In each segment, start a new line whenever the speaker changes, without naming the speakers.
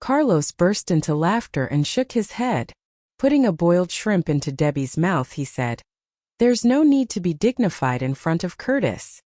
Carlos burst into laughter and shook his head. Putting a boiled shrimp into Debbie's mouth, he said, "There's no need to be dignified in front of Curtis."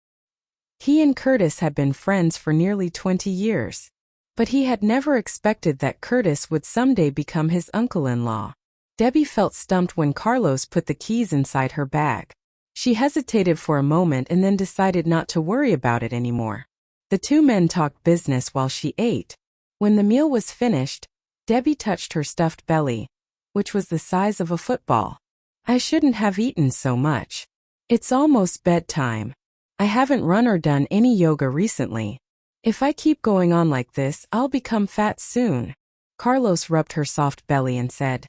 He and Curtis had been friends for nearly 20 years. But he had never expected that Curtis would someday become his uncle-in-law. Debbie felt stumped when Carlos put the keys inside her bag. She hesitated for a moment and then decided not to worry about it anymore. The two men talked business while she ate. When the meal was finished, Debbie touched her stuffed belly, which was the size of a football. "I shouldn't have eaten so much. It's almost bedtime. I haven't run or done any yoga recently. If I keep going on like this, I'll become fat soon." Carlos rubbed her soft belly and said,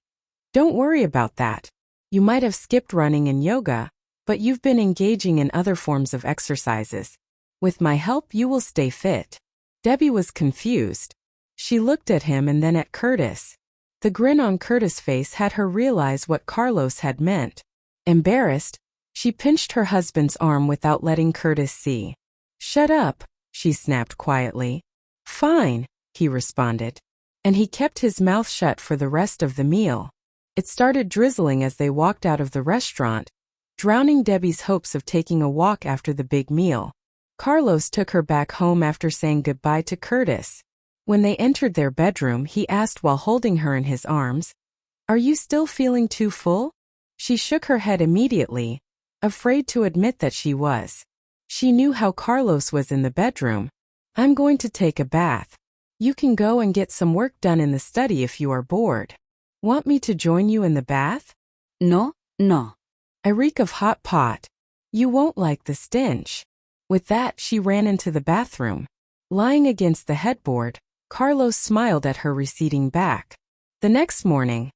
"Don't worry about that. You might have skipped running and yoga, but you've been engaging in other forms of exercises. With my help, you will stay fit." Debbie was confused. She looked at him and then at Curtis. The grin on Curtis' face had her realize what Carlos had meant. Embarrassed, she pinched her husband's arm without letting Curtis see. "Shut up," she snapped quietly. "Fine," he responded. And he kept his mouth shut for the rest of the meal. It started drizzling as they walked out of the restaurant, drowning Debbie's hopes of taking a walk after the big meal. Carlos took her back home after saying goodbye to Curtis. When they entered their bedroom, he asked while holding her in his arms, "Are you still feeling too full?" She shook her head immediately, afraid to admit that she was. She knew how Carlos was in the bedroom. "I'm going to take a bath. You can go and get some work done in the study if you are bored." "Want me to join you in the bath?"
No.
"I reek of hot pot. You won't like the stench." With that, she ran into the bathroom. Lying against the headboard, Carlos smiled at her receding back. The next morning,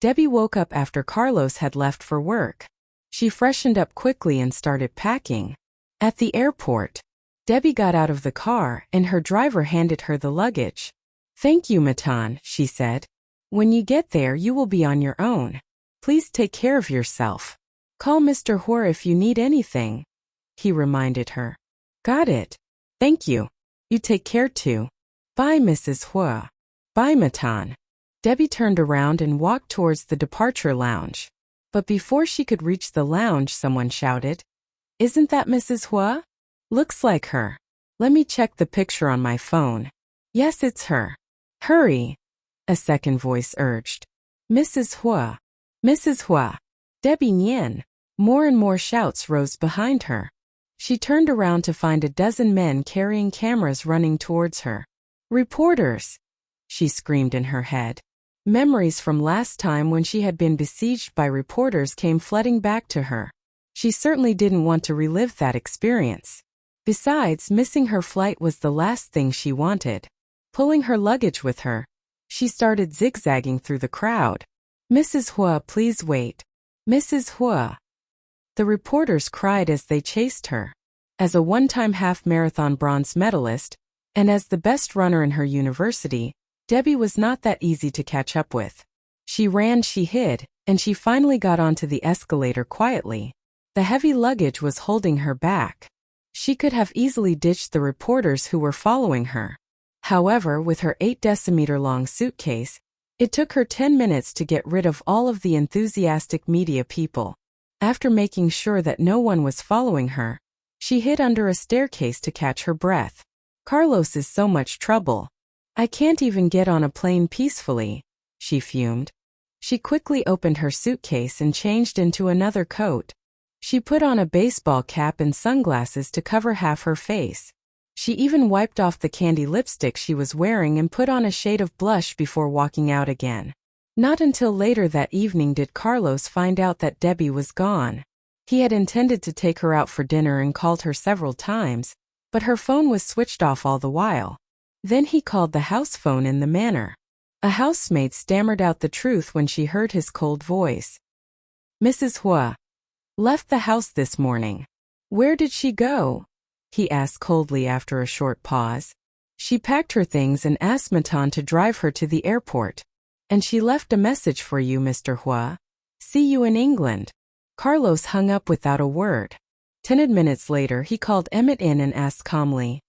Debbie woke up after Carlos had left for work. She freshened up quickly and started packing. At the airport, Debbie got out of the car and her driver handed her the luggage. "Thank you, Matan," she said. "When you get there, you will be on your own. Please take care of yourself. Call Mr. Huo if you need anything," he reminded her. "Got it. Thank you. You take care too. Bye, Mrs. Huo." "Bye, Matan." Debbie turned around and walked towards the departure lounge. But before she could reach the lounge, someone shouted, "Isn't that Mrs. Huo? Looks like her. Let me check the picture on my phone." "Yes, it's her." "Hurry," a second voice urged. "Mrs. Huo. Mrs. Huo. Debbie Nian." More and more shouts rose behind her. She turned around to find a dozen men carrying cameras running towards her. "Reporters!" she screamed in her head. Memories from last time when she had been besieged by reporters came flooding back to her. She certainly didn't want to relive that experience. Besides, missing her flight was the last thing she wanted. Pulling her luggage with her, she started zigzagging through the crowd. "Mrs. Huo, please wait. Mrs. Huo." The reporters cried as they chased her. As a one-time half-marathon bronze medalist, and as the best runner in her university, Debbie was not that easy to catch up with. She ran, she hid, and she finally got onto the escalator quietly. The heavy luggage was holding her back. She could have easily ditched the reporters who were following her. However, with her 8-decimeter-long suitcase, it took her 10 minutes to get rid of all of the enthusiastic media people. After making sure that no one was following her, she hid under a staircase to catch her breath. "Carlos is so much trouble. I can't even get on a plane peacefully," she fumed. She quickly opened her suitcase and changed into another coat. She put on a baseball cap and sunglasses to cover half her face. She even wiped off the candy lipstick she was wearing and put on a shade of blush before walking out again. Not until later that evening did Carlos find out that Debbie was gone. He had intended to take her out for dinner and called her several times, but her phone was switched off all the while. Then he called the house phone in the manor. A housemaid stammered out the truth when she heard his cold voice. "Mrs. Huo left the house this morning." "Where did she go?" he asked coldly after a short pause. "She packed her things and asked Matan to drive her to the airport. And she left a message for you, Mr. Huo. See you in England." Carlos hung up without a word. 10 minutes later, he called Emmett in and asked calmly,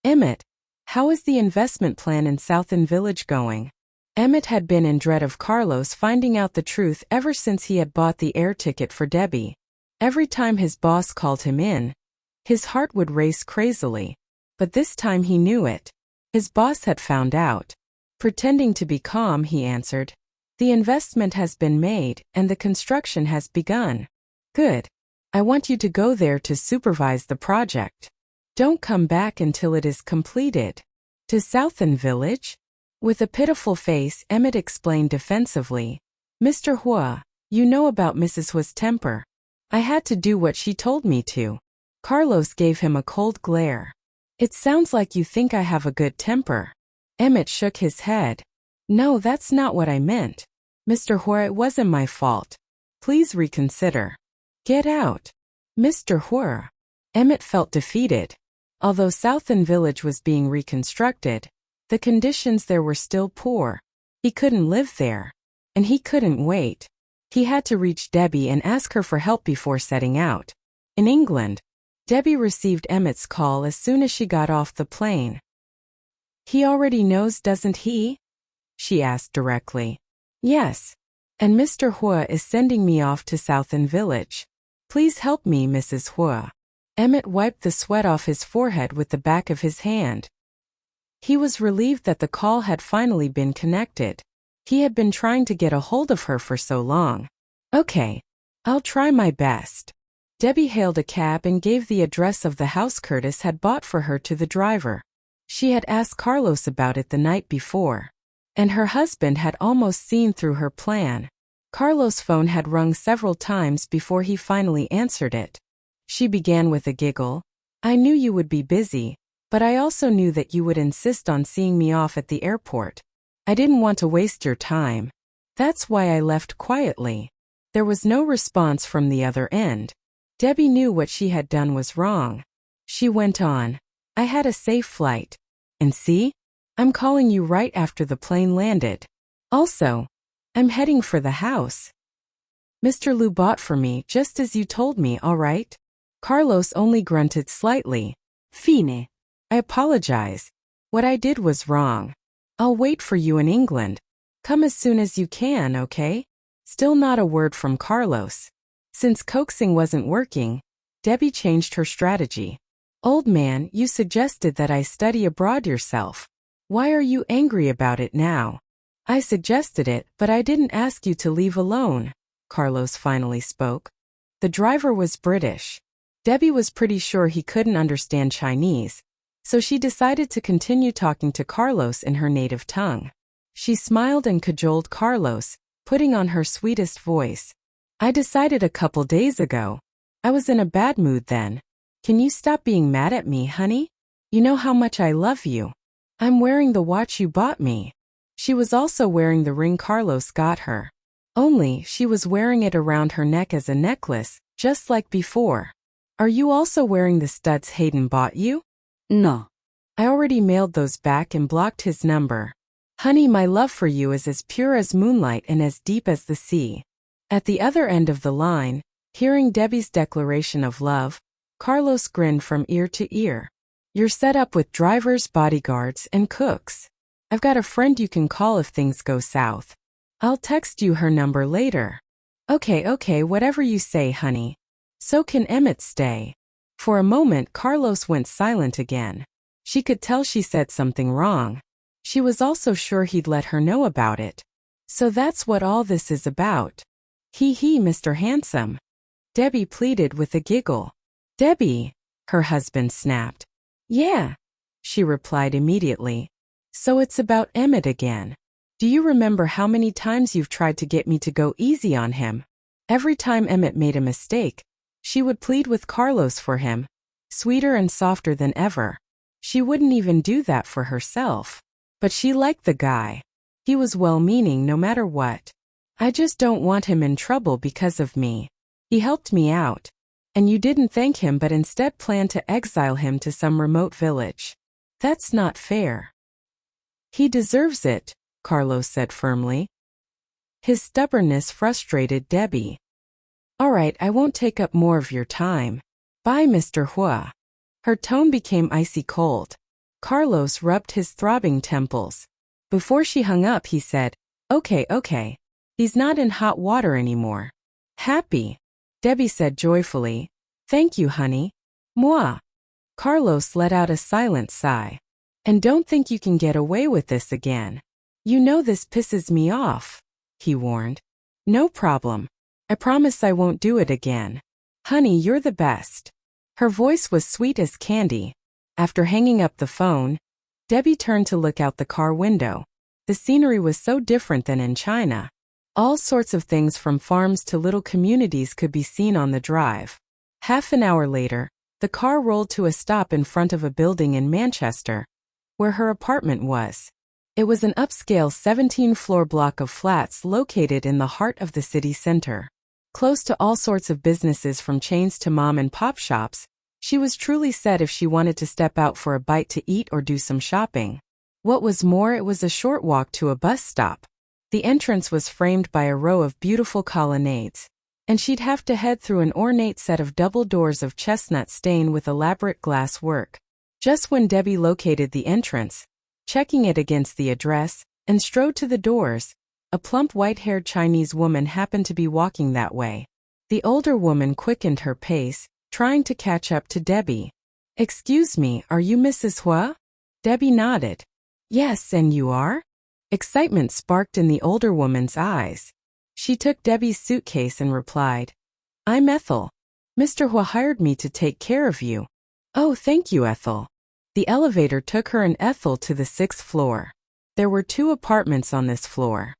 "Emmett, how is the investment plan in Southend Village going?" Emmett had been in dread of Carlos finding out the truth ever since he had bought the air ticket for Debbie. Every time his boss called him in, his heart would race crazily. But this time he knew it. His boss had found out. Pretending to be calm, he answered, "The investment has been made, and the construction has begun." "Good. I want you to go there to supervise the project. Don't come back until it is completed." "To Southern Village?" With a pitiful face, Emmett explained defensively. "Mr. Huo, you know about Mrs. Huo's temper. I had to do what she told me to." Carlos gave him a cold glare. "It sounds like you think I have a good temper." Emmett shook his head. "No, that's not what I meant. Mr. Huo, it wasn't my fault. Please reconsider." "Get out." "Mr. Huo." Emmett felt defeated. Although Southern Village was being reconstructed, the conditions there were still poor. He couldn't live there. And he couldn't wait. He had to reach Debbie and ask her for help before setting out. In England, Debbie received Emmett's call as soon as she got off the plane. "He already knows, doesn't he?" she asked directly. "Yes. And Mr. Huo is sending me off to Southern Village. Please help me, Mrs. Huo." Emmett wiped the sweat off his forehead with the back of his hand. He was relieved that the call had finally been connected. He had been trying to get a hold of her for so long. "Okay. I'll try my best." Debbie hailed a cab and gave the address of the house Curtis had bought for her to the driver. She had asked Carlos about it the night before, and her husband had almost seen through her plan. Carlos' phone had rung several times before he finally answered it. She began with a giggle. "I knew you would be busy, but I also knew that you would insist on seeing me off at the airport. I didn't want to waste your time. That's why I left quietly." There was no response from the other end. Debbie knew what she had done was wrong. She went on, "I had a safe flight. And see? I'm calling you right after the plane landed. Also, I'm heading for the house Mr. Liu bought for me just as you told me, all right?" Carlos only grunted slightly. "Fine. I apologize. What I did was wrong. I'll wait for you in England. Come as soon as you can, okay?" Still not a word from Carlos. Since coaxing wasn't working, Debbie changed her strategy. "Old man, you suggested that I study abroad yourself. Why are you angry about it now?" "I suggested it, but I didn't ask you to leave alone," Carlos finally spoke. The driver was British. Debbie was pretty sure he couldn't understand Chinese, so she decided to continue talking to Carlos in her native tongue. She smiled and cajoled Carlos, putting on her sweetest voice. "I decided a couple days ago. I was in a bad mood then. Can you stop being mad at me, honey? You know how much I love you. I'm wearing the watch you bought me." She was also wearing the ring Carlos got her. Only, she was wearing it around her neck as a necklace, just like before. "Are you also wearing the studs Hayden bought you?" "No. I already mailed those back and blocked his number. Honey, my love for you is as pure as moonlight and as deep as the sea." At the other end of the line, hearing Debbie's declaration of love, Carlos grinned from ear to ear. "You're set up with drivers, bodyguards, and cooks. I've got a friend you can call if things go south. I'll text you her number later." Okay, whatever you say, honey. So can Emmett stay?" For a moment, Carlos went silent again. She could tell she said something wrong. She was also sure he'd let her know about it. "So that's what all this is about. He, Mr. Handsome." Debbie pleaded with a giggle. "Debbie," her husband snapped. "Yeah," she replied immediately. "So it's about Emmett again. Do you remember how many times you've tried to get me to go easy on him? Every time Emmett made a mistake, she would plead with Carlos for him, sweeter and softer than ever. She wouldn't even do that for herself. But she liked the guy. He was well-meaning no matter what. I just don't want him in trouble because of me. He helped me out. And you didn't thank him but instead planned to exile him to some remote village. That's not fair." "He deserves it," Carlos said firmly. His stubbornness frustrated Debbie. "All right, I won't take up more of your time. Bye, Mr. Huo." Her tone became icy cold. Carlos rubbed his throbbing temples. Before she hung up, he said, Okay. He's not in hot water anymore. Happy. Debbie said joyfully. Thank you, honey. Moi. Carlos let out a silent sigh. And don't think you can get away with this again. You know this pisses me off, he warned. No problem. I promise I won't do it again. Honey, you're the best. Her voice was sweet as candy. After hanging up the phone, Debbie turned to look out the car window. The scenery was so different than in China. All sorts of things from farms to little communities could be seen on the drive. Half an hour later, the car rolled to a stop in front of a building in Manchester, where her apartment was. It was an upscale 17-floor block of flats located in the heart of the city center. Close to all sorts of businesses from chains to mom-and-pop shops, she was truly set if she wanted to step out for a bite to eat or do some shopping. What was more, it was a short walk to a bus stop. The entrance was framed by a row of beautiful colonnades, and she'd have to head through an ornate set of double doors of chestnut stain with elaborate glass work. Just when Debbie located the entrance, checking it against the address, and strode to the doors, a plump white-haired Chinese woman happened to be walking that way. The older woman quickened her pace, trying to catch up to Debbie. Excuse me, are you Mrs. Huo? Debbie nodded. Yes, and you are? Excitement sparked in the older woman's eyes. She took Debbie's suitcase and replied, I'm Ethel. Mr. Huo hired me to take care of you. Oh, thank you, Ethel. The elevator took her and Ethel to the 6th floor. There were 2 apartments on this floor.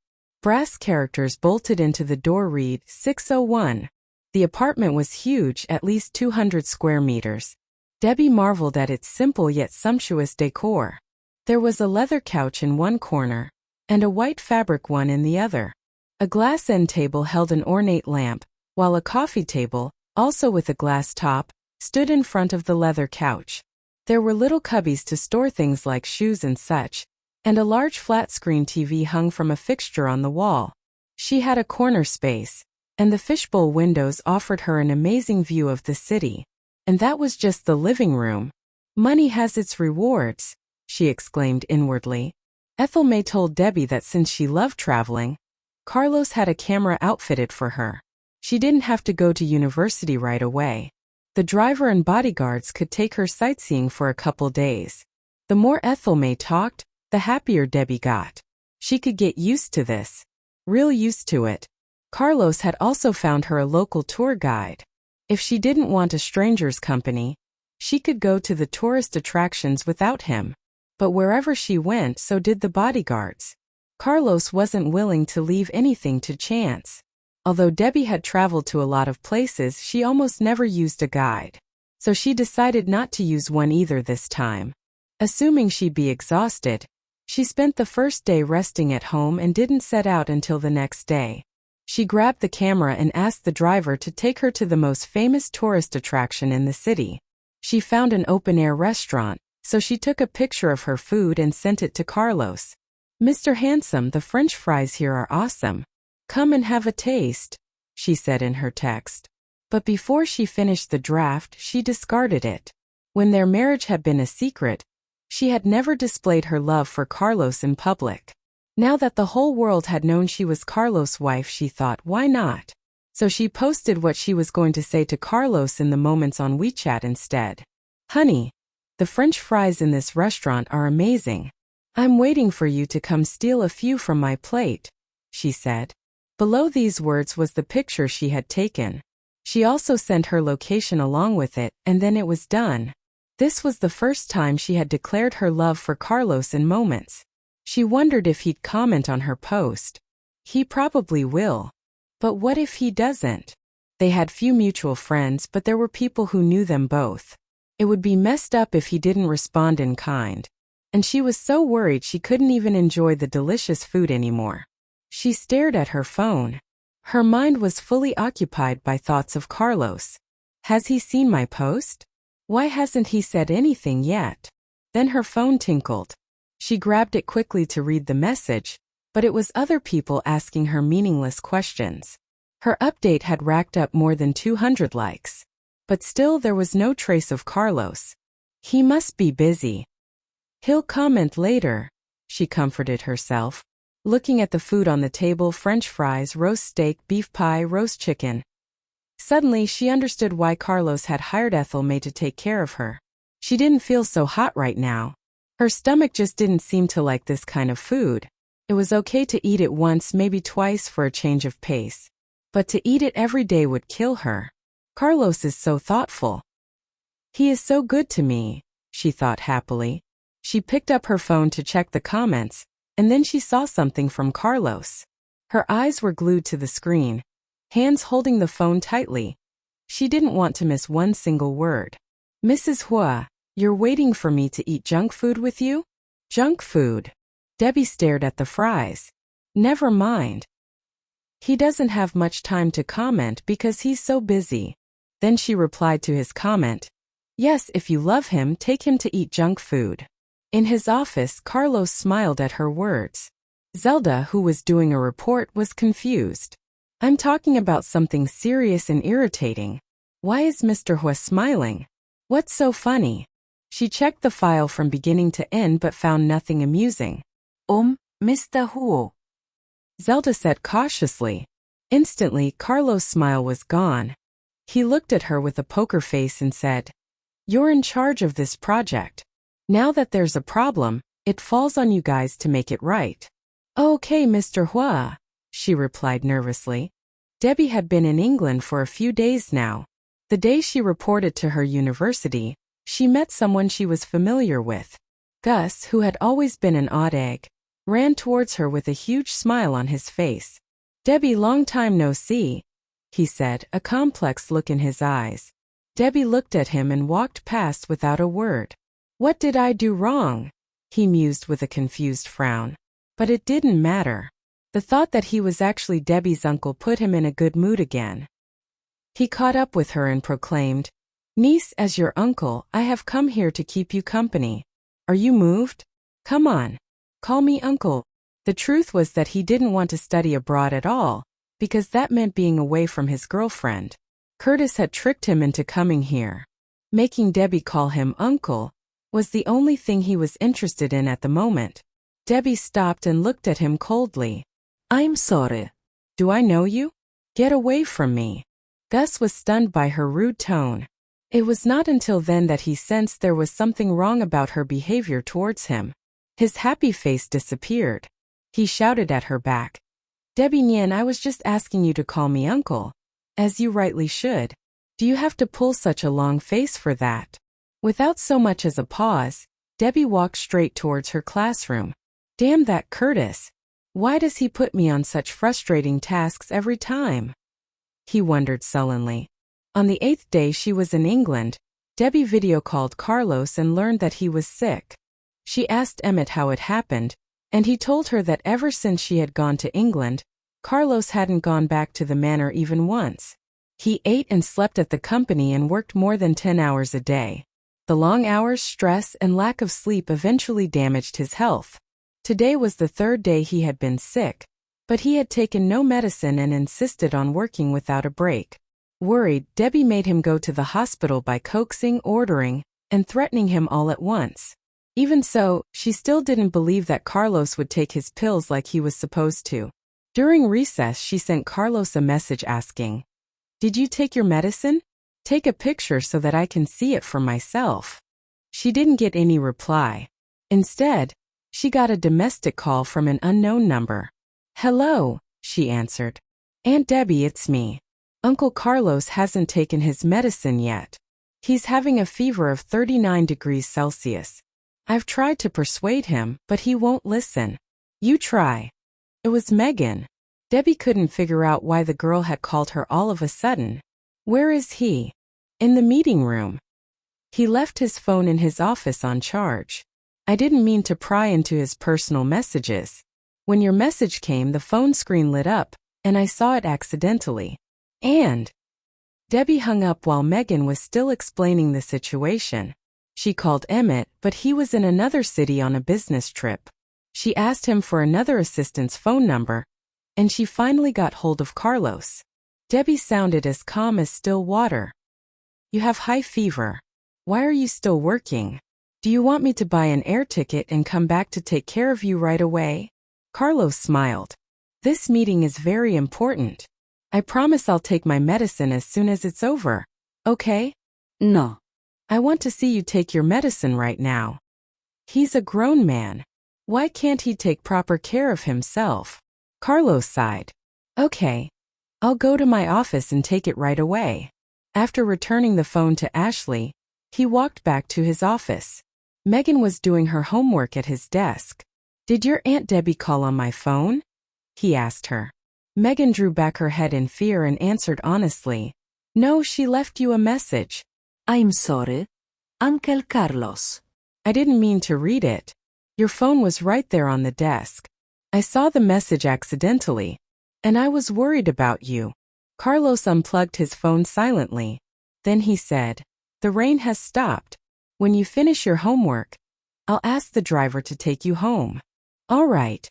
Brass characters bolted into the door read 601. The apartment was huge, at least 200 square meters. Debbie marveled at its simple yet sumptuous decor. There was a leather couch in one corner, and a white fabric one in the other. A glass end table held an ornate lamp, while a coffee table, also with a glass top, stood in front of the leather couch. There were little cubbies to store things like shoes and such, and a large flat-screen TV hung from a fixture on the wall. She had a corner space, and the fishbowl windows offered her an amazing view of the city. And that was just the living room. Money has its rewards, she exclaimed inwardly. Ethel May told Debbie that since she loved traveling, Carlos had a camera outfitted for her. She didn't have to go to university right away. The driver and bodyguards could take her sightseeing for a couple days. The more Ethel May talked, the happier Debbie got. She could get used to this. Real used to it. Carlos had also found her a local tour guide. If she didn't want a stranger's company, she could go to the tourist attractions without him. But wherever she went, so did the bodyguards. Carlos wasn't willing to leave anything to chance. Although Debbie had traveled to a lot of places, she almost never used a guide. So she decided not to use one either this time. Assuming she'd be exhausted, she spent the first day resting at home and didn't set out until the next day. She grabbed the camera and asked the driver to take her to the most famous tourist attraction in the city. She found an open-air restaurant, so she took a picture of her food and sent it to Carlos. Mr. Handsome, the French fries here are awesome. Come and have a taste, she said in her text. But before she finished the draft, she discarded it. When their marriage had been a secret, she had never displayed her love for Carlos in public. Now that the whole world had known she was Carlos' wife, she thought, why not? So she posted what she was going to say to Carlos in the moments on WeChat instead. Honey, the French fries in this restaurant are amazing. I'm waiting for you to come steal a few from my plate, she said. Below these words was the picture she had taken. She also sent her location along with it, and then it was done. This was the first time she had declared her love for Carlos in moments. She wondered if he'd comment on her post. He probably will. But what if he doesn't? They had few mutual friends, but there were people who knew them both. It would be messed up if he didn't respond in kind. And she was so worried she couldn't even enjoy the delicious food anymore. She stared at her phone. Her mind was fully occupied by thoughts of Carlos. Has he seen my post? Why hasn't he said anything yet? Then her phone tinkled. She grabbed it quickly to read the message, but it was other people asking her meaningless questions. Her update had racked up more than 200 likes. But still there was no trace of Carlos. He must be busy. He'll comment later, she comforted herself, looking at the food on the table: French fries, roast steak, beef pie, roast chicken. Suddenly she understood why Carlos had hired Ethel May to take care of her. She didn't feel so hot right now. Her stomach just didn't seem to like this kind of food. It was okay to eat it once, maybe twice, for a change of pace. But to eat it every day would kill her. Carlos is so thoughtful. He is so good to me, she thought happily. She picked up her phone to check the comments, and then she saw something from Carlos. Her eyes were glued to the screen, hands holding the phone tightly. She didn't want to miss one single word. Mrs. Huo, you're waiting for me to eat junk food with you? Junk food? Debbie stared at the fries. Never mind. He doesn't have much time to comment because he's so busy. Then she replied to his comment. Yes, if you love him, take him to eat junk food. In his office, Carlos smiled at her words. Zelda, who was doing a report, was confused. I'm talking about something serious and irritating. Why is Mr. Huo smiling? What's so funny? She checked the file from beginning to end but found nothing amusing. Mr. Huo, Zelda said cautiously. Instantly, Carlos' smile was gone. He looked at her with a poker face and said, You're in charge of this project. Now that there's a problem, it falls on you guys to make it right. Okay, Mr. Huo, she replied nervously. Debbie had been in England for a few days now. The day she reported to her university, she met someone she was familiar with. Gus, who had always been an odd egg, ran towards her with a huge smile on his face. Debbie, long time no see, he said, a complex look in his eyes. Debbie looked at him and walked past without a word. What did I do wrong? He mused with a confused frown. But it didn't matter. The thought that he was actually Debbie's uncle put him in a good mood again. He caught up with her and proclaimed, Niece, as your uncle, I have come here to keep you company. Are you moved? Come on. Call me uncle. The truth was that he didn't want to study abroad at all, because that meant being away from his girlfriend. Curtis had tricked him into coming here. Making Debbie call him uncle was the only thing he was interested in at the moment. Debbie stopped and looked at him coldly. I'm sorry. Do I know you? Get away from me. Gus was stunned by her rude tone. It was not until then that he sensed there was something wrong about her behavior towards him. His happy face disappeared. He shouted at her back. Debbie Nian, I was just asking you to call me uncle. As you rightly should. Do you have to pull such a long face for that? Without so much as a pause, Debbie walked straight towards her classroom. Damn that Curtis. Why does he put me on such frustrating tasks every time? He wondered sullenly. On the 8th day she was in England, Debbie video called Carlos and learned that he was sick. She asked Emmett how it happened, and he told her that ever since she had gone to England, Carlos hadn't gone back to the manor even once. He ate and slept at the company and worked more than 10 hours a day. The long hours, stress, and lack of sleep eventually damaged his health. Today was the 3rd day he had been sick, but he had taken no medicine and insisted on working without a break. Worried, Debbie made him go to the hospital by coaxing, ordering, and threatening him all at once. Even so, she still didn't believe that Carlos would take his pills like he was supposed to. During recess, she sent Carlos a message asking, Did you take your medicine? Take a picture so that I can see it for myself. She didn't get any reply. Instead, she got a domestic call from an unknown number. Hello, she answered. Aunt Debbie, it's me. Uncle Carlos hasn't taken his medicine yet. He's having a fever of 39 degrees Celsius. I've tried to persuade him, but he won't listen. You try. It was Megan. Debbie couldn't figure out why the girl had called her all of a sudden. Where is he? In the meeting room. He left his phone in his office on charge. I didn't mean to pry into his personal messages. When your message came, the phone screen lit up, and I saw it accidentally. And Debbie hung up while Megan was still explaining the situation. She called Emmett, but he was in another city on a business trip. She asked him for another assistant's phone number, and she finally got hold of Carlos. Debbie sounded as calm as still water. You have high fever. Why are you still working? Do you want me to buy an air ticket and come back to take care of you right away? Carlos smiled. This meeting is very important. I promise I'll take my medicine as soon as it's over. Okay?
No.
I want to see you take your medicine right now. He's a grown man. Why can't he take proper care of himself? Carlos sighed. Okay. I'll go to my office and take it right away. After returning the phone to Ashley, he walked back to his office. Megan was doing her homework at his desk. Did your Aunt Debbie call on my phone? He asked her. Megan drew back her head in fear and answered honestly. No, she left you a message.
I'm sorry, Uncle Carlos.
I didn't mean to read it. Your phone was right there on the desk. I saw the message accidentally, and I was worried about you. Carlos unplugged his phone silently. Then he said, The rain has stopped. When you finish your homework, I'll ask the driver to take you home. All right.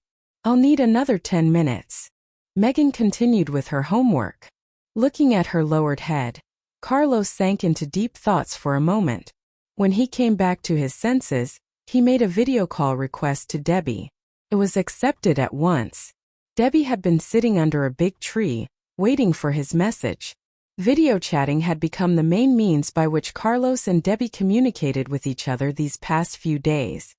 I'll need another 10 minutes. Megan continued with her homework. Looking at her lowered head, Carlos sank into deep thoughts for a moment. When he came back to his senses, he made a video call request to Debbie. It was accepted at once. Debbie had been sitting under a big tree, waiting for his message. Video chatting had become the main means by which Carlos and Debbie communicated with each other these past few days.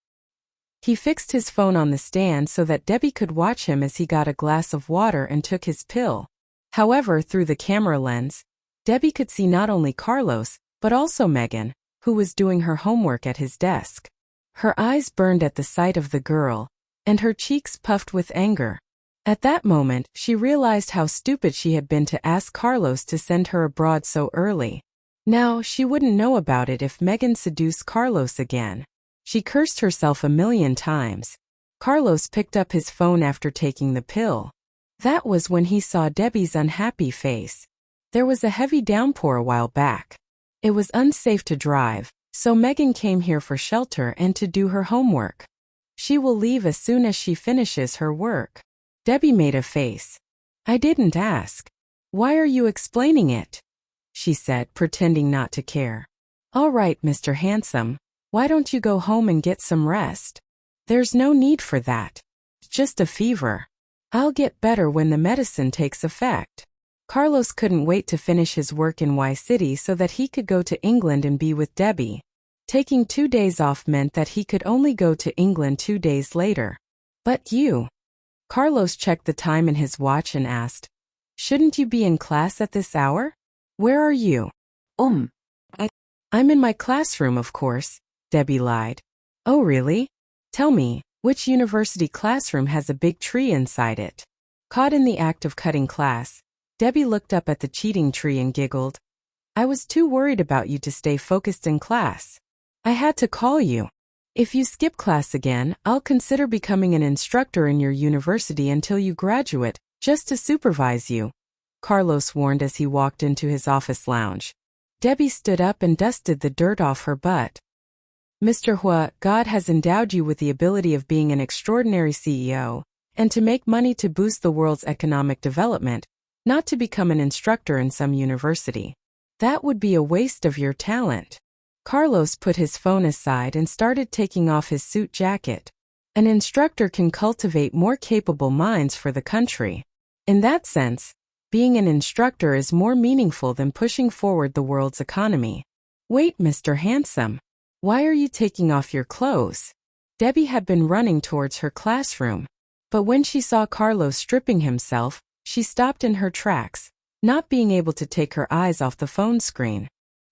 He fixed his phone on the stand so that Debbie could watch him as he got a glass of water and took his pill. However, through the camera lens, Debbie could see not only Carlos, but also Megan, who was doing her homework at his desk. Her eyes burned at the sight of the girl, and her cheeks puffed with anger. At that moment, she realized how stupid she had been to ask Carlos to send her abroad so early. Now, she wouldn't know about it if Megan seduced Carlos again. She cursed herself a million times. Carlos picked up his phone after taking the pill. That was when he saw Debbie's unhappy face. There was a heavy downpour a while back. It was unsafe to drive, so Megan came here for shelter and to do her homework. She will leave as soon as she finishes her work. Debbie made a face. I didn't ask. Why are you explaining it? She said, pretending not to care. All right, Mr. Handsome. Why don't you go home and get some rest? There's no need for that. It's just a fever. I'll get better when the medicine takes effect. Carlos couldn't wait to finish his work in Y City so that he could go to England and be with Debbie. Taking 2 days off meant that he could only go to England 2 days later. But you. Carlos checked the time in his watch and asked, Shouldn't you be in class at this hour? Where are you? I'm in my classroom, of course, Debbie lied. Oh, really? Tell me, which university classroom has a big tree inside it? Caught in the act of cutting class, Debbie looked up at the cheating tree and giggled. I was too worried about you to stay focused in class. I had to call you. If you skip class again, I'll consider becoming an instructor in your university until you graduate, just to supervise you, Carlos warned as he walked into his office lounge. Debbie stood up and dusted the dirt off her butt. Mr. Huo, God has endowed you with the ability of being an extraordinary CEO, and to make money to boost the world's economic development, not to become an instructor in some university. That would be a waste of your talent. Carlos put his phone aside and started taking off his suit jacket. An instructor can cultivate more capable minds for the country. In that sense, being an instructor is more meaningful than pushing forward the world's economy. Wait, Mr. Handsome. Why are you taking off your clothes? Debbie had been running towards her classroom. But when she saw Carlos stripping himself, she stopped in her tracks, not being able to take her eyes off the phone screen.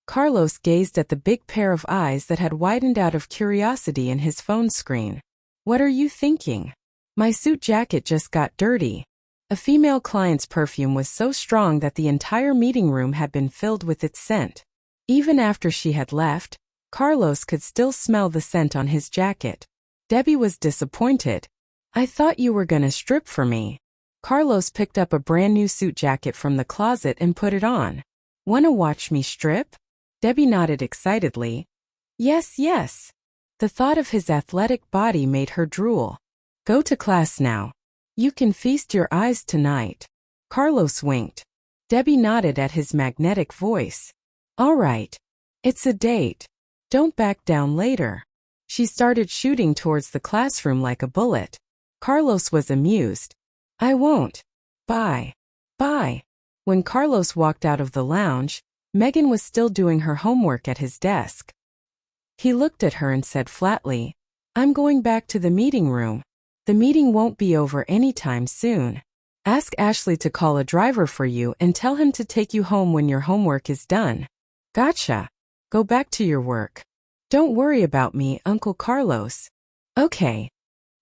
Carlos gazed at the big pair of eyes that had widened out of curiosity in his phone screen. What are you thinking? My suit jacket just got dirty. A female client's perfume was so strong that the entire meeting room had been filled with its scent. Even after she had left, Carlos could still smell the scent on his jacket. Debbie was disappointed. I thought you were gonna strip for me. Carlos picked up a brand new suit jacket from the closet and put it on. Wanna watch me strip? Debbie nodded excitedly. Yes, yes. The thought of his athletic body made her drool. Go to class now. You can feast your eyes tonight. Carlos winked. Debbie nodded at his magnetic voice. All right. It's a date. Don't back down later. She started shooting towards the classroom like a bullet. Carlos was amused. I won't. Bye. Bye. When Carlos walked out of the lounge, Megan was still doing her homework at his desk. He looked at her and said flatly, I'm going back to the meeting room. The meeting won't be over anytime soon. Ask Ashley to call a driver for you and tell him to take you home when your homework is done. Gotcha. Go back to your work. Don't worry about me, Uncle Carlos. Okay.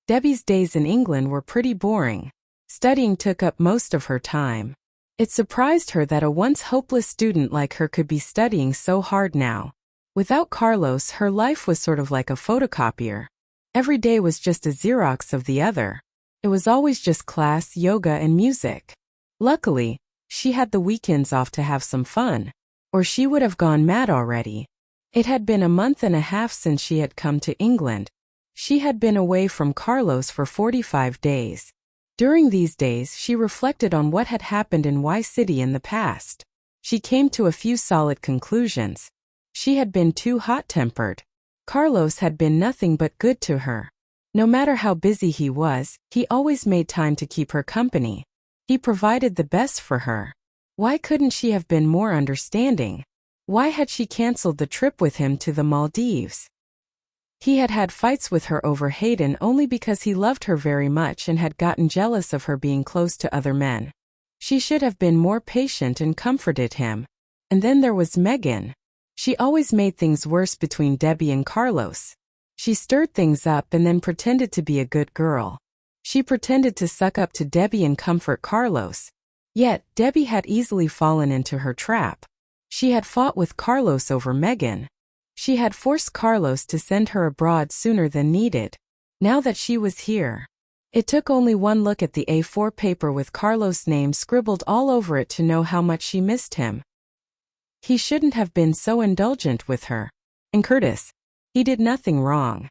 Debbie's days in England were pretty boring. Studying took up most of her time. It surprised her that a once hopeless student like her could be studying so hard now. Without Carlos, her life was sort of like a photocopier. Every day was just a Xerox of the other. It was always just class, yoga, and music. Luckily, she had the weekends off to have some fun, or she would have gone mad already. It had been a month and a half since she had come to England. She had been away from Carlos for 45 days. During these days, she reflected on what had happened in Y City in the past. She came to a few solid conclusions. She had been too hot-tempered. Carlos had been nothing but good to her. No matter how busy he was, he always made time to keep her company. He provided the best for her. Why couldn't she have been more understanding? Why had she canceled the trip with him to the Maldives? He had had fights with her over Hayden only because he loved her very much and had gotten jealous of her being close to other men. She should have been more patient and comforted him. And then there was Megan. She always made things worse between Debbie and Carlos. She stirred things up and then pretended to be a good girl. She pretended to suck up to Debbie and comfort Carlos. Yet, Debbie had easily fallen into her trap. She had fought with Carlos over Megan. She had forced Carlos to send her abroad sooner than needed. Now that she was here, it took only one look at the A4 paper with Carlos' name scribbled all over it to know how much she missed him. He shouldn't have been so indulgent with her. And Curtis, he did nothing wrong.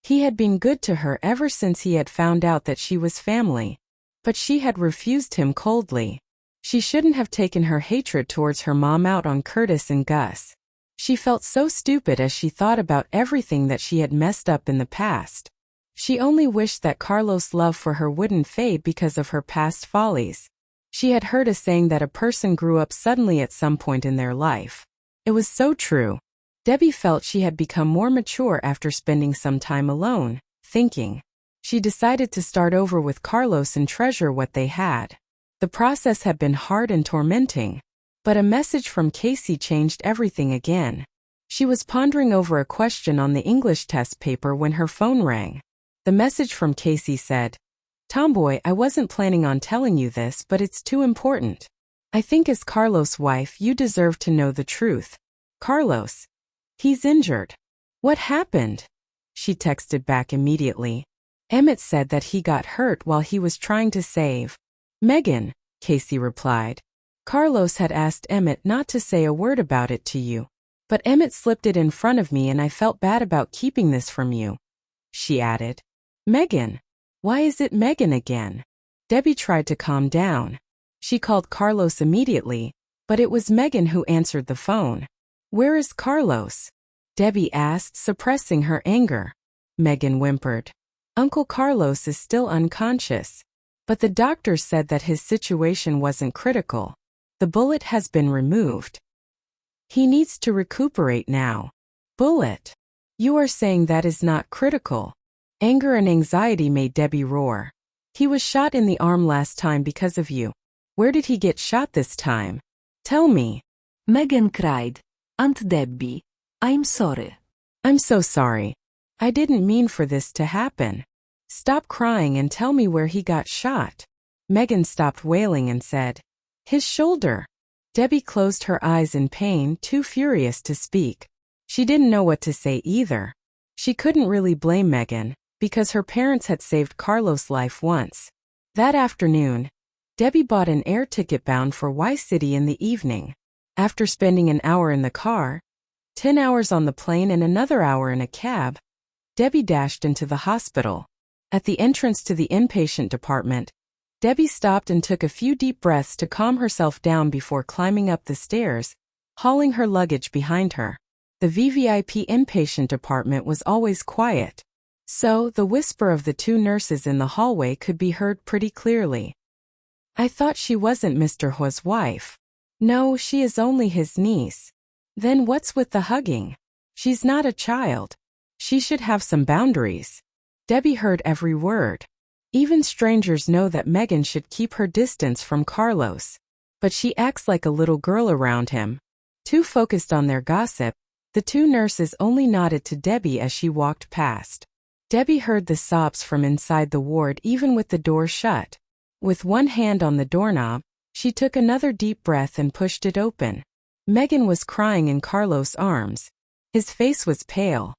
He had been good to her ever since he had found out that she was family. But she had refused him coldly. She shouldn't have taken her hatred towards her mom out on Curtis and Gus. She felt so stupid as she thought about everything that she had messed up in the past. She only wished that Carlos' love for her wouldn't fade because of her past follies. She had heard a saying that a person grew up suddenly at some point in their life. It was so true. Debbie felt she had become more mature after spending some time alone, thinking. She decided to start over with Carlos and treasure what they had. The process had been hard and tormenting. But a message from Casey changed everything again. She was pondering over a question on the English test paper when her phone rang. The message from Casey said, Tomboy, I wasn't planning on telling you this, but it's too important. I think as Carlos' wife, you deserve to know the truth. Carlos. He's injured. What happened? She texted back immediately. Emmett said that he got hurt while he was trying to save Megan, Casey replied. Carlos had asked Emmett not to say a word about it to you. But Emmett slipped it in front of me and I felt bad about keeping this from you. She added. Megan. Why is it Megan again? Debbie tried to calm down. She called Carlos immediately, but it was Megan who answered the phone. Where is Carlos? Debbie asked, suppressing her anger. Megan whimpered. Uncle Carlos is still unconscious. But the doctor said that his situation wasn't critical. The bullet has been removed. He needs to recuperate now. Bullet? You are saying that is not critical. Anger and anxiety made Debbie roar. He was shot in the arm last time because of you. Where did he get shot this time? Tell me.
Megan cried. Aunt Debbie, I'm sorry.
I'm so sorry. I didn't mean for this to happen. Stop crying and tell me where he got shot. Megan stopped wailing and said, His shoulder. Debbie closed her eyes in pain, too furious to speak. She didn't know what to say either. She couldn't really blame Megan, because her parents had saved Carlos' life once. That afternoon, Debbie bought an air ticket bound for Y City in the evening. After spending an hour in the car, 10 hours on the plane and another hour in a cab, Debbie dashed into the hospital. At the entrance to the inpatient department, Debbie stopped and took a few deep breaths to calm herself down before climbing up the stairs, hauling her luggage behind her. The VVIP inpatient department was always quiet, so the whisper of the two nurses in the hallway could be heard pretty clearly. I thought she wasn't Mr. Huo's wife. No, she is only his niece. Then what's with the hugging? She's not a child. She should have some boundaries. Debbie heard every word. Even strangers know that Megan should keep her distance from Carlos. But she acts like a little girl around him. Too focused on their gossip, the two nurses only nodded to Debbie as she walked past. Debbie heard the sobs from inside the ward even with the door shut. With one hand on the doorknob, she took another deep breath and pushed it open. Megan was crying in Carlos' arms. His face was pale.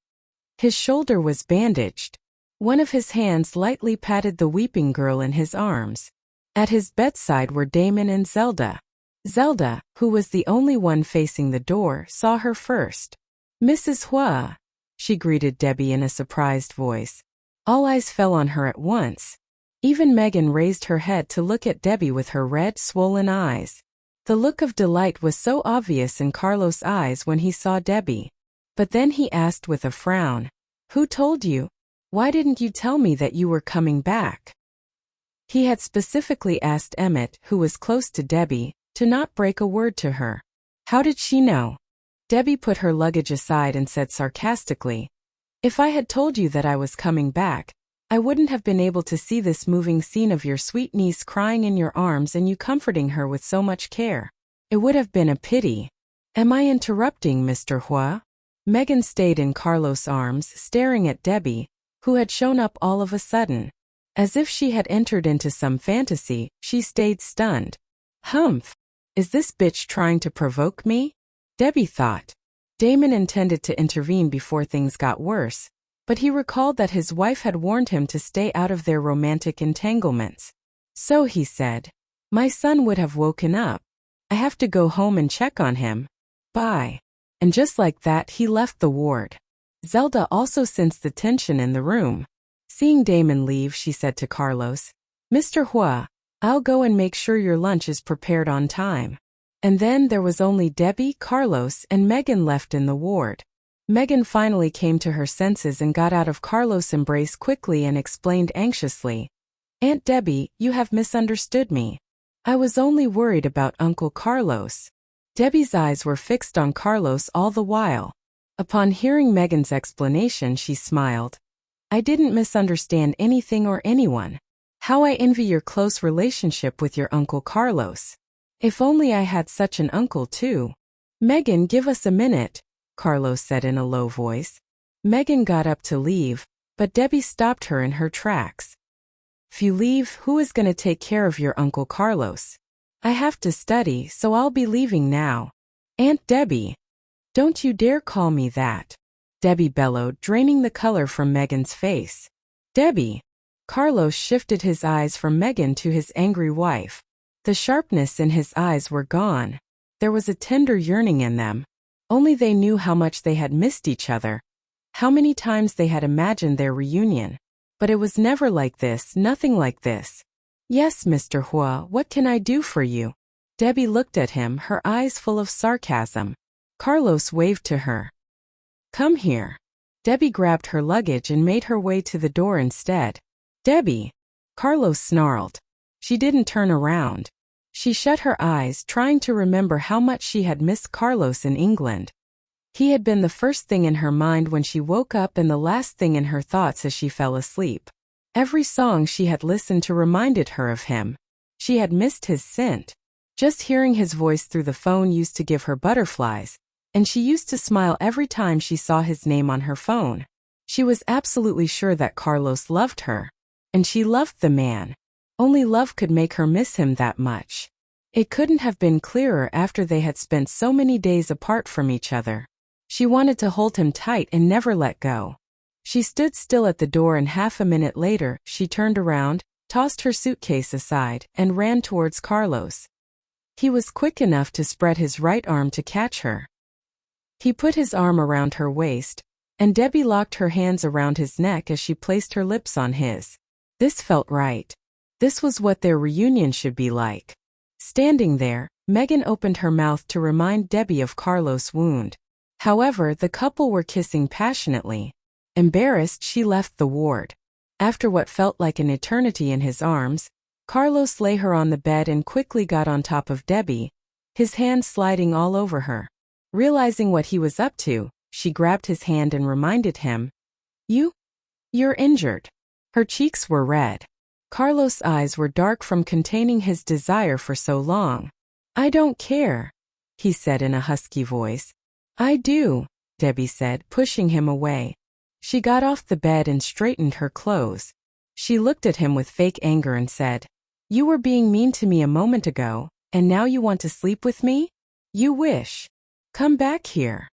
His shoulder was bandaged. One of his hands lightly patted the weeping girl in his arms. At his bedside were Damon and Zelda. Zelda, who was the only one facing the door, saw her first. "Mrs. Huo," she greeted Debbie in a surprised voice. All eyes fell on her at once. Even Megan raised her head to look at Debbie with her red, swollen eyes. The look of delight was so obvious in Carlos' eyes when he saw Debbie. But then he asked with a frown, "Who told you? Why didn't you tell me that you were coming back?" He had specifically asked Emmett, who was close to Debbie, to not break a word to her. How did she know? Debbie put her luggage aside and said sarcastically, "If I had told you that I was coming back, I wouldn't have been able to see this moving scene of your sweet niece crying in your arms and you comforting her with so much care. It would have been a pity." "Am I interrupting, Mr. Huo?" Megan stayed in Carlos' arms, staring at Debbie, who had shown up all of a sudden. As if she had entered into some fantasy, she stayed stunned. "Humph! Is this bitch trying to provoke me?" Debbie thought. Damon intended to intervene before things got worse, but he recalled that his wife had warned him to stay out of their romantic entanglements. So he said, "My son would have woken up. I have to go home and check on him. Bye." And just like that, he left the ward. Zelda also sensed the tension in the room. Seeing Damon leave, she said to Carlos, "Mr. Huo, I'll go and make sure your lunch is prepared on time." And then there was only Debbie, Carlos, and Megan left in the ward. Megan finally came to her senses and got out of Carlos' embrace quickly and explained anxiously, "Aunt Debbie, you have misunderstood me. I was only worried about Uncle Carlos." Debbie's eyes were fixed on Carlos all the while. Upon hearing Megan's explanation, she smiled. "I didn't misunderstand anything or anyone. How I envy your close relationship with your Uncle Carlos. If only I had such an uncle too." "Megan, give us a minute," Carlos said in a low voice. Megan got up to leave, but Debbie stopped her in her tracks. "If you leave, who is going to take care of your Uncle Carlos? I have to study, so I'll be leaving now." "Aunt Debbie, don't you dare call me that," Debbie bellowed, draining the color from Megan's face. "Debbie!" Carlos shifted his eyes from Megan to his angry wife. The sharpness in his eyes were gone. There was a tender yearning in them. Only they knew how much they had missed each other. How many times they had imagined their reunion. But it was never like this, nothing like this. "Yes, Mr. Huo, what can I do for you?" Debbie looked at him, her eyes full of sarcasm. Carlos waved to her. "Come here." Debbie grabbed her luggage and made her way to the door instead. "Debbie!" Carlos snarled. She didn't turn around. She shut her eyes, trying to remember how much she had missed Carlos in England. He had been the first thing in her mind when she woke up and the last thing in her thoughts as she fell asleep. Every song she had listened to reminded her of him. She had missed his scent. Just hearing his voice through the phone used to give her butterflies, and she used to smile every time she saw his name on her phone. She was absolutely sure that Carlos loved her. And she loved the man. Only love could make her miss him that much. It couldn't have been clearer after they had spent so many days apart from each other. She wanted to hold him tight and never let go. She stood still at the door and half a minute later, she turned around, tossed her suitcase aside, and ran towards Carlos. He was quick enough to spread his right arm to catch her. He put his arm around her waist, and Debbie locked her hands around his neck as she placed her lips on his. This felt right. This was what their reunion should be like. Standing there, Megan opened her mouth to remind Debbie of Carlos' wound. However, the couple were kissing passionately. Embarrassed, she left the ward. After what felt like an eternity in his arms, Carlos lay her on the bed and quickly got on top of Debbie, his hand sliding all over her. Realizing what he was up to, she grabbed his hand and reminded him, You're injured." Her cheeks were red. Carlos' eyes were dark from containing his desire for so long. "I don't care," he said in a husky voice. "I do," Debbie said, pushing him away. She got off the bed and straightened her clothes. She looked at him with fake anger and said, "You were being mean to me a moment ago, and now you want to sleep with me? You wish. Come back here."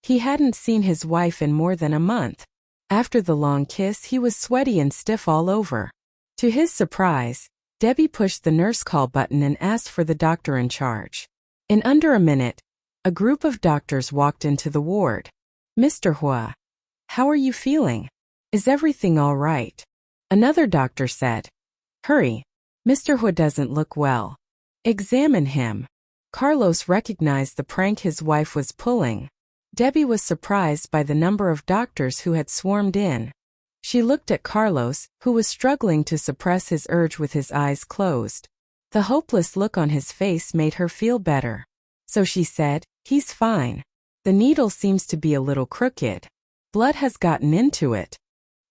He hadn't seen his wife in more than a month. After the long kiss, he was sweaty and stiff all over. To his surprise, Debbie pushed the nurse call button and asked for the doctor in charge. In under a minute, a group of doctors walked into the ward. "Mr. Huo, how are you feeling? Is everything all right?" Another doctor said. "Hurry. Mr. Huo doesn't look well. Examine him." Carlos recognized the prank his wife was pulling. Debbie was surprised by the number of doctors who had swarmed in. She looked at Carlos, who was struggling to suppress his urge with his eyes closed. The hopeless look on his face made her feel better. So she said, "He's fine. The needle seems to be a little crooked. Blood has gotten into it."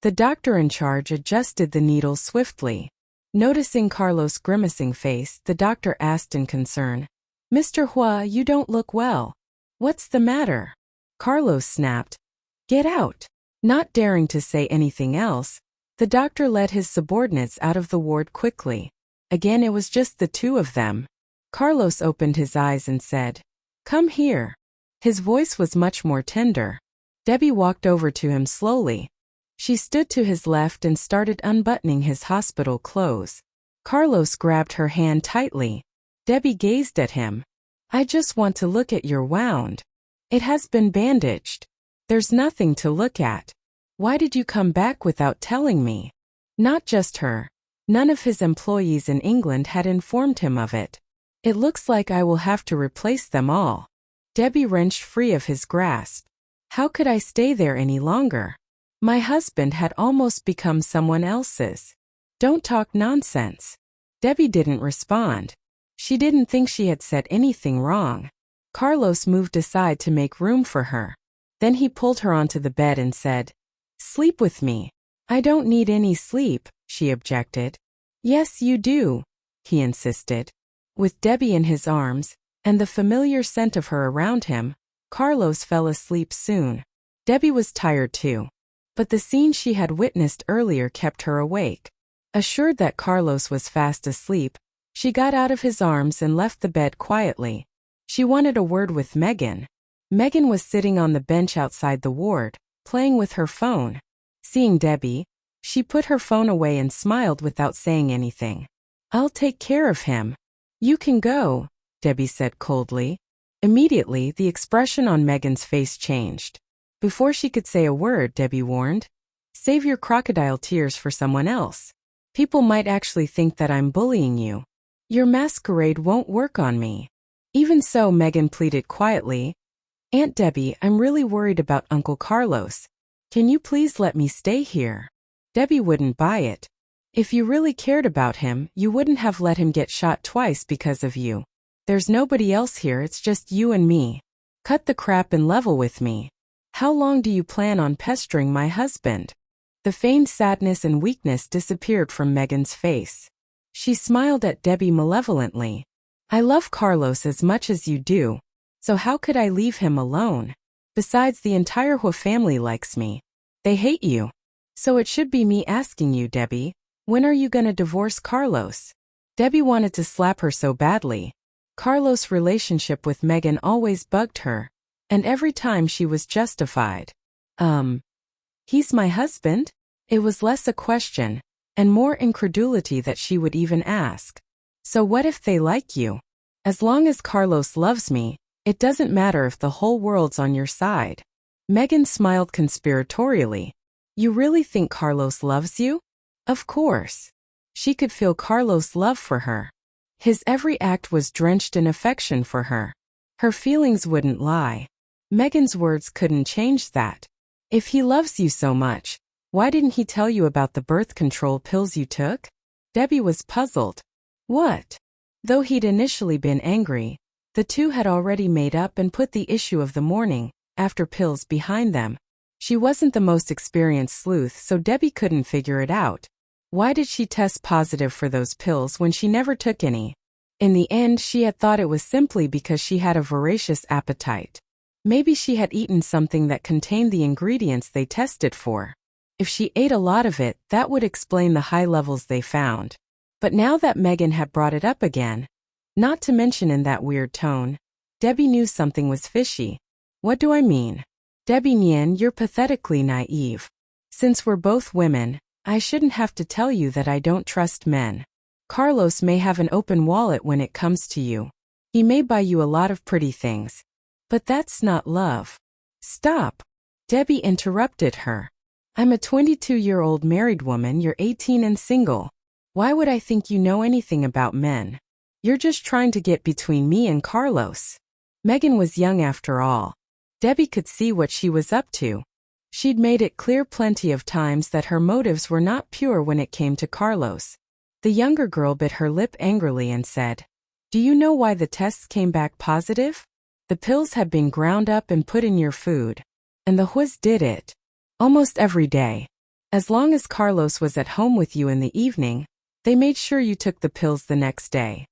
The doctor in charge adjusted the needle swiftly. Noticing Carlos' grimacing face, the doctor asked in concern, "Mr. Huo, you don't look well. What's the matter?" Carlos snapped, "Get out." Not daring to say anything else, the doctor led his subordinates out of the ward quickly. Again, it was just the two of them. Carlos opened his eyes and said, "Come here." His voice was much more tender. Debbie walked over to him slowly. She stood to his left and started unbuttoning his hospital clothes. Carlos grabbed her hand tightly. Debbie gazed at him. "I just want to look at your wound. It has been bandaged. There's nothing to look at. Why did you come back without telling me?" Not just her. None of his employees in England had informed him of it. "It looks like I will have to replace them all." Debbie wrenched free of his grasp. "How could I stay there any longer? My husband had almost become someone else's." "Don't talk nonsense." Debbie didn't respond. She didn't think she had said anything wrong. Carlos moved aside to make room for her. Then he pulled her onto the bed and said, "Sleep with me." "I don't need any sleep," she objected. "Yes, you do," he insisted. With Debbie in his arms, and the familiar scent of her around him, Carlos fell asleep soon. Debbie was tired too. But the scene she had witnessed earlier kept her awake. Assured that Carlos was fast asleep, she got out of his arms and left the bed quietly. She wanted a word with Megan. Megan was sitting on the bench outside the ward, playing with her phone. Seeing Debbie, she put her phone away and smiled without saying anything. "I'll take care of him. You can go," Debbie said coldly. Immediately, the expression on Megan's face changed. Before she could say a word, Debbie warned, "Save your crocodile tears for someone else. People might actually think that I'm bullying you. Your masquerade won't work on me." Even so, Megan pleaded quietly, "Aunt Debbie, I'm really worried about Uncle Carlos. Can you please let me stay here?" Debbie wouldn't buy it. "If you really cared about him, you wouldn't have let him get shot twice because of you. There's nobody else here, it's just you and me. Cut the crap and level with me. How long do you plan on pestering my husband?" The feigned sadness and weakness disappeared from Megan's face. She smiled at Debbie malevolently. "I love Carlos as much as you do, so how could I leave him alone? Besides, the entire Huo family likes me. They hate you. So it should be me asking you, Debbie, when are you gonna divorce Carlos?" Debbie wanted to slap her so badly. Carlos' relationship with Megan always bugged her, and every time she was justified. He's my husband?" It was less a question, and more incredulity that she would even ask. "So what if they like you? As long as Carlos loves me, it doesn't matter if the whole world's on your side." Megan smiled conspiratorially. "You really think Carlos loves you?" Of course. She could feel Carlos' love for her. His every act was drenched in affection for her. Her feelings wouldn't lie. Megan's words couldn't change that. If he loves you so much, why didn't he tell you about the birth control pills you took? Debbie was puzzled. What? Though he'd initially been angry, the two had already made up and put the issue of the morning after pills behind them. She wasn't the most experienced sleuth, so Debbie couldn't figure it out. Why did she test positive for those pills when she never took any? In the end, she had thought it was simply because she had a voracious appetite. Maybe she had eaten something that contained the ingredients they tested for. If she ate a lot of it, that would explain the high levels they found. But now that Megan had brought it up again, not to mention in that weird tone, Debbie knew something was fishy. What do I mean? Debbie Nian, you're pathetically naive. Since we're both women, I shouldn't have to tell you that I don't trust men. Carlos may have an open wallet when it comes to you. He may buy you a lot of pretty things. But that's not love. Stop. Debbie interrupted her. I'm a 22-year-old married woman, you're 18 and single. Why would I think you know anything about men? You're just trying to get between me and Carlos. Megan was young after all. Debbie could see what she was up to. She'd made it clear plenty of times that her motives were not pure when it came to Carlos. The younger girl bit her lip angrily and said, "Do you know why the tests came back positive? The pills had been ground up and put in your food. And the Huos did it. Almost every day. As long as Carlos was at home with you in the evening, they made sure you took the pills the next day.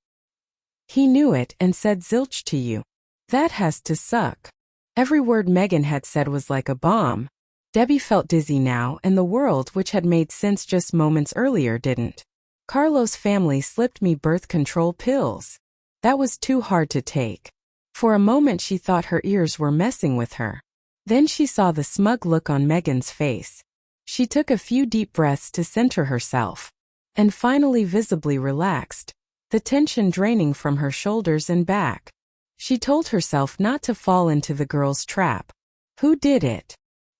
He knew it and said zilch to you. That has to suck." Every word Megan had said was like a bomb. Debbie felt dizzy now, and the world, which had made sense just moments earlier, didn't. Carlos' family slipped me birth control pills. That was too hard to take. For a moment she thought her ears were messing with her. Then she saw the smug look on Megan's face. She took a few deep breaths to center herself. And finally visibly relaxed, the tension draining from her shoulders and back. She told herself not to fall into the girl's trap. Who did it?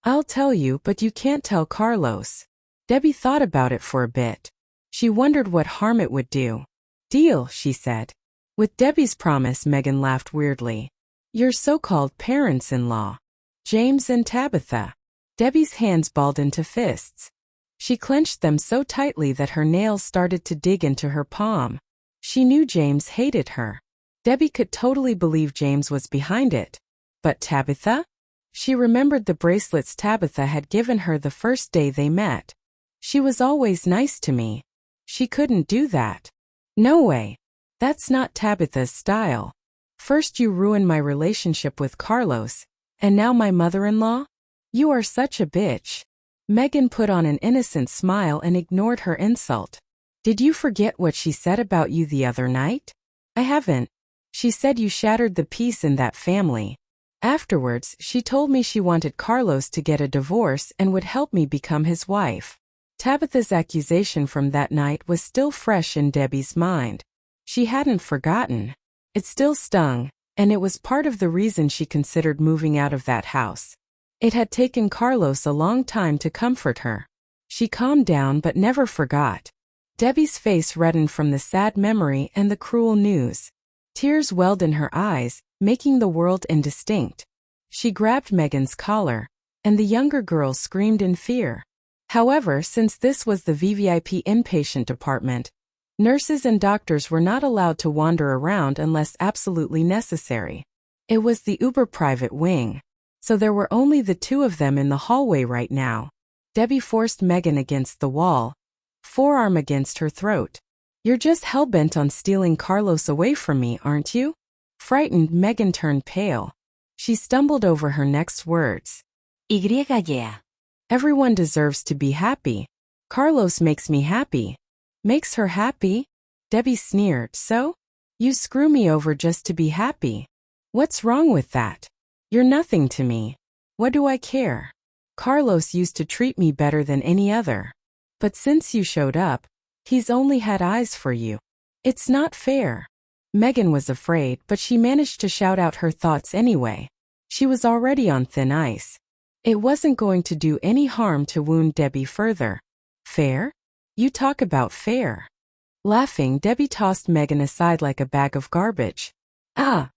I'll tell you, but you can't tell Carlos. Debbie thought about it for a bit. She wondered what harm it would do. Deal, she said. With Debbie's promise, Megan laughed weirdly. Your so-called parents-in-law. James and Tabitha. Debbie's hands balled into fists. She clenched them so tightly that her nails started to dig into her palm. She knew James hated her. Debbie could totally believe James was behind it. But Tabitha? She remembered the bracelets Tabitha had given her the first day they met. She was always nice to me. She couldn't do that. No way. That's not Tabitha's style. First you ruined my relationship with Carlos, and now my mother-in-law? You are such a bitch. Megan put on an innocent smile and ignored her insult. Did you forget what she said about you the other night? I haven't. She said you shattered the peace in that family. Afterwards, she told me she wanted Carlos to get a divorce and would help me become his wife. Tabitha's accusation from that night was still fresh in Debbie's mind. She hadn't forgotten. It still stung, and it was part of the reason she considered moving out of that house. It had taken Carlos a long time to comfort her. She calmed down but never forgot. Debbie's face reddened from the sad memory and the cruel news. Tears welled in her eyes, making the world indistinct. She grabbed Megan's collar, and the younger girl screamed in fear. However, since this was the VVIP inpatient department, nurses and doctors were not allowed to wander around unless absolutely necessary. It was the uber-private wing, so there were only the two of them in the hallway right now. Debbie forced Megan against the wall, forearm against her throat. You're just hell-bent on stealing Carlos away from me, aren't you? Frightened, Megan turned pale. She stumbled over her next words.
Yeah.
Everyone deserves to be happy. Carlos makes me happy. Makes her happy? Debbie sneered. So? You screw me over just to be happy. What's wrong with that? You're nothing to me. What do I care? Carlos used to treat me better than any other. But since you showed up, he's only had eyes for you. It's not fair. Megan was afraid, but she managed to shout out her thoughts anyway. She was already on thin ice. It wasn't going to do any harm to wound Debbie further. Fair? You talk about fair. Laughing, Debbie tossed Megan aside like a bag of garbage. Ah!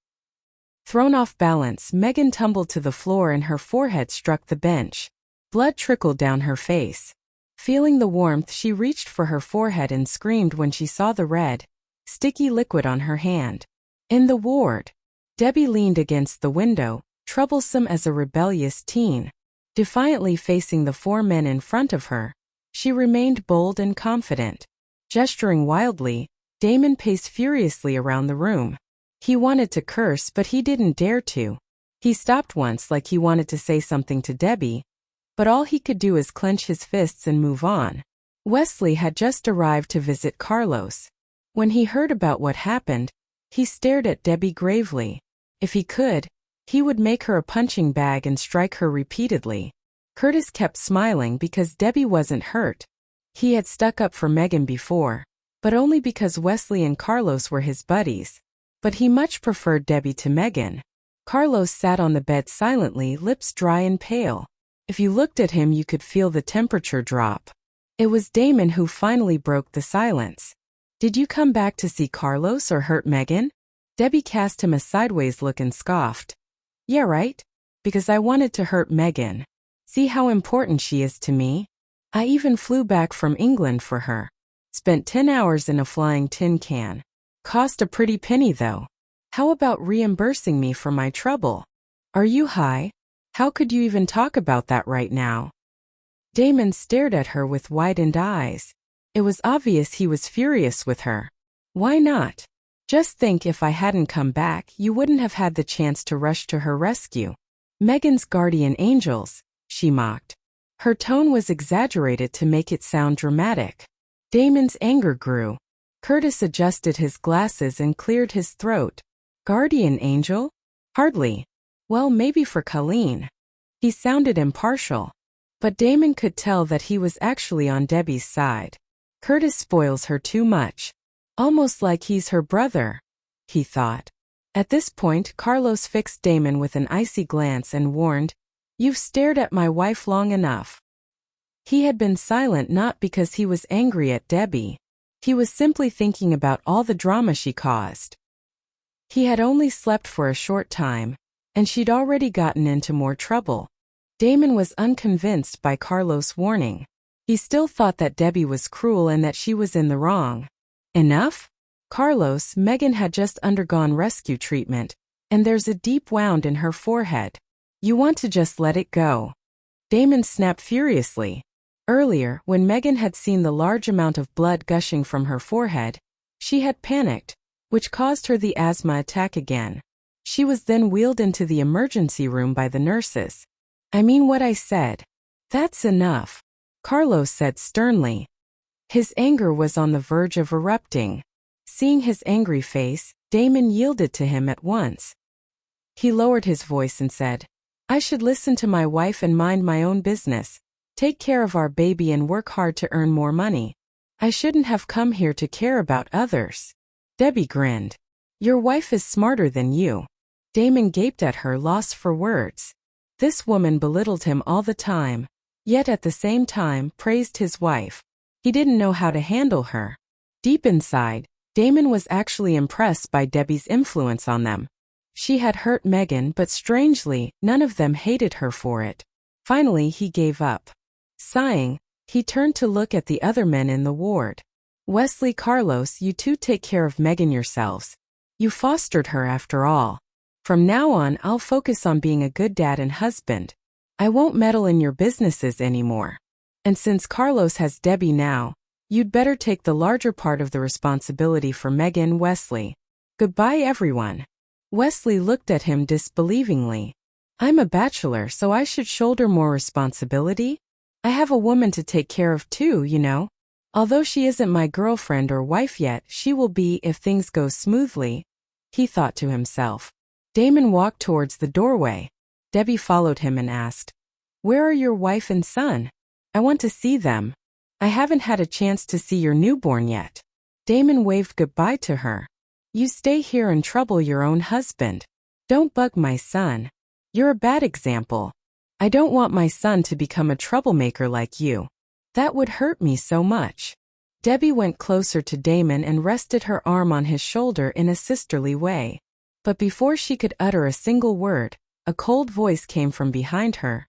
Thrown off balance, Megan tumbled to the floor and her forehead struck the bench. Blood trickled down her face. Feeling the warmth, she reached for her forehead and screamed when she saw the red, sticky liquid on her hand. In the ward, Debbie leaned against the window, troublesome as a rebellious teen. Defiantly facing the 4 men in front of her, she remained bold and confident. Gesturing wildly, Damon paced furiously around the room. He wanted to curse, but he didn't dare to. He stopped once like he wanted to say something to Debbie, but all he could do is clench his fists and move on. Wesley had just arrived to visit Carlos. When he heard about what happened, he stared at Debbie gravely. If he could, he would make her a punching bag and strike her repeatedly. Curtis kept smiling because Debbie wasn't hurt. He had stuck up for Megan before, but only because Wesley and Carlos were his buddies. But he much preferred Debbie to Megan. Carlos sat on the bed silently, lips dry and pale. If you looked at him, you could feel the temperature drop. It was Damon who finally broke the silence. Did you come back to see Carlos or hurt Megan? Debbie cast him a sideways look and scoffed. Yeah, right? Because I wanted to hurt Megan. See how important she is to me? I even flew back from England for her. Spent 10 hours in a flying tin can. Cost a pretty penny though. How about reimbursing me for my trouble? Are you high? How could you even talk about that right now? Damon stared at her with widened eyes. It was obvious he was furious with her. Why not? Just think, if I hadn't come back, you wouldn't have had the chance to rush to her rescue. Megan's guardian angels, she mocked. Her tone was exaggerated to make it sound dramatic. Damon's anger grew. Curtis adjusted his glasses and cleared his throat. Guardian angel? Hardly. Well, maybe for Colleen. He sounded impartial. But Damon could tell that he was actually on Debbie's side. Curtis spoils her too much. Almost like he's her brother, he thought. At this point, Carlos fixed Damon with an icy glance and warned, "You've stared at my wife long enough." He had been silent not because he was angry at Debbie. He was simply thinking about all the drama she caused. He had only slept for a short time, and she'd already gotten into more trouble. Damon was unconvinced by Carlos' warning. He still thought that Debbie was cruel and that she was in the wrong. Enough? Carlos, Megan had just undergone rescue treatment, and there's a deep wound in her forehead. You want to just let it go. Damon snapped furiously. Earlier, when Megan had seen the large amount of blood gushing from her forehead, she had panicked, which caused her the asthma attack again. She was then wheeled into the emergency room by the nurses. I mean what I said. That's enough, Carlos said sternly. His anger was on the verge of erupting. Seeing his angry face, Damon yielded to him at once. He lowered his voice and said, I should listen to my wife and mind my own business, take care of our baby and work hard to earn more money. I shouldn't have come here to care about others. Debbie grinned. Your wife is smarter than you. Damon gaped at her, lost for words. This woman belittled him all the time, yet at the same time praised his wife. He didn't know how to handle her. Deep inside, Damon was actually impressed by Debbie's influence on them. She had hurt Megan, but strangely, none of them hated her for it. Finally, he gave up. Sighing, he turned to look at the other men in the ward. Wesley, Carlos, you two take care of Megan yourselves. You fostered her after all. From now on, I'll focus on being a good dad and husband. I won't meddle in your businesses anymore. And since Carlos has Debbie now, you'd better take the larger part of the responsibility for Megan, Wesley. Goodbye, everyone. Wesley looked at him disbelievingly. I'm a bachelor, so I should shoulder more responsibility? I have a woman to take care of too, you know. Although she isn't my girlfriend or wife yet, she will be if things go smoothly, he thought to himself. Damon walked towards the doorway. Debbie followed him and asked, Where are your wife and son? I want to see them. I haven't had a chance to see your newborn yet. Damon waved goodbye to her. You stay here and trouble your own husband. Don't bug my son. You're a bad example. I don't want my son to become a troublemaker like you. That would hurt me so much. Debbie went closer to Damon and rested her arm on his shoulder in a sisterly way. But before she could utter a single word, a cold voice came from behind her.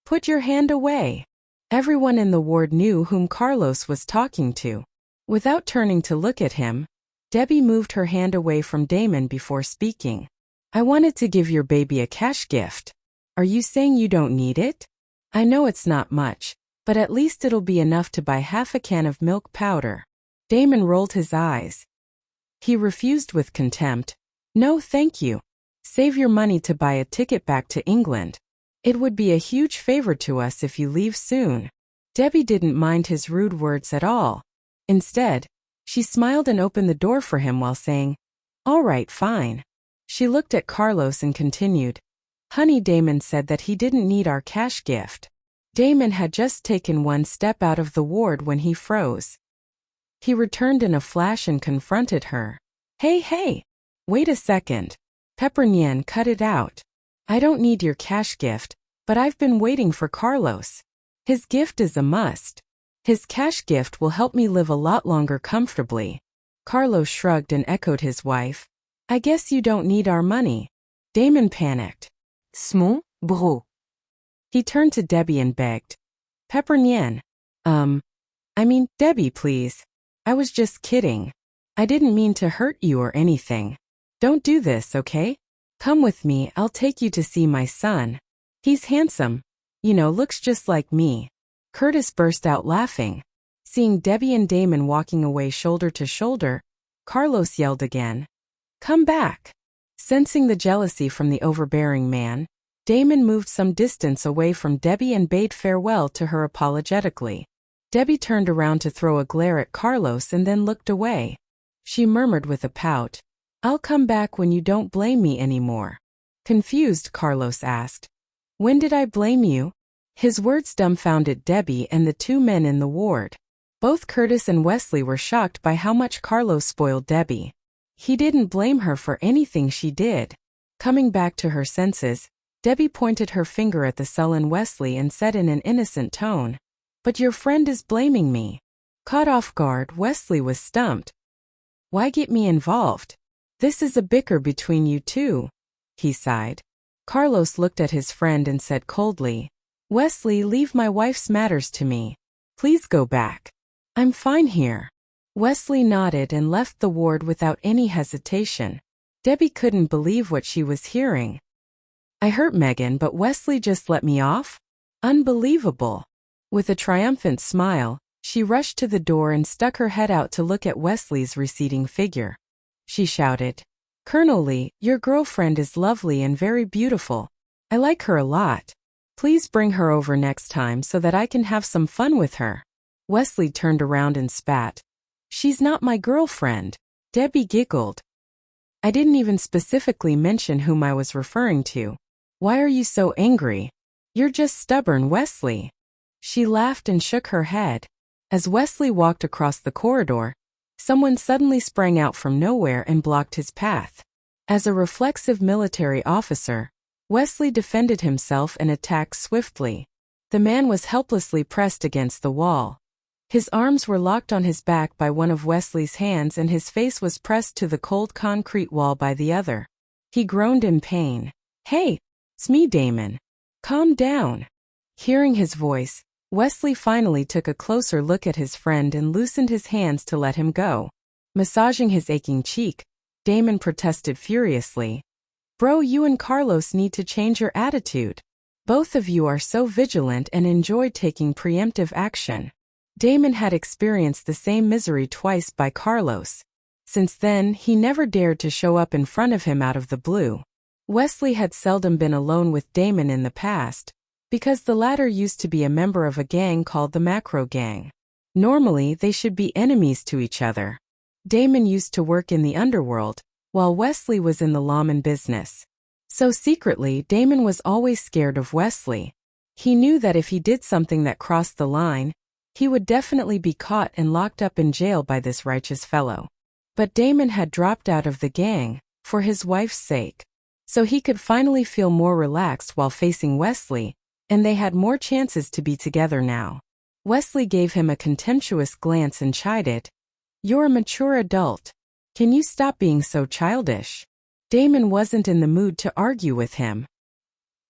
"Put your hand away." Everyone in the ward knew whom Carlos was talking to. Without turning to look at him, Debbie moved her hand away from Damon before speaking. "I wanted to give your baby a cash gift. Are you saying you don't need it? I know it's not much, but at least it'll be enough to buy half a can of milk powder." Damon rolled his eyes. He refused with contempt. "No, thank you. Save your money to buy a ticket back to England. It would be a huge favor to us if you leave soon." Debbie didn't mind his rude words at all. Instead, she smiled and opened the door for him while saying, "All right, fine." She looked at Carlos and continued, "Honey, Damon said that he didn't need our cash gift." Damon had just taken one step out of the ward when he froze. He returned in a flash and confronted her. Hey, wait a second. Pepper Nian, cut it out. I don't need your cash gift, but I've been waiting for Carlos. His gift is a must. His cash gift will help me live a lot longer comfortably." Carlos shrugged and echoed his wife. "I guess you don't need our money." Damon panicked.
Small, bro.
He turned to Debbie and begged. "Pepper Nian. Debbie, please. I was just kidding. I didn't mean to hurt you or anything. Don't do this, okay? Come with me, I'll take you to see my son. He's handsome. Looks just like me." Curtis burst out laughing. Seeing Debbie and Damon walking away shoulder to shoulder, Carlos yelled again. "Come back." Sensing the jealousy from the overbearing man, Damon moved some distance away from Debbie and bade farewell to her apologetically. Debbie turned around to throw a glare at Carlos and then looked away. She murmured with a pout, "I'll come back when you don't blame me anymore." Confused, Carlos asked, "When did I blame you?" His words dumbfounded Debbie and the two men in the ward. Both Curtis and Wesley were shocked by how much Carlos spoiled Debbie. He didn't blame her for anything she did. Coming back to her senses, Debbie pointed her finger at the sullen Wesley and said in an innocent tone, "But your friend is blaming me." Caught off guard, Wesley was stumped. "Why get me involved? This is a bicker between you two," he sighed. Carlos looked at his friend and said coldly, "Wesley, leave my wife's matters to me. Please go back. I'm fine here." Wesley nodded and left the ward without any hesitation. Debbie couldn't believe what she was hearing. "I hurt Megan, but Wesley just let me off? Unbelievable." With a triumphant smile, she rushed to the door and stuck her head out to look at Wesley's receding figure. She shouted, "Colonel Lee, your girlfriend is lovely and very beautiful. I like her a lot. Please bring her over next time so that I can have some fun with her." Wesley turned around and spat. "She's not my girlfriend." Debbie giggled. "I didn't even specifically mention whom I was referring to. Why are you so angry? You're just stubborn, Wesley." She laughed and shook her head. As Wesley walked across the corridor, someone suddenly sprang out from nowhere and blocked his path. As a reflexive military officer, Wesley defended himself and attacked swiftly. The man was helplessly pressed against the wall. His arms were locked on his back by one of Wesley's hands and his face was pressed to the cold concrete wall by the other. He groaned in pain. "Hey, it's me, Damon. Calm down." Hearing his voice, Wesley finally took a closer look at his friend and loosened his hands to let him go. Massaging his aching cheek, Damon protested furiously. "Bro, you and Carlos need to change your attitude. Both of you are so vigilant and enjoy taking preemptive action." Damon had experienced the same misery twice by Carlos. Since then, he never dared to show up in front of him out of the blue. Wesley had seldom been alone with Damon in the past, because the latter used to be a member of a gang called the Macro Gang. Normally, they should be enemies to each other. Damon used to work in the underworld, while Wesley was in the lawman business. So secretly, Damon was always scared of Wesley. He knew that if he did something that crossed the line, he would definitely be caught and locked up in jail by this righteous fellow. But Damon had dropped out of the gang, for his wife's sake. So he could finally feel more relaxed while facing Wesley, and they had more chances to be together now. Wesley gave him a contemptuous glance and chided, "You're a mature adult. Can you stop being so childish?" Damon wasn't in the mood to argue with him.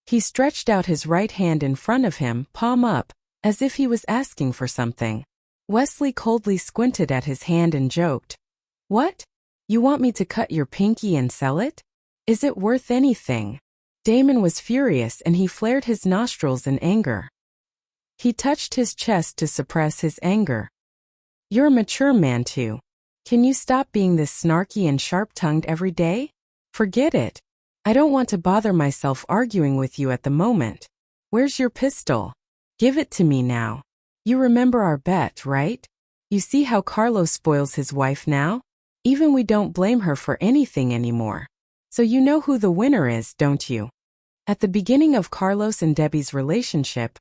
He stretched out his right hand in front of him, palm up, as if he was asking for something. Wesley coldly squinted at his hand and joked, "What? You want me to cut your pinky and sell it? Is it worth anything?" Damon was furious and he flared his nostrils in anger. He touched his chest to suppress his anger. "You're a mature man too. Can you stop being this snarky and sharp-tongued every day? Forget it. I don't want to bother myself arguing with you at the moment. Where's your pistol? Give it to me now. You remember our bet, right? You see how Carlos spoils his wife now? Even we don't blame her for anything anymore. So you know who the winner is, don't you?" At the beginning of Carlos and Debbie's relationship,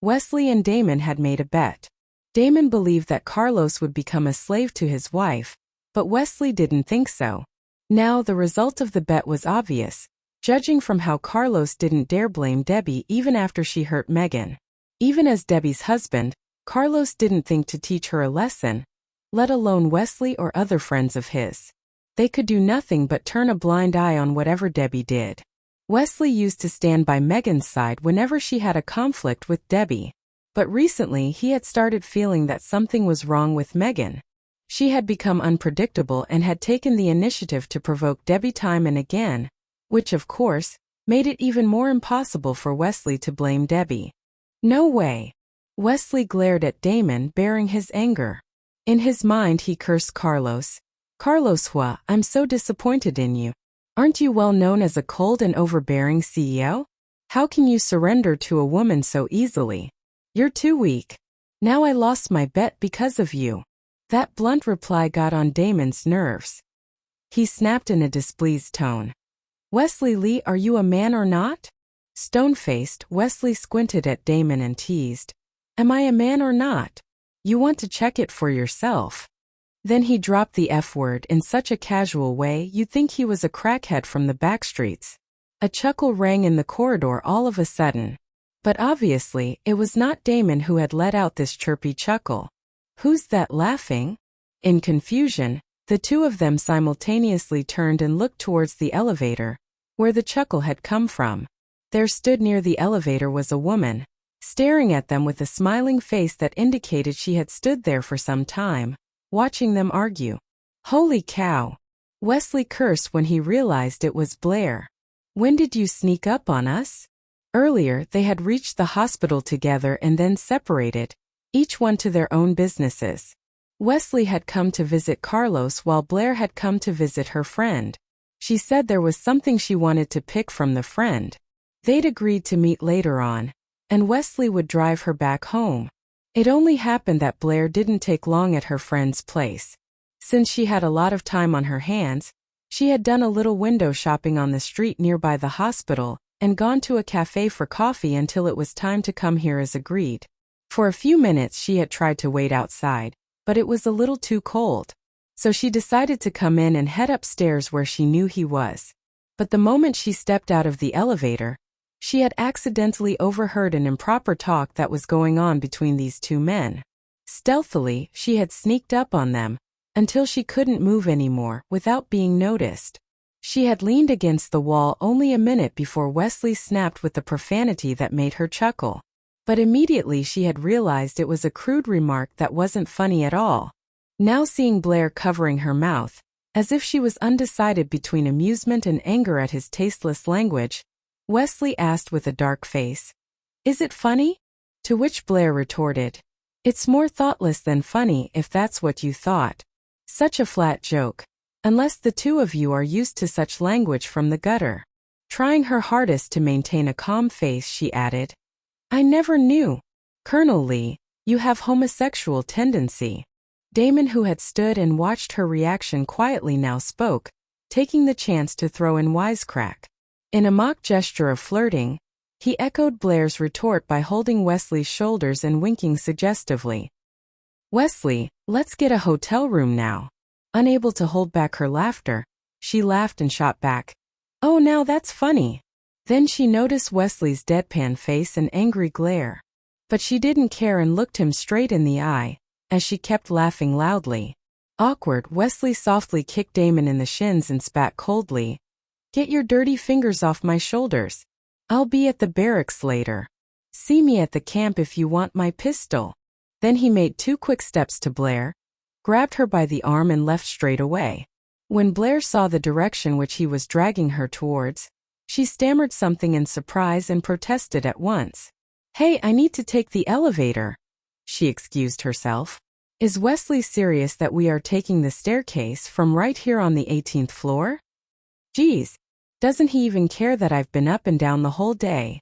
Wesley and Damon had made a bet. Damon believed that Carlos would become a slave to his wife, but Wesley didn't think so. Now the result of the bet was obvious, judging from how Carlos didn't dare blame Debbie even after she hurt Megan. Even as Debbie's husband, Carlos didn't think to teach her a lesson, let alone Wesley or other friends of his. They could do nothing but turn a blind eye on whatever Debbie did. Wesley used to stand by Megan's side whenever she had a conflict with Debbie, but recently he had started feeling that something was wrong with Megan. She had become unpredictable and had taken the initiative to provoke Debbie time and again, which of course, made it even more impossible for Wesley to blame Debbie. No way. Wesley glared at Damon, bearing his anger. In his mind he cursed Carlos. "Carlos Huo, I'm so disappointed in you. Aren't you well known as a cold and overbearing CEO? How can you surrender to a woman so easily? You're too weak. Now I lost my bet because of you." That blunt reply got on Damon's nerves. He snapped in a displeased tone. "Wesley Lee, are you a man or not?" Stone-faced, Wesley squinted at Damon and teased, "Am I a man or not? You want to check it for yourself." Then he dropped the F word in such a casual way you'd think he was a crackhead from the backstreets. A chuckle rang in the corridor all of a sudden. But obviously, it was not Damon who had let out this chirpy chuckle. "Who's that laughing?" In confusion, the two of them simultaneously turned and looked towards the elevator, where the chuckle had come from. There stood near the elevator was a woman, staring at them with a smiling face that indicated she had stood there for some time, watching them argue. Holy cow! Wesley cursed when he realized it was Blair. "When did you sneak up on us?" Earlier, they had reached the hospital together and then separated, each one to their own businesses. Wesley had come to visit Carlos while Blair had come to visit her friend. She said there was something she wanted to pick from the friend. They'd agreed to meet later on, and Wesley would drive her back home. It only happened that Blair didn't take long at her friend's place. Since she had a lot of time on her hands, she had done a little window shopping on the street nearby the hospital and gone to a cafe for coffee until it was time to come here as agreed. For a few minutes she had tried to wait outside, but it was a little too cold. So she decided to come in and head upstairs where she knew he was. But the moment she stepped out of the elevator, she had accidentally overheard an improper talk that was going on between these two men. Stealthily, she had sneaked up on them, until she couldn't move anymore without being noticed. She had leaned against the wall only a minute before Wesley snapped with the profanity that made her chuckle. But immediately she had realized it was a crude remark that wasn't funny at all. Now seeing Blair covering her mouth, as if she was undecided between amusement and anger at his tasteless language, Wesley asked with a dark face, "Is it funny?" To which Blair retorted, "It's more thoughtless than funny if that's what you thought." Such a flat joke. Unless the two of you are used to such language from the gutter. Trying her hardest to maintain a calm face, she added, "I never knew. Colonel Lee, you have homosexual tendency." Damon, who had stood and watched her reaction quietly, now spoke, taking the chance to throw in wisecrack. In a mock gesture of flirting, he echoed Blair's retort by holding Wesley's shoulders and winking suggestively. "Wesley, let's get a hotel room now." Unable to hold back her laughter, she laughed and shot back, "Oh, now that's funny." Then she noticed Wesley's deadpan face and angry glare. But she didn't care and looked him straight in the eye, as she kept laughing loudly. Awkward, Wesley softly kicked Damon in the shins and spat coldly, Get your dirty fingers off my shoulders. I'll be at the barracks later. See me at the camp if you want my pistol. Then he made 2 quick steps to Blair, grabbed her by the arm and left straight away. When Blair saw the direction which he was dragging her towards, she stammered something in surprise and protested at once. Hey, I need to take the elevator. She excused herself. Is Wesley serious that we are taking the staircase from right here on the 18th floor? Geez, doesn't he even care that I've been up and down the whole day?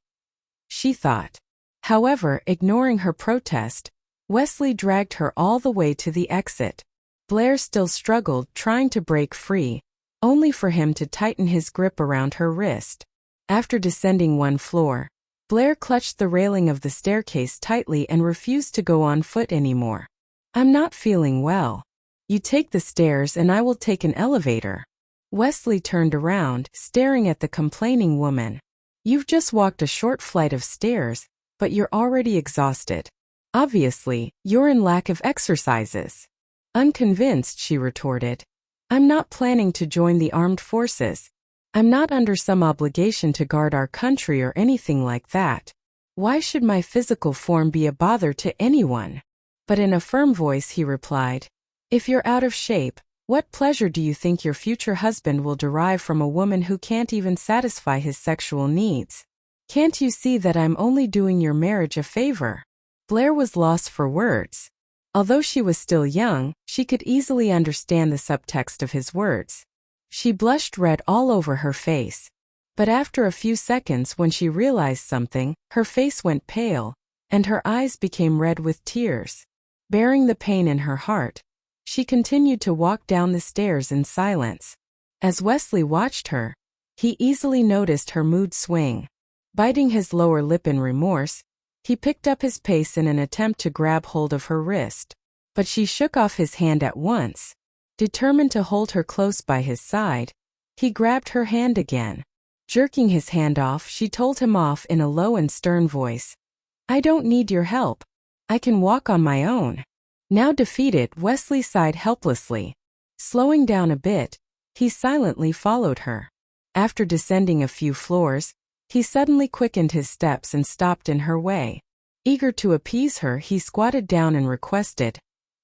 She thought. However, ignoring her protest, Wesley dragged her all the way to the exit. Blair still struggled, trying to break free, only for him to tighten his grip around her wrist. After descending 1 floor, Blair clutched the railing of the staircase tightly and refused to go on foot anymore. I'm not feeling well. You take the stairs and I will take an elevator. Wesley turned around, staring at the complaining woman. You've just walked a short flight of stairs, but you're already exhausted. Obviously, you're in lack of exercises. Unconvinced, she retorted. I'm not planning to join the armed forces. I'm not under some obligation to guard our country or anything like that. Why should my physical form be a bother to anyone? But in a firm voice he replied, if you're out of shape, what pleasure do you think your future husband will derive from a woman who can't even satisfy his sexual needs? Can't you see that I'm only doing your marriage a favor? Blair was lost for words. Although she was still young, she could easily understand the subtext of his words. She blushed red all over her face. But after a few seconds, when she realized something, her face went pale, and her eyes became red with tears. Bearing the pain in her heart, she continued to walk down the stairs in silence. As Wesley watched her, he easily noticed her mood swing. Biting his lower lip in remorse, he picked up his pace in an attempt to grab hold of her wrist. But she shook off his hand at once. Determined to hold her close by his side, he grabbed her hand again. Jerking his hand off, she told him off in a low and stern voice. I don't need your help. I can walk on my own. Now defeated, Wesley sighed helplessly. Slowing down a bit, he silently followed her. After descending a few floors, he suddenly quickened his steps and stopped in her way. Eager to appease her, he squatted down and requested,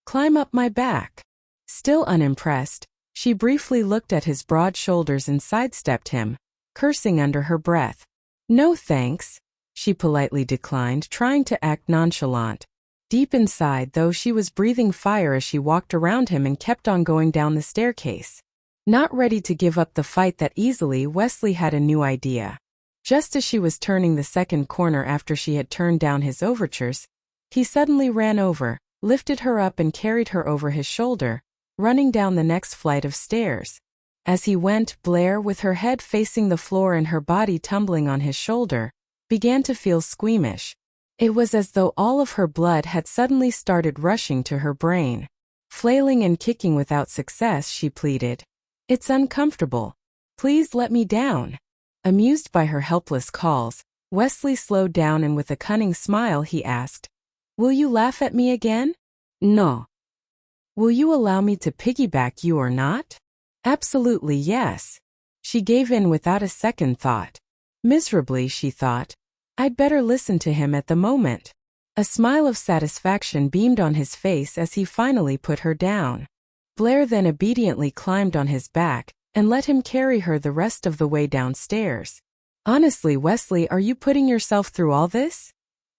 climb up my back. Still unimpressed, she briefly looked at his broad shoulders and sidestepped him, cursing under her breath. No thanks, she politely declined, trying to act nonchalant. Deep inside, though, she was breathing fire as she walked around him and kept on going down the staircase. Not ready to give up the fight that easily, Wesley had a new idea. Just as she was turning the second corner after she had turned down his overtures, he suddenly ran over, lifted her up and carried her over his shoulder, running down the next flight of stairs. As he went, Blair, with her head facing the floor and her body tumbling on his shoulder, began to feel squeamish. It was as though all of her blood had suddenly started rushing to her brain. Flailing and kicking without success, she pleaded, it's uncomfortable. Please let me down. Amused by her helpless calls, Wesley slowed down and with a cunning smile he asked, will you laugh at me again? No. Will you allow me to piggyback you or not? Absolutely yes. She gave in without a second thought. Miserably, she thought, I'd better listen to him at the moment. A smile of satisfaction beamed on his face as he finally put her down. Blair then obediently climbed on his back and let him carry her the rest of the way downstairs. Honestly, Wesley, are you putting yourself through all this?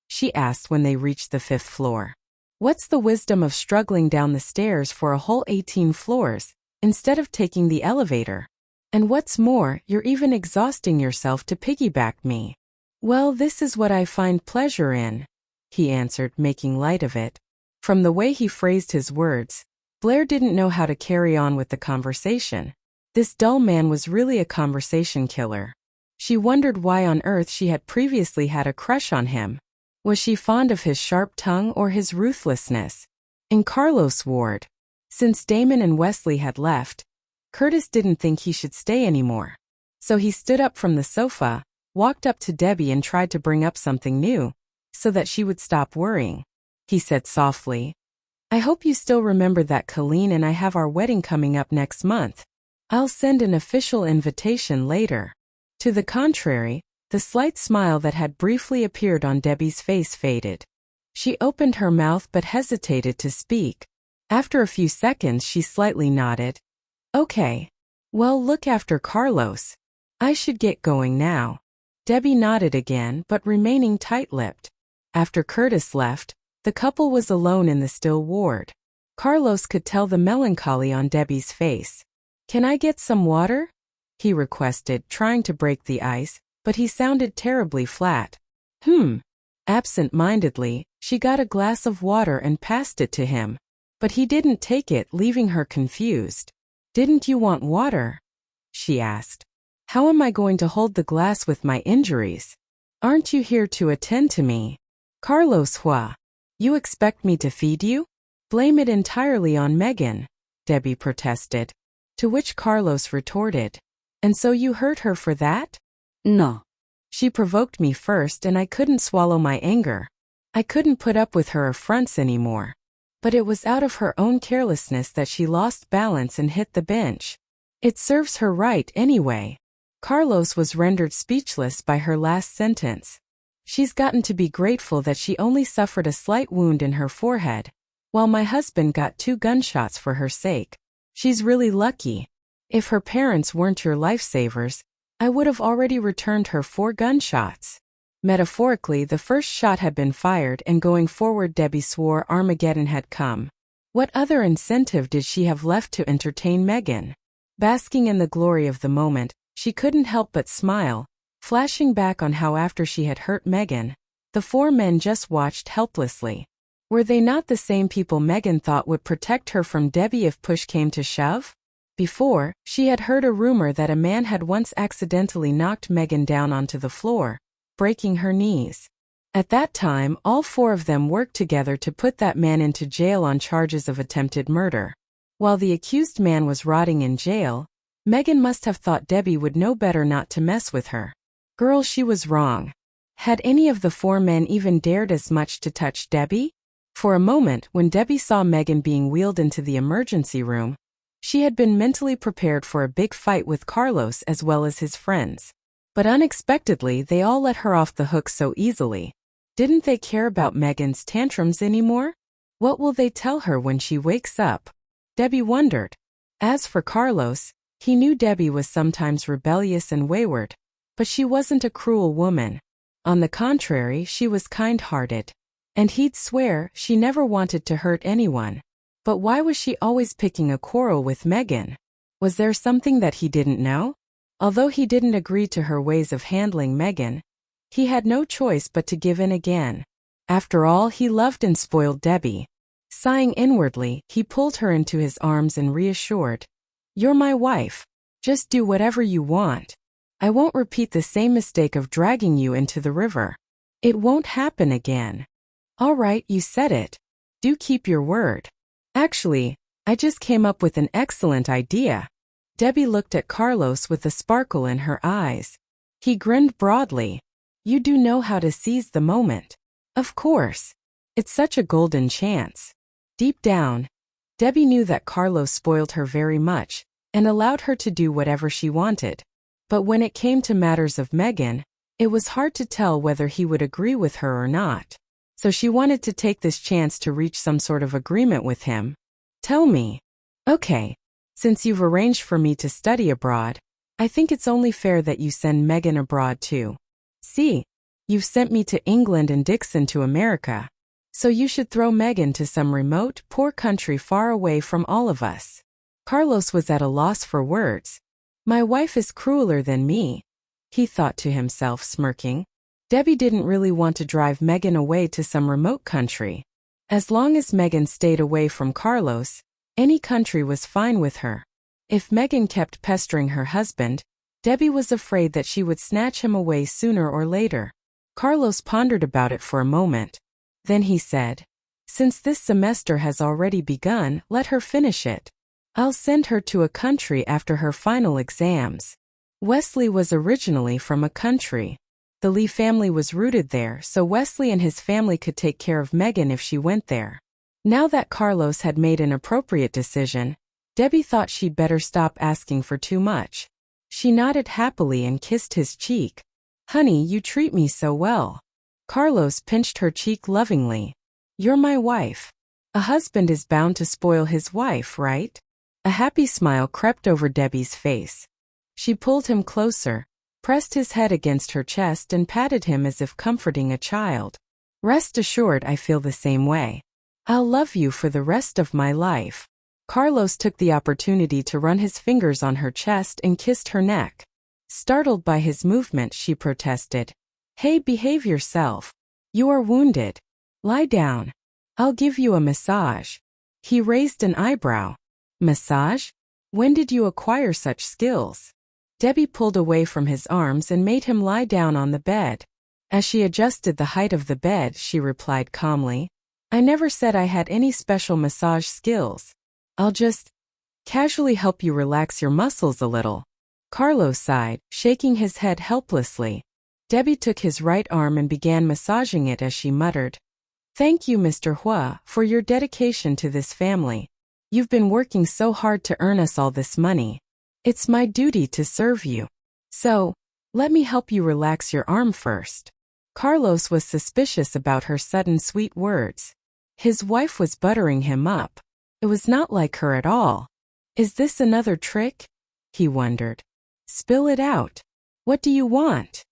She asked when they reached the 5th floor. What's the wisdom of struggling down the stairs for a whole 18 floors, instead of taking the elevator? And what's more, you're even exhausting yourself to piggyback me. Well, this is what I find pleasure in, he answered, making light of it. From the way he phrased his words, Blair didn't know how to carry on with the conversation. This dull man was really a conversation killer. She wondered why on earth she had previously had a crush on him. Was she fond of his sharp tongue or his ruthlessness? In Carlos Huo, since Damon and Wesley had left, Curtis didn't think he should stay anymore. So he stood up from the sofa, walked up to Debbie and tried to bring up something new, so that she would stop worrying. He said softly, I hope you still remember that Colleen and I have our wedding coming up next month. I'll send an official invitation later. To the contrary, the slight smile that had briefly appeared on Debbie's face faded. She opened her mouth but hesitated to speak. After a few seconds she slightly nodded. Okay. Well, look after Carlos. I should get going now. Debbie nodded again but remaining tight-lipped. After Curtis left, the couple was alone in the still ward. Carlos could tell the melancholy on Debbie's face. Can I get some water? He requested, trying to break the ice, but he sounded terribly flat. Absent-mindedly, she got a glass of water and passed it to him. But he didn't take it, leaving her confused. Didn't you want water? She asked. How am I going to hold the glass with my injuries? Aren't you here to attend to me? Carlos Huo, you expect me to feed you? Blame it entirely on Megan, Debbie protested. To which Carlos retorted. And so you hurt her for that?
No.
She provoked me first and I couldn't swallow my anger. I couldn't put up with her affronts anymore. But it was out of her own carelessness that she lost balance and hit the bench. It serves her right anyway. Carlos was rendered speechless by her last sentence. She's gotten to be grateful that she only suffered a slight wound in her forehead, while my husband got 2 gunshots for her sake. She's really lucky. If her parents weren't your lifesavers, I would have already returned her 4 gunshots. Metaphorically, the first shot had been fired and going forward Debbie swore Armageddon had come. What other incentive did she have left to entertain Megan? Basking in the glory of the moment, she couldn't help but smile, flashing back on how after she had hurt Megan, the 4 men just watched helplessly. Were they not the same people Megan thought would protect her from Debbie if push came to shove? Before, she had heard a rumor that a man had once accidentally knocked Megan down onto the floor, breaking her knees. At that time, all 4 of them worked together to put that man into jail on charges of attempted murder. While the accused man was rotting in jail, Megan must have thought Debbie would know better not to mess with her. Girl, she was wrong. Had any of the 4 men even dared as much to touch Debbie? For a moment, when Debbie saw Megan being wheeled into the emergency room, she had been mentally prepared for a big fight with Carlos as well as his friends. But unexpectedly, they all let her off the hook so easily. Didn't they care about Megan's tantrums anymore? What will they tell her when she wakes up? Debbie wondered. As for Carlos, he knew Debbie was sometimes rebellious and wayward, but she wasn't a cruel woman. On the contrary, she was kind-hearted. And he'd swear she never wanted to hurt anyone. But why was she always picking a quarrel with Megan? Was there something that he didn't know? Although he didn't agree to her ways of handling Megan, he had no choice but to give in again. After all, he loved and spoiled Debbie. Sighing inwardly, he pulled her into his arms and reassured, "You're my wife. Just do whatever you want. I won't repeat the same mistake of dragging you into the river. It won't happen again." All right, you said it. Do keep your word. Actually, I just came up with an excellent idea. Debbie looked at Carlos with a sparkle in her eyes. He grinned broadly. You do know how to seize the moment. Of course. It's such a golden chance. Deep down, Debbie knew that Carlos spoiled her very much and allowed her to do whatever she wanted. But when it came to matters of Megan, it was hard to tell whether he would agree with her or not. So she wanted to take this chance to reach some sort of agreement with him. Tell me. Okay, since you've arranged for me to study abroad, I think it's only fair that you send Megan abroad too. See, you've sent me to England and Dixon to America. So you should throw Megan to some remote, poor country far away from all of us. Carlos was at a loss for words. My wife is crueler than me, he thought to himself, smirking. Debbie didn't really want to drive Megan away to some remote country. As long as Megan stayed away from Carlos, any country was fine with her. If Megan kept pestering her husband, Debbie was afraid that she would snatch him away sooner or later. Carlos pondered about it for a moment. Then he said, "Since this semester has already begun, let her finish it. I'll send her to a country after her final exams." Wesley was originally from a country. The Lee family was rooted there, so Wesley and his family could take care of Megan if she went there. Now that Carlos had made an appropriate decision, Debbie thought she'd better stop asking for too much. She nodded happily and kissed his cheek. Honey, you treat me so well. Carlos pinched her cheek lovingly. You're my wife. A husband is bound to spoil his wife, right? A happy smile crept over Debbie's face. She pulled him closer, pressed his head against her chest and patted him as if comforting a child. Rest assured I feel the same way. I'll love you for the rest of my life. Carlos took the opportunity to run his fingers on her chest and kissed her neck. Startled by his movement, she protested. Hey, behave yourself. You are wounded. Lie down. I'll give you a massage. He raised an eyebrow. Massage? When did you acquire such skills? Debbie pulled away from his arms and made him lie down on the bed. As she adjusted the height of the bed, she replied calmly, I never said I had any special massage skills. I'll just casually help you relax your muscles a little. Carlos sighed, shaking his head helplessly. Debbie took his right arm and began massaging it as she muttered, Thank you, Mr. Huo, for your dedication to this family. You've been working so hard to earn us all this money. It's my duty to serve you. So, let me help you relax your arm first. Carlos was suspicious about her sudden sweet words. His wife was buttering him up. It was not like her at all. Is this another trick? He wondered. Spill it out. What do you want?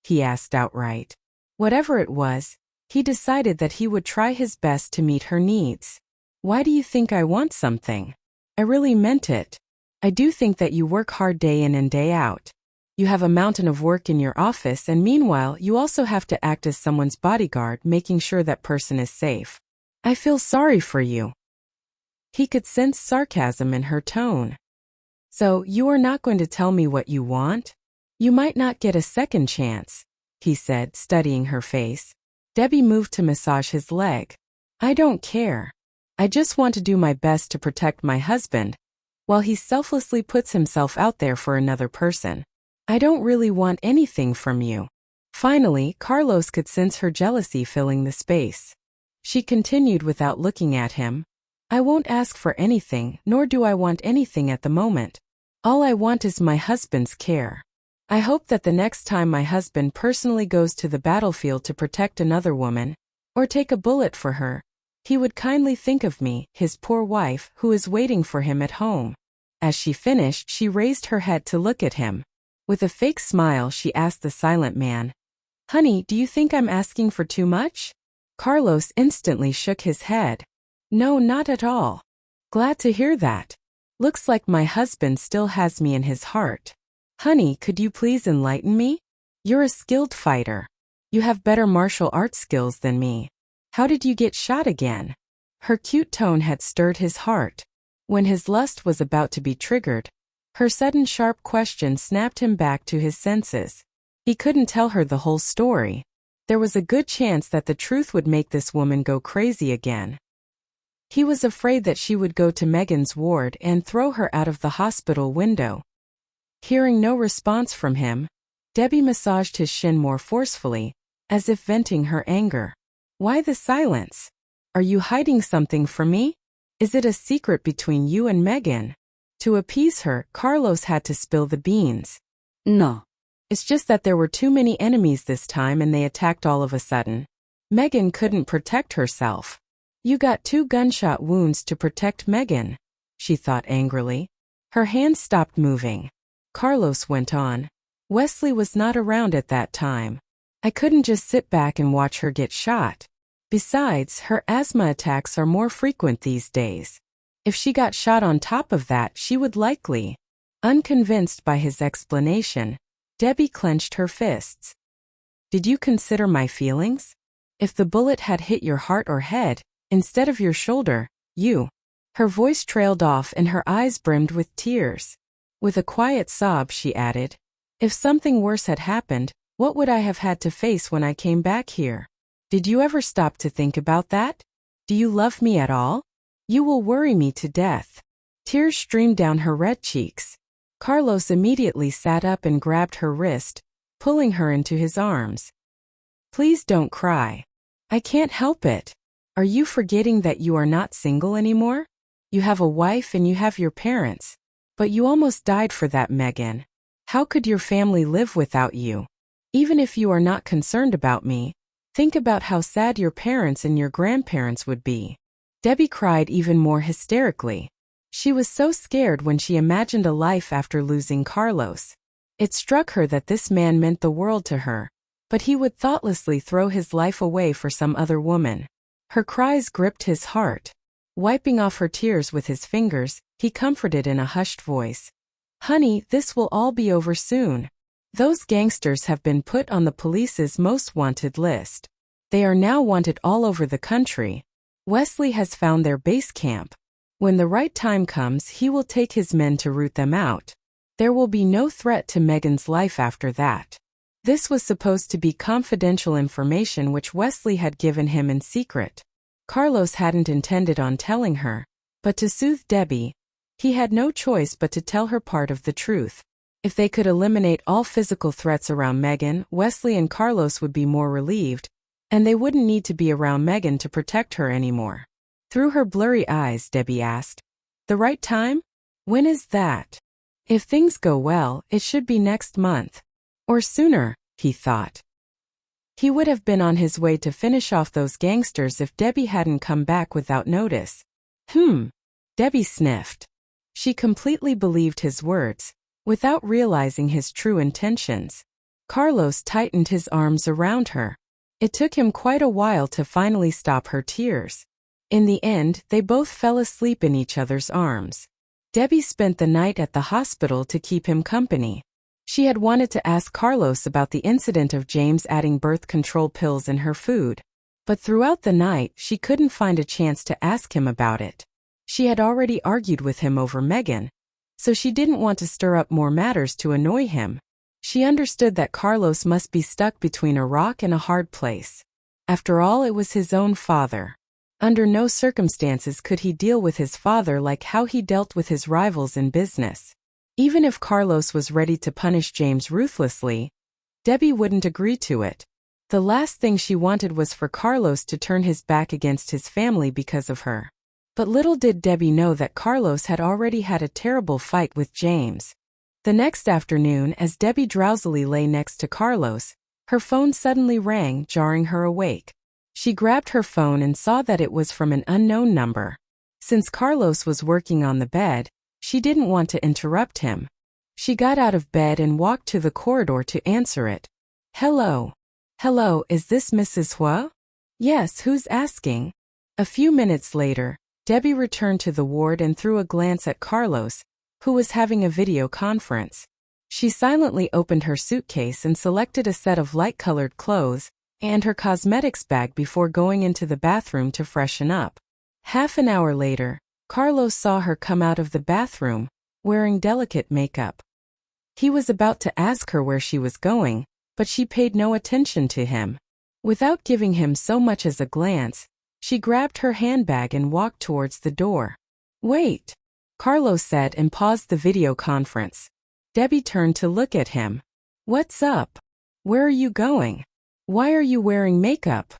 He asked outright. Whatever it was, he decided that he would try his best to meet her needs. Why do you think I want something? I really meant it. I do think that you work hard day in and day out. You have a mountain of work in your office, and meanwhile you also have to act as someone's bodyguard, making sure that person is safe. I feel sorry for you. He could sense sarcasm in her tone. So, you are not going to tell me what you want? You might not get a second chance, he said, studying her face. Debbie moved to massage his leg. I don't care. I just want to do my best to protect my husband, while he selflessly puts himself out there for another person. I don't really want anything from you. Finally, Carlos could sense her jealousy filling the space. She continued without looking at him. I won't ask for anything, nor do I want anything at the moment. All I want is my husband's care. I hope that the next time my husband personally goes to the battlefield to protect another woman, or take a bullet for her, he would kindly think of me, his poor wife, who is waiting for him at home. As she finished, she raised her head to look at him. With a fake smile, she asked the silent man, Honey, do you think I'm asking for too much? Carlos instantly shook his head. No, not at all. Glad to hear that. Looks like my husband still has me in his heart. Honey, could you please enlighten me? You're a skilled fighter. You have better martial arts skills than me. How did you get shot again? Her cute tone had stirred his heart. When his lust was about to be triggered, her sudden sharp question snapped him back to his senses. He couldn't tell her the whole story. There was a good chance that the truth would make this woman go crazy again. He was afraid that she would go to Megan's ward and throw her out of the hospital window. Hearing no response from him, Debbie massaged his shin more forcefully, as if venting her anger. Why the silence? Are you hiding something from me? Is it a secret between you and Megan? To appease her, Carlos had to spill the beans.
No.
It's just that there were too many enemies this time and they attacked all of a sudden. Megan couldn't protect herself. You got 2 gunshot wounds to protect Megan, she thought angrily. Her hands stopped moving. Carlos went on. Wesley was not around at that time. I couldn't just sit back and watch her get shot. Besides, her asthma attacks are more frequent these days. If she got shot on top of that, she would likely. Unconvinced by his explanation, Debbie clenched her fists. Did you consider my feelings? If the bullet had hit your heart or head, instead of your shoulder, you. Her voice trailed off and her eyes brimmed with tears. With a quiet sob, she added, if something worse had happened, what would I have had to face when I came back here? Did you ever stop to think about that? Do you love me at all? You will worry me to death. Tears streamed down her red cheeks. Carlos immediately sat up and grabbed her wrist, pulling her into his arms. Please don't cry. I can't help it. Are you forgetting that you are not single anymore? You have a wife and you have your parents. But you almost died for that, Megan. How could your family live without you? Even if you are not concerned about me, think about how sad your parents and your grandparents would be. Debbie cried even more hysterically. She was so scared when she imagined a life after losing Carlos. It struck her that this man meant the world to her, but he would thoughtlessly throw his life away for some other woman. Her cries gripped his heart. Wiping off her tears with his fingers, he comforted in a hushed voice. Honey, this will all be over soon. Those gangsters have been put on the police's most wanted list. They are now wanted all over the country. Wesley has found their base camp. When the right time comes, he will take his men to root them out. There will be no threat to Megan's life after that. This was supposed to be confidential information which Wesley had given him in secret. Carlos hadn't intended on telling her, but to soothe Debbie, he had no choice but to tell her part of the truth. If they could eliminate all physical threats around Megan, Wesley and Carlos would be more relieved, and they wouldn't need to be around Megan to protect her anymore. Through her blurry eyes, Debbie asked, "The right time? When is that?" "If things go well, it should be next month. Or sooner," he thought. He would have been on his way to finish off those gangsters if Debbie hadn't come back without notice. Debbie sniffed. She completely believed his words, without realizing his true intentions. Carlos tightened his arms around her. It took him quite a while to finally stop her tears. In the end, they both fell asleep in each other's arms. Debbie spent the night at the hospital to keep him company. She had wanted to ask Carlos about the incident of James adding birth control pills in her food, but throughout the night she couldn't find a chance to ask him about it. She had already argued with him over Megan, so she didn't want to stir up more matters to annoy him. She understood that Carlos must be stuck between a rock and a hard place. After all, it was his own father. Under no circumstances could he deal with his father like how he dealt with his rivals in business. Even if Carlos was ready to punish James ruthlessly, Debbie wouldn't agree to it. The last thing she wanted was for Carlos to turn his back against his family because of her. But little did Debbie know that Carlos had already had a terrible fight with James. The next afternoon, as Debbie drowsily lay next to Carlos, her phone suddenly rang, jarring her awake. She grabbed her phone and saw that it was from an unknown number. Since Carlos was working on the bed, she didn't want to interrupt him. She got out of bed and walked to the corridor to answer it. Hello, is this Mrs. Huo? Yes, who's asking? A few minutes later, Debbie returned to the ward and threw a glance at Carlos, who was having a video conference. She silently opened her suitcase and selected a set of light-colored clothes and her cosmetics bag before going into the bathroom to freshen up. Half an hour later, Carlos saw her come out of the bathroom, wearing delicate makeup. He was about to ask her where she was going, but she paid no attention to him. Without giving him so much as a glance, she grabbed her handbag and walked towards the door. Wait, Carlos said and paused the video conference. Debbie turned to look at him. What's up? Where are you going? Why are you wearing makeup?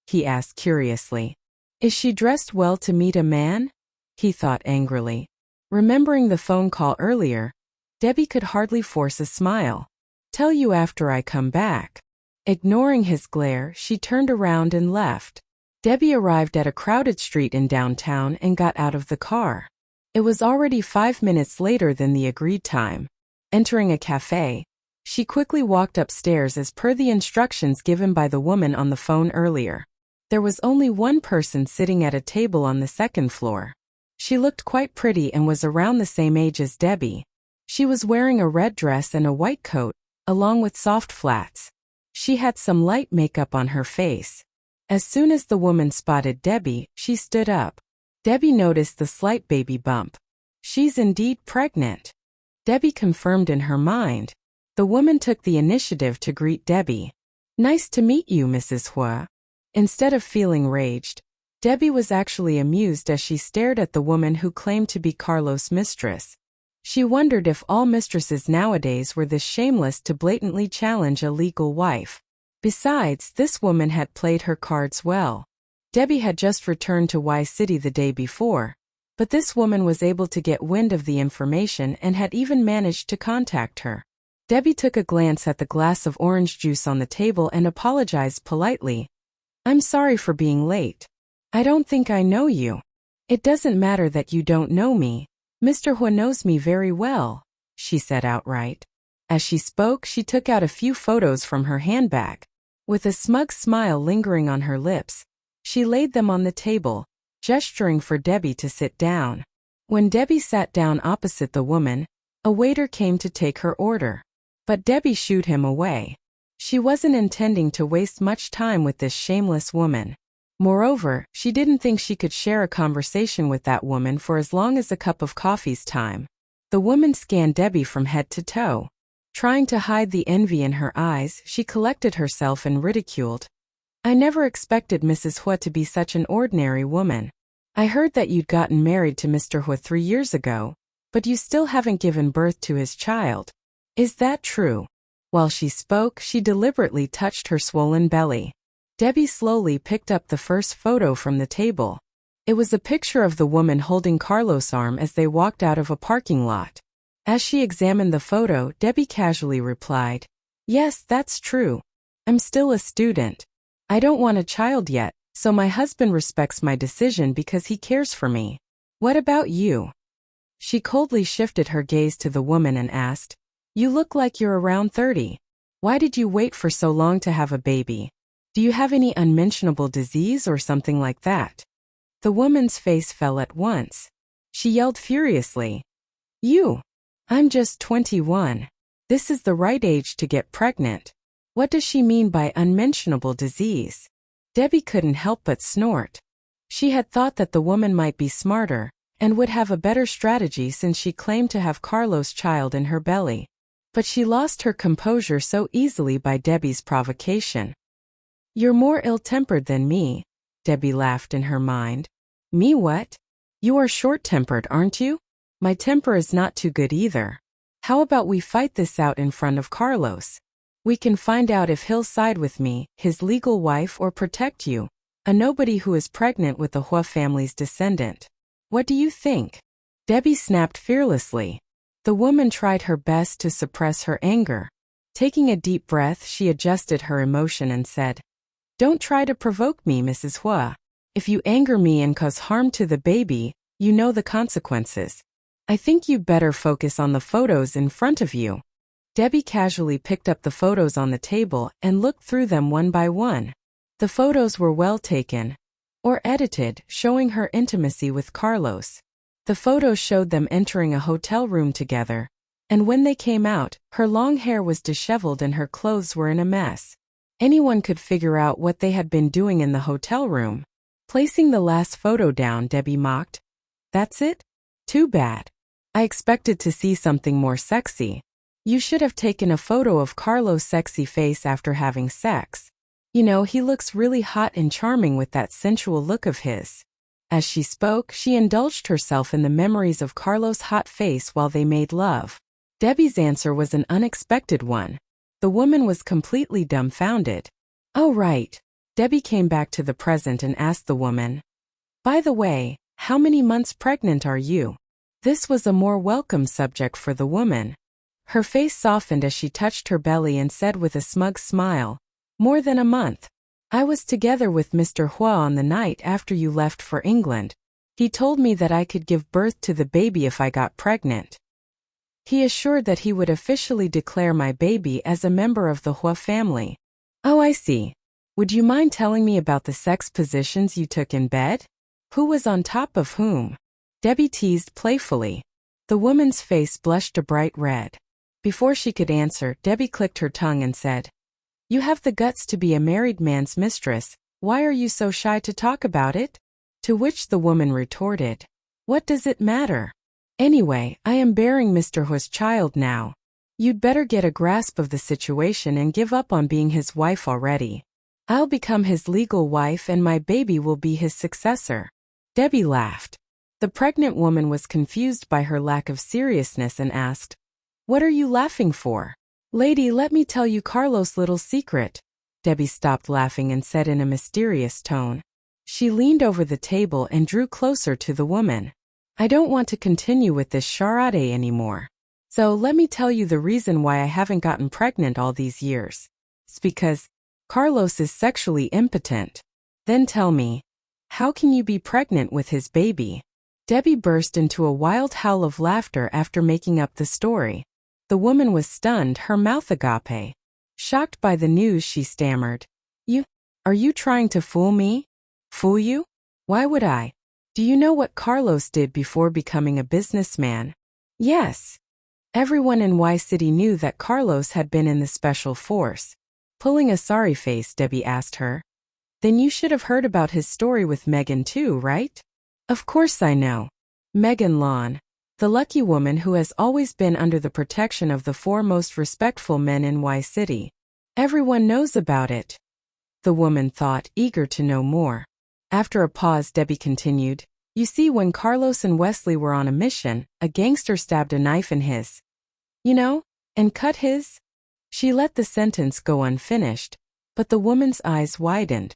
He asked curiously. Is she dressed well to meet a man? He thought angrily. Remembering the phone call earlier, Debbie could hardly force a smile. Tell you after I come back. Ignoring his glare, she turned around and left. Debbie arrived at a crowded street in downtown and got out of the car. It was already 5 minutes later than the agreed time. Entering a cafe, she quickly walked upstairs as per the instructions given by the woman on the phone earlier. There was only one person sitting at a table on the second floor. She looked quite pretty and was around the same age as Debbie. She was wearing a red dress and a white coat, along with soft flats. She had some light makeup on her face. As soon as the woman spotted Debbie, she stood up. Debbie noticed the slight baby bump. She's indeed pregnant. Debbie confirmed in her mind. The woman took the initiative to greet Debbie. Nice to meet you, Mrs. Huo. Instead of feeling raged, Debbie was actually amused as she stared at the woman who claimed to be Carlos' mistress. She wondered if all mistresses nowadays were this shameless to blatantly challenge a legal wife. Besides, this woman had played her cards well. Debbie had just returned to Y City the day before, But this woman was able to get wind of the information and had even managed to contact her. Debbie took a glance at the glass of orange juice on the table and apologized politely. "I'm sorry for being late. I don't think I know you." "It doesn't matter that you don't know me. Mr. Huo knows me very well," she said outright. As she spoke, she took out a few photos from her handbag. With a smug smile lingering on her lips, she laid them on the table, gesturing for Debbie to sit down. When Debbie sat down opposite the woman, a waiter came to take her order. But Debbie shooed him away. She wasn't intending to waste much time with this shameless woman. Moreover, she didn't think she could share a conversation with that woman for as long as a cup of coffee's time. The woman scanned Debbie from head to toe. Trying to hide the envy in her eyes, she collected herself and ridiculed. "I never expected Mrs. Huo to be such an ordinary woman. I heard that you'd gotten married to Mr. Huo 3 years ago, but you still haven't given birth to his child. Is that true?" While she spoke, she deliberately touched her swollen belly. Debbie slowly picked up the first photo from the table. It was a picture of the woman holding Carlos' arm as they walked out of a parking lot. As she examined the photo, Debbie casually replied, "Yes, that's true. I'm still a student. I don't want a child yet, so my husband respects my decision because he cares for me. What about you?" She coldly shifted her gaze to the woman and asked, "You look like you're around 30. Why did you wait for so long to have a baby? Do you have any unmentionable disease or something like that?" The woman's face fell at once. She yelled furiously, I'm just 21. This is the right age to get pregnant. What does she mean by unmentionable disease?" Debbie couldn't help but snort. She had thought that the woman might be smarter and would have a better strategy since she claimed to have Carlos' child in her belly. But she lost her composure so easily by Debbie's provocation. "You're more ill-tempered than me," Debbie laughed in her mind. "Me what? You are short-tempered, aren't you? My temper is not too good either. How about we fight this out in front of Carlos? We can find out if he'll side with me, his legal wife, or protect you, a nobody who is pregnant with the Huo family's descendant. What do you think?" Debbie snapped fearlessly. The woman tried her best to suppress her anger. Taking a deep breath, she adjusted her emotion and said, "Don't try to provoke me, Mrs. Huo. If you anger me and cause harm to the baby, you know the consequences. I think you'd better focus on the photos in front of you." Debbie casually picked up the photos on the table and looked through them one by one. The photos were well taken, or edited, showing her intimacy with Carlos. The photos showed them entering a hotel room together, and when they came out, her long hair was disheveled and her clothes were in a mess. Anyone could figure out what they had been doing in the hotel room. Placing the last photo down, Debbie mocked, "That's it? Too bad. I expected to see something more sexy. You should have taken a photo of Carlos' sexy face after having sex. You know, he looks really hot and charming with that sensual look of his." As she spoke, she indulged herself in the memories of Carlos' hot face while they made love. Debbie's answer was an unexpected one. The woman was completely dumbfounded. "Oh right." Debbie came back to the present and asked the woman, "By the way, how many months pregnant are you?" This was a more welcome subject for the woman. Her face softened as she touched her belly and said with a smug smile, "More than a month. I was together with Mr. Huo on the night after you left for England. He told me that I could give birth to the baby if I got pregnant. He assured that he would officially declare my baby as a member of the Huo family." "Oh, I see. Would you mind telling me about the sex positions you took in bed? Who was on top of whom?" Debbie teased playfully. The woman's face blushed a bright red. Before she could answer, Debbie clicked her tongue and said, "You have the guts to be a married man's mistress. Why are you so shy to talk about it?" To which the woman retorted, "What does it matter? Anyway, I am bearing Mr. Huo's child now. You'd better get a grasp of the situation and give up on being his wife already. I'll become his legal wife and my baby will be his successor." Debbie laughed. The pregnant woman was confused by her lack of seriousness and asked, "What are you laughing for?" "Lady, let me tell you Carlos' little secret." Debbie stopped laughing and said in a mysterious tone. She leaned over the table and drew closer to the woman. I don't want to continue with this charade anymore. So let me tell you the reason why I haven't gotten pregnant all these years. It's because Carlos is sexually impotent. Then tell me, how can you be pregnant with his baby? Debbie burst into a wild howl of laughter after making up the story. The woman was stunned, her mouth agape. Shocked by the news, she stammered. Are you trying to fool me? Fool you? Why would I? Do you know what Carlos did before becoming a businessman? Yes. Everyone in Y City knew that Carlos had been in the special force. Pulling a sorry face, Debbie asked her. Then you should have heard about his story with Megan too, right? Of course I know. Megan Lawn, the lucky woman who has always been under the protection of the four most respectful men in Y City. Everyone knows about it. The woman thought, eager to know more. After a pause, Debbie continued, You see, when Carlos and Wesley were on a mission, a gangster stabbed a knife in his, and cut his. She let the sentence go unfinished, but the woman's eyes widened.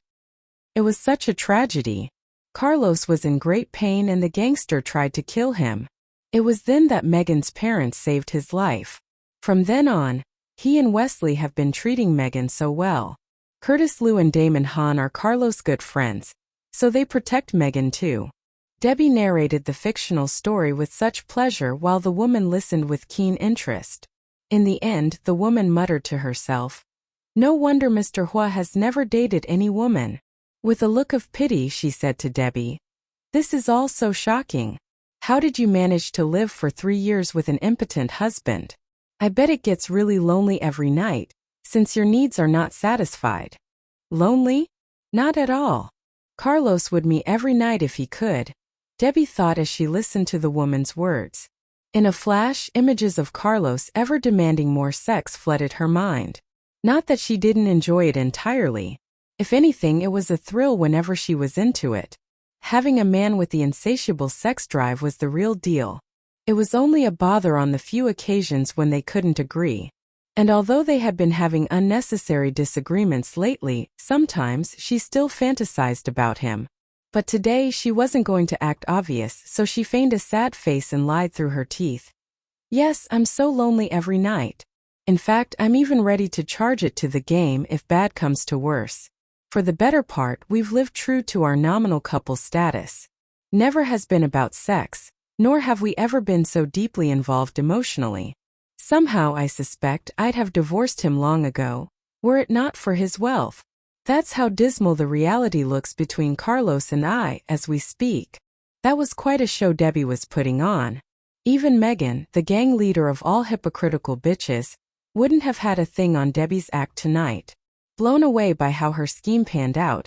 It was such a tragedy. Carlos was in great pain and the gangster tried to kill him. It was then that Megan's parents saved his life. From then on, he and Wesley have been treating Megan so well. Curtis Liu and Damon Han are Carlos' good friends, so they protect Megan too. Debbie narrated the fictional story with such pleasure while the woman listened with keen interest. In the end, the woman muttered to herself, No wonder Mr. Huo has never dated any woman. With a look of pity, she said to Debbie, This is all so shocking. How did you manage to live for 3 years with an impotent husband? I bet it gets really lonely every night, since your needs are not satisfied. Lonely? Not at all. Carlos would me every night if he could, Debbie thought as she listened to the woman's words. In a flash, images of Carlos ever demanding more sex flooded her mind. Not that she didn't enjoy it entirely. If anything, it was a thrill whenever she was into it. Having a man with the insatiable sex drive was the real deal. It was only a bother on the few occasions when they couldn't agree. And although they had been having unnecessary disagreements lately, sometimes she still fantasized about him. But today she wasn't going to act obvious, so she feigned a sad face and lied through her teeth. Yes, I'm so lonely every night. In fact, I'm even ready to charge it to the game if bad comes to worse. For the better part, we've lived true to our nominal couple status. Never has been about sex, nor have we ever been so deeply involved emotionally. Somehow I suspect I'd have divorced him long ago, were it not for his wealth. That's how dismal the reality looks between Carlos and I as we speak. That was quite a show Debbie was putting on. Even Megan, the gang leader of all hypocritical bitches, wouldn't have had a thing on Debbie's act tonight. Blown away by how her scheme panned out,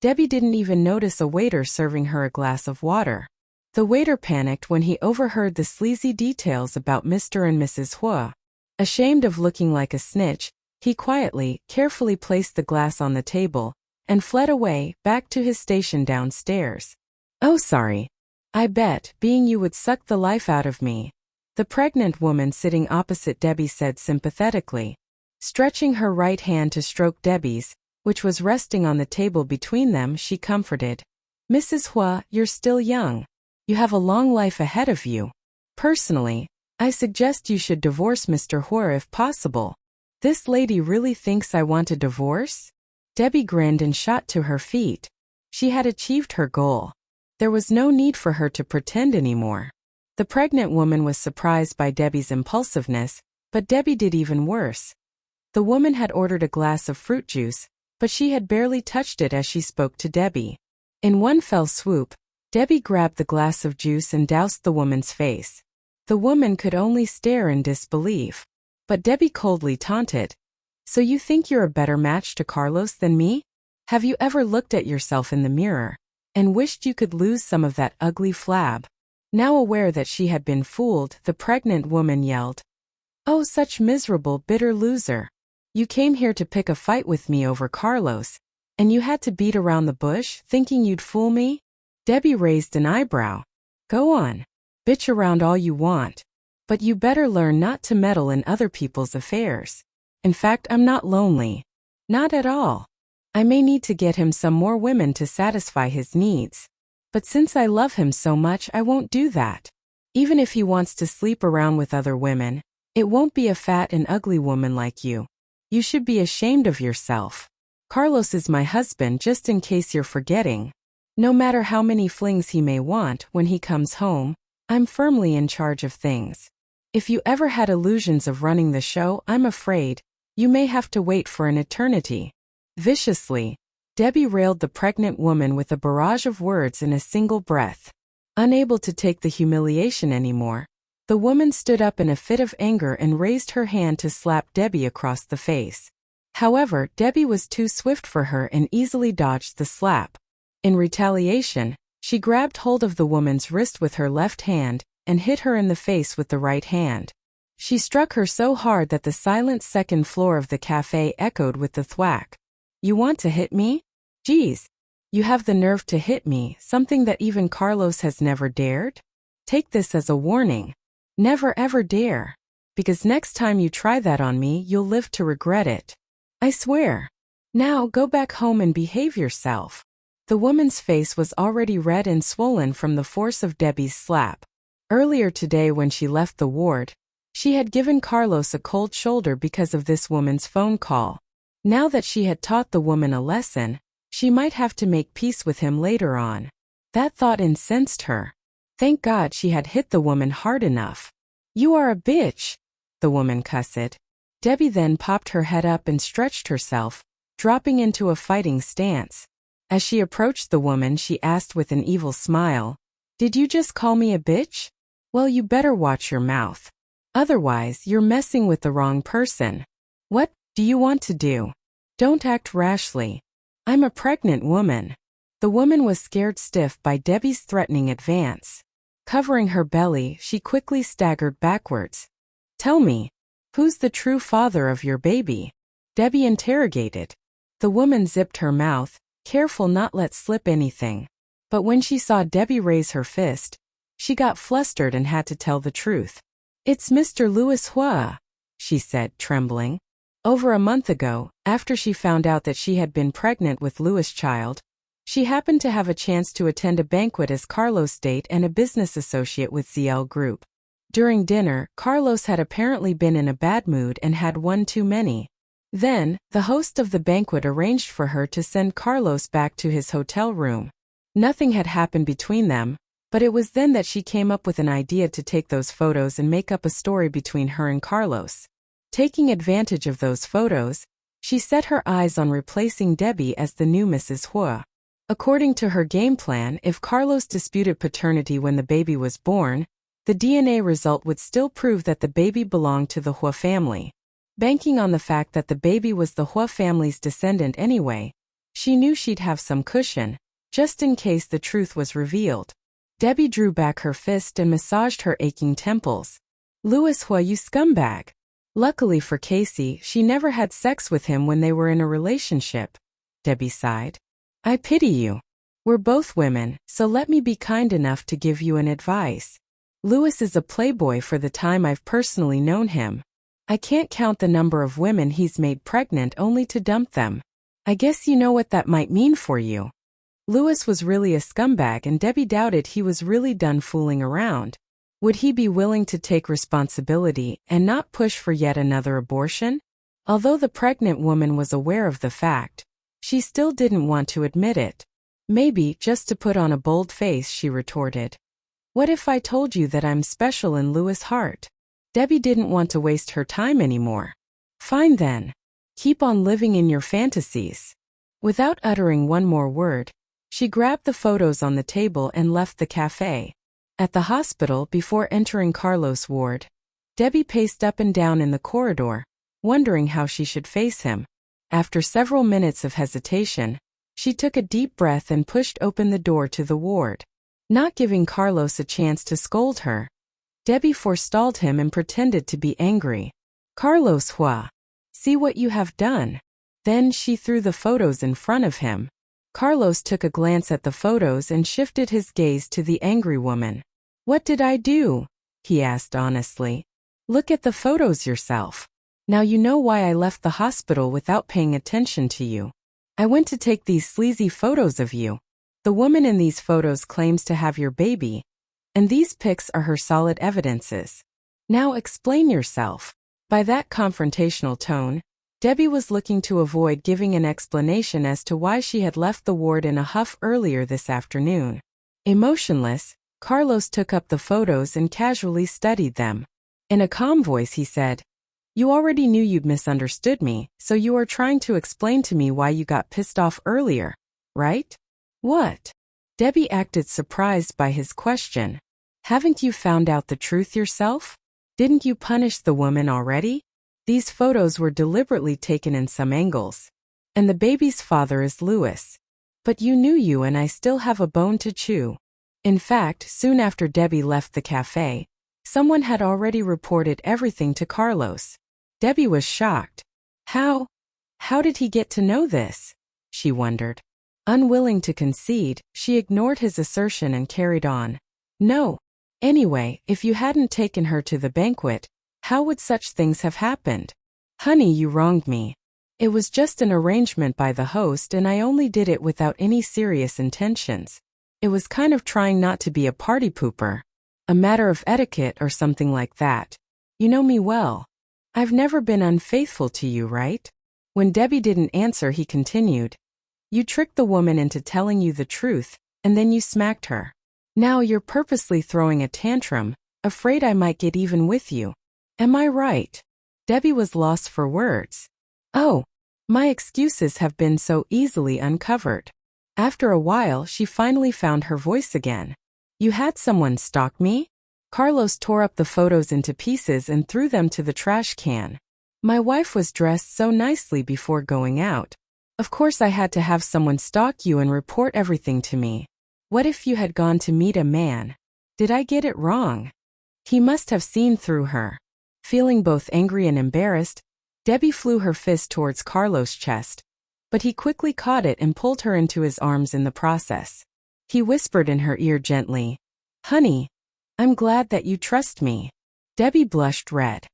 Debbie didn't even notice a waiter serving her a glass of water. The waiter panicked when he overheard the sleazy details about Mr. and Mrs. Huo. Ashamed of looking like a snitch, he quietly, carefully placed the glass on the table and fled away, back to his station downstairs. Oh, sorry. I bet, being you would suck the life out of me. The pregnant woman sitting opposite Debbie said sympathetically. Stretching her right hand to stroke Debbie's, which was resting on the table between them, she comforted. Mrs. Huo, you're still young. You have a long life ahead of you. Personally, I suggest you should divorce Mr. Huo if possible. This lady really thinks I want a divorce? Debbie grinned and shot to her feet. She had achieved her goal. There was no need for her to pretend anymore. The pregnant woman was surprised by Debbie's impulsiveness, but Debbie did even worse. The woman had ordered a glass of fruit juice, but she had barely touched it as she spoke to Debbie. In one fell swoop, Debbie grabbed the glass of juice and doused the woman's face. The woman could only stare in disbelief. But Debbie coldly taunted. So you think you're a better match to Carlos than me? Have you ever looked at yourself in the mirror and wished you could lose some of that ugly flab? Now aware that she had been fooled, the pregnant woman yelled. Oh, such miserable, bitter loser. You came here to pick a fight with me over Carlos, and you had to beat around the bush, thinking you'd fool me? Debbie raised an eyebrow. Go on. Bitch around all you want. But you better learn not to meddle in other people's affairs. In fact, I'm not lonely. Not at all. I may need to get him some more women to satisfy his needs. But since I love him so much, I won't do that. Even if he wants to sleep around with other women, it won't be a fat and ugly woman like you. You should be ashamed of yourself. Carlos is my husband, just in case you're forgetting. No matter how many flings he may want when he comes home, I'm firmly in charge of things. If you ever had illusions of running the show, I'm afraid you may have to wait for an eternity. Viciously, Debbie railed the pregnant woman with a barrage of words in a single breath. Unable to take the humiliation anymore, the woman stood up in a fit of anger and raised her hand to slap Debbie across the face. However, Debbie was too swift for her and easily dodged the slap. In retaliation, she grabbed hold of the woman's wrist with her left hand and hit her in the face with the right hand. She struck her so hard that the silent second floor of the cafe echoed with the thwack. You want to hit me? Geez. You have the nerve to hit me, something that even Carlos has never dared? Take this as a warning. Never ever dare. Because next time you try that on me, you'll live to regret it. I swear. Now go back home and behave yourself. The woman's face was already red and swollen from the force of Debbie's slap. Earlier today when she left the ward, she had given Carlos a cold shoulder because of this woman's phone call. Now that she had taught the woman a lesson, she might have to make peace with him later on. That thought incensed her. Thank God she had hit the woman hard enough. You are a bitch, the woman cussed. Debbie then popped her head up and stretched herself, dropping into a fighting stance. As she approached the woman, she asked with an evil smile, Did you just call me a bitch? Well, you better watch your mouth. Otherwise, you're messing with the wrong person. What do you want to do? Don't act rashly. I'm a pregnant woman. The woman was scared stiff by Debbie's threatening advance. Covering her belly, she quickly staggered backwards. Tell me, who's the true father of your baby? Debbie interrogated. The woman zipped her mouth, careful not let slip anything. But when she saw Debbie raise her fist, she got flustered and had to tell the truth. It's Mr. Louis Huo, she said, trembling. Over a month ago, after she found out that she had been pregnant with Louis' child, she happened to have a chance to attend a banquet as Carlos' date and a business associate with ZL Group. During dinner, Carlos had apparently been in a bad mood and had one too many. Then, the host of the banquet arranged for her to send Carlos back to his hotel room. Nothing had happened between them, but it was then that she came up with an idea to take those photos and make up a story between her and Carlos. Taking advantage of those photos, she set her eyes on replacing Debbie as the new Mrs. Huo. According to her game plan, if Carlos disputed paternity when the baby was born, the DNA result would still prove that the baby belonged to the Huo family. Banking on the fact that the baby was the Huo family's descendant anyway, she knew she'd have some cushion, just in case the truth was revealed. Debbie drew back her fist and massaged her aching temples. Louis Huo, you scumbag. Luckily for Casey, she never had sex with him when they were in a relationship. Debbie sighed. I pity you. We're both women, so let me be kind enough to give you an advice. Louis is a playboy for the time I've personally known him. I can't count the number of women he's made pregnant only to dump them. I guess you know what that might mean for you. Louis was really a scumbag and Debbie doubted he was really done fooling around. Would he be willing to take responsibility and not push for yet another abortion? Although the pregnant woman was aware of the fact, she still didn't want to admit it. Maybe just to put on a bold face, she retorted. What if I told you that I'm special in Louis' heart? Debbie didn't want to waste her time anymore. Fine then. Keep on living in your fantasies. Without uttering one more word, she grabbed the photos on the table and left the cafe. At the hospital, before entering Carlos' ward, Debbie paced up and down in the corridor, wondering how she should face him. After several minutes of hesitation, she took a deep breath and pushed open the door to the ward. Not giving Carlos a chance to scold her, Debbie forestalled him and pretended to be angry. Carlos Huo, see what you have done. Then she threw the photos in front of him. Carlos took a glance at the photos and shifted his gaze to the angry woman. What did I do? He asked honestly. Look at the photos yourself. Now you know why I left the hospital without paying attention to you. I went to take these sleazy photos of you. The woman in these photos claims to have your baby, and these pics are her solid evidences. Now explain yourself." By that confrontational tone, Debbie was looking to avoid giving an explanation as to why she had left the ward in a huff earlier this afternoon. Emotionless, Carlos took up the photos and casually studied them. In a calm voice he said, "You already knew you'd misunderstood me, so you are trying to explain to me why you got pissed off earlier, right?" "What?" Debbie acted surprised by his question. "Haven't you found out the truth yourself? Didn't you punish the woman already? These photos were deliberately taken in some angles. And the baby's father is Louis. But you knew you and I still have a bone to chew." In fact, soon after Debbie left the cafe, someone had already reported everything to Carlos. Debbie was shocked. How did he get to know this? She wondered. Unwilling to concede, she ignored his assertion and carried on. "No. Anyway, if you hadn't taken her to the banquet, how would such things have happened? Honey, you wronged me. It was just an arrangement by the host and I only did it without any serious intentions. It was kind of trying not to be a party pooper. A matter of etiquette or something like that. You know me well. I've never been unfaithful to you, right?" When Debbie didn't answer, he continued. "You tricked the woman into telling you the truth, and then you smacked her. Now you're purposely throwing a tantrum, afraid I might get even with you. Am I right?" Debbie was lost for words. "Oh, my excuses have been so easily uncovered." After a while, she finally found her voice again. "You had someone stalk me?" Carlos tore up the photos into pieces and threw them to the trash can. "My wife was dressed so nicely before going out. Of course I had to have someone stalk you and report everything to me. What if you had gone to meet a man? Did I get it wrong?" He must have seen through her. Feeling both angry and embarrassed, Debbie flew her fist towards Carlos' chest, but he quickly caught it and pulled her into his arms in the process. He whispered in her ear gently, "Honey, I'm glad that you trust me." Debbie blushed red.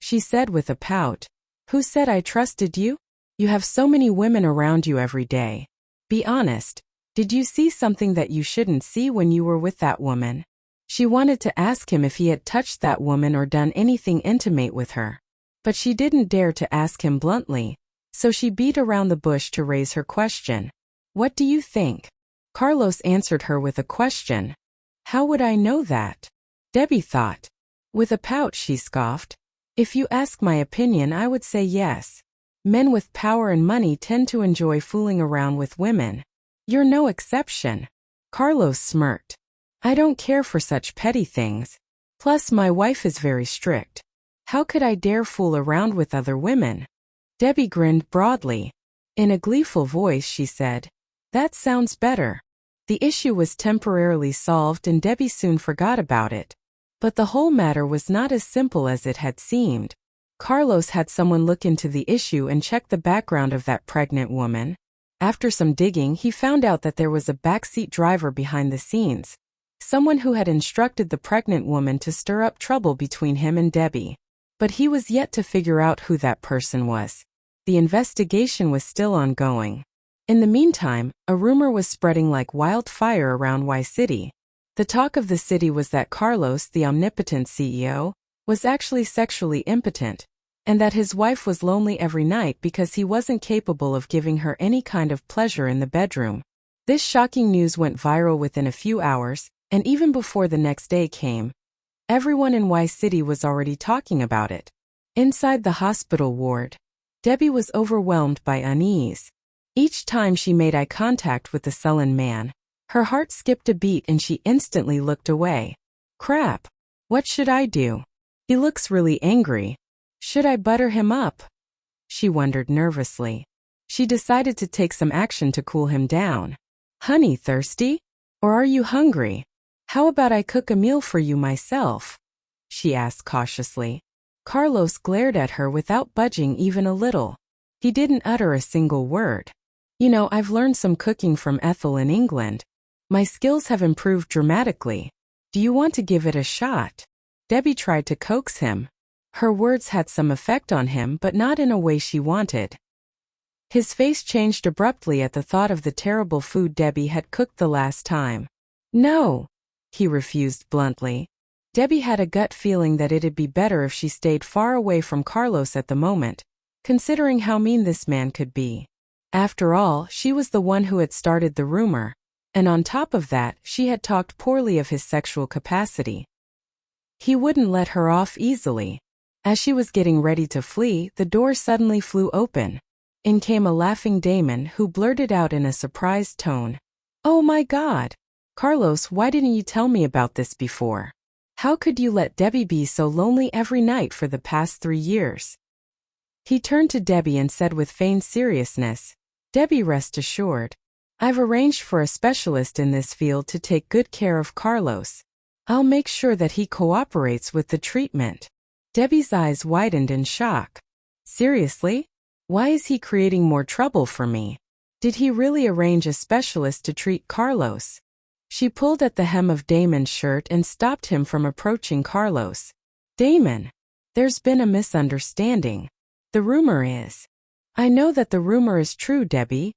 She said with a pout, "Who said I trusted you? You have so many women around you every day. Be honest. Did you see something that you shouldn't see when you were with that woman?" She wanted to ask him if he had touched that woman or done anything intimate with her. But she didn't dare to ask him bluntly, so she beat around the bush to raise her question. "What do you think?" Carlos answered her with a question. "How would I know that?" Debbie thought. With a pout, she scoffed. "If you ask my opinion, I would say yes. Men with power and money tend to enjoy fooling around with women. You're no exception." Carlos smirked. "I don't care for such petty things. Plus, my wife is very strict. How could I dare fool around with other women?" Debbie grinned broadly. In a gleeful voice, she said, "That sounds better." The issue was temporarily solved and Debbie soon forgot about it. But the whole matter was not as simple as it had seemed. Carlos had someone look into the issue and check the background of that pregnant woman. After some digging, he found out that there was a backseat driver behind the scenes, someone who had instructed the pregnant woman to stir up trouble between him and Debbie. But he was yet to figure out who that person was. The investigation was still ongoing. In the meantime, a rumor was spreading like wildfire around Y City. The talk of the city was that Carlos, the omnipotent CEO, was actually sexually impotent, and that his wife was lonely every night because he wasn't capable of giving her any kind of pleasure in the bedroom. This shocking news went viral within a few hours, and even before the next day came, everyone in Y City was already talking about it. Inside the hospital ward, Debbie was overwhelmed by unease. Each time she made eye contact with the sullen man, her heart skipped a beat and she instantly looked away. Crap! What should I do? He looks really angry. Should I butter him up? She wondered nervously. She decided to take some action to cool him down. "Honey, thirsty? Or are you hungry? How about I cook a meal for you myself?" she asked cautiously. Carlos glared at her without budging even a little. He didn't utter a single word. "You know, I've learned some cooking from Ethel in England. My skills have improved dramatically. Do you want to give it a shot?" Debbie tried to coax him. Her words had some effect on him, but not in a way she wanted. His face changed abruptly at the thought of the terrible food Debbie had cooked the last time. No, he refused bluntly. Debbie had a gut feeling that it'd be better if she stayed far away from Carlos at the moment, considering how mean this man could be. After all, she was the one who had started the rumor, and on top of that, she had talked poorly of his sexual capacity. He wouldn't let her off easily. As she was getting ready to flee, the door suddenly flew open. In came a laughing Damon who blurted out in a surprised tone, "Oh my God! Carlos, why didn't you tell me about this before? How could you let Debbie be so lonely every night for the past 3 years?" He turned to Debbie and said with feigned seriousness, "Debbie, rest assured. I've arranged for a specialist in this field to take good care of Carlos. I'll make sure that he cooperates with the treatment." Debbie's eyes widened in shock. "Seriously? Why is he creating more trouble for me? Did he really arrange a specialist to treat Carlos?" She pulled at the hem of Damon's shirt and stopped him from approaching Carlos. "Damon, there's been a misunderstanding. The rumor is—" "I know that the rumor is true, Debbie."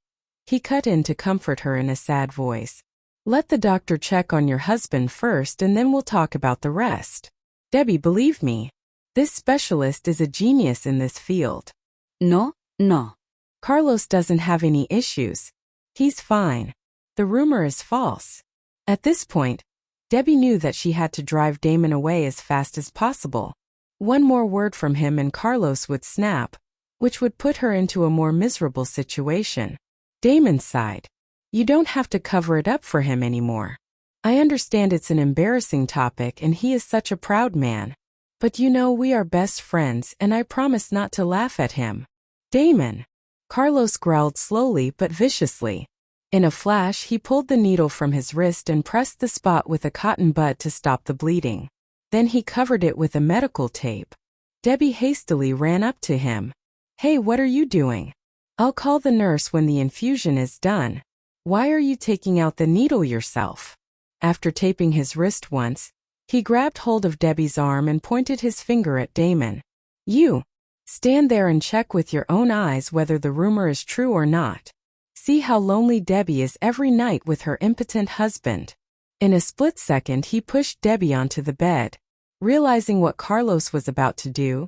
He cut in to comfort her in a sad voice. "Let the doctor check on your husband first and then we'll talk about the rest. Debbie, believe me, this specialist is a genius in this field."
No.
"Carlos doesn't have any issues. He's fine. The rumor is false." At this point, Debbie knew that she had to drive Damon away as fast as possible. One more word from him and Carlos would snap, which would put her into a more miserable situation. Damon sighed. "You don't have to cover it up for him anymore. I understand it's an embarrassing topic and he is such a proud man. But you know we are best friends and I promise not to laugh at him." "Damon!" Carlos growled slowly but viciously. In a flash, he pulled the needle from his wrist and pressed the spot with a cotton bud to stop the bleeding. Then he covered it with a medical tape. Debbie hastily ran up to him. "Hey, what are you doing? I'll call the nurse when the infusion is done. Why are you taking out the needle yourself?" After taping his wrist once, he grabbed hold of Debbie's arm and pointed his finger at Damon. "You! Stand there and check with your own eyes whether the rumor is true or not. See how lonely Debbie is every night with her impotent husband." In a split second, he pushed Debbie onto the bed. Realizing what Carlos was about to do,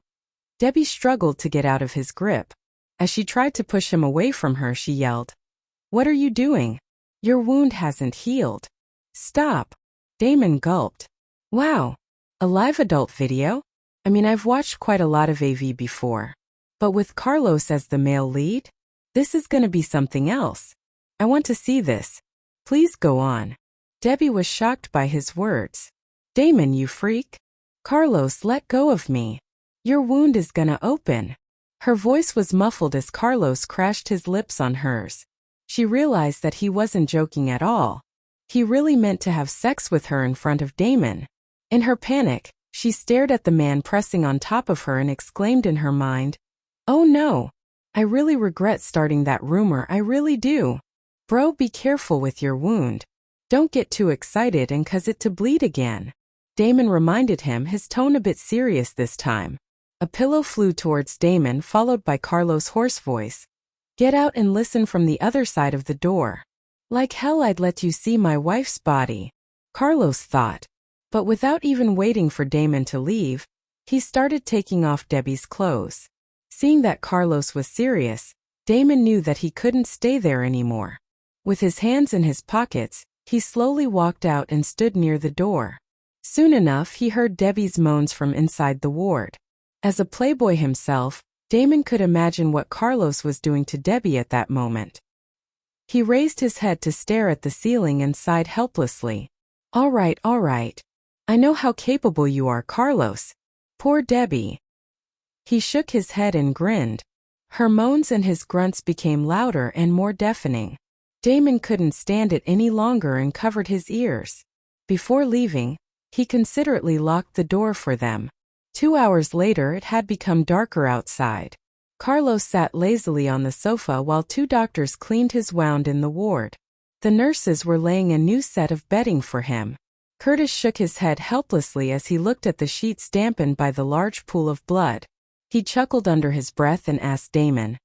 Debbie struggled to get out of his grip. As she tried to push him away from her, she yelled, "What are you doing? Your wound hasn't healed. Stop." Damon gulped. "Wow. A live adult video? I mean, I've watched quite a lot of AV before. But with Carlos as the male lead? This is gonna be something else. I want to see this. Please go on." Debbie was shocked by his words. "Damon, you freak. Carlos, let go of me. Your wound is gonna open." Her voice was muffled as Carlos crashed his lips on hers. She realized that he wasn't joking at all. He really meant to have sex with her in front of Damon. In her panic, she stared at the man pressing on top of her and exclaimed in her mind, "Oh no. I really regret starting that rumor, I really do. Bro, be careful with your wound. Don't get too excited and cause it to bleed again." Damon reminded him, his tone a bit serious this time. A pillow flew towards Damon, followed by Carlos' hoarse voice. "Get out and listen from the other side of the door. Like hell I'd let you see my wife's body," Carlos thought. But without even waiting for Damon to leave, he started taking off Debbie's clothes. Seeing that Carlos was serious, Damon knew that he couldn't stay there anymore. With his hands in his pockets, he slowly walked out and stood near the door. Soon enough, he heard Debbie's moans from inside the ward. As a playboy himself, Damon could imagine what Carlos was doing to Debbie at that moment. He raised his head to stare at the ceiling and sighed helplessly. All right. I know how capable you are, Carlos. Poor Debbie." He shook his head and grinned. Her moans and his grunts became louder and more deafening. Damon couldn't stand it any longer and covered his ears. Before leaving, he considerately locked the door for them. 2 hours later, it had become darker outside. Carlos sat lazily on the sofa while 2 doctors cleaned his wound in the ward. The nurses were laying a new set of bedding for him. Curtis shook his head helplessly as he looked at the sheets dampened by the large pool of blood. He chuckled under his breath and asked Damon,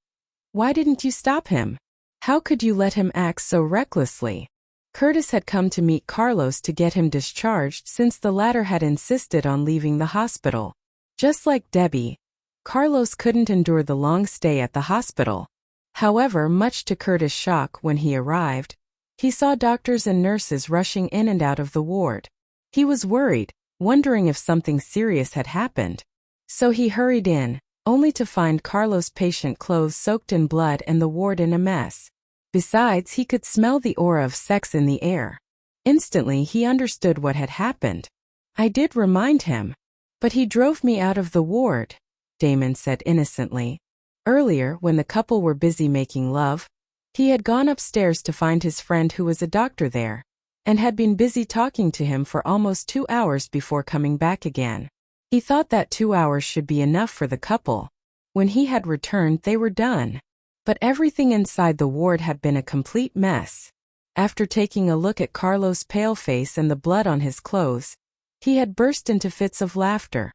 Why didn't you stop him? How could you let him act so recklessly? Curtis had come to meet Carlos to get him discharged since the latter had insisted on leaving the hospital. Just like Debbie, Carlos couldn't endure the long stay at the hospital. However, much to Curtis' shock when he arrived, he saw doctors and nurses rushing in and out of the ward. He was worried, wondering if something serious had happened. So he hurried in, only to find Carlos' patient clothes soaked in blood and the ward in a mess. Besides, he could smell the aura of sex in the air. Instantly, he understood what had happened. I did remind him. But he drove me out of the ward, Damon said innocently. Earlier, when the couple were busy making love, he had gone upstairs to find his friend who was a doctor there, and had been busy talking to him for almost 2 hours before coming back again. He thought that 2 hours should be enough for the couple. When he had returned, they were done. But everything inside the ward had been a complete mess. After taking a look at Carlos' pale face and the blood on his clothes, he had burst into fits of laughter.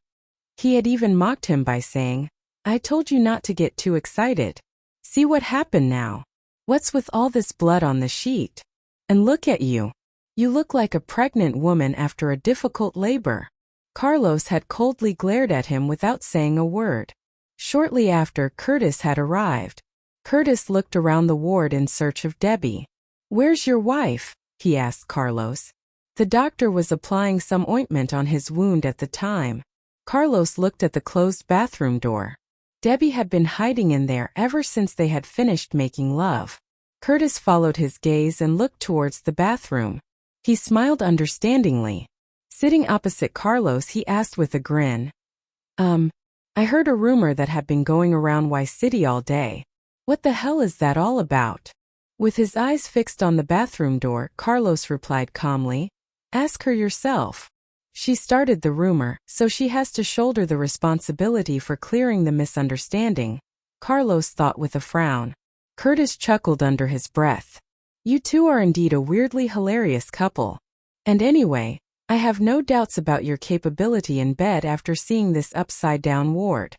He had even mocked him by saying, "I told you not to get too excited. See what happened now. What's with all this blood on the sheet? And look at you. You look like a pregnant woman after a difficult labor." Carlos had coldly glared at him without saying a word. Shortly after, Curtis had arrived. Curtis looked around the ward in search of Debbie. "Where's your wife?" he asked Carlos. The doctor was applying some ointment on his wound at the time. Carlos looked at the closed bathroom door. Debbie had been hiding in there ever since they had finished making love. Curtis followed his gaze and looked towards the bathroom. He smiled understandingly. Sitting opposite Carlos, he asked with a grin, I heard a rumor that had been going around Y City all day. What the hell is that all about?" With his eyes fixed on the bathroom door, Carlos replied calmly, "Ask her yourself. She started the rumor, so she has to shoulder the responsibility for clearing the misunderstanding," Carlos thought with a frown. Curtis chuckled under his breath. "You two are indeed a weirdly hilarious couple. And anyway, I have no doubts about your capability in bed after seeing this upside-down ward.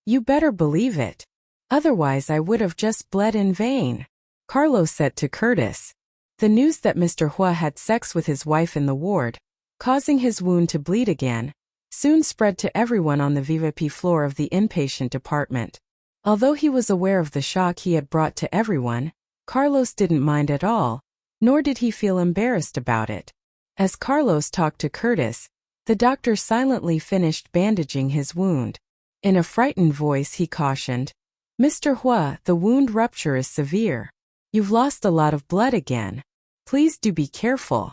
You better believe it. Otherwise I would have just bled in vain," Carlos said to Curtis. The news that Mr. Huo had sex with his wife in the ward, causing his wound to bleed again, soon spread to everyone on the VIP floor of the inpatient department. Although he was aware of the shock he had brought to everyone, Carlos didn't mind at all, nor did he feel embarrassed about it. As Carlos talked to Curtis, the doctor silently finished bandaging his wound. In a frightened voice he cautioned, "Mr. Huo, the wound rupture is severe. You've lost a lot of blood again. Please do be careful."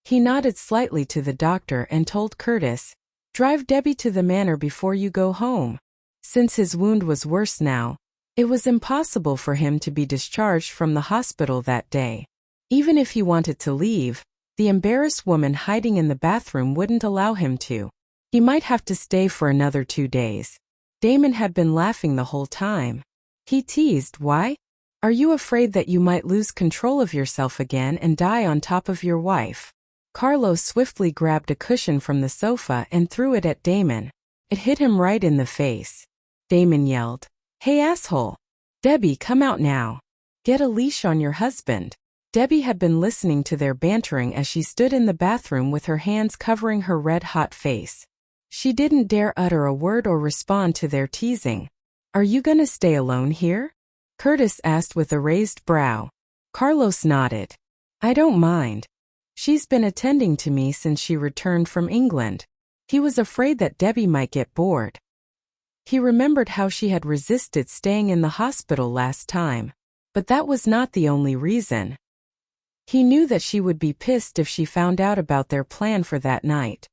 He nodded slightly to the doctor and told Curtis, "Drive Debbie to the manor before you go home." Since his wound was worse now, it was impossible for him to be discharged from the hospital that day. Even if he wanted to leave, the embarrassed woman hiding in the bathroom wouldn't allow him to. He might have to stay for another 2 days. Damon had been laughing the whole time. He teased, "Why? Are you afraid that you might lose control of yourself again and die on top of your wife?" Carlos swiftly grabbed a cushion from the sofa and threw it at Damon. It hit him right in the face. Damon yelled, "Hey asshole! Debbie, come out now. Get a leash on your husband." Debbie had been listening to their bantering as she stood in the bathroom with her hands covering her red-hot face. She didn't dare utter a word or respond to their teasing. "Are you gonna stay alone here?" Curtis asked with a raised brow. Carlos nodded. "I don't mind. She's been attending to me since she returned from England." He was afraid that Debbie might get bored. He remembered how she had resisted staying in the hospital last time. But that was not the only reason. He knew that she would be pissed if she found out about their plan for that night.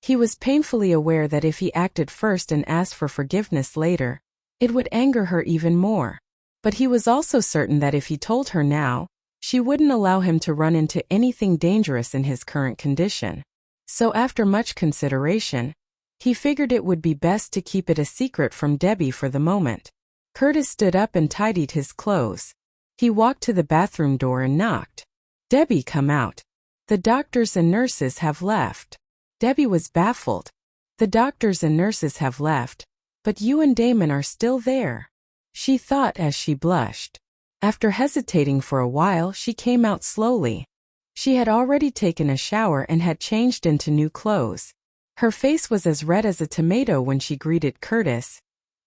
He was painfully aware that if he acted first and asked for forgiveness later, it would anger her even more. But he was also certain that if he told her now, she wouldn't allow him to run into anything dangerous in his current condition. So after much consideration, he figured it would be best to keep it a secret from Debbie for the moment. Curtis stood up and tidied his clothes. He walked to the bathroom door and knocked. "Debbie, come out. The doctors and nurses have left." Debbie was baffled. "The doctors and nurses have left, but you and Damon are still there." she thought as she blushed. After hesitating for a while, she came out slowly. She had already taken a shower and had changed into new clothes. Her face was as red as a tomato when she greeted Curtis.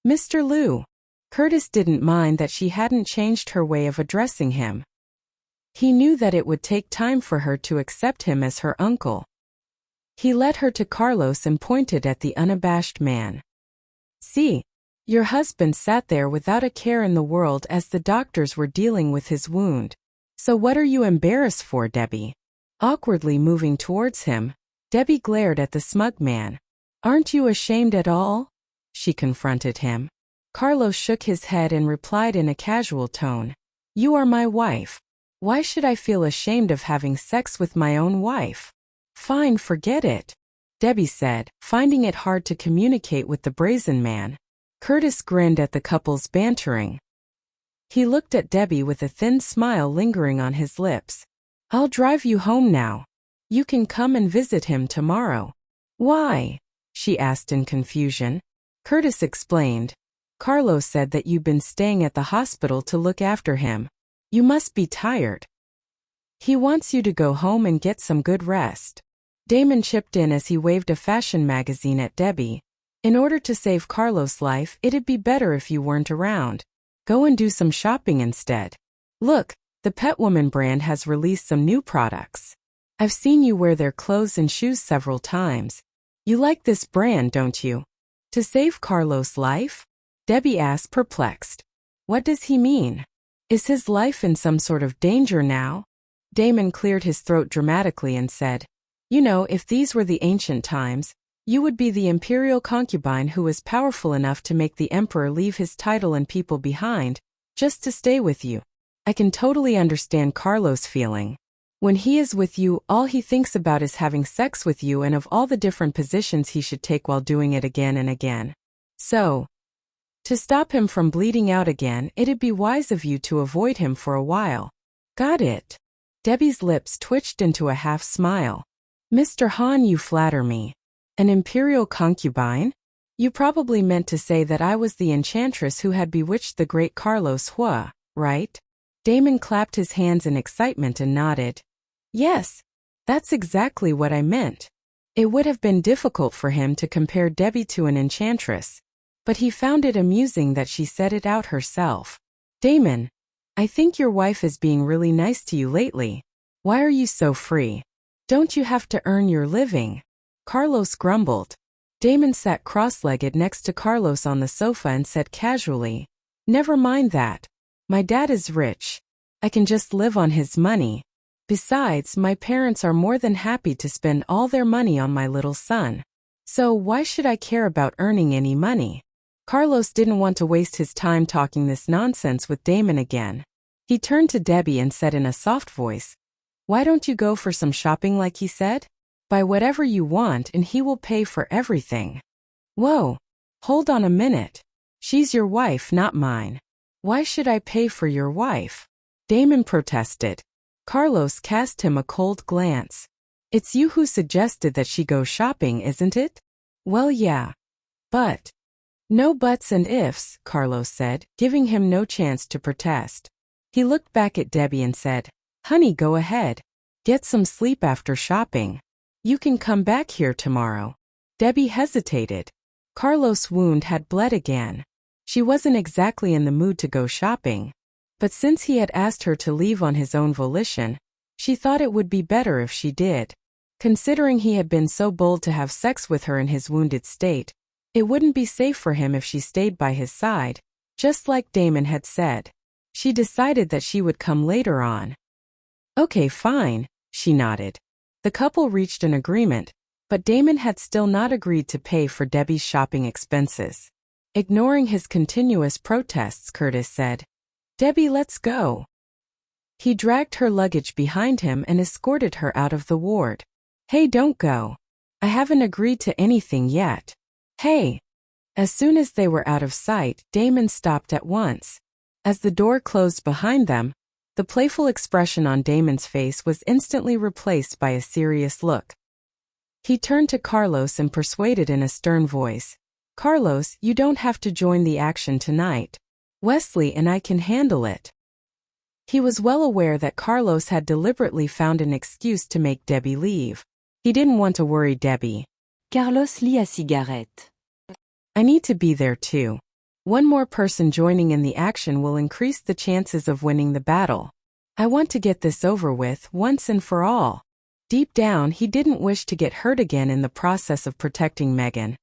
Mr. Liu. Curtis didn't mind that she hadn't changed her way of addressing him. He knew that it would take time for her to accept him as her uncle. He led her to Carlos and pointed at the unabashed man. See, your husband sat there without a care in the world as the doctors were dealing with his wound. So what are you embarrassed for, Debbie? Awkwardly moving towards him, Debbie glared at the smug man. Aren't you ashamed at all? She confronted him. Carlos shook his head and replied in a casual tone. You are my wife. Why should I feel ashamed of having sex with my own wife? Fine, forget it, Debbie said, finding it hard to communicate with the brazen man. Curtis grinned at the couple's bantering. He looked at Debbie with a thin smile lingering on his lips. I'll drive you home now. You can come and visit him tomorrow. Why? She asked in confusion. Curtis explained. Carlos said that you've been staying at the hospital to look after him. You must be tired. He wants you to go home and get some good rest. Damon chipped in as he waved a fashion magazine at Debbie. In order to save Carlos' life, it'd be better if you weren't around. Go and do some shopping instead. Look, the Pet Woman brand has released some new products. I've seen you wear their clothes and shoes several times. You like this brand, don't you? To save Carlos' life? Debbie asked, perplexed. What does he mean? Is his life in some sort of danger now? Damon cleared his throat dramatically and said, You know, if these were the ancient times, you would be the imperial concubine who was powerful enough to make the emperor leave his title and people behind, just to stay with you. I can totally understand Carlos' feeling. When he is with you, all he thinks about is having sex with you and of all the different positions he should take while doing it again and again. So, to stop him from bleeding out again, it'd be wise of you to avoid him for a while. Got it? Debbie's lips twitched into a half smile. Mr. Han, you flatter me. An imperial concubine? You probably meant to say that I was the enchantress who had bewitched the great Carlos Huo, right? Damon clapped his hands in excitement and nodded. Yes, that's exactly what I meant. It would have been difficult for him to compare Debbie to an enchantress, but he found it amusing that she said it out herself. Damon, I think your wife is being really nice to you lately. Why are you so free? Don't you have to earn your living? Carlos grumbled. Damon sat cross-legged next to Carlos on the sofa and said casually, Never mind that. My dad is rich. I can just live on his money. Besides, my parents are more than happy to spend all their money on my little son. So why should I care about earning any money? Carlos didn't want to waste his time talking this nonsense with Damon again. He turned to Debbie and said in a soft voice, Why don't you go for some shopping like he said? Buy whatever you want and he will pay for everything. Whoa, hold on a minute. She's your wife, not mine. Why should I pay for your wife? Damon protested. Carlos cast him a cold glance. It's you who suggested that she go shopping, isn't it? Well, yeah. But. No buts and ifs, Carlos said, giving him no chance to protest. He looked back at Debbie and said, Honey, go ahead. Get some sleep after shopping. You can come back here tomorrow. Debbie hesitated. Carlos' wound had bled again. She wasn't exactly in the mood to go shopping. But since he had asked her to leave on his own volition, she thought it would be better if she did. Considering he had been so bold to have sex with her in his wounded state, it wouldn't be safe for him if she stayed by his side, just like Damon had said. She decided that she would come later on. Okay, fine, she nodded. The couple reached an agreement, but Damon had still not agreed to pay for Debbie's shopping expenses. Ignoring his continuous protests, Curtis said, Debbie, let's go. He dragged her luggage behind him and escorted her out of the ward. Hey, don't go. I haven't agreed to anything yet. Hey. As soon as they were out of sight, Damon stopped at once. As the door closed behind them, the playful expression on Damon's face was instantly replaced by a serious look. He turned to Carlos and persuaded in a stern voice, Carlos, you don't have to join the action tonight. Wesley and I can handle it. He was well aware that Carlos had deliberately found an excuse to make Debbie leave. He didn't want to worry Debbie.
Carlos lit à cigarette.
I need to be there too. One more person joining in the action will increase the chances of winning the battle. I want to get this over with once and for all. Deep down, he didn't wish to get hurt again in the process of protecting Megan,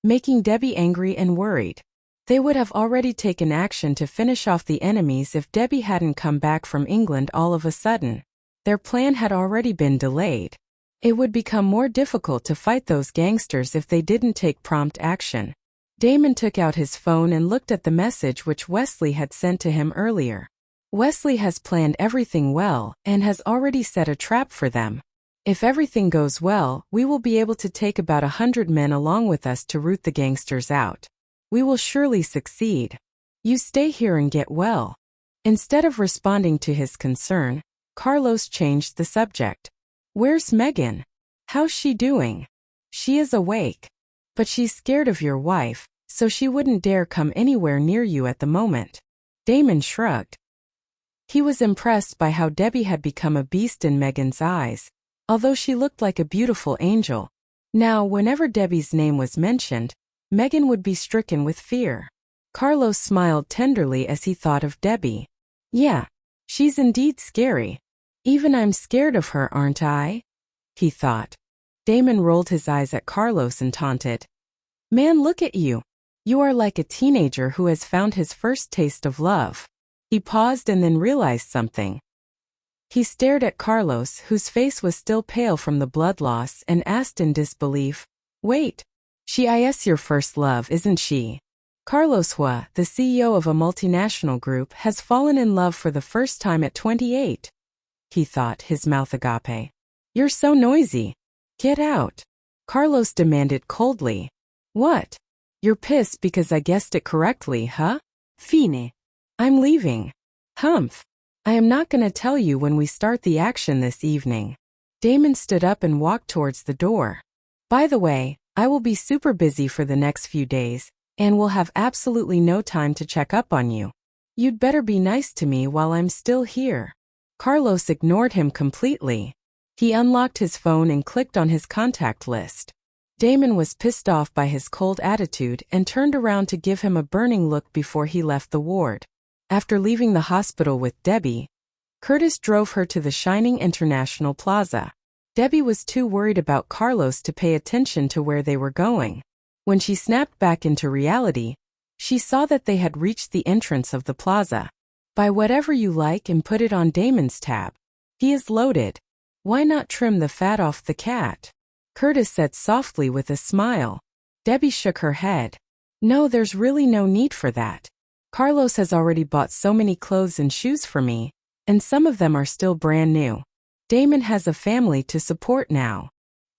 making Debbie angry and worried. They would have already taken action to finish off the enemies if Debbie hadn't come back from England all of a sudden. Their plan had already been delayed. It would become more difficult to fight those gangsters if they didn't take prompt action. Damon took out his phone and looked at the message which Wesley had sent to him earlier. Wesley has planned everything well and has already set a trap for them. If everything goes well, we will be able to take about 100 men along with us to root the gangsters out. We will surely succeed. You stay here and get well. Instead of responding to his concern, Carlos changed the subject. Where's Megan? How's she doing? She is awake. But she's scared of your wife, so she wouldn't dare come anywhere near you at the moment. Damon shrugged. He was impressed by how Debbie had become a beast in Megan's eyes, although she looked like a beautiful angel. Now, whenever Debbie's name was mentioned, Megan would be stricken with fear. Carlos smiled tenderly as he thought of Debbie. Yeah, she's indeed scary. Even I'm scared of her, aren't I? He thought. Damon rolled his eyes at Carlos and taunted. Man, look at you. You are like a teenager who has found his first taste of love. He paused and then realized something. He stared at Carlos, whose face was still pale from the blood loss, and asked in disbelief, Wait, she is your first love, isn't she? Carlos Huo, the CEO of a multinational group, has fallen in love for the first time at 28. He thought, his mouth agape. You're so noisy. Get out. Carlos demanded coldly. What? You're pissed because I guessed it correctly, huh?
Fine.
I'm leaving. Humph. I am not going to tell you when we start the action this evening. Damon stood up and walked towards the door. By the way, I will be super busy for the next few days, and will have absolutely no time to check up on you. You'd better be nice to me while I'm still here. Carlos ignored him completely. He unlocked his phone and clicked on his contact list. Damon was pissed off by his cold attitude and turned around to give him a burning look before he left the ward. After leaving the hospital with Debbie, Curtis drove her to the shining International Plaza. Debbie was too worried about Carlos to pay attention to where they were going. When she snapped back into reality, she saw that they had reached the entrance of the plaza. Buy whatever you like and put it on Damon's tab. He is loaded. Why not trim the fat off the cat? Curtis said softly with a smile. Debbie shook her head. No, there's really no need for that. Carlos has already bought so many clothes and shoes for me, and some of them are still brand new. Damon has a family to support now.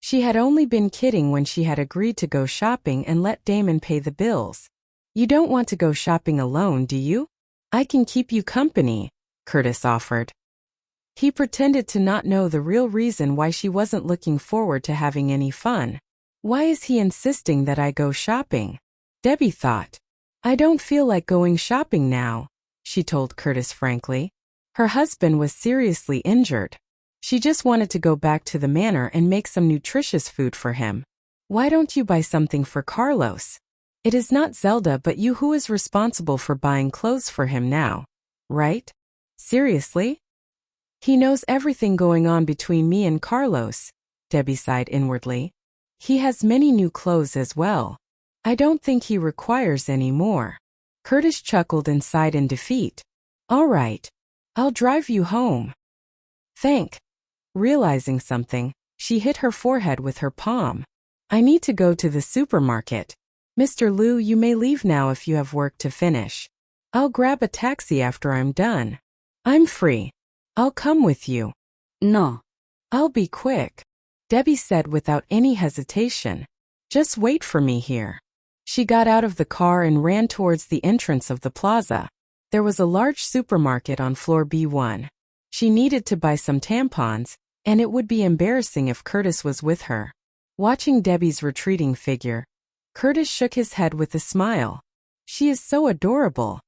She had only been kidding when she had agreed to go shopping and let Damon pay the bills. You don't want to go shopping alone, do you? I can keep you company, Curtis offered. He pretended to not know the real reason why she wasn't looking forward to having any fun. Why is he insisting that I go shopping? Debbie thought. I don't feel like going shopping now, she told Curtis frankly. Her husband was seriously injured. She just wanted to go back to the manor and make some nutritious food for him. Why don't you buy something for Carlos? It is not Zelda but you who is responsible for buying clothes for him now, right? Seriously? He knows everything going on between me and Carlos, Debbie sighed inwardly. He has many new clothes as well. I don't think he requires any more. Curtis chuckled and sighed in defeat. All right. I'll drive you home. Thank. Realizing something, she hit her forehead with her palm. I need to go to the supermarket. Mr. Liu, you may leave now if you have work to finish. I'll grab a taxi after I'm done. I'm free. I'll come with you.
No.
I'll be quick, Debbie said without any hesitation. Just wait for me here. She got out of the car and ran towards the entrance of the plaza. There was a large supermarket on floor B1. She needed to buy some tampons, and it would be embarrassing if Curtis was with her. Watching Debbie's retreating figure, Curtis shook his head with a smile. She is so adorable.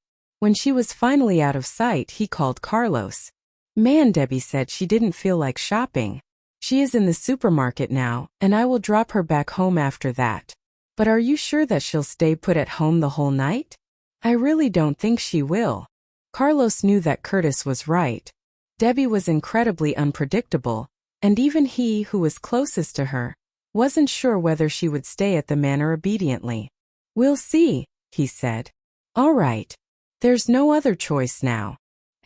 When she was finally out of sight, he called Carlos. Man, Debbie said she didn't feel like shopping. She is in the supermarket now, and I will drop her back home after that. But are you sure that she'll stay put at home the whole night? I really don't think she will. Carlos knew that Curtis was right. Debbie was incredibly unpredictable, and even he, who was closest to her, wasn't sure whether she would stay at the manor obediently. We'll see, he said. All right. There's no other choice now.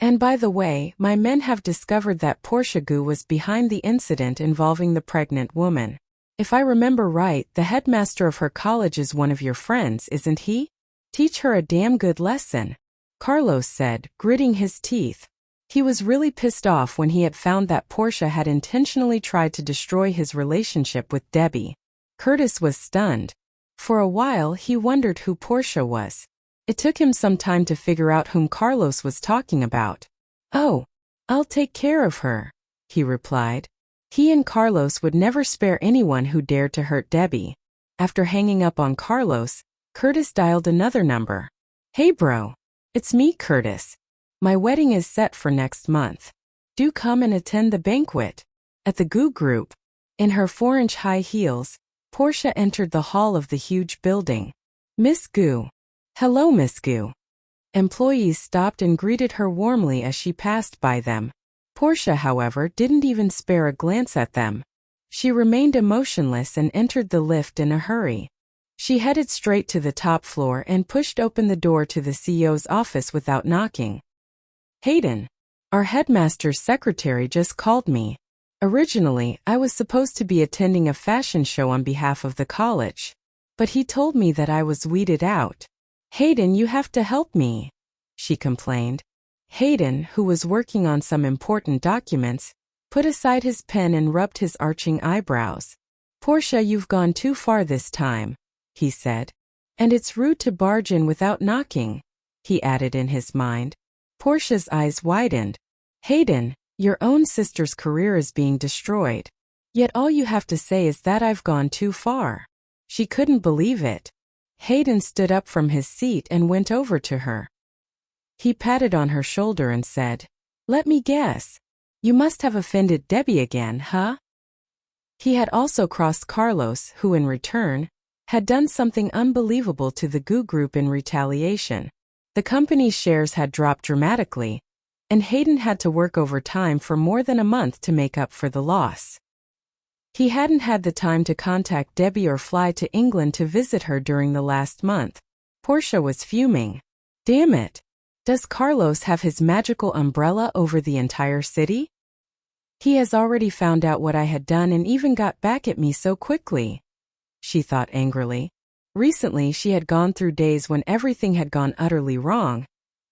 And by the way, my men have discovered that Forecd was behind the incident involving the pregnant woman. If I remember right, the headmaster of her college is one of your friends, isn't he? Teach her a damn good lesson, Carlos said, gritting his teeth. He was really pissed off when he had found that Portia had intentionally tried to destroy his relationship with Debbie. Curtis was stunned. For a while he wondered who Portia was. It took him some time to figure out whom Carlos was talking about. Oh, I'll take care of her, he replied. He and Carlos would never spare anyone who dared to hurt Debbie. After hanging up on Carlos, Curtis dialed another number. Hey bro. It's me, Curtis. My wedding is set for next month. Do come and attend the banquet. At the Goo Group. In her 4-inch high heels, Portia entered the hall of the huge building. Miss Goo. Hello, Miss Goo. Employees stopped and greeted her warmly as she passed by them. Portia, however, didn't even spare a glance at them. She remained emotionless and entered the lift in a hurry. She headed straight to the top floor and pushed open the door to the CEO's office without knocking. Hayden, our headmaster's secretary, just called me. Originally, I was supposed to be attending a fashion show on behalf of the college. But he told me that I was weeded out. Hayden, you have to help me, she complained. Hayden, who was working on some important documents, put aside his pen and rubbed his arching eyebrows. Portia, you've gone too far this time, he said. And it's rude to barge in without knocking, he added in his mind. Portia's eyes widened. Hayden, your own sister's career is being destroyed. Yet all you have to say is that I've gone too far. She couldn't believe it. Hayden stood up from his seat and went over to her. He patted on her shoulder and said, Let me guess. You must have offended Debbie again, huh? He had also crossed Carlos, who in return, had done something unbelievable to the Goo Group in retaliation. The company's shares had dropped dramatically, and Hayden had to work overtime for more than a month to make up for the loss. He hadn't had the time to contact Debbie or fly to England to visit her during the last month. Portia was fuming. Damn it. Does Carlos have his magical umbrella over the entire city? He has already found out what I had done and even got back at me so quickly, she thought angrily. Recently she had gone through days when everything had gone utterly wrong.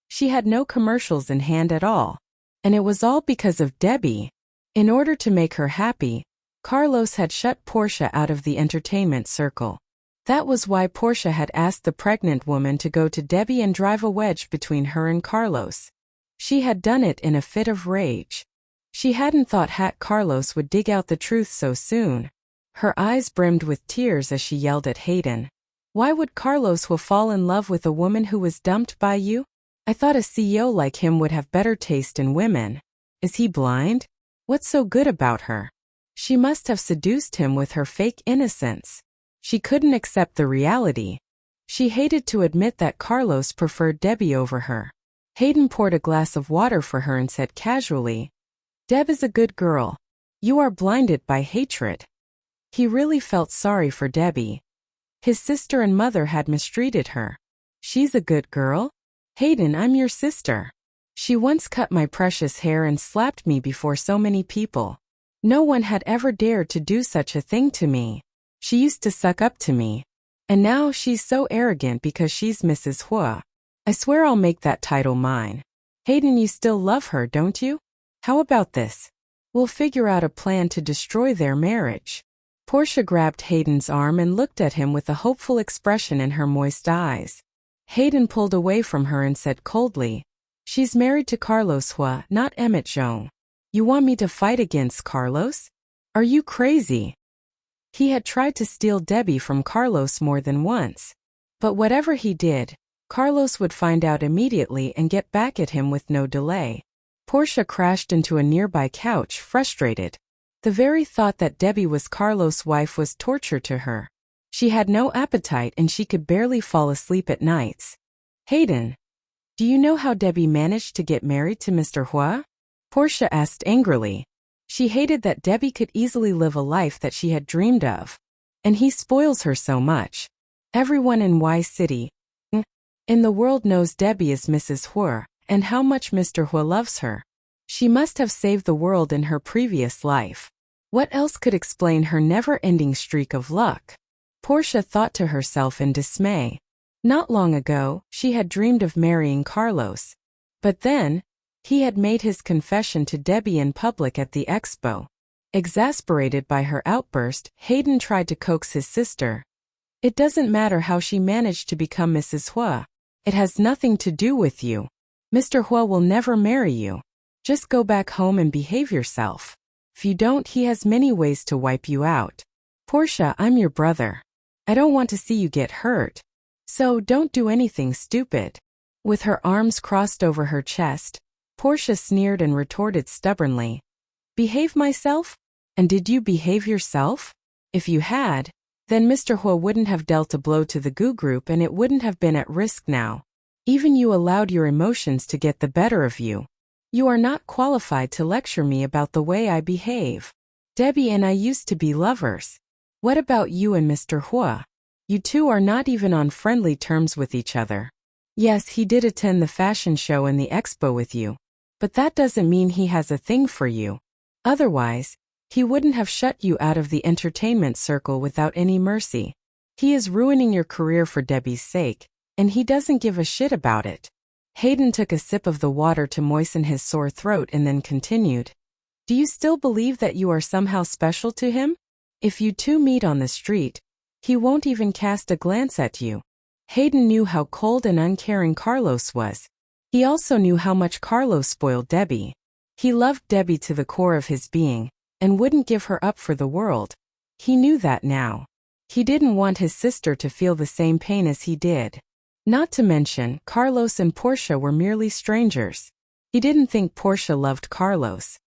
She had no commercials in hand at all. And it was all because of Debbie. In order to make her happy, Carlos had shut Portia out of the entertainment circle. That was why Portia had asked the pregnant woman to go to Debbie and drive a wedge between her and Carlos. She had done it in a fit of rage. She hadn't thought Carlos would dig out the truth so soon. Her eyes brimmed with tears as she yelled at Hayden. Why would Carlos fall in love with a woman who was dumped by you? I thought a CEO like him would have better taste in women. Is he blind? What's so good about her? She must have seduced him with her fake innocence. She couldn't accept the reality. She hated to admit that Carlos preferred Debbie over her. Hayden poured a glass of water for her and said casually, Deb is a good girl. You are blinded by hatred. He really felt sorry for Debbie. His sister and mother had mistreated her. She's a good girl? Hayden, I'm your sister. She once cut my precious hair and slapped me before so many people. No one had ever dared to do such a thing to me. She used to suck up to me. And now she's so arrogant because she's Mrs. Huo. I swear I'll make that title mine. Hayden, you still love her, don't you? How about this? We'll figure out a plan to destroy their marriage. Portia grabbed Hayden's arm and looked at him with a hopeful expression in her moist eyes. Hayden pulled away from her and said coldly, She's married to Carlos Huo, not Emmett Zhong. You want me to fight against Carlos? Are you crazy? He had tried to steal Debbie from Carlos more than once. But whatever he did, Carlos would find out immediately and get back at him with no delay. Portia crashed into a nearby couch, frustrated. The very thought that Debbie was Carlos' wife was torture to her. She had no appetite and she could barely fall asleep at nights. Hayden, do you know how Debbie managed to get married to Mr. Huo? Portia asked angrily. She hated that Debbie could easily live a life that she had dreamed of. And he spoils her so much. Everyone in Y City, in the world knows Debbie is Mrs. Huo, and how much Mr. Huo loves her. She must have saved the world in her previous life. What else could explain her never-ending streak of luck? Portia thought to herself in dismay. Not long ago, she had dreamed of marrying Carlos. But then, he had made his confession to Debbie in public at the expo. Exasperated by her outburst, Hayden tried to coax his sister. It doesn't matter how she managed to become Mrs. Huo. It has nothing to do with you. Mr. Huo will never marry you. Just go back home and behave yourself. If you don't, he has many ways to wipe you out. Portia, I'm your brother. I don't want to see you get hurt. So don't do anything stupid. With her arms crossed over her chest, Portia sneered and retorted stubbornly. Behave myself? And did you behave yourself? If you had, then Mr. Huo wouldn't have dealt a blow to the Gu group and it wouldn't have been at risk now. Even you allowed your emotions to get the better of you. You are not qualified to lecture me about the way I behave. Debbie and I used to be lovers. What about you and Mr. Huo? You two are not even on friendly terms with each other. Yes, he did attend the fashion show and the expo with you. But that doesn't mean he has a thing for you. Otherwise, he wouldn't have shut you out of the entertainment circle without any mercy. He is ruining your career for Debbie's sake, and he doesn't give a shit about it. Hayden took a sip of the water to moisten his sore throat and then continued. Do you still believe that you are somehow special to him? If you two meet on the street, he won't even cast a glance at you. Hayden knew how cold and uncaring Carlos was. He also knew how much Carlos spoiled Debbie. He loved Debbie to the core of his being, and wouldn't give her up for the world. He knew that now. He didn't want his sister to feel the same pain as he did. Not to mention, Carlos and Portia were merely strangers. He didn't think Portia loved Carlos.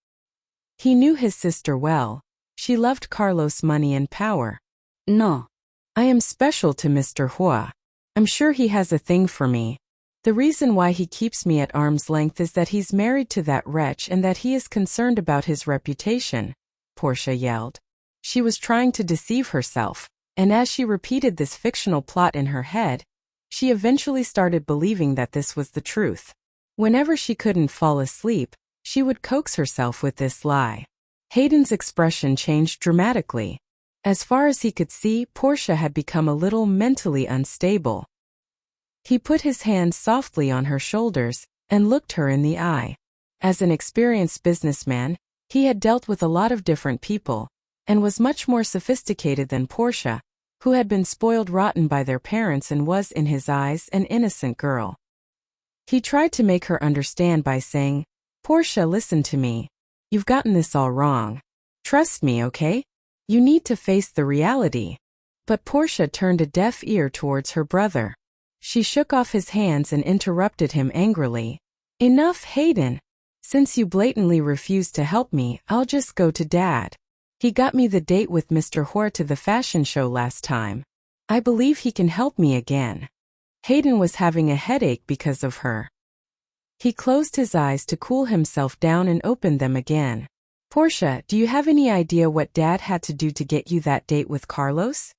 He knew his sister well. She loved Carlos' money and power. No. I am special to Mr. Huo. I'm sure he has a thing for me. The reason why he keeps me at arm's length is that he's married to that wretch and that he is concerned about his reputation, Portia yelled. She was trying to deceive herself, and as she repeated this fictional plot in her head, she eventually started believing that this was the truth. Whenever she couldn't fall asleep, she would coax herself with this lie. Hayden's expression changed dramatically. As far as he could see, Portia had become a little mentally unstable. He put his hands softly on her shoulders and looked her in the eye. As an experienced businessman, he had dealt with a lot of different people and was much more sophisticated than Portia, who had been spoiled rotten by their parents and was, in his eyes, an innocent girl. He tried to make her understand by saying, Portia, listen to me. You've gotten this all wrong. Trust me, okay? You need to face the reality. But Portia turned a deaf ear towards her brother. She shook off his hands and interrupted him angrily. Enough, Hayden. Since you blatantly refuse to help me, I'll just go to Dad. He got me the date with Mr. Huo to the fashion show last time. I believe he can help me again. Hayden was having a headache because of her. He closed his eyes to cool himself down and opened them again. Portia, do you have any idea what Dad had to do to get you that date with Carlos?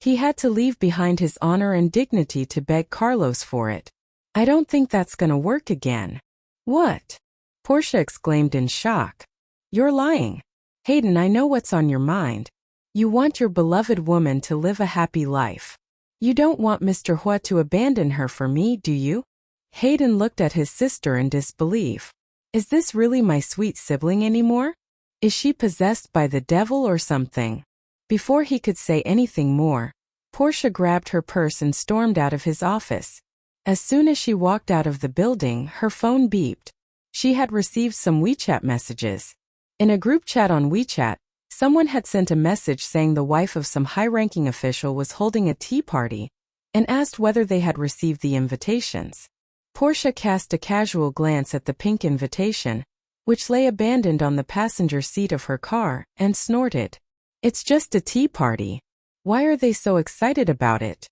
He had to leave behind his honor and dignity to beg Carlos for it. I don't think that's gonna work again. What? Portia exclaimed in shock. You're lying. Hayden, I know what's on your mind. You want your beloved woman to live a happy life. You don't want Mr. Huo to abandon her for me, do you? Hayden looked at his sister in disbelief. Is this really my sweet sibling anymore? Is she possessed by the devil or something? Before he could say anything more, Portia grabbed her purse and stormed out of his office. As soon as she walked out of the building, her phone beeped. She had received some WeChat messages. In a group chat on WeChat, someone had sent a message saying the wife of some high-ranking official was holding a tea party, and asked whether they had received the invitations. Portia cast a casual glance at the pink invitation, which lay abandoned on the passenger seat of her car, and snorted. It's just a tea party. Why are they so excited about it?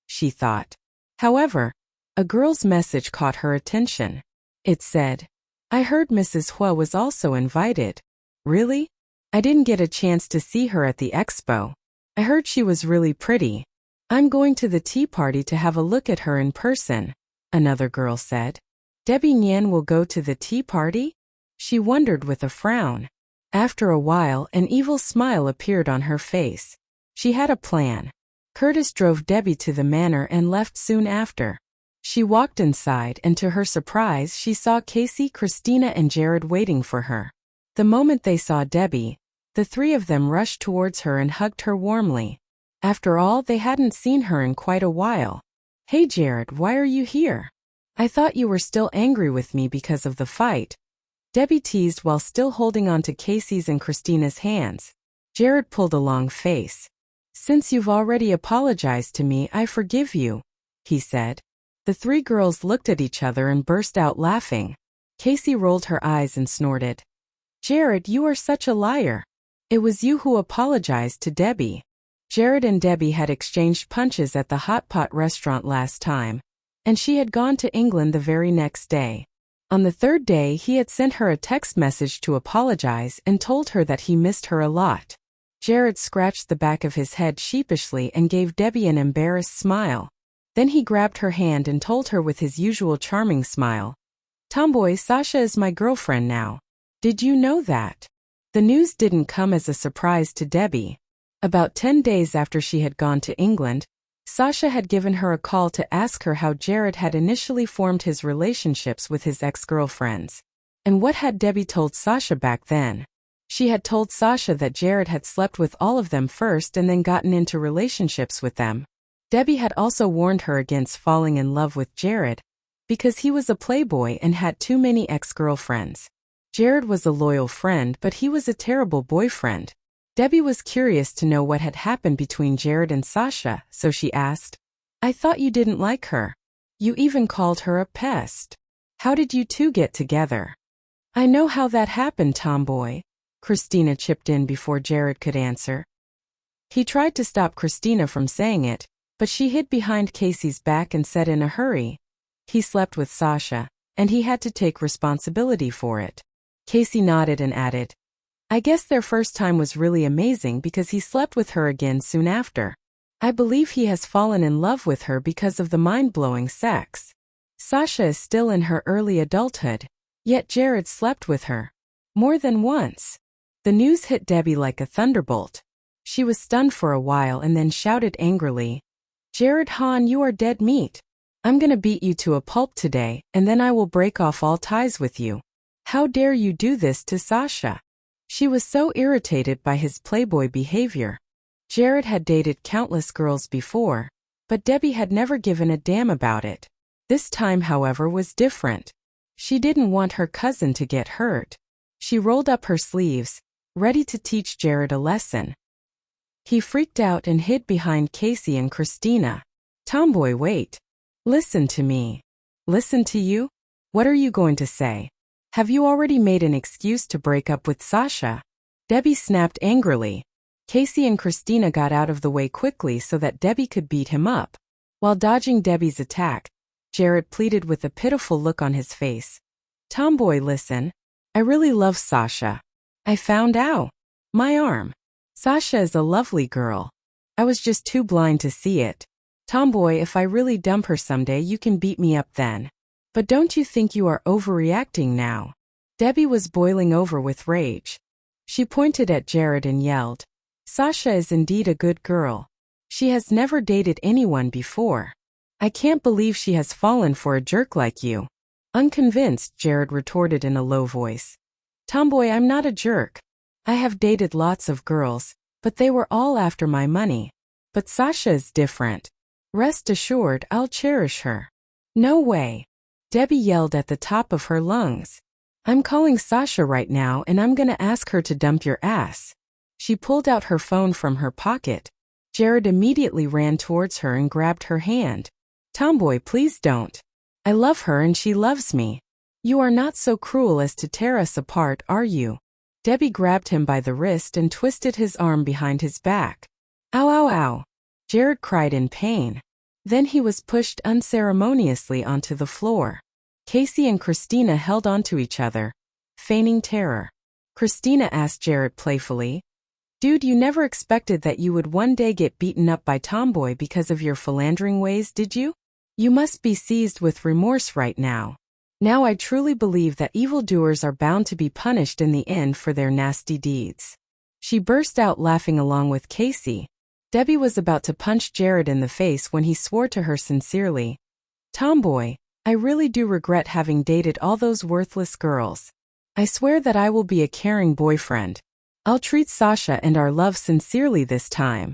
She thought. However, a girl's message caught her attention. It said, I heard Mrs. Huo was also invited. Really? I didn't get a chance to see her at the expo. I heard she was really pretty. I'm going to the tea party to have a look at her in person, another girl said. Debbie Nian will go to the tea party? She wondered with a frown. After a while, an evil smile appeared on her face. She had a plan. Curtis drove Debbie to the manor and left soon after. She walked inside and to her surprise she saw Casey, Christina and Jared waiting for her. The moment they saw Debbie, the three of them rushed towards her and hugged her warmly. After all, they hadn't seen her in quite a while. Hey Jared, why are you here? I thought you were still angry with me because of the fight. Debbie teased while still holding on to Casey's and Christina's hands. Jared pulled a long face. Since you've already apologized to me, I forgive you, he said. The three girls looked at each other and burst out laughing. Casey rolled her eyes and snorted. Jared, you are such a liar. It was you who apologized to Debbie. Jared and Debbie had exchanged punches at the hot pot restaurant last time, and she had gone to England the very next day. On the third day, he had sent her a text message to apologize and told her that he missed her a lot. Jared scratched the back of his head sheepishly and gave Debbie an embarrassed smile. Then he grabbed her hand and told her with his usual charming smile, Tomboy, Sasha is my girlfriend now. Did you know that? The news didn't come as a surprise to Debbie. About 10 days after she had gone to England, Sasha had given her a call to ask her how Jared had initially formed his relationships with his ex-girlfriends. And what had Debbie told Sasha back then? She had told Sasha that Jared had slept with all of them first and then gotten into relationships with them. Debbie had also warned her against falling in love with Jared, because he was a playboy and had too many ex-girlfriends. Jared was a loyal friend, but he was a terrible boyfriend. Debbie was curious to know what had happened between Jared and Sasha, so she asked, I thought you didn't like her. You even called her a pest. How did you two get together? I know how that happened, tomboy. Christina chipped in before Jared could answer. He tried to stop Christina from saying it, but she hid behind Casey's back and said in a hurry, he slept with Sasha, and he had to take responsibility for it. Casey nodded and added, I guess their first time was really amazing because he slept with her again soon after. I believe he has fallen in love with her because of the mind-blowing sex. Sasha is still in her early adulthood, yet Jared slept with her. More than once. The news hit Debbie like a thunderbolt. She was stunned for a while and then shouted angrily, Jared Hahn, you are dead meat. I'm gonna beat you to a pulp today, and then I will break off all ties with you. How dare you do this to Sasha? She was so irritated by his playboy behavior. Jared had dated countless girls before, but Debbie had never given a damn about it. This time, however, was different. She didn't want her cousin to get hurt. She rolled up her sleeves, ready to teach Jared a lesson. He freaked out and hid behind Casey and Christina. Tomboy, wait. Listen to me. Listen to you? What are you going to say? Have you already made an excuse to break up with Sasha? Debbie snapped angrily. Casey and Christina got out of the way quickly so that Debbie could beat him up. While dodging Debbie's attack, Jared pleaded with a pitiful look on his face. Tomboy, listen. I really love Sasha. I found out. My arm. Sasha is a lovely girl. I was just too blind to see it. Tomboy, if I really dump her someday, you can beat me up then. But don't you think you are overreacting now? Debbie was boiling over with rage. She pointed at Jared and yelled, Sasha is indeed a good girl. She has never dated anyone before. I can't believe she has fallen for a jerk like you. Unconvinced, Jared retorted in a low voice. Tomboy, I'm not a jerk. I have dated lots of girls, but they were all after my money. But Sasha is different. Rest assured, I'll cherish her. No way. Debbie yelled at the top of her lungs. I'm calling Sasha right now and I'm gonna ask her to dump your ass. She pulled out her phone from her pocket. Jared immediately ran towards her and grabbed her hand. Tomboy, please don't. I love her and she loves me. You are not so cruel as to tear us apart, are you? Debbie grabbed him by the wrist and twisted his arm behind his back. Ow, ow, ow. Jared cried in pain. Then he was pushed unceremoniously onto the floor. Casey and Christina held onto each other, feigning terror. Christina asked Jared playfully, Dude, you never expected that you would one day get beaten up by Tomboy because of your philandering ways, did you? You must be seized with remorse right now. Now I truly believe that evildoers are bound to be punished in the end for their nasty deeds. She burst out laughing along with Casey. Debbie was about to punch Jared in the face when he swore to her sincerely, Tomboy, I really do regret having dated all those worthless girls. I swear that I will be a caring boyfriend. I'll treat Sasha and our love sincerely this time.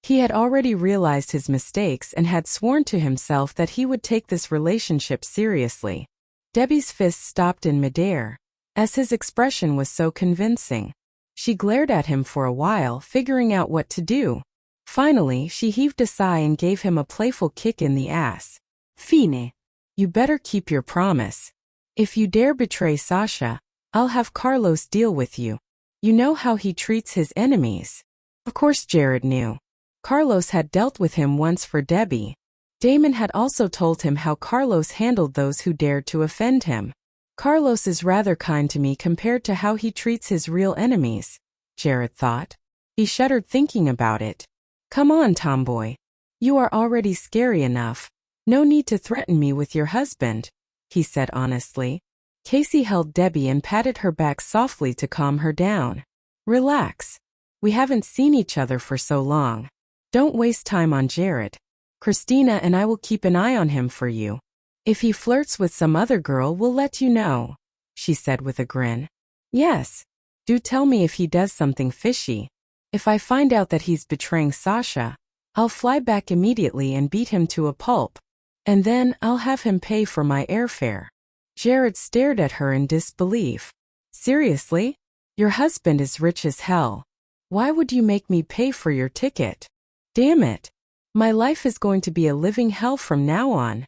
He had already realized his mistakes and had sworn to himself that he would take this relationship seriously. Debbie's fist stopped in midair, as his expression was so convincing. She glared at him for a while, figuring out what to do. Finally, she heaved a sigh and gave him a playful kick in the ass. Fine. You better keep your promise. If you dare betray Sasha, I'll have Carlos deal with you. You know how he treats his enemies. Of course Jared knew. Carlos had dealt with him once for Debbie. Damon had also told him how Carlos handled those who dared to offend him. Carlos is rather kind to me compared to how he treats his real enemies, Jared thought. He shuddered thinking about it. Come on, Tomboy. You are already scary enough. No need to threaten me with your husband, he said honestly. Casey held Debbie and patted her back softly to calm her down. Relax. We haven't seen each other for so long. Don't waste time on Jared. Christina and I will keep an eye on him for you. If he flirts with some other girl, we'll let you know, she said with a grin. Yes. Do tell me if he does something fishy. If I find out that he's betraying Sasha, I'll fly back immediately and beat him to a pulp. And then I'll have him pay for my airfare. Jared stared at her in disbelief. Seriously? Your husband is rich as hell. Why would you make me pay for your ticket? Damn it. My life is going to be a living hell from now on,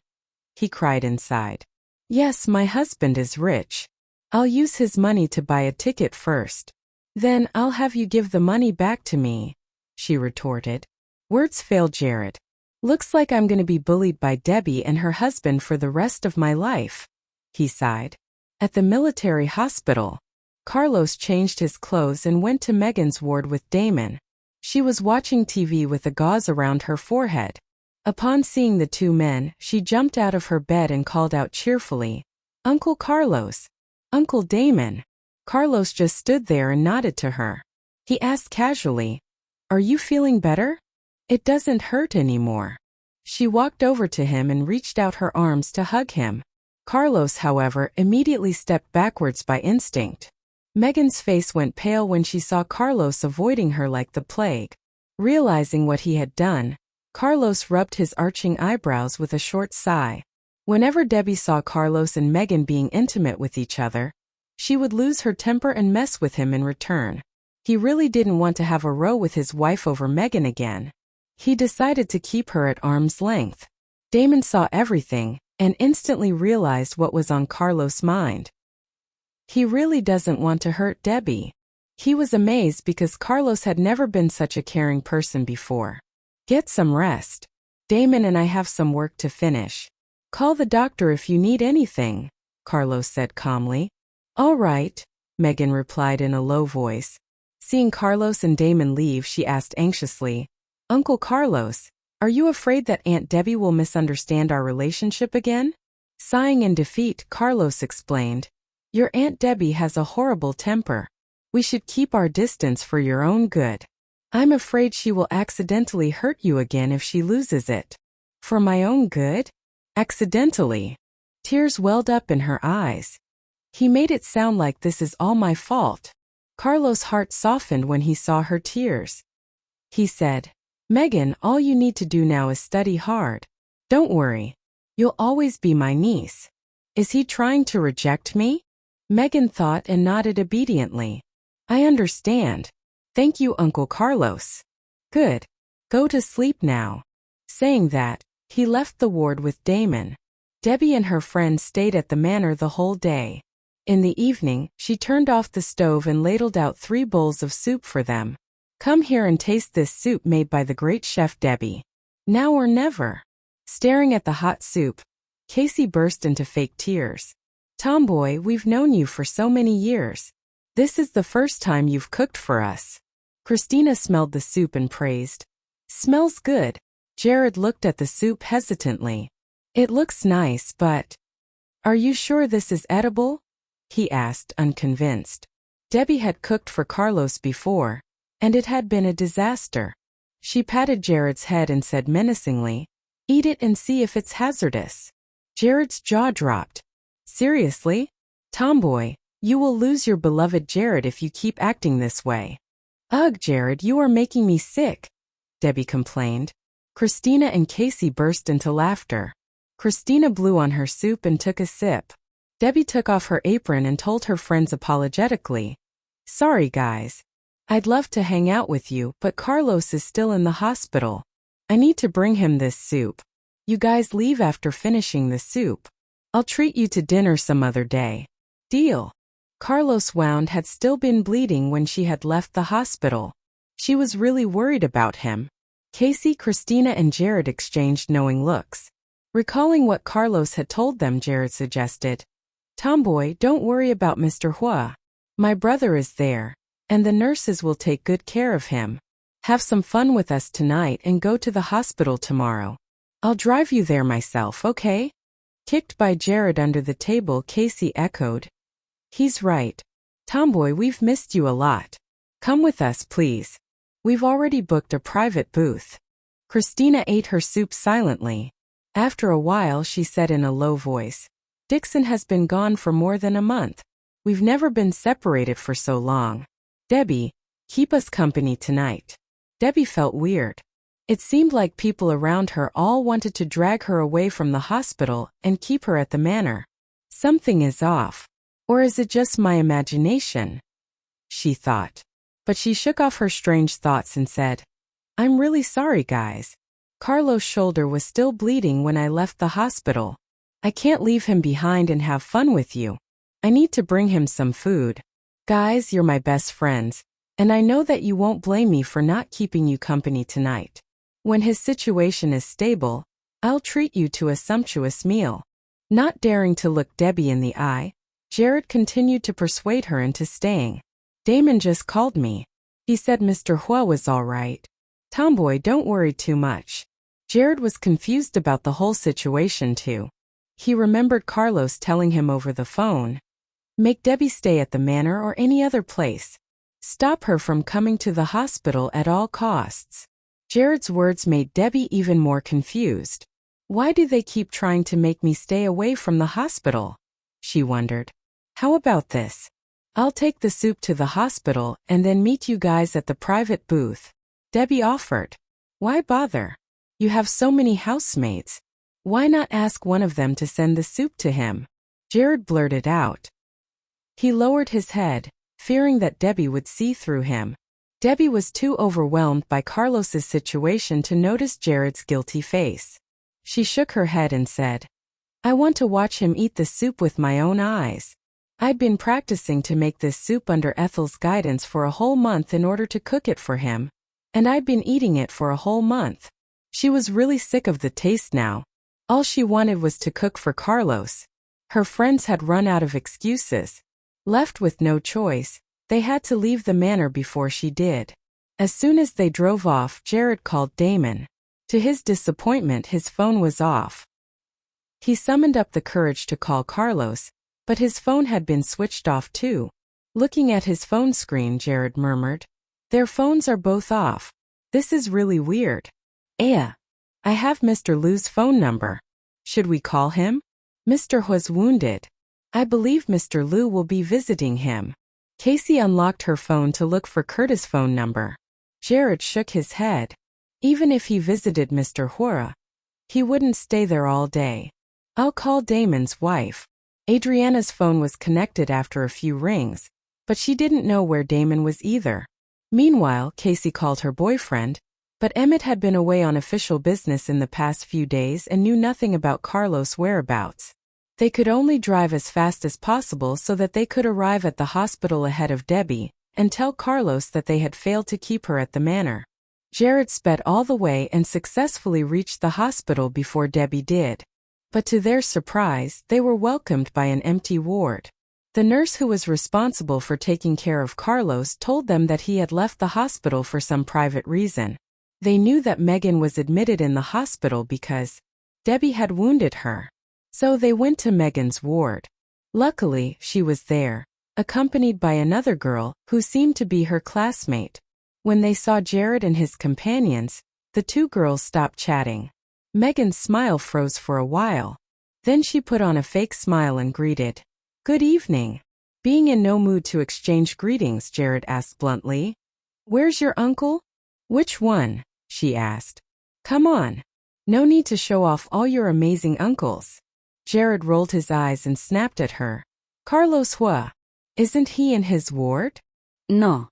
he cried inside. Yes, my husband is rich. I'll use his money to buy a ticket first. Then I'll have you give the money back to me, she retorted. Words failed Jared. Looks like I'm going to be bullied by Debbie and her husband for the rest of my life, he sighed. At the military hospital, Carlos changed his clothes and went to Megan's ward with Damon. She was watching TV with a gauze around her forehead. Upon seeing the two men, she jumped out of her bed and called out cheerfully, Uncle Carlos! Uncle Damon! Carlos just stood there and nodded to her. He asked casually, Are you feeling better? It doesn't hurt anymore. She walked over to him and reached out her arms to hug him. Carlos, however, immediately stepped backwards by instinct. Megan's face went pale when she saw Carlos avoiding her like the plague. Realizing what he had done, Carlos rubbed his arching eyebrows with a short sigh. Whenever Debbie saw Carlos and Megan being intimate with each other, she would lose her temper and mess with him in return. He really didn't want to have a row with his wife over Megan again. He decided to keep her at arm's length. Damon saw everything and instantly realized what was on Carlos' mind. He really doesn't want to hurt Debbie. He was amazed because Carlos had never been such a caring person before. Get some rest. Damon and I have some work to finish. Call the doctor if you need anything, Carlos said calmly. All right, Megan replied in a low voice. Seeing Carlos and Damon leave, she asked anxiously, Uncle Carlos, are you afraid that Aunt Debbie will misunderstand our relationship again? Sighing in defeat, Carlos explained, Your Aunt Debbie has a horrible temper. We should keep our distance for your own good. I'm afraid she will accidentally hurt you again if she loses it. For my own good? Accidentally. Tears welled up in her eyes. He made it sound like this is all my fault. Carlos' heart softened when he saw her tears. He said, Megan, all you need to do now is study hard. Don't worry. You'll always be my niece. Is he trying to reject me? Megan thought and nodded obediently. I understand. Thank you, Uncle Carlos. Good. Go to sleep now. Saying that, he left the ward with Damon. Debbie and her friends stayed at the manor the whole day. In the evening, she turned off the stove and ladled out 3 bowls of soup for them. Come here and taste this soup made by the great chef Debbie. Now or never. Staring at the hot soup, Casey burst into fake tears. Tomboy, we've known you for so many years. This is the first time you've cooked for us. Christina smelled the soup and praised. Smells good. Jared looked at the soup hesitantly. It looks nice, but... Are you sure this is edible? He asked, unconvinced. Debbie had cooked for Carlos before, and it had been a disaster. She patted Jared's head and said menacingly, Eat it and see if it's hazardous. Jared's jaw dropped. Seriously? Tomboy, you will lose your beloved Jared if you keep acting this way. Ugh, Jared, you are making me sick, Debbie complained. Christina and Casey burst into laughter. Christina blew on her soup and took a sip. Debbie took off her apron and told her friends apologetically, Sorry guys. I'd love to hang out with you, but Carlos is still in the hospital. I need to bring him this soup. You guys leave after finishing the soup. I'll treat you to dinner some other day. Deal. Carlos' wound had still been bleeding when she had left the hospital. She was really worried about him. Casey, Christina, and Jared exchanged knowing looks. Recalling what Carlos had told them, Jared suggested, Tomboy, don't worry about Mr. Huo. My brother is there, and the nurses will take good care of him. Have some fun with us tonight and go to the hospital tomorrow. I'll drive you there myself, okay? Kicked by Jared under the table, Casey echoed. He's right. Tomboy, we've missed you a lot. Come with us, please. We've already booked a private booth. Christina ate her soup silently. After a while, she said in a low voice, Dixon has been gone for more than a month. We've never been separated for so long. Debbie, keep us company tonight. Debbie felt weird. It seemed like people around her all wanted to drag her away from the hospital and keep her at the manor. Something is off. Or is it just my imagination? She thought. But she shook off her strange thoughts and said, I'm really sorry, guys. Carlos' shoulder was still bleeding when I left the hospital. I can't leave him behind and have fun with you. I need to bring him some food. Guys, you're my best friends, and I know that you won't blame me for not keeping you company tonight. When his situation is stable, I'll treat you to a sumptuous meal. Not daring to look Debbie in the eye, Jared continued to persuade her into staying. Damon just called me. He said Mr. Huo was all right. Tomboy, don't worry too much. Jared was confused about the whole situation too. He remembered Carlos telling him over the phone, Make Debbie stay at the manor or any other place. Stop her from coming to the hospital at all costs. Jared's words made Debbie even more confused. Why do they keep trying to make me stay away from the hospital? She wondered. How about this? I'll take the soup to the hospital and then meet you guys at the private booth. Debbie offered. Why bother? You have so many housemates. Why not ask one of them to send the soup to him? Jared blurted out. He lowered his head, fearing that Debbie would see through him. Debbie was too overwhelmed by Carlos's situation to notice Jared's guilty face. She shook her head and said, I want to watch him eat the soup with my own eyes. I'd been practicing to make this soup under Ethel's guidance for a whole month in order to cook it for him, and I'd been eating it for a whole month. She was really sick of the taste now. All she wanted was to cook for Carlos. Her friends had run out of excuses. Left with no choice, they had to leave the manor before she did. As soon as they drove off, Jared called Damon. To his disappointment, his phone was off. He summoned up the courage to call Carlos, but his phone had been switched off too. Looking at his phone screen, Jared murmured, Their phones are both off. This is really weird. I have Mr. Liu's phone number. Should we call him? Mr. Huo's wounded. I believe Mr. Liu will be visiting him. Casey unlocked her phone to look for Curtis' phone number. Jared shook his head. Even if he visited Mr. Huo, he wouldn't stay there all day. I'll call Damon's wife. Adriana's phone was connected after a few rings, but she didn't know where Damon was either. Meanwhile, Casey called her boyfriend, But Emmett had been away on official business in the past few days and knew nothing about Carlos' whereabouts. They could only drive as fast as possible so that they could arrive at the hospital ahead of Debbie and tell Carlos that they had failed to keep her at the manor. Jared sped all the way and successfully reached the hospital before Debbie did. But to their surprise, they were welcomed by an empty ward. The nurse who was responsible for taking care of Carlos told them that he had left the hospital for some private reason. They knew that Megan was admitted in the hospital because Debbie had wounded her. So they went to Megan's ward. Luckily, she was there, accompanied by another girl who seemed to be her classmate. When they saw Jared and his companions, the two girls stopped chatting. Megan's smile froze for a while. Then she put on a fake smile and greeted. "Good evening." Being in no mood to exchange greetings, Jared asked bluntly. "Where's your uncle?" "Which one?" she asked. "Come on. No need to show off all your amazing uncles." Jared rolled his eyes and snapped at her. "Carlos Huo. Isn't he in his ward?"
No.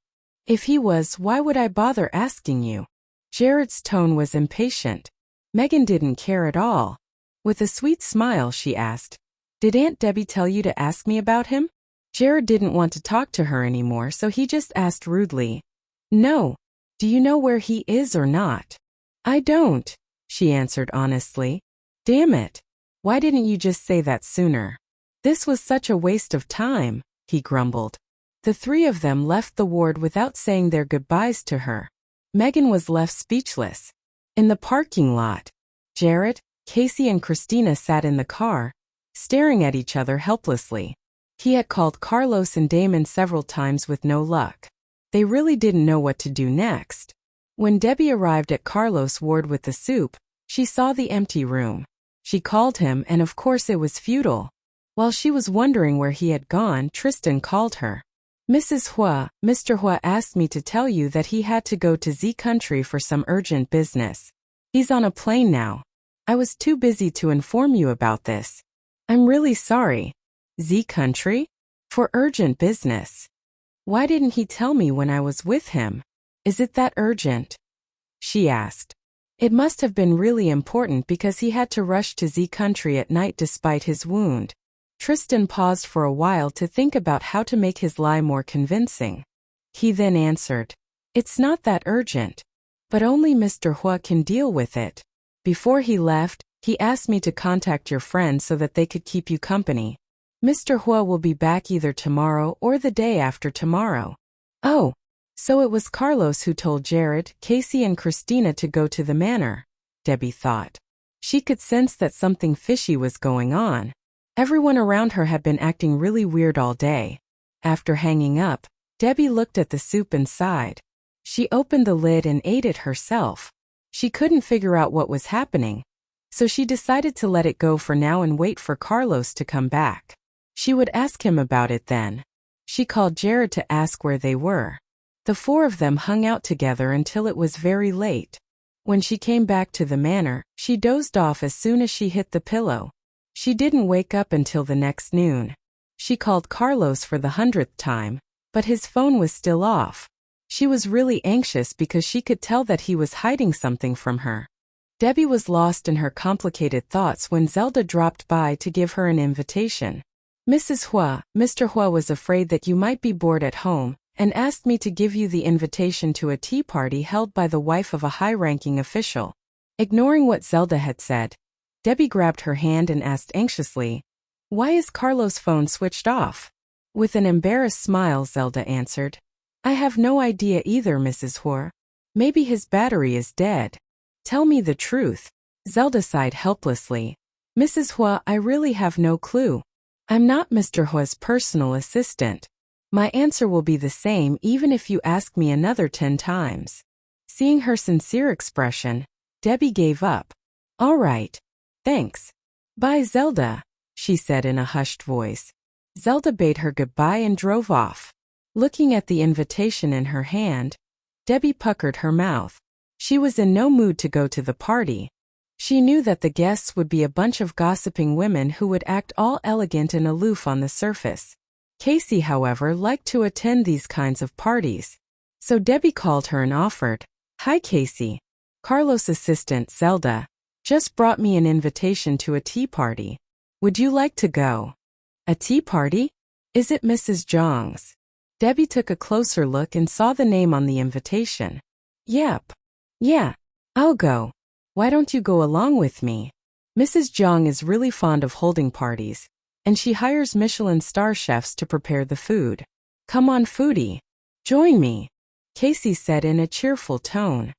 "If he was, why would I bother asking you?" Jared's tone was impatient. Megan didn't care at all. With a sweet smile, she asked, "Did Aunt Debbie tell you to ask me about him?" Jared didn't want to talk to her anymore, so he just asked rudely, "No. Do you know where he is or not?" "I don't," she answered honestly. "Damn it. Why didn't you just say that sooner?" "This was such a waste of time," he grumbled. The three of them left the ward without saying their goodbyes to her. Megan was left speechless. In the parking lot, Jared, Casey and Christina sat in the car, staring at each other helplessly. He had called Carlos and Damon several times with no luck. They really didn't know what to do next. When Debbie arrived at Carlos' ward with the soup, she saw the empty room. She called him and of course it was futile. While she was wondering where he had gone, Tristan called her. "Mrs. Huo, Mr. Huo asked me to tell you that he had to go to Z country for some urgent business. He's on a plane now. I was too busy to inform you about this. I'm really sorry." "Z country? For urgent business? Why didn't he tell me when I was with him? Is it that urgent?" she asked. It must have been really important because he had to rush to Z country at night despite his wound. Tristan paused for a while to think about how to make his lie more convincing. He then answered, "It's not that urgent. But only Mr. Huo can deal with it. Before he left, he asked me to contact your friends so that they could keep you company. Mr. Huo will be back either tomorrow or the day after tomorrow." "Oh, so it was Carlos who told Jared, Casey and Christina to go to the manor," Debbie thought. She could sense that something fishy was going on. Everyone around her had been acting really weird all day. After hanging up, Debbie looked at the soup and sighed. She opened the lid and ate it herself. She couldn't figure out what was happening, so she decided to let it go for now and wait for Carlos to come back. She would ask him about it then. She called Jared to ask where they were. The four of them hung out together until it was very late. When she came back to the manor, she dozed off as soon as she hit the pillow. She didn't wake up until the next noon. She called Carlos for the 100th time, but his phone was still off. She was really anxious because she could tell that he was hiding something from her. Debbie was lost in her complicated thoughts when Zelda dropped by to give her an invitation. "Mrs. Huo, Mr. Huo was afraid that you might be bored at home and asked me to give you the invitation to a tea party held by the wife of a high-ranking official." Ignoring what Zelda had said, Debbie grabbed her hand and asked anxiously, "Why is Carlos' phone switched off?" With an embarrassed smile, Zelda answered, "I have no idea either, Mrs. Huo. Maybe his battery is dead." "Tell me the truth." Zelda sighed helplessly. "Mrs. Huo, I really have no clue. I'm not Mr. Huo's personal assistant. My answer will be the same even if you ask me another 10 times. Seeing her sincere expression, Debbie gave up. "All right. Thanks. Bye, Zelda," she said in a hushed voice. Zelda bade her goodbye and drove off. Looking at the invitation in her hand, Debbie puckered her mouth. She was in no mood to go to the party. She knew that the guests would be a bunch of gossiping women who would act all elegant and aloof on the surface. Casey, however, liked to attend these kinds of parties. So Debbie called her and offered, "Hi, Casey. Carlos' assistant, Zelda, just brought me an invitation to a tea party. Would you like to go? A tea party? Is it Mrs. Zhang's? Debbie took a closer look and saw the name on the invitation. Yep. Yeah, I'll go. Why don't you go along with me? Mrs. Zhang is really fond of holding parties, and she hires Michelin star chefs to prepare the food. Come on, foodie. Join me, Casey said in a cheerful tone.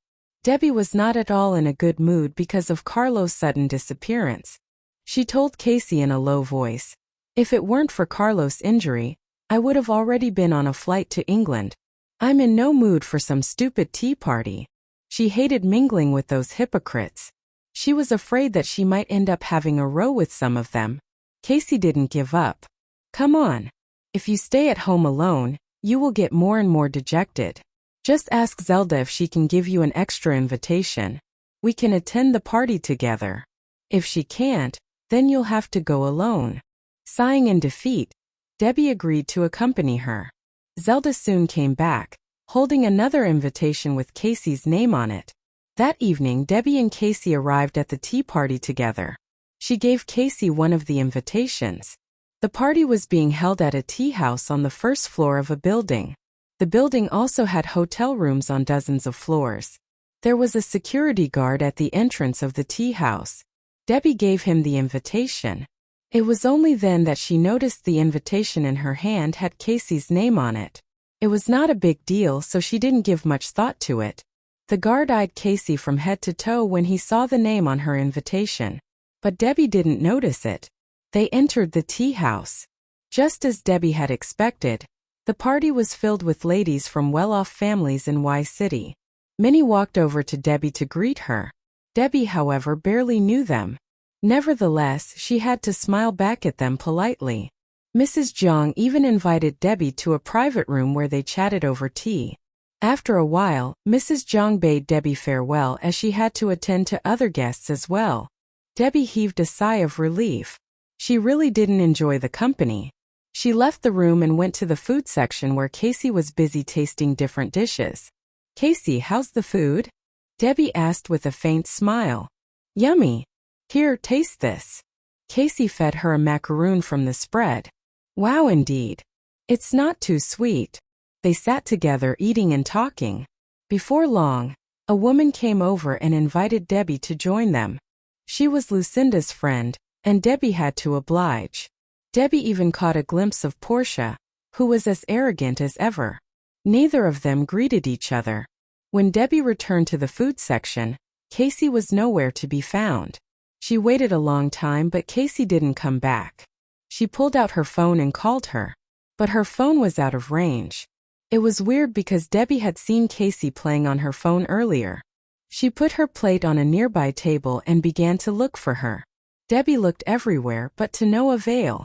Debbie was not at all in a good mood because of Carlos' sudden disappearance. She told Casey in a low voice, "If it weren't for Carlos' injury, I would have already been on a flight to England. I'm in no mood for some stupid tea party." She hated mingling with those hypocrites. She was afraid that she might end up having a row with some of them. Casey didn't give up. Come on. If you stay at home alone, you will get more and more dejected. Just ask Zelda if she can give you an extra invitation. We can attend the party together. If she can't, then you'll have to go alone. Sighing in defeat, Debbie agreed to accompany her. Zelda soon came back, holding another invitation with Casey's name on it. That evening, Debbie and Casey arrived at the tea party together. She gave Casey one of the invitations. The party was being held at a tea house on the first floor of a building. The building also had hotel rooms on dozens of floors. There was a security guard at the entrance of the tea house. Debbie gave him the invitation. It was only then that she noticed the invitation in her hand had Casey's name on it. It was not a big deal, so she didn't give much thought to it. The guard eyed Casey from head to toe when he saw the name on her invitation. But Debbie didn't notice it. They entered the tea house. Just as Debbie had expected, the party was filled with ladies from well-off families in Y City. Many walked over to Debbie to greet her. Debbie, however, barely knew them. Nevertheless, she had to smile back at them politely. Mrs. Zhang even invited Debbie to a private room where they chatted over tea. After a while, Mrs. Zhang bade Debbie farewell as she had to attend to other guests as well. Debbie heaved a sigh of relief. She really didn't enjoy the company. She left the room and went to the food section where Casey was busy tasting different dishes. "Casey, how's the food?" Debbie asked with a faint smile. "Yummy. Here, taste this." Casey fed her a macaroon from the spread. "Wow, indeed. It's not too sweet." They sat together eating and talking. Before long, a woman came over and invited Debbie to join them. She was Lucinda's friend, and Debbie had to oblige. Debbie even caught a glimpse of Portia, who was as arrogant as ever. Neither of them greeted each other. When Debbie returned to the food section, Casey was nowhere to be found. She waited a long time, but Casey didn't come back. She pulled out her phone and called her, but her phone was out of range. It was weird because Debbie had seen Casey playing on her phone earlier. She put her plate on a nearby table and began to look for her. Debbie looked everywhere, but to no avail.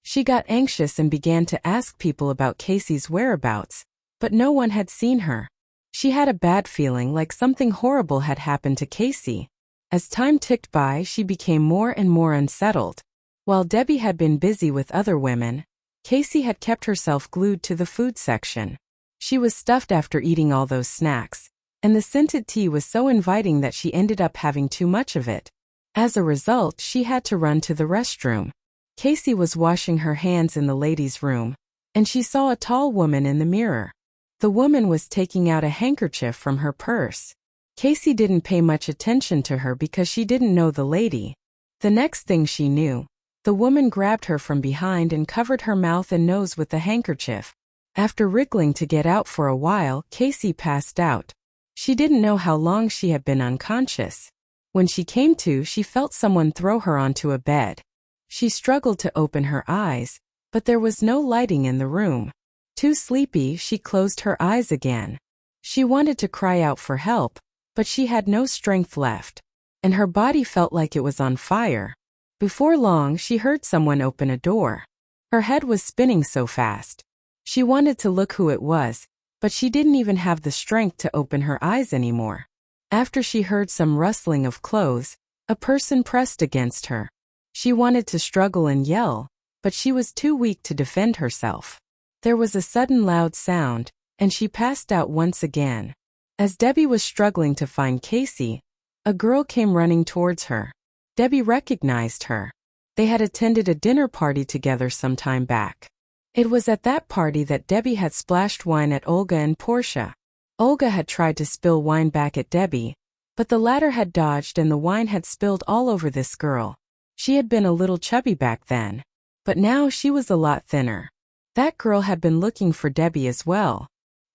She got anxious and began to ask people about Casey's whereabouts, but no one had seen her. She had a bad feeling like something horrible had happened to Casey. As time ticked by, she became more and more unsettled. While Debbie had been busy with other women, Casey had kept herself glued to the food section. She was stuffed after eating all those snacks, and the scented tea was so inviting that she ended up having too much of it. As a result, she had to run to the restroom. Casey was washing her hands in the ladies' room, and she saw a tall woman in the mirror. The woman was taking out a handkerchief from her purse. Casey didn't pay much attention to her because she didn't know the lady. The next thing she knew, the woman grabbed her from behind and covered her mouth and nose with the handkerchief. After wriggling to get out for a while, Casey passed out. She didn't know how long she had been unconscious. When she came to, she felt someone throw her onto a bed. She struggled to open her eyes, but there was no lighting in the room. Too sleepy, she closed her eyes again. She wanted to cry out for help, but she had no strength left, and her body felt like it was on fire. Before long, she heard someone open a door. Her head was spinning so fast. She wanted to look who it was, but she didn't even have the strength to open her eyes anymore. After she heard some rustling of clothes, a person pressed against her. She wanted to struggle and yell, but she was too weak to defend herself. There was a sudden loud sound, and she passed out once again. As Debbie was struggling to find Casey, a girl came running towards her. Debbie recognized her. They had attended a dinner party together some time back. It was at that party that Debbie had splashed wine at Olga and Portia. Olga had tried to spill wine back at Debbie, but the latter had dodged and the wine had spilled all over this girl. She had been a little chubby back then, but now she was a lot thinner. That girl had been looking for Debbie as well.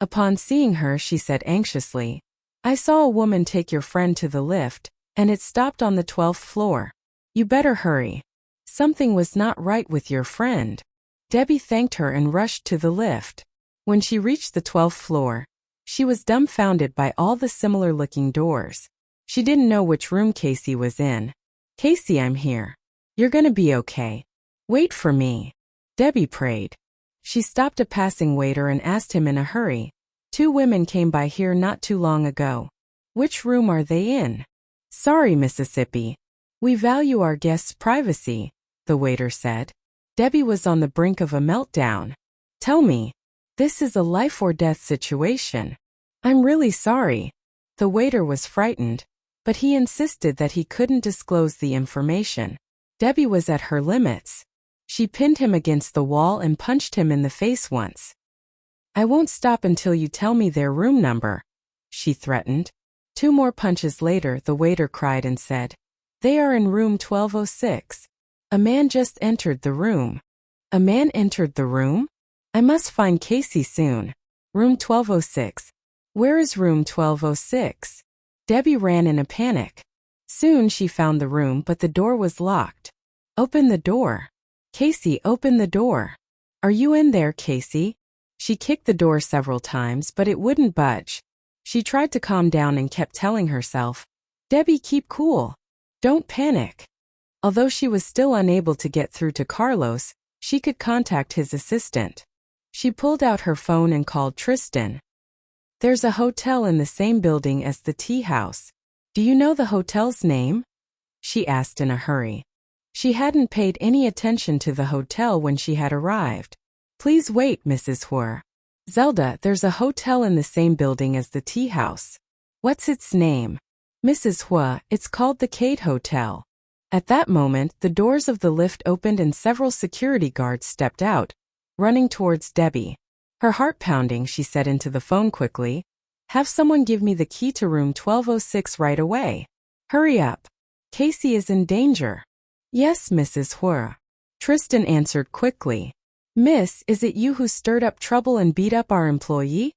Upon seeing her, she said anxiously, "I saw a woman take your friend to the lift, and it stopped on the 12th floor. You better hurry. Something was not right with your friend." Debbie thanked her and rushed to the lift. When she reached the 12th floor, she was dumbfounded by all the similar-looking doors. She didn't know which room Casey was in. "Casey, I'm here. You're gonna be okay. Wait for me," Debbie prayed. She stopped a passing waiter and asked him in a hurry, "Two women came by here not too long ago. Which room are they in?" "Sorry, Mississippi. We value our guests' privacy," the waiter said. Debbie was on the brink of a meltdown. "Tell me, this is a life-or-death situation. I'm really sorry." The waiter was frightened, but he insisted that he couldn't disclose the information. Debbie was at her limits. She pinned him against the wall and punched him in the face once. "I won't stop until you tell me their room number," she threatened. 2 more punches later, the waiter cried and said, "They are in room 1206. A man just entered the room." "A man entered the room? I must find Casey soon. Room 1206. Where is room 1206? Debbie ran in a panic. Soon she found the room, but the door was locked. "Open the door. Casey, open the door. Are you in there, Casey?" She kicked the door several times, but it wouldn't budge. She tried to calm down and kept telling herself, "Debbie, keep cool. Don't panic." Although she was still unable to get through to Carlos, she could contact his assistant. She pulled out her phone and called Tristan. "There's a hotel in the same building as the tea house. Do you know the hotel's name?" she asked in a hurry. She hadn't paid any attention to the hotel when she had arrived. "Please wait, Mrs. Huo. Zelda, there's a hotel in the same building as the tea house. What's its name?" "Mrs. Huo, it's called the Cade Hotel." At that moment, the doors of the lift opened and several security guards stepped out, running towards Debbie. Her heart pounding, she said into the phone quickly, "Have someone give me the key to room 1206 right away. Hurry up. Casey is in danger." "Yes, Mrs. Huo," Tristan answered quickly. "Miss, is it you who stirred up trouble and beat up our employee?"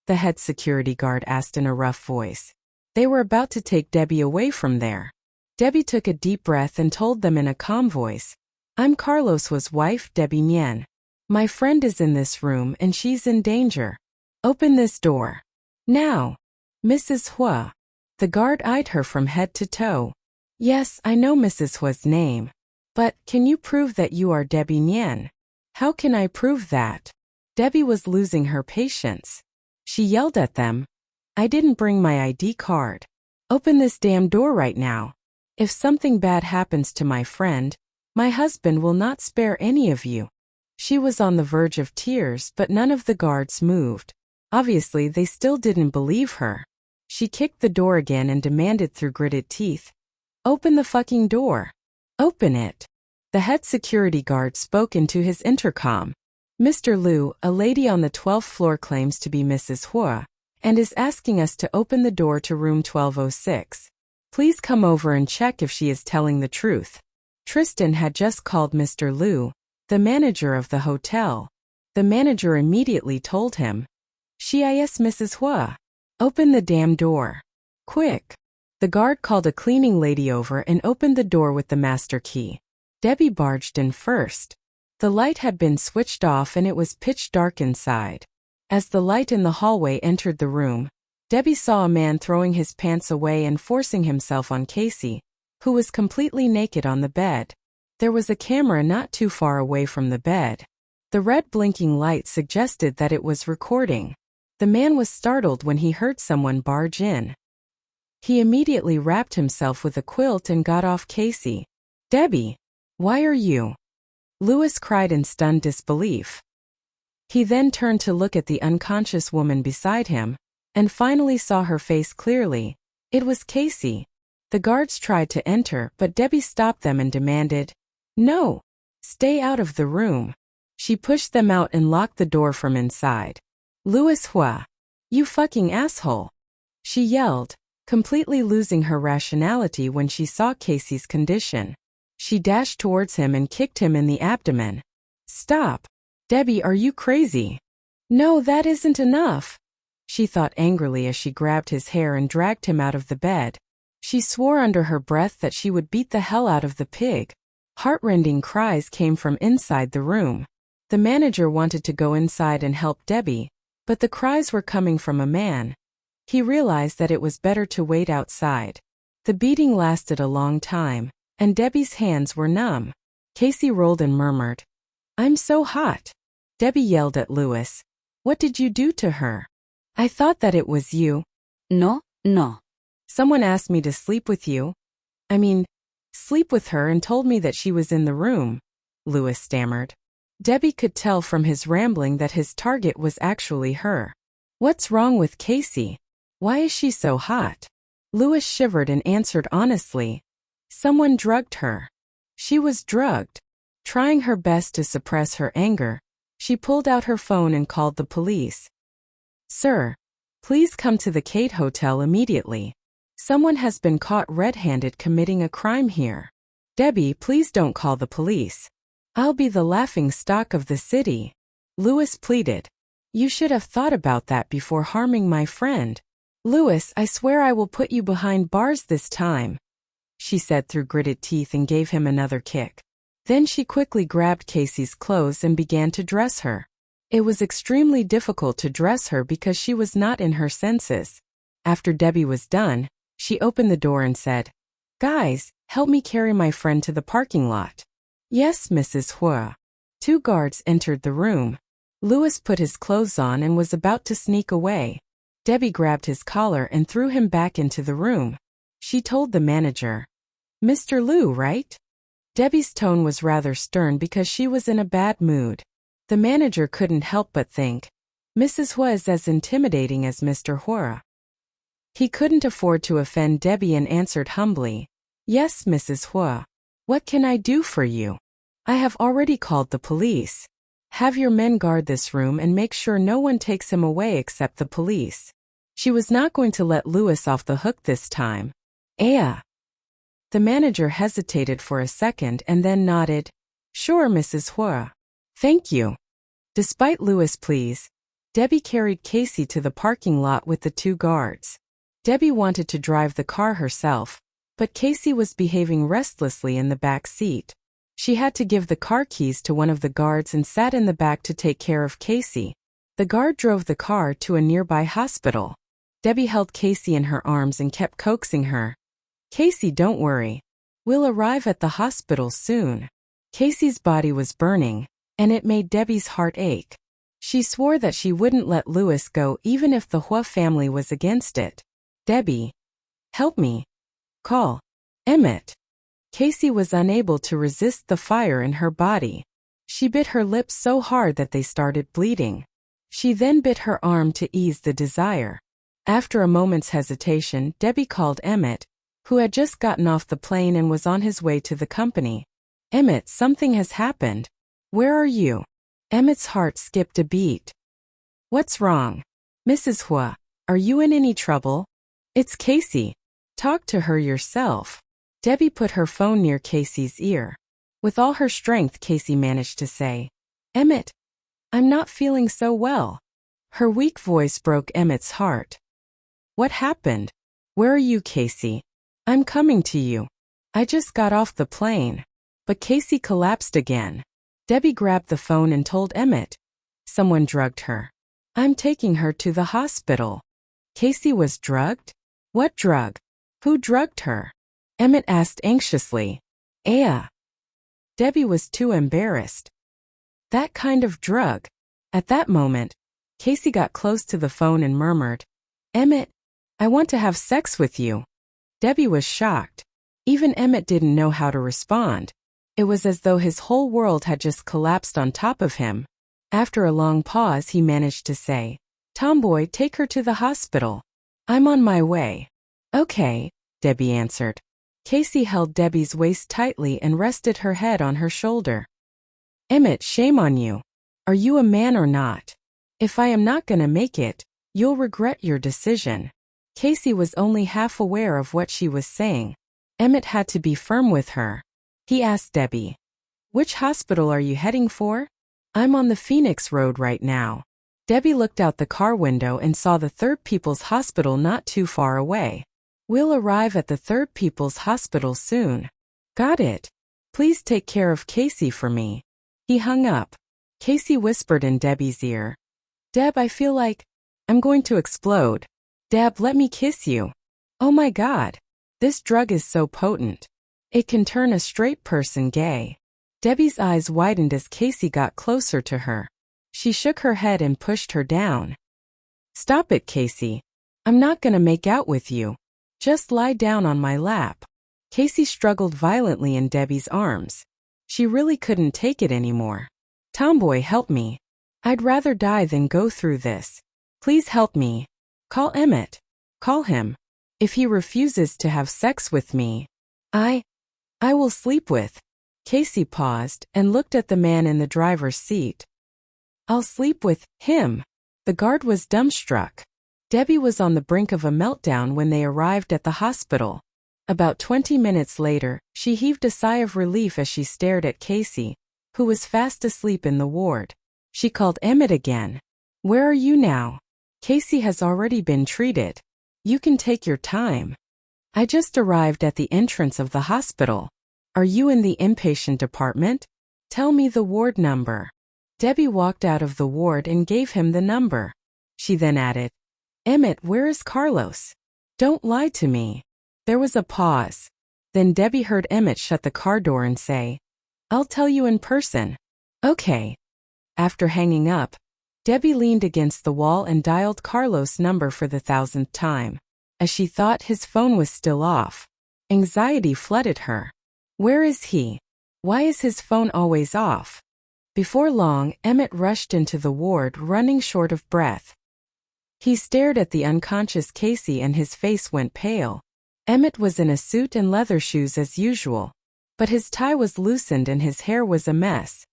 the head security guard asked in a rough voice. They were about to take Debbie away from there. Debbie took a deep breath and told them in a calm voice, "I'm Carlos Huo's wife, Debbie Nian. My friend is in this room and she's in danger. Open this door. Now." "Mrs. Huo." The guard eyed her from head to toe. "Yes, I know Mrs. Huo's name. But can you prove that you are Debbie Nian?" "How can I prove that?" Debbie was losing her patience. She yelled at them, "I didn't bring my ID card. Open this damn door right now. If something bad happens to my friend, my husband will not spare any of you." She was on the verge of tears, but none of the guards moved. Obviously, they still didn't believe her. She kicked the door again and demanded through gritted teeth, "Open the fucking door. Open it." The head security guard spoke into his intercom. "Mr. Liu, a lady on the 12th floor claims to be Mrs. Huo, and is asking us to open the door to room 1206. Please come over and check if she is telling the truth." Tristan had just called Mr. Liu, the manager of the hotel. The manager immediately told him, "She is Mrs. Huo. Open the damn door. Quick." The guard called a cleaning lady over and opened the door with the master key. Debbie barged in first. The light had been switched off and it was pitch dark inside. As the light in the hallway entered the room, Debbie saw a man throwing his pants away and forcing himself on Casey, who was completely naked on the bed. There was a camera not too far away from the bed. The red blinking light suggested that it was recording. The man was startled when he heard someone barge in. He immediately wrapped himself with a quilt and got off Casey. "Debbie, why are you?" Louis cried in stunned disbelief. He then turned to look at the unconscious woman beside him, and finally saw her face clearly. It was Casey. The guards tried to enter, but Debbie stopped them and demanded, "No! Stay out of the room." She pushed them out and locked the door from inside. "Louis Huo! You fucking asshole!" she yelled, completely losing her rationality when she saw Casey's condition. She dashed towards him and kicked him in the abdomen. "Stop! Debbie, are you crazy?" "No, that isn't enough," she thought angrily as she grabbed his hair and dragged him out of the bed. She swore under her breath that she would beat the hell out of the pig. Heartrending cries came from inside the room. The manager wanted to go inside and help Debbie, but the cries were coming from a man. He realized that it was better to wait outside. The beating lasted a long time, and Debbie's hands were numb. Casey rolled and murmured, "I'm so hot." Debbie yelled at Louis, "What did you do to her?" "I thought that it was you."
No, no.
"Someone asked me to sleep with you. Sleep with her and told me that she was in the room," Louis stammered. Debbie could tell from his rambling that his target was actually her. "What's wrong with Casey? Why is she so hot?" Louis shivered and answered honestly, "Someone drugged her." She was drugged. Trying her best to suppress her anger, she pulled out her phone and called the police. "Sir, please come to the Kate Hotel immediately. Someone has been caught red-handed committing a crime here." "Debbie, please don't call the police. I'll be the laughing stock of the city," Louis pleaded. "You should have thought about that before harming my friend." "Louis, I swear I will put you behind bars this time," she said through gritted teeth and gave him another kick. Then she quickly grabbed Casey's clothes and began to dress her. It was extremely difficult to dress her because she was not in her senses. After Debbie was done, she opened the door and said, "Guys, help me carry my friend to the parking lot." "Yes, Mrs. Huo." 2 guards entered the room. Louis put his clothes on and was about to sneak away. Debbie grabbed his collar and threw him back into the room. She told the manager, "Mr. Liu, right?" Debbie's tone was rather stern because she was in a bad mood. The manager couldn't help but think, Mrs. Huo is as intimidating as Mr. Huo. He couldn't afford to offend Debbie and answered humbly, "Yes, Mrs. Huo. What can I do for you?" "I have already called the police. Have your men guard this room and make sure no one takes him away except the police." She was not going to let Louis off the hook this time. "Yeah." The manager hesitated for a second and then nodded, "Sure, Mrs. Huo. Thank you." Despite Louis' pleas, Debbie carried Casey to the parking lot with the 2 guards. Debbie wanted to drive the car herself, but Casey was behaving restlessly in the back seat. She had to give the car keys to one of the guards and sat in the back to take care of Casey. The guard drove the car to a nearby hospital. Debbie held Casey in her arms and kept coaxing her. "Casey, don't worry. We'll arrive at the hospital soon." Casey's body was burning, and it made Debbie's heart ache. She swore that she wouldn't let Louis go even if the Huo family was against it. "Debbie, help me. Call Emmett." Casey was unable to resist the fire in her body. She bit her lips so hard that they started bleeding. She then bit her arm to ease the desire. After a moment's hesitation, Debbie called Emmett, who had just gotten off the plane and was on his way to the company. "Emmett, something has happened. Where are you?" Emmett's heart skipped a beat. "What's wrong? Mrs. Huo, are you in any trouble?" "It's Casey. Talk to her yourself." Debbie put her phone near Casey's ear. With all her strength, Casey managed to say, "Emmett, I'm not feeling so well." Her weak voice broke Emmett's heart. "What happened? Where are you, Casey?" "I'm coming to you. I just got off the plane." But Casey collapsed again. Debbie grabbed the phone and told Emmett, "Someone drugged her. I'm taking her to the hospital." Casey was drugged? What drug? Who drugged her? Emmett asked anxiously. "Yeah." Debbie was too embarrassed. "That kind of drug." At that moment, Casey got close to the phone and murmured, "Emmett, I want to have sex with you." Debbie was shocked. Even Emmett didn't know how to respond. It was as though his whole world had just collapsed on top of him. After a long pause, he managed to say, Tomboy, take her to the hospital. I'm on my way. Okay, Debbie answered. Casey held Debbie's waist tightly and rested her head on her shoulder. Emmett, shame on you. Are you a man or not? If I am not gonna make it, you'll regret your decision. Casey was only half aware of what she was saying. Emmett had to be firm with her. He asked Debbie, which hospital are you heading for? I'm on the Phoenix Road right now. Debbie looked out the car window and saw the Third People's Hospital not too far away. We'll arrive at the Third People's Hospital soon. Got it. Please take care of Casey for me. He hung up. Casey whispered in Debbie's ear. Deb, I feel like I'm going to explode. Deb, let me kiss you. Oh my God. This drug is so potent. It can turn a straight person gay. Debbie's eyes widened as Casey got closer to her. She shook her head and pushed her down. Stop it, Casey. I'm not gonna make out with you. Just lie down on my lap. Casey struggled violently in Debbie's arms. She really couldn't take it anymore. Tomboy, help me. I'd rather die than go through this. Please help me. Call Emmett. Call him. If he refuses to have sex with me, I will sleep with. Casey paused and looked at the man in the driver's seat. I'll sleep with him. The guard was dumbstruck. Debbie was on the brink of a meltdown when they arrived at the hospital. About 20 minutes later, she heaved a sigh of relief as she stared at Casey, who was fast asleep in the ward. She called Emmett again. Where are you now? Casey has already been treated. You can take your time. I just arrived at the entrance of the hospital. Are you in the inpatient department? Tell me the ward number. Debbie walked out of the ward and gave him the number. She then added, Emmett, where is Carlos? Don't lie to me. There was a pause. Then Debbie heard Emmett shut the car door and say, I'll tell you in person. Okay. After hanging up, Debbie leaned against the wall and dialed Carlos' number for the 1000th time. As she thought his phone was still off, anxiety flooded her. Where is he? Why is his phone always off? Before long, Emmett rushed into the ward, running short of breath. He stared at the unconscious Casey and his face went pale. Emmett was in a suit and leather shoes as usual, but his tie was loosened and his hair was a mess.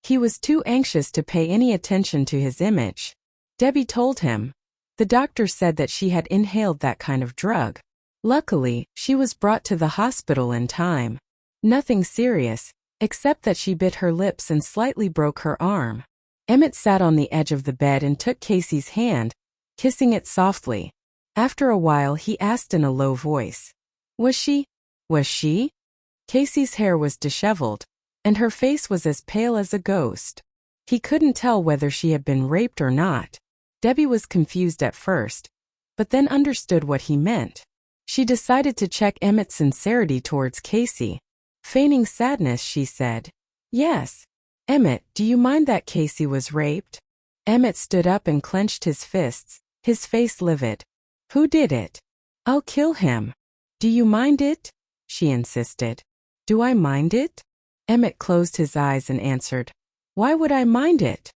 He was too anxious to pay any attention to his image. Debbie told him. The doctor said that she had inhaled that kind of drug. Luckily, she was brought to the hospital in time. Nothing serious, except that she bit her lips and slightly broke her arm. Emmett sat on the edge of the bed and took Casey's hand, kissing it softly. After a while he asked in a low voice, Was she? Casey's hair was disheveled, and her face was as pale as a ghost. He couldn't tell whether she had been raped or not. Debbie was confused at first, but then understood what he meant. She decided to check Emmett's sincerity towards Casey. Feigning sadness, she said, Yes. Emmett, do you mind that Casey was raped? Emmett stood up and clenched his fists, his face livid. Who did it? I'll kill him. Do you mind it? She insisted. Do I mind it? Emmett closed his eyes and answered, Why would I mind it?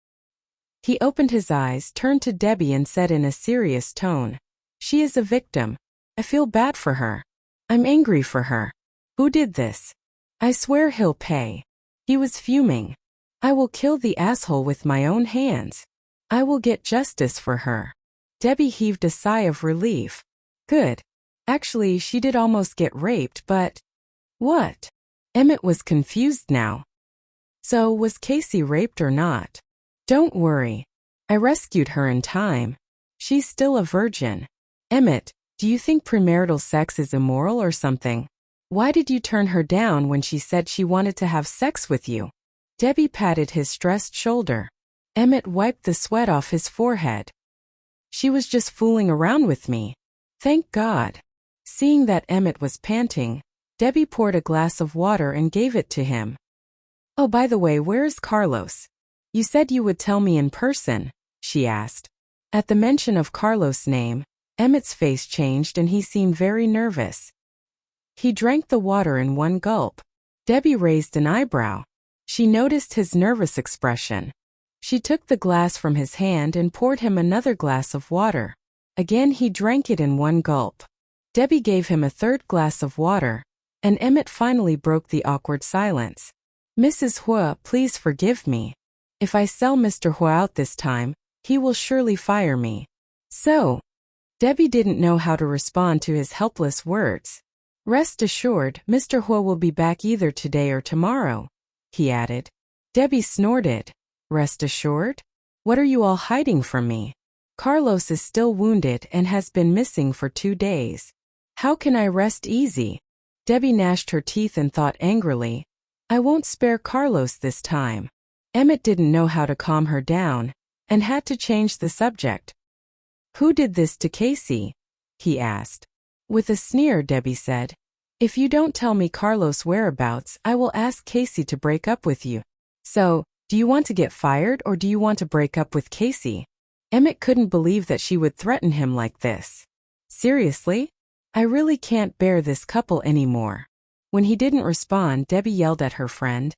He opened his eyes, turned to Debbie and said in a serious tone, She is a victim. I feel bad for her. I'm angry for her. Who did this? I swear he'll pay. He was fuming. I will kill the asshole with my own hands. I will get justice for her. Debbie heaved a sigh of relief. Good. Actually, she did almost get raped, but... What? Emmett was confused now. So, was Casey raped or not? Don't worry. I rescued her in time. She's still a virgin. Emmett, do you think premarital sex is immoral or something? Why did you turn her down when she said she wanted to have sex with you? Debbie patted his stressed shoulder. Emmett wiped the sweat off his forehead. She was just fooling around with me. Thank God. Seeing that Emmett was panting, Debbie poured a glass of water and gave it to him. Oh, by the way, where is Carlos? You said you would tell me in person, she asked. At the mention of Carlos' name, Emmett's face changed and he seemed very nervous. He drank the water in one gulp. Debbie raised an eyebrow. She noticed his nervous expression. She took the glass from his hand and poured him another glass of water. Again he drank it in one gulp. Debbie gave him a third glass of water, and Emmett finally broke the awkward silence. Mrs. Huo, please forgive me. If I sell Mr. Huo out this time, he will surely fire me. So, Debbie didn't know how to respond to his helpless words. Rest assured, Mr. Huo will be back either today or tomorrow, he added. Debbie snorted. Rest assured? What are you all hiding from me? Carlos is still wounded and has been missing for 2 days. How can I rest easy? Debbie gnashed her teeth and thought angrily, I won't spare Carlos this time. Emmett didn't know how to calm her down, and had to change the subject. Who did this to Casey? He asked. With a sneer, Debbie said, if you don't tell me Carlos' whereabouts, I will ask Casey to break up with you. So, do you want to get fired or do you want to break up with Casey? Emmett couldn't believe that she would threaten him like this. Seriously? I really can't bear this couple anymore. When he didn't respond, Debbie yelled at her friend.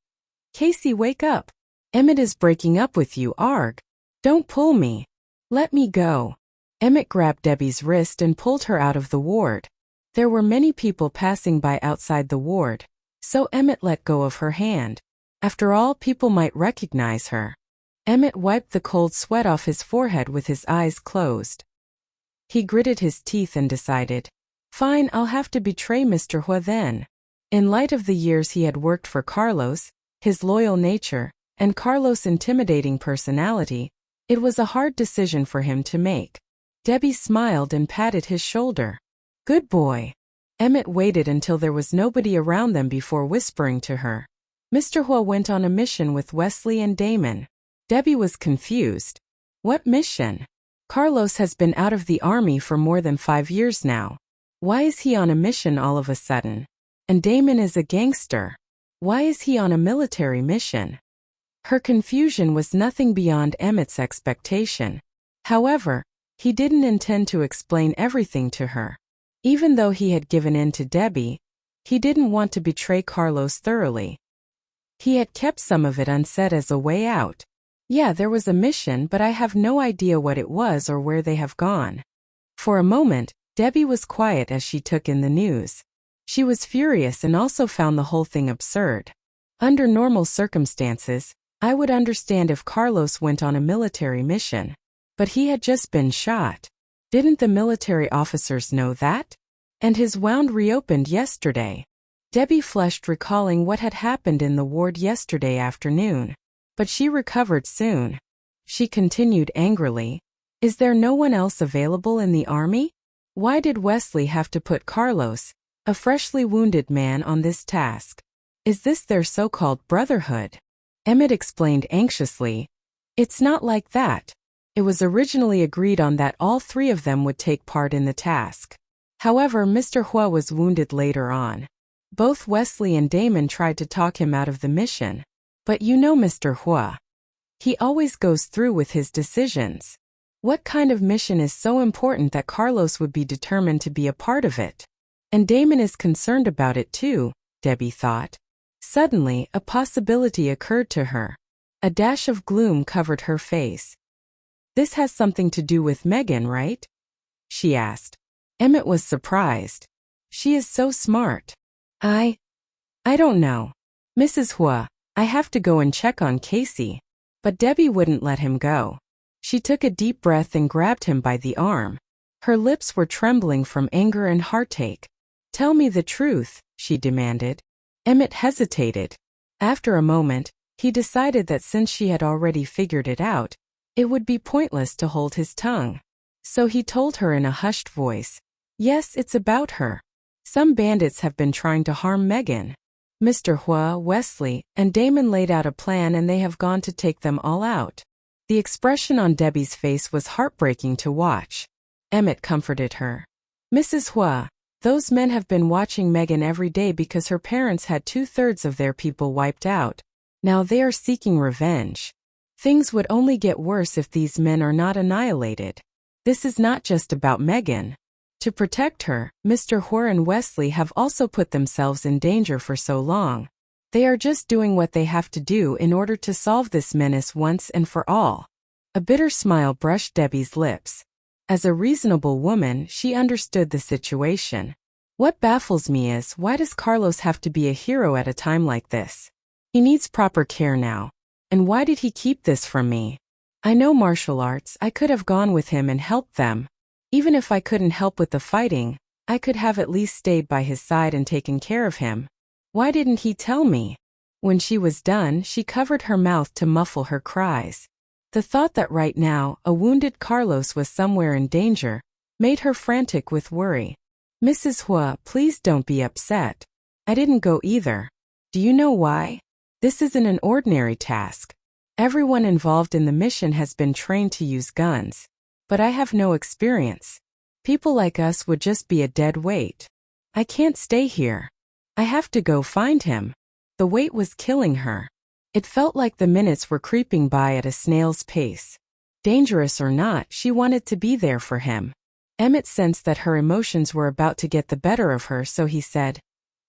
Casey, wake up. Emmett is breaking up with you, arg. Don't pull me. Let me go. Emmett grabbed Debbie's wrist and pulled her out of the ward. There were many people passing by outside the ward, so Emmett let go of her hand. After all, people might recognize her. Emmett wiped the cold sweat off his forehead with his eyes closed. He gritted his teeth and decided, fine, I'll have to betray Mr. Huo then. In light of the years he had worked for Carlos, his loyal nature, and Carlos' intimidating personality, it was a hard decision for him to make. Debbie smiled and patted his shoulder. Good boy. Emmett waited until there was nobody around them before whispering to her. Mr. Huo went on a mission with Wesley and Damon. Debbie was confused. What mission? Carlos has been out of the army for more than 5 years now. Why is he on a mission all of a sudden? And Damon is a gangster. Why is he on a military mission? Her confusion was nothing beyond Emmett's expectation. However, he didn't intend to explain everything to her. Even though he had given in to Debbie, he didn't want to betray Carlos thoroughly. He had kept some of it unsaid as a way out. Yeah, there was a mission, but I have no idea what it was or where they have gone. For a moment, Debbie was quiet as she took in the news. She was furious and also found the whole thing absurd. Under normal circumstances, I would understand if Carlos went on a military mission. But he had just been shot. Didn't the military officers know that? And his wound reopened yesterday. Debbie flushed recalling what had happened in the ward yesterday afternoon. But she recovered soon. She continued angrily. Is there no one else available in the army? Why did Wesley have to put Carlos, a freshly wounded man, on this task? Is this their so-called brotherhood? Emmett explained anxiously. It's not like that. It was originally agreed on that all 3 of them would take part in the task. However, Mr. Huo was wounded later on. Both Wesley and Damon tried to talk him out of the mission. But you know Mr. Huo. He always goes through with his decisions. What kind of mission is so important that Carlos would be determined to be a part of it? And Damon is concerned about it too, Debbie thought. Suddenly, a possibility occurred to her. A dash of gloom covered her face. This has something to do with Megan, right? She asked. Emmett was surprised. She is so smart. I don't know. Mrs. Huo, I have to go and check on Casey. But Debbie wouldn't let him go. She took a deep breath and grabbed him by the arm. Her lips were trembling from anger and heartache. Tell me the truth, she demanded. Emmett hesitated. After a moment, he decided that since she had already figured it out, it would be pointless to hold his tongue. So he told her in a hushed voice, yes, it's about her. Some bandits have been trying to harm Megan. Mr. Huo, Wesley, and Damon laid out a plan and they have gone to take them all out. The expression on Debbie's face was heartbreaking to watch. Emmett comforted her. Mrs. Huo, those men have been watching Megan every day because her parents had 2/3 of their people wiped out. Now they are seeking revenge. Things would only get worse if these men are not annihilated. This is not just about Megan. To protect her, Mr. Huo and Wesley have also put themselves in danger for so long. They are just doing what they have to do in order to solve this menace once and for all. A bitter smile brushed Debbie's lips. As a reasonable woman, she understood the situation. What baffles me is, why does Carlos have to be a hero at a time like this? He needs proper care now. And why did he keep this from me? I know martial arts, I could have gone with him and helped them. Even if I couldn't help with the fighting, I could have at least stayed by his side and taken care of him. Why didn't he tell me? When she was done, she covered her mouth to muffle her cries. The thought that right now, a wounded Carlos was somewhere in danger, made her frantic with worry. Mrs. Huo, please don't be upset. I didn't go either. Do you know why? This isn't an ordinary task. Everyone involved in the mission has been trained to use guns. But I have no experience. People like us would just be a dead weight. I can't stay here. I have to go find him. The weight was killing her. It felt like the minutes were creeping by at a snail's pace. Dangerous or not, she wanted to be there for him. Emmett sensed that her emotions were about to get the better of her, so he said,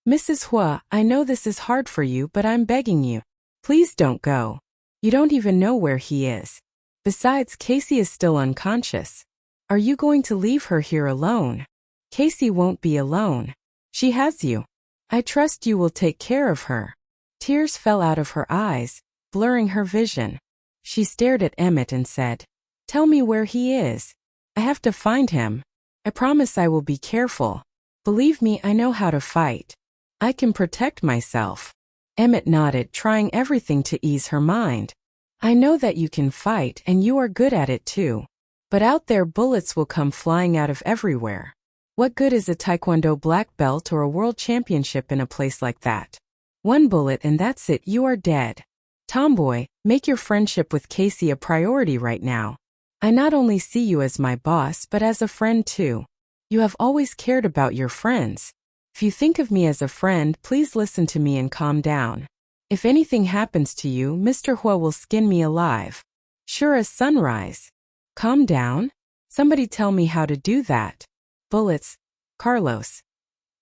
Mrs. Huo, I know this is hard for you, but I'm begging you. Please don't go. You don't even know where he is. Besides, Casey is still unconscious. Are you going to leave her here alone? Casey won't be alone. She has you. I trust you will take care of her. Tears fell out of her eyes, blurring her vision. She stared at Emmett and said, Tell me where he is. I have to find him. I promise I will be careful. Believe me, I know how to fight. I can protect myself. Emmett nodded, trying everything to ease her mind. I know that you can fight and you are good at it too. But out there bullets will come flying out of everywhere. What good is a Taekwondo black belt or a world championship in a place like that? One bullet and that's it, you are dead. Tomboy, make your friendship with Casey a priority right now. I not only see you as my boss but as a friend too. You have always cared about your friends. If you think of me as a friend, please listen to me and calm down. If anything happens to you, Mr. Huo will skin me alive. Sure as sunrise. Calm down? Somebody tell me how to do that. Bullets. Carlos.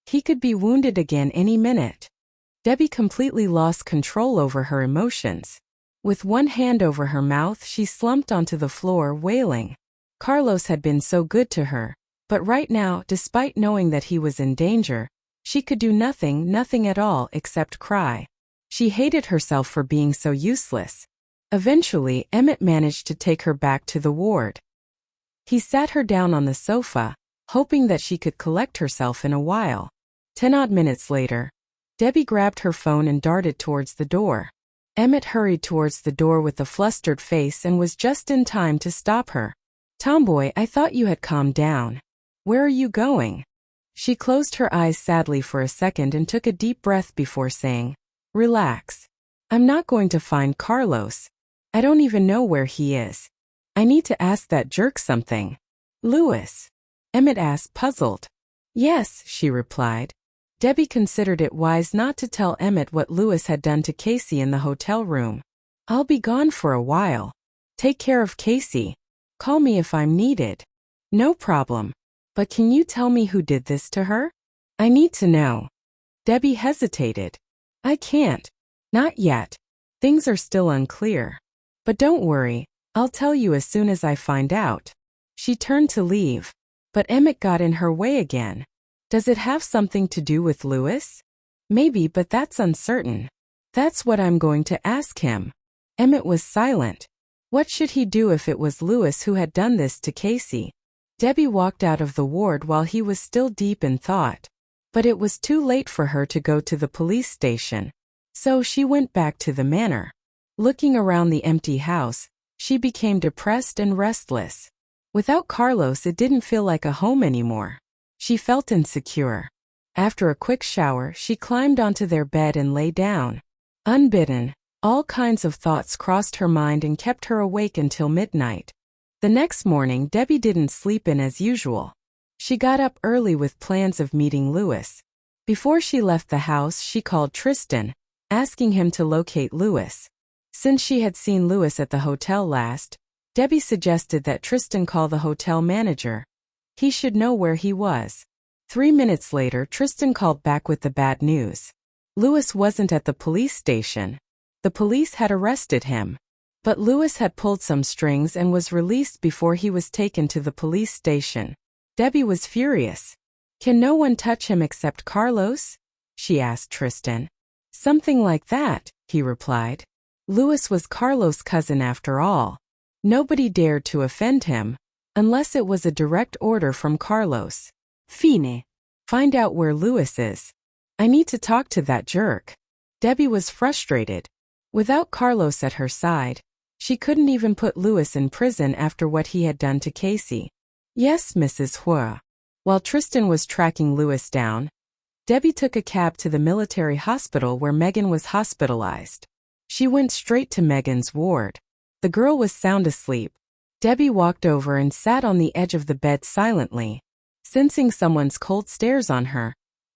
He could be wounded again any minute. Debbie completely lost control over her emotions. With one hand over her mouth, she slumped onto the floor, wailing. Carlos had been so good to her, but right now, despite knowing that he was in danger, she could do nothing at all except cry. She hated herself for being so useless. Eventually, Emmett managed to take her back to the ward. He sat her down on the sofa, hoping that she could collect herself in a while. 10 odd minutes later, Debbie grabbed her phone and darted towards the door. Emmett hurried towards the door with a flustered face and was just in time to stop her. Tomboy, I thought you had calmed down. Where are you going? She closed her eyes sadly for a second and took a deep breath before saying, Relax. I'm not going to find Carlos. I don't even know where he is. I need to ask that jerk something. Louis? Emmett asked, puzzled. Yes, she replied. Debbie considered it wise not to tell Emmett what Louis had done to Casey in the hotel room. I'll be gone for a while. Take care of Casey. Call me if I'm needed. No problem. But can you tell me who did this to her? I need to know. Debbie hesitated. I can't. Not yet. Things are still unclear. But don't worry, I'll tell you as soon as I find out. She turned to leave, but Emmett got in her way again. Does it have something to do with Louis? Maybe, but that's uncertain. That's what I'm going to ask him. Emmett was silent. What should he do if it was Louis who had done this to Casey? Debbie walked out of the ward while he was still deep in thought. But it was too late for her to go to the police station. So she went back to the manor. Looking around the empty house, she became depressed and restless. Without Carlos, it didn't feel like a home anymore. She felt insecure. After a quick shower, she climbed onto their bed and lay down. Unbidden, all kinds of thoughts crossed her mind and kept her awake until midnight. The next morning, Debbie didn't sleep in as usual. She got up early with plans of meeting Louis. Before she left the house, she called Tristan, asking him to locate Louis. Since she had seen Louis at the hotel last, Debbie suggested that Tristan call the hotel manager. He should know where he was. 3 minutes later, Tristan called back with the bad news. Louis wasn't at the police station. The police had arrested him. But Louis had pulled some strings and was released before he was taken to the police station. Debbie was furious. "Can no one touch him except Carlos?" she asked Tristan. "Something like that," he replied. Louis was Carlos' cousin after all. Nobody dared to offend him, unless it was a direct order from Carlos.
Fine.
Find out where Louis is. I need to talk to that jerk. Debbie was frustrated. Without Carlos at her side, she couldn't even put Louis in prison after what he had done to Casey. "Yes, Mrs. Huo." While Tristan was tracking Louis down, Debbie took a cab to the military hospital where Megan was hospitalized. She went straight to Megan's ward. The girl was sound asleep. Debbie walked over and sat on the edge of the bed silently, sensing someone's cold stares on her.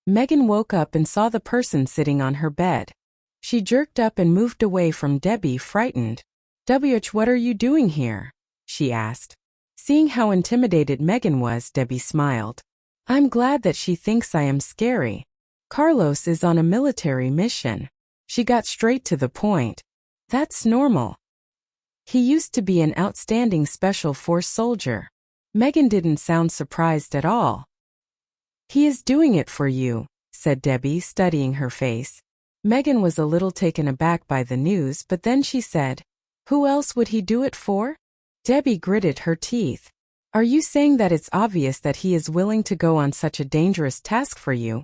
Megan woke up and saw the person sitting on her bed. She jerked up and moved away from Debbie, frightened. "WH, what are you doing here?" she asked. Seeing how intimidated Megan was, Debbie smiled. "I'm glad that she thinks I am scary. Carlos is on a military mission." She got straight to the point. "That's normal. He used to be an outstanding Special Force soldier." Megan didn't sound surprised at all. "He is doing it for you," said Debbie, studying her face. Megan was a little taken aback by the news, but then she said, "Who else would he do it for?" Debbie gritted her teeth. "Are you saying that it's obvious that he is willing to go on such a dangerous task for you?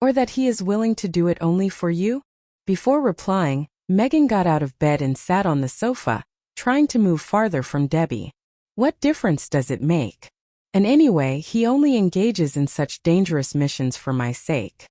Or that he is willing to do it only for you?" Before replying, Megan got out of bed and sat on the sofa, trying to move farther from Debbie. "What difference does it make? And anyway, he only engages in such dangerous missions for my sake.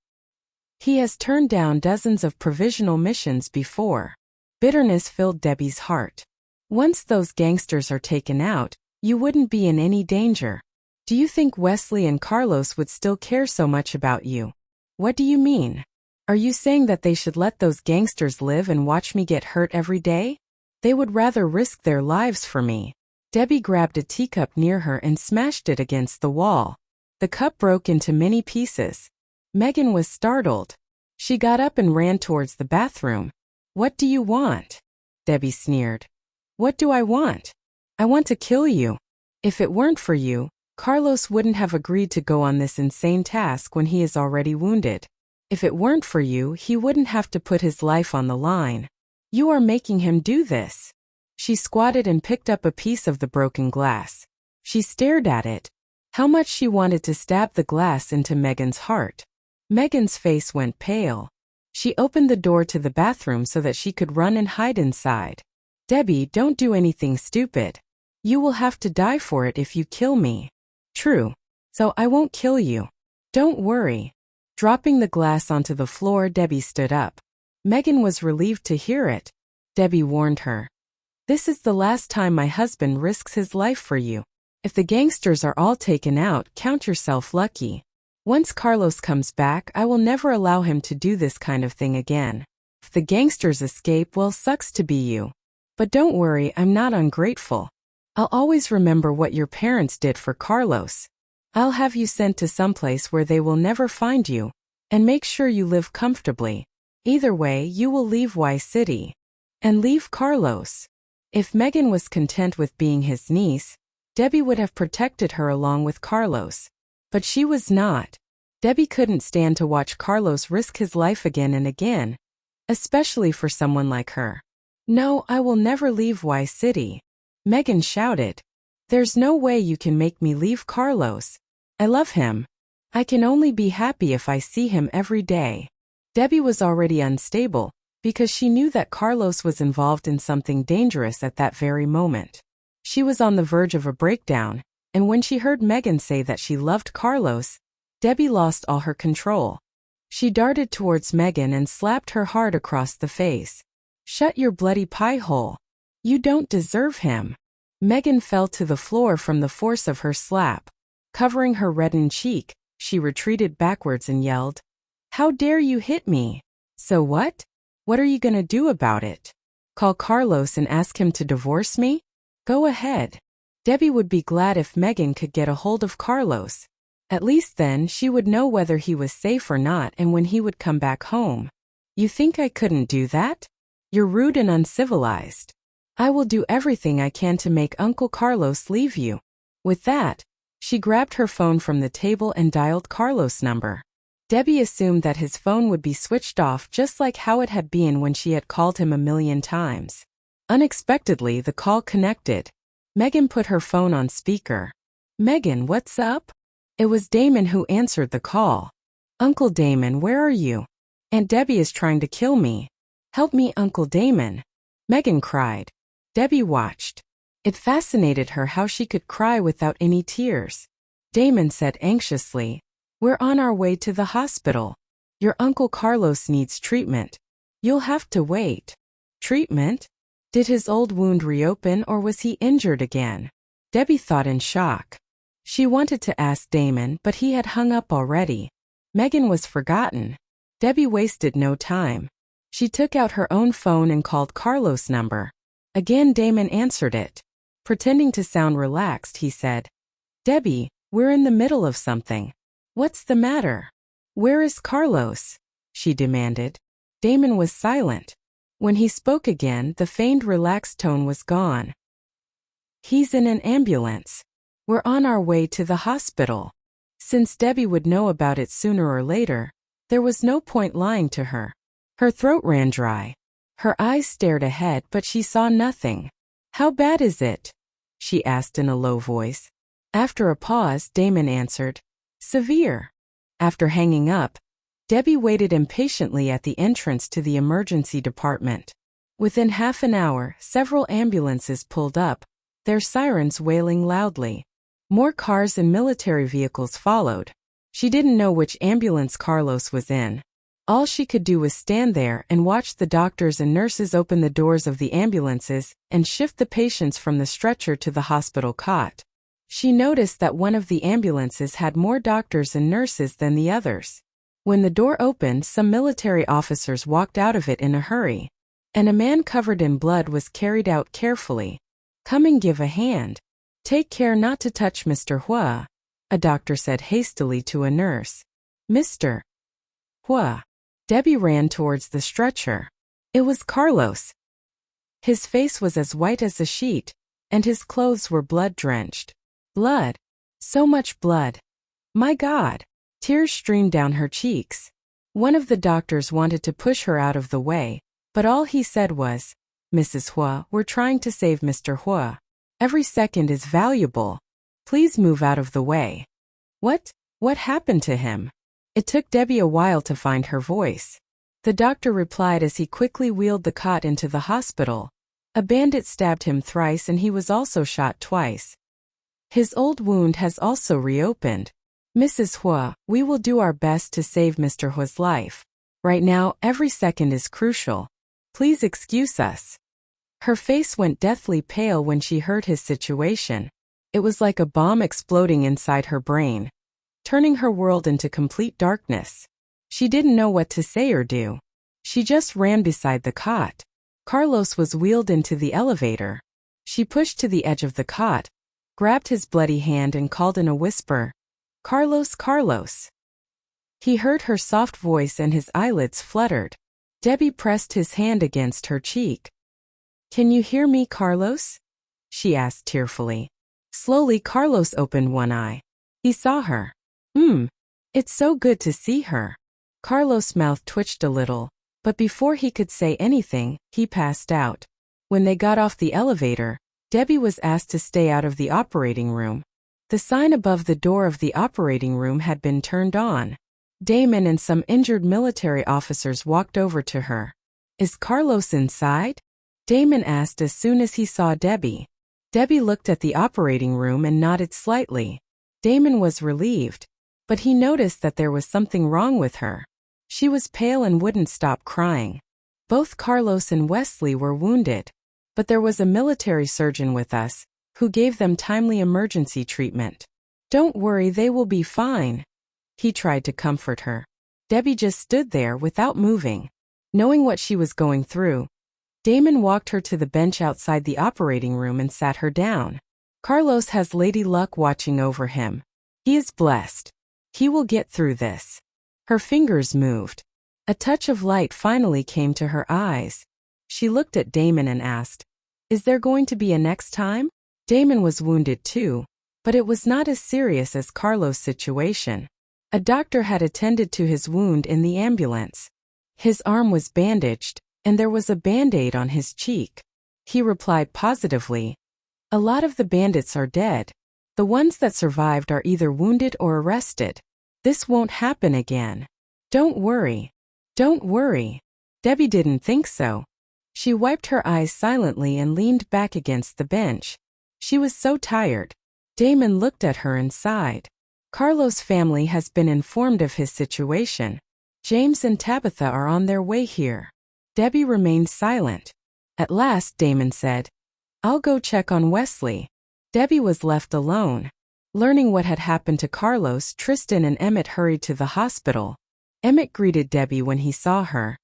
He has turned down dozens of provisional missions before." Bitterness filled Debbie's heart. "Once those gangsters are taken out, you wouldn't be in any danger. Do you think Wesley and Carlos would still care so much about you?" "What do you mean? Are you saying that they should let those gangsters live and watch me get hurt every day? They would rather risk their lives for me." Debbie grabbed a teacup near her and smashed it against the wall. The cup broke into many pieces. Megan was startled. She got up and ran towards the bathroom. "What do you want?" Debbie sneered. "What do I want? I want to kill you. If it weren't for you, Carlos wouldn't have agreed to go on this insane task when he is already wounded. If it weren't for you, he wouldn't have to put his life on the line. You are making him do this." She squatted and picked up a piece of the broken glass. She stared at it. How much she wanted to stab the glass into Megan's heart. Megan's face went pale. She opened the door to the bathroom so that she could run and hide inside. "Debbie, don't do anything stupid. You will have to die for it if you kill me." "True. So I won't kill you. Don't worry." Dropping the glass onto the floor, Debbie stood up. Megan was relieved to hear it. Debbie warned her. "This is the last time my husband risks his life for you. If the gangsters are all taken out, count yourself lucky. Once Carlos comes back, I will never allow him to do this kind of thing again. If the gangsters escape, well, sucks to be you. But don't worry, I'm not ungrateful. I'll always remember what your parents did for Carlos. I'll have you sent to someplace where they will never find you, and make sure you live comfortably. Either way, you will leave Y City. And leave Carlos." If Megan was content with being his niece, Debbie would have protected her along with Carlos. But she was not. Debbie couldn't stand to watch Carlos risk his life again and again, especially for someone like her. "No, I will never leave Y City." Megan shouted. "There's no way you can make me leave Carlos. I love him. I can only be happy if I see him every day." Debbie was already unstable, because she knew that Carlos was involved in something dangerous at that very moment. She was on the verge of a breakdown, and when she heard Megan say that she loved Carlos, Debbie lost all her control. She darted towards Megan and slapped her hard across the face. "Shut your bloody pie hole. You don't deserve him." Megan fell to the floor from the force of her slap. Covering her reddened cheek, she retreated backwards and yelled, "How dare you hit me? So what? What are you gonna do about it? Call Carlos and ask him to divorce me? Go ahead." Debbie would be glad if Megan could get a hold of Carlos. At least then she would know whether he was safe or not and when he would come back home. You think I couldn't do that? You're rude and uncivilized. I will do everything I can to make Uncle Carlos leave you. With that, she grabbed her phone from the table and dialed Carlos' number. Debbie assumed that his phone would be switched off just like how it had been when she had called him a million times. Unexpectedly, the call connected. Megan put her phone on speaker. Megan, what's up? It was Damon who answered the call. Uncle Damon, where are you? Aunt Debbie is trying to kill me. Help me, Uncle Damon. Megan cried. Debbie watched. It fascinated her how she could cry without any tears. Damon said anxiously, We're on our way to the hospital. Your Uncle Carlos needs treatment. You'll have to wait. Treatment? Did his old wound reopen or was he injured again? Debbie thought in shock. She wanted to ask Damon, but he had hung up already. Megan was forgotten. Debbie wasted no time. She took out her own phone and called Carlos' number. Again Damon answered it. Pretending to sound relaxed, he said, Debbie, we're in the middle of something. What's the matter? Where is Carlos? She demanded. Damon was silent. When he spoke again, the feigned relaxed tone was gone. He's in an ambulance. We're on our way to the hospital. Since Debbie would know about it sooner or later, there was no point lying to her. Her throat ran dry. Her eyes stared ahead, but she saw nothing. How bad is it? She asked in a low voice. After a pause, Damon answered, Severe. After hanging up, Debbie waited impatiently at the entrance to the emergency department. Within half an hour, several ambulances pulled up, their sirens wailing loudly. More cars and military vehicles followed. She didn't know which ambulance Carlos was in. All she could do was stand there and watch the doctors and nurses open the doors of the ambulances and shift the patients from the stretcher to the hospital cot. She noticed that one of the ambulances had more doctors and nurses than the others. When the door opened, some military officers walked out of it in a hurry, and a man covered in blood was carried out carefully. Come and give a hand. Take care not to touch Mr. Huo, a doctor said hastily to a nurse. Mr. Huo. Debbie ran towards the stretcher. It was Carlos. His face was as white as a sheet, and his clothes were blood-drenched. Blood. So much blood. My God. Tears streamed down her cheeks. One of the doctors wanted to push her out of the way, but all he said was, Mrs. Huo, we're trying to save Mr. Huo. Every second is valuable. Please move out of the way. What happened to him? It took Debbie a while to find her voice. The doctor replied as he quickly wheeled the cot into the hospital. A bandit stabbed him thrice and he was also shot twice. His old wound has also reopened. Mrs. Huo, we will do our best to save Mr. Huo's life. Right now, every second is crucial. Please excuse us. Her face went deathly pale when she heard his situation. It was like a bomb exploding inside her brain, turning her world into complete darkness. She didn't know what to say or do. She just ran beside the cot. Carlos was wheeled into the elevator. She pushed to the edge of the cot, grabbed his bloody hand and called in a whisper, Carlos, Carlos. He heard her soft voice and his eyelids fluttered. Debbie pressed his hand against her cheek. Can you hear me, Carlos? She asked tearfully. Slowly, Carlos opened one eye. He saw her. It's so good to see her. Carlos' mouth twitched a little, but before he could say anything, he passed out. When they got off the elevator, Debbie was asked to stay out of the operating room. The sign above the door of the operating room had been turned on. Damon and some injured military officers walked over to her. Is Carlos inside? Damon asked as soon as he saw Debbie. Debbie looked at the operating room and nodded slightly. Damon was relieved, but he noticed that there was something wrong with her. She was pale and wouldn't stop crying. Both Carlos and Wesley were wounded, but there was a military surgeon with us, who gave them timely emergency treatment. Don't worry, they will be fine. He tried to comfort her. Debbie just stood there without moving. Knowing what she was going through, Damon walked her to the bench outside the operating room and sat her down. Carlos has Lady Luck watching over him. He is blessed. He will get through this. Her fingers moved. A touch of light finally came to her eyes. She looked at Damon and asked, "Is there going to be a next time?" Damon was wounded too, but it was not as serious as Carlos' situation. A doctor had attended to his wound in the ambulance. His arm was bandaged, and there was a band-aid on his cheek. He replied positively, "A lot of the bandits are dead. The ones that survived are either wounded or arrested. This won't happen again. Don't worry. Don't worry." Debbie didn't think so. She wiped her eyes silently and leaned back against the bench. She was so tired. Damon looked at her and sighed. Carlos' family has been informed of his situation. James and Tabitha are on their way here. Debbie remained silent. At last Damon said, "I'll go check on Wesley." Debbie was left alone. Learning what had happened to Carlos, Tristan and Emmett hurried to the hospital. Emmett greeted Debbie when he saw her.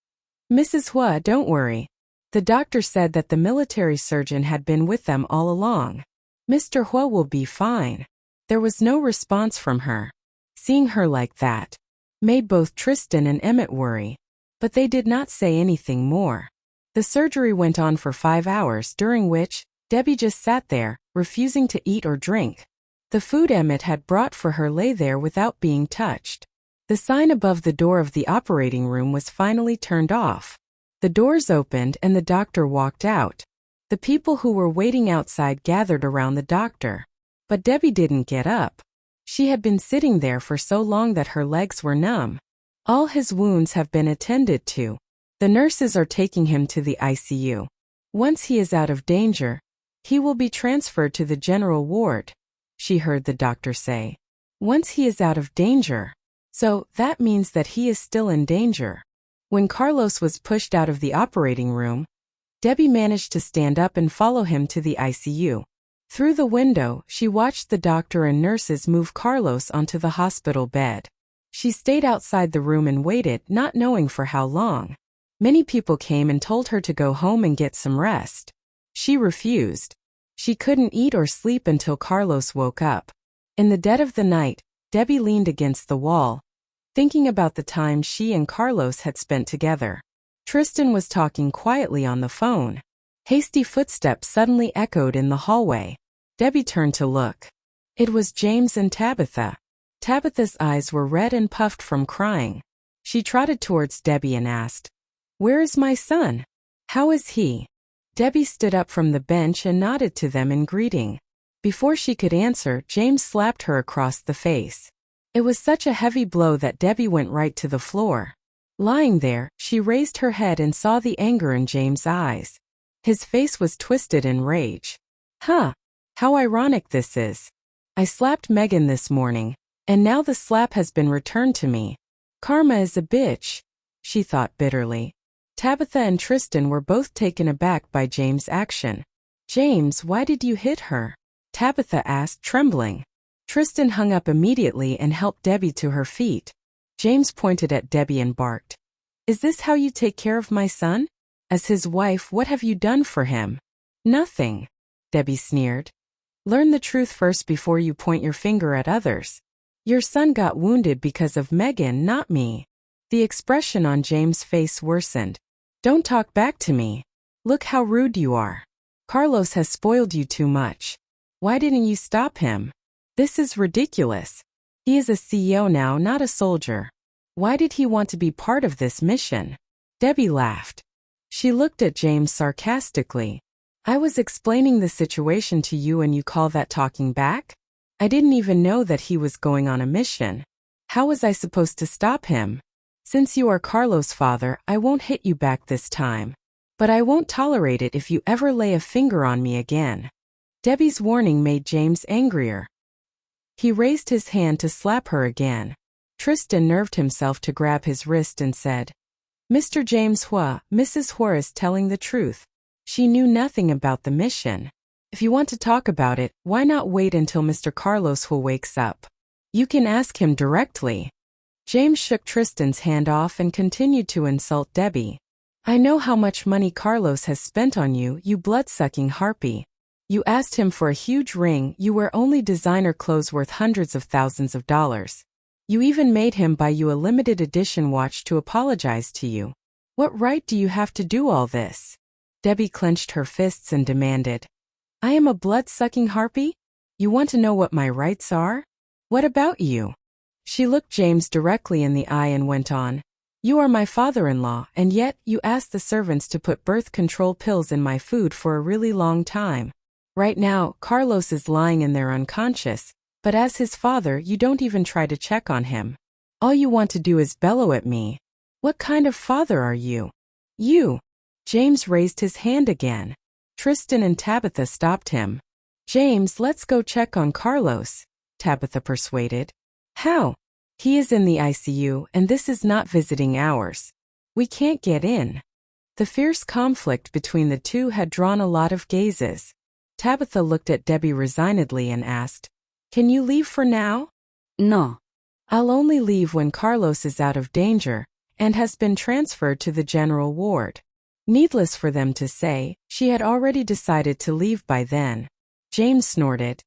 "Mrs. Huo, don't worry. The doctor said that the military surgeon had been with them all along. Mr. Huo will be fine." There was no response from her. Seeing her like that made both Tristan and Emmett worry, but they did not say anything more. The surgery went on for 5 hours, during which Debbie just sat there, refusing to eat or drink. The food Emmett had brought for her lay there without being touched. The sign above the door of the operating room was finally turned off. The doors opened and the doctor walked out. The people who were waiting outside gathered around the doctor. But Debbie didn't get up. She had been sitting there for so long that her legs were numb. "All his wounds have been attended to. The nurses are taking him to the ICU. Once he is out of danger, he will be transferred to the general ward," she heard the doctor say. "Once he is out of danger. So that means that he is still in danger." When Carlos was pushed out of the operating room, Debbie managed to stand up and follow him to the ICU. Through the window, she watched the doctor and nurses move Carlos onto the hospital bed. She stayed outside the room and waited, not knowing for how long. Many people came and told her to go home and get some rest. She refused. She couldn't eat or sleep until Carlos woke up. In the dead of the night, Debbie leaned against the wall, thinking about the time she and Carlos had spent together. Tristan was talking quietly on the phone. Hasty footsteps suddenly echoed in the hallway. Debbie turned to look. It was James and Tabitha. Tabitha's eyes were red and puffed from crying. She trotted towards Debbie and asked, "Where is my son? How is he?" Debbie stood up from the bench and nodded to them in greeting. Before she could answer, James slapped her across the face. It was such a heavy blow that Debbie went right to the floor. Lying there, she raised her head and saw the anger in James' eyes. His face was twisted in rage. "Huh. How ironic this is. I slapped Megan this morning, and now the slap has been returned to me. Karma is a bitch," she thought bitterly. Tabitha and Tristan were both taken aback by James' action. "James, why did you hit her?" Tabitha asked, trembling. Tristan hung up immediately and helped Debbie to her feet. James pointed at Debbie and barked, "Is this how you take care of my son? As his wife, what have you done for him?" "Nothing," Debbie sneered. "Learn the truth first before you point your finger at others. Your son got wounded because of Megan, not me." The expression on James' face worsened. "Don't talk back to me. Look how rude you are. Carlos has spoiled you too much. Why didn't you stop him? This is ridiculous. He is a CEO now, not a soldier. Why did he want to be part of this mission?" Debbie laughed. She looked at James sarcastically. "I was explaining the situation to you and you call that talking back? I didn't even know that he was going on a mission. How was I supposed to stop him? Since you are Carlos' father, I won't hit you back this time. But I won't tolerate it if you ever lay a finger on me again." Debbie's warning made James angrier. He raised his hand to slap her again. Tristan nerved himself to grab his wrist and said, "Mr. James Huo, Mrs. Huo is telling the truth. She knew nothing about the mission. If you want to talk about it, why not wait until Mr. Carlos Huo wakes up? You can ask him directly." James shook Tristan's hand off and continued to insult Debbie. "I know how much money Carlos has spent on you, you blood-sucking harpy. You asked him for a huge ring, you wear only designer clothes worth hundreds of thousands of dollars. You even made him buy you a limited edition watch to apologize to you. What right do you have to do all this? Debbie clenched her fists and demanded. I am a blood-sucking harpy? You want to know what my rights are? What about you? She looked James directly in the eye and went on. You are my father-in-law, and yet you asked the servants to put birth control pills in my food for a really long time. Right now, Carlos is lying in there unconscious, but as his father, you don't even try to check on him. All you want to do is bellow at me. What kind of father are you? You. James raised his hand again. Tristan and Tabitha stopped him. James, let's go check on Carlos, Tabitha persuaded. How? He is in the ICU, and this is not visiting hours. We can't get in. The fierce conflict between the two had drawn a lot of gazes. Tabitha looked at Debbie resignedly and asked, Can you leave for now?
No.
I'll only leave when Carlos is out of danger and has been transferred to the general ward. Needless for them to say, she had already decided to leave by then. James snorted.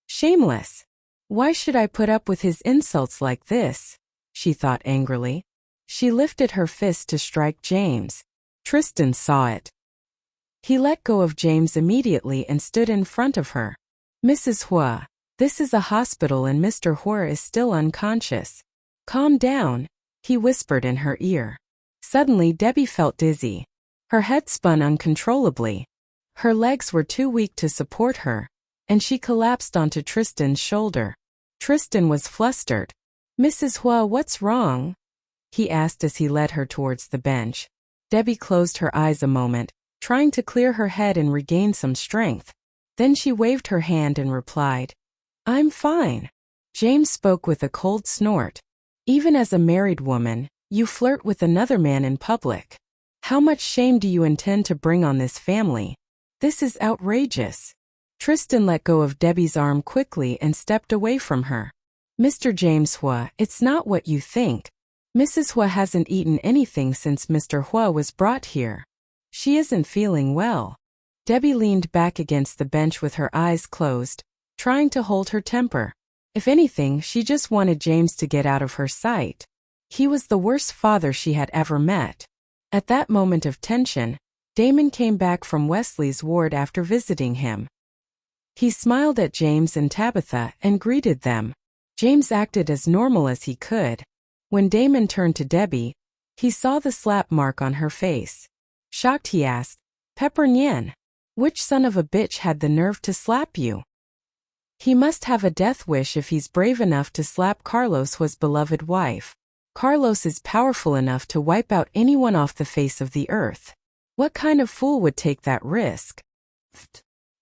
Shameless. Why should I put up with his insults like this? She thought angrily. She lifted her fist to strike James. Tristan saw it. He let go of James immediately and stood in front of her. Mrs. Huo, this is a hospital and Mr. Huo is still unconscious. Calm down, he whispered in her ear. Suddenly Debbie felt dizzy. Her head spun uncontrollably. Her legs were too weak to support her, and she collapsed onto Tristan's shoulder. Tristan was flustered. Mrs. Huo, what's wrong? He asked as he led her towards the bench. Debbie closed her eyes a moment, trying to clear her head and regain some strength. Then she waved her hand and replied, I'm fine. James spoke with a cold snort. Even as a married woman, you flirt with another man in public. How much shame do you intend to bring on this family? This is outrageous. Tristan let go of Debbie's arm quickly and stepped away from her. Mr. James Huo, it's not what you think. Mrs. Huo hasn't eaten anything since Mr. Huo was brought here. She isn't feeling well. Debbie leaned back against the bench with her eyes closed, trying to hold her temper. If anything, she just wanted James to get out of her sight. He was the worst father she had ever met. At that moment of tension, Damon came back from Wesley's ward after visiting him. He smiled at James and Tabitha and greeted them. James acted as normal as he could. When Damon turned to Debbie, he saw the slap mark on her face. Shocked, he asked, Pepper Nian, which son of a bitch had the nerve to slap you? He must have a death wish if he's brave enough to slap Carlos Huo's beloved wife. Carlos is powerful enough to wipe out anyone off the face of the earth. What kind of fool would take that risk?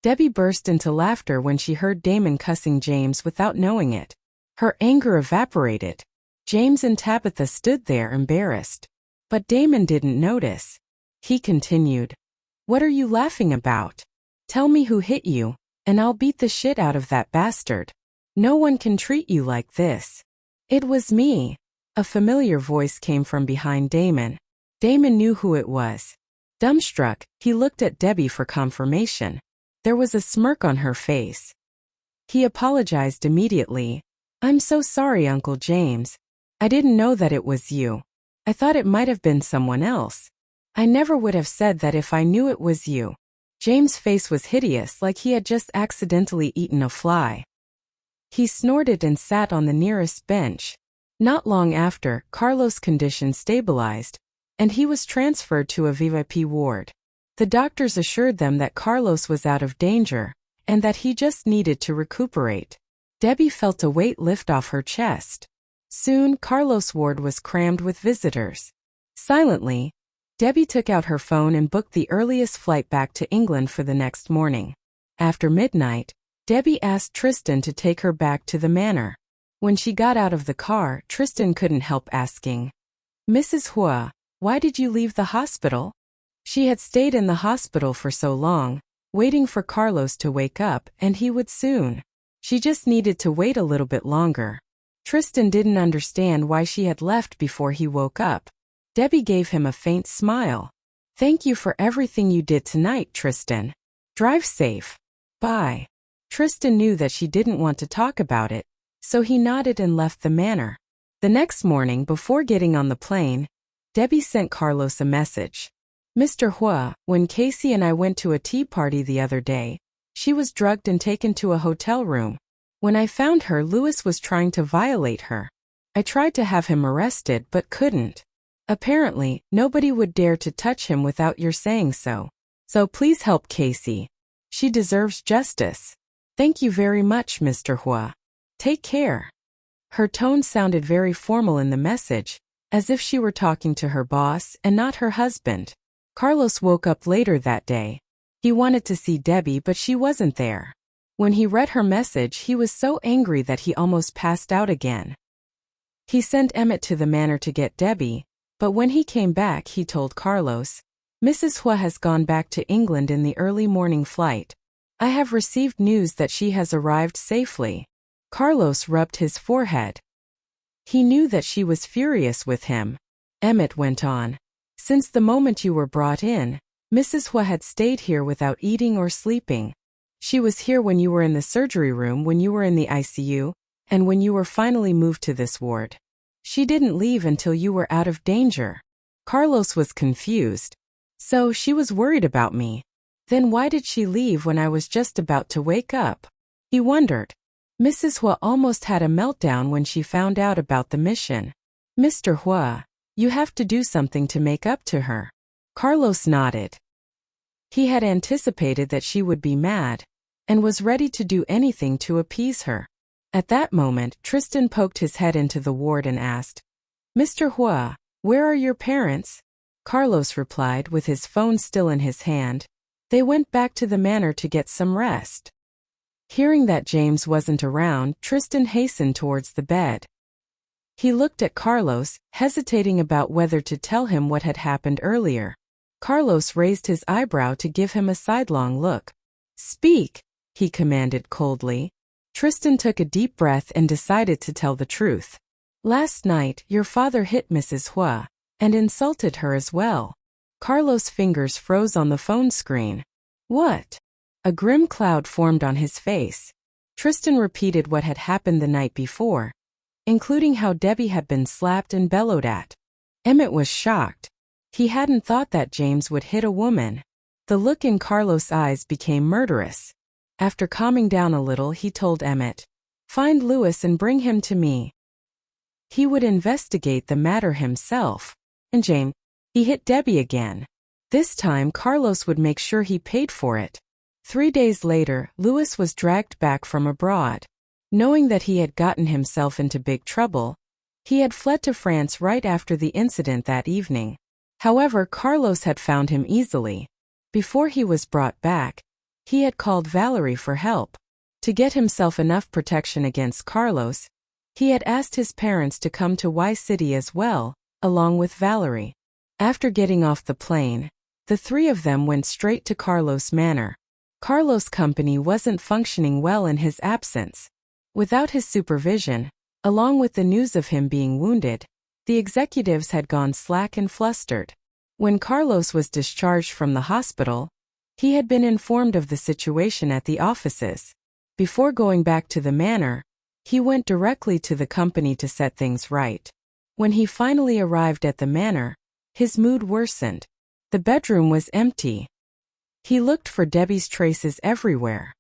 Debbie burst into laughter when she heard Damon cussing James without knowing it. Her anger evaporated. James and Tabitha stood there embarrassed. But Damon didn't notice. He continued. What are you laughing about? Tell me who hit you, and I'll beat the shit out of that bastard. No one can treat you like this. It was me. A familiar voice came from behind Damon. Damon knew who it was. Dumbstruck, he looked at Debbie for confirmation. There was a smirk on her face. He apologized immediately. I'm so sorry, Uncle James. I didn't know that it was you. I thought it might have been someone else. I never would have said that if I knew it was you. James' face was hideous, like he had just accidentally eaten a fly. He snorted and sat on the nearest bench. Not long after, Carlos' condition stabilized, and he was transferred to a VIP ward. The doctors assured them that Carlos was out of danger, and that he just needed to recuperate. Debbie felt a weight lift off her chest. Soon, Carlos' ward was crammed with visitors. Silently, Debbie took out her phone and booked the earliest flight back to England for the next morning. After midnight, Debbie asked Tristan to take her back to the manor. When she got out of the car, Tristan couldn't help asking, Mrs. Huo, why did you leave the hospital? She had stayed in the hospital for so long, waiting for Carlos to wake up, and he would soon. She just needed to wait a little bit longer. Tristan didn't understand why she had left before he woke up. Debbie gave him a faint smile. Thank you for everything you did tonight, Tristan. Drive safe. Bye. Tristan knew that she didn't want to talk about it, so he nodded and left the manor. The next morning, before getting on the plane, Debbie sent Carlos a message. Mr. Huo, when Casey and I went to a tea party the other day, she was drugged and taken to a hotel room. When I found her, Louis was trying to violate her. I tried to have him arrested but couldn't. Apparently, nobody would dare to touch him without your saying so. So please help Casey. She deserves justice. Thank you very much, Mr. Huo. Take care. Her tone sounded very formal in the message, as if she were talking to her boss and not her husband. Carlos woke up later that day. He wanted to see Debbie, but she wasn't there. When he read her message, he was so angry that he almost passed out again. He sent Emmett to the manor to get Debbie, but when he came back, he told Carlos, Mrs. Huo has gone back to England in the early morning flight. I have received news that she has arrived safely. Carlos rubbed his forehead. He knew that she was furious with him. Emmett went on. Since the moment you were brought in, Mrs. Huo had stayed here without eating or sleeping. She was here when you were in the surgery room, when you were in the ICU, and when you were finally moved to this ward. She didn't leave until you were out of danger. Carlos was confused. So she was worried about me. Then why did she leave when I was just about to wake up? He wondered. Mrs. Huo almost had a meltdown when she found out about the mission. Mr. Huo, you have to do something to make up to her. Carlos nodded. He had anticipated that she would be mad, and was ready to do anything to appease her. At that moment, Tristan poked his head into the ward and asked, Mr. Huo, where are your parents? Carlos replied with his phone still in his hand. They went back to the manor to get some rest. Hearing that James wasn't around, Tristan hastened towards the bed. He looked at Carlos, hesitating about whether to tell him what had happened earlier. Carlos raised his eyebrow to give him a sidelong look. Speak, he commanded coldly. Tristan took a deep breath and decided to tell the truth. Last night, your father hit Mrs. Huo, and insulted her as well. Carlos' fingers froze on the phone screen. What? A grim cloud formed on his face. Tristan repeated what had happened the night before, including how Debbie had been slapped and bellowed at. Emmett was shocked. He hadn't thought that James would hit a woman. The look in Carlos' eyes became murderous. After calming down a little, he told Emmett, Find Louis and bring him to me. He would investigate the matter himself. And James, he hit Debbie again. This time Carlos would make sure he paid for it. 3 days later, Louis was dragged back from abroad. Knowing that he had gotten himself into big trouble, he had fled to France right after the incident that evening. However, Carlos had found him easily. Before he was brought back, he had called Valerie for help. To get himself enough protection against Carlos, he had asked his parents to come to Y City as well, along with Valerie. After getting off the plane, the three of them went straight to Carlos' manor. Carlos' company wasn't functioning well in his absence. Without his supervision, along with the news of him being wounded, the executives had gone slack and flustered. When Carlos was discharged from the hospital, he had been informed of the situation at the offices. Before going back to the manor, he went directly to the company to set things right. When he finally arrived at the manor, his mood worsened. The bedroom was empty. He looked for Debbie's traces everywhere.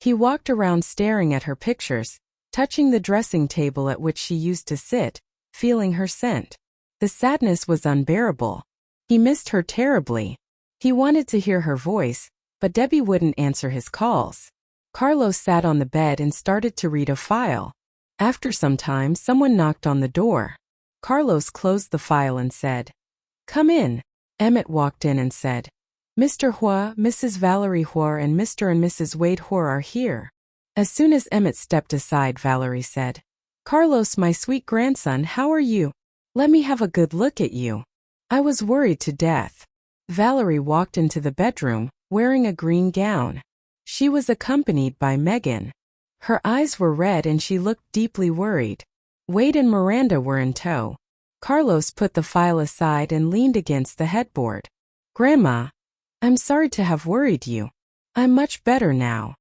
He walked around staring at her pictures, touching the dressing table at which she used to sit, feeling her scent. The sadness was unbearable. He missed her terribly. He wanted to hear her voice, but Debbie wouldn't answer his calls. Carlos sat on the bed and started to read a file. After some time, someone knocked on the door. Carlos closed the file and said, Come in. Emmett walked in and said, Mr. Huo, Mrs. Valerie Huo and Mr. and Mrs. Wade Huo are here. As soon as Emmett stepped aside, Valerie said, Carlos, my sweet grandson, how are you? Let me have a good look at you. I was worried to death. Valerie walked into the bedroom, wearing a green gown. She was accompanied by Megan. Her eyes were red and she looked deeply worried. Wade and Miranda were in tow. Carlos put the file aside and leaned against the headboard. Grandma, I'm sorry to have worried you. I'm much better now.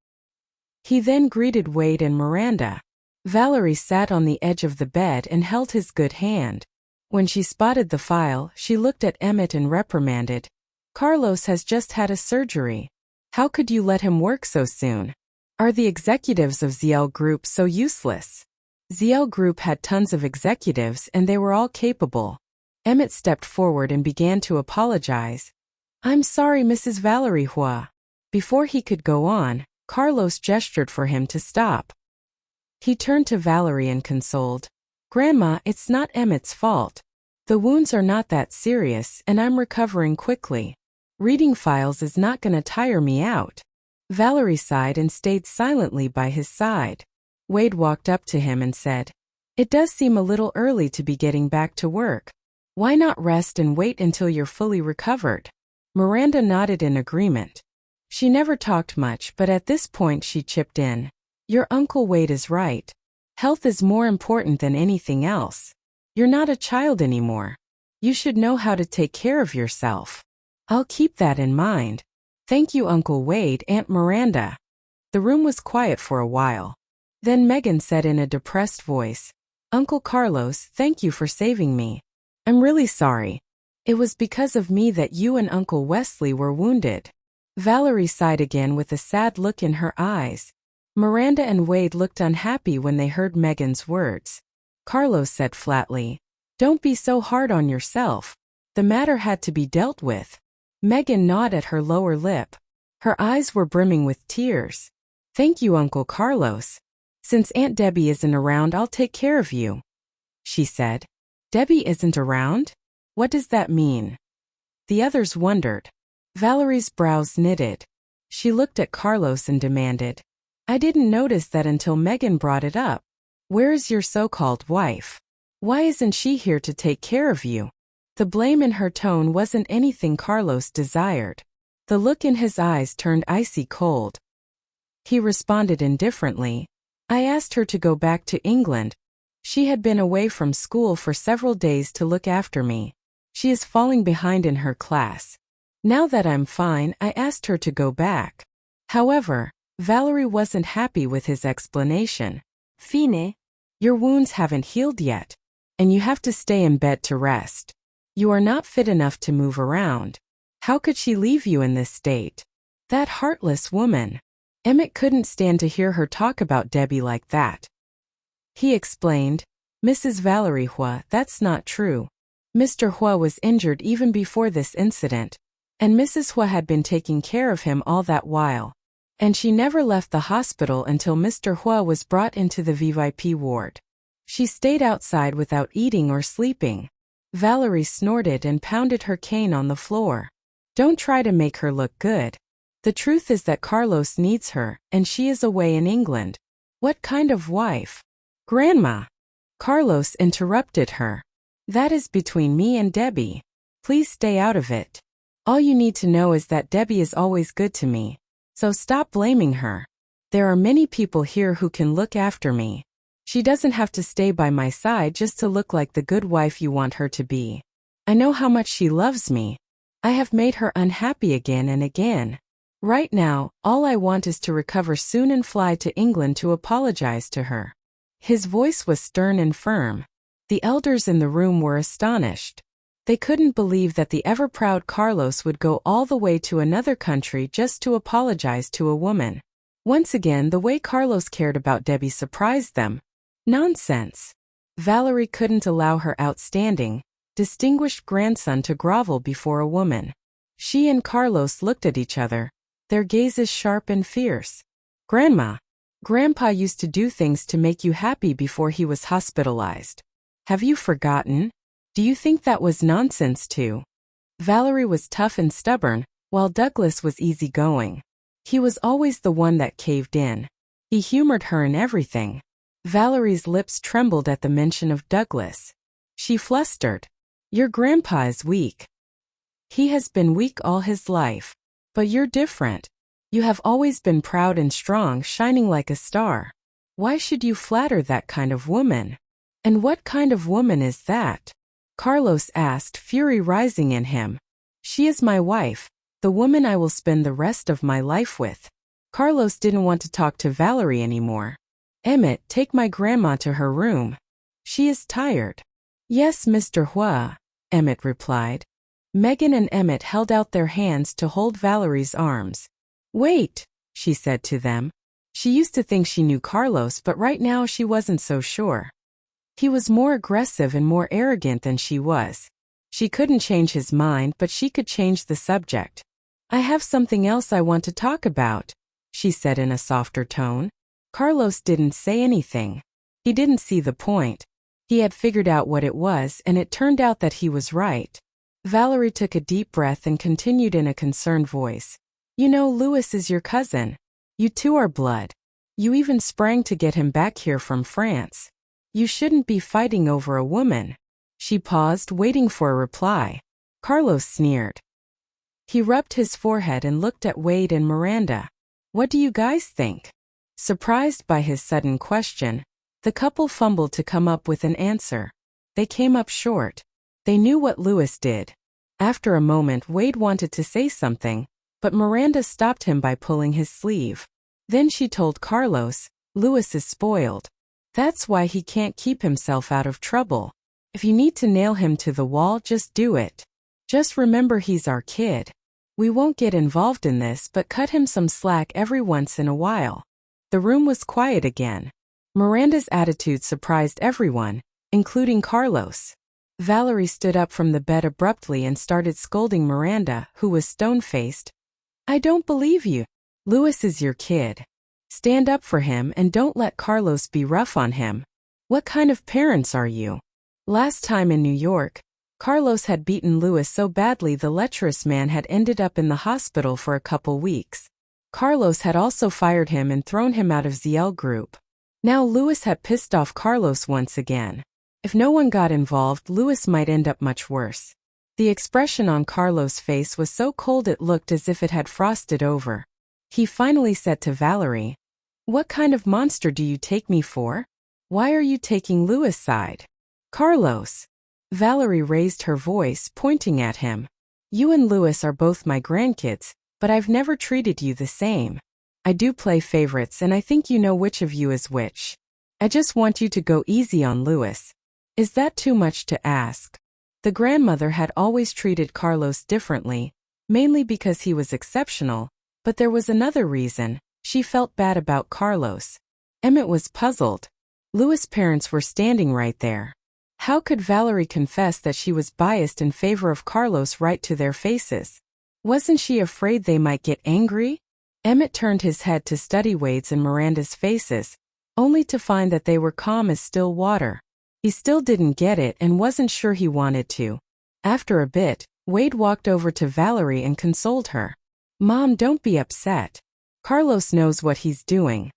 He then greeted Wade and Miranda. Valerie sat on the edge of the bed and held his good hand. When she spotted the file, she looked at Emmett and reprimanded. Carlos has just had a surgery. How could you let him work so soon? Are the executives of ZL Group so useless? ZL Group had tons of executives and they were all capable. Emmett stepped forward and began to apologize. I'm sorry, Mrs. Valerie Huo. Before he could go on, Carlos gestured for him to stop. He turned to Valerie and consoled. Grandma, it's not Emmett's fault. The wounds are not that serious and I'm recovering quickly. Reading files is not gonna tire me out. Valerie sighed and stayed silently by his side. Wade walked up to him and said, It does seem a little early to be getting back to work. Why not rest and wait until you're fully recovered? Miranda nodded in agreement. She never talked much, but at this point she chipped in. Your Uncle Wade is right. Health is more important than anything else. You're not a child anymore. You should know how to take care of yourself. I'll keep that in mind. Thank you, Uncle Wade, Aunt Miranda. The room was quiet for a while. Then Megan said in a depressed voice, Uncle Carlos, thank you for saving me. I'm really sorry. It was because of me that you and Uncle Wesley were wounded. Valerie sighed again with a sad look in her eyes. Miranda and Wade looked unhappy when they heard Megan's words. Carlos said flatly, Don't be so hard on yourself. The matter had to be dealt with. Megan gnawed at her lower lip. Her eyes were brimming with tears. Thank you, Uncle Carlos. Since Aunt Debbie isn't around, I'll take care of you, she said. Debbie isn't around? What does that mean? The others wondered. Valerie's brows knitted. She looked at Carlos and demanded, I didn't notice that until Megan brought it up. Where is your so-called wife? Why isn't she here to take care of you? The blame in her tone wasn't anything Carlos desired. The look in his eyes turned icy cold. He responded indifferently. I asked her to go back to England. She had been away from school for several days to look after me. She is falling behind in her class. Now that I'm fine, I asked her to go back. However, Valerie wasn't happy with his explanation. Fine. Your wounds haven't healed yet, and you have to stay in bed to rest. You are not fit enough to move around. How could she leave you in this state? That heartless woman. Emmett couldn't stand to hear her talk about Debbie like that. He explained, Mrs. Valerie Huo, that's not true. Mr. Huo was injured even before this incident, and Mrs. Huo had been taking care of him all that while. And she never left the hospital until Mr. Huo was brought into the VIP ward. She stayed outside without eating or sleeping. Valerie snorted and pounded her cane on the floor. Don't try to make her look good. The truth is that Carlos needs her, and she is away in England. What kind of wife? Grandma! Carlos interrupted her. That is between me and Debbie. Please stay out of it. All you need to know is that Debbie is always good to me. So stop blaming her. There are many people here who can look after me. She doesn't have to stay by my side just to look like the good wife you want her to be. I know how much she loves me. I have made her unhappy again and again. Right now, all I want is to recover soon and fly to England to apologize to her. His voice was stern and firm. The elders in the room were astonished. They couldn't believe that the ever-proud Carlos would go all the way to another country just to apologize to a woman. Once again, the way Carlos cared about Debbie surprised them. Nonsense. Valerie couldn't allow her outstanding, distinguished grandson to grovel before a woman. She and Carlos looked at each other, their gazes sharp and fierce. Grandma. Grandpa used to do things to make you happy before he was hospitalized. Have you forgotten? Do you think that was nonsense too? Valerie was tough and stubborn, while Douglas was easygoing. He was always the one that caved in. He humored her in everything. Valerie's lips trembled at the mention of Douglas. She flustered. Your grandpa is weak. He has been weak all his life. But you're different. You have always been proud and strong, shining like a star. Why should you flatter that kind of woman? And what kind of woman is that? Carlos asked, fury rising in him. She is my wife, the woman I will spend the rest of my life with. Carlos didn't want to talk to Valerie anymore. Emmett, take my grandma to her room. She is tired. Yes, Mr. Huo, Emmett replied. Megan and Emmett held out their hands to hold Valerie's arms. Wait, she said to them. She used to think she knew Carlos, but right now she wasn't so sure. He was more aggressive and more arrogant than she was. She couldn't change his mind, but she could change the subject. I have something else I want to talk about, she said in a softer tone. Carlos didn't say anything. He didn't see the point. He had figured out what it was, and it turned out that he was right. Valerie took a deep breath and continued in a concerned voice. You know, Louis is your cousin. You two are blood. You even sprang to get him back here from France. You shouldn't be fighting over a woman. She paused, waiting for a reply. Carlos sneered. He rubbed his forehead and looked at Wade and Miranda. What do you guys think? Surprised by his sudden question, the couple fumbled to come up with an answer. They came up short. They knew what Louis did. After a moment, Wade wanted to say something, but Miranda stopped him by pulling his sleeve. Then she told Carlos, Louis is spoiled. That's why he can't keep himself out of trouble. If you need to nail him to the wall, just do it. Just remember he's our kid. We won't get involved in this, but cut him some slack every once in a while. The room was quiet again. Miranda's attitude surprised everyone, including Carlos. Valerie stood up from the bed abruptly and started scolding Miranda, who was stone-faced. I don't believe you. Louis is your kid. Stand up for him and don't let Carlos be rough on him. What kind of parents are you? Last time in New York, Carlos had beaten Louis so badly the lecherous man had ended up in the hospital for a couple weeks. Carlos had also fired him and thrown him out of ZL Group. Now Louis had pissed off Carlos once again. If no one got involved, Louis might end up much worse. The expression on Carlos' face was so cold it looked as if it had frosted over. He finally said to Valerie, What kind of monster do you take me for? Why are you taking Louis' side? Carlos. Valerie raised her voice, pointing at him. You and Louis are both my grandkids, but I've never treated you the same. I do play favorites and I think you know which of you is which. I just want you to go easy on Louis. Is that too much to ask? The grandmother had always treated Carlos differently, mainly because he was exceptional, but there was another reason. She felt bad about Carlos. Emmett was puzzled. Louis' parents were standing right there. How could Valerie confess that she was biased in favor of Carlos right to their faces? Wasn't she afraid they might get angry? Emmett turned his head to study Wade's and Miranda's faces, only to find that they were calm as still water. He still didn't get it and wasn't sure he wanted to. After a bit, Wade walked over to Valerie and consoled her. Mom, don't be upset. Carlos knows what he's doing.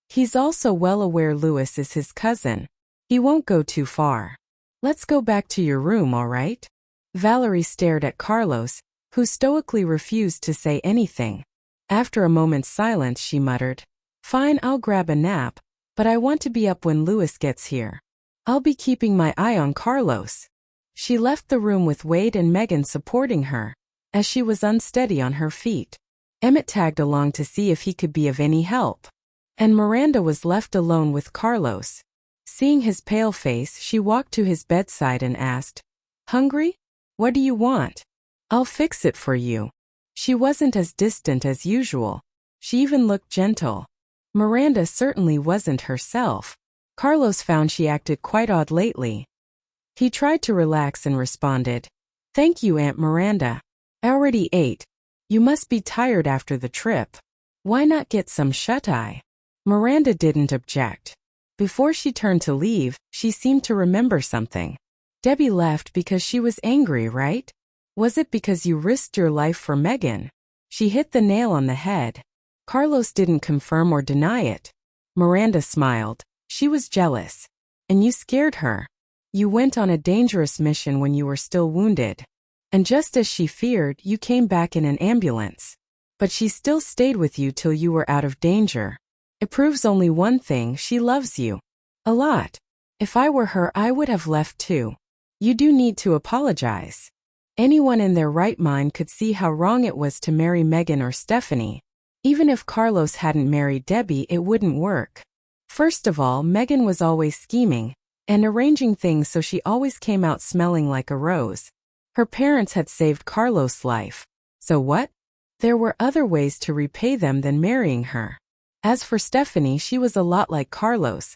He's also well aware Louis is his cousin. He won't go too far. Let's go back to your room, all right? Valerie stared at Carlos, who stoically refused to say anything. After a moment's silence, she muttered, Fine, I'll grab a nap, but I want to be up when Louis gets here. I'll be keeping my eye on Carlos. She left the room with Wade and Megan supporting her, as she was unsteady on her feet. Emmett tagged along to see if he could be of any help. And Miranda was left alone with Carlos. Seeing his pale face, she walked to his bedside and asked, Hungry? What do you want? I'll fix it for you. She wasn't as distant as usual. She even looked gentle. Miranda certainly wasn't herself. Carlos found she acted quite odd lately. He tried to relax and responded, Thank you, Aunt Miranda. I already ate. You must be tired after the trip. Why not get some shut-eye? Miranda didn't object. Before she turned to leave, she seemed to remember something. Debbie left because she was angry, right? Was it because you risked your life for Megan? She hit the nail on the head. Carlos didn't confirm or deny it. Miranda smiled. She was jealous. And you scared her. You went on a dangerous mission when you were still wounded. And just as she feared, you came back in an ambulance. But she still stayed with you till you were out of danger. It proves only one thing, she loves you. A lot. If I were her, I would have left too. You do need to apologize. Anyone in their right mind could see how wrong it was to marry Megan or Stephanie. Even if Carlos hadn't married Debbie, it wouldn't work. First of all, Megan was always scheming and arranging things so she always came out smelling like a rose. Her parents had saved Carlos' life. So what? There were other ways to repay them than marrying her. As for Stephanie, she was a lot like Carlos.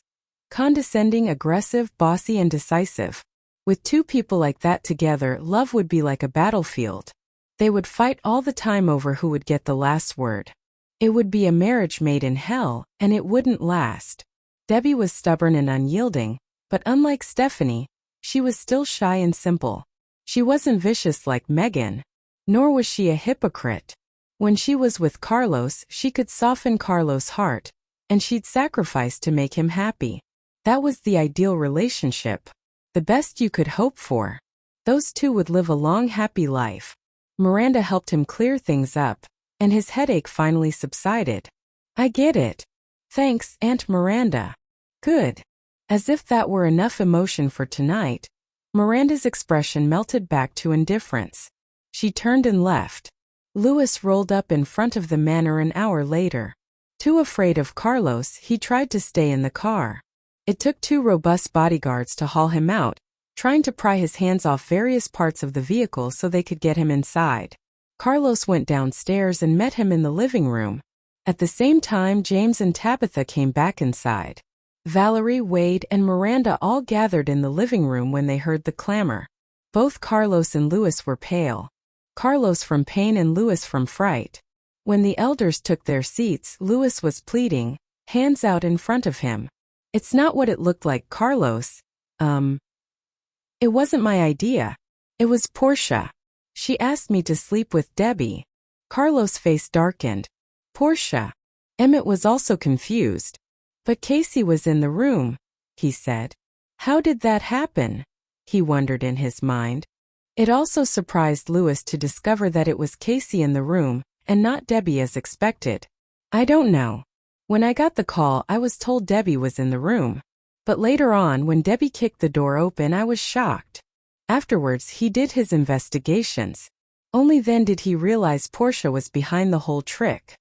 Condescending, aggressive, bossy, and decisive. With two people like that together, love would be like a battlefield. They would fight all the time over who would get the last word. It would be a marriage made in hell, and it wouldn't last. Debbie was stubborn and unyielding, but unlike Stephanie, she was still shy and simple. She wasn't vicious like Megan, nor was she a hypocrite. When she was with Carlos, she could soften Carlos' heart, and she'd sacrifice to make him happy. That was the ideal relationship. The best you could hope for. Those two would live a long, happy life. Miranda helped him clear things up, and his headache finally subsided. I get it. Thanks, Aunt Miranda. Good. As if that were enough emotion for tonight, Miranda's expression melted back to indifference. She turned and left. Louis rolled up in front of the manor an hour later. Too afraid of Carlos, he tried to stay in the car. It took 2 robust bodyguards to haul him out, trying to pry his hands off various parts of the vehicle so they could get him inside. Carlos went downstairs and met him in the living room. At the same time, James and Tabitha came back inside. Valerie, Wade, and Miranda all gathered in the living room when they heard the clamor. Both Carlos and Louis were pale. Carlos from pain and Louis from fright. When the elders took their seats, Louis was pleading, hands out in front of him. It's not what it looked like, Carlos. It wasn't my idea. It was Portia. She asked me to sleep with Debbie. Carlos' face darkened. Portia. Emmett was also confused. But Casey was in the room, he said. How did that happen? He wondered in his mind. It also surprised Louis to discover that it was Casey in the room, and not Debbie as expected. I don't know. When I got the call, I was told Debbie was in the room. But later on, when Debbie kicked the door open, I was shocked. Afterwards, he did his investigations. Only then did he realize Portia was behind the whole trick.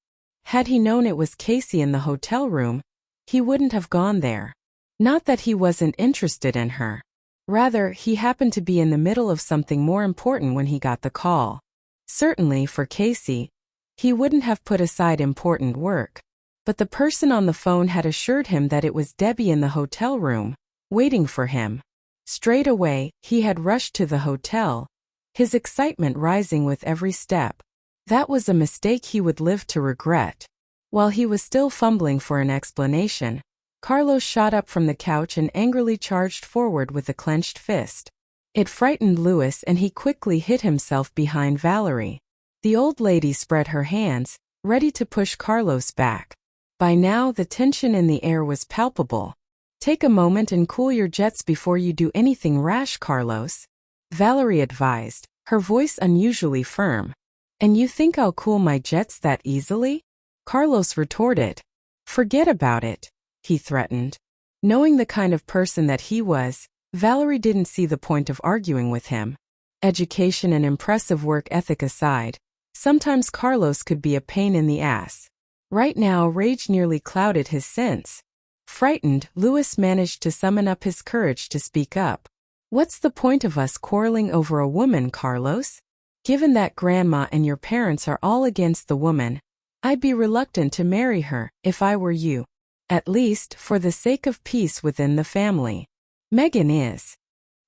Had he known it was Casey in the hotel room, he wouldn't have gone there. Not that he wasn't interested in her. Rather, he happened to be in the middle of something more important when he got the call. Certainly, for Casey, he wouldn't have put aside important work. But the person on the phone had assured him that it was Debbie in the hotel room, waiting for him. Straight away, he had rushed to the hotel, his excitement rising with every step. That was a mistake he would live to regret. While he was still fumbling for an explanation, Carlos shot up from the couch and angrily charged forward with a clenched fist. It frightened Louis and he quickly hid himself behind Valerie. The old lady spread her hands, ready to push Carlos back. By now, the tension in the air was palpable. Take a moment and cool your jets before you do anything rash, Carlos, Valerie advised, her voice unusually firm. And you think I'll cool my jets that easily? Carlos retorted. Forget about it, he threatened. Knowing the kind of person that he was, Valerie didn't see the point of arguing with him. Education and impressive work ethic aside, sometimes Carlos could be a pain in the ass. Right now, rage nearly clouded his sense. Frightened, Louis managed to summon up his courage to speak up. What's the point of us quarreling over a woman, Carlos? Given that Grandma and your parents are all against the woman, I'd be reluctant to marry her, if I were you. At least, for the sake of peace within the family. Megan is.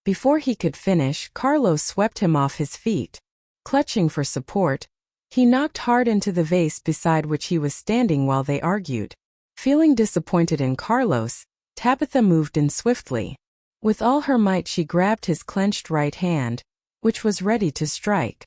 Before he could finish, Carlos swept him off his feet. Clutching for support, he knocked hard into the vase beside which he was standing while they argued. Feeling disappointed in Carlos, Tabitha moved in swiftly. With all her might she grabbed his clenched right hand, which was ready to strike.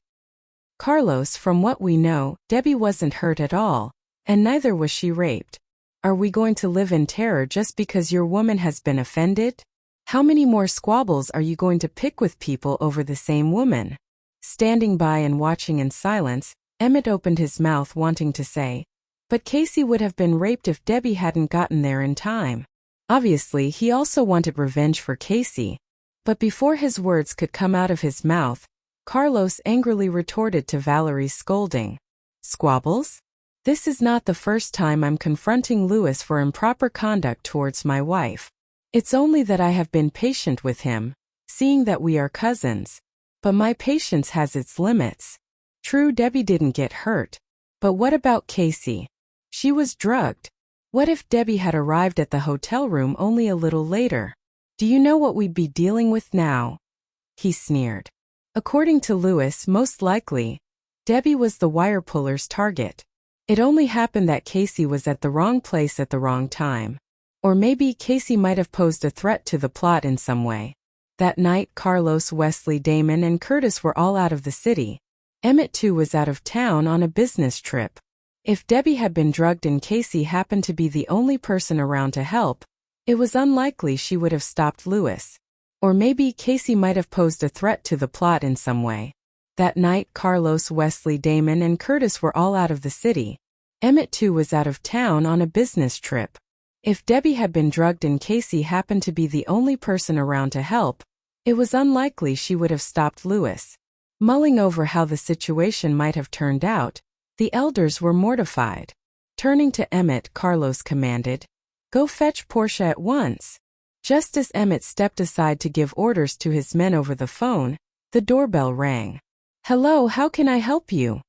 Carlos, from what we know, Debbie wasn't hurt at all, and neither was she raped. Are we going to live in terror just because your woman has been offended? How many more squabbles are you going to pick with people over the same woman? Standing by and watching in silence, Emmett opened his mouth wanting to say, but Casey would have been raped if Debbie hadn't gotten there in time. Obviously, he also wanted revenge for Casey. But before his words could come out of his mouth, Carlos angrily retorted to Valerie's scolding. Squabbles? This is not the first time I'm confronting Louis for improper conduct towards my wife. It's only that I have been patient with him, seeing that we are cousins. But my patience has its limits. True, Debbie didn't get hurt. But what about Casey? She was drugged. What if Debbie had arrived at the hotel room only a little later? Do you know what we'd be dealing with now? He sneered. According to Louis, most likely, Debbie was the wire puller's target. It only happened that Casey was at the wrong place at the wrong time. Or maybe Casey might have posed a threat to the plot in some way. That night, Carlos, Wesley, Damon, and Curtis were all out of the city. Emmett too was out of town on a business trip. If Debbie had been drugged and Casey happened to be the only person around to help, it was unlikely she would have stopped Louis. Or maybe Casey might have posed a threat to the plot in some way. That night, Carlos, Wesley, Damon, and Curtis were all out of the city. Emmett too was out of town on a business trip. If Debbie had been drugged and Casey happened to be the only person around to help, it was unlikely she would have stopped Louis. Mulling over how the situation might have turned out, the elders were mortified. Turning to Emmett, Carlos commanded, "Go fetch Portia at once." Just as Emmett stepped aside to give orders to his men over the phone, the doorbell rang. "Hello, how can I help you?"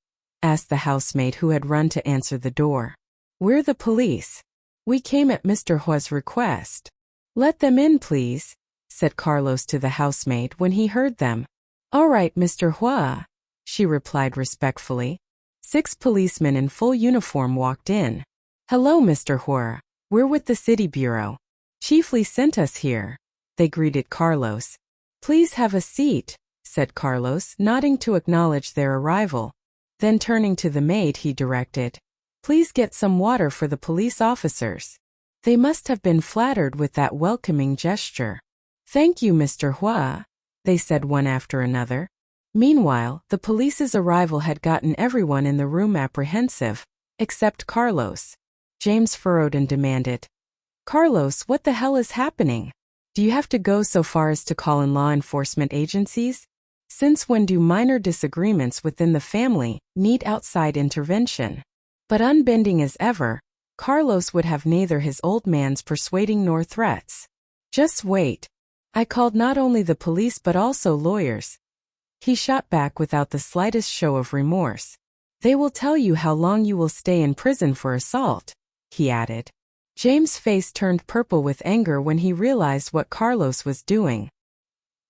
asked the housemaid who had run to answer the door. "We're the police. We came at Mr. Huo's request." "Let them in, please," said Carlos to the housemaid when he heard them. "All right, Mr. Huo," she replied respectfully. 6 policemen in full uniform walked in. "Hello, Mr. Huo. We're with the City Bureau. Chief Lee sent us here," they greeted Carlos. "Please have a seat," said Carlos, nodding to acknowledge their arrival. Then turning to the maid, he directed, "Please get some water for the police officers." They must have been flattered with that welcoming gesture. "Thank you, Mr. Huo," they said one after another. Meanwhile, the police's arrival had gotten everyone in the room apprehensive, except Carlos. James furrowed and demanded, "Carlos, what the hell is happening? Do you have to go so far as to call in law enforcement agencies? Since when do minor disagreements within the family need outside intervention?" But unbending as ever, Carlos would have neither his old man's persuading nor threats. "Just wait. I called not only the police but also lawyers," he shot back without the slightest show of remorse. "They will tell you how long you will stay in prison for assault," he added. James' face turned purple with anger when he realized what Carlos was doing.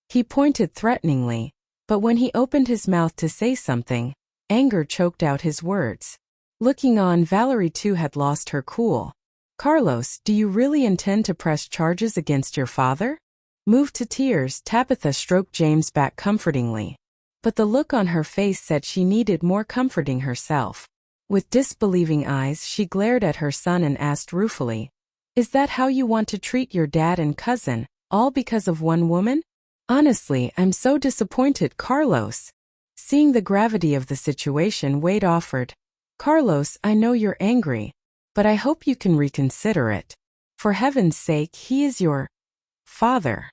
He pointed threateningly, but when he opened his mouth to say something, anger choked out his words. Looking on, Valerie too had lost her cool. "Carlos, do you really intend to press charges against your father?" Moved to tears, Tabitha stroked James' back comfortingly. But the look on her face said she needed more comforting herself. With disbelieving eyes, she glared at her son and asked ruefully, "Is that how you want to treat your dad and cousin, all because of one woman? Honestly, I'm so disappointed, Carlos." Seeing the gravity of the situation, Wade offered, "Carlos, I know you're angry, but I hope you can reconsider it. For heaven's sake, he is your father.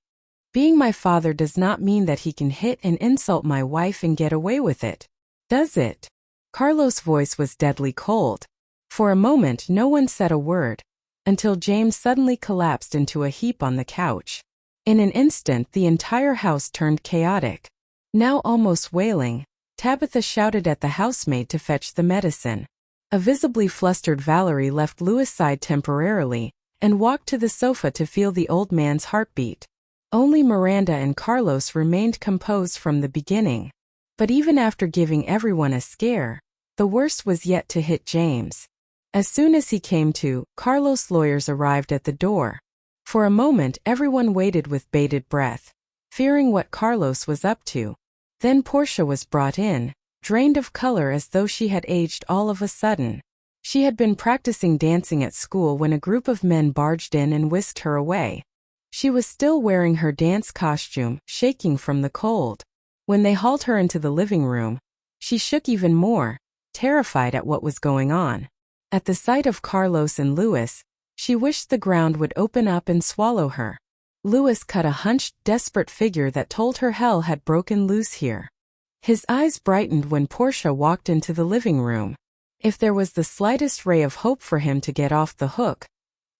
Being my father does not mean that he can hit and insult my wife and get away with it, does it?" Carlos' voice was deadly cold. For a moment, no one said a word, until James suddenly collapsed into a heap on the couch. In an instant, the entire house turned chaotic. Now almost wailing, Tabitha shouted at the housemaid to fetch the medicine. A visibly flustered Valerie left Louis' side temporarily and walked to the sofa to feel the old man's heartbeat. Only Miranda and Carlos remained composed from the beginning. But even after giving everyone a scare, the worst was yet to hit James. As soon as he came to, Carlos' lawyers arrived at the door. For a moment, everyone waited with bated breath, fearing what Carlos was up to. Then Portia was brought in, drained of color as though she had aged all of a sudden. She had been practicing dancing at school when a group of men barged in and whisked her away. She was still wearing her dance costume, shaking from the cold. When they hauled her into the living room, she shook even more, terrified at what was going on. At the sight of Carlos and Louis, she wished the ground would open up and swallow her. Louis cut a hunched, desperate figure that told her hell had broken loose here. His eyes brightened when Portia walked into the living room. If there was the slightest ray of hope for him to get off the hook,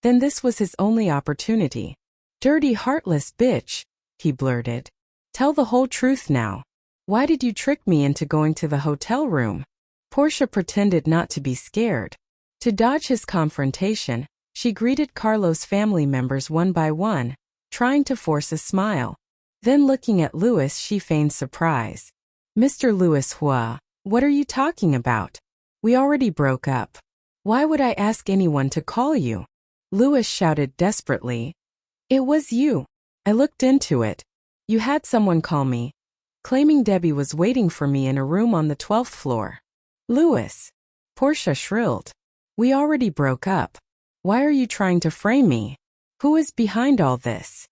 then this was his only opportunity. "Dirty, heartless bitch," he blurted. "Tell the whole truth now. Why did you trick me into going to the hotel room?" Portia pretended not to be scared. To dodge his confrontation, she greeted Carlos' family members one by one, trying to force a smile. Then looking at Louis, she feigned surprise. "Mr. Louis Huo, what are you talking about? We already broke up. Why would I ask anyone to call you?" Louis shouted desperately. "It was you. I looked into it. You had someone call me, claiming Debbie was waiting for me in a room on the 12th floor. "Louis," Portia shrilled. "We already broke up. Why are you trying to frame me? Who is behind all this?"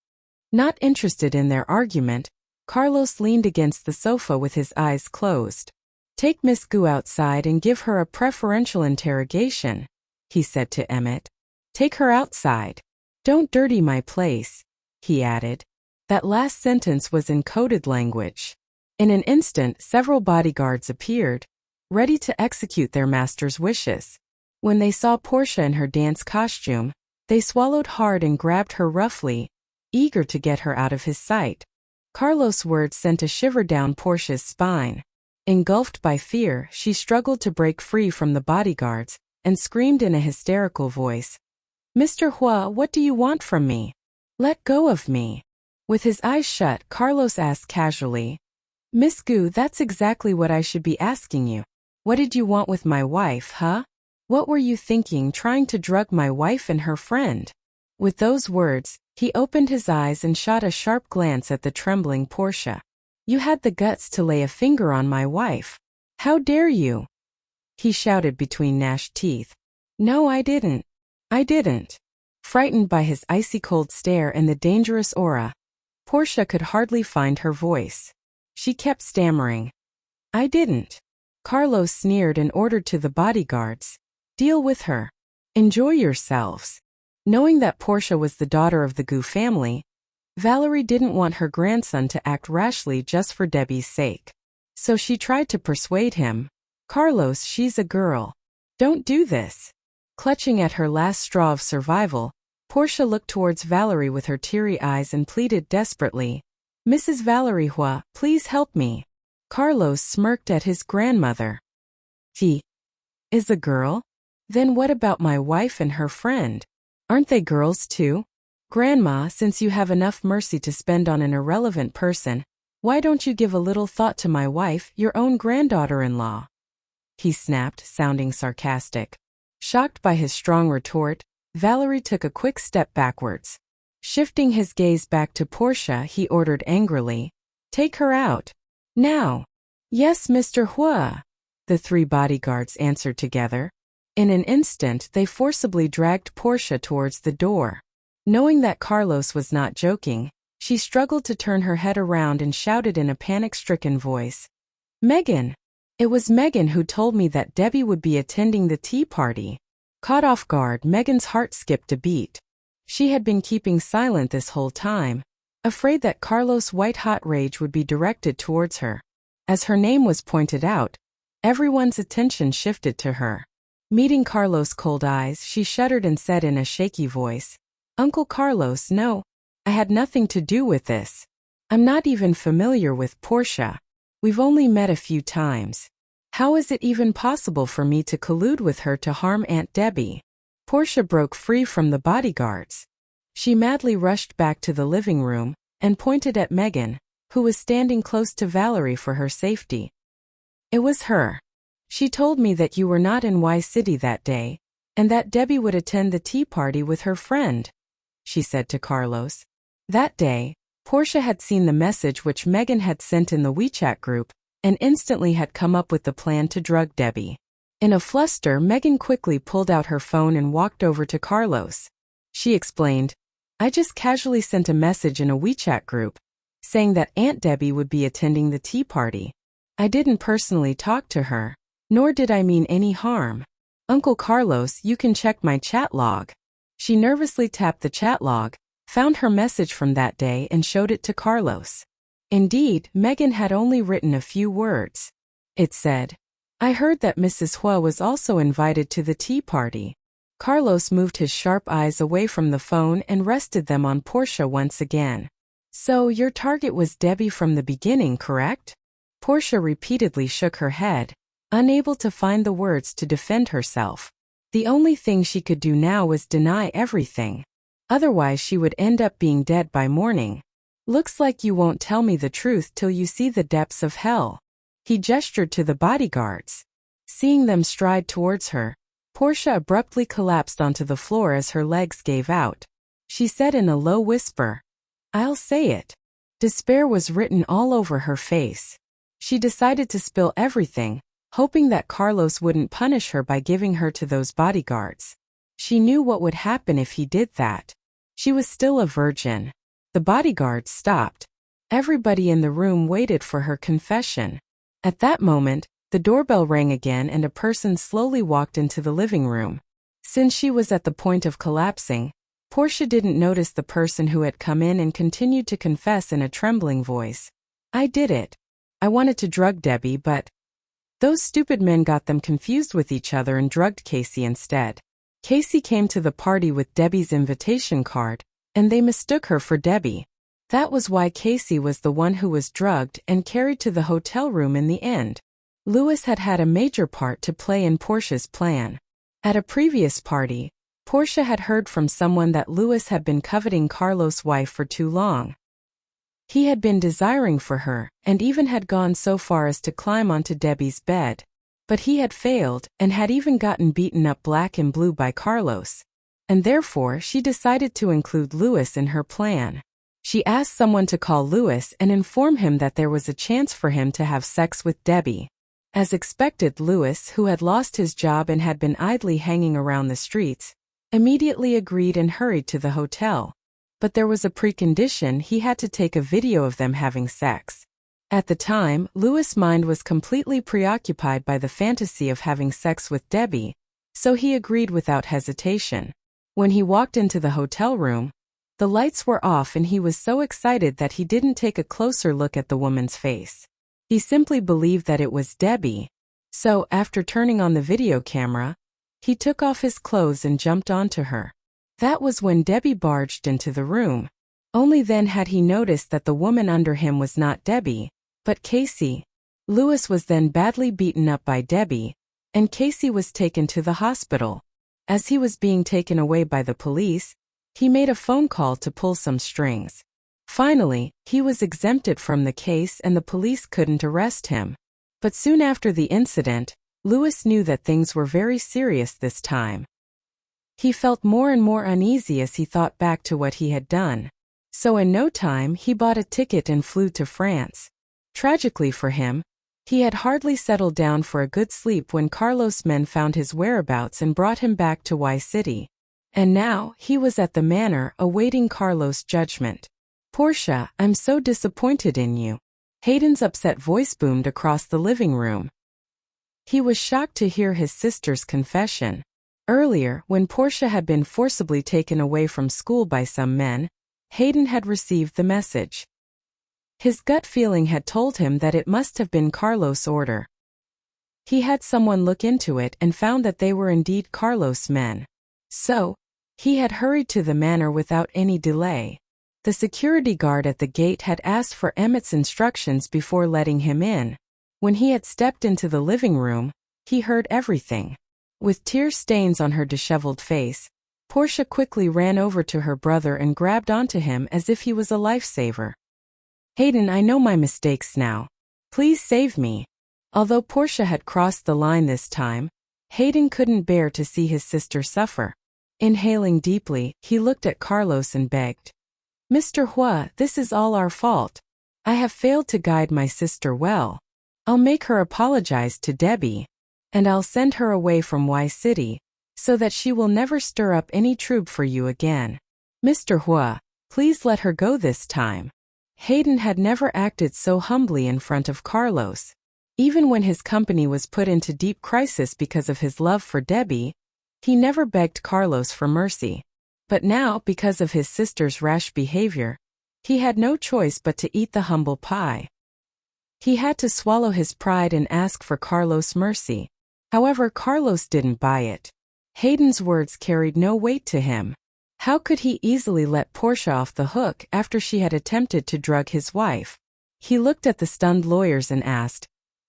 Not interested in their argument, Carlos leaned against the sofa with his eyes closed. "Take Miss Gu outside and give her a preferential interrogation," he said to Emmett. "Take her outside. Don't dirty my place," he added. That last sentence was in coded language. In an instant, several bodyguards appeared, ready to execute their master's wishes. When they saw Portia in her dance costume, they swallowed hard and grabbed her roughly, eager to get her out of his sight. Carlos' words sent a shiver down Portia's spine. Engulfed by fear, she struggled to break free from the bodyguards and screamed in a hysterical voice, "Mr. Huo, what do you want from me? Let go of me." With his eyes shut, Carlos asked casually, "Miss Gu, that's exactly what I should be asking you. What did you want with my wife, huh? What were you thinking trying to drug my wife and her friend?" With those words, he opened his eyes and shot a sharp glance at the trembling Portia. "You had the guts to lay a finger on my wife. How dare you?" he shouted between gnashed teeth. "No, I didn't. I didn't." Frightened by his icy cold stare and the dangerous aura, Portia could hardly find her voice. She kept stammering, "I didn't." Carlos sneered and ordered to the bodyguards, "Deal with her. Enjoy yourselves." Knowing that Portia was the daughter of the Gu family, Valerie didn't want her grandson to act rashly just for Debbie's sake. So she tried to persuade him, "Carlos, she's a girl. Don't do this." Clutching at her last straw of survival, Portia looked towards Valerie with her teary eyes and pleaded desperately, "Mrs. Valerie Huo, please help me." Carlos smirked at his grandmother. "She is a girl? Then what about my wife and her friend? Aren't they girls too? Grandma, since you have enough mercy to spend on an irrelevant person, why don't you give a little thought to my wife, your own granddaughter-in-law?" he snapped, sounding sarcastic. Shocked by his strong retort, Valerie took a quick step backwards. Shifting his gaze back to Portia, he ordered angrily, "Take her out. Now." "Yes, Mr. Huo," the three bodyguards answered together. In an instant, they forcibly dragged Portia towards the door. Knowing that Carlos was not joking, she struggled to turn her head around and shouted in a panic-stricken voice, "Megan! It was Megan who told me that Debbie would be attending the tea party." Caught off guard, Megan's heart skipped a beat. She had been keeping silent this whole time, afraid that Carlos' white-hot rage would be directed towards her. As her name was pointed out, everyone's attention shifted to her. Meeting Carlos' cold eyes, she shuddered and said in a shaky voice, "Uncle Carlos, no, I had nothing to do with this. I'm not even familiar with Portia. We've only met a few times. How is it even possible for me to collude with her to harm Aunt Debbie?" Portia broke free from the bodyguards. She madly rushed back to the living room and pointed at Megan, who was standing close to Valerie for her safety. "It was her. She told me that you were not in Y City that day, and that Debbie would attend the tea party with her friend," she said to Carlos. That day, Portia had seen the message which Megan had sent in the WeChat group, and instantly had come up with the plan to drug Debbie. In a fluster, Megan quickly pulled out her phone and walked over to Carlos. She explained, "I just casually sent a message in a WeChat group, saying that Aunt Debbie would be attending the tea party. I didn't personally talk to her, nor did I mean any harm. Uncle Carlos, you can check my chat log." She nervously tapped the chat log, found her message from that day and showed it to Carlos. Indeed, Megan had only written a few words. It said, I heard that Mrs. Huo was also invited to the tea party. Carlos moved his sharp eyes away from the phone and rested them on Portia once again. So your target was Debbie from the beginning, correct? Portia repeatedly shook her head, unable to find the words to defend herself. The only thing she could do now was deny everything. Otherwise she would end up being dead by morning. Looks like you won't tell me the truth till you see the depths of hell. He gestured to the bodyguards. Seeing them stride towards her, Portia abruptly collapsed onto the floor as her legs gave out. She said in a low whisper, "I'll say it." Despair was written all over her face. She decided to spill everything, hoping that Carlos wouldn't punish her by giving her to those bodyguards. She knew what would happen if he did that. She was still a virgin. The bodyguards stopped. Everybody in the room waited for her confession. At that moment, the doorbell rang again and a person slowly walked into the living room. Since she was at the point of collapsing, Portia didn't notice the person who had come in and continued to confess in a trembling voice. "I did it. I wanted to drug Debbie, but those stupid men got them confused with each other and drugged Casey instead. Casey came to the party with Debbie's invitation card, and they mistook her for Debbie. That was why Casey was the one who was drugged and carried to the hotel room in the end." Louis had had a major part to play in Portia's plan. At a previous party, Portia had heard from someone that Louis had been coveting Carlos' wife for too long. He had been desiring for her, and even had gone so far as to climb onto Debbie's bed. But he had failed, and had even gotten beaten up black and blue by Carlos. And therefore she decided to include Louis in her plan. She asked someone to call Louis and inform him that there was a chance for him to have sex with Debbie. As expected, Louis, who had lost his job and had been idly hanging around the streets, immediately agreed and hurried to the hotel. But there was a precondition: he had to take a video of them having sex. At the time, Louis' mind was completely preoccupied by the fantasy of having sex with Debbie, so he agreed without hesitation. When he walked into the hotel room, the lights were off and he was so excited that he didn't take a closer look at the woman's face. He simply believed that it was Debbie. So, after turning on the video camera, he took off his clothes and jumped onto her. That was when Debbie barged into the room. Only then had he noticed that the woman under him was not Debbie, but Casey. Louis was then badly beaten up by Debbie, and Casey was taken to the hospital. As he was being taken away by the police, he made a phone call to pull some strings. Finally, he was exempted from the case and the police couldn't arrest him. But soon after the incident, Louis knew that things were very serious this time. He felt more and more uneasy as he thought back to what he had done. So in no time he bought a ticket and flew to France. Tragically for him, he had hardly settled down for a good sleep when Carlos' men found his whereabouts and brought him back to Y City. And now, he was at the manor awaiting Carlos' judgment. "Portia, I'm so disappointed in you." Hayden's upset voice boomed across the living room. He was shocked to hear his sister's confession. Earlier, when Portia had been forcibly taken away from school by some men, Hayden had received the message. His gut feeling had told him that it must have been Carlos' order. He had someone look into it and found that they were indeed Carlos' men. So, he had hurried to the manor without any delay. The security guard at the gate had asked for Emmett's instructions before letting him in. When he had stepped into the living room, he heard everything. With tear stains on her disheveled face, Portia quickly ran over to her brother and grabbed onto him as if he was a lifesaver. "Hayden, I know my mistakes now. Please save me." Although Portia had crossed the line this time, Hayden couldn't bear to see his sister suffer. Inhaling deeply, he looked at Carlos and begged, "Mr. Huo, this is all our fault. I have failed to guide my sister well. I'll make her apologize to Debbie, and I'll send her away from Y City, so that she will never stir up any trouble for you again. Mr. Huo, please let her go this time." Hayden had never acted so humbly in front of Carlos. Even when his company was put into deep crisis because of his love for Debbie, he never begged Carlos for mercy. But now, because of his sister's rash behavior, he had no choice but to eat the humble pie. He had to swallow his pride and ask for Carlos' mercy. However, Carlos didn't buy it. Hayden's words carried no weight to him. How could he easily let Portia off the hook after she had attempted to drug his wife? He looked at the stunned lawyers and asked,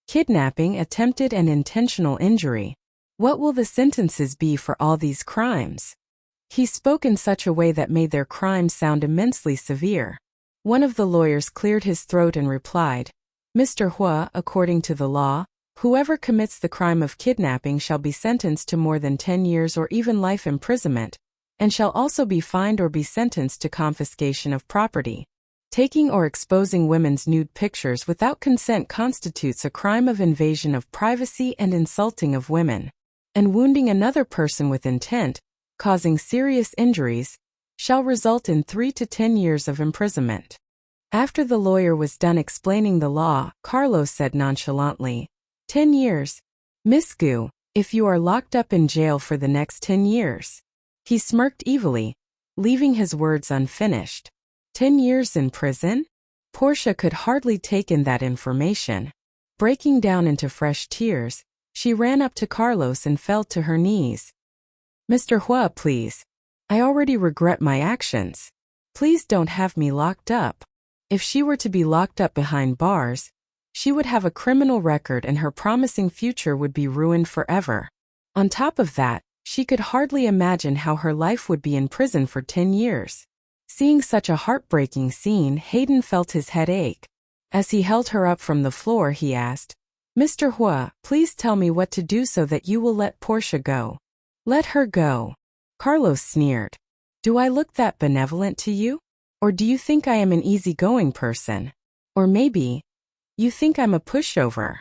"Kidnapping, attempted and intentional injury. What will the sentences be for all these crimes?" He spoke in such a way that made their crimes sound immensely severe. One of the lawyers cleared his throat and replied, "Mr. Huo, according to the law, whoever commits the crime of kidnapping shall be sentenced to more than 10 years or even life imprisonment, and shall also be fined or be sentenced to confiscation of property. Taking or exposing women's nude pictures without consent constitutes a crime of invasion of privacy and insulting of women, and wounding another person with intent, causing serious injuries, shall result in 3 to 10 years of imprisonment." After the lawyer was done explaining the law, Carlos said nonchalantly, "10 years? Miss Gu, if you are locked up in jail for the next 10 years. He smirked evilly, leaving his words unfinished. 10 years in prison? Portia could hardly take in that information. Breaking down into fresh tears, she ran up to Carlos and fell to her knees. "Mr. Huo, please. I already regret my actions. Please don't have me locked up." If she were to be locked up behind bars, she would have a criminal record and her promising future would be ruined forever. On top of that, she could hardly imagine how her life would be in prison for 10 years. Seeing such a heartbreaking scene, Hayden felt his head ache. As he held her up from the floor, he asked, "Mr. Huo, please tell me what to do so that you will let Portia go." "Let her go?" Carlos sneered. "Do I look that benevolent to you? Or do you think I am an easygoing person? Or maybe you think I'm a pushover?"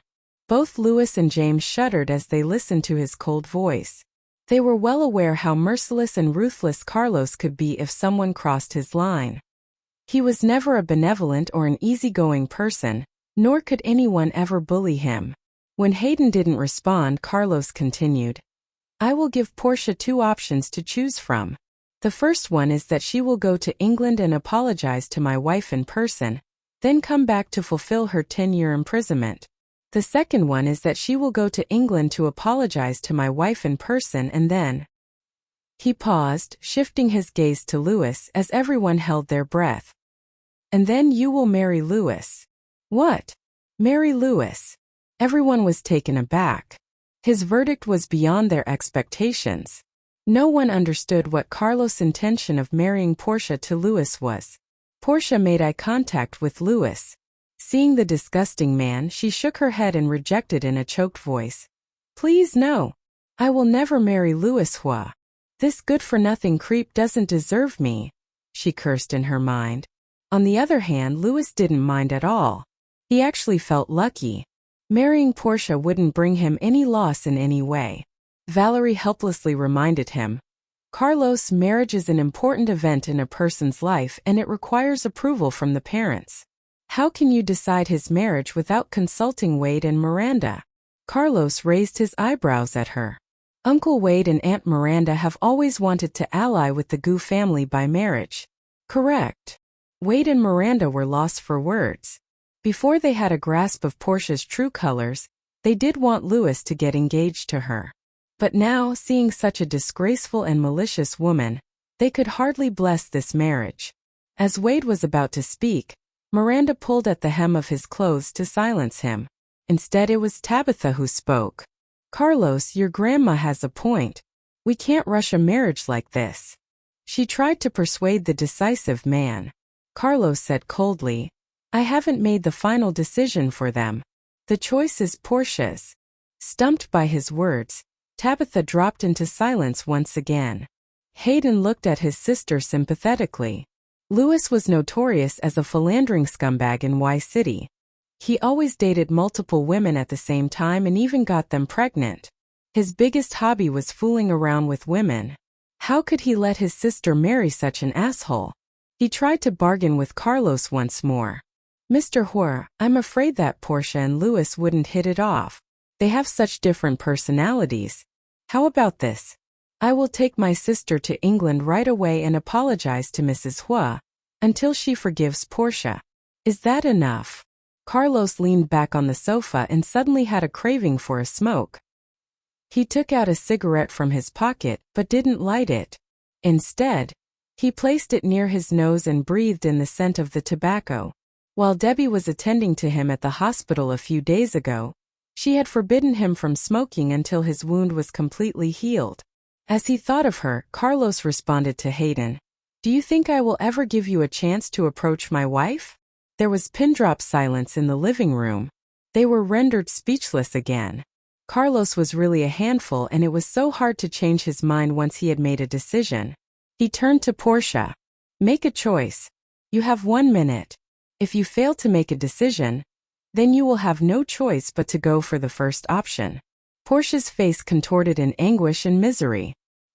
Both Louis and James shuddered as they listened to his cold voice. They were well aware how merciless and ruthless Carlos could be if someone crossed his line. He was never a benevolent or an easygoing person, nor could anyone ever bully him. When Hayden didn't respond, Carlos continued, "I will give Portia 2 options to choose from. The first one is that she will go to England and apologize to my wife in person, then come back to fulfill her 10-year imprisonment. The second one is that she will go to England to apologize to my wife in person and then—" He paused, shifting his gaze to Louis as everyone held their breath. "And then you will marry Louis." "What? Marry Louis?" Everyone was taken aback. His verdict was beyond their expectations. No one understood what Carlos' intention of marrying Portia to Louis was. Portia made eye contact with Louis. Seeing the disgusting man, she shook her head and rejected in a choked voice, "Please no. I will never marry Louis Huo. This good-for-nothing creep doesn't deserve me," she cursed in her mind. On the other hand, Louis didn't mind at all. He actually felt lucky. Marrying Portia wouldn't bring him any loss in any way. Valerie helplessly reminded him, "Carlos, marriage is an important event in a person's life and it requires approval from the parents. How can you decide his marriage without consulting Wade and Miranda?" Carlos raised his eyebrows at her. "Uncle Wade and Aunt Miranda have always wanted to ally with the Gu family by marriage." "Correct." Wade and Miranda were lost for words. Before they had a grasp of Portia's true colors, they did want Louis to get engaged to her. But now, seeing such a disgraceful and malicious woman, they could hardly bless this marriage. As Wade was about to speak, Miranda pulled at the hem of his clothes to silence him. Instead, it was Tabitha who spoke. "Carlos, your grandma has a point. We can't rush a marriage like this." She tried to persuade the decisive man. Carlos said coldly, "I haven't made the final decision for them. The choice is Portia's." Stumped by his words, Tabitha dropped into silence once again. Hayden looked at his sister sympathetically. Louis was notorious as a philandering scumbag in Y City. He always dated multiple women at the same time and even got them pregnant. His biggest hobby was fooling around with women. How could he let his sister marry such an asshole? He tried to bargain with Carlos once more. "Mr. Huo, I'm afraid that Portia and Louis wouldn't hit it off. They have such different personalities. How about this? I will take my sister to England right away and apologize to Mrs. Huo until she forgives Portia. Is that enough?" Carlos leaned back on the sofa and suddenly had a craving for a smoke. He took out a cigarette from his pocket but didn't light it. Instead, he placed it near his nose and breathed in the scent of the tobacco. While Debbie was attending to him at the hospital a few days ago, she had forbidden him from smoking until his wound was completely healed. As he thought of her, Carlos responded to Hayden, "Do you think I will ever give you a chance to approach my wife?" There was pin-drop silence in the living room. They were rendered speechless again. Carlos was really a handful, and it was so hard to change his mind once he had made a decision. He turned to Portia. "Make a choice. You have 1 minute. If you fail to make a decision, then you will have no choice but to go for the first option." Portia's face contorted in anguish and misery.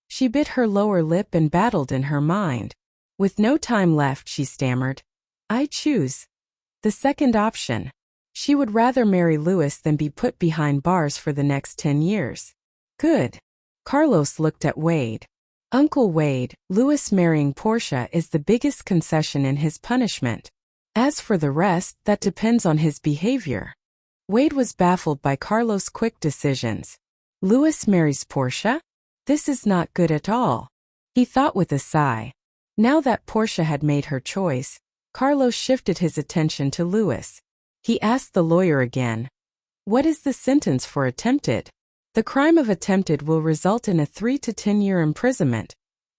She bit her lower lip and battled in her mind. With no time left, she stammered, "I choose the second option." She would rather marry Louis than be put behind bars for the next 10 years. Good. Carlos looked at Wade. Uncle Wade, Louis marrying Portia is the biggest concession in his punishment. As for the rest, that depends on his behavior. Wade was baffled by Carlos' quick decisions. Louis marries Portia? This is not good at all. He thought with a sigh. Now that Portia had made her choice, Carlos shifted his attention to Louis. He asked the lawyer again, "What is the sentence for attempted?" "The crime of attempted will result in a 3 to 10-year imprisonment,"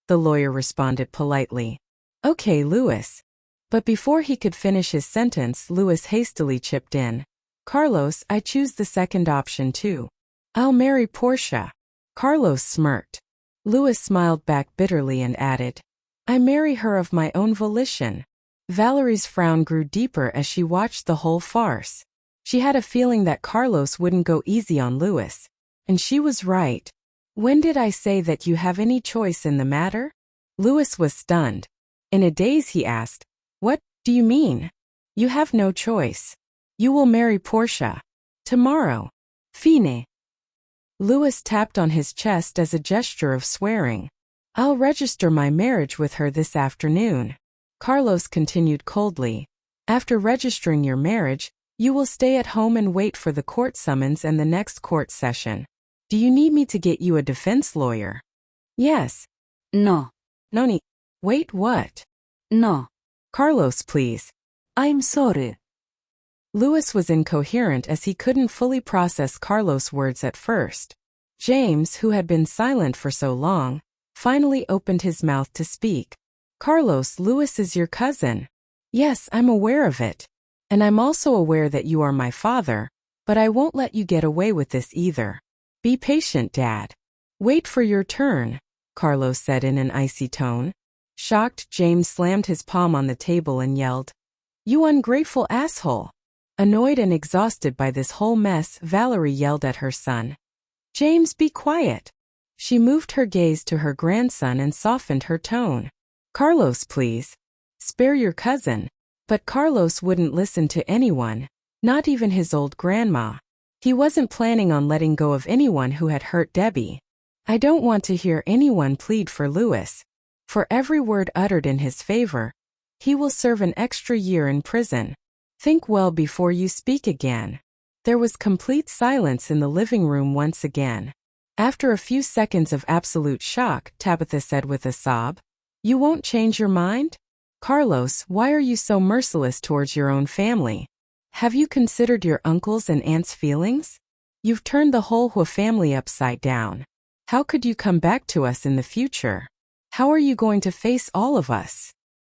the lawyer responded politely. "Okay, Louis." But before he could finish his sentence, Louis hastily chipped in. "Carlos, I choose the second option too. I'll marry Portia." Carlos smirked. Louis smiled back bitterly and added, "I marry her of my own volition." Valerie's frown grew deeper as she watched the whole farce. She had a feeling that Carlos wouldn't go easy on Louis. And she was right. "When did I say that you have any choice in the matter?" Louis was stunned. In a daze he asked, "What do you mean?" "You have no choice. You will marry Portia. Tomorrow. Fine." Louis tapped on his chest as a gesture of swearing. "I'll register my marriage with her this afternoon." Carlos continued coldly, "After registering your marriage, you will stay at home and wait for the court summons and the next court session. Do you need me to get you a defense lawyer?" "Yes."
No.
"Noni. Wait, what?"
No.
"Carlos, please."
I'm sorry.
Louis was incoherent as he couldn't fully process Carlos' words at first. James, who had been silent for so long, finally opened his mouth to speak. "Carlos, Louis is your cousin." "Yes, I'm aware of it. And I'm also aware that you are my father, but I won't let you get away with this either. Be patient, Dad. Wait for your turn," Carlos said in an icy tone. Shocked, James slammed his palm on the table and yelled, "You ungrateful asshole." Annoyed and exhausted by this whole mess, Valerie yelled at her son. "James, be quiet." She moved her gaze to her grandson and softened her tone. "Carlos, please. Spare your cousin." But Carlos wouldn't listen to anyone, not even his old grandma. He wasn't planning on letting go of anyone who had hurt Debbie. "I don't want to hear anyone plead for Louis. For every word uttered in his favor, he will serve an extra year in prison. Think well before you speak again." There was complete silence in the living room once again. After a few seconds of absolute shock, Tabitha said with a sob, "You won't change your mind? Carlos, why are you so merciless towards your own family? Have you considered your uncles' and aunts' feelings? You've turned the whole Huo family upside down. How could you come back to us in the future? How are you going to face all of us?"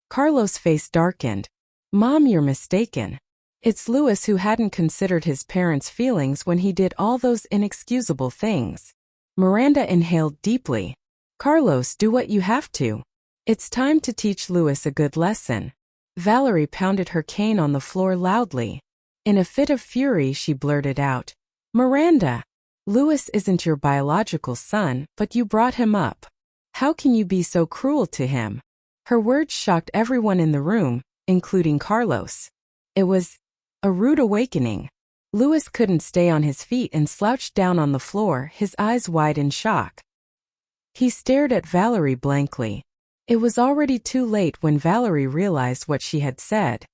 Carlos' face darkened. "Mom, you're mistaken. It's Louis who hadn't considered his parents' feelings when he did all those inexcusable things." Miranda inhaled deeply. "Carlos, do what you have to. It's time to teach Louis a good lesson." Valerie pounded her cane on the floor loudly. In a fit of fury, she blurted out, "Miranda, Louis isn't your biological son, but you brought him up. How can you be so cruel to him?" Her words shocked everyone in the room, including Carlos. It was a rude awakening. Louis couldn't stay on his feet and slouched down on the floor, his eyes wide in shock. He stared at Valerie blankly. It was already too late when Valerie realized what she had said.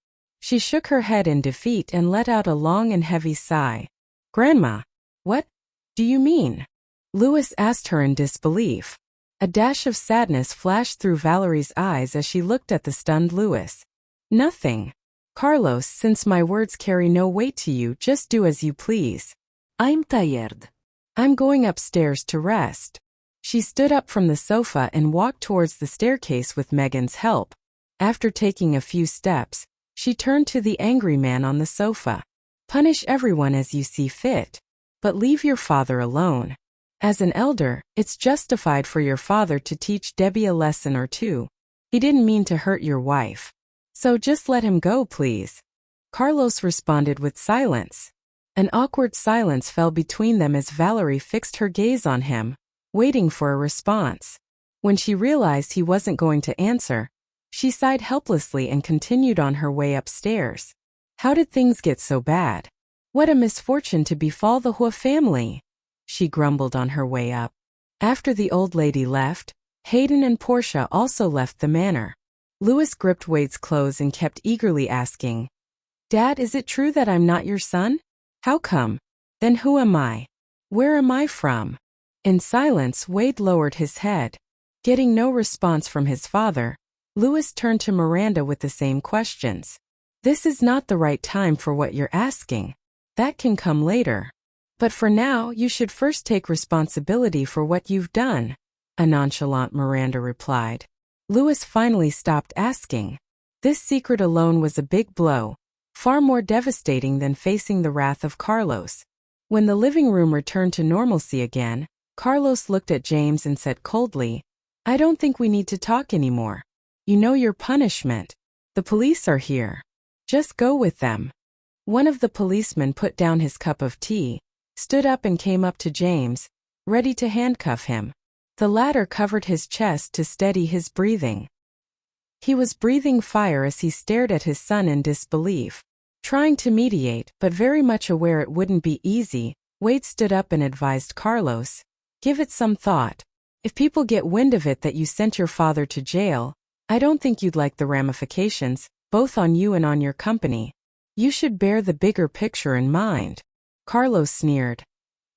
She shook her head in defeat and let out a long and heavy sigh. Grandma, what do you mean? Louis asked her in disbelief. A dash of sadness flashed through Valerie's eyes as she looked at the stunned Louis. Nothing. Carlos, since my words carry no weight to you, just do as you please.
I'm tired.
I'm going upstairs to rest. She stood up from the sofa and walked towards the staircase with Megan's help. After taking a few steps, she turned to the angry man on the sofa. Punish everyone as you see fit, but leave your father alone. As an elder, it's justified for your father to teach Debbie a lesson or two. He didn't mean to hurt your wife. So just let him go, please. Carlos responded with silence. An awkward silence fell between them as Valerie fixed her gaze on him, waiting for a response. When she realized he wasn't going to answer, she sighed helplessly and continued on her way upstairs. How did things get so bad? What a misfortune to befall the Huo family, she grumbled on her way up. After the old lady left, Hayden and Portia also left the manor. Louis gripped Wade's clothes and kept eagerly asking, Dad, is it true that I'm not your son? How come? Then who am I? Where am I from? In silence, Wade lowered his head. Getting no response from his father, Louis turned to Miranda with the same questions. This is not the right time for what you're asking. That can come later. But for now, you should first take responsibility for what you've done, a nonchalant Miranda replied. Louis finally stopped asking. This secret alone was a big blow, far more devastating than facing the wrath of Carlos. When the living room returned to normalcy again, Carlos looked at James and said coldly, I don't think we need to talk anymore. You know your punishment. The police are here. Just go with them. One of the policemen put down his cup of tea, stood up and came up to James, ready to handcuff him. The latter covered his chest to steady his breathing. He was breathing fire as he stared at his son in disbelief. Trying to mediate, but very much aware it wouldn't be easy, Wade stood up and advised Carlos, give it some thought. If people get wind of it that you sent your father to jail, I don't think you'd like the ramifications, both on you and on your company. You should bear the bigger picture in mind. Carlos sneered.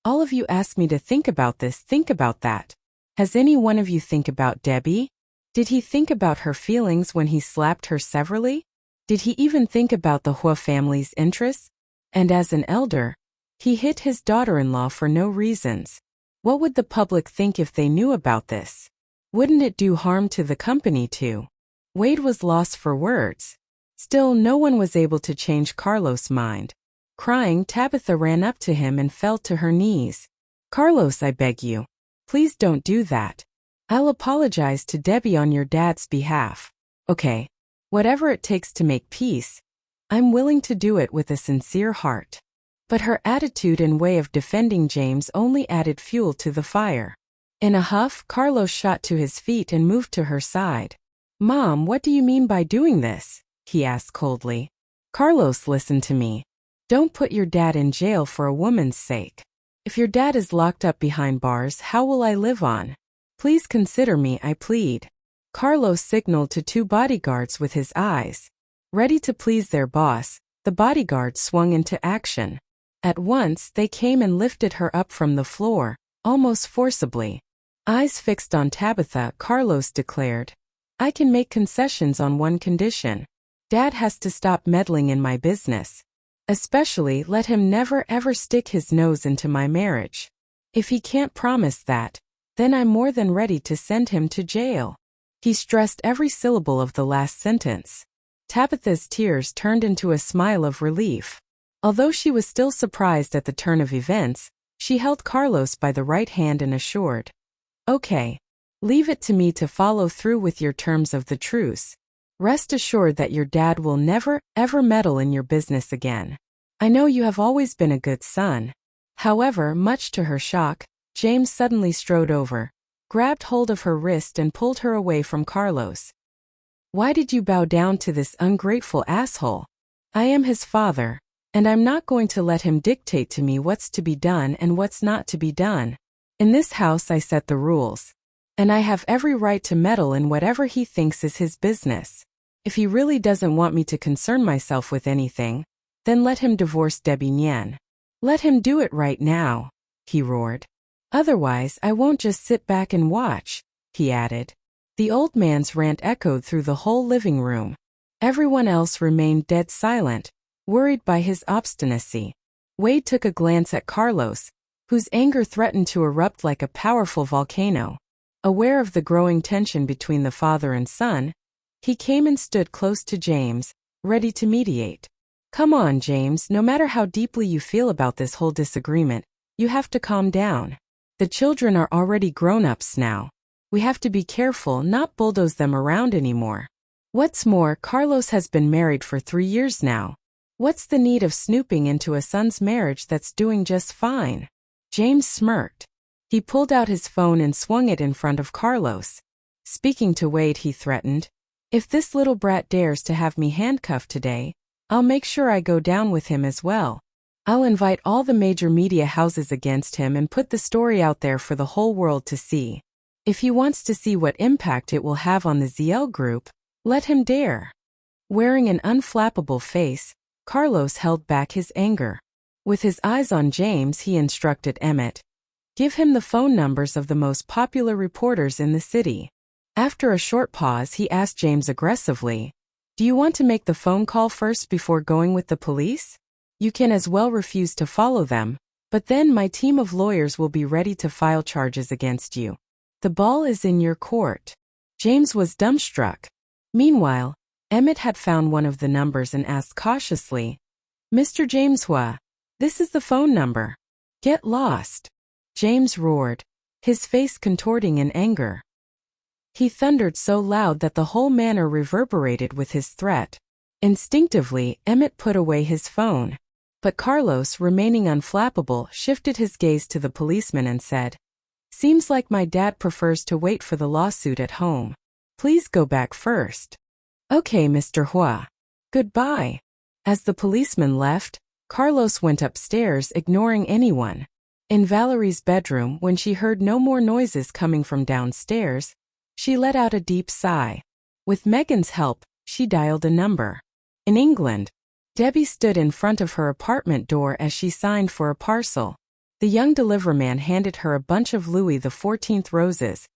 All of you ask me to think about this, think about that. Has any one of you think about Debbie? Did he think about her feelings when he slapped her severally? Did he even think about the Huo family's interests? And as an elder, he hit his daughter-in-law for no reasons. What would the public think if they knew about this? Wouldn't it do harm to the company too? Wade was lost for words. Still, no one was able to change Carlos' mind. Crying, Tabitha ran up to him and fell to her knees. Carlos, I beg you. Please don't do that. I'll apologize to Debbie on your dad's behalf. Okay. Whatever it takes to make peace. I'm willing to do it with a sincere heart. But her attitude and way of defending James only added fuel to the fire. In a huff, Carlos shot to his feet and moved to her side. Mom, what do you mean by doing this? He asked coldly. Carlos, listen to me. Don't put your dad in jail for a woman's sake. If your dad is locked up behind bars, how will I live on? Please consider me, I plead. Carlos signaled to two bodyguards with his eyes. Ready to please their boss, the bodyguards swung into action. At once, they came and lifted her up from the floor, almost forcibly. Eyes fixed on Tabitha, Carlos declared, I can make concessions on one condition. Dad has to stop meddling in my business. Especially let him never ever stick his nose into my marriage. If he can't promise that, then I'm more than ready to send him to jail. He stressed every syllable of the last sentence. Tabitha's tears turned into a smile of relief. Although she was still surprised at the turn of events, she held Carlos by the right hand and assured, Okay. Leave it to me to follow through with your terms of the truce. Rest assured that your dad will never, ever meddle in your business again. I know you have always been a good son. However, much to her shock, James suddenly strode over, grabbed hold of her wrist and pulled her away from Carlos. Why did you bow down to this ungrateful asshole? I am his father, and I'm not going to let him dictate to me what's to be done and what's not to be done. In this house I set the rules, and I have every right to meddle in whatever he thinks is his business. If he really doesn't want me to concern myself with anything, then let him divorce Debbie Nian. Let him do it right now, he roared. Otherwise, I won't just sit back and watch, he added. The old man's rant echoed through the whole living room. Everyone else remained dead silent, worried by his obstinacy. Wade took a glance at Carlos, whose anger threatened to erupt like a powerful volcano. Aware of the growing tension between the father and son, he came and stood close to James, ready to mediate. Come on, James, no matter how deeply you feel about this whole disagreement, you have to calm down. The children are already grown-ups now. We have to be careful not bulldoze them around anymore. What's more, Carlos has been married for 3 years now. What's the need of snooping into a son's marriage that's doing just fine? James smirked. He pulled out his phone and swung it in front of Carlos. Speaking to Wade, he threatened, "If this little brat dares to have me handcuffed today, I'll make sure I go down with him as well. I'll invite all the major media houses against him and put the story out there for the whole world to see. If he wants to see what impact it will have on the ZL group, let him dare." Wearing an unflappable face, Carlos held back his anger. With his eyes on James, he instructed Emmett, "Give him the phone numbers of the most popular reporters in the city." After a short pause, he asked James aggressively, "Do you want to make the phone call first before going with the police? You can as well refuse to follow them, but then my team of lawyers will be ready to file charges against you. The ball is in your court." James was dumbstruck. Meanwhile, Emmett had found one of the numbers and asked cautiously, "Mr. James Huo, this is the phone number. Get lost." James roared, his face contorting in anger. He thundered so loud that the whole manor reverberated with his threat. Instinctively, Emmett put away his phone. But Carlos, remaining unflappable, shifted his gaze to the policeman and said, "Seems like my dad prefers to wait for the lawsuit at home. Please go back first." "Okay, Mr. Huo. Goodbye." As the policeman left, Carlos went upstairs, ignoring anyone. In Valerie's bedroom, when she heard no more noises coming from downstairs, she let out a deep sigh. With Megan's help, she dialed a number. In England, Debbie stood in front of her apartment door as she signed for a parcel. The young deliverman handed her a bunch of Louis XIV roses,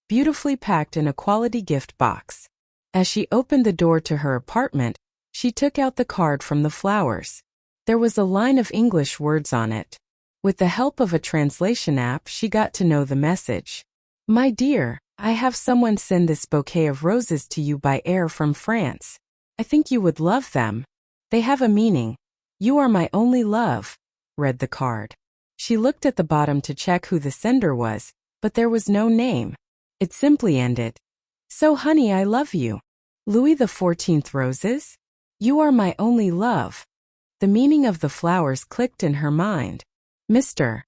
beautifully packed in a quality gift box. As she opened the door to her apartment, she took out the card from the flowers. There was a line of English words on it. With the help of a translation app, she got to know the message. "My dear, I have someone send this bouquet of roses to you by air from France. I think you would love them. They have a meaning. You are my only love," read the card. She looked at the bottom to check who the sender was, but there was no name. It simply ended, "So honey, I love you. Louis XIV roses? You are my only love." The meaning of the flowers clicked in her mind. "Mr.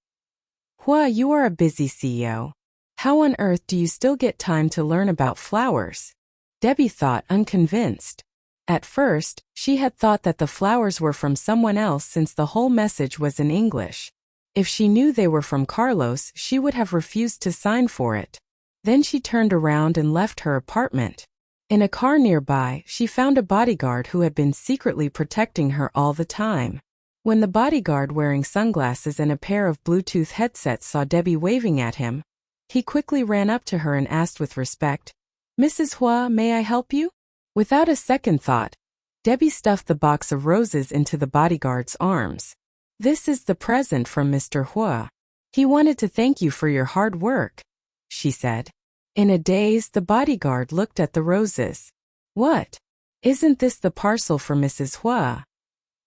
Huo, you are a busy CEO. How on earth do you still get time to learn about flowers?" Debbie thought, unconvinced. At first, she had thought that the flowers were from someone else since the whole message was in English. If she knew they were from Carlos, she would have refused to sign for it. Then she turned around and left her apartment. In a car nearby, she found a bodyguard who had been secretly protecting her all the time. When the bodyguard wearing sunglasses and a pair of Bluetooth headsets saw Debbie waving at him, he quickly ran up to her and asked with respect, "Mrs. Huo, may I help you?" Without a second thought, Debbie stuffed the box of roses into the bodyguard's arms. "This is the present from Mr. Huo. He wanted to thank you for your hard work," she said. In a daze, the bodyguard looked at the roses. "What? Isn't this the parcel for Mrs. Huo?"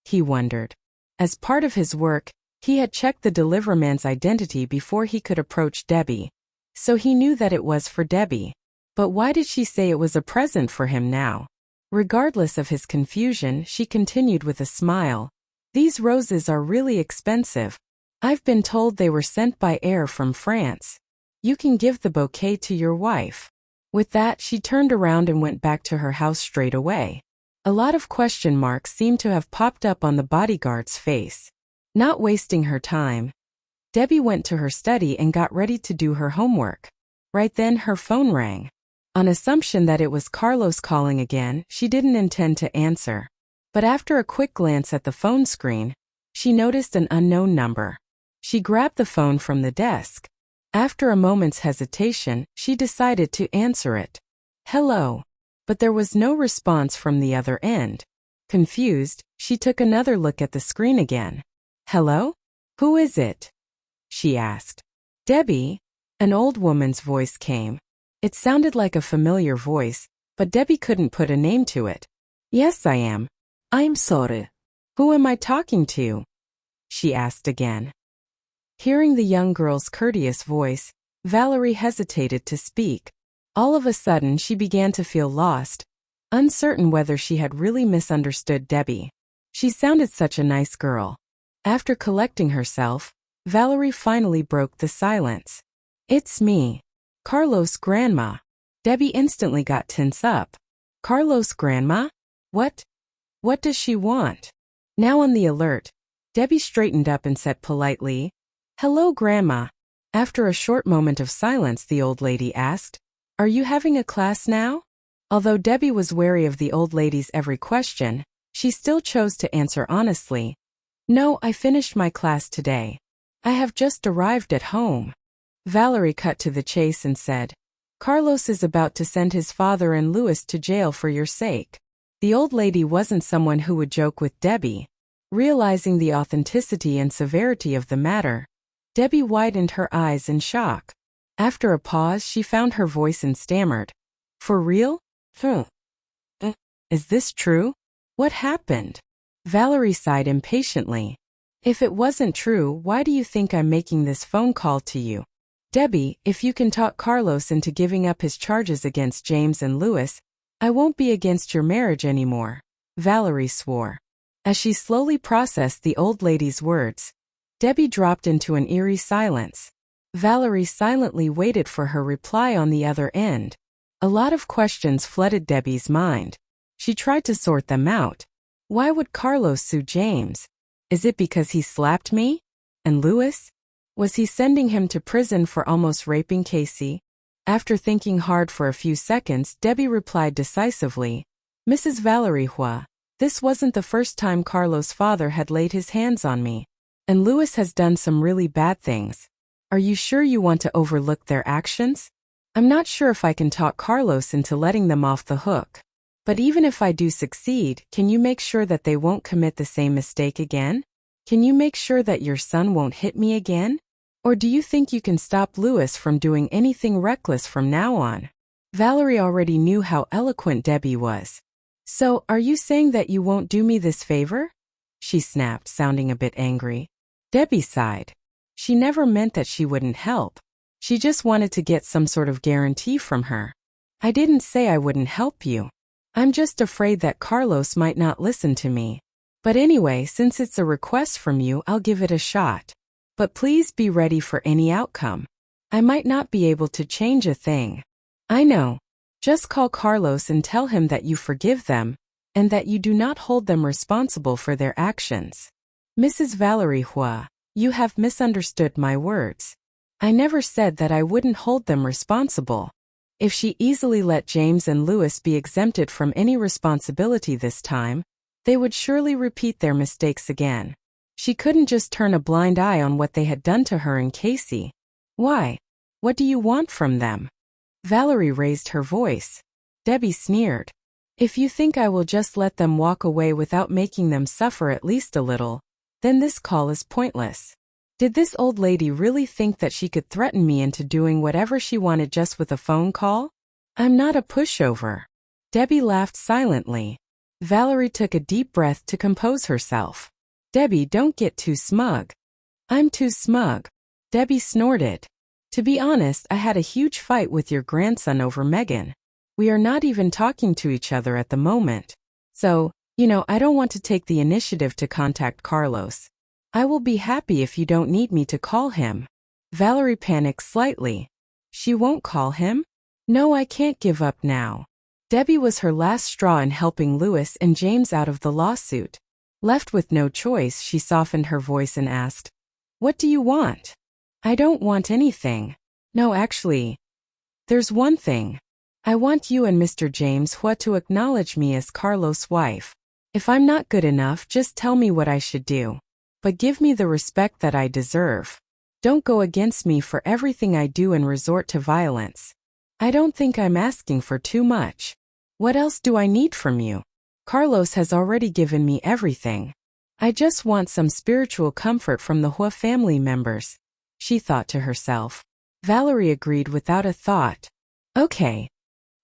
he wondered. As part of his work, he had checked the deliverman's identity before he could approach Debbie, so he knew that it was for Debbie. But why did she say it was a present for him now? Regardless of his confusion, she continued with a smile. "These roses are really expensive. I've been told they were sent by air from France. You can give the bouquet to your wife." With that, she turned around and went back to her house straight away. A lot of question marks seemed to have popped up on the bodyguard's face. Not wasting her time, Debbie went to her study and got ready to do her homework. Right then, her phone rang. On assumption that it was Carlos calling again, she didn't intend to answer. But after a quick glance at the phone screen, she noticed an unknown number. She grabbed the phone from the desk. After a moment's hesitation, she decided to answer it. Hello. But there was no response from the other end. Confused, she took another look at the screen again. Hello? Who is it? She asked. Debbie? An old woman's voice came. It sounded like a familiar voice, but Debbie couldn't put a name to it. Yes, I am.
I'm sorry.
Who am I talking to? She asked again. Hearing the young girl's courteous voice, Valerie hesitated to speak. All of a sudden she began to feel lost, uncertain whether she had really misunderstood Debbie. She sounded such a nice girl. After collecting herself, Valerie finally broke the silence. It's me. Carlos' grandma. Debbie instantly got tense up. Carlos' grandma? What? What does she want? Now on the alert, Debbie straightened up and said politely, Hello, Grandma. After a short moment of silence, the old lady asked, Are you having a class now? Although Debbie was wary of the old lady's every question, she still chose to answer honestly. No, I finished my class today. I have just arrived at home. Valerie cut to the chase and said, Carlos is about to send his father and Louis to jail for your sake. The old lady wasn't someone who would joke with Debbie. Realizing the authenticity and severity of the matter, Debbie widened her eyes in shock. After a pause, she found her voice and stammered. For real? Is this true? What happened? Valerie sighed impatiently. If it wasn't true, why do you think I'm making this phone call to you? Debbie, if you can talk Carlos into giving up his charges against James and Louis, I won't be against your marriage anymore. Valerie swore. As she slowly processed the old lady's words, Debbie dropped into an eerie silence. Valerie silently waited for her reply on the other end. A lot of questions flooded Debbie's mind. She tried to sort them out. Why would Carlos sue James? Is it because he slapped me? And Louis? Was he sending him to prison for almost raping Casey? After thinking hard for a few seconds, Debbie replied decisively, Mrs. Valerie Huo, this wasn't the first time Carlos' father had laid his hands on me. And Louis has done some really bad things. Are you sure you want to overlook their actions? I'm not sure if I can talk Carlos into letting them off the hook. But even if I do succeed, can you make sure that they won't commit the same mistake again? Can you make sure that your son won't hit me again? Or do you think you can stop Louis from doing anything reckless from now on? Valerie already knew how eloquent Debbie was. So, are you saying that you won't do me this favor? She snapped, sounding a bit angry. Debbie sighed. She never meant that she wouldn't help. She just wanted to get some sort of guarantee from her. I didn't say I wouldn't help you. I'm just afraid that Carlos might not listen to me. But anyway, since it's a request from you, I'll give it a shot. But please be ready for any outcome. I might not be able to change a thing. I know. Just call Carlos and tell him that you forgive them, and that you do not hold them responsible for their actions. Mrs. Valerie Huo, you have misunderstood my words. I never said that I wouldn't hold them responsible. If she easily let James and Louis be exempted from any responsibility this time, they would surely repeat their mistakes again. She couldn't just turn a blind eye on what they had done to her and Casey. Why? What do you want from them? Valerie raised her voice. Debbie sneered. If you think I will just let them walk away without making them suffer at least a little, then this call is pointless. Did this old lady really think that she could threaten me into doing whatever she wanted just with a phone call? I'm not a pushover. Debbie laughed silently. Valerie took a deep breath to compose herself. Debbie, don't get too smug. I'm too smug. Debbie snorted. To be honest, I had a huge fight with your grandson over Megan. We are not even talking to each other at the moment. So, I don't want to take the initiative to contact Carlos. I will be happy if you don't need me to call him. Valerie panicked slightly. She won't call him? No, I can't give up now. Debbie was her last straw in helping Louis and James out of the lawsuit. Left with no choice, she softened her voice and asked, What do you want? I don't want anything. No, actually, there's one thing. I want you and Mr. James Huo to acknowledge me as Carlos' wife. If I'm not good enough, just tell me what I should do. But give me the respect that I deserve. Don't go against me for everything I do and resort to violence. I don't think I'm asking for too much. What else do I need from you? Carlos has already given me everything. I just want some spiritual comfort from the Huo family members, she thought to herself. Valerie agreed without a thought. Okay.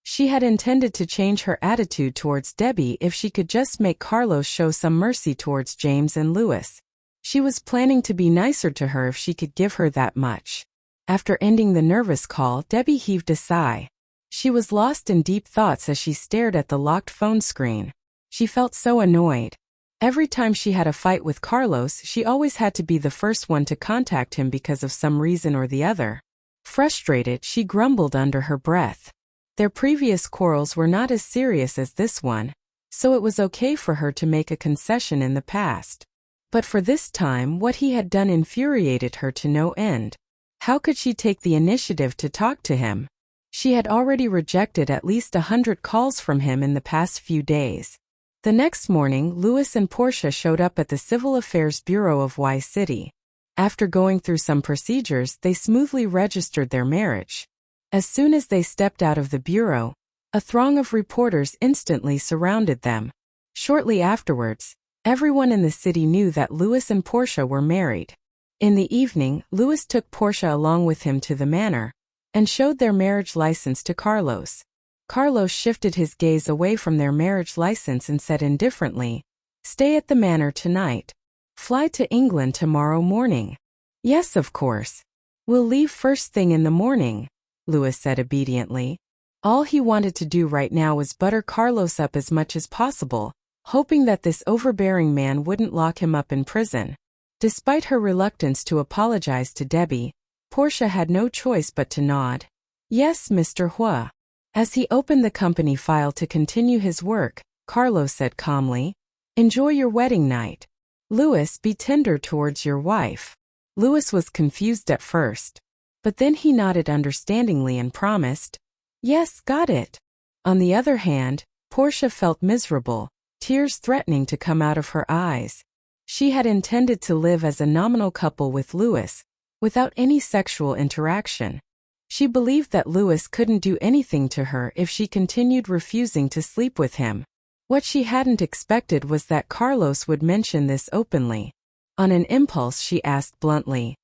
She had intended to change her attitude towards Debbie if she could just make Carlos show some mercy towards James and Louis. She was planning to be nicer to her if she could give her that much. After ending the nervous call, Debbie heaved a sigh. She was lost in deep thoughts as she stared at the locked phone screen. She felt so annoyed. Every time she had a fight with Carlos, she always had to be the first one to contact him because of some reason or the other. Frustrated, she grumbled under her breath. Their previous quarrels were not as serious as this one, so it was okay for her to make a concession in the past. But for this time, what he had done infuriated her to no end. How could she take the initiative to talk to him? She had already rejected at least 100 calls from him in the past few days. The next morning, Louis and Portia showed up at the Civil Affairs Bureau of Y City. After going through some procedures, they smoothly registered their marriage. As soon as they stepped out of the bureau, a throng of reporters instantly surrounded them. Shortly afterwards, everyone in the city knew that Louis and Portia were married. In the evening, Louis took Portia along with him to the manor and showed their marriage license to Carlos. Carlos shifted his gaze away from their marriage license and said indifferently, "Stay at the manor tonight. Fly to England tomorrow morning." "Yes, of course. We'll leave first thing in the morning," Louis said obediently. All he wanted to do right now was butter Carlos up as much as possible, hoping that this overbearing man wouldn't lock him up in prison. Despite her reluctance to apologize to Debbie, Portia had no choice but to nod. "Yes, Mr. Huo." As he opened the company file to continue his work, Carlos said calmly, "Enjoy your wedding night. Louis, be tender towards your wife." Louis was confused at first, but then he nodded understandingly and promised, "Yes, got it." On the other hand, Portia felt miserable, tears threatening to come out of her eyes. She had intended to live as a nominal couple with Louis, without any sexual interaction. She believed that Louis couldn't do anything to her if she continued refusing to sleep with him. What she hadn't expected was that Carlos would mention this openly. On an impulse, she asked bluntly,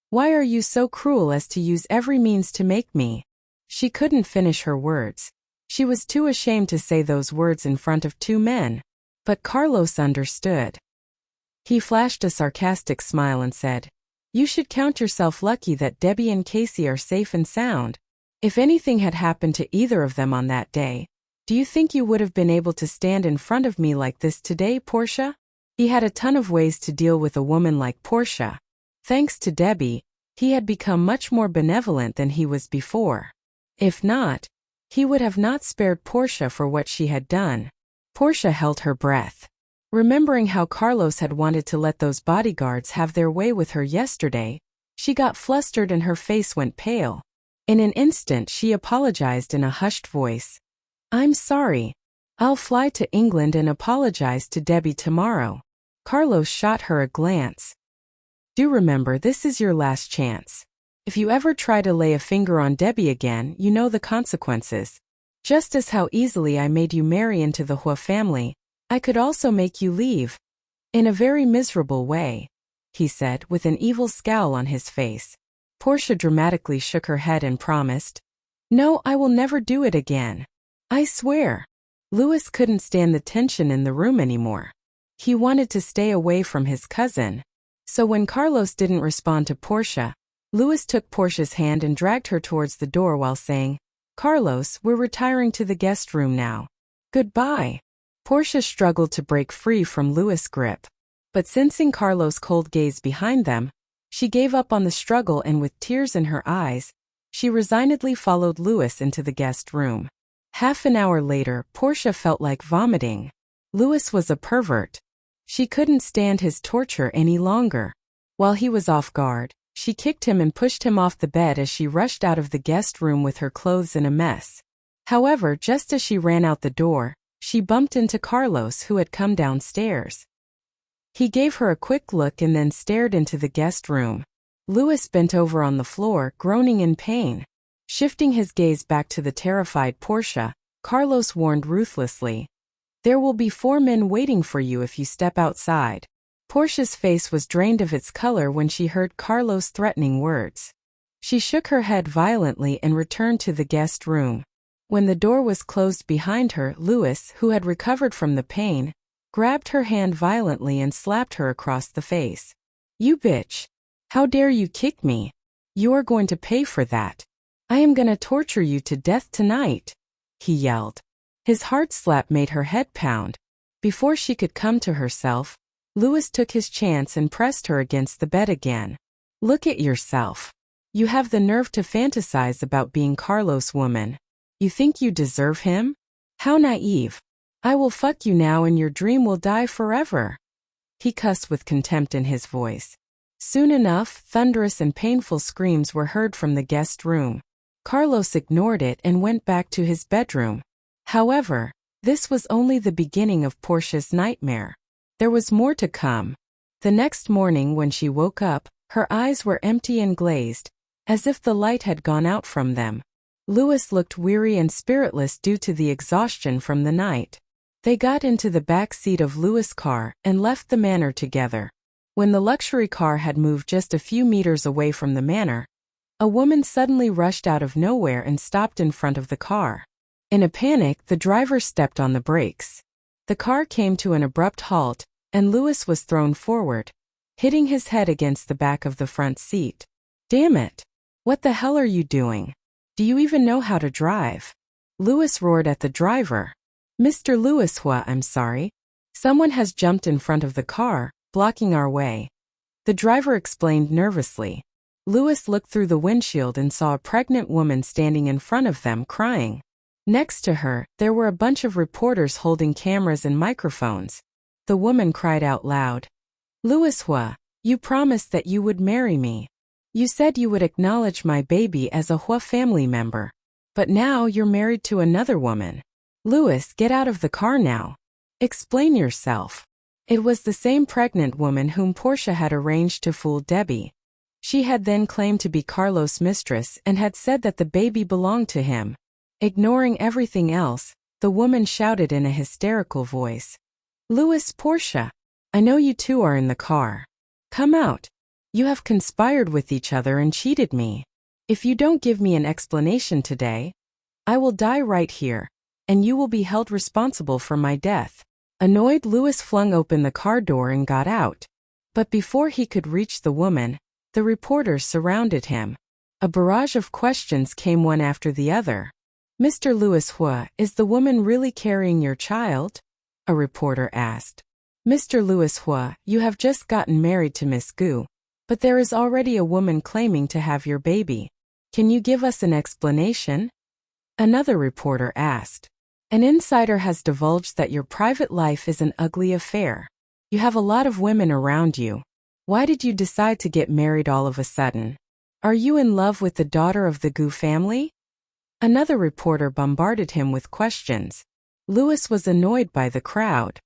"Why are you so cruel as to use every means to make me?" She couldn't finish her words. She was too ashamed to say those words in front of two men. But Carlos understood. He flashed a sarcastic smile and said, "You should count yourself lucky that Debbie and Casey are safe and sound. If anything had happened to either of them on that day, do you think you would have been able to stand in front of me like this today, Portia?" He had a ton of ways to deal with a woman like Portia. Thanks to Debbie, he had become much more benevolent than he was before. If not, he would have not spared Portia for what she had done. Portia held her breath. Remembering how Carlos had wanted to let those bodyguards have their way with her yesterday, she got flustered and her face went pale. In an instant, she apologized in a hushed voice. "I'm sorry. I'll fly to England and apologize to Debbie tomorrow." Carlos shot her a glance. "Do remember, this is your last chance. If you ever try to lay a finger on Debbie again, you know the consequences. Just as how easily I made you marry into the Huo family, I could also make you leave. In a very miserable way," he said with an evil scowl on his face. Portia dramatically shook her head and promised, "No, I will never do it again. I swear." Louis couldn't stand the tension in the room anymore. He wanted to stay away from his cousin. So when Carlos didn't respond to Portia, Louis took Portia's hand and dragged her towards the door while saying, "Carlos, we're retiring to the guest room now. Goodbye." Portia struggled to break free from Louis' grip, but sensing Carlos' cold gaze behind them, she gave up on the struggle and with tears in her eyes, she resignedly followed Louis into the guest room. Half an hour later, Portia felt like vomiting. Louis was a pervert. She couldn't stand his torture any longer. While he was off guard, she kicked him and pushed him off the bed as she rushed out of the guest room with her clothes in a mess. However, just as she ran out the door, she bumped into Carlos, who had come downstairs. He gave her a quick look and then stared into the guest room. Louis bent over on the floor, groaning in pain. Shifting his gaze back to the terrified Portia, Carlos warned ruthlessly, "There will be 4 men waiting for you if you step outside." Portia's face was drained of its color when she heard Carlos' threatening words. She shook her head violently and returned to the guest room. When the door was closed behind her, Louis, who had recovered from the pain, grabbed her hand violently and slapped her across the face. "You bitch! How dare you kick me? You are going to pay for that. I am gonna torture you to death tonight," he yelled. His hard slap made her head pound. Before she could come to herself, Louis took his chance and pressed her against the bed again. "Look at yourself. You have the nerve to fantasize about being Carlos' woman. You think you deserve him? How naive. I will fuck you now and your dream will die forever." He cussed with contempt in his voice. Soon enough, thunderous and painful screams were heard from the guest room. Carlos ignored it and went back to his bedroom. However, this was only the beginning of Portia's nightmare. There was more to come. The next morning when she woke up, her eyes were empty and glazed, as if the light had gone out from them. Louis looked weary and spiritless due to the exhaustion from the night. They got into the back seat of Louis' car and left the manor together. When the luxury car had moved just a few meters away from the manor, a woman suddenly rushed out of nowhere and stopped in front of the car. In a panic, the driver stepped on the brakes. The car came to an abrupt halt, and Louis was thrown forward, hitting his head against the back of the front seat. "Damn it! What the hell are you doing? Do you even know how to drive?" Louis roared at the driver. "Mr. Louis Huo, I'm sorry. Someone has jumped in front of the car, blocking our way," the driver explained nervously. Louis looked through the windshield and saw a pregnant woman standing in front of them, crying. Next to her, there were a bunch of reporters holding cameras and microphones. The woman cried out loud, "Louis Huo, you promised that you would marry me. You said you would acknowledge my baby as a Huo family member. But now you're married to another woman. Louis, get out of the car now. Explain yourself." It was the same pregnant woman whom Portia had arranged to fool Debbie. She had then claimed to be Carlos' mistress and had said that the baby belonged to him. Ignoring everything else, the woman shouted in a hysterical voice, "Louis, Portia, I know you two are in the car. Come out. You have conspired with each other and cheated me. If you don't give me an explanation today, I will die right here, and you will be held responsible for my death." Annoyed, Louis flung open the car door and got out. But before he could reach the woman, the reporters surrounded him. A barrage of questions came one after the other. "Mr. Louis Huo, is the woman really carrying your child?" a reporter asked. "Mr. Louis Huo, you have just gotten married to Miss Gu, but there is already a woman claiming to have your baby. Can you give us an explanation?" another reporter asked. "An insider has divulged that your private life is an ugly affair. You have a lot of women around you. Why did you decide to get married all of a sudden? Are you in love with the daughter of the Gu family?" Another reporter bombarded him with questions. Louis was annoyed by the crowd.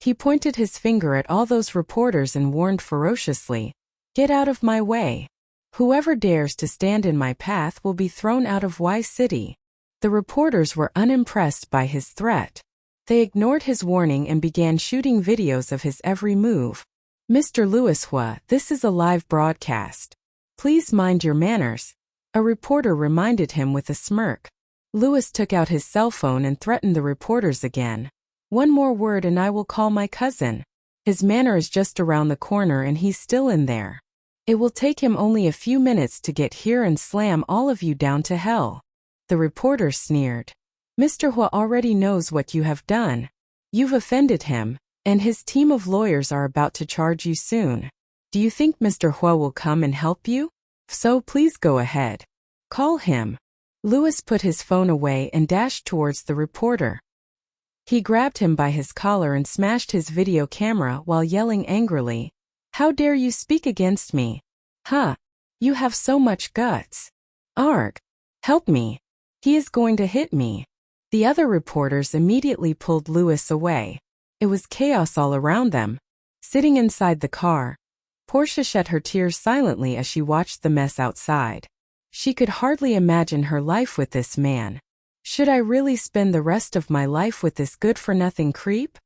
He pointed his finger at all those reporters and warned ferociously, "Get out of my way. Whoever dares to stand in my path will be thrown out of Y City." The reporters were unimpressed by his threat. They ignored his warning and began shooting videos of his every move. "Mr. Louis Huo, this is a live broadcast. Please mind your manners," a reporter reminded him with a smirk. Louis took out his cell phone and threatened the reporters again. "One more word and I will call my cousin. His manor is just around the corner and he's still in there. It will take him only a few minutes to get here and slam all of you down to hell." The reporter sneered. "Mr. Huo already knows what you have done. You've offended him, and his team of lawyers are about to charge you soon. Do you think Mr. Huo will come and help you? So please go ahead. Call him." Louis put his phone away and dashed towards the reporter. He grabbed him by his collar and smashed his video camera while yelling angrily, "How dare you speak against me? Huh? You have so much guts. Arg! Help me. He is going to hit me. The other reporters immediately pulled Louis away. It was chaos all around them. Sitting inside the car, Portia shed her tears silently as she watched the mess outside. She could hardly imagine her life with this man. Should I really spend the rest of my life with this good-for-nothing creep?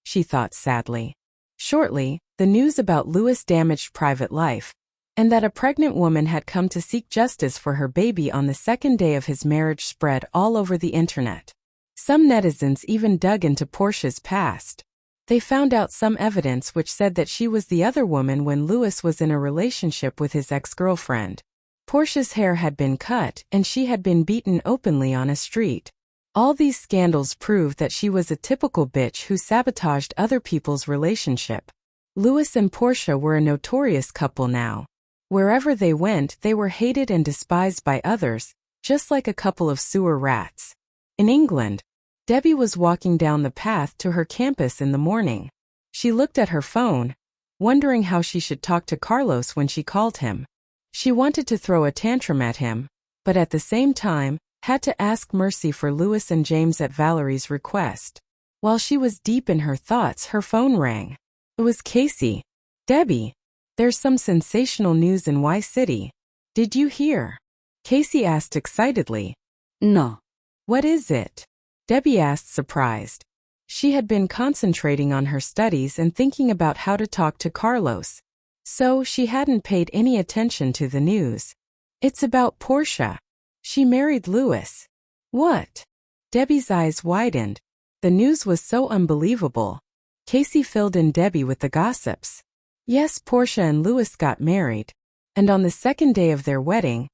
She thought sadly. Shortly, the news about Louis' damaged private life, and that a pregnant woman had come to seek justice for her baby on the second day of his marriage, spread all over the internet. Some netizens even dug into Portia's past. They found out some evidence which said that she was the other woman when Louis was in a relationship with his ex-girlfriend. Portia's hair had been cut and she had been beaten openly on a street. All these scandals proved that she was a typical bitch who sabotaged other people's relationship. Louis and Portia were a notorious couple now. Wherever they went, they were hated and despised by others, just like a couple of sewer rats. In England, Debbie was walking down the path to her campus in the morning. She looked at her phone, wondering how she should talk to Carlos when she called him. She wanted to throw a tantrum at him, but at the same time, had to ask mercy for Louis and James at Valerie's request. While she was deep in her thoughts, her phone rang. It was Casey. Debbie, there's some sensational news in Y City. Did you hear? Casey asked excitedly.
No.
What is it? Debbie asked, surprised. She had been concentrating on her studies and thinking about how to talk to Carlos, so she hadn't paid any attention to the news. It's about Portia. She married Louis. What? Debbie's eyes widened. The news was so unbelievable. Casey filled in Debbie with the gossips. Yes, Portia and Louis got married, and on the second day of their wedding,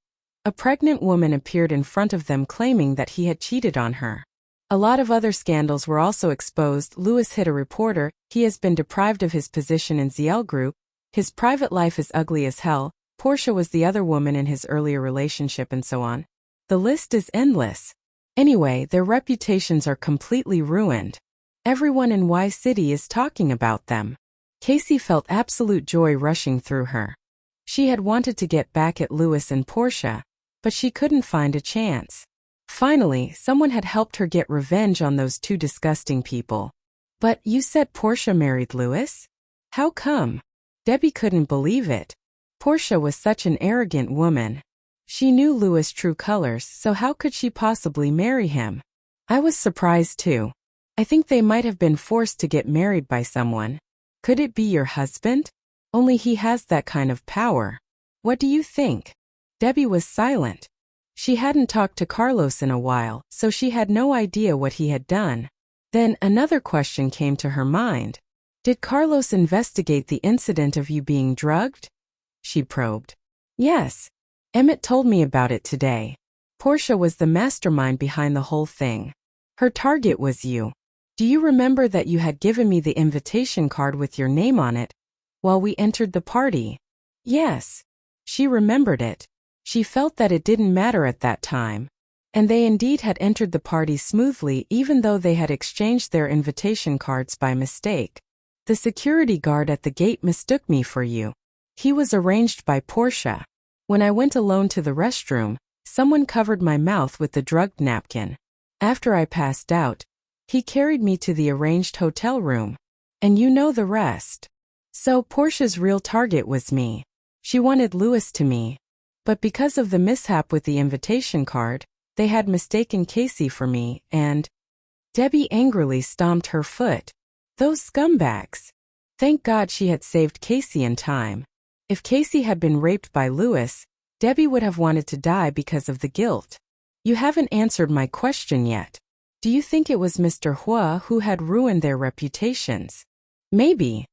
a pregnant woman appeared in front of them claiming that he had cheated on her. A lot of other scandals were also exposed. Louis hit a reporter, he has been deprived of his position in ZL Group, his private life is ugly as hell, Portia was the other woman in his earlier relationship, and so on. The list is endless. Anyway, their reputations are completely ruined. Everyone in Y City is talking about them. Casey felt absolute joy rushing through her. She had wanted to get back at Louis and Portia, but she couldn't find a chance. Finally, someone had helped her get revenge on those two disgusting people. But you said Portia married Louis? How come? Debbie couldn't believe it. Portia was such an arrogant woman. She knew Louis' true colors, so how could she possibly marry him? I was surprised too. I think they might have been forced to get married by someone. Could it be your husband? Only he has that kind of power. What do you think? Debbie was silent. She hadn't talked to Carlos in a while, so she had no idea what he had done. Then another question came to her mind. Did Carlos investigate the incident of you being drugged? She probed. Yes. Emmett told me about it today. Portia was the mastermind behind the whole thing. Her target was you. Do you remember that you had given me the invitation card with your name on it while we entered the party? Yes. She remembered it. She felt that it didn't matter at that time. And they indeed had entered the party smoothly, even though they had exchanged their invitation cards by mistake. The security guard at the gate mistook me for you. He was arranged by Portia. When I went alone to the restroom, someone covered my mouth with the drugged napkin. After I passed out, he carried me to the arranged hotel room. And you know the rest. So Portia's real target was me. She wanted Louis to me. But because of the mishap with the invitation card, they had mistaken Casey for me, and Debbie angrily stomped her foot. Those scumbags. Thank God she had saved Casey in time. If Casey had been raped by Louis, Debbie would have wanted to die because of the guilt. You haven't answered my question yet. Do you think it was Mr. Huo who had ruined their reputations? Maybe.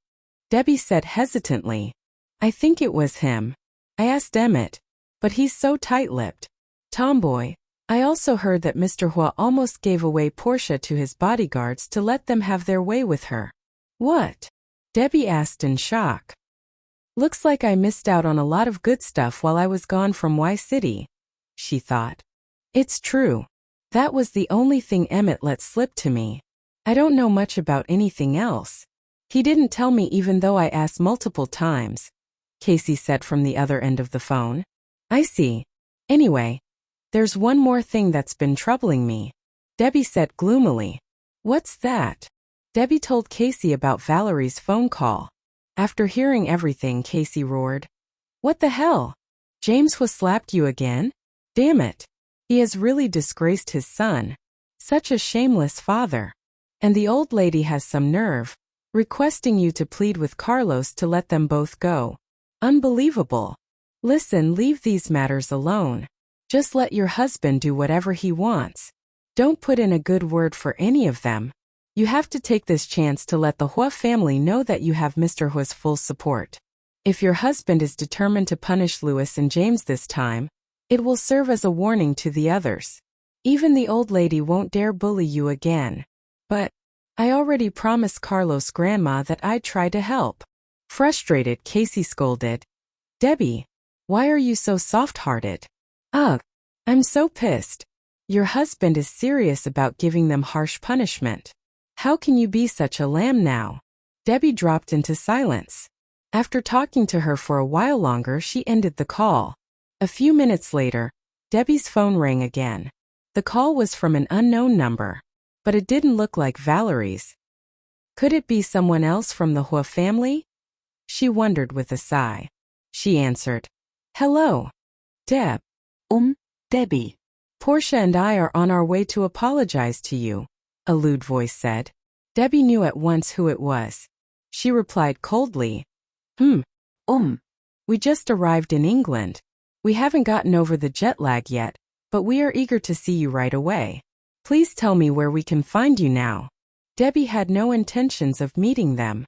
Debbie said hesitantly. I think it was him. I asked Emmett, but he's so tight-lipped. Tomboy. I also heard that Mr. Huo almost gave away Portia to his bodyguards to let them have their way with her. What? Debbie asked in shock. Looks like I missed out on a lot of good stuff while I was gone from Y City, she thought. It's true. That was the only thing Emmett let slip to me. I don't know much about anything else. He didn't tell me even though I asked multiple times, Casey said from the other end of the phone. I see. Anyway, There's one more thing that's been troubling me, Debbie said gloomily. What's that? Debbie told Casey about Valerie's phone call. After hearing everything, Casey roared. What the hell? James was slapped you again? Damn it. He has really disgraced his son. Such a shameless father. And the old lady has some nerve, requesting you to plead with Carlos to let them both go. Unbelievable. Listen, leave these matters alone. Just let your husband do whatever he wants. Don't put in a good word for any of them. You have to take this chance to let the Huo family know that you have Mr. Huo's full support. If your husband is determined to punish Louis and James this time, it will serve as a warning to the others. Even the old lady won't dare bully you again. But I already promised Carlos' grandma that I'd try to help. Frustrated, Casey scolded. Debbie, why are you so soft-hearted? Ugh, I'm so pissed. Your husband is serious about giving them harsh punishment. How can you be such a lamb now? Debbie dropped into silence. After talking to her for a while longer, she ended the call. A few minutes later, Debbie's phone rang again. The call was from an unknown number, but it didn't look like Valerie's. Could it be someone else from the Huo family? She wondered with a sigh. She answered. Hello. Deb.
Debbie.
Portia and I are on our way to apologize to you, a lewd voice said. Debbie knew at once who it was. She replied coldly. We just arrived in England. We haven't gotten over the jet lag yet, but we are eager to see you right away. Please tell me where we can find you now. Debbie had no intentions of meeting them.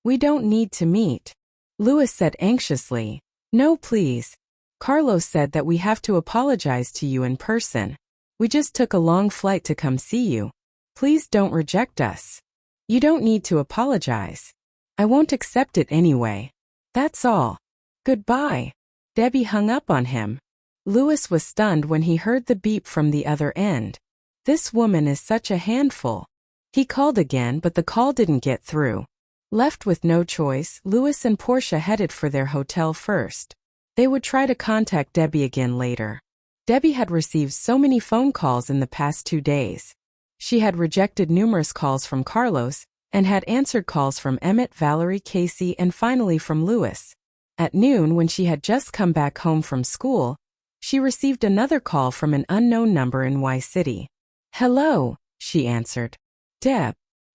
We don't need to meet, Louis said anxiously. No, please. Carlos said that we have to apologize to you in person. We just took a long flight to come see you. Please don't reject us. You don't need to apologize. I won't accept it anyway. That's all. Goodbye. Debbie hung up on him. Louis was stunned when he heard the beep from the other end. This woman is such a handful. He called again, but the call didn't get through. Left with no choice, Louis and Portia headed for their hotel first. They would try to contact Debbie again later. Debbie had received so many phone calls in the past 2 days. She had rejected numerous calls from Carlos, and had answered calls from Emmett, Valerie, Casey, and finally from Louis. At noon, when she had just come back home from school, she received another call from an unknown number in Y City. Hello, she answered. Deb.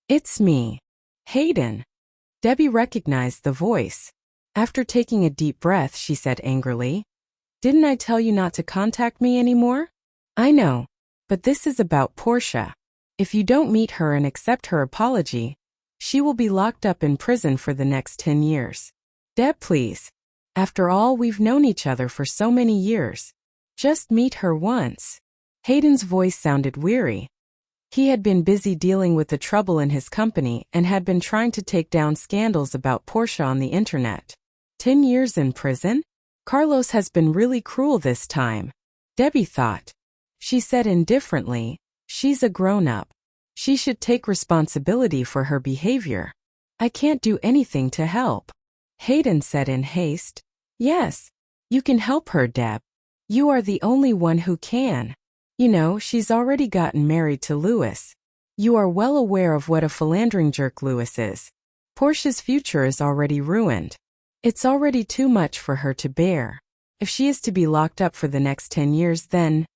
It's me. Hayden. Debbie recognized the voice. After taking a deep breath, she said angrily, Didn't I tell you not to contact me anymore? I know, but this is about Portia. If you don't meet her and accept her apology, she will be locked up in prison for the next 10 years. Deb, please. After all, we've known each other for so many years. Just meet her once. Hayden's voice sounded weary. He had been busy dealing with the trouble in his company and had been trying to take down scandals about Portia on the internet. 10 years in prison? Carlos has been really cruel this time, Debbie thought. She said indifferently, she's a grown-up. She should take responsibility for her behavior. I can't do anything to help. Hayden said in haste. Yes, you can help her, Deb. You are the only one who can. You know, she's already gotten married to Louis. You are well aware of what a philandering jerk Louis is. Portia's future is already ruined. It's already too much for her to bear. If she is to be locked up for the next 10 years, then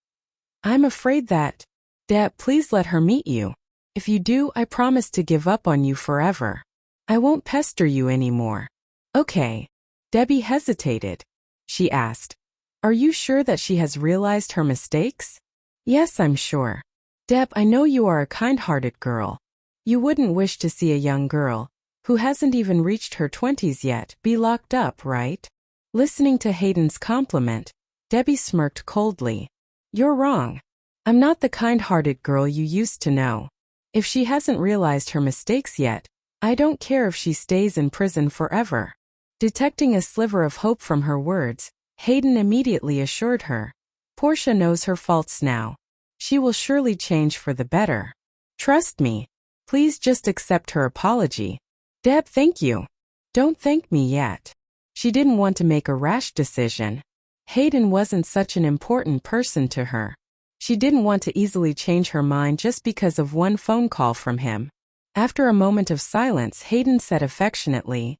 I'm afraid that. Deb, please let her meet you. If you do, I promise to give up on you forever. I won't pester you anymore. Okay. Debbie hesitated. She asked, Are you sure that she has realized her mistakes? Yes, I'm sure. Deb, I know you are a kind-hearted girl. You wouldn't wish to see a young girl, who hasn't even reached her 20s yet, be locked up, right? Listening to Hayden's compliment, Debbie smirked coldly. You're wrong. I'm not the kind-hearted girl you used to know. If she hasn't realized her mistakes yet, I don't care if she stays in prison forever. Detecting a sliver of hope from her words, Hayden immediately assured her. Portia knows her faults now. She will surely change for the better. Trust me. Please just accept her apology. Deb, thank you. Don't thank me yet. She didn't want to make a rash decision. Hayden wasn't such an important person to her. She didn't want to easily change her mind just because of one phone call from him. After a moment of silence, Hayden said affectionately,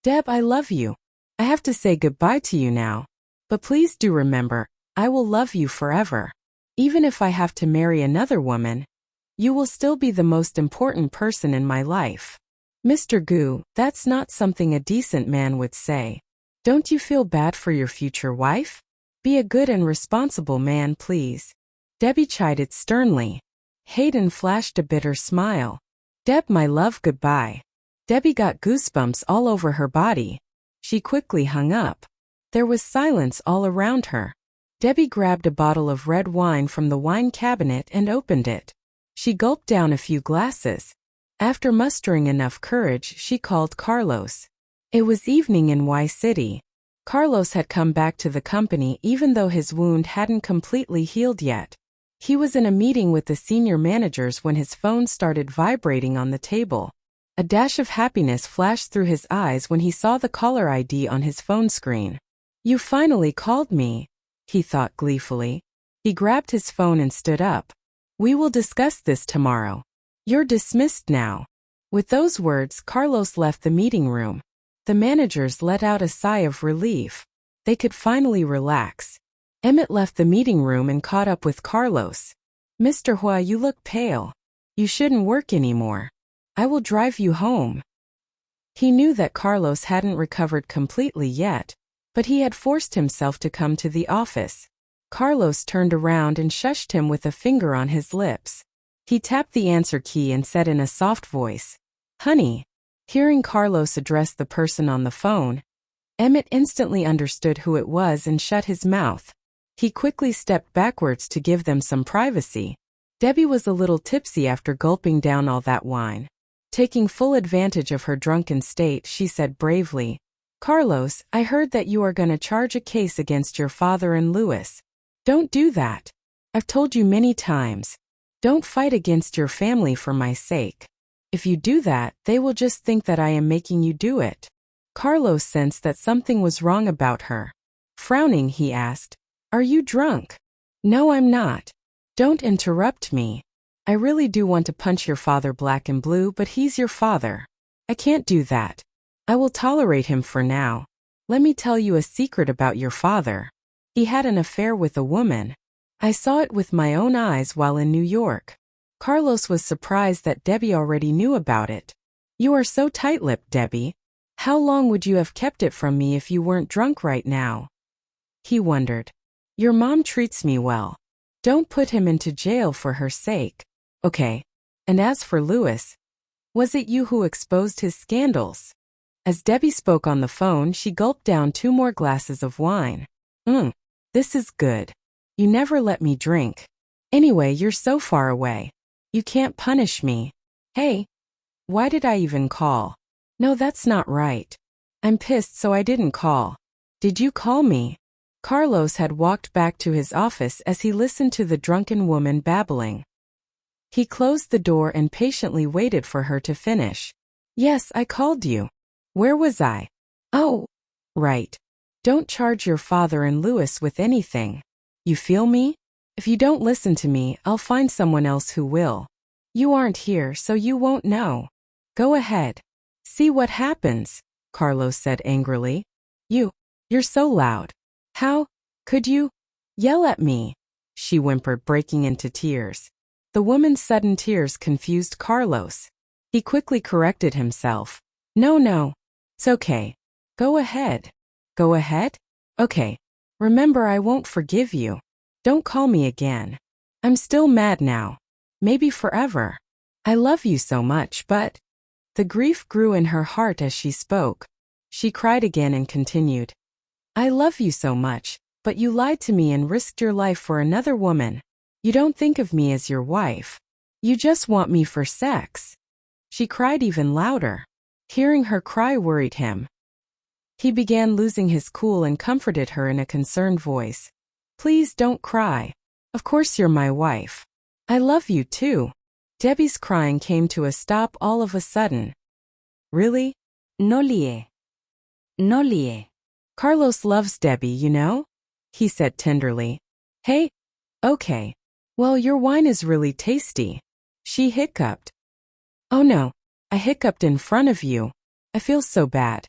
"Deb, I love you. I have to say goodbye to you now. But please do remember, I will love you forever. Even if I have to marry another woman, you will still be the most important person in my life." Mr. Gu, that's not something a decent man would say. Don't you feel bad for your future wife? Be a good and responsible man, please. Debbie chided sternly. Hayden flashed a bitter smile. Deb, my love, goodbye. Debbie got goosebumps all over her body. She quickly hung up. There was silence all around her. Debbie grabbed a bottle of red wine from the wine cabinet and opened it. She gulped down a few glasses. After mustering enough courage, she called Carlos. It was evening in Y City. Carlos had come back to the company even though his wound hadn't completely healed yet. He was in a meeting with the senior managers when his phone started vibrating on the table. A dash of happiness flashed through his eyes when he saw the caller ID on his phone screen. "You finally called me," he thought gleefully. He grabbed his phone and stood up. "We will discuss this tomorrow. You're dismissed now." With those words, Carlos left the meeting room. The managers let out a sigh of relief. They could finally relax. Emmett left the meeting room and caught up with Carlos. "Mr. Huo, you look pale. You shouldn't work anymore. I will drive you home." He knew that Carlos hadn't recovered completely yet, but he had forced himself to come to the office. Carlos turned around and shushed him with a finger on his lips. He tapped the answer key and said in a soft voice, "Honey." Hearing Carlos address the person on the phone, Emmett instantly understood who it was and shut his mouth. He quickly stepped backwards to give them some privacy. Debbie was a little tipsy after gulping down all that wine. Taking full advantage of her drunken state, she said bravely, "Carlos, I heard that you are going to charge a case against your father and Louis. Don't do that. I've told you many times. Don't fight against your family for my sake. If you do that, they will just think that I am making you do it." Carlos sensed that something was wrong about her. Frowning, he asked, "Are you drunk?" "No, I'm not. Don't interrupt me. I really do want to punch your father black and blue, but he's your father. I can't do that. I will tolerate him for now. Let me tell you a secret about your father. He had an affair with a woman. I saw it with my own eyes while in New York." Carlos was surprised that Debbie already knew about it. "You are so tight-lipped, Debbie. How long would you have kept it from me if you weren't drunk right now?" He wondered. "Your mom treats me well. Don't put him into jail for her sake. Okay. And as for Louis, was it you who exposed his scandals?" As Debbie spoke on the phone, she gulped down 2 more glasses of wine. This is good. You never let me drink. Anyway, you're so far away. You can't punish me. Hey, why did I even call? No, that's not right. I'm pissed, so I didn't call. Did you call me?" Carlos had walked back to his office as he listened to the drunken woman babbling. He closed the door and patiently waited for her to finish. "Yes, I called you. Where was I? Oh, right. Don't charge your father and Louis with anything. You feel me? If you don't listen to me, I'll find someone else who will. You aren't here, so you won't know. Go ahead. See what happens," Carlos said angrily. You're so loud. How could you yell at me?" she whimpered, breaking into tears. The woman's sudden tears confused Carlos. He quickly corrected himself. No. It's okay. Go ahead. Go ahead? Okay. Remember, I won't forgive you. Don't call me again. I'm still mad now. Maybe forever. I love you so much, but..." The grief grew in her heart as she spoke. She cried again and continued. "I love you so much, but you lied to me and risked your life for another woman. You don't think of me as your wife. You just want me for sex." She cried even louder. Hearing her cry worried him. He began losing his cool and comforted her in a concerned voice. "Please don't cry. Of course you're my wife. I love you too." Debbie's crying came to a stop all of a sudden. "Really?
No lie. No lie.
Carlos loves Debbie, you know? he said tenderly. Hey? Okay. Well, your wine is really tasty. She hiccuped. Oh no, I hiccuped in front of you. I feel so bad.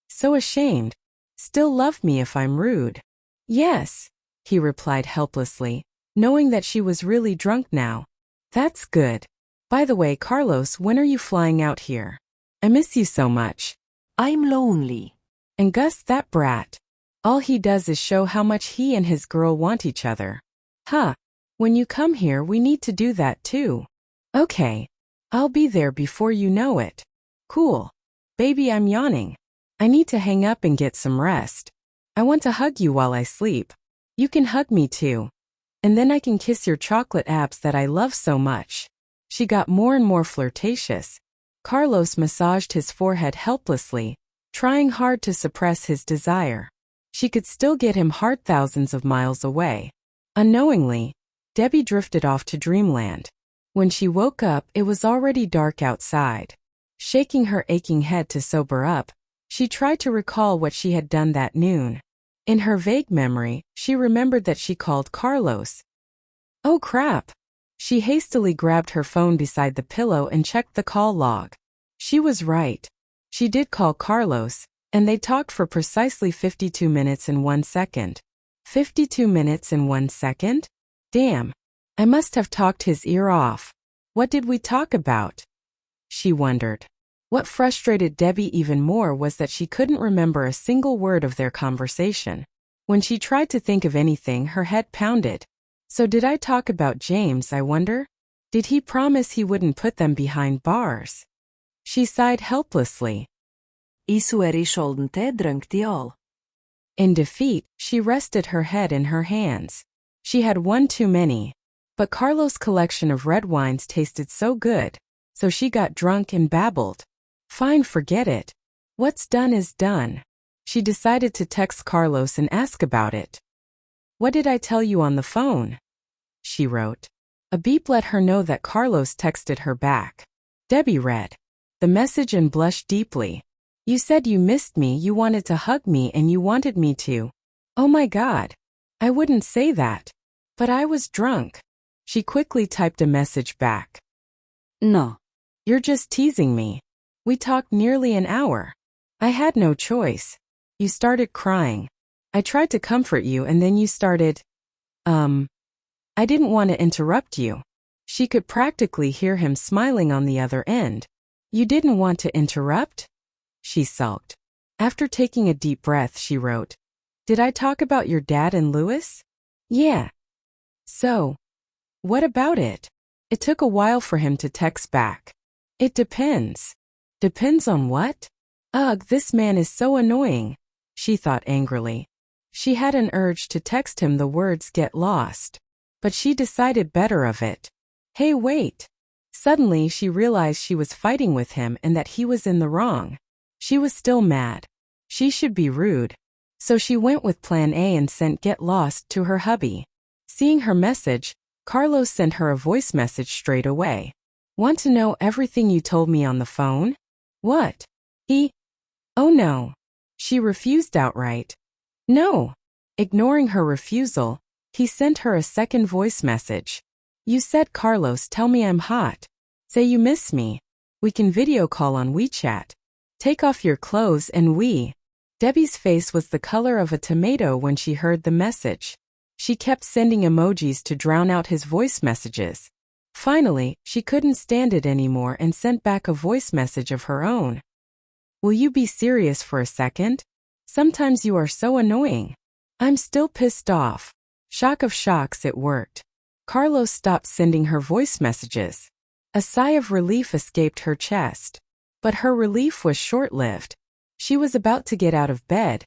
So ashamed. Still love me if I'm rude. Yes, he replied helplessly, knowing that she was really drunk now. That's good. By the way, Carlos, when are you flying out here? I miss you so much.
I'm lonely.
And Gus, that brat. All he does is show how much he and his girl want each other. Huh. When you come here, we need to do that too. Okay. I'll be there before you know it. Cool. Baby, I'm yawning. I need to hang up and get some rest. I want to hug you while I sleep. You can hug me too. And then I can kiss your chocolate abs that I love so much. She got more and more flirtatious. Carlos massaged his forehead helplessly, trying hard to suppress his desire. She could still get him hard thousands of miles away. Unknowingly, Debbie drifted off to dreamland. When she woke up, it was already dark outside. Shaking her aching head to sober up, she tried to recall what she had done that noon. In her vague memory, she remembered that she called Carlos. Oh crap! She hastily grabbed her phone beside the pillow and checked the call log. She was right. She did call Carlos, and they talked for precisely 52 minutes and 1 second. 52 minutes and 1 second? Damn. I must have talked his ear off. What did we talk about? She wondered. What frustrated Debbie even more was that she couldn't remember a single word of their conversation. When she tried to think of anything, her head pounded. So did I talk about James, I wonder? Did he promise he wouldn't put them behind bars? She sighed helplessly.
Isu er isholdente drunktiol.
In defeat, she rested her head in her hands. She had one too many. But Carlos' collection of red wines tasted so good, so she got drunk and babbled. Fine, forget it. What's done is done. She decided to text Carlos and ask about it. What did I tell you on the phone? She wrote. A beep let her know that Carlos texted her back. Debbie read the message and blushed deeply. You said you missed me, you wanted to hug me, and you wanted me to. Oh my God. I wouldn't say that. But I was drunk. She quickly typed a message back.
No.
You're just teasing me. We talked nearly an hour. I had no choice. You started crying. I tried to comfort you and then you started… I didn't want to interrupt you. She could practically hear him smiling on the other end. You didn't want to interrupt? She sulked. After taking a deep breath, she wrote, Did I talk about your dad and Louis? Yeah. So, what about it? It took a while for him to text back. It depends. Depends on what? Ugh, this man is so annoying, she thought angrily. She had an urge to text him the words get lost. But she decided better of it. Hey, wait. Suddenly she realized she was fighting with him and that he was in the wrong. She was still mad. She should be rude. So she went with plan A and sent get lost to her hubby. Seeing her message, Carlos sent her a voice message straight away. Want to know everything you told me on the phone? What? Oh no. She refused outright. No. Ignoring her refusal, he sent her a second voice message. You said, Carlos, tell me I'm hot. Say you miss me. We can video call on WeChat. Take off your clothes and Debbie's face was the color of a tomato when she heard the message. She kept sending emojis to drown out his voice messages. Finally, she couldn't stand it anymore and sent back a voice message of her own. Will you be serious for a second? Sometimes you are so annoying. I'm still pissed off. Shock of shocks, it worked. Carlos stopped sending her voice messages. A sigh of relief escaped her chest. But her relief was short-lived. She was about to get out of bed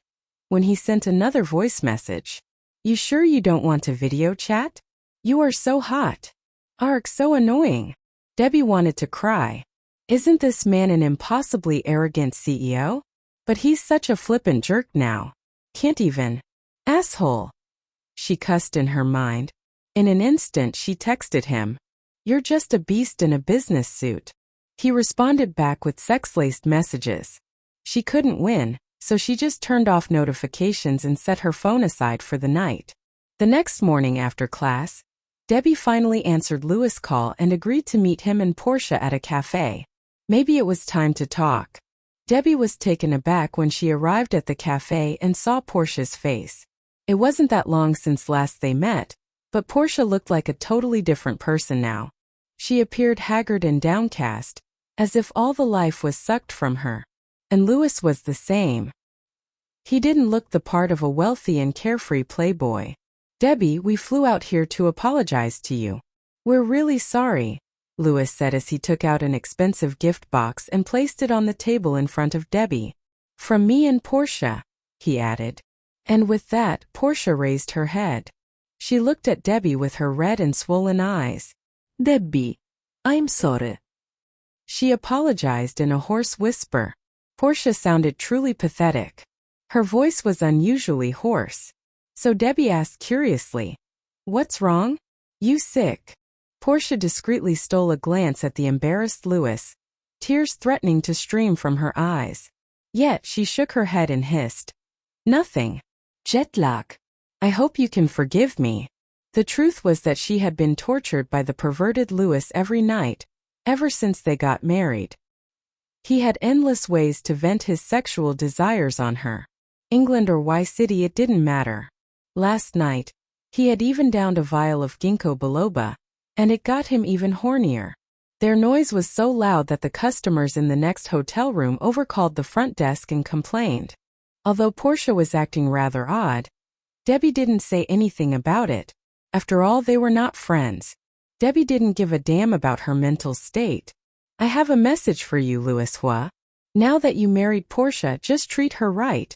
when he sent another voice message. You sure you don't want to video chat? You are so hot. Ark, so annoying. Debbie wanted to cry. Isn't this man an impossibly arrogant CEO? But he's such a flippant jerk now. Can't even. Asshole. She cussed in her mind. In an instant she texted him. You're just a beast in a business suit. He responded back with sex-laced messages. She couldn't win. so she just turned off notifications and set her phone aside for the night. The next morning after class, Debbie finally answered Louis' call and agreed to meet him and Portia at a cafe. Maybe it was time to talk. Debbie was taken aback when she arrived at the cafe and saw Portia's face. It wasn't that long since last they met, but Portia looked like a totally different person now. She appeared haggard and downcast, as if all the life was sucked from her. And Louis was the same. He didn't look the part of a wealthy and carefree playboy. "Debbie, we flew out here to apologize to you. We're really sorry," Louis said as he took out an expensive gift box and placed it on the table in front of Debbie. "From me and Portia," he added. And with that, Portia raised her head. She looked at Debbie with her red and swollen eyes.
Debbie, I'm sorry.
She apologized in a hoarse whisper. Portia sounded truly pathetic. Her voice was unusually hoarse. So Debbie asked curiously, "What's wrong? You sick?" Portia discreetly stole a glance at the embarrassed Louis, tears threatening to stream from her eyes. Yet she shook her head and hissed, "Nothing. Jet lag. I hope you can forgive me." The truth was that she had been tortured by the perverted Louis every night, ever since they got married. He had endless ways to vent his sexual desires on her. England or Y City, it didn't matter. Last night, he had even downed a vial of ginkgo biloba, and it got him even hornier. Their noise was so loud that the customers in the next hotel room overcalled the front desk and complained. Although Portia was acting rather odd, Debbie didn't say anything about it. After all, they were not friends. Debbie didn't give a damn about her mental state. "I have a message for you, Louis Huo. Now that you married Portia, just treat her right,"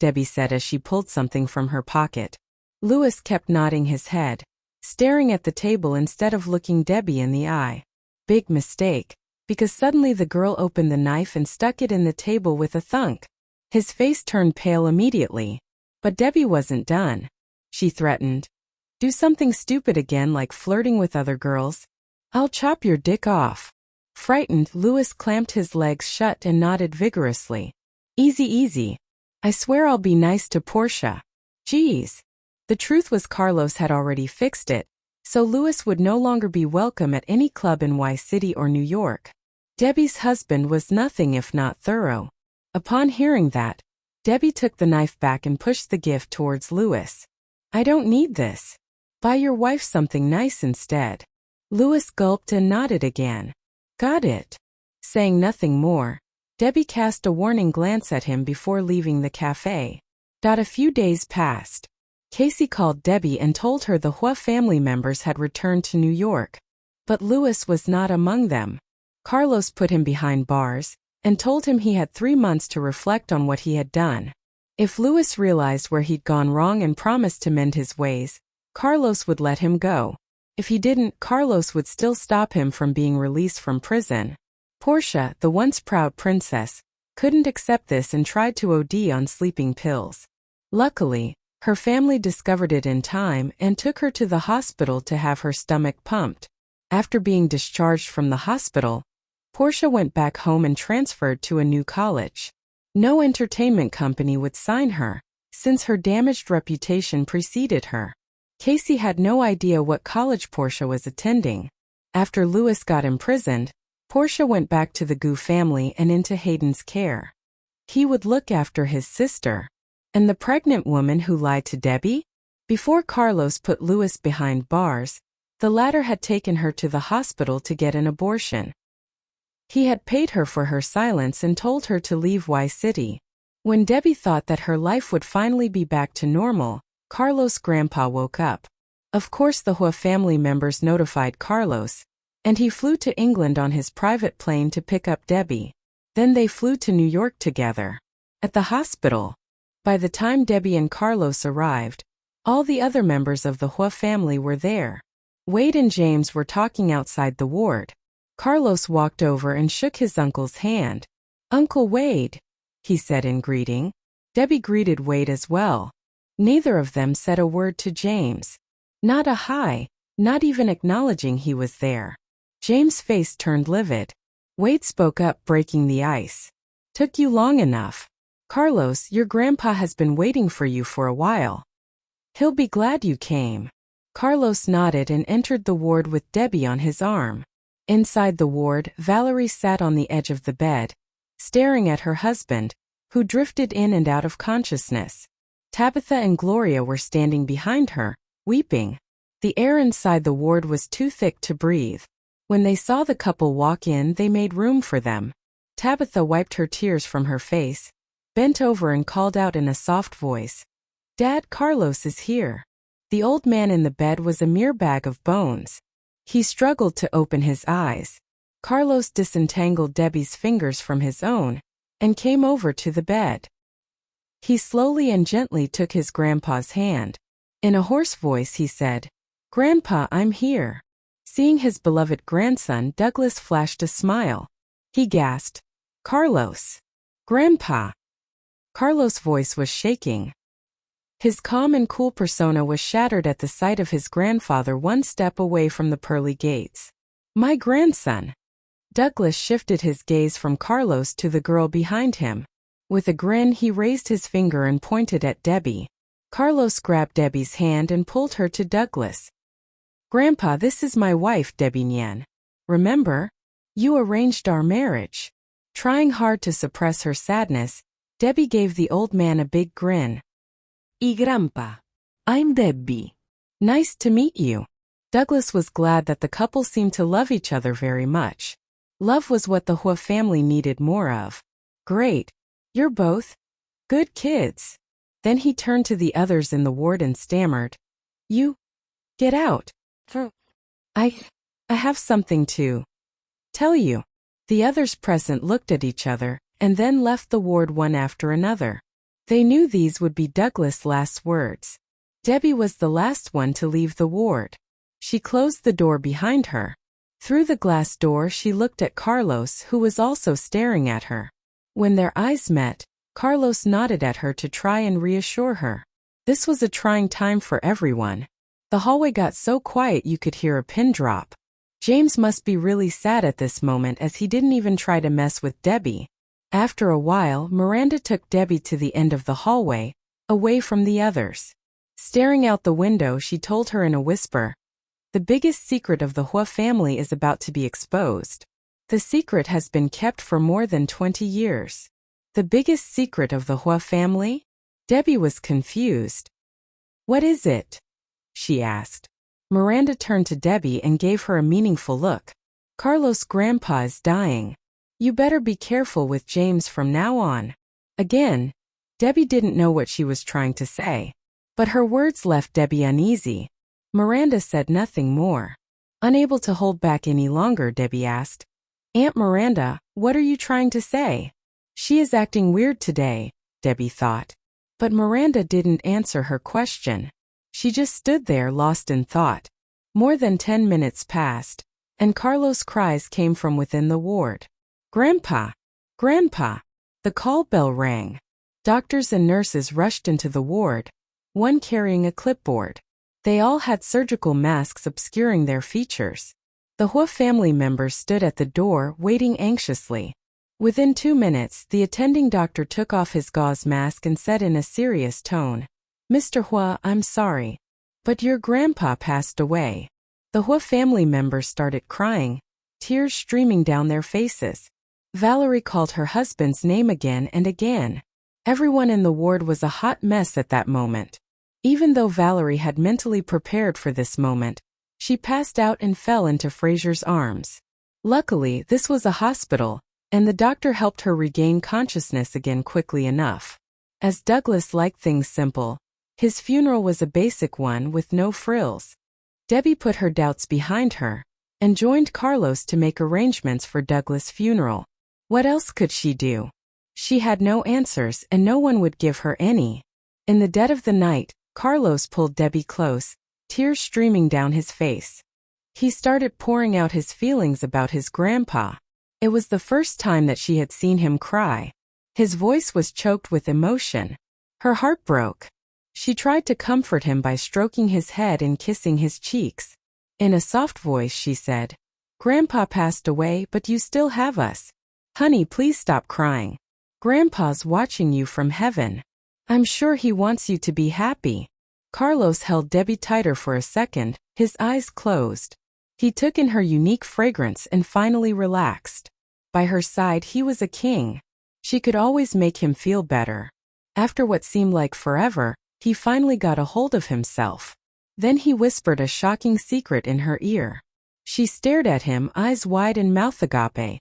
Debbie said as she pulled something from her pocket. Louis kept nodding his head, staring at the table instead of looking Debbie in the eye. Big mistake, because suddenly the girl opened the knife and stuck it in the table with a thunk. His face turned pale immediately. But Debbie wasn't done. She threatened, "Do something stupid again like flirting with other girls. I'll chop your dick off." Frightened, Louis clamped his legs shut and nodded vigorously. "Easy, easy. I swear I'll be nice to Portia." Geez. The truth was Carlos had already fixed it, so Louis would no longer be welcome at any club in Y City or New York. Debbie's husband was nothing if not thorough. Upon hearing that, Debbie took the knife back and pushed the gift towards Louis. "I don't need this. Buy your wife something nice instead." Louis gulped and nodded again. "Got it." Saying nothing more, Debbie cast a warning glance at him before leaving the cafe. A few days passed. Casey called Debbie and told her the Huo family members had returned to New York. But Louis was not among them. Carlos put him behind bars and told him he had 3 months to reflect on what he had done. If Louis realized where he'd gone wrong and promised to mend his ways, Carlos would let him go. If he didn't, Carlos would still stop him from being released from prison. Portia, the once proud princess, couldn't accept this and tried to OD on sleeping pills. Luckily, her family discovered it in time and took her to the hospital to have her stomach pumped. After being discharged from the hospital, Portia went back home and transferred to a new college. No entertainment company would sign her, since her damaged reputation preceded her. Casey had no idea what college Portia was attending. After Louis got imprisoned, Portia went back to the Gu family and into Hayden's care. He would look after his sister. And the pregnant woman who lied to Debbie? Before Carlos put Louis behind bars, the latter had taken her to the hospital to get an abortion. He had paid her for her silence and told her to leave Y City. When Debbie thought that her life would finally be back to normal, Carlos' grandpa woke up. Of course, the Huo family members notified Carlos, and he flew to England on his private plane to pick up Debbie. Then they flew to New York together. At the hospital, by the time Debbie and Carlos arrived, all the other members of the Huo family were there. Wade and James were talking outside the ward. Carlos walked over and shook his uncle's hand. "Uncle Wade," he said in greeting. Debbie greeted Wade as well. Neither of them said a word to James. Not a hi, not even acknowledging he was there. James' face turned livid. Wade spoke up, breaking the ice. "Took you long enough." Carlos, your grandpa has been waiting for you for a while. He'll be glad you came. Carlos nodded and entered the ward with Debbie on his arm. Inside the ward, Valerie sat on the edge of the bed, staring at her husband, who drifted in and out of consciousness. Tabitha and Gloria were standing behind her, weeping. The air inside the ward was too thick to breathe. When they saw the couple walk in, they made room for them. Tabitha wiped her tears from her face, bent over and called out in a soft voice, "Dad, Carlos is here." The old man in the bed was a mere bag of bones. He struggled to open his eyes. Carlos disentangled Debbie's fingers from his own and came over to the bed. He slowly and gently took his grandpa's hand. In a hoarse voice he said, "Grandpa, I'm here." Seeing his beloved grandson, Douglas flashed a smile. He gasped, "Carlos. Grandpa." Carlos' voice was shaking. His calm and cool persona was shattered at the sight of his grandfather one step away from the pearly gates. "My grandson." Douglas shifted his gaze from Carlos to the girl behind him. With a grin, he raised his finger and pointed at Debbie. Carlos grabbed Debbie's hand and pulled her to Douglas. "Grandpa, this is my wife, Debbie Nian. Remember? You arranged our marriage." Trying hard to suppress her sadness, Debbie gave the old man a big grin.
"Y grandpa. I'm Debbie."
"Nice to meet you." Douglas was glad that the couple seemed to love each other very much. Love was what the Huo family needed more of. "Great. You're both good kids." Then he turned to the others in the ward and stammered, "You get out. I have something to tell you." The others present looked at each other and then left the ward one after another. They knew these would be Douglas' last words. Debbie was the last one to leave the ward. She closed the door behind her. Through the glass door she looked at Carlos, who was also staring at her. When their eyes met, Carlos nodded at her to try and reassure her. This was a trying time for everyone. The hallway got so quiet you could hear a pin drop. James must be really sad at this moment, as he didn't even try to mess with Debbie. After a while, Miranda took Debbie to the end of the hallway, away from the others. Staring out the window, she told her in a whisper, "The biggest secret of the Huo family is about to be exposed. The secret has been kept for more than 20 years. "The biggest secret of the Huo family?" Debbie was confused. "What is it?" she asked. Miranda turned to Debbie and gave her a meaningful look. "Carlos' grandpa is dying. You better be careful with James from now on." Again, Debbie didn't know what she was trying to say, but her words left Debbie uneasy. Miranda said nothing more. Unable to hold back any longer, Debbie asked, "Aunt Miranda, what are you trying to say?" She is acting weird today, Debbie thought. But Miranda didn't answer her question. She just stood there lost in thought. More than 10 minutes passed, and Carlos' cries came from within the ward. "Grandpa! Grandpa!" The call bell rang. Doctors and nurses rushed into the ward, one carrying a clipboard. They all had surgical masks obscuring their features. The Huo family members stood at the door, waiting anxiously. Within 2 minutes, the attending doctor took off his gauze mask and said in a serious tone, "Mr. Huo, I'm sorry, but your grandpa passed away." The Huo family members started crying, tears streaming down their faces. Valerie called her husband's name again and again. Everyone in the ward was a hot mess at that moment. Even though Valerie had mentally prepared for this moment, she passed out and fell into Fraser's arms. Luckily, this was a hospital, and the doctor helped her regain consciousness again quickly enough. As Douglas liked things simple, his funeral was a basic one with no frills. Debbie put her doubts behind her and joined Carlos to make arrangements for Douglas' funeral. What else could she do? She had no answers, and no one would give her any. In the dead of the night, Carlos pulled Debbie close, tears streaming down his face. He started pouring out his feelings about his grandpa. It was the first time that she had seen him cry. His voice was choked with emotion. Her heart broke. She tried to comfort him by stroking his head and kissing his cheeks. In a soft voice she said, "Grandpa passed away, but you still have us. Honey, please stop crying." Grandpa's watching you from heaven. I'm sure he wants you to be happy." Carlos held Debbie tighter for a second, his eyes closed. He took in her unique fragrance and finally relaxed. By her side he was a king. She could always make him feel better. After what seemed like forever, he finally got a hold of himself. Then he whispered a shocking secret in her ear. She stared at him, eyes wide and mouth agape.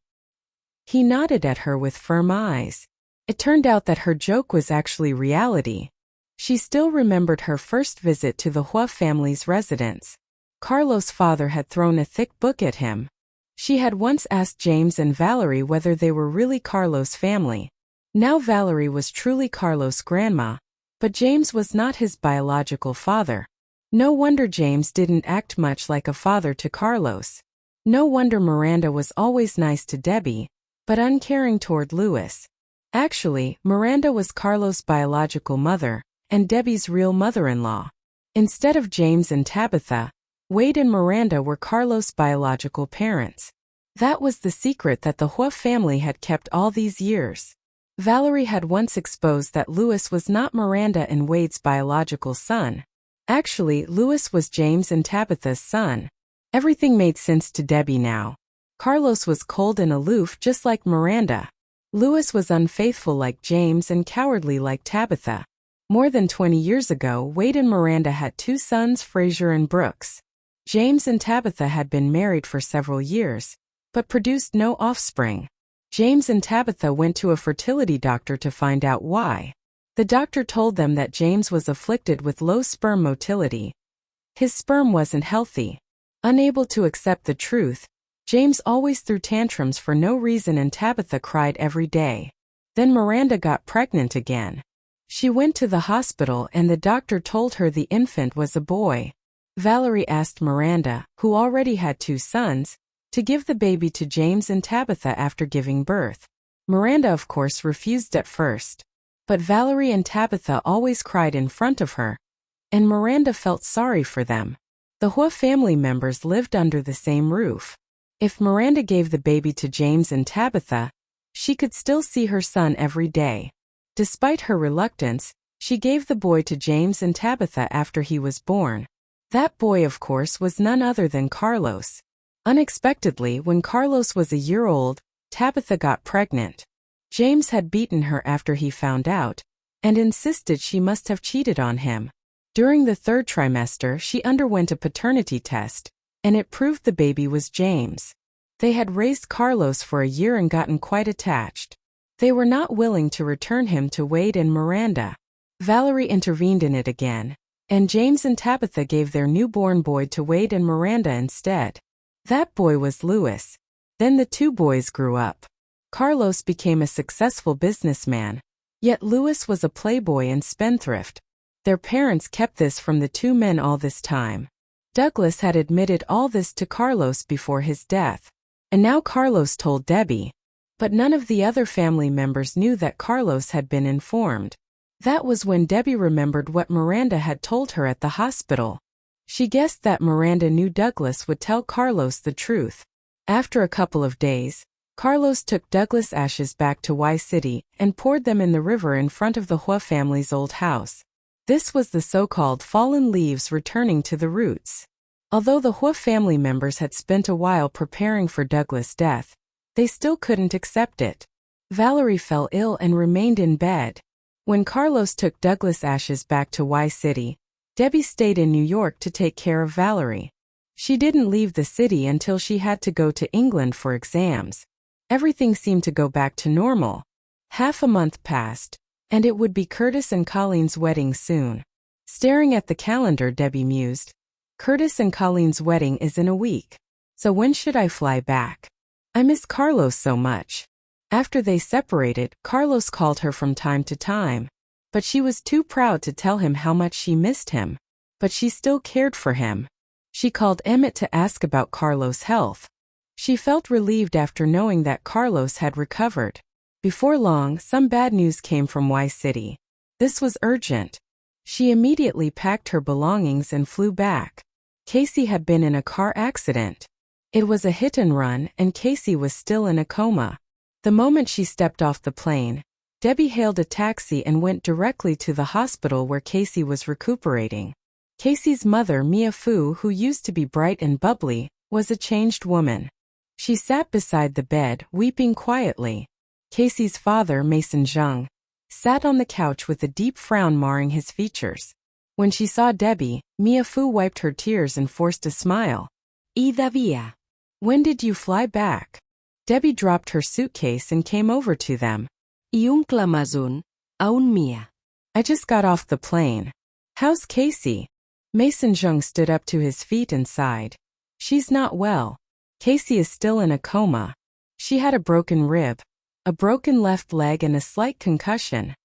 He nodded at her with firm eyes. It turned out that her joke was actually reality. She still remembered her first visit to the Huo family's residence. Carlos' father had thrown a thick book at him. She had once asked James and Valerie whether they were really Carlos' family. Now Valerie was truly Carlos' grandma, but James was not his biological father. No wonder James didn't act much like a father to Carlos. No wonder Miranda was always nice to Debbie, but uncaring toward Louis. Actually, Miranda was Carlos' biological mother, and Debbie's real mother-in-law. Instead of James and Tabitha, Wade and Miranda were Carlos' biological parents. That was the secret that the Huo family had kept all these years. Valerie had once exposed that Louis was not Miranda and Wade's biological son. Actually, Louis was James and Tabitha's son. Everything made sense to Debbie now. Carlos was cold and aloof just like Miranda. Louis was unfaithful like James and cowardly like Tabitha. More than 20 years ago, Wade and Miranda had two sons, Fraser and Brooks. James and Tabitha had been married for several years, but produced no offspring. James and Tabitha went to a fertility doctor to find out why. The doctor told them that James was afflicted with low sperm motility. His sperm wasn't healthy. Unable to accept the truth, James always threw tantrums for no reason and Tabitha cried every day. Then Miranda got pregnant again. She went to the hospital and the doctor told her the infant was a boy. Valerie asked Miranda, who already had two sons, to give the baby to James and Tabitha after giving birth. Miranda of course refused at first. But Valerie and Tabitha always cried in front of her, and Miranda felt sorry for them. The Huo family members lived under the same roof. If Miranda gave the baby to James and Tabitha, she could still see her son every day. Despite her reluctance, she gave the boy to James and Tabitha after he was born. That boy, of course, was none other than Carlos. Unexpectedly, when Carlos was a year old, Tabitha got pregnant. James had beaten her after he found out, and insisted she must have cheated on him. During the third trimester, she underwent a paternity test, and it proved the baby was James. They had raised Carlos for a year and gotten quite attached. They were not willing to return him to Wade and Miranda. Valerie intervened in it again, and James and Tabitha gave their newborn boy to Wade and Miranda instead. That boy was Louis. Then the two boys grew up. Carlos became a successful businessman, yet Louis was a playboy and spendthrift. Their parents kept this from the two men all this time. Douglas had admitted all this to Carlos before his death, and now Carlos told Debbie. But none of the other family members knew that Carlos had been informed. That was when Debbie remembered what Miranda had told her at the hospital. She guessed that Miranda knew Douglas would tell Carlos the truth. After a couple of days, Carlos took Douglas' ashes back to Y City and poured them in the river in front of the Huo family's old house. This was the so-called fallen leaves returning to the roots. Although the Huo family members had spent a while preparing for Douglas' death, they still couldn't accept it. Valerie fell ill and remained in bed. When Carlos took Douglas' ashes back to Y City, Debbie stayed in New York to take care of Valerie. She didn't leave the city until she had to go to England for exams. Everything seemed to go back to normal. Half a month passed, and it would be Curtis and Colleen's wedding soon. Staring at the calendar, Debbie mused. Curtis and Colleen's wedding is in a week. So when should I fly back? I miss Carlos so much. After they separated, Carlos called her from time to time. But she was too proud to tell him how much she missed him. But she still cared for him. She called Emmett to ask about Carlos' health. She felt relieved after knowing that Carlos had recovered. Before long, some bad news came from Y City. This was urgent. She immediately packed her belongings and flew back. Casey had been in a car accident. It was a hit and run, and Casey was still in a coma. The moment she stepped off the plane, Debbie hailed a taxi and went directly to the hospital where Casey was recuperating. Casey's mother, Mia Fu, who used to be bright and bubbly, was a changed woman. She sat beside the bed, weeping quietly. Casey's father, Mason Zheng, sat on the couch with a deep frown marring his features. When she saw Debbie, Mia Fu wiped her tears and forced a smile.
Ida via.
When did you fly back? Debbie dropped her suitcase and came over to them.
Iung clamazun, aun mia.
I just got off the plane. How's Casey? Mason Zheng stood up to his feet and sighed. She's not well. Casey is still in a coma. She had a broken rib, a broken left leg and a slight concussion.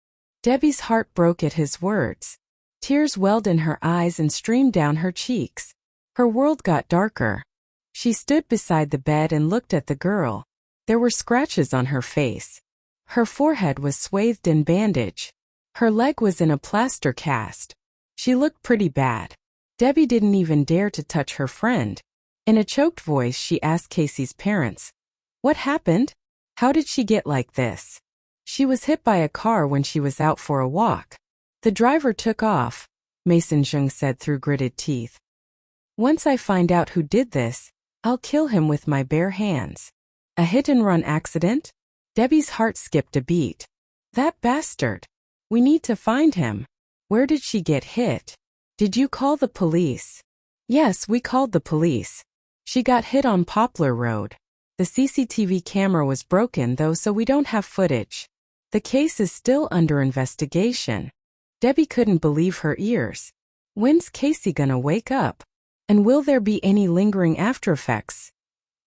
Debbie's heart broke at his words. Tears welled in her eyes and streamed down her cheeks. Her world got darker. She stood beside the bed and looked at the girl. There were scratches on her face. Her forehead was swathed in bandage. Her leg was in a plaster cast. She looked pretty bad. Debbie didn't even dare to touch her friend. In a choked voice, she asked Casey's parents, "What happened? How did she get like this?" "She was hit by a car when she was out for a walk. The driver took off," Mason Zheng said through gritted teeth. "Once I find out who did this, I'll kill him with my bare hands." A hit-and-run accident? Debbie's heart skipped a beat. That bastard. We need to find him. Where did she get hit? Did you call the police? Yes, we called the police. She got hit on Poplar Road. The CCTV camera was broken though, so we don't have footage. The case is still under investigation. Debbie couldn't believe her ears. When's Casey gonna wake up? And will there be any lingering aftereffects?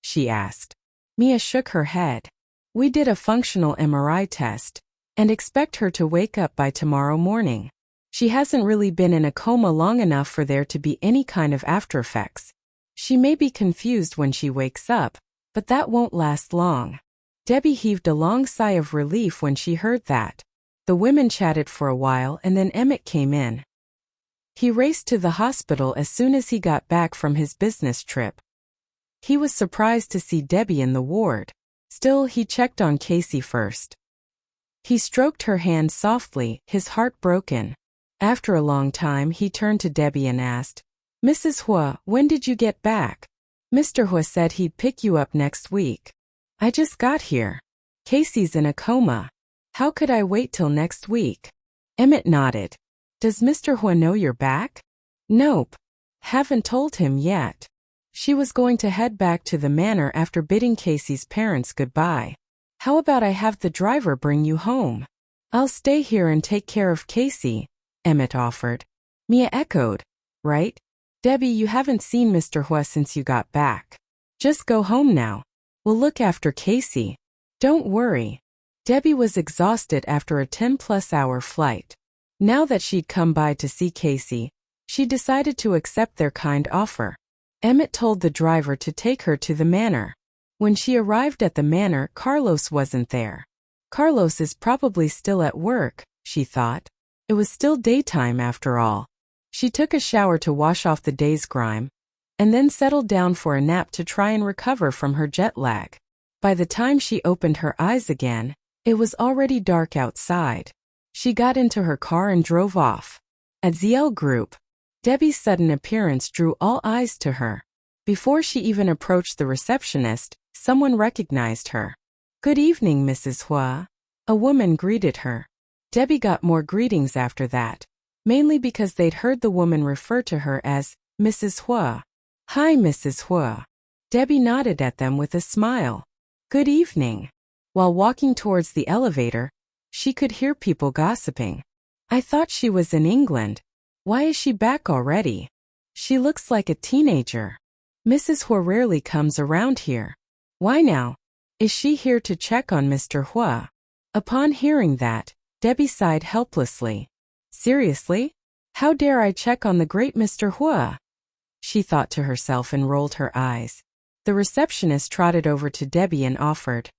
She asked. Mia shook her head. We did a functional MRI test and expect her to wake up by tomorrow morning. She hasn't really been in a coma long enough for there to be any kind of aftereffects. She may be confused when she wakes up, but that won't last long. Debbie heaved a long sigh of relief when she heard that. The women chatted for a while and then Emmett came in. He raced to the hospital as soon as he got back from his business trip. He was surprised to see Debbie in the ward. Still, he checked on Casey first. He stroked her hand softly, his heart broken. After a long time, he turned to Debbie and asked, "Mrs. Huo, when did you get back? Mr. Huo said he'd pick you up next week." "I just got here. Casey's in a coma. How could I wait till next week?" Emmett nodded. "Does Mr. Huo know you're back?" "Nope. Haven't told him yet." She was going to head back to the manor after bidding Casey's parents goodbye. "How about I have the driver bring you home? I'll stay here and take care of Casey," Emmett offered. Mia echoed. "Right? Debbie, you haven't seen Mr. Huo since you got back. Just go home now. We'll look after Casey. Don't worry." Debbie was exhausted after a 10-plus-hour flight. Now that she'd come by to see Casey, she decided to accept their kind offer. Emmett told the driver to take her to the manor. When she arrived at the manor, Carlos wasn't there. Carlos is probably still at work, she thought. It was still daytime after all. She took a shower to wash off the day's grime, and then settled down for a nap to try and recover from her jet lag. By the time she opened her eyes again, it was already dark outside. She got into her car and drove off. At ZL Group, Debbie's sudden appearance drew all eyes to her. Before she even approached the receptionist, someone recognized her. "Good evening, Mrs. Huo." A woman greeted her. Debbie got more greetings after that, mainly because they'd heard the woman refer to her as Mrs. Huo. "Hi, Mrs. Huo." Debbie nodded at them with a smile. "Good evening." While walking towards the elevator, she could hear people gossiping. "I thought she was in England. Why is she back already? She looks like a teenager. Mrs. Huo rarely comes around here. Why now? Is she here to check on Mr. Huo?" Upon hearing that, Debbie sighed helplessly. "Seriously? How dare I check on the great Mr. Huo?" she thought to herself and rolled her eyes. The receptionist trotted over to Debbie and offered,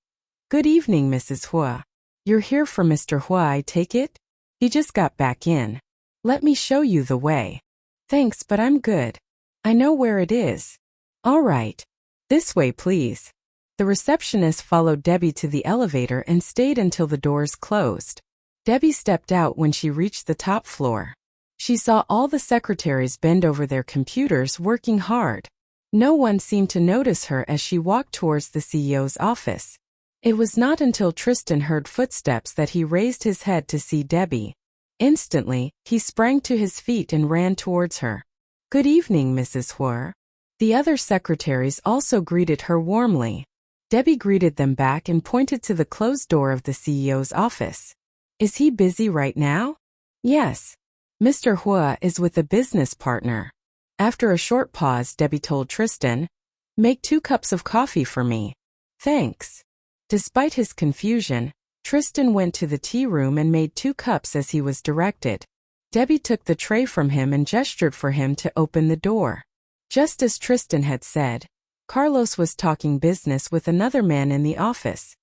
"Good evening, Mrs. Huo. You're here for Mr. Huo, I take it? He just got back in. Let me show you the way." "Thanks, but I'm good. I know where it is." "All right. This way, please." The receptionist followed Debbie to the elevator and stayed until the doors closed. Debbie stepped out when she reached the top floor. She saw all the secretaries bend over their computers working hard. No one seemed to notice her as she walked towards the CEO's office. It was not until Tristan heard footsteps that he raised his head to see Debbie. Instantly, he sprang to his feet and ran towards her. "Good evening, Mrs. Huo." The other secretaries also greeted her warmly. Debbie greeted them back and pointed to the closed door of the CEO's office. "Is he busy right now?" "Yes. Mr. Huo is with a business partner." After a short pause, Debbie told Tristan, "Make 2 cups of coffee for me." "Thanks." Despite his confusion, Tristan went to the tea room and made 2 cups as he was directed. Debbie took the tray from him and gestured for him to open the door. Just as Tristan had said, Carlos was talking business with another man in the office.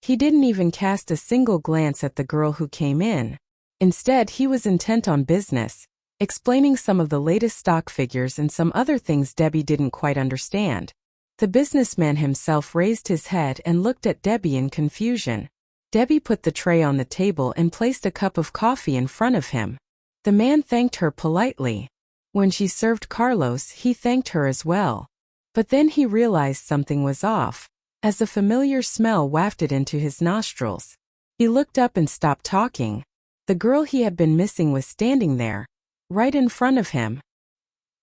He didn't even cast a single glance at the girl who came in. Instead, he was intent on business, explaining some of the latest stock figures and some other things Debbie didn't quite understand. The businessman himself raised his head and looked at Debbie in confusion. Debbie put the tray on the table and placed a cup of coffee in front of him. The man thanked her politely. When she served Carlos, he thanked her as well. But then he realized something was off, as a familiar smell wafted into his nostrils. He looked up and stopped talking. The girl he had been missing was standing there, right in front of him.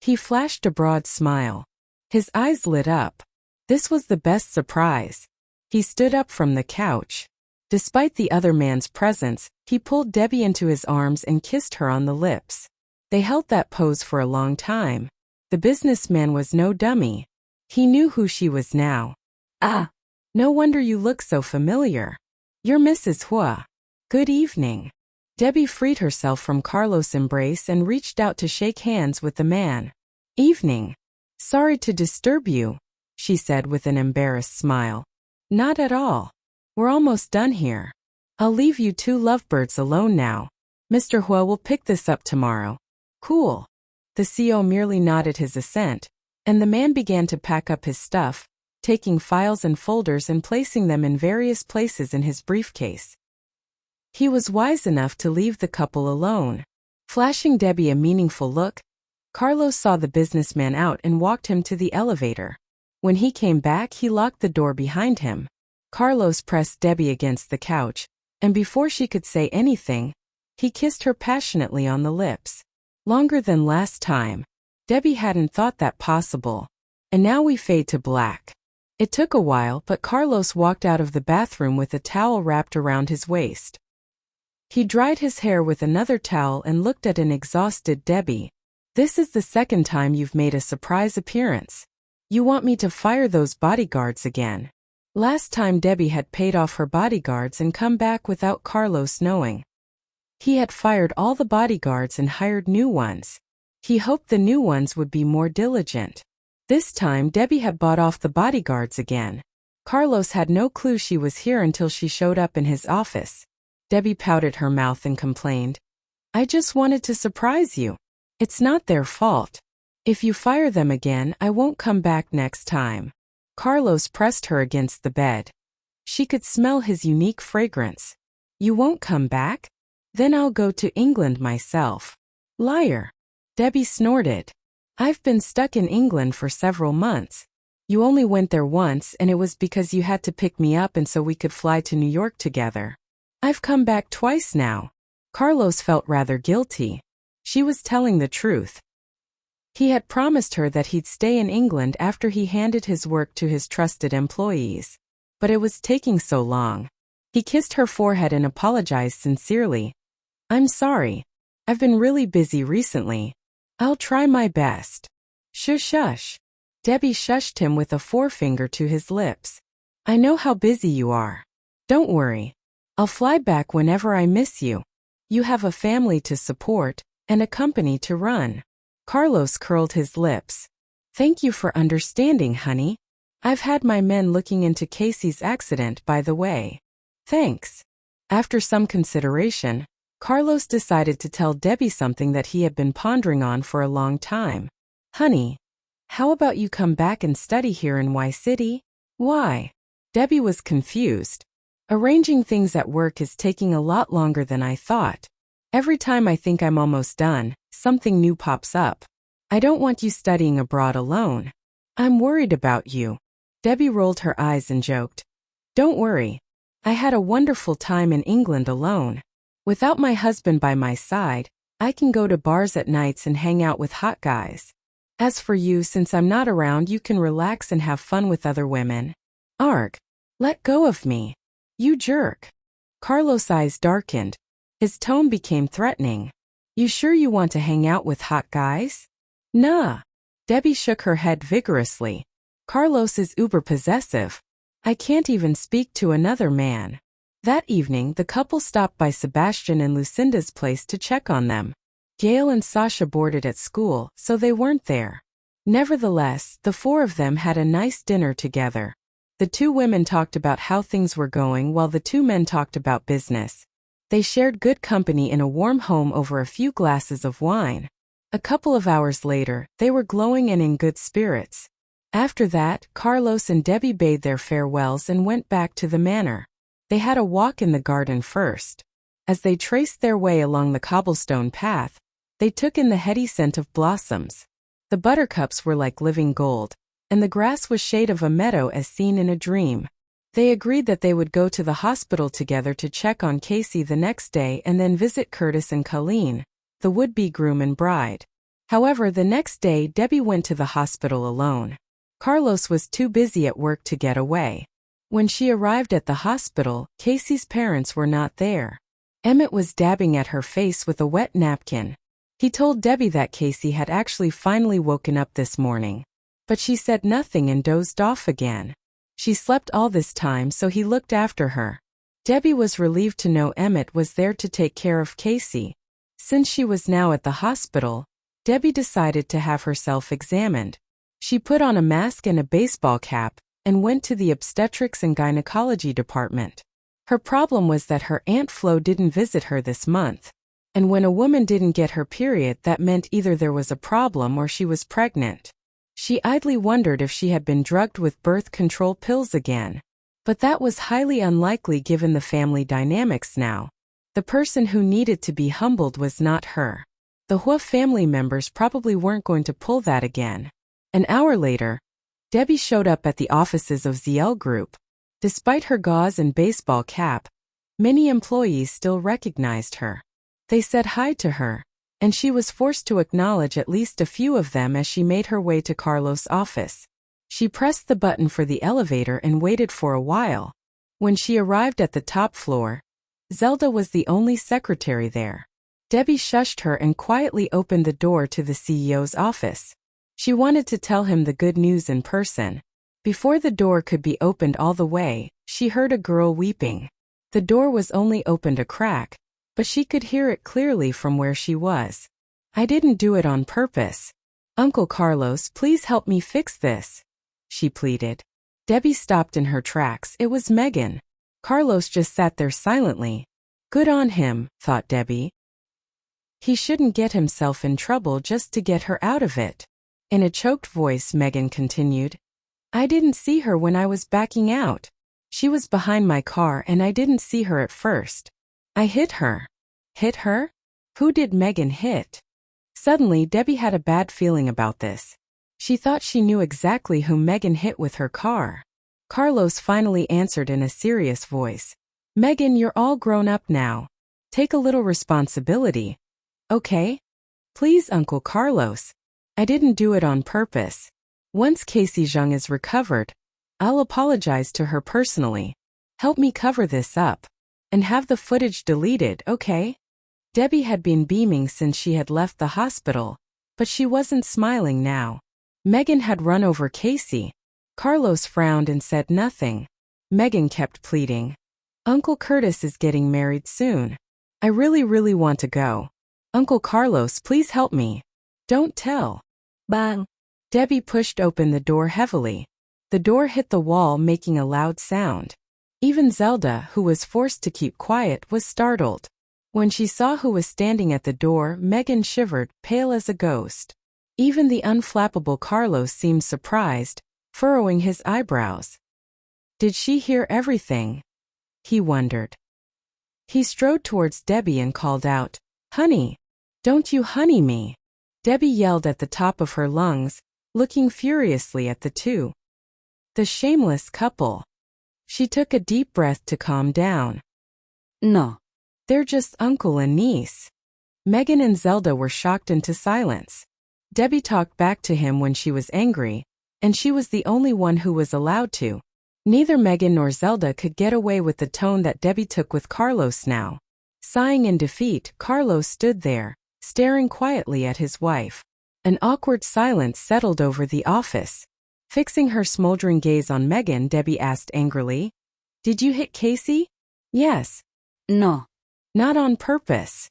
He flashed a broad smile. His eyes lit up. This was the best surprise. He stood up from the couch. Despite the other man's presence, he pulled Debbie into his arms and kissed her on the lips. They held that pose for a long time. The businessman was no dummy. He knew who she was now. "Ah, no wonder you look so familiar. You're Mrs. Huo. Good evening." Debbie freed herself from Carlos' embrace and reached out to shake hands with the man. "Evening. Sorry to disturb you," she said with an embarrassed smile. "Not at all. We're almost done here. I'll leave you 2 lovebirds alone now. Mr. Huo will pick this up tomorrow." "Cool." The CEO merely nodded his assent, and the man began to pack up his stuff, taking files and folders and placing them in various places in his briefcase. He was wise enough to leave the couple alone. Flashing Debbie a meaningful look, Carlos saw the businessman out and walked him to the elevator. When he came back, he locked the door behind him. Carlos pressed Debbie against the couch, and before she could say anything, he kissed her passionately on the lips. Longer than last time. Debbie hadn't thought that possible. And now we fade to black. It took a while, but Carlos walked out of the bathroom with a towel wrapped around his waist. He dried his hair with another towel and looked at an exhausted Debbie. "This is the second time you've made a surprise appearance. You want me to fire those bodyguards again?" Last time Debbie had paid off her bodyguards and come back without Carlos knowing. He had fired all the bodyguards and hired new ones. He hoped the new ones would be more diligent. This time Debbie had bought off the bodyguards again. Carlos had no clue she was here until she showed up in his office. Debbie pouted her mouth and complained, "I just wanted to surprise you. It's not their fault. If you fire them again, I won't come back next time." Carlos pressed her against the bed. She could smell his unique fragrance. "You won't come back? Then I'll go to England myself." "Liar." Debbie snorted. "I've been stuck in England for several months. You only went there once, and it was because you had to pick me up and so we could fly to New York together. I've come back twice now." Carlos felt rather guilty. She was telling the truth. He had promised her that he'd stay in England after he handed his work to his trusted employees. But it was taking so long. He kissed her forehead and apologized sincerely. "I'm sorry. I've been really busy recently. I'll try my best." "Shush shush." Debbie shushed him with a forefinger to his lips. "I know how busy you are. Don't worry. I'll fly back whenever I miss you. You have a family to support, and a company to run." Carlos curled his lips. "Thank you for understanding, honey. I've had my men looking into Casey's accident, by the way." "Thanks." After some consideration, Carlos decided to tell Debbie something that he had been pondering on for a long time. "Honey, how about you come back and study here in Y City? Why? Debbie was confused. Arranging things at work is taking a lot longer than I thought. Every time I think I'm almost done, something new pops up. I don't want you studying abroad alone. I'm worried about you. Debbie rolled her eyes and joked. Don't worry. I had a wonderful time in England alone. Without my husband by my side, I can go to bars at nights and hang out with hot guys. As for you, since I'm not around, you can relax and have fun with other women. Arg. Let go of me. You jerk. Carlos' eyes darkened. His tone became threatening. You sure you want to hang out with hot guys? Nah. Debbie shook her head vigorously. Carlos is uber possessive. I can't even speak to another man. That evening, the couple stopped by Sebastian and Lucinda's place to check on them. Gail and Sasha boarded at school, so they weren't there. Nevertheless, the four of them had a nice dinner together. The two women talked about how things were going while the two men talked about business. They shared good company in a warm home over a few glasses of wine. A couple of hours later, they were glowing and in good spirits. After that, Carlos and Debbie bade their farewells and went back to the manor. They had a walk in the garden first. As they traced their way along the cobblestone path, they took in the heady scent of blossoms. The buttercups were like living gold, and the grass was shade of a meadow as seen in a dream. They agreed that they would go to the hospital together to check on Casey the next day and then visit Curtis and Colleen, the would-be groom and bride. However, the next day Debbie went to the hospital alone. Carlos was too busy at work to get away. When she arrived at the hospital, Casey's parents were not there. Emmett was dabbing at her face with a wet napkin. He told Debbie that Casey had actually finally woken up this morning. But she said nothing and dozed off again. She slept all this time, so he looked after her. Debbie was relieved to know Emmett was there to take care of Casey. Since she was now at the hospital, Debbie decided to have herself examined. She put on a mask and a baseball cap and went to the obstetrics and gynecology department. Her problem was that her Aunt Flo didn't visit her this month. And when a woman didn't get her period, that meant either there was a problem or she was pregnant. She idly wondered if she had been drugged with birth control pills again. But that was highly unlikely given the family dynamics now. The person who needed to be humbled was not her. The Huo family members probably weren't going to pull that again. An hour later, Debbie showed up at the offices of ZL Group. Despite her gauze and baseball cap, many employees still recognized her. They said hi to her, and she was forced to acknowledge at least a few of them as she made her way to Carlos' office. She pressed the button for the elevator and waited for a while. When she arrived at the top floor, Zelda was the only secretary there. Debbie shushed her and quietly opened the door to the CEO's office. She wanted to tell him the good news in person. Before the door could be opened all the way, she heard a girl weeping. The door was only opened a crack, but she could hear it clearly from where she was. I didn't do it on purpose. Uncle Carlos, please help me fix this, she pleaded. Debbie stopped in her tracks. It was Megan. Carlos just sat there silently. Good on him, thought Debbie. He shouldn't get himself in trouble just to get her out of it. In a choked voice, Megan continued. I didn't see her when I was backing out. She was behind my car and I didn't see her at first. I hit her. Hit her? Who did Megan hit? Suddenly, Debbie had a bad feeling about this. She thought she knew exactly who Megan hit with her car. Carlos finally answered in a serious voice. Megan, you're all grown up now. Take a little responsibility. Okay? Please, Uncle Carlos. I didn't do it on purpose. Once Casey Zhang is recovered, I'll apologize to her personally. Help me cover this up. And have the footage deleted, okay? Debbie had been beaming since she had left the hospital, but she wasn't smiling now. Megan had run over Casey. Carlos frowned and said nothing. Megan kept pleading. Uncle Curtis is getting married soon. I really want to go. Uncle Carlos, please help me. Don't tell. Bang. Debbie pushed open the door heavily. The door hit the wall, making a loud sound. Even Zelda, who was forced to keep quiet, was startled. When she saw who was standing at the door, Megan shivered, pale as a ghost. Even the unflappable Carlos seemed surprised, furrowing his eyebrows. Did she hear everything? He wondered. He strode towards Debbie and called out, "Honey! Don't you honey me!" Debbie yelled at the top of her lungs, looking furiously at the two. The shameless couple. She took a deep breath to calm down.
No.
They're just uncle and niece. Megan and Zelda were shocked into silence. Debbie talked back to him when she was angry, and she was the only one who was allowed to. Neither Megan nor Zelda could get away with the tone that Debbie took with Carlos now. Sighing in defeat, Carlos stood there, staring quietly at his wife. An awkward silence settled over the office. Fixing her smoldering gaze on Megan, Debbie asked angrily, "Did you hit Casey?" "Yes."
No.
"Not on purpose."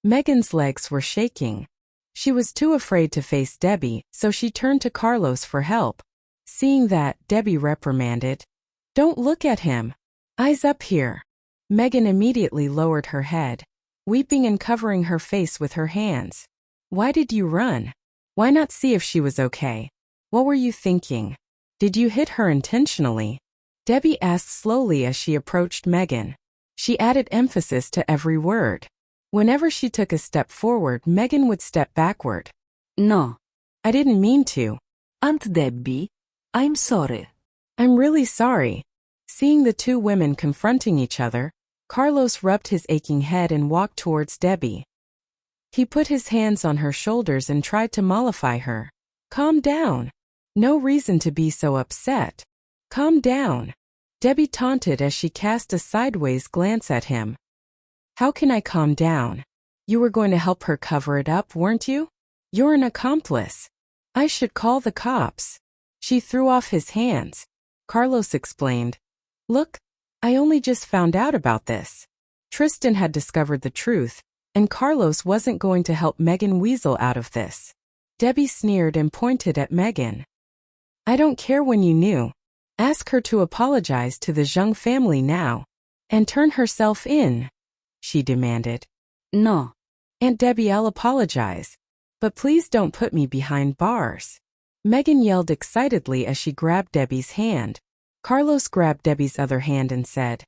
Megan's legs were shaking. She was too afraid to face Debbie, so she turned to Carlos for help. Seeing that, Debbie reprimanded, "Don't look at him. Eyes up here." Megan immediately lowered her head, weeping and covering her face with her hands. "Why did you run? Why not see if she was okay? What were you thinking? Did you hit her intentionally?" Debbie asked slowly as she approached Megan. She added emphasis to every word. Whenever she took a step forward, Megan would step backward.
No.
"I didn't mean to."
Aunt Debbie, I'm sorry.
"I'm really sorry." Seeing the two women confronting each other, Carlos rubbed his aching head and walked towards Debbie. He put his hands on her shoulders and tried to mollify her. "Calm down. No reason to be so upset. Calm down." Debbie taunted as she cast a sideways glance at him. "How can I calm down? You were going to help her cover it up, weren't you? You're an accomplice. I should call the cops." She threw off his hands. Carlos explained, "Look, I only just found out about this." Tristan had discovered the truth, and Carlos wasn't going to help Megan weasel out of this. Debbie sneered and pointed at Megan. "I don't care when you knew. Ask her to apologize to the Zhang family now. And turn herself in," she demanded.
No.
"Aunt Debbie, I'll apologize. But please don't put me behind bars." Megan yelled excitedly as she grabbed Debbie's hand. Carlos grabbed Debbie's other hand and said,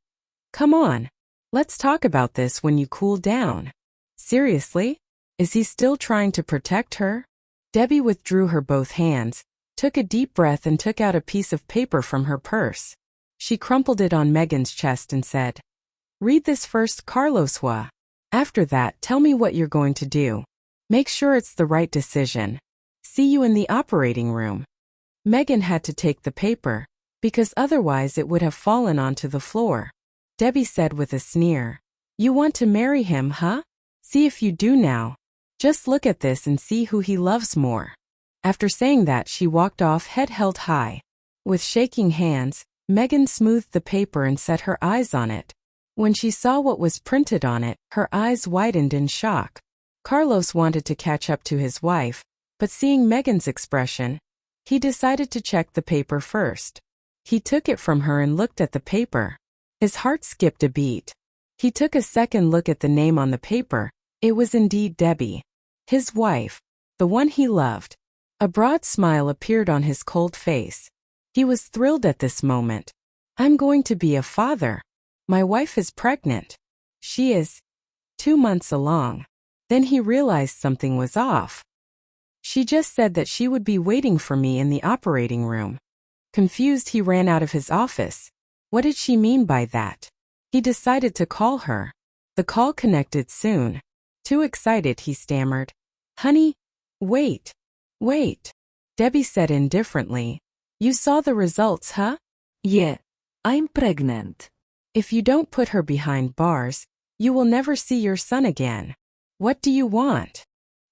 "Come on. Let's talk about this when you cool down." Seriously? Is he still trying to protect her? Debbie withdrew her both hands, took a deep breath and took out a piece of paper from her purse. She crumpled it on Megan's chest and said, "Read this first, Carlos Huo. After that, tell me what you're going to do. Make sure it's the right decision. See you in the operating room." Megan had to take the paper, because otherwise it would have fallen onto the floor. Debbie said with a sneer, "You want to marry him, huh? See if you do now. Just look at this and see who he loves more." After saying that, she walked off, head held high. With shaking hands, Megan smoothed the paper and set her eyes on it. When she saw what was printed on it, her eyes widened in shock. Carlos wanted to catch up to his wife, but seeing Megan's expression, he decided to check the paper first. He took it from her and looked at the paper. His heart skipped a beat. He took a second look at the name on the paper. It was indeed Debbie, his wife, the one he loved. A broad smile appeared on his cold face. He was thrilled at this moment. "I'm going to be a father. My wife is pregnant. She is 2 months along." Then he realized something was off. "She just said that she would be waiting for me in the operating room." Confused, he ran out of his office. What did she mean by that? He decided to call her. The call connected soon. Too excited, he stammered, "Honey, wait. Debbie said indifferently, "You saw the results, huh?"
Yeah, I'm pregnant.
"If you don't put her behind bars, you will never see your son again." "What do you want?"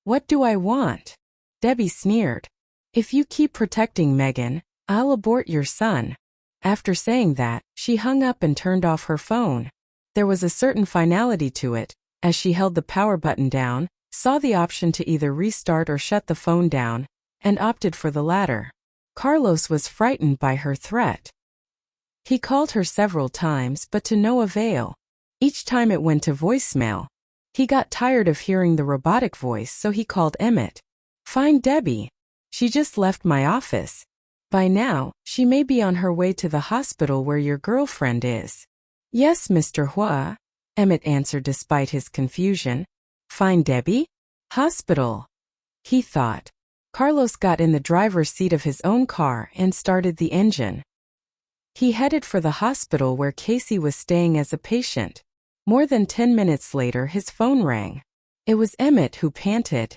"What do I want?" Debbie sneered. "If you keep protecting Megan, I'll abort your son." After saying that, she hung up and turned off her phone. There was a certain finality to it, as she held the power button down, saw the option to either restart or shut the phone down, and opted for the latter. Carlos was frightened by her threat. He called her several times but to no avail. Each time it went to voicemail. He got tired of hearing the robotic voice, so he called Emmett. "Find Debbie. She just left my office." By now, she may be on her way to the hospital where your girlfriend is. Yes, Mr. Huo, Emmett answered despite his confusion. Find Debbie? Hospital, he thought. Carlos got in the driver's seat of his own car and started the engine. He headed for the hospital where Casey was staying as a patient. More than 10 minutes later, his phone rang. It was Emmett who panted.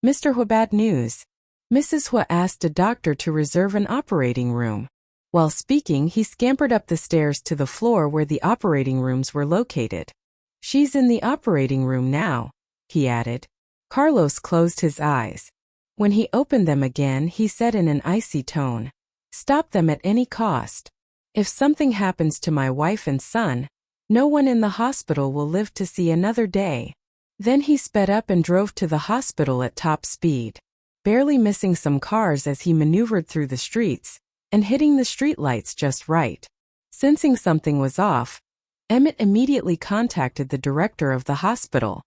Mr. Huo, bad news. Mrs. Huo asked a doctor to reserve an operating room. While speaking, he scampered up the stairs to the floor where the operating rooms were located. She's in the operating room now, he added. Carlos closed his eyes. When he opened them again, he said in an icy tone, "Stop them at any cost. If something happens to my wife and son, no one in the hospital will live to see another day." Then he sped up and drove to the hospital at top speed, barely missing some cars as he maneuvered through the streets and hitting the streetlights just right. Sensing something was off, Emmett immediately contacted the director of the hospital.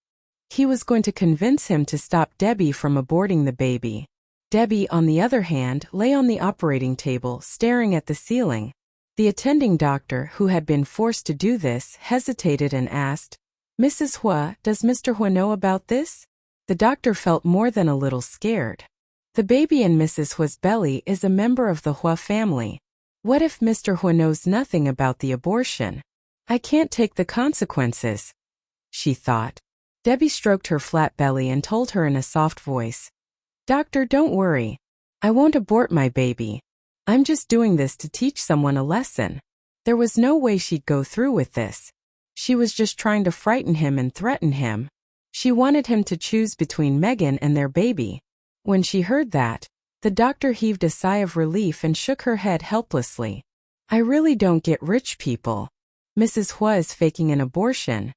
He was going to convince him to stop Debbie from aborting the baby. Debbie, on the other hand, lay on the operating table, staring at the ceiling. The attending doctor, who had been forced to do this, hesitated and asked, "Mrs. Huo, does Mr. Huo know about this?" The doctor felt more than a little scared. The baby in Mrs. Huo's belly is a member of the Huo family. What if Mr. Huo knows nothing about the abortion? I can't take the consequences, she thought. Debbie stroked her flat belly and told her in a soft voice, "Doctor, don't worry. I won't abort my baby. I'm just doing this to teach someone a lesson." There was no way she'd go through with this. She was just trying to frighten him and threaten him. She wanted him to choose between Megan and their baby. When she heard that, the doctor heaved a sigh of relief and shook her head helplessly. "I really don't get rich people. Mrs. Huo is faking an abortion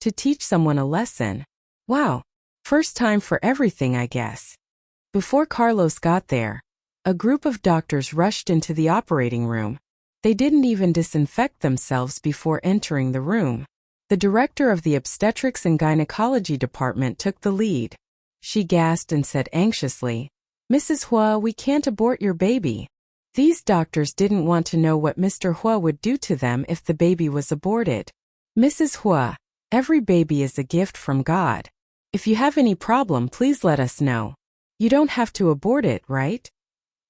to teach someone a lesson. Wow, first time for everything, I guess." Before Carlos got there, a group of doctors rushed into the operating room. They didn't even disinfect themselves before entering the room. The director of the obstetrics and gynecology department took the lead. She gasped and said anxiously, "Mrs. Huo, we can't abort your baby." These doctors didn't want to know what Mr. Huo would do to them if the baby was aborted. "Mrs. Huo, every baby is a gift from God. If you have any problem, please let us know. You don't have to abort it, right?"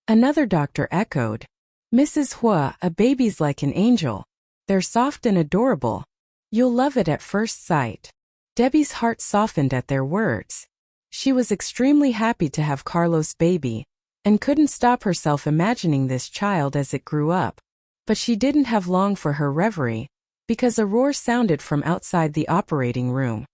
Another doctor echoed, "Mrs. Huo, a baby's like an angel. They're soft and adorable. You'll love it at first sight." Debbie's heart softened at their words. She was extremely happy to have Carlos' baby, and couldn't stop herself imagining this child as it grew up. But she didn't have long for her reverie, because a roar sounded from outside the operating room.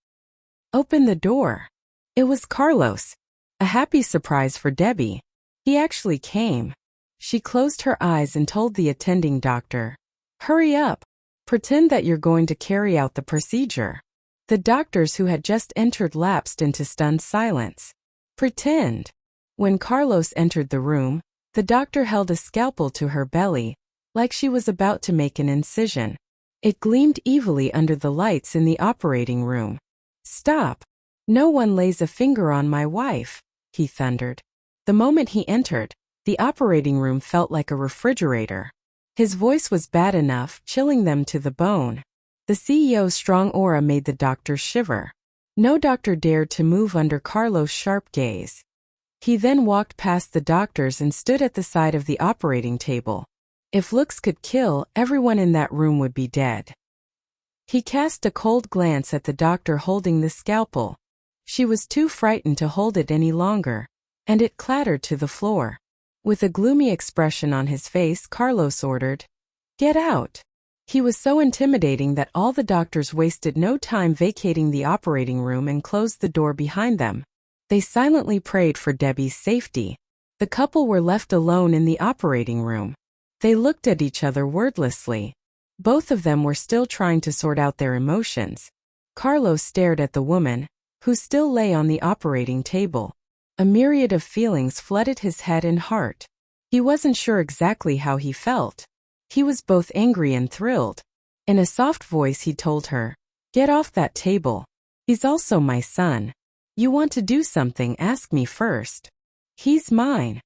"Open the door." It was Carlos. A happy surprise for Debbie. He actually came. She closed her eyes and told the attending doctor, "Hurry up. Pretend that you're going to carry out the procedure." The doctors who had just entered lapsed into stunned silence. Pretend. When Carlos entered the room, the doctor held a scalpel to her belly, like she was about to make an incision. It gleamed evilly under the lights in the operating room. "Stop. No one lays a finger on my wife," he thundered. The moment he entered, the operating room felt like a refrigerator. His voice was bad enough, chilling them to the bone. The CEO's strong aura made the doctors shiver. No doctor dared to move under Carlos' sharp gaze. He then walked past the doctors and stood at the side of the operating table. If looks could kill, everyone in that room would be dead. He cast a cold glance at the doctor holding the scalpel. She was too frightened to hold it any longer, and it clattered to the floor. With a gloomy expression on his face, Carlos ordered, "Get out." He was so intimidating that all the doctors wasted no time vacating the operating room and closed the door behind them. They silently prayed for Debbie's safety. The couple were left alone in the operating room. They looked at each other wordlessly. Both of them were still trying to sort out their emotions. Carlos stared at the woman, who still lay on the operating table. A myriad of feelings flooded his head and heart. He wasn't sure exactly how he felt. He was both angry and thrilled. In a soft voice he told her, "Get off that table. He's also my son. You want to do something, ask me first. He's mine."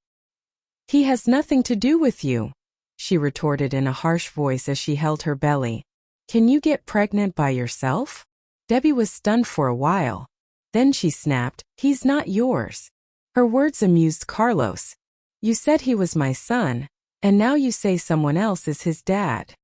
He has nothing to do with you, she retorted in a harsh voice as she held her belly. Can you get pregnant by yourself? Debbie was stunned for a while. Then she snapped, he's not yours. Her words amused Carlos. You said he was my son, and now you say someone else is his dad.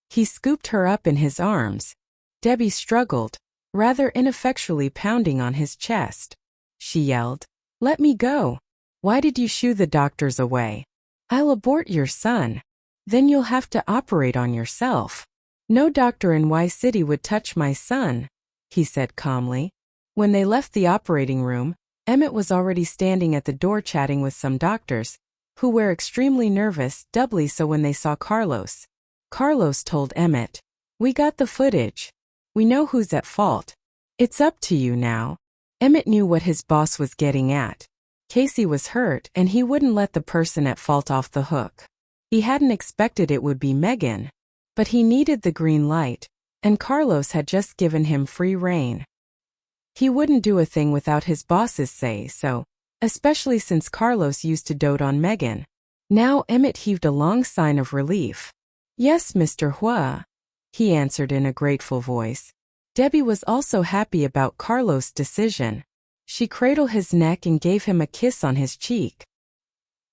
He scooped her up in his arms. Debbie struggled, rather ineffectually pounding on his chest. She yelled, let me go. Why did you shoo the doctors away? I'll abort your son. Then you'll have to operate on yourself. No doctor in Y City would touch my son, he said calmly. When they left the operating room, Emmett was already standing at the door chatting with some doctors, who were extremely nervous, doubly so when they saw Carlos. Carlos told Emmett, we got the footage. We know who's at fault. It's up to you now. Emmett knew what his boss was getting at. Casey was hurt and he wouldn't let the person at fault off the hook. He hadn't expected it would be Megan. But he needed the green light, and Carlos had just given him free rein. He wouldn't do a thing without his boss's say so, especially since Carlos used to dote on Megan. Now Emmett heaved a long sigh of relief. Yes, Mr. Huo, he answered in a grateful voice. Debbie was also happy about Carlos' decision. She cradled his neck and gave him a kiss on his cheek.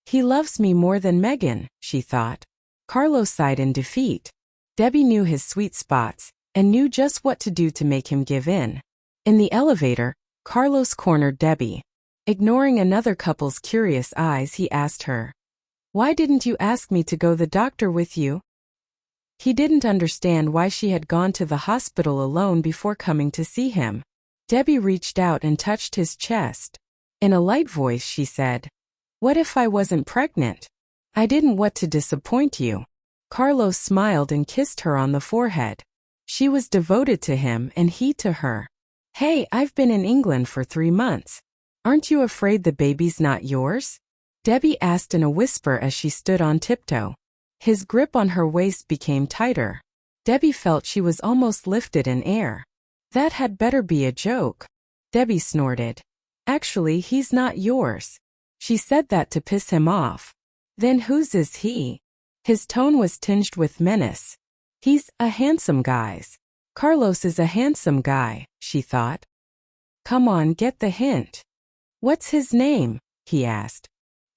He loves me more than Megan, she thought. Carlos sighed in defeat. Debbie knew his sweet spots and knew just what to do to make him give in. In the elevator, Carlos cornered Debbie. Ignoring another couple's curious eyes, he asked her, why didn't you ask me to go to the doctor with you? He didn't understand why she had gone to the hospital alone before coming to see him. Debbie reached out and touched his chest. In a light voice she said, what if I wasn't pregnant? I didn't want to disappoint you. Carlos smiled and kissed her on the forehead. She was devoted to him and he to her. Hey, I've been in England for 3 months. Aren't you afraid the baby's not yours? Debbie asked in a whisper as she stood on tiptoe. His grip on her waist became tighter. Debbie felt she was almost lifted in air. That had better be a joke. Debbie snorted. Actually, he's not yours. She said that to piss him off. Then whose is he? His tone was tinged with menace. He's a handsome guy. Carlos is a handsome guy, she thought. Come on, get the hint. What's his name? He asked.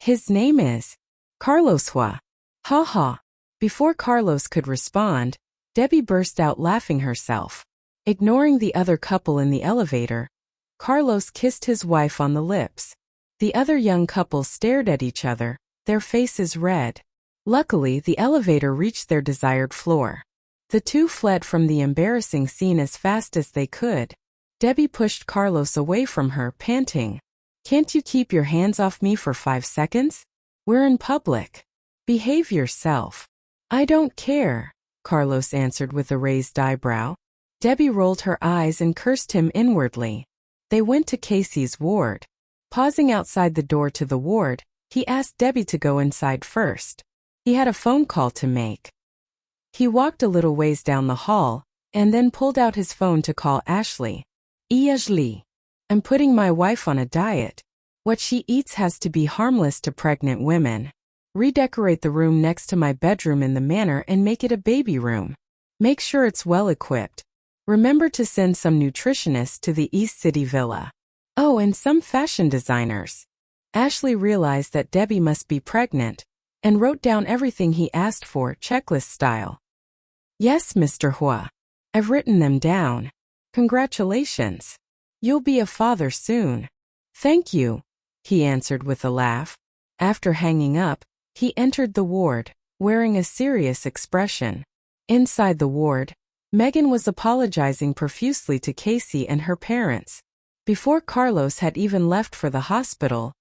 His name is Carlos Huo. Ha ha. Before Carlos could respond, Debbie burst out laughing herself. Ignoring the other couple in the elevator, Carlos kissed his wife on the lips. The other young couple stared at each other, their faces red. Luckily, the elevator reached their desired floor. The two fled from the embarrassing scene as fast as they could. Debbie pushed Carlos away from her, panting. Can't you keep your hands off me for 5 seconds? We're in public. Behave yourself. I don't care, Carlos answered with a raised eyebrow. Debbie rolled her eyes and cursed him inwardly. They went to Casey's ward. Pausing outside the door to the ward, he asked Debbie to go inside first. He had a phone call to make. He walked a little ways down the hall, and then pulled out his phone to call Ashley. Ashley. I'm putting my wife on a diet. What she eats has to be harmless to pregnant women. Redecorate the room next to my bedroom in the manor and make it a baby room. Make sure it's well equipped. Remember to send some nutritionists to the East City villa. Oh, and some fashion designers. Ashley realized that Debbie must be pregnant, and wrote down everything he asked for, checklist style. Yes, Mr. Huo. I've written them down. Congratulations. You'll be a father soon. Thank you, he answered with a laugh. After hanging up, he entered the ward, wearing a serious expression. Inside the ward, Megan was apologizing profusely to Casey and her parents. Before Carlos had even left for the hospital,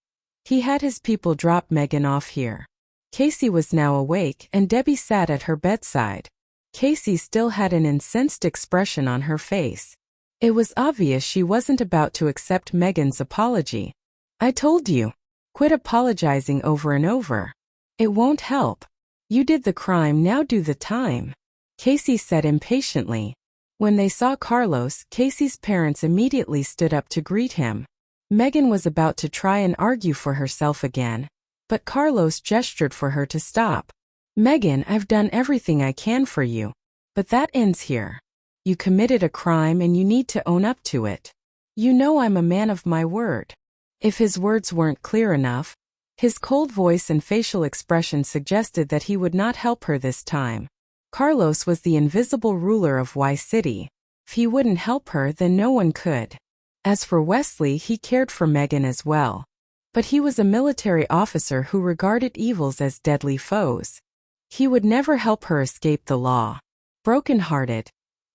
he had his people drop Megan off here. Casey was now awake and Debbie sat at her bedside. Casey still had an incensed expression on her face. It was obvious she wasn't about to accept Megan's apology. I told you. Quit apologizing over and over. It won't help. You did the crime, now do the time, Casey said impatiently. When they saw Carlos, Casey's parents immediately stood up to greet him. Megan was about to try and argue for herself again, but Carlos gestured for her to stop. Megan, I've done everything I can for you. But that ends here. You committed a crime and you need to own up to it. You know I'm a man of my word. If his words weren't clear enough, his cold voice and facial expression suggested that he would not help her this time. Carlos was the invisible ruler of Y City. If he wouldn't help her, then no one could. As for Wesley, he cared for Megan as well. But he was a military officer who regarded evils as deadly foes. He would never help her escape the law. Broken-hearted,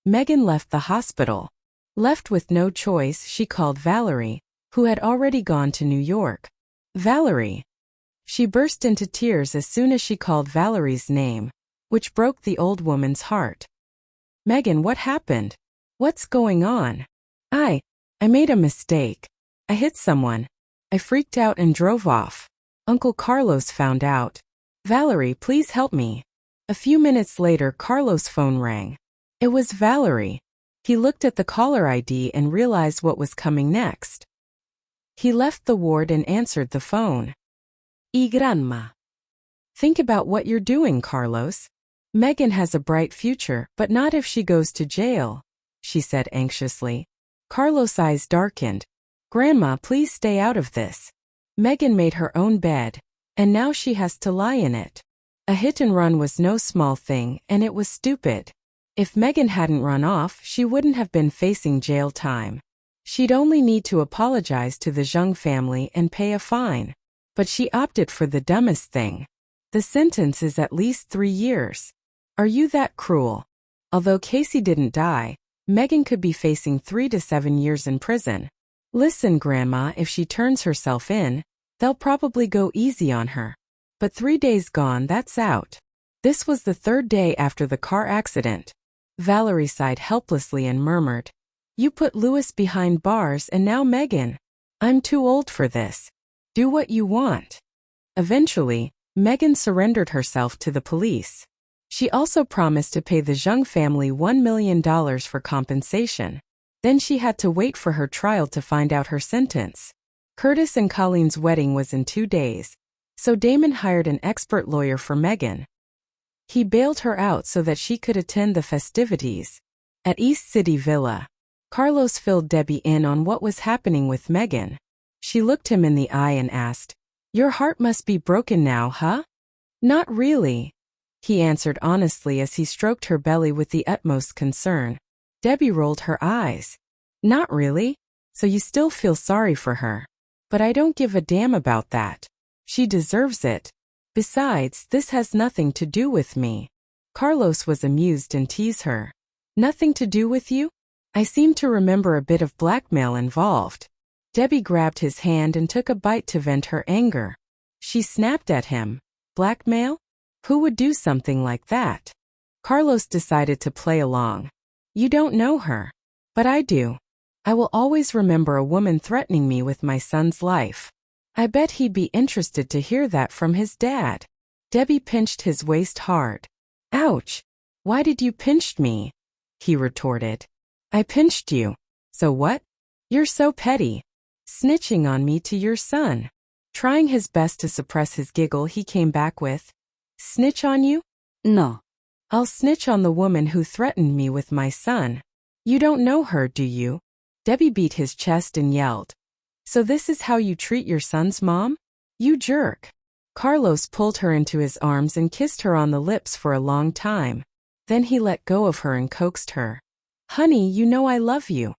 Megan left the hospital. Left with no choice, she called Valerie, who had already gone to New York. Valerie. She burst into tears as soon as she called Valerie's name, which broke the old woman's heart. Megan, what happened? What's going on? I made a mistake. I hit someone. I freaked out and drove off. Uncle Carlos found out. Valerie, please help me. A few minutes later, Carlos' phone rang. It was Valerie. He looked at the caller ID and realized what was coming next. He left the ward and answered the phone. Grandma. Think about what you're doing, Carlos. Megan has a bright future, but not if she goes to jail, she said anxiously. Carlos' eyes darkened. Grandma, please stay out of this. Megan made her own bed, and now she has to lie in it. A hit and run was no small thing, and it was stupid. If Megan hadn't run off, she wouldn't have been facing jail time. She'd only need to apologize to the Zhang family and pay a fine. But she opted for the dumbest thing. The sentence is at least 3 years. Are you that cruel? Although Casey didn't die, Megan could be facing 3 to 7 years in prison. Listen, Grandma, if she turns herself in, they'll probably go easy on her. But 3 days gone, that's out. This was the 3rd day after the car accident. Valerie sighed helplessly and murmured, You put Louis behind bars and now Megan. I'm too old for this. Do what you want. Eventually, Megan surrendered herself to the police. She also promised to pay the Zhang family $1 million for compensation. Then she had to wait for her trial to find out her sentence. Curtis and Colleen's wedding was in 2 days, so Damon hired an expert lawyer for Megan. He bailed her out so that she could attend the festivities. At East City Villa, Carlos filled Debbie in on what was happening with Megan. She looked him in the eye and asked, Your heart must be broken now, huh? Not really, he answered honestly as he stroked her belly with the utmost concern. Debbie rolled her eyes. Not really? So you still feel sorry for her? But I don't give a damn about that. She deserves it. Besides, this has nothing to do with me. Carlos was amused and teased her. Nothing to do with you? I seem to remember a bit of blackmail involved. Debbie grabbed his hand and took a bite to vent her anger. She snapped at him. Blackmail? Who would do something like that? Carlos decided to play along. You don't know her. But I do. I will always remember a woman threatening me with my son's life. I bet he'd be interested to hear that from his dad. Debbie pinched his waist hard. Ouch! Why did you pinch me? He retorted. I pinched you. So what? You're so petty. Snitching on me to your son. Trying his best to suppress his giggle, he came back with, Snitch on you? No. I'll snitch on the woman who threatened me with my son. You don't know her, do you? Debbie beat his chest and yelled. So this is how you treat your son's mom? You jerk. Carlos pulled her into his arms and kissed her on the lips for a long time. Then he let go of her and coaxed her. Honey, you know I love you.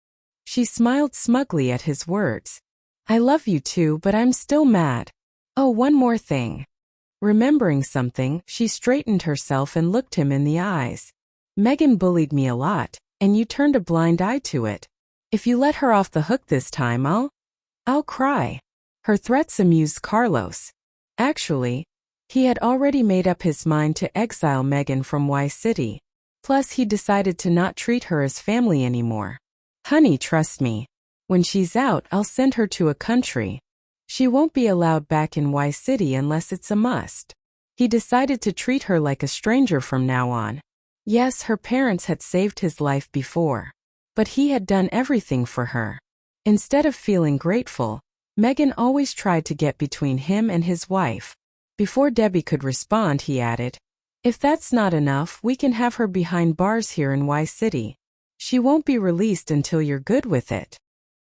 She smiled smugly at his words. I love you too, but I'm still mad. Oh, one more thing. Remembering something, she straightened herself and looked him in the eyes. Megan bullied me a lot, and you turned a blind eye to it. If you let her off the hook this time, I'll cry. Her threats amused Carlos. Actually, he had already made up his mind to exile Megan from Y City. Plus, he decided to not treat her as family anymore. Honey, trust me. When she's out, I'll send her to a country. She won't be allowed back in Y City unless it's a must. He decided to treat her like a stranger from now on. Yes, her parents had saved his life before. But he had done everything for her. Instead of feeling grateful, Megan always tried to get between him and his wife. Before Debbie could respond, he added, "If that's not enough, we can have her behind bars here in Y City. She won't be released until you're good with it."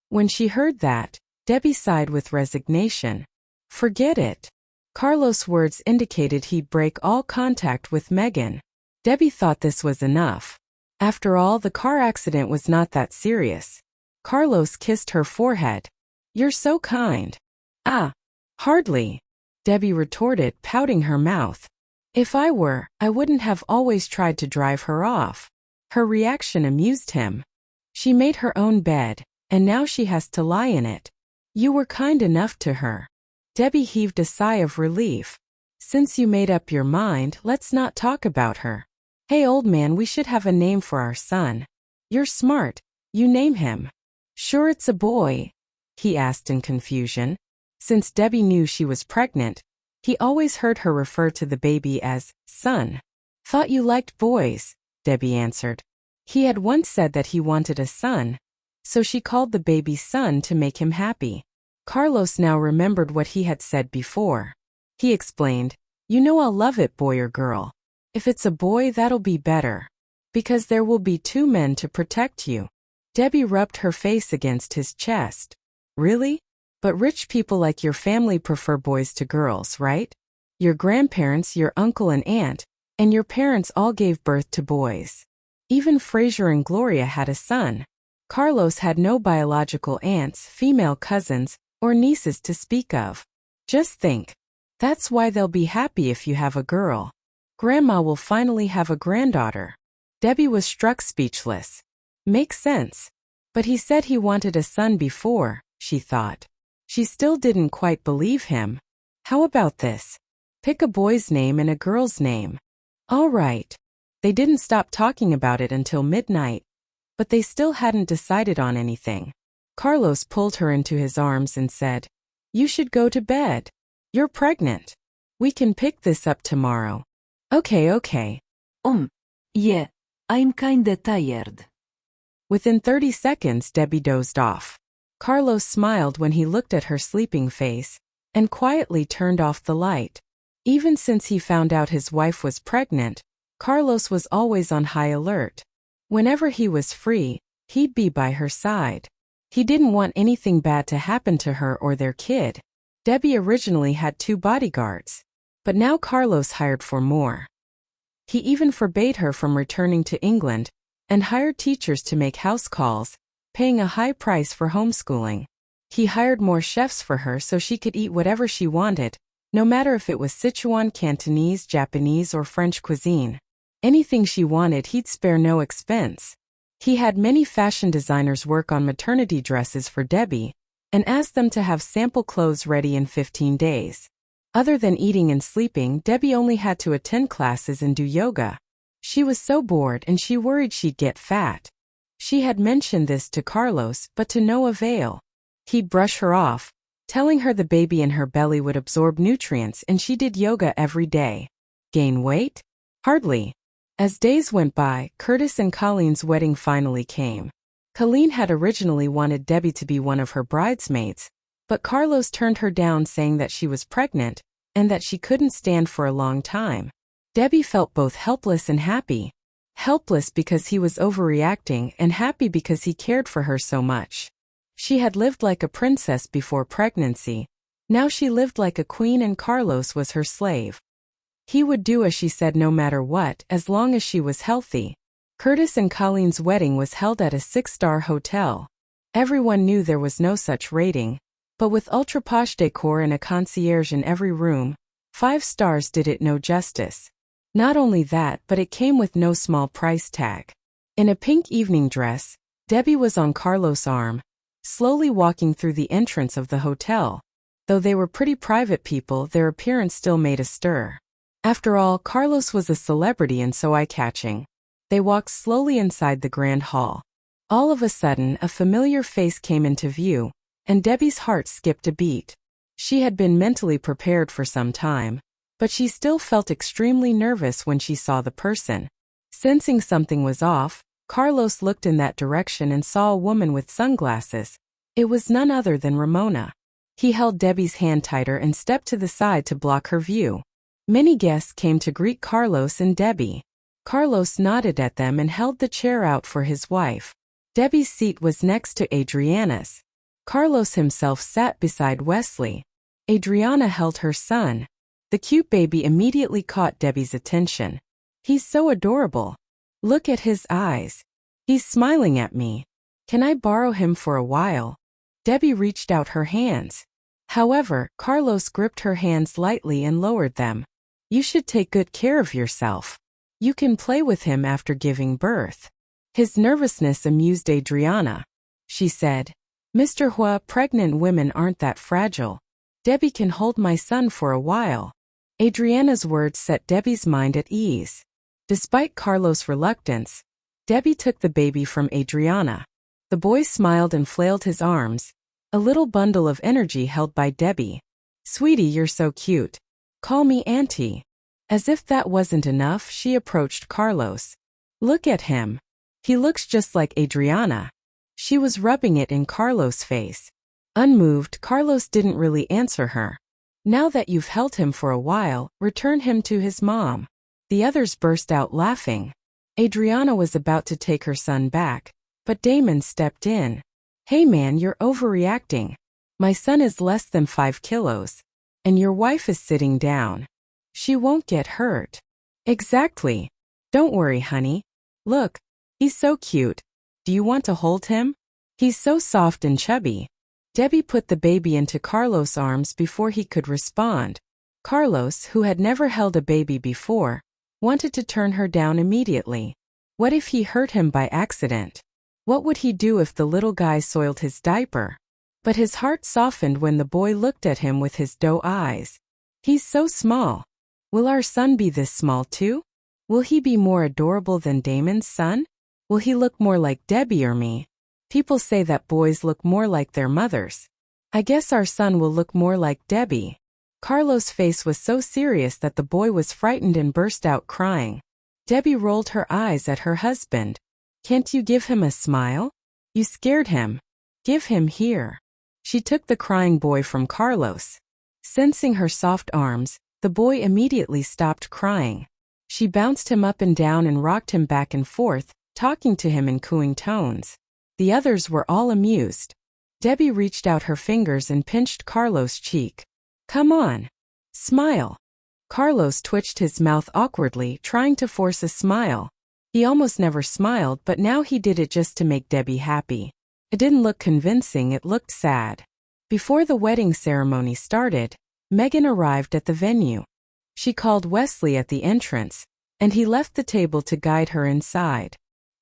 When she heard that, Debbie sighed with resignation. Forget it. Carlos' words indicated he'd break all contact with Megan. Debbie thought this was enough. After all, the car accident was not that serious. Carlos kissed her forehead. "You're so kind." "Ah, hardly," Debbie retorted, pouting her mouth. "If I were, I wouldn't have always tried to drive her off." Her reaction amused him. She made her own bed, and now she has to lie in it. "You were kind enough to her." Debbie heaved a sigh of relief. "Since you made up your mind, let's not talk about her. Hey old man, we should have a name for our son." "You're smart. You name him." "Sure it's a boy?" he asked in confusion. Since Debbie knew she was pregnant, he always heard her refer to the baby as son. "Thought you liked boys," Debbie answered. He had once said that he wanted a son, so she called the baby Son to make him happy. Carlos now remembered what he had said before. He explained, "You know I'll love it, boy or girl. If it's a boy, that'll be better, because there will be 2 men to protect you." Debbie rubbed her face against his chest. "Really? But rich people like your family prefer boys to girls, right? Your grandparents, your uncle and aunt, and your parents all gave birth to boys. Even Fraser and Gloria had a son. Carlos had no biological aunts, female cousins, or nieces to speak of. Just think. That's why they'll be happy if you have a girl. Grandma will finally have a granddaughter." Debbie was struck speechless. Makes sense. But he said he wanted a son before, she thought. She still didn't quite believe him. "How about this? Pick a boy's name and a girl's name." "All right." They didn't stop talking about it until midnight, but they still hadn't decided on anything. Carlos pulled her into his arms and said, "You should go to bed. You're pregnant. We can pick this up tomorrow." Okay.
Yeah, I'm kinda tired."
Within 30 seconds, Debbie dozed off. Carlos smiled when he looked at her sleeping face and quietly turned off the light. Even since he found out his wife was pregnant, Carlos was always on high alert. Whenever he was free, he'd be by her side. He didn't want anything bad to happen to her or their kid. Debbie originally had 2 bodyguards, but now Carlos hired 4 more. He even forbade her from returning to England and hired teachers to make house calls, paying a high price for homeschooling. He hired more chefs for her so she could eat whatever she wanted, no matter if it was Sichuan, Cantonese, Japanese, or French cuisine. Anything she wanted, he'd spare no expense. He had many fashion designers work on maternity dresses for Debbie and asked them to have sample clothes ready in 15 days. Other than eating and sleeping, Debbie only had to attend classes and do yoga. She was so bored and she worried she'd get fat. She had mentioned this to Carlos, but to no avail. He'd brush her off, telling her the baby in her belly would absorb nutrients, and she did yoga every day. Gain weight? Hardly. As days went by, Curtis and Colleen's wedding finally came. Colleen had originally wanted Debbie to be one of her bridesmaids, but Carlos turned her down, saying that she was pregnant and that she couldn't stand for a long time. Debbie felt both helpless and happy. Helpless because he was overreacting, and happy because he cared for her so much. She had lived like a princess before pregnancy. Now she lived like a queen, and Carlos was her slave. He would do as she said no matter what, as long as she was healthy. Curtis and Colleen's wedding was held at a 6-star hotel. Everyone knew there was no such rating, but with ultra-posh decor and a concierge in every room, 5 stars did it no justice. Not only that, but it came with no small price tag. In a pink evening dress, Debbie was on Carlos' arm, slowly walking through the entrance of the hotel. Though they were pretty private people, their appearance still made a stir. After all, Carlos was a celebrity and so eye-catching. They walked slowly inside the grand hall. All of a sudden, a familiar face came into view, and Debbie's heart skipped a beat. She had been mentally prepared for some time, but she still felt extremely nervous when she saw the person. Sensing something was off, Carlos looked in that direction and saw a woman with sunglasses. It was none other than Ramona. He held Debbie's hand tighter and stepped to the side to block her view. Many guests came to greet Carlos and Debbie. Carlos nodded at them and held the chair out for his wife. Debbie's seat was next to Adriana's. Carlos himself sat beside Wesley. Adriana held her son. The cute baby immediately caught Debbie's attention. He's so adorable. Look at his eyes. He's smiling at me. Can I borrow him for a while? Debbie reached out her hands. However, Carlos gripped her hands lightly and lowered them. You should take good care of yourself. You can play with him after giving birth. His nervousness amused Adriana. She said, Mr. Huo, pregnant women aren't that fragile. Debbie can hold my son for a while. Adriana's words set Debbie's mind at ease. Despite Carlos' reluctance, Debbie took the baby from Adriana. The boy smiled and flailed his arms, a little bundle of energy held by Debbie. Sweetie, you're so cute. Call me Auntie. As if that wasn't enough, she approached Carlos. Look at him. He looks just like Adriana. She was rubbing it in Carlos' face. Unmoved, Carlos didn't really answer her. Now that you've held him for a while, return him to his mom. The others burst out laughing. Adriana was about to take her son back, but Damon stepped in. Hey man, you're overreacting. My son is less than 5 kilos. And your wife is sitting down. She won't get hurt. Exactly. Don't worry, honey. Look, he's so cute. Do you want to hold him? He's so soft and chubby. Debbie put the baby into Carlos' arms before he could respond. Carlos, who had never held a baby before, wanted to turn her down immediately. What if he hurt him by accident? What would he do if the little guy soiled his diaper? But his heart softened when the boy looked at him with his doe eyes. He's so small. Will our son be this small too? Will he be more adorable than Damon's son? Will he look more like Debbie or me? People say that boys look more like their mothers. I guess our son will look more like Debbie. Carlos' face was so serious that the boy was frightened and burst out crying. Debbie rolled her eyes at her husband. Can't you give him a smile? You scared him. Give him here. She took the crying boy from Carlos. Sensing her soft arms, the boy immediately stopped crying. She bounced him up and down and rocked him back and forth, talking to him in cooing tones. The others were all amused. Debbie reached out her fingers and pinched Carlos' cheek. Come on. Smile. Carlos twitched his mouth awkwardly, trying to force a smile. He almost never smiled, but now he did it just to make Debbie happy. It didn't look convincing, it looked sad. Before the wedding ceremony started, Megan arrived at the venue. She called Wesley at the entrance, and he left the table to guide her inside.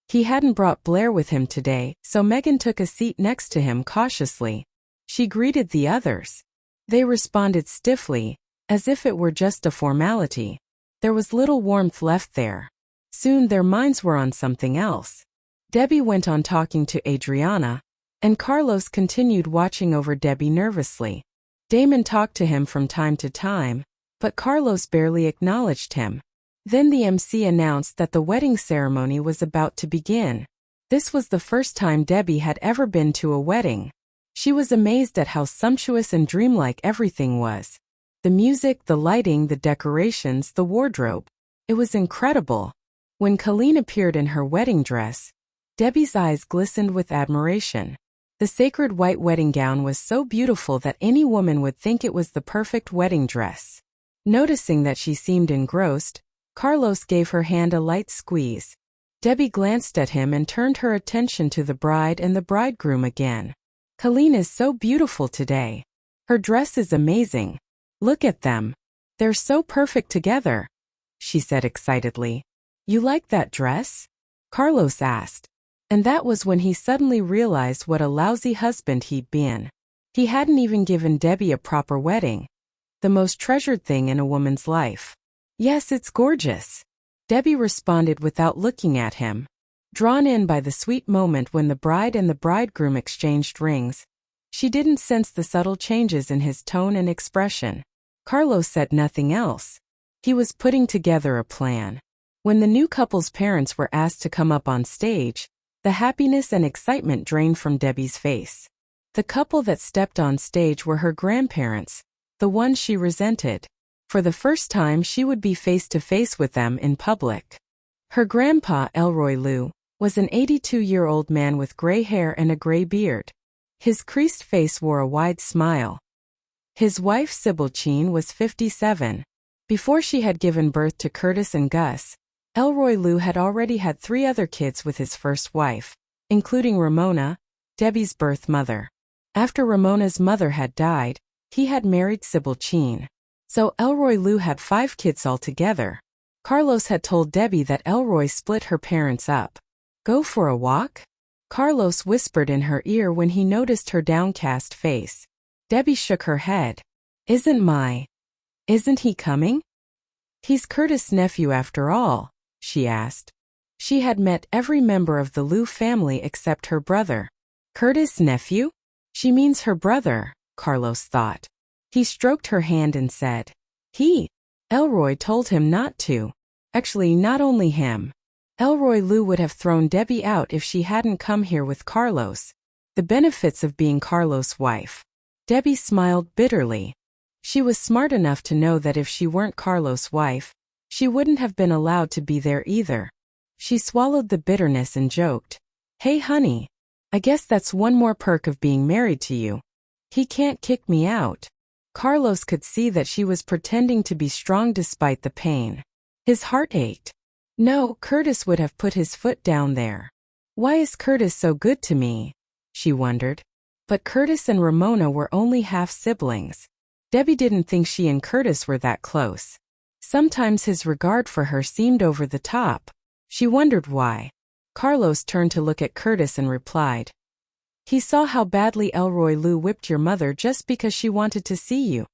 He hadn't brought Blair with him today, so Megan took a seat next to him cautiously. She greeted the others. They responded stiffly, as if it were just a formality. There was little warmth left there. Soon their minds were on something else. Debbie went on talking to Adriana, and Carlos continued watching over Debbie nervously. Damon talked to him from time to time, but Carlos barely acknowledged him. Then the MC announced that the wedding ceremony was about to begin. This was the first time Debbie had ever been to a wedding. She was amazed at how sumptuous and dreamlike everything was. The music, the lighting, the decorations, the wardrobe. It was incredible. When Colleen appeared in her wedding dress, Debbie's eyes glistened with admiration. The sacred white wedding gown was so beautiful that any woman would think it was the perfect wedding dress. Noticing that she seemed engrossed, Carlos gave her hand a light squeeze. Debbie glanced at him and turned her attention to the bride and the bridegroom again. Colleen is so beautiful today. Her dress is amazing. Look at them. They're so perfect together, she said excitedly. You like that dress? Carlos asked. And that was when he suddenly realized what a lousy husband he'd been. He hadn't even given Debbie a proper wedding. The most treasured thing in a woman's life. Yes, it's gorgeous. Debbie responded without looking at him. Drawn in by the sweet moment when the bride and the bridegroom exchanged rings, she didn't sense the subtle changes in his tone and expression. Carlos said nothing else. He was putting together a plan. When the new couple's parents were asked to come up on stage, the happiness and excitement drained from Debbie's face. The couple that stepped on stage were her grandparents, the ones she resented. For the first time she would be face to face with them in public. Her grandpa, Elroy Liu, was an 82-year-old man with gray hair and a gray beard. His creased face wore a wide smile. His wife, Sybil Cheen, was 57. Before she had given birth to Curtis and Gus, Elroy Liu had already had 3 other kids with his first wife, including Ramona, Debbie's birth mother. After Ramona's mother had died, he had married Sybil Cheen. So Elroy Liu had 5 kids altogether. Carlos had told Debbie that Elroy split her parents up. "Go for a walk?" Carlos whispered in her ear when he noticed her downcast face. Debbie shook her head. Isn't he coming?" "He's Curtis' nephew after all," she asked. She had met every member of the Liu family except her brother. Curtis' nephew? She means her brother, Carlos thought. He stroked her hand and said, Elroy told him not to. Actually, not only him. Elroy Liu would have thrown Debbie out if she hadn't come here with Carlos. The benefits of being Carlos' wife. Debbie smiled bitterly. She was smart enough to know that if she weren't Carlos' wife, she wouldn't have been allowed to be there either. She swallowed the bitterness and joked, "Hey honey, I guess that's one more perk of being married to you. He can't kick me out." Carlos could see that she was pretending to be strong despite the pain. His heart ached. No, Curtis would have put his foot down there. Why is Curtis so good to me? She wondered. But Curtis and Ramona were only half-siblings. Debbie didn't think she and Curtis were that close. Sometimes his regard for her seemed over the top. She wondered why. Carlos turned to look at Curtis and replied, "He saw how badly Elroy Liu whipped your mother just because she wanted to see you."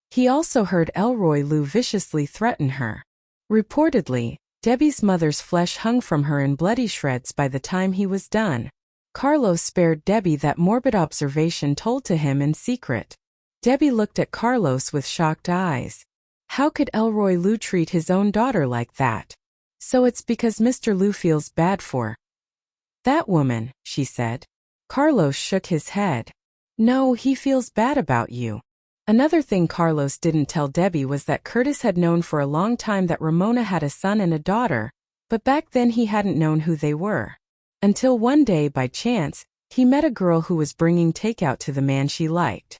He also heard Elroy Liu viciously threaten her. Reportedly, Debbie's mother's flesh hung from her in bloody shreds by the time he was done. Carlos spared Debbie that morbid observation told to him in secret. Debbie looked at Carlos with shocked eyes. How could Elroy Liu treat his own daughter like that? So it's because Mr. Liu feels bad for that woman, she said. Carlos shook his head. No, he feels bad about you. Another thing Carlos didn't tell Debbie was that Curtis had known for a long time that Ramona had a son and a daughter, but back then he hadn't known who they were. Until one day, by chance, he met a girl who was bringing takeout to the man she liked.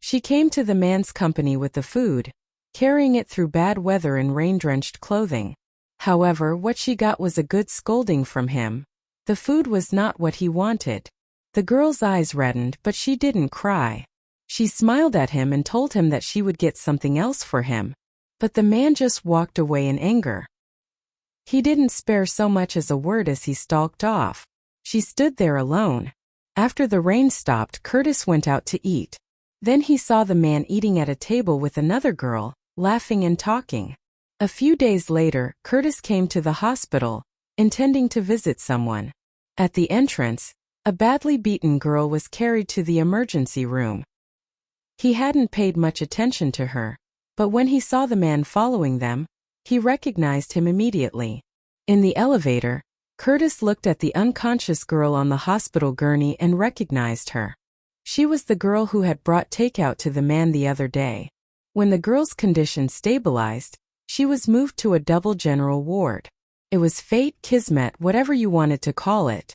She came to the man's company with the food, carrying it through bad weather in rain-drenched clothing. However, what she got was a good scolding from him. The food was not what he wanted. The girl's eyes reddened, but she didn't cry. She smiled at him and told him that she would get something else for him. But the man just walked away in anger. He didn't spare so much as a word as he stalked off. She stood there alone. After the rain stopped, Curtis went out to eat. Then he saw the man eating at a table with another girl, laughing and talking. A few days later, Curtis came to the hospital, intending to visit someone. At the entrance, a badly beaten girl was carried to the emergency room. He hadn't paid much attention to her, but when he saw the man following them, he recognized him immediately. In the elevator, Curtis looked at the unconscious girl on the hospital gurney and recognized her. She was the girl who had brought takeout to the man the other day. When the girl's condition stabilized, she was moved to a double general ward. It was fate, kismet, whatever you wanted to call it.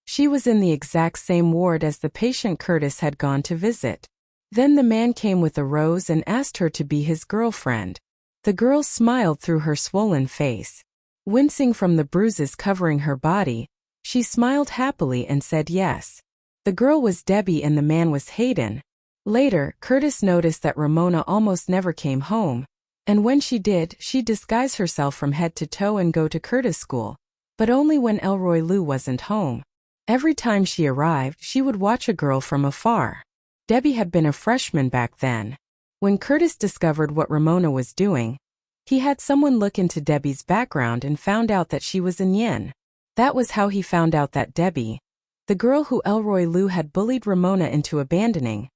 She was in the exact same ward as the patient Curtis had gone to visit. Then the man came with a rose and asked her to be his girlfriend. The girl smiled through her swollen face. Wincing from the bruises covering her body, she smiled happily and said yes. The girl was Debbie and the man was Hayden. Later, Curtis noticed that Ramona almost never came home, and when she did, she'd disguise herself from head to toe and go to Curtis school, but only when Elroy Liu wasn't home. Every time she arrived, she would watch a girl from afar. Debbie had been a freshman back then. When Curtis discovered what Ramona was doing, he had someone look into Debbie's background and found out that she was a Nian. That was how he found out that Debbie, the girl who Elroy Liu had bullied Ramona into abandoning,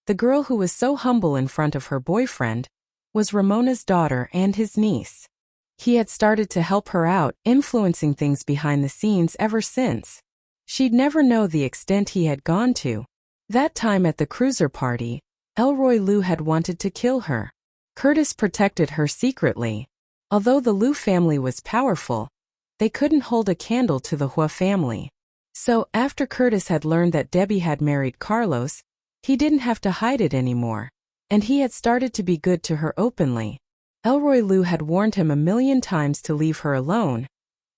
the girl who was so humble in front of her boyfriend, was Ramona's daughter and his niece. He had started to help her out, influencing things behind the scenes ever since. She'd never know the extent he had gone to. That time at the cruiser party, Elroy Liu had wanted to kill her. Curtis protected her secretly. Although the Liu family was powerful, they couldn't hold a candle to the Huo family. So, after Curtis had learned that Debbie had married Carlos, he didn't have to hide it anymore. And he had started to be good to her openly. Elroy Liu had warned him 1,000,000 times to leave her alone,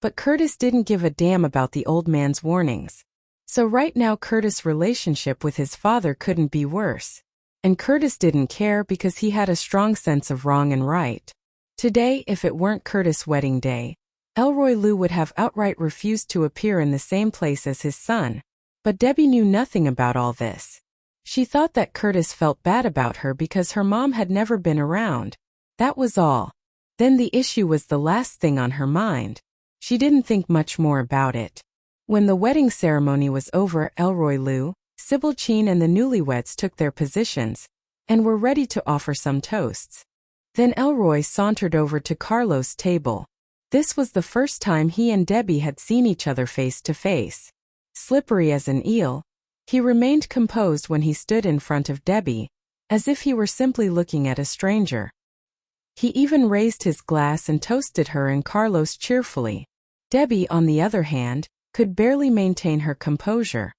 but Curtis didn't give a damn about the old man's warnings. So right now Curtis' relationship with his father couldn't be worse. And Curtis didn't care because he had a strong sense of wrong and right. Today, if it weren't Curtis' wedding day, Elroy Liu would have outright refused to appear in the same place as his son. But Debbie knew nothing about all this. She thought that Curtis felt bad about her because her mom had never been around. That was all. Then the issue was the last thing on her mind. She didn't think much more about it. When the wedding ceremony was over, Elroy Liu, Sybil Chin and the newlyweds took their positions and were ready to offer some toasts. Then Elroy sauntered over to Carlos' table. This was the first time he and Debbie had seen each other face to face. Slippery as an eel, he remained composed when he stood in front of Debbie, as if he were simply looking at a stranger. He even raised his glass and toasted her and Carlos cheerfully. Debbie, on the other hand, could barely maintain her composure.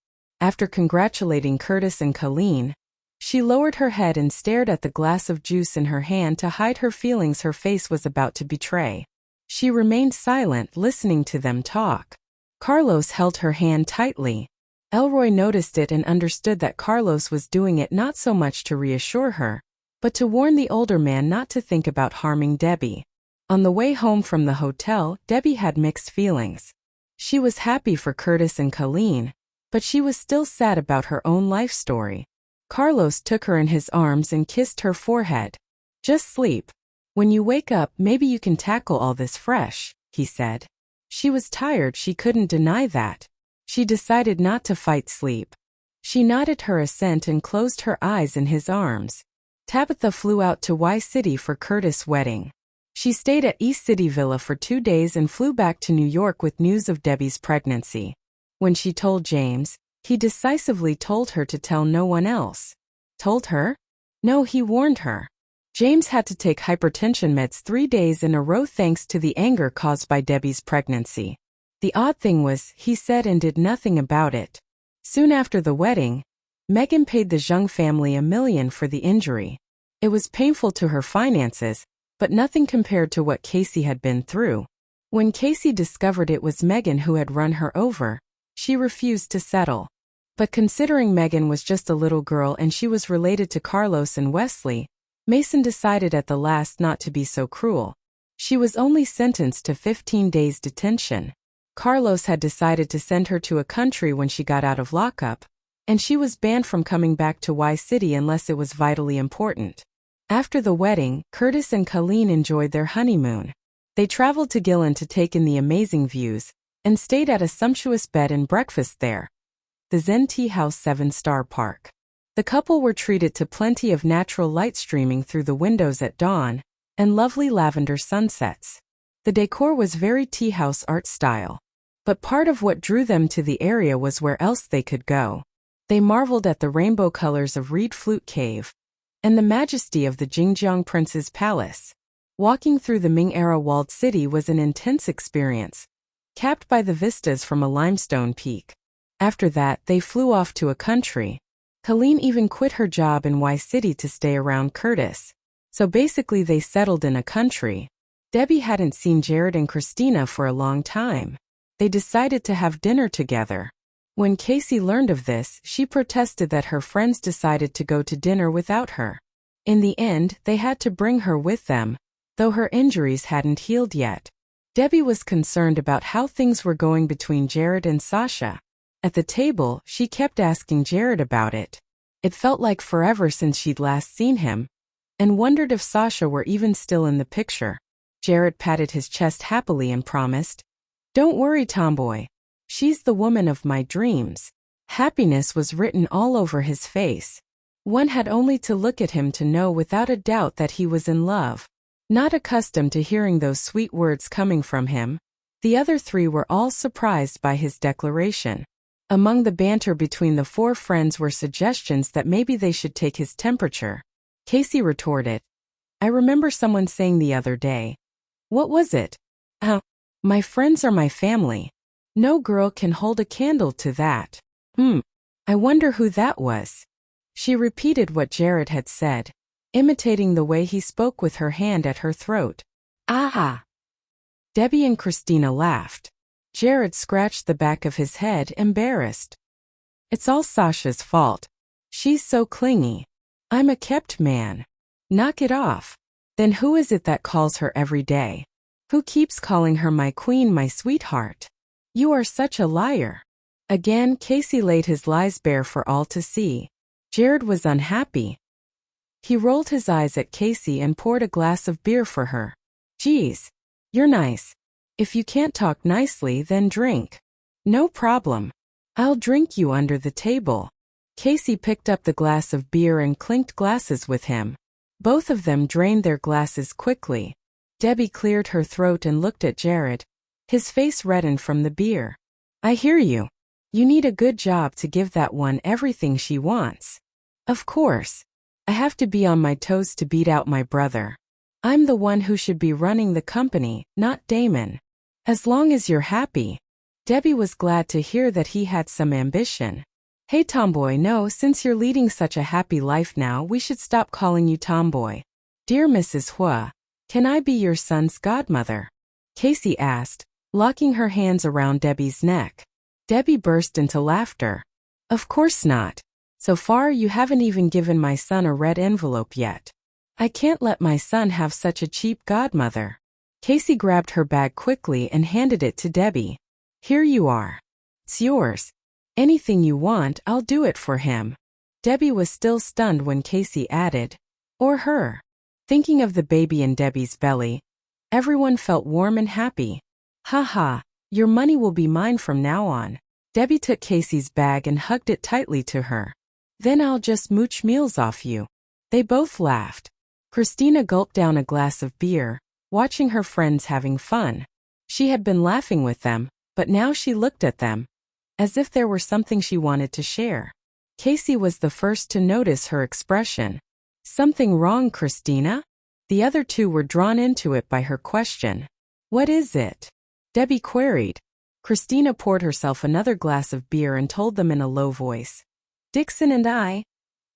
After congratulating Curtis and Colleen, she lowered her head and stared at the glass of juice in her hand to hide her feelings her face was about to betray. She remained silent, listening to them talk. Carlos held her hand tightly. Elroy noticed it and understood that Carlos was doing it not so much to reassure her, but to warn the older man not to think about harming Debbie. On the way home from the hotel, Debbie had mixed feelings. She was happy for Curtis and Colleen, but she was still sad about her own life story. Carlos took her in his arms and kissed her forehead. "Just sleep. When you wake up, maybe you can tackle all this fresh," he said. She was tired, she couldn't deny that. She decided not to fight sleep. She nodded her assent and closed her eyes in his arms. Tabitha flew out to Y City for Curtis' wedding. She stayed at East City Villa for 2 days and flew back to New York with news of Debbie's pregnancy. When she told James, he decisively told her to tell no one else. Told her? No, he warned her. James had to take hypertension meds 3 days in a row thanks to the anger caused by Debbie's pregnancy. The odd thing was, he said and did nothing about it. Soon after the wedding, Megan paid the Zheng family $1,000,000 for the injury. It was painful to her finances, but nothing compared to what Casey had been through. When Casey discovered it was Megan who had run her over, she refused to settle. But considering Megan was just a little girl and she was related to Carlos and Wesley, Mason decided at the last not to be so cruel. She was only sentenced to 15 days detention. Carlos had decided to send her to a country when she got out of lockup, and she was banned from coming back to Y City unless it was vitally important. After the wedding, Curtis and Colleen enjoyed their honeymoon. They traveled to Gillen to take in the amazing views, and stayed at a sumptuous bed and breakfast there. The Zen Tea House 7-star park. The couple were treated to plenty of natural light streaming through the windows at dawn, and lovely lavender sunsets. The decor was very tea house art style. But part of what drew them to the area was where else they could go. They marveled at the rainbow colors of Reed Flute Cave, and the majesty of the Jingjiang Prince's Palace. Walking through the Ming-era walled city was an intense experience, capped by the vistas from a limestone peak. After that, they flew off to a country. Colleen even quit her job in Y City to stay around Curtis. So basically they settled in a country. Debbie hadn't seen Jared and Christina for a long time. They decided to have dinner together. When Casey learned of this, she protested that her friends decided to go to dinner without her. In the end, they had to bring her with them, though her injuries hadn't healed yet. Debbie was concerned about how things were going between Jared and Sasha. At the table, she kept asking Jared about it. It felt like forever since she'd last seen him, and wondered if Sasha were even still in the picture. Jared patted his chest happily and promised, "Don't worry, tomboy. She's the woman of my dreams." Happiness was written all over his face. One had only to look at him to know without a doubt that he was in love. Not accustomed to hearing those sweet words coming from him, the other three were all surprised by his declaration. Among the banter between the four friends were suggestions that maybe they should take his temperature. Casey retorted, I remember someone saying the other day. What was it? My friends are my family. No girl can hold a candle to that. I wonder who that was. She repeated what Jared had said, imitating the way he spoke with her hand at her throat. Ah! Debbie and Christina laughed. Jared scratched the back of his head, embarrassed. It's all Sasha's fault. She's so clingy. I'm a kept man. Knock it off. Then who is it that calls her every day? Who keeps calling her my queen, my sweetheart? You are such a liar. Again, Casey laid his lies bare for all to see. Jared was unhappy. He rolled his eyes at Casey and poured a glass of beer for her. Geez, you're nice. If you can't talk nicely, then drink. No problem. I'll drink you under the table. Casey picked up the glass of beer and clinked glasses with him. Both of them drained their glasses quickly. Debbie cleared her throat and looked at Jared. His face reddened from the beer. I hear you. You need a good job to give that one everything she wants. Of course. I have to be on my toes to beat out my brother. I'm the one who should be running the company, not Damon. As long as you're happy. Debbie was glad to hear that he had some ambition. Hey tomboy, no, since you're leading such a happy life now, we should stop calling you tomboy. Dear Mrs. Huo, can I be your son's godmother? Casey asked, locking her hands around Debbie's neck. Debbie burst into laughter. Of course not. So far you haven't even given my son a red envelope yet. I can't let my son have such a cheap godmother. Casey grabbed her bag quickly and handed it to Debbie. Here you are. It's yours. Anything you want, I'll do it for him. Debbie was still stunned when Casey added, or her. Thinking of the baby in Debbie's belly, everyone felt warm and happy. Ha ha, your money will be mine from now on. Debbie took Casey's bag and hugged it tightly to her. Then I'll just mooch meals off you. They both laughed. Christina gulped down a glass of beer, watching her friends having fun. She had been laughing with them, but now she looked at them, as if there were something she wanted to share. Casey was the first to notice her expression. Something wrong, Christina? The other two were drawn into it by her question. What is it? Debbie queried. Christina poured herself another glass of beer and told them in a low voice. Dixon and I,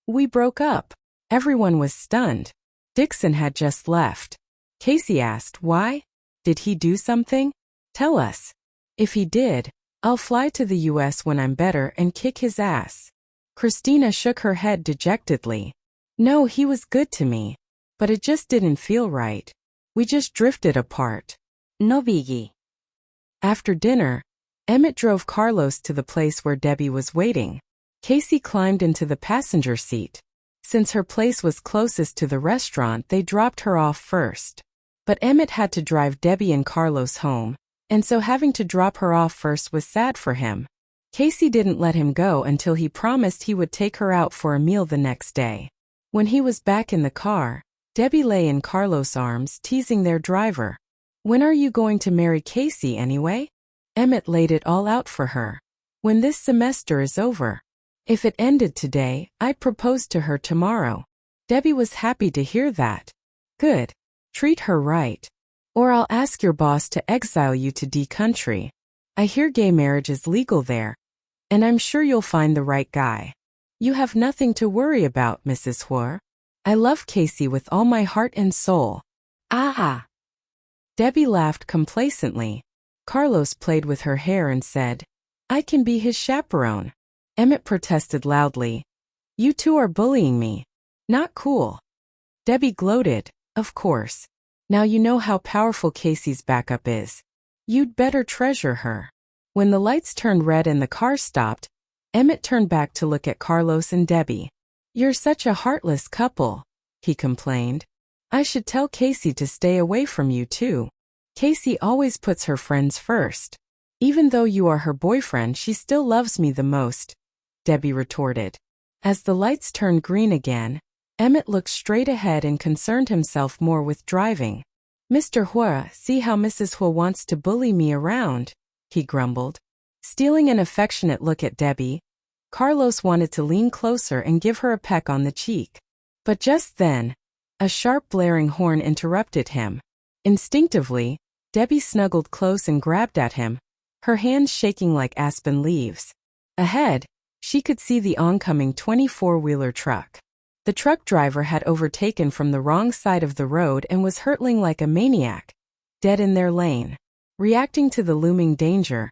we broke up. Everyone was stunned. Dixon had just left. Casey asked, why? Did he do something? Tell us. If he did, I'll fly to the US when I'm better and kick his ass. Christina shook her head dejectedly. No, he was good to me. But it just didn't feel right. We just drifted apart. No biggie. After dinner, Emmett drove Carlos to the place where Debbie was waiting. Casey climbed into the passenger seat. Since her place was closest to the restaurant, they dropped her off first. But Emmett had to drive Debbie and Carlos home, and so having to drop her off first was sad for him. Casey didn't let him go until he promised he would take her out for a meal the next day. When he was back in the car, Debbie lay in Carlos' arms, teasing their driver. When are you going to marry Casey anyway? Emmett laid it all out for her. When this semester is over. If it ended today, I'd propose to her tomorrow. Debbie was happy to hear that. Good. Treat her right. Or I'll ask your boss to exile you to D country. I hear gay marriage is legal there. And I'm sure you'll find the right guy. You have nothing to worry about, Mrs. Huo. I love Casey with all my heart and soul. Ah! Debbie laughed complacently. Carlos played with her hair and said, I can be his chaperone. Emmett protested loudly. You two are bullying me. Not cool. Debbie gloated. Of course. Now you know how powerful Casey's backup is. You'd better treasure her. When the lights turned red and the car stopped, Emmett turned back to look at Carlos and Debbie. You're such a heartless couple, he complained. I should tell Casey to stay away from you too. Casey always puts her friends first. Even though you are her boyfriend, she still loves me the most, Debbie retorted. As the lights turned green again, Emmett looked straight ahead and concerned himself more with driving. Mr. Huo, see how Mrs. Huo wants to bully me around, he grumbled. Stealing an affectionate look at Debbie, Carlos wanted to lean closer and give her a peck on the cheek. But just then, A sharp blaring horn interrupted him. Instinctively, Debbie snuggled close and grabbed at him, her hands shaking like aspen leaves. Ahead, she could see the oncoming 24-wheeler truck. The truck driver had overtaken from the wrong side of the road and was hurtling like a maniac, dead in their lane. Reacting to the looming danger,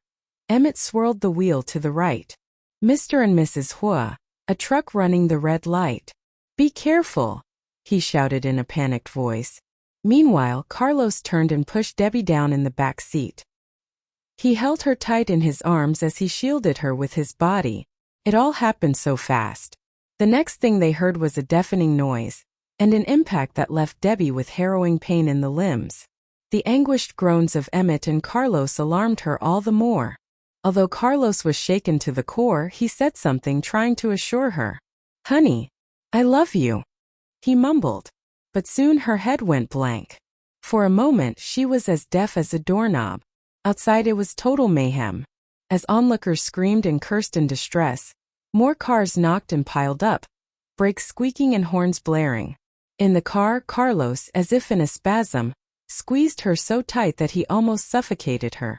Emmett swirled the wheel to the right. Mr. and Mrs. Huo, a truck running the red light. "Be careful," he shouted in a panicked voice. Meanwhile, Carlos turned and pushed Debbie down in the back seat. He held her tight in his arms as he shielded her with his body. It all happened so fast. The next thing they heard was a deafening noise, and an impact that left Debbie with harrowing pain in the limbs. The anguished groans of Emmett and Carlos alarmed her all the more. Although Carlos was shaken to the core, he said something, trying to assure her. "Honey, I love you," he mumbled. But soon her head went blank. For a moment she was as deaf as a doorknob. Outside it was total mayhem. As onlookers screamed and cursed in distress, more cars knocked and piled up, brakes squeaking and horns blaring. In the car, Carlos, as if in a spasm, squeezed her so tight that he almost suffocated her.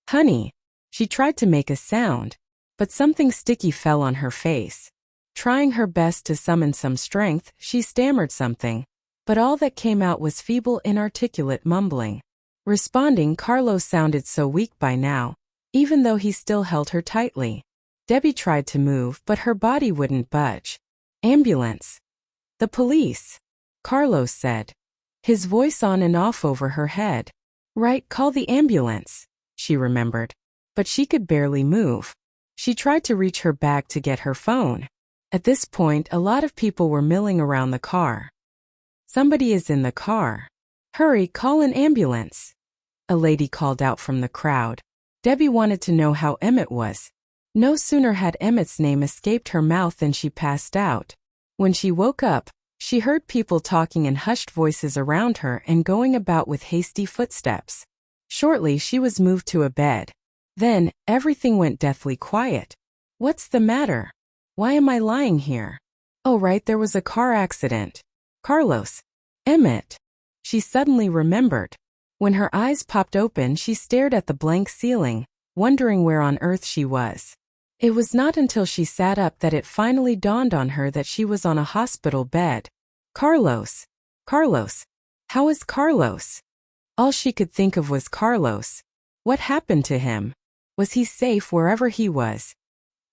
"Honey," she tried to make a sound, but something sticky fell on her face. Trying her best to summon some strength, she stammered something, but all that came out was feeble, inarticulate mumbling. Responding, Carlos sounded so weak by now, even though he still held her tightly. Debbie tried to move, but her body wouldn't budge. "Ambulance." "The police," Carlos said, his voice on and off over her head. "Right, call the ambulance," she remembered. But she could barely move. She tried to reach her bag to get her phone. At this point, a lot of people were milling around the car. "Somebody is in the car. Hurry, call an ambulance," a lady called out from the crowd. Debbie wanted to know how Emmett was. No sooner had Emmett's name escaped her mouth than she passed out. When she woke up, she heard people talking in hushed voices around her and going about with hasty footsteps. Shortly, she was moved to a bed. Then, everything went deathly quiet. "What's the matter? Why am I lying here? Oh right, there was a car accident. Carlos. Emmett." She suddenly remembered. When her eyes popped open, she stared at the blank ceiling, wondering where on earth she was. It was not until she sat up that it finally dawned on her that she was on a hospital bed. Carlos. Carlos. How is Carlos? All she could think of was Carlos. What happened to him? Was he safe wherever he was?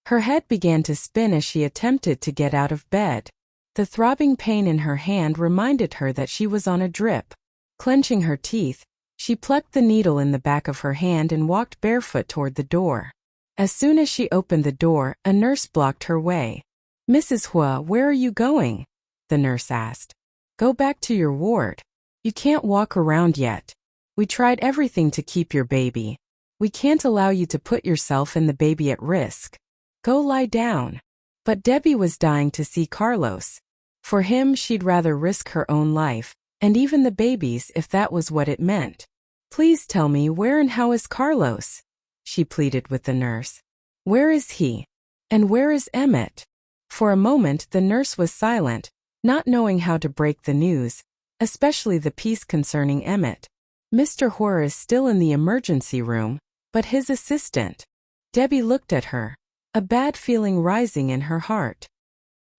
Her head began to spin as she attempted to get out of bed. The throbbing pain in her hand reminded her that she was on a drip. Clenching her teeth, she plucked the needle in the back of her hand and walked barefoot toward the door. As soon as she opened the door, a nurse blocked her way. "Mrs. Huo, where are you going?" the nurse asked. "Go back to your ward. You can't walk around yet. We tried everything to keep your baby. We can't allow you to put yourself and the baby at risk. Go lie down." But Debbie was dying to see Carlos. For him, she'd rather risk her own life, and even the baby's if that was what it meant. "Please tell me, where and how is Carlos?" she pleaded with the nurse. "Where is he? And where is Emmett?" For a moment the nurse was silent, not knowing how to break the news, especially the piece concerning Emmett. "Mr. Huo is still in the emergency room, but his assistant." Debbie looked at her, a bad feeling rising in her heart.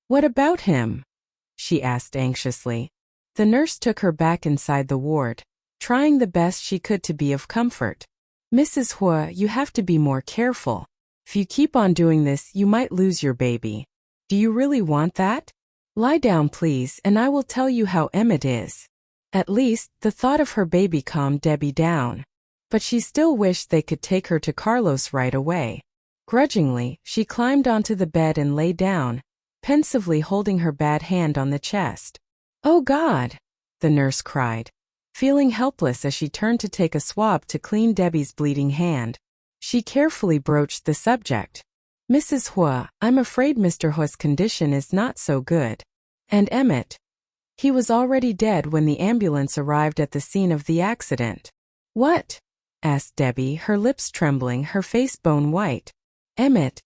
"What about him?" she asked anxiously. The nurse took her back inside the ward, trying the best she could to be of comfort. "Mrs. Huo, you have to be more careful. If you keep on doing this, you might lose your baby. Do you really want that? Lie down, please, and I will tell you how Emmett is." At least, the thought of her baby calmed Debbie down. But she still wished they could take her to Carlos right away. Grudgingly, she climbed onto the bed and lay down, pensively holding her bad hand on the chest. "Oh God!" the nurse cried, feeling helpless as she turned to take a swab to clean Debbie's bleeding hand. She carefully broached the subject. "Mrs. Huo, I'm afraid Mr. Huo's condition is not so good. And Emmett? He was already dead when the ambulance arrived at the scene of the accident." "What?" asked Debbie, her lips trembling, her face bone white. "Emmett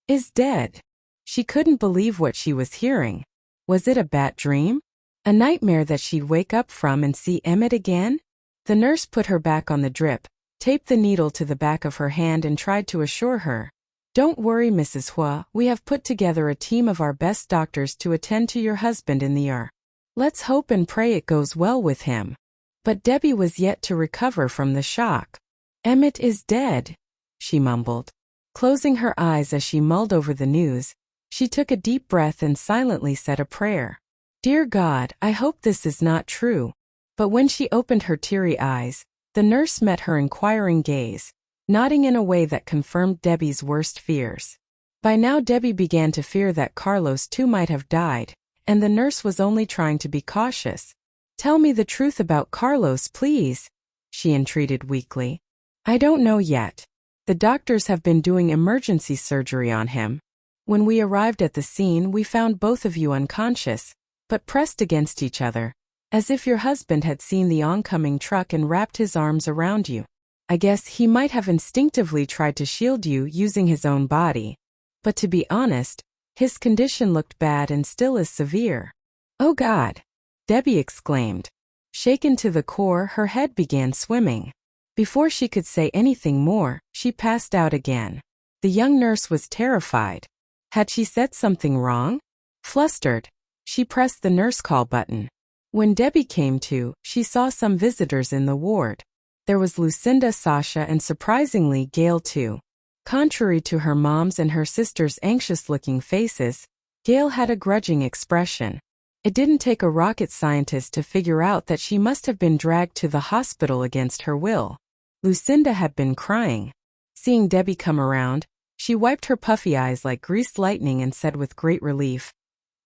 is dead." She couldn't believe what she was hearing. Was it a bad dream? A nightmare that she'd wake up from and see Emmett again? The nurse put her back on the drip, taped the needle to the back of her hand and tried to assure her. Don't worry, Mrs. Huo, we have put together a team of our best doctors to attend to your husband in the ER. Let's hope and pray it goes well with him. But Debbie was yet to recover from the shock. Emmett is dead, she mumbled. Closing her eyes as she mulled over the news, she took a deep breath and silently said a prayer. Dear God, I hope this is not true. But when she opened her teary eyes, the nurse met her inquiring gaze, nodding in a way that confirmed Debbie's worst fears. By now Debbie began to fear that Carlos too might have died, and the nurse was only trying to be cautious. Tell me the truth about Carlos, please, she entreated weakly. I don't know yet. The doctors have been doing emergency surgery on him. When we arrived at the scene, we found both of you unconscious, but pressed against each other, as if your husband had seen the oncoming truck and wrapped his arms around you. I guess he might have instinctively tried to shield you using his own body. But to be honest, his condition looked bad and still is severe. Oh God! Debbie exclaimed. Shaken to the core, her head began swimming. Before she could say anything more, she passed out again. The young nurse was terrified. Had she said something wrong? Flustered, she pressed the nurse call button. When Debbie came to, she saw some visitors in the ward. There was Lucinda, Sasha, and surprisingly Gail too. Contrary to her mom's and her sister's anxious-looking faces, Gail had a grudging expression. It didn't take a rocket scientist to figure out that she must have been dragged to the hospital against her will. Lucinda had been crying. Seeing Debbie come around, she wiped her puffy eyes like greased lightning and said with great relief,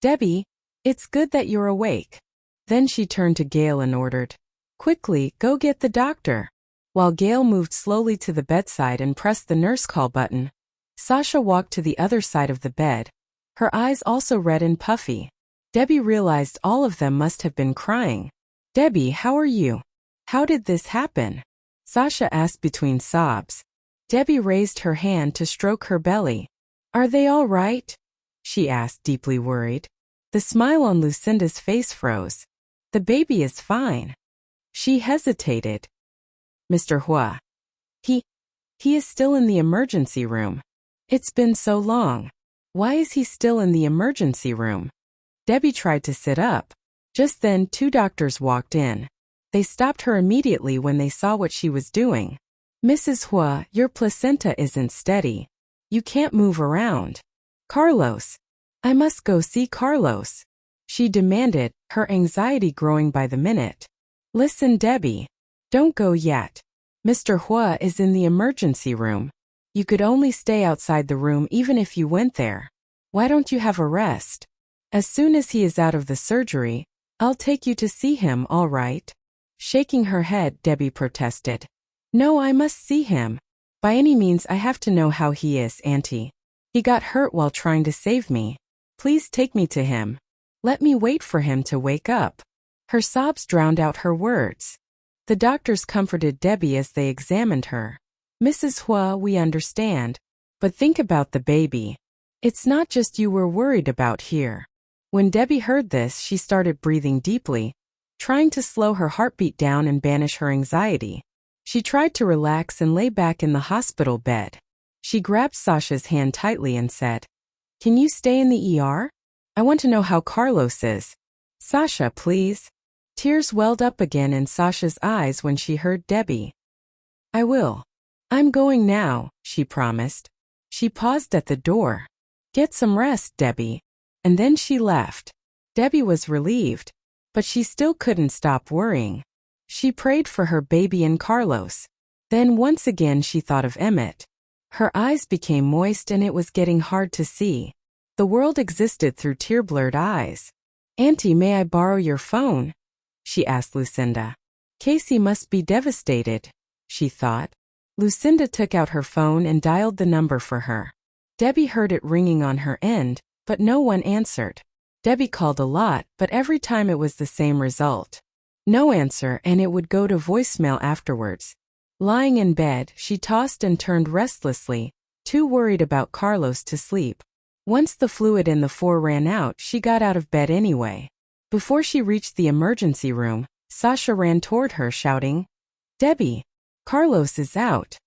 Debbie, it's good that you're awake. Then she turned to Gail and ordered, Quickly, go get the doctor. While Gail moved slowly to the bedside and pressed the nurse call button, Sasha walked to the other side of the bed, her eyes also red and puffy. Debbie realized all of them must have been crying. Debbie, how are you? How did this happen? Sasha asked between sobs. Debbie raised her hand to stroke her belly. Are they all right? She asked, deeply worried. The smile on Lucinda's face froze. The baby is fine. She hesitated. Mr. Huo. He is still in the emergency room. It's been so long. Why is he still in the emergency room? Debbie tried to sit up. Just then 2 doctors walked in. They stopped her immediately when they saw what she was doing. Mrs. Huo, your placenta isn't steady. You can't move around. Carlos. I must go see Carlos, she demanded, her anxiety growing by the minute. Listen, Debbie. Don't go yet. Mr. Huo is in the emergency room. You could only stay outside the room even if you went there. Why don't you have a rest? As soon as he is out of the surgery, I'll take you to see him, all right? Shaking her head, Debbie protested. No, I must see him. By any means I have to know how he is, Auntie. He got hurt while trying to save me. Please take me to him. Let me wait for him to wake up. Her sobs drowned out her words. The doctors comforted Debbie as they examined her. Mrs. Huo, we understand. But think about the baby. It's not just you we're worried about here. When Debbie heard this, she started breathing deeply, trying to slow her heartbeat down and banish her anxiety. She tried to relax and lay back in the hospital bed. She grabbed Sasha's hand tightly and said, Can you stay in the ER? I want to know how Carlos is. Sasha, please. Tears welled up again in Sasha's eyes when she heard Debbie. I will. I'm going now, she promised. She paused at the door. Get some rest, Debbie. And then she left. Debbie was relieved, but she still couldn't stop worrying. She prayed for her baby and Carlos. Then once again she thought of Emmett. Her eyes became moist and it was getting hard to see. The world existed through tear-blurred eyes. Auntie, may I borrow your phone? She asked Lucinda. Casey must be devastated, she thought. Lucinda took out her phone and dialed the number for her. Debbie heard it ringing on her end, but no one answered. Debbie called a lot, but every time it was the same result. No answer, and it would go to voicemail afterwards. Lying in bed, she tossed and turned restlessly, too worried about Carlos to sleep. Once the fluid in the 4 ran out, she got out of bed anyway. Before she reached the emergency room, Sasha ran toward her shouting, "Debbie! Carlos is out!"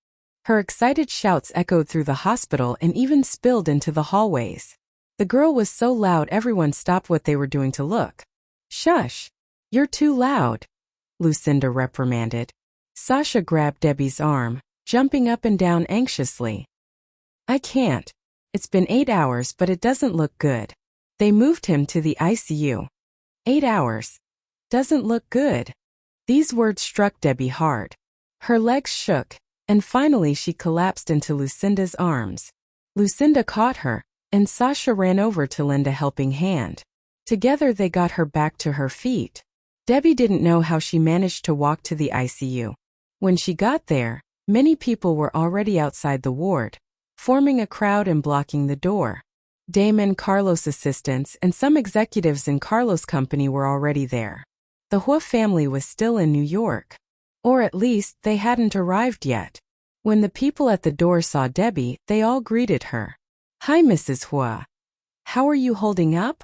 Her excited shouts echoed through the hospital and even spilled into the hallways. The girl was so loud everyone stopped what they were doing to look. "Shush! You're too loud," Lucinda reprimanded. Sasha grabbed Debbie's arm, jumping up and down anxiously. "I can't. It's been 8 hours but it doesn't look good. They moved him to the ICU. 8 hours. Doesn't look good." These words struck Debbie hard. Her legs shook, and finally she collapsed into Lucinda's arms. Lucinda caught her, and Sasha ran over to lend a helping hand. Together they got her back to her feet. Debbie didn't know how she managed to walk to the ICU. When she got there, many people were already outside the ward, forming a crowd and blocking the door. Damon, Carlos' assistants, and some executives in Carlos' company were already there. The Huo family was still in New York. Or at least, they hadn't arrived yet. When the people at the door saw Debbie, they all greeted her. "Hi, Mrs. Huo. How are you holding up?"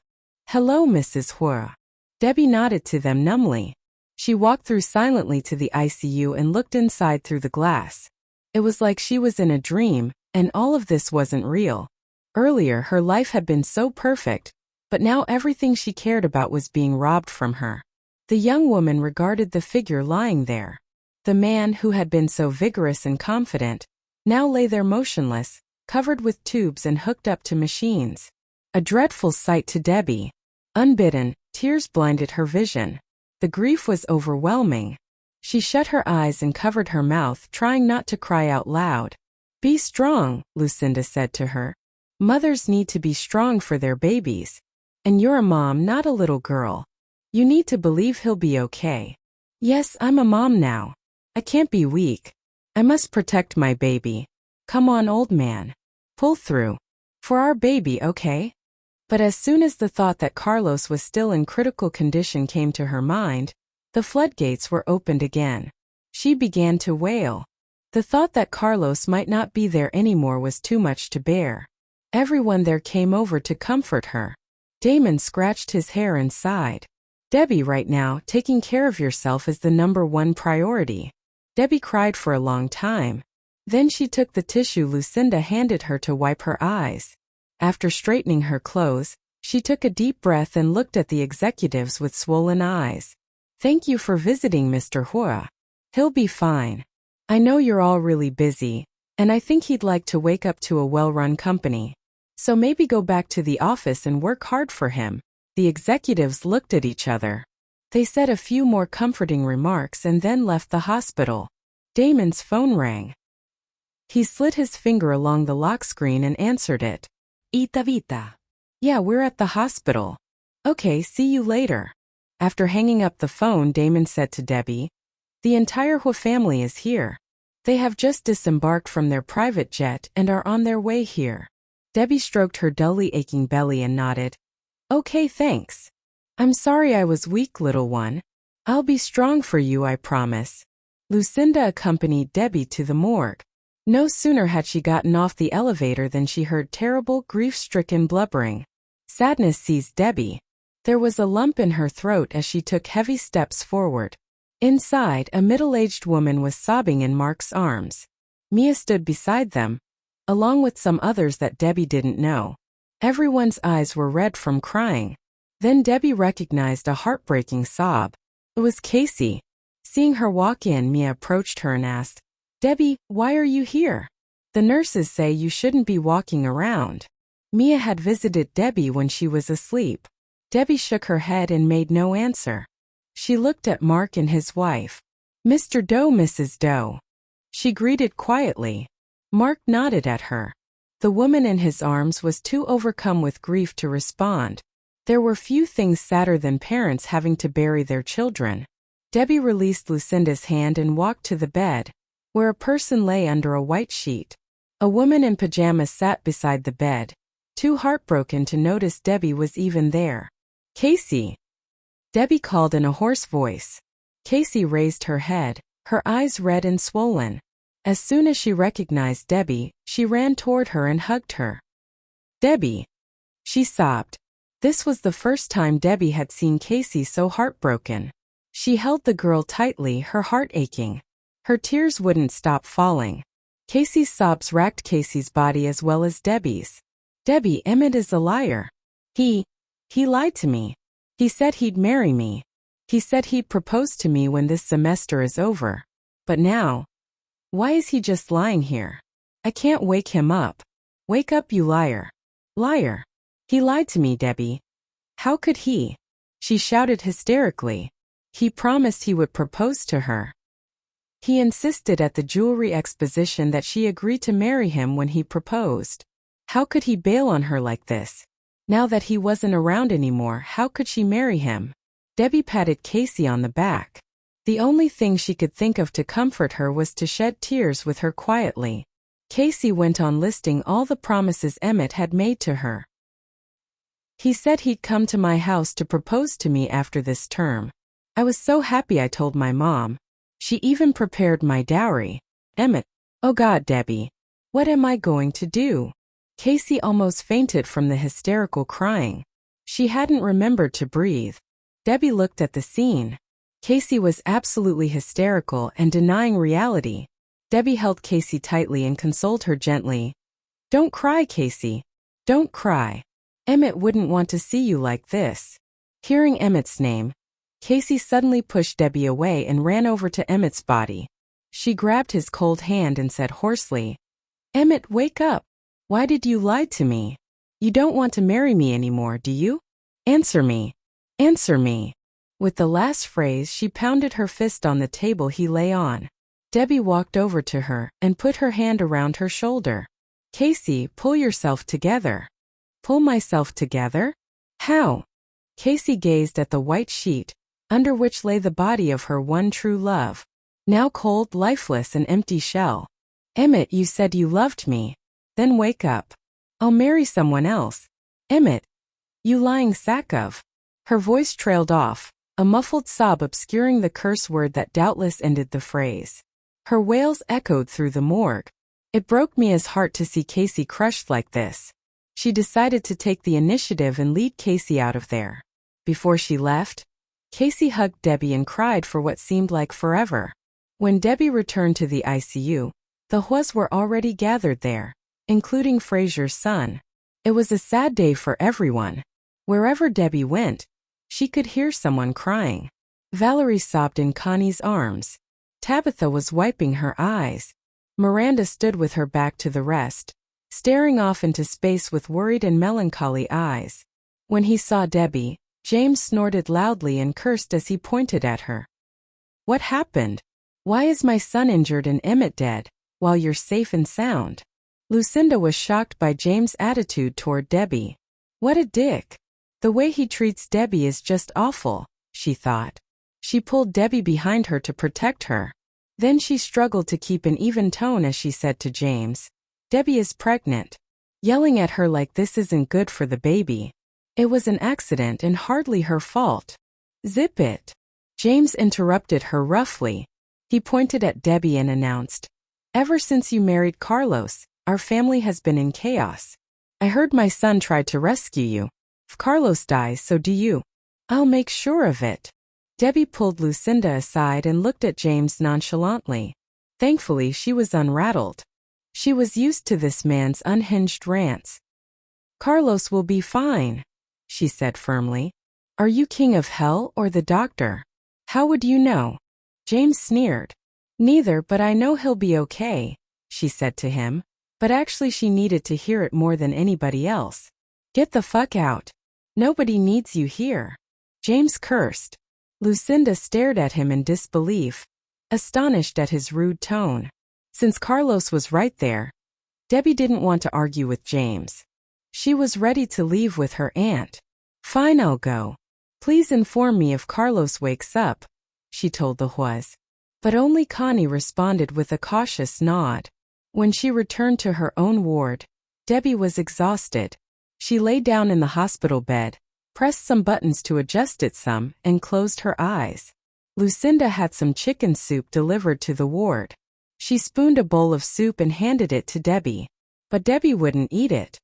"Hello, Mrs. Huo." Debbie nodded to them numbly. She walked through silently to the ICU and looked inside through the glass. It was like she was in a dream, and all of this wasn't real. Earlier, her life had been so perfect, but now everything she cared about was being robbed from her. The young woman regarded the figure lying there. The man, who had been so vigorous and confident, now lay there motionless, covered with tubes and hooked up to machines. A dreadful sight to Debbie. Unbidden, tears blinded her vision. The grief was overwhelming. She shut her eyes and covered her mouth, trying not to cry out loud. "Be strong," Lucinda said to her. "Mothers need to be strong for their babies. And you're a mom, not a little girl. You need to believe he'll be okay." "Yes, I'm a mom now. I can't be weak. I must protect my baby. Come on, old man. Pull through. For our baby, okay?" But as soon as the thought that Carlos was still in critical condition came to her mind, the floodgates were opened again. She began to wail. The thought that Carlos might not be there anymore was too much to bear. Everyone there came over to comfort her. Damon scratched his hair and sighed. "Debbie, right now, taking care of yourself is the #1 priority." Debbie cried for a long time. Then she took the tissue Lucinda handed her to wipe her eyes. After straightening her clothes, she took a deep breath and looked at the executives with swollen eyes. "Thank you for visiting, Mr. Huo. He'll be fine. I know you're all really busy, and I think he'd like to wake up to a well-run company. So maybe go back to the office and work hard for him." The executives looked at each other. They said a few more comforting remarks and then left the hospital. Damon's phone rang. He slid his finger along the lock screen and answered it.
Ita Vita.
"Yeah, we're at the hospital." "Okay, see you later." After hanging up the phone, Damon said to Debbie, "The entire Huo family is here. They have just disembarked from their private jet and are on their way here." Debbie stroked her dully aching belly and nodded. "Okay, thanks. I'm sorry I was weak, little one. I'll be strong for you, I promise." Lucinda accompanied Debbie to the morgue. No sooner had she gotten off the elevator than she heard terrible, grief-stricken blubbering. Sadness seized Debbie. There was a lump in her throat as she took heavy steps forward. Inside, a middle-aged woman was sobbing in Mark's arms. Mia stood beside them, along with some others that Debbie didn't know. Everyone's eyes were red from crying. Then Debbie recognized a heartbreaking sob. It was Casey. Seeing her walk in, Mia approached her and asked, "Debbie, why are you here? The nurses say you shouldn't be walking around." Mia had visited Debbie when she was asleep. Debbie shook her head and made no answer. She looked at Mark and his wife. "Mr. Doe, Mrs. Doe." She greeted quietly. Mark nodded at her. The woman in his arms was too overcome with grief to respond. There were few things sadder than parents having to bury their children. Debbie released Lucinda's hand and walked to the bed, where a person lay under a white sheet. A woman in pajamas sat beside the bed, too heartbroken to notice Debbie was even there. "Casey!" Debbie called in a hoarse voice. Casey raised her head, her eyes red and swollen. As soon as she recognized Debbie, she ran toward her and hugged her. "Debbie!" She sobbed. This was the first time Debbie had seen Casey so heartbroken. She held the girl tightly, her heart aching. Her tears wouldn't stop falling. Casey's sobs racked Casey's body as well as Debbie's. "Debbie, Emmett is a liar. He lied to me. He said he'd marry me. He said he'd propose to me when this semester is over. But now, why is he just lying here? I can't wake him up. Wake up, you liar. Liar. He lied to me, Debbie. How could he?" She shouted hysterically. "He promised he would propose to her. He insisted at the jewelry exposition that she agreed to marry him when he proposed. How could he bail on her like this? Now that he wasn't around anymore, how could she marry him?" Debbie patted Casey on the back. The only thing she could think of to comfort her was to shed tears with her quietly. Casey went on listing all the promises Emmett had made to her. "He said he'd come to my house to propose to me after this term. I was so happy I told my mom. She even prepared my dowry. Emmett, oh God, Debbie. What am I going to do?" Casey almost fainted from the hysterical crying. She hadn't remembered to breathe. Debbie looked at the scene. Casey was absolutely hysterical and denying reality. Debbie held Casey tightly and consoled her gently. "Don't cry, Casey. Don't cry. Emmett wouldn't want to see you like this." Hearing Emmett's name, Casey suddenly pushed Debbie away and ran over to Emmett's body. She grabbed his cold hand and said hoarsely, "Emmett, wake up. Why did you lie to me? You don't want to marry me anymore, do you? Answer me. Answer me." With the last phrase, she pounded her fist on the table he lay on. Debbie walked over to her and put her hand around her shoulder. "Casey, pull yourself together." "Pull myself together? How?" Casey gazed at the white sheet, under which lay the body of her one true love, now cold, lifeless, an empty shell. "Emmett, you said you loved me. Then wake up. I'll marry someone else. Emmett, you lying sack of." Her voice trailed off, a muffled sob obscuring the curse word that doubtless ended the phrase. Her wails echoed through the morgue. It broke Mia's heart to see Casey crushed like this. She decided to take the initiative and lead Casey out of there. Before she left, Casey hugged Debbie and cried for what seemed like forever. When Debbie returned to the ICU, the Huos were already gathered there, including Fraser's son. It was a sad day for everyone. Wherever Debbie went, she could hear someone crying. Valerie sobbed in Connie's arms. Tabitha was wiping her eyes. Miranda stood with her back to the rest, staring off into space with worried and melancholy eyes. When he saw Debbie, James snorted loudly and cursed as he pointed at her. "What happened? Why is my son injured and Emmett dead, while you're safe and sound?" Lucinda was shocked by James' attitude toward Debbie. "What a dick. The way he treats Debbie is just awful," she thought. She pulled Debbie behind her to protect her. Then she struggled to keep an even tone as she said to James, "Debbie is pregnant. Yelling at her like this isn't good for the baby. It was an accident and hardly her fault." "Zip it." James interrupted her roughly. He pointed at Debbie and announced, "Ever since you married Carlos, our family has been in chaos. I heard my son tried to rescue you. If Carlos dies, so do you. I'll make sure of it." Debbie pulled Lucinda aside and looked at James nonchalantly. Thankfully, she was unrattled. She was used to this man's unhinged rants. "Carlos will be fine," she said firmly. "Are you king of hell or the doctor? How would you know?" James sneered. "Neither, but I know he'll be okay," she said to him. But actually she needed to hear it more than anybody else. "Get the fuck out. Nobody needs you here." James cursed. Lucinda stared at him in disbelief, astonished at his rude tone. Since Carlos was right there, Debbie didn't want to argue with James. She was ready to leave with her aunt. "Fine, I'll go. Please inform me if Carlos wakes up," she told the Huos. But only Connie responded with a cautious nod. When she returned to her own ward, Debbie was exhausted. She lay down in the hospital bed, pressed some buttons to adjust it some, and closed her eyes. Lucinda had some chicken soup delivered to the ward. She spooned a bowl of soup and handed it to Debbie. But Debbie wouldn't eat it.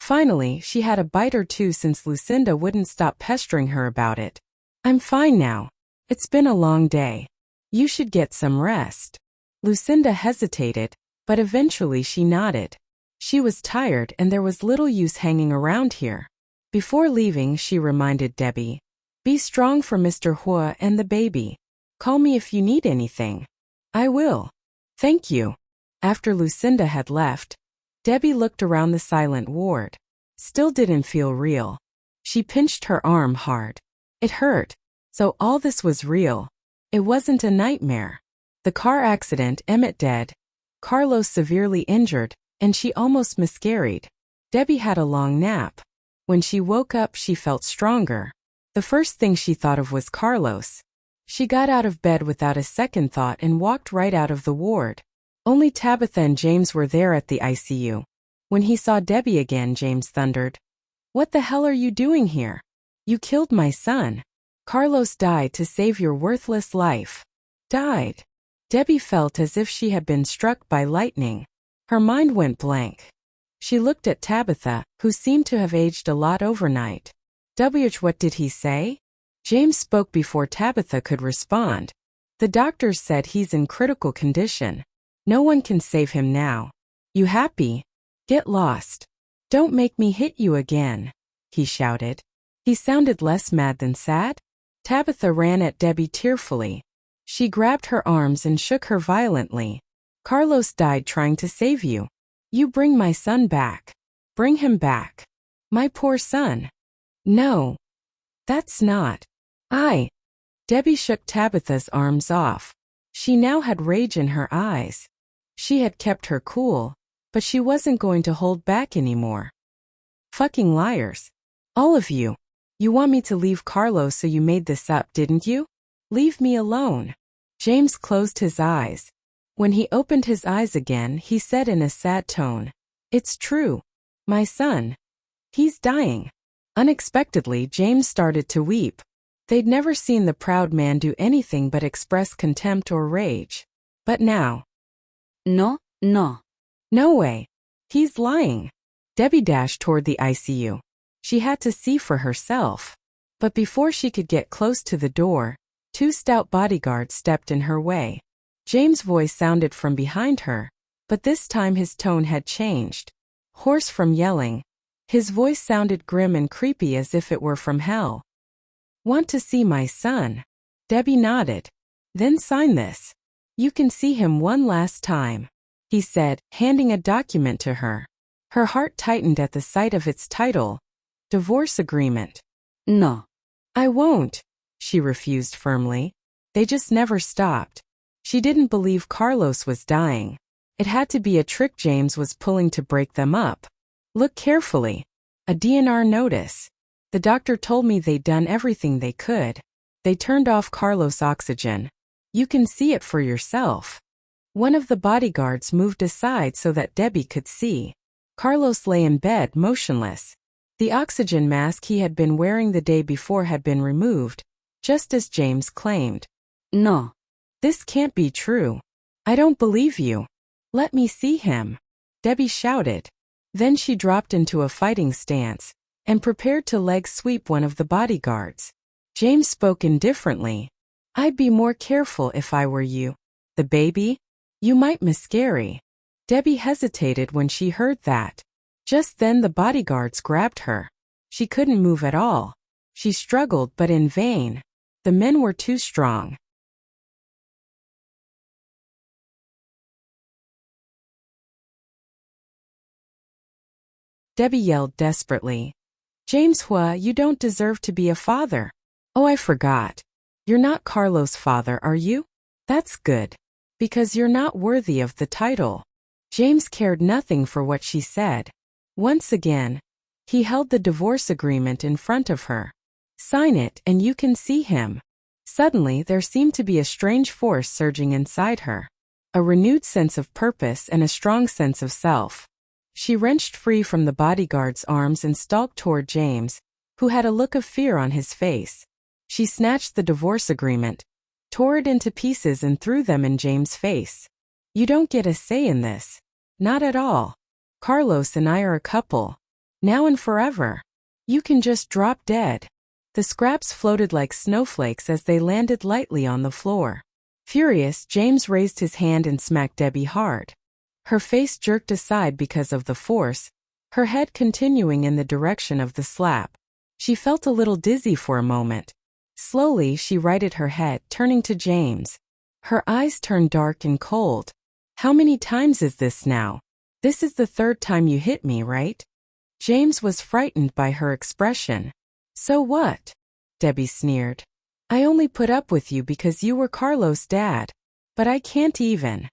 Finally, she had a bite or two since Lucinda wouldn't stop pestering her about it. I'm fine now. It's been a long day. You should get some rest. Lucinda hesitated, but eventually she nodded. She was tired and there was little use hanging around here. Before leaving, she reminded Debbie, be strong for Mr. Huo and the baby. Call me if you need anything. I will. Thank you. After Lucinda had left, Debbie looked around the silent ward. Still didn't feel real. She pinched her arm hard. It hurt. So all this was real. It wasn't a nightmare. The car accident, Emmett dead, Carlos severely injured, and she almost miscarried. Debbie had a long nap. When she woke up, she felt stronger. The first thing she thought of was Carlos. She got out of bed without a second thought and walked right out of the ward. Only Tabitha and James were there at the ICU. When he saw Debbie again, James thundered, "What the hell are you doing here? You killed my son. Carlos died to save your worthless life." Died. Debbie felt as if she had been struck by lightning. Her mind went blank. She looked at Tabitha, who seemed to have aged a lot overnight. What did he say? James spoke before Tabitha could respond. The doctors said he's in critical condition. No one can save him now. You happy? Get lost. Don't make me hit you again, he shouted. He sounded less mad than sad. Tabitha ran at Debbie tearfully. She grabbed her arms and shook her violently. Carlos died trying to save you. You bring my son back. Bring him back. My poor son. No. That's not. Debbie shook Tabitha's arms off. She now had rage in her eyes. She had kept her cool, but she wasn't going to hold back anymore. Fucking liars. All of you. You want me to leave Carlos, so you made this up, didn't you? Leave me alone. James closed his eyes. When he opened his eyes again, he said in a sad tone, "It's true. My son. He's dying." Unexpectedly, James started to weep. They'd never seen the proud man do anything but express contempt or rage. But now.
No.
No way. He's lying. Debbie dashed toward the ICU. She had to see for herself. But before she could get close to the door, two stout bodyguards stepped in her way. James' voice sounded from behind her, but this time his tone had changed. Hoarse from yelling, his voice sounded grim and creepy as if it were from hell. Want to see my son? Debbie nodded. Then sign this. You can see him one last time, he said, handing a document to her. Her heart tightened at the sight of its title, Divorce Agreement.
No.
I won't, she refused firmly. They just never stopped. She didn't believe Carlos was dying. It had to be a trick James was pulling to break them up. Look carefully. A DNR notice. The doctor told me they'd done everything they could. They turned off Carlos' oxygen. You can see it for yourself. One of the bodyguards moved aside so that Debbie could see. Carlos lay in bed, motionless. The oxygen mask he had been wearing the day before had been removed, just as James claimed.
No.
This can't be true. I don't believe you. Let me see him, Debbie shouted. Then she dropped into a fighting stance and prepared to leg sweep one of the bodyguards. James spoke indifferently. I'd be more careful if I were you. The baby? You might miscarry. Debbie hesitated when she heard that. Just then the bodyguards grabbed her. She couldn't move at all. She struggled, but in vain. The men were too strong. Debbie yelled desperately. James Huo, you don't deserve to be a father. Oh, I forgot. You're not Carlos' father, are you? That's good. Because you're not worthy of the title. James cared nothing for what she said. Once again, he held the divorce agreement in front of her. Sign it and you can see him. Suddenly, there seemed to be a strange force surging inside her. A renewed sense of purpose and a strong sense of self. She wrenched free from the bodyguard's arms and stalked toward James, who had a look of fear on his face. She snatched the divorce agreement, tore it into pieces and threw them in James' face. You don't get a say in this. Not at all. Carlos and I are a couple. Now and forever. You can just drop dead. The scraps floated like snowflakes as they landed lightly on the floor. Furious, James raised his hand and smacked Debbie hard. Her face jerked aside because of the force, her head continuing in the direction of the slap. She felt a little dizzy for a moment. Slowly, she righted her head, turning to James. Her eyes turned dark and cold. How many times is this now? This is the third time you hit me, right? James was frightened by her expression. So what? Debbie sneered. I only put up with you because you were Carlos' dad. But I can't even.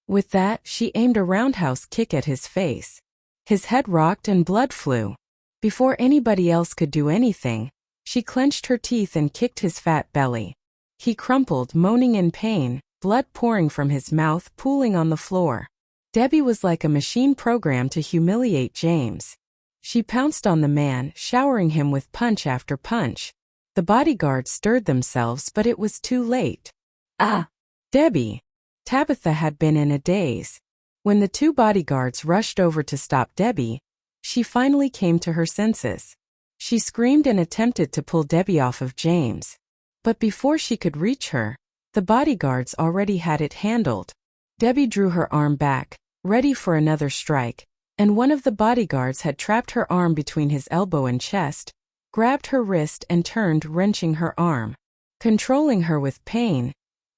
With that, she aimed a roundhouse kick at his face. His head rocked and blood flew. Before anybody else could do anything, she clenched her teeth and kicked his fat belly. He crumpled, moaning in pain, blood pouring from his mouth, pooling on the floor. Debbie was like a machine programmed to humiliate James. She pounced on the man, showering him with punch after punch. The bodyguards stirred themselves, but it was too late. Ah! Debbie! Tabitha had been in a daze. When the two bodyguards rushed over to stop Debbie, she finally came to her senses. She screamed and attempted to pull Debbie off of James. But before she could reach her, the bodyguards already had it handled. Debbie drew her arm back, ready for another strike, and one of the bodyguards had trapped her arm between his elbow and chest, grabbed her wrist and turned, wrenching her arm. Controlling her with pain,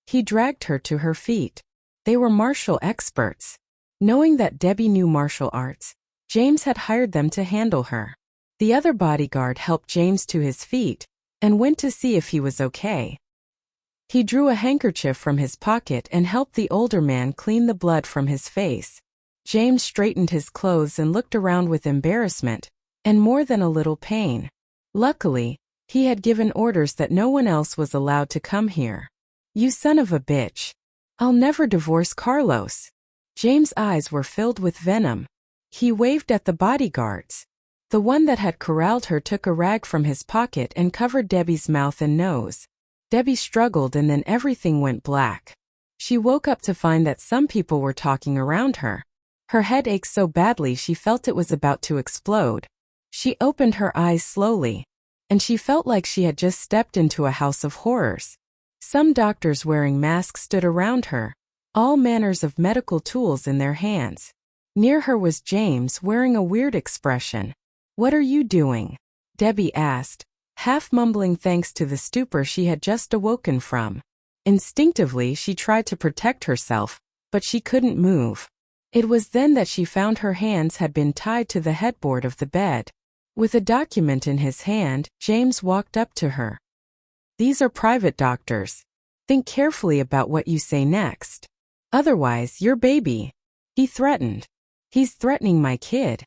he dragged her to her feet. They were martial experts. Knowing that Debbie knew martial arts, James had hired them to handle her. The other bodyguard helped James to his feet and went to see if he was okay. He drew a handkerchief from his pocket and helped the older man clean the blood from his face. James straightened his clothes and looked around with embarrassment and more than a little pain. Luckily, he had given orders that no one else was allowed to come here. You son of a bitch. I'll never divorce Carlos. James' eyes were filled with venom. He waved at the bodyguards. The one that had corralled her took a rag from his pocket and covered Debbie's mouth and nose. Debbie struggled and then everything went black. She woke up to find that some people were talking around her. Her head ached so badly she felt it was about to explode. She opened her eyes slowly, and she felt like she had just stepped into a house of horrors. Some doctors wearing masks stood around her, all manners of medical tools in their hands. Near her was James, wearing a weird expression. What are you doing? Debbie asked, half mumbling thanks to the stupor she had just awoken from. Instinctively, she tried to protect herself, but she couldn't move. It was then that she found her hands had been tied to the headboard of the bed. With a document in his hand, James walked up to her. These are private doctors. Think carefully about what you say next. Otherwise, your baby. He threatened. He's threatening my kid.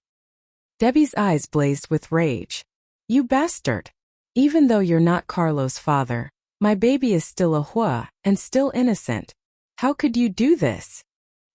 Debbie's eyes blazed with rage. You bastard. Even though you're not Carlos' father, my baby is still a Huo and still innocent. How could you do this?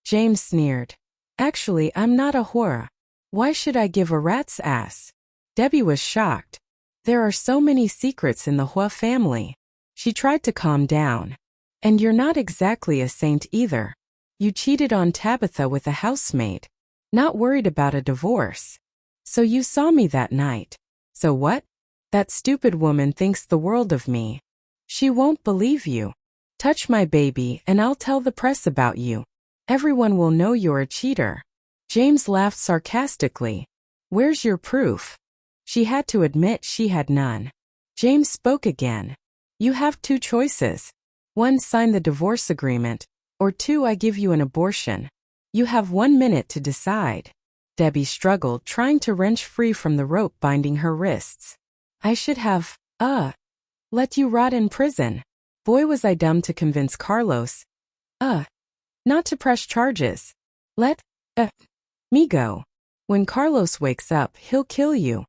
James sneered. Actually, I'm not a Huo. Why should I give a rat's ass? Debbie was shocked. There are so many secrets in the Huo family. She tried to calm down. And you're not exactly a saint either. You cheated on Tabitha with a housemaid. Not worried about a divorce. So you saw me that night. So what? That stupid woman thinks the world of me. She won't believe you. Touch my baby and I'll tell the press about you. Everyone will know you're a cheater. James laughed sarcastically. Where's your proof? She had to admit she had none. James spoke again. You have two choices. 1, sign the divorce agreement, or 2, I give you an abortion. You have 1 minute to decide. Debbie struggled, trying to wrench free from the rope binding her wrists. I should have, let you rot in prison. Boy, was I dumb to convince Carlos. Not to press charges. Let, me go. When Carlos wakes up, he'll kill you.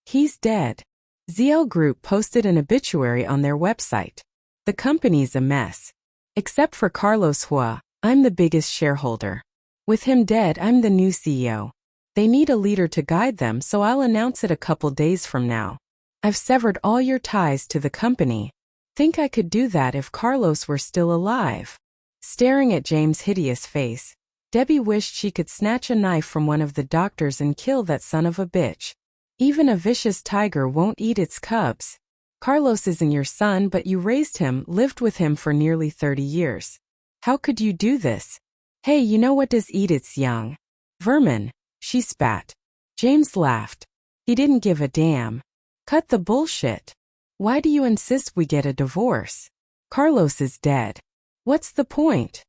He's dead. ZL Group posted an obituary on their website. The company's a mess. Except for Carlos Huo, I'm the biggest shareholder. With him dead, I'm the new CEO. They need a leader to guide them, so I'll announce it a couple days from now. I've severed all your ties to the company. Think I could do that if Carlos were still alive? Staring at James' hideous face, Debbie wished she could snatch a knife from one of the doctors and kill that son of a bitch. Even a vicious tiger won't eat its cubs. Carlos isn't your son, but you raised him, lived with him for nearly 30 years. How could you do this? Hey, you know what does eat its young? Vermin, she spat. James laughed. He didn't give a damn. Cut the bullshit. Why do you insist we get a divorce? Carlos is dead. What's the point?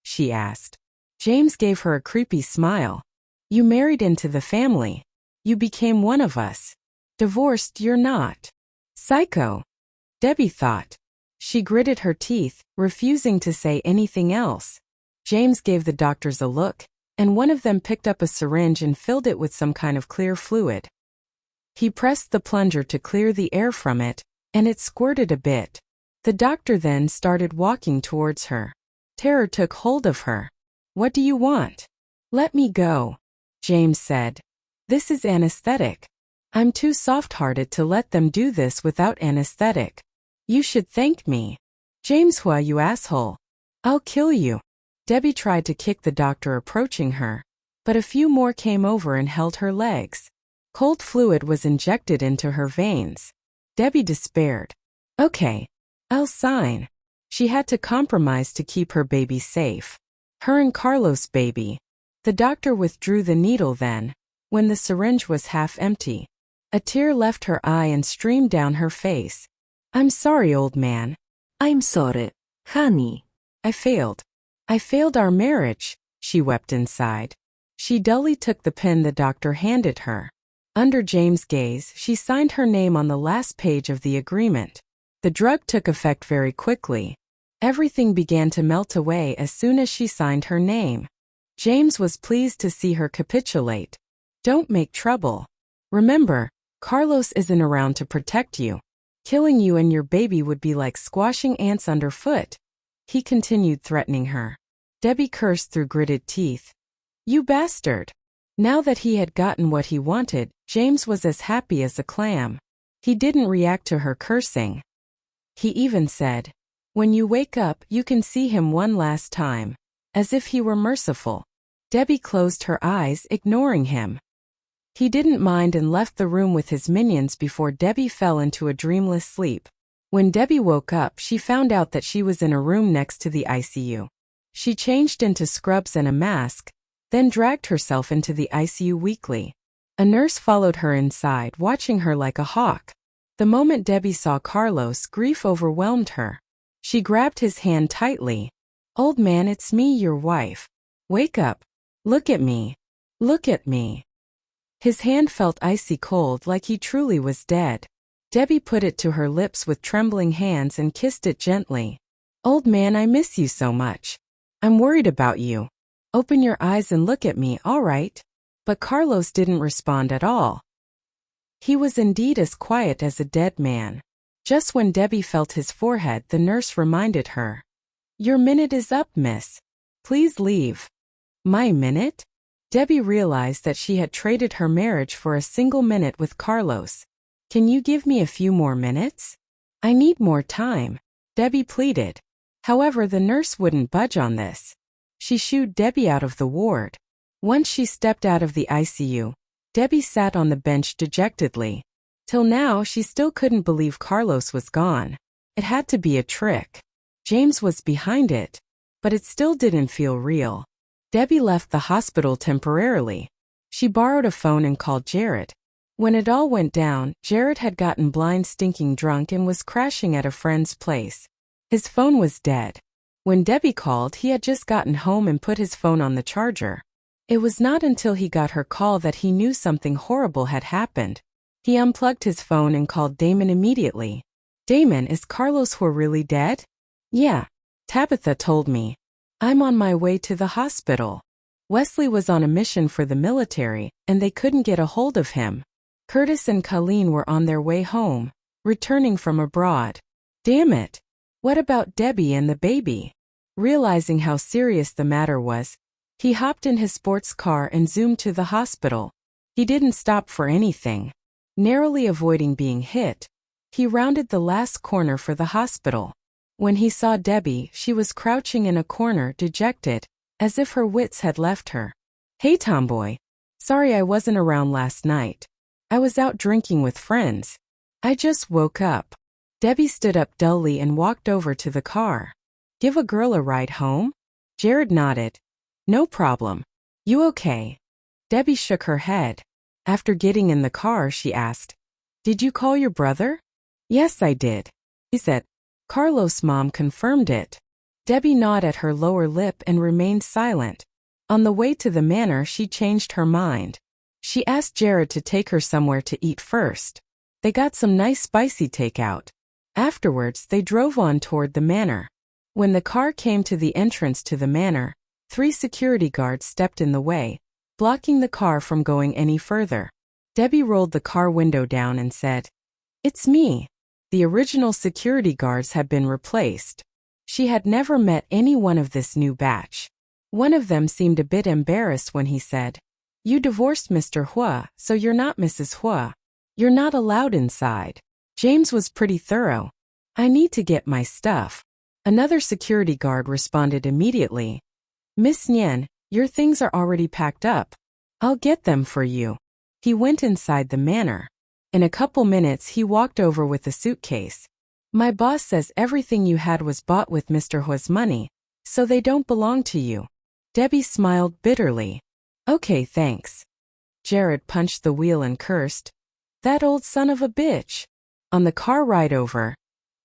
She asked. James gave her a creepy smile. You married into the family. You became one of us. Divorced, you're not. Psycho. Debbie thought. She gritted her teeth, refusing to say anything else. James gave the doctors a look, and one of them picked up a syringe and filled it with some kind of clear fluid. He pressed the plunger to clear the air from it, and it squirted a bit. The doctor then started walking towards her. Terror took hold of her. What do you want? Let me go, James said. This is anesthetic. I'm too soft-hearted to let them do this without anesthetic. You should thank me. James Huo, you asshole. I'll kill you. Debbie tried to kick the doctor approaching her, but a few more came over and held her legs. Cold fluid was injected into her veins. Debbie despaired. Okay, I'll sign. She had to compromise to keep her baby safe. Her and Carlos' baby. The doctor withdrew the needle then, when the syringe was half empty. A tear left her eye and streamed down her face. I'm sorry, old man.
I'm sorry, honey.
I failed our marriage, she wept inside. She dully took the pen the doctor handed her. Under James' gaze, she signed her name on the last page of the agreement. The drug took effect very quickly. Everything began to melt away as soon as she signed her name. James was pleased to see her capitulate. Don't make trouble. Remember, Carlos isn't around to protect you. Killing you and your baby would be like squashing ants underfoot. He continued threatening her. Debbie cursed through gritted teeth. You bastard. Now that he had gotten what he wanted, James was as happy as a clam. He didn't react to her cursing. He even said, when you wake up, you can see him one last time. As if he were merciful. Debbie closed her eyes, ignoring him. He didn't mind and left the room with his minions before Debbie fell into a dreamless sleep. When Debbie woke up, she found out that she was in a room next to the ICU. She changed into scrubs and a mask, then dragged herself into the ICU weakly. A nurse followed her inside, watching her like a hawk. The moment Debbie saw Carlos, grief overwhelmed her. She grabbed his hand tightly. Old man, it's me, your wife. Wake up. Look at me. Look at me. His hand felt icy cold, like he truly was dead. Debbie put it to her lips with trembling hands and kissed it gently. Old man, I miss you so much. I'm worried about you. Open your eyes and look at me, all right? But Carlos didn't respond at all. He was indeed as quiet as a dead man. Just when Debbie felt his forehead, the nurse reminded her. Your minute is up, miss. Please leave. My minute? Debbie realized that she had traded her marriage for a single minute with Carlos. Can you give me a few more minutes? I need more time, Debbie pleaded. However, the nurse wouldn't budge on this. She shooed Debbie out of the ward. Once she stepped out of the ICU, Debbie sat on the bench dejectedly. Till now, she still couldn't believe Carlos was gone. It had to be a trick. James was behind it. But it still didn't feel real. Debbie left the hospital temporarily. She borrowed a phone and called Jared. When it all went down, Jared had gotten blind stinking drunk and was crashing at a friend's place. His phone was dead. When Debbie called, he had just gotten home and put his phone on the charger. It was not until he got her call that he knew something horrible had happened. He unplugged his phone and called Damon immediately. Damon, is Carlos Huo really dead? Yeah. Tabitha told me. I'm on my way to the hospital. Wesley was on a mission for the military, and they couldn't get a hold of him. Curtis and Colleen were on their way home, returning from abroad. Damn it. What about Debbie and the baby? Realizing how serious the matter was, he hopped in his sports car and zoomed to the hospital. He didn't stop for anything. Narrowly avoiding being hit, he rounded the last corner for the hospital. When he saw Debbie, she was crouching in a corner, dejected. as if her wits had left her. Hey tomboy. Sorry I wasn't around last night. I was out drinking with friends. I just woke up. Debbie stood up dully and walked over to the car. Give a girl a ride home? Jared nodded. No problem. You okay? Debbie shook her head. After getting in the car, she asked, Did you call your brother? Yes, I did. He said. Carlos' mom confirmed it. Debbie gnawed at her lower lip and remained silent. On the way to the manor, she changed her mind. She asked Jared to take her somewhere to eat first. They got some nice spicy takeout. Afterwards, they drove on toward the manor. When the car came to the entrance to the manor, 3 security guards stepped in the way, blocking the car from going any further. Debbie rolled the car window down and said, It's me. The original security guards had been replaced. She had never met any one of this new batch. One of them seemed a bit embarrassed when he said, You divorced Mr. Huo, so you're not Mrs. Huo. You're not allowed inside. James was pretty thorough. I need to get my stuff. Another security guard responded immediately. Miss Nian, your things are already packed up. I'll get them for you. He went inside the manor. In a couple minutes he walked over with a suitcase. My boss says everything you had was bought with Mr. Huo's money, so they don't belong to you. Debbie smiled bitterly. Okay, thanks. Jared punched the wheel and cursed. That old son of a bitch. On the car ride over,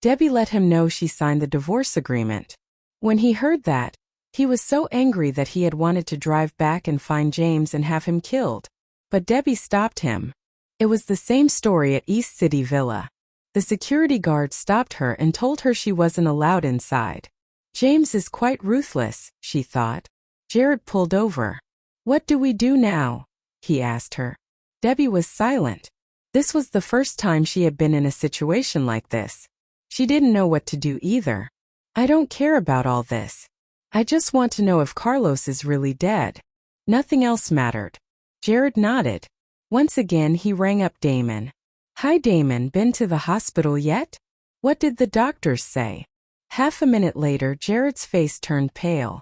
Debbie let him know she signed the divorce agreement. When he heard that, he was so angry that he had wanted to drive back and find James and have him killed. But Debbie stopped him. It was the same story at East City Villa. The security guard stopped her and told her she wasn't allowed inside. James is quite ruthless, she thought. Jared pulled over. What do we do now? He asked her. Debbie was silent. This was the first time she had been in a situation like this. She didn't know what to do either. I don't care about all this. I just want to know if Carlos is really dead. Nothing else mattered. Jared nodded. Once again he rang up Damon. Hi Damon, been to the hospital yet? What did the doctors say? Half a minute later Jared's face turned pale.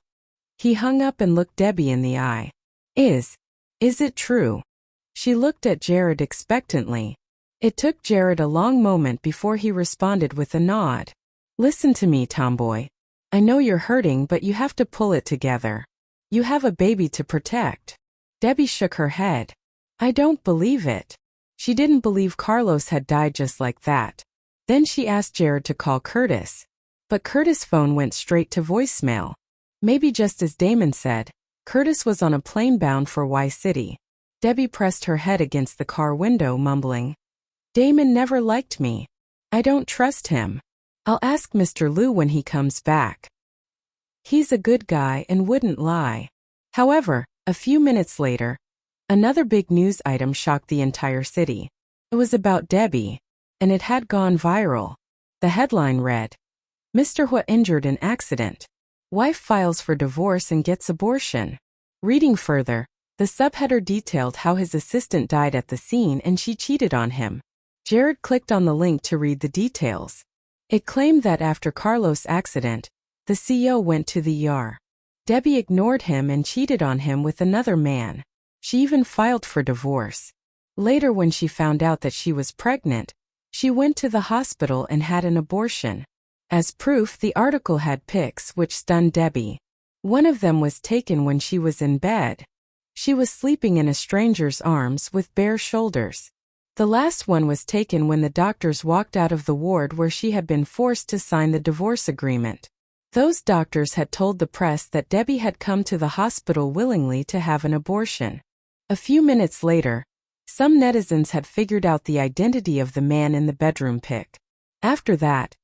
He hung up and looked Debbie in the eye. Is it true? She looked at Jared expectantly. It took Jared a long moment before he responded with a nod. Listen to me, tomboy. I know you're hurting, but you have to pull it together. You have a baby to protect. Debbie shook her head. I don't believe it. She didn't believe Carlos had died just like that. Then she asked Jared to call Curtis. But Curtis' phone went straight to voicemail. Maybe just as Damon said, Curtis was on a plane bound for Y City. Debbie pressed her head against the car window, mumbling, Damon never liked me. I don't trust him. I'll ask Mr. Liu when he comes back. He's a good guy and wouldn't lie. However, a few minutes later, another big news item shocked the entire city. It was about Debbie, and it had gone viral. The headline read, Mr. Huo injured in accident. Wife files for divorce and gets abortion. Reading further, the subheader detailed how his assistant died at the scene and she cheated on him. Jared clicked on the link to read the details. It claimed that after Carlos' accident, the CEO went to the ER. Debbie ignored him and cheated on him with another man. She even filed for divorce. Later, when she found out that she was pregnant, she went to the hospital and had an abortion. As proof, the article had pics which stunned Debbie. One of them was taken when she was in bed. She was sleeping in a stranger's arms with bare shoulders. The last one was taken when the doctors walked out of the ward where she had been forced to sign the divorce agreement. Those doctors had told the press that Debbie had come to the hospital willingly to have an abortion. A few minutes later, some netizens had figured out the identity of the man in the bedroom pic. After that,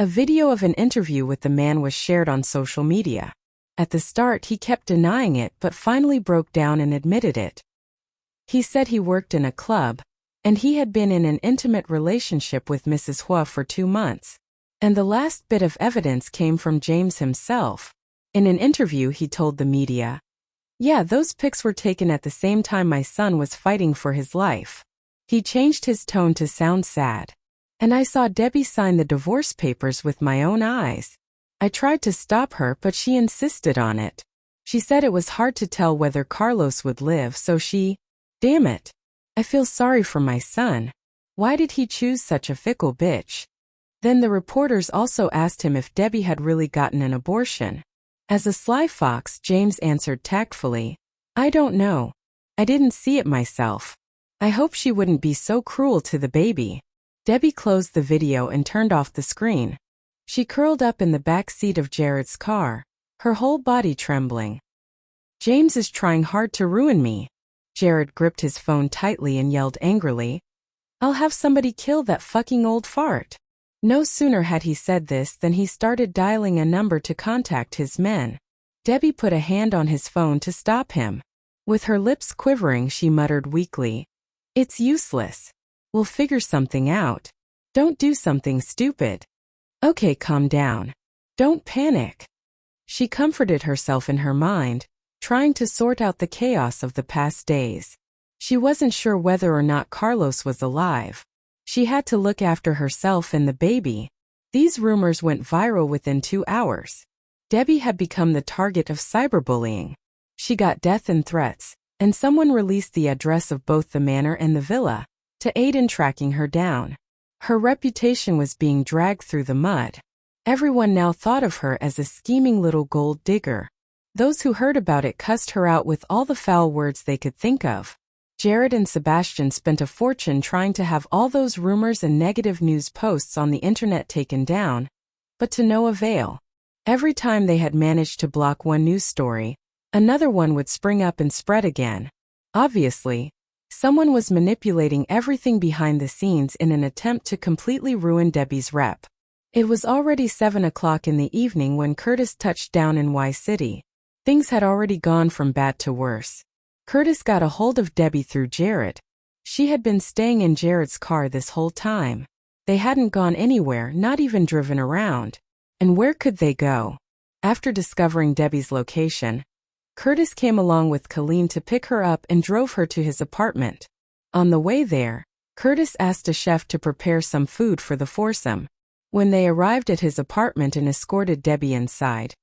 a video of an interview with the man was shared on social media. At the start he kept denying it but finally broke down and admitted it. He said he worked in a club, and he had been in an intimate relationship with Mrs. Huo for 2 months. And the last bit of evidence came from James himself. In an interview he told the media, Yeah, those pics were taken at the same time my son was fighting for his life. He changed his tone to sound sad. And I saw Debbie sign the divorce papers with my own eyes. I tried to stop her but she insisted on it. She said it was hard to tell whether Carlos would live, so damn it. I feel sorry for my son. Why did he choose such a fickle bitch? Then the reporters also asked him if Debbie had really gotten an abortion. As a sly fox, James answered tactfully, I don't know. I didn't see it myself. I hope she wouldn't be so cruel to the baby. Debbie closed the video and turned off the screen. She curled up in the back seat of Jared's car, her whole body trembling. James is trying hard to ruin me. Jared gripped his phone tightly and yelled angrily, I'll have somebody kill that fucking old fart. No sooner had he said this than he started dialing a number to contact his men. Debbie put a hand on his phone to stop him. With her lips quivering, she muttered weakly, It's useless. We'll figure something out. Don't do something stupid. Okay, calm down. Don't panic. She comforted herself in her mind, trying to sort out the chaos of the past days. She wasn't sure whether or not Carlos was alive. She had to look after herself and the baby. These rumors went viral within 2 hours. Debbie had become the target of cyberbullying. She got death and threats, and someone released the address of both the manor and the villa to aid in tracking her down. Her reputation was being dragged through the mud. Everyone now thought of her as a scheming little gold digger. Those who heard about it cussed her out with all the foul words they could think of. Jared and Sebastian spent a fortune trying to have all those rumors and negative news posts on the internet taken down, but to no avail. Every time they had managed to block one news story, another one would spring up and spread again. Obviously, someone was manipulating everything behind the scenes in an attempt to completely ruin Debbie's rep. It was already 7 o'clock in the evening when Curtis touched down in Y City. Things had already gone from bad to worse. Curtis got a hold of Debbie through Jared. She had been staying in Jared's car this whole time. They hadn't gone anywhere, not even driven around. And where could they go? After discovering Debbie's location, Curtis came along with Colleen to pick her up and drove her to his apartment. On the way there, Curtis asked a chef to prepare some food for the foursome. When they arrived at his apartment and escorted Debbie inside,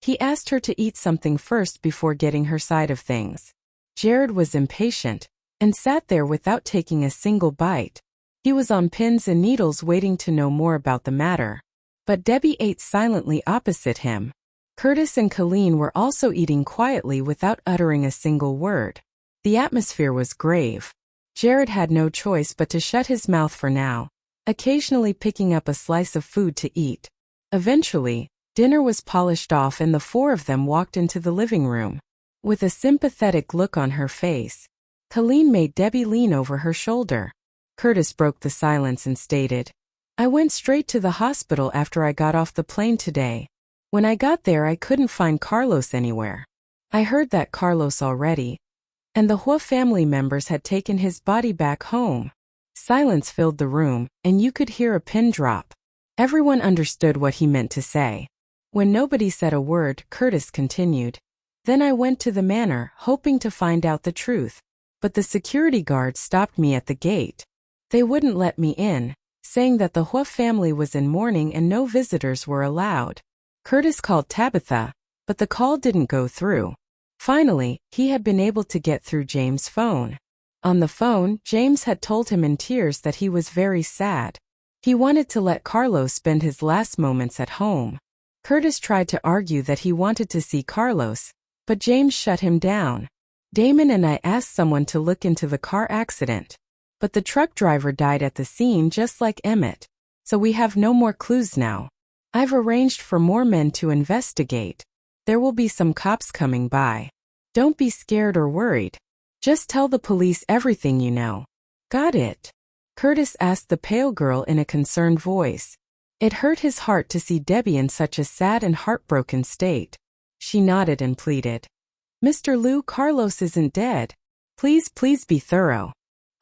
he asked her to eat something first before getting her side of things. Jared was impatient and sat there without taking a single bite. He was on pins and needles waiting to know more about the matter. But Debbie ate silently opposite him. Curtis and Colleen were also eating quietly without uttering a single word. The atmosphere was grave. Jared had no choice but to shut his mouth for now, occasionally picking up a slice of food to eat. Eventually, dinner was polished off and the four of them walked into the living room. With a sympathetic look on her face, Colleen made Debbie lean over her shoulder. Curtis broke the silence and stated, I went straight to the hospital after I got off the plane today. When I got there, I couldn't find Carlos anywhere. I heard that Carlos already, and the Huo family members had taken his body back home. Silence filled the room, and you could hear a pin drop. Everyone understood what he meant to say. When nobody said a word, Curtis continued, Then I went to the manor, hoping to find out the truth. But the security guard stopped me at the gate. They wouldn't let me in, saying that the Huo family was in mourning and no visitors were allowed. Curtis called Tabitha, but the call didn't go through. Finally, he had been able to get through James' phone. On the phone, James had told him in tears that he was very sad. He wanted to let Carlos spend his last moments at home. Curtis tried to argue that he wanted to see Carlos, but James shut him down. Damon and I asked someone to look into the car accident, but the truck driver died at the scene just like Emmett, so we have no more clues now. I've arranged for more men to investigate. There will be some cops coming by. Don't be scared or worried. Just tell the police everything you know. Got it? Curtis asked the pale girl in a concerned voice. It hurt his heart to see Debbie in such a sad and heartbroken state. She nodded and pleaded. Mr. Liu, Carlos isn't dead. Please be thorough.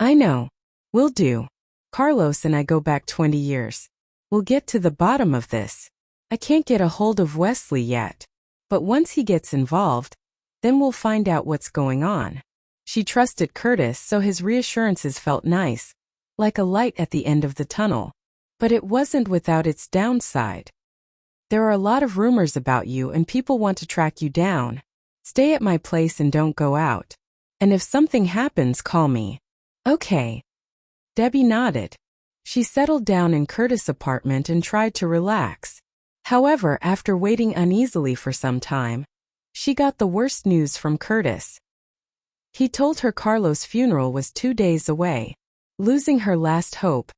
I know. Will do. Carlos and I go back 20 years. We'll get to the bottom of this. I can't get a hold of Wesley yet. But once he gets involved, then we'll find out what's going on. She trusted Curtis, so his reassurances felt nice, like a light at the end of the tunnel. But it wasn't without its downside. There are a lot of rumors about you and people want to track you down. Stay at my place and don't go out. And if something happens, call me. Okay. Debbie nodded. She settled down in Curtis' apartment and tried to relax. However, after waiting uneasily for some time, she got the worst news from Curtis. He told her Carlos' funeral was 2 days away. Losing her last hope,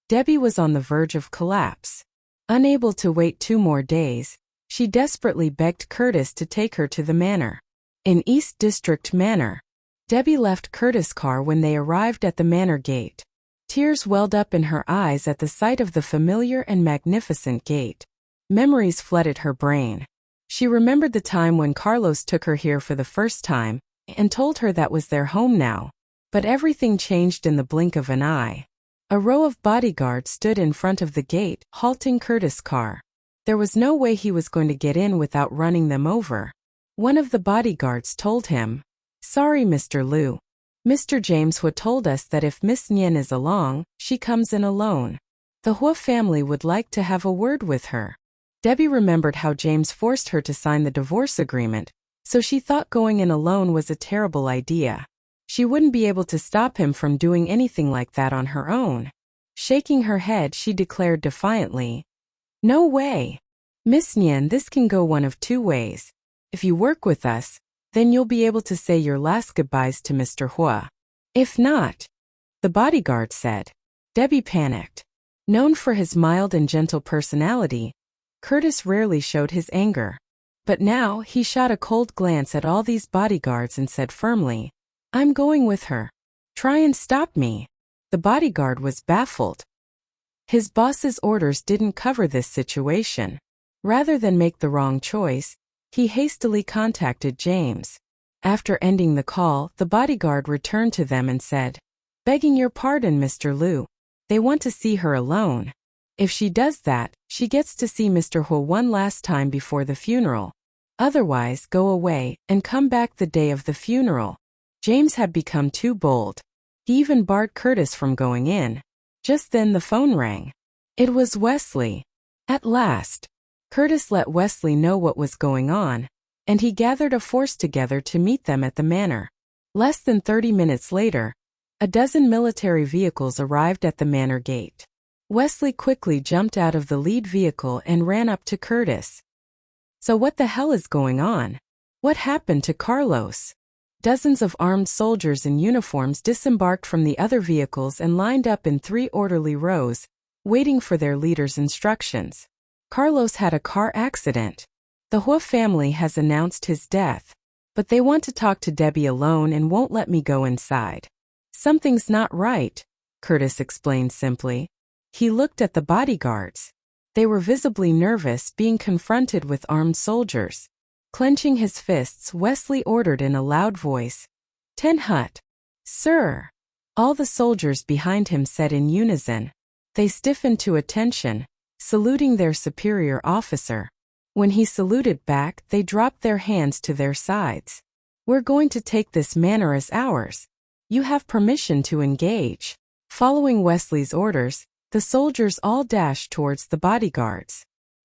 Debbie was on the verge of collapse. Unable to wait 2 more days, she desperately begged Curtis to take her to the manor. In East District Manor, Debbie left Curtis' car when they arrived at the manor gate. Tears welled up in her eyes at the sight of the familiar and magnificent gate. Memories flooded her brain. She remembered the time when Carlos took her here for the first time and told her that was their home now. But everything changed in the blink of an eye. A row of bodyguards stood in front of the gate, halting Curtis' car. There was no way he was going to get in without running them over. One of the bodyguards told him, "Sorry, Mr. Liu. Mr. James Huo told us that if Miss Nian is along, she comes in alone. The Huo family would like to have a word with her." Debbie remembered how James forced her to sign the divorce agreement, so she thought going in alone was a terrible idea. She wouldn't be able to stop him from doing anything like that on her own. Shaking her head, she declared defiantly, "No way. Miss Nian, this can go one of 2 ways. If you work with us, then you'll be able to say your last goodbyes to Mr. Huo. If not," the bodyguard said. Debbie panicked. Known for his mild and gentle personality, Curtis rarely showed his anger. But now he shot a cold glance at all these bodyguards and said firmly, "I'm going with her. Try and stop me." The bodyguard was baffled. His boss's orders didn't cover this situation. Rather than make the wrong choice, he hastily contacted James. After ending the call, the bodyguard returned to them and said, "Begging your pardon, Mr. Liu. They want to see her alone. If she does that, she gets to see Mr. Huo one last time before the funeral. Otherwise, go away and come back the day of the funeral." James had become too bold. He even barred Curtis from going in. Just then the phone rang. It was Wesley. At last, Curtis let Wesley know what was going on, and he gathered a force together to meet them at the manor. Less than 30 minutes later, a dozen military vehicles arrived at the manor gate. Wesley quickly jumped out of the lead vehicle and ran up to Curtis. "So what the hell is going on? What happened to Carlos?" Dozens of armed soldiers in uniforms disembarked from the other vehicles and lined up in 3 orderly rows, waiting for their leader's instructions. "Carlos had a car accident. The Huo family has announced his death, but they want to talk to Debbie alone and won't let me go inside." "Something's not right," Curtis explained simply. He looked at the bodyguards. They were visibly nervous, being confronted with armed soldiers. Clenching his fists, Wesley ordered in a loud voice, "Ten Hut." "Sir." All the soldiers behind him said in unison. They stiffened to attention, saluting their superior officer. When he saluted back, they dropped their hands to their sides. "We're going to take this manor as ours. You have permission to engage." Following Wesley's orders, the soldiers all dashed towards the bodyguards.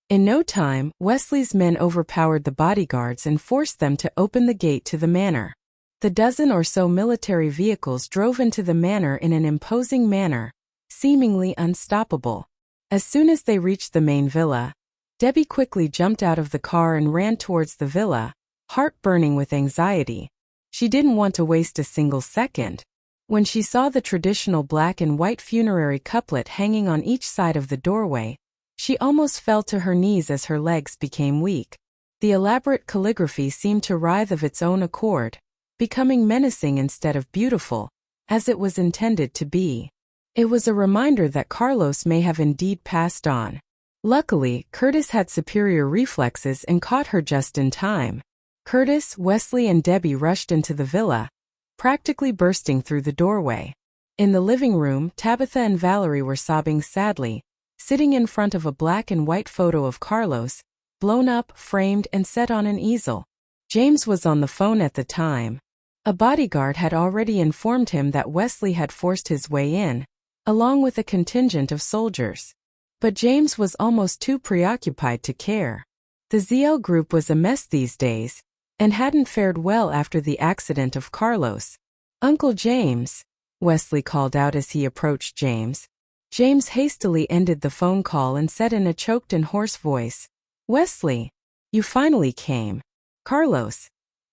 In no time, Wesley's men overpowered the bodyguards and forced them to open the gate to the manor. The dozen or so military vehicles drove into the manor in an imposing manner, seemingly unstoppable. As soon as they reached the main villa, Debbie quickly jumped out of the car and ran towards the villa, heart burning with anxiety. She didn't want to waste a single second. When she saw the traditional black and white funerary couplet hanging on each side of the doorway, she almost fell to her knees as her legs became weak. The elaborate calligraphy seemed to writhe of its own accord, becoming menacing instead of beautiful, as it was intended to be. It was a reminder that Carlos may have indeed passed on. Luckily, Curtis had superior reflexes and caught her just in time. Curtis, Wesley, and Debbie rushed into the villa, practically bursting through the doorway. In the living room, Tabitha and Valerie were sobbing sadly, sitting in front of a black and white photo of Carlos, blown up, framed, and set on an easel. James was on the phone at the time. A bodyguard had already informed him that Wesley had forced his way in, along with a contingent of soldiers. But James was almost too preoccupied to care. The ZL group was a mess these days, and hadn't fared well after the accident of Carlos. "Uncle James," Wesley called out as he approached James. James hastily ended the phone call and said in a choked and hoarse voice, "Wesley, you finally came. Carlos.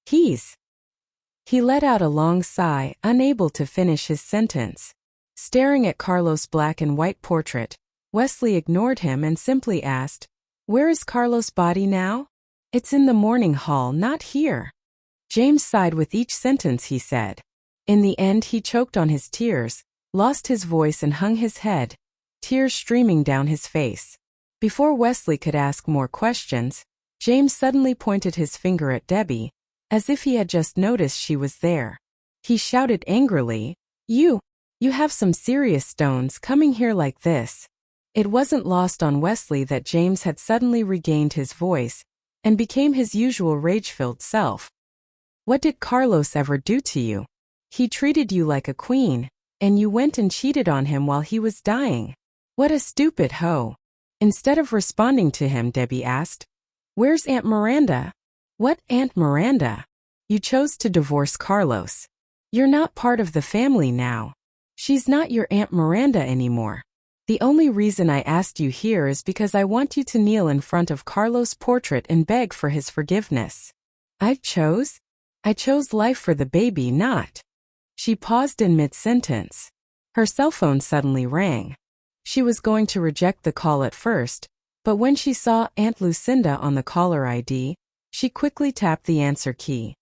He let out a long sigh, unable to finish his sentence. Staring at Carlos' black and white portrait, Wesley ignored him and simply asked, "Where is Carlos' body now?" "It's in the morning hall, not here." James sighed with each sentence he said. In the end he choked on his tears, lost his voice and hung his head, tears streaming down his face. Before Wesley could ask more questions, James suddenly pointed his finger at Debbie, as if he had just noticed she was there. He shouted angrily, You have some serious stones coming here like this." It wasn't lost on Wesley that James had suddenly regained his voice and became his usual rage-filled self. "What did Carlos ever do to you? He treated you like a queen, and you went and cheated on him while he was dying. What a stupid hoe." Instead of responding to him, Debbie asked, "Where's Aunt Miranda?" "What Aunt Miranda? You chose to divorce Carlos. You're not part of the family now. She's not your Aunt Miranda anymore. The only reason I asked you here is because I want you to kneel in front of Carlos' portrait and beg for his forgiveness." I chose life for the baby, not." She paused in mid-sentence. Her cell phone suddenly rang. She was going to reject the call at first, but when she saw Aunt Lucinda on the caller ID, she quickly tapped the answer key.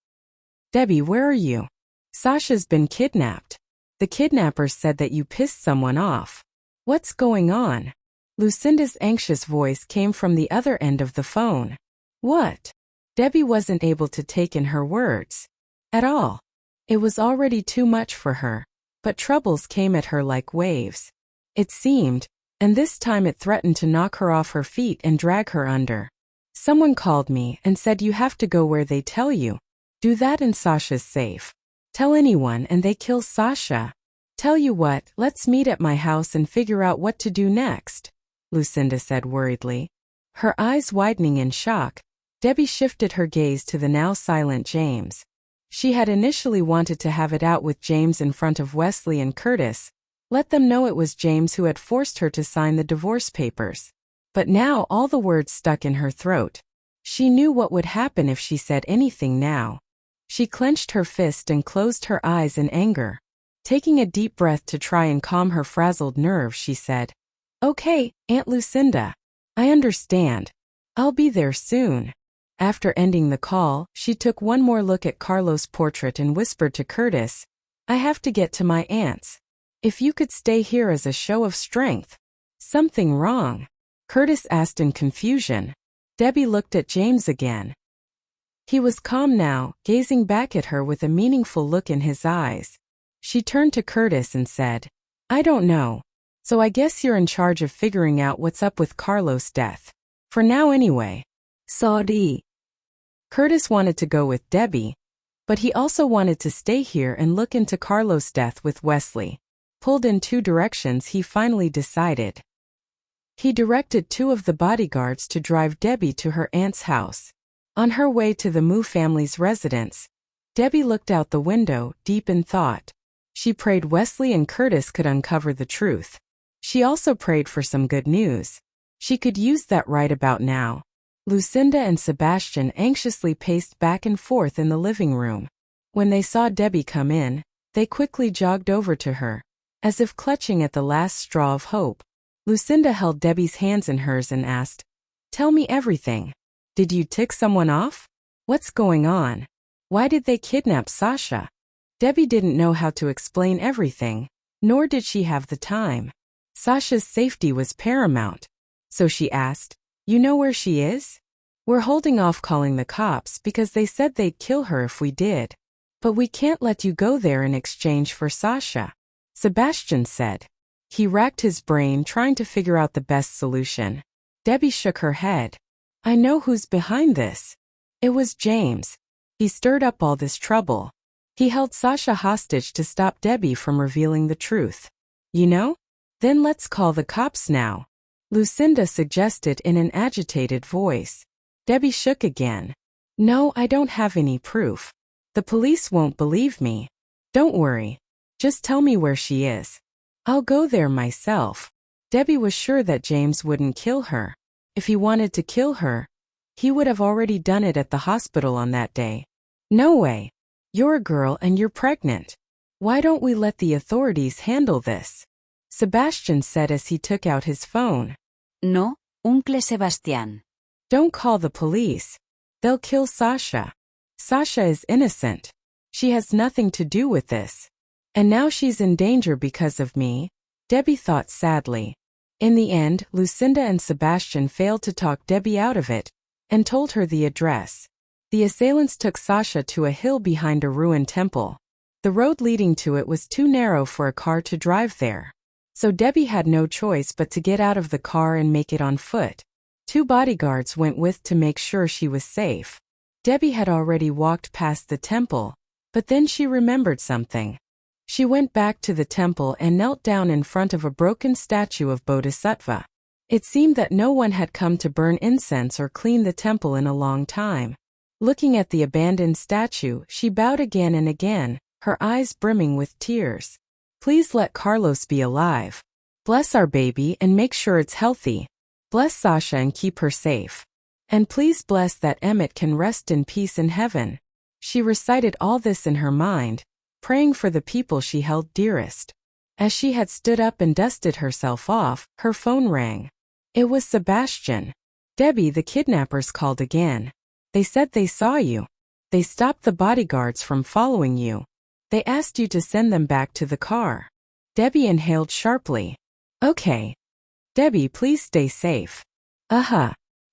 "Debbie, where are you? Sasha's been kidnapped. The kidnappers said that you pissed someone off. What's going on?" Lucinda's anxious voice came from the other end of the phone. "What?" Debbie wasn't able to take in her words at all. It was already too much for her, but troubles came at her like waves. It seemed, and this time it threatened to knock her off her feet and drag her under. "Someone called me and said you have to go where they tell you. Do that and Sasha's safe. Tell anyone and they kill Sasha. Tell you what, let's meet at my house and figure out what to do next," Lucinda said worriedly. Her eyes widening in shock, Debbie shifted her gaze to the now silent James. She had initially wanted to have it out with James in front of Wesley and Curtis, let them know it was James who had forced her to sign the divorce papers. But now all the words stuck in her throat. She knew what would happen if she said anything now. She clenched her fist and closed her eyes in anger. Taking a deep breath to try and calm her frazzled nerves, she said, "Okay, Aunt Lucinda. I understand. I'll be there soon." After ending the call, she took one more look at Carlos' portrait and whispered to Curtis, "I have to get to my aunt's. If you could stay here as a show of strength." "Something wrong?" Curtis asked in confusion. Debbie looked at James again. He was calm now, gazing back at her with a meaningful look in his eyes. She turned to Curtis and said, "I don't know. So I guess you're in charge of figuring out what's up with Carlos' death. For now anyway."
Sorry.
Curtis wanted to go with Debbie, but he also wanted to stay here and look into Carlos' death with Wesley. Pulled in two directions, he finally decided. He directed two of the bodyguards to drive Debbie to her aunt's house. On her way to the Mu family's residence, Debbie looked out the window, deep in thought. She prayed Wesley and Curtis could uncover the truth. She also prayed for some good news. She could use that right about now. Lucinda and Sebastian anxiously paced back and forth in the living room. When they saw Debbie come in, they quickly jogged over to her, as if clutching at the last straw of hope. Lucinda held Debbie's hands in hers and asked, "Tell me everything. Did you tick someone off? What's going on? Why did they kidnap Sasha?" Debbie didn't know how to explain everything, nor did she have the time. Sasha's safety was paramount. So she asked, "You know where she is?" "We're holding off calling the cops because they said they'd kill her if we did. But we can't let you go there in exchange for Sasha," Sebastian said. He racked his brain trying to figure out the best solution. Debbie shook her head. "I know who's behind this. It was James. He stirred up all this trouble. He held Sasha hostage to stop Debbie from revealing the truth. You know? Then let's call the cops now," Lucinda suggested in an agitated voice. Debbie shook again. No, I don't have any proof. The police won't believe me. Don't worry. Just tell me where she is. I'll go there myself. Debbie was sure that James wouldn't kill her. If he wanted to kill her, he would have already done it at the hospital on that day. No way. You're a girl and you're pregnant. Why don't we let the authorities handle this? Sebastian said as he took out his phone.
No, Uncle Sebastián.
Don't call the police. They'll kill Sasha. Sasha is innocent. She has nothing to do with this. And now she's in danger because of me, Debbie thought sadly. In the end, Lucinda and Sebastian failed to talk Debbie out of it, and told her the address. The assailants took Sasha to a hill behind a ruined temple. The road leading to it was too narrow for a car to drive there. So Debbie had no choice but to get out of the car and make it on foot. 2 bodyguards went with to make sure she was safe. Debbie had already walked past the temple, but then she remembered something. She went back to the temple and knelt down in front of a broken statue of Bodhisattva. It seemed that no one had come to burn incense or clean the temple in a long time. Looking at the abandoned statue, she bowed again and again, her eyes brimming with tears. Please let Carlos be alive. Bless our baby and make sure it's healthy. Bless Sasha and keep her safe. And please bless that Emmett can rest in peace in heaven. She recited all this in her mind, praying for the people she held dearest. As she had stood up and dusted herself off, her phone rang. It was Sebastian. Debbie, the kidnappers called again. They said they saw you. They stopped the bodyguards from following you. They asked you to send them back to the car. Debbie inhaled sharply. Okay. Debbie, please stay safe.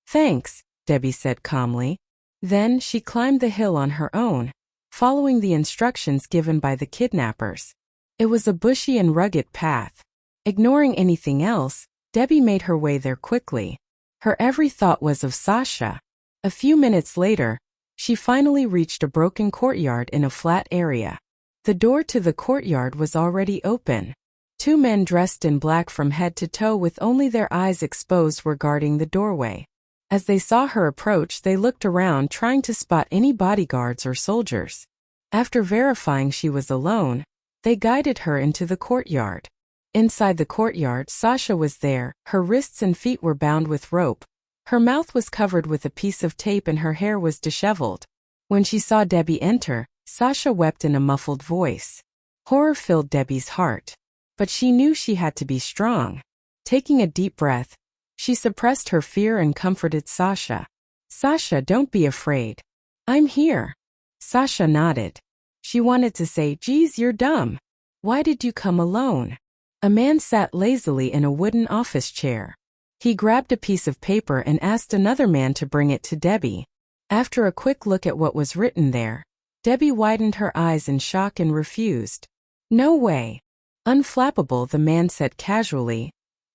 Thanks, Debbie said calmly. Then she climbed the hill on her own, following the instructions given by the kidnappers. It was a bushy and rugged path. Ignoring anything else, Debbie made her way there quickly. Her every thought was of Sasha. A few minutes later, she finally reached a broken courtyard in a flat area. The door to the courtyard was already open. 2 men dressed in black from head to toe with only their eyes exposed were guarding the doorway. As they saw her approach, they looked around trying to spot any bodyguards or soldiers. After verifying she was alone, they guided her into the courtyard. Inside the courtyard, Sasha was there. Her wrists and feet were bound with rope. Her mouth was covered with a piece of tape and her hair was disheveled. When she saw Debbie enter, Sasha wept in a muffled voice. Horror filled Debbie's heart. But she knew she had to be strong. Taking a deep breath, she suppressed her fear and comforted Sasha. Sasha, don't be afraid. I'm here. Sasha nodded. She wanted to say, geez, you're dumb. Why did you come alone? A man sat lazily in a wooden office chair. He grabbed a piece of paper and asked another man to bring it to Debbie. After a quick look at what was written there, Debbie widened her eyes in shock and refused. No way. Unflappable, the man said casually.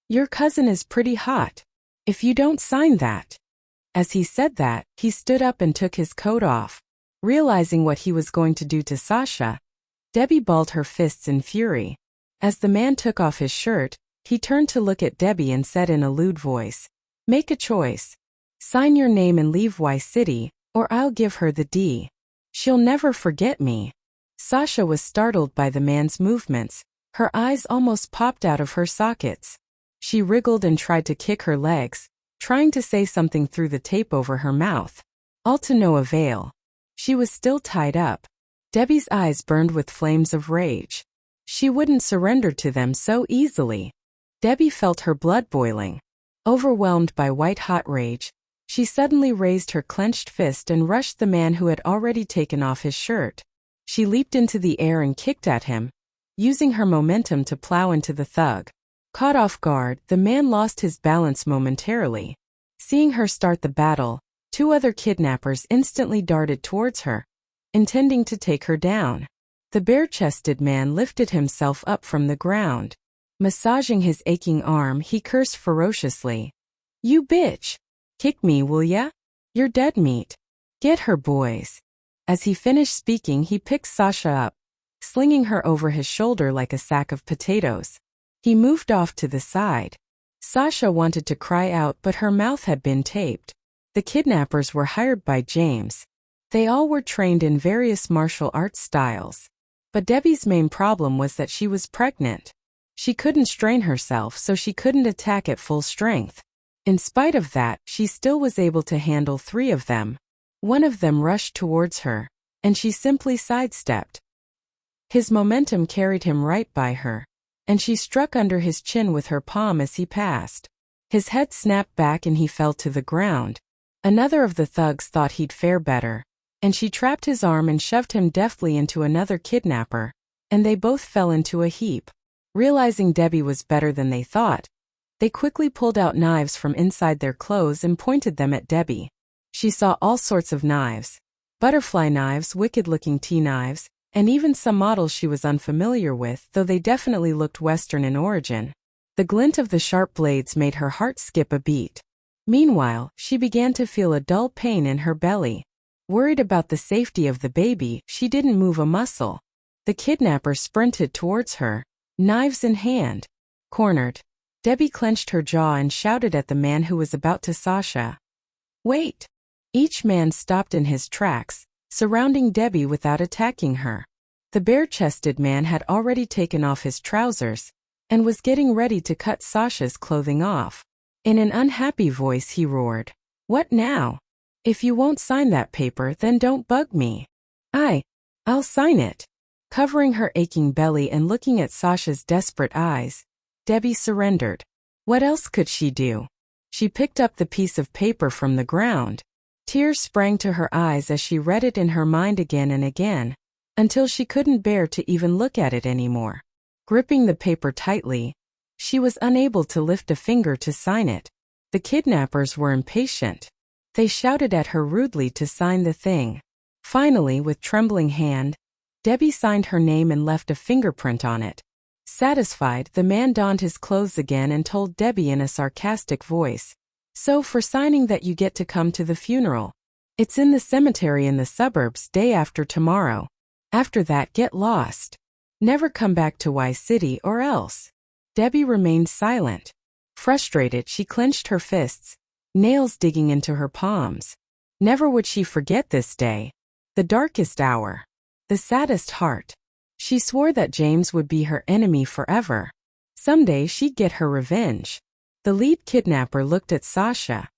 Your cousin is pretty hot. If you don't sign that. As he said that, he stood up and took his coat off. Realizing what he was going to do to Sasha, Debbie balled her fists in fury. As the man took off his shirt, he turned to look at Debbie and said in a lewd voice, make a choice. Sign your name and leave Y City, or I'll give her the D. She'll never forget me. Sasha was startled by the man's movements. Her eyes almost popped out of her sockets. She wriggled and tried to kick her legs, trying to say something through the tape over her mouth. All to no avail. She was still tied up. Debbie's eyes burned with flames of rage. She wouldn't surrender to them so easily. Debbie felt her blood boiling. Overwhelmed by white-hot rage, she suddenly raised her clenched fist and rushed the man who had already taken off his shirt. She leaped into the air and kicked at him, using her momentum to plow into the thug. Caught off guard, the man lost his balance momentarily. Seeing her start the battle, 2 other kidnappers instantly darted towards her, intending to take her down. The bare-chested man lifted himself up from the ground. Massaging his aching arm, he cursed ferociously. You bitch! Kick me, will ya? You're dead meat. Get her, boys. As he finished speaking, he picked Sasha up, slinging her over his shoulder like a sack of potatoes. He moved off to the side. Sasha wanted to cry out, but her mouth had been taped. The kidnappers were hired by James. They all were trained in various martial arts styles. But Debbie's main problem was that she was pregnant. She couldn't strain herself, so she couldn't attack at full strength. In spite of that, she still was able to handle 3 of them. One of them rushed towards her, and she simply sidestepped. His momentum carried him right by her, and she struck under his chin with her palm as he passed. His head snapped back and he fell to the ground. Another of the thugs thought he'd fare better, and she trapped his arm and shoved him deftly into another kidnapper, and they both fell into a heap. Realizing Debbie was better than they thought, they quickly pulled out knives from inside their clothes and pointed them at Debbie. She saw all sorts of knives. Butterfly knives, wicked-looking tea knives, and even some models she was unfamiliar with, though they definitely looked Western in origin. The glint of the sharp blades made her heart skip a beat. Meanwhile, she began to feel a dull pain in her belly. Worried about the safety of the baby, she didn't move a muscle. The kidnapper sprinted towards her, knives in hand. Cornered, Debbie clenched her jaw and shouted at the man who was about to Sasha. "Wait!" Each man stopped in his tracks, surrounding Debbie without attacking her. The bare-chested man had already taken off his trousers and was getting ready to cut Sasha's clothing off. In an unhappy voice he roared, "What now? If you won't sign that paper, then don't bug me." I'll sign it." Covering her aching belly and looking at Sasha's desperate eyes, Debbie surrendered. What else could she do? She picked up the piece of paper from the ground. Tears sprang to her eyes as she read it in her mind again and again, until she couldn't bear to even look at it anymore. Gripping the paper tightly, she was unable to lift a finger to sign it. The kidnappers were impatient. They shouted at her rudely to sign the thing. Finally, with trembling hand, Debbie signed her name and left a fingerprint on it. Satisfied, the man donned his clothes again and told Debbie in a sarcastic voice, "So for signing that you get to come to the funeral. It's in the cemetery in the suburbs day after tomorrow. After that, get lost. Never come back to Y City or else." Debbie remained silent. Frustrated, she clenched her fists, nails digging into her palms. Never would she forget this day. The darkest hour. The saddest heart. She swore that James would be her enemy forever. Someday she'd get her revenge. The lead kidnapper looked at Sasha.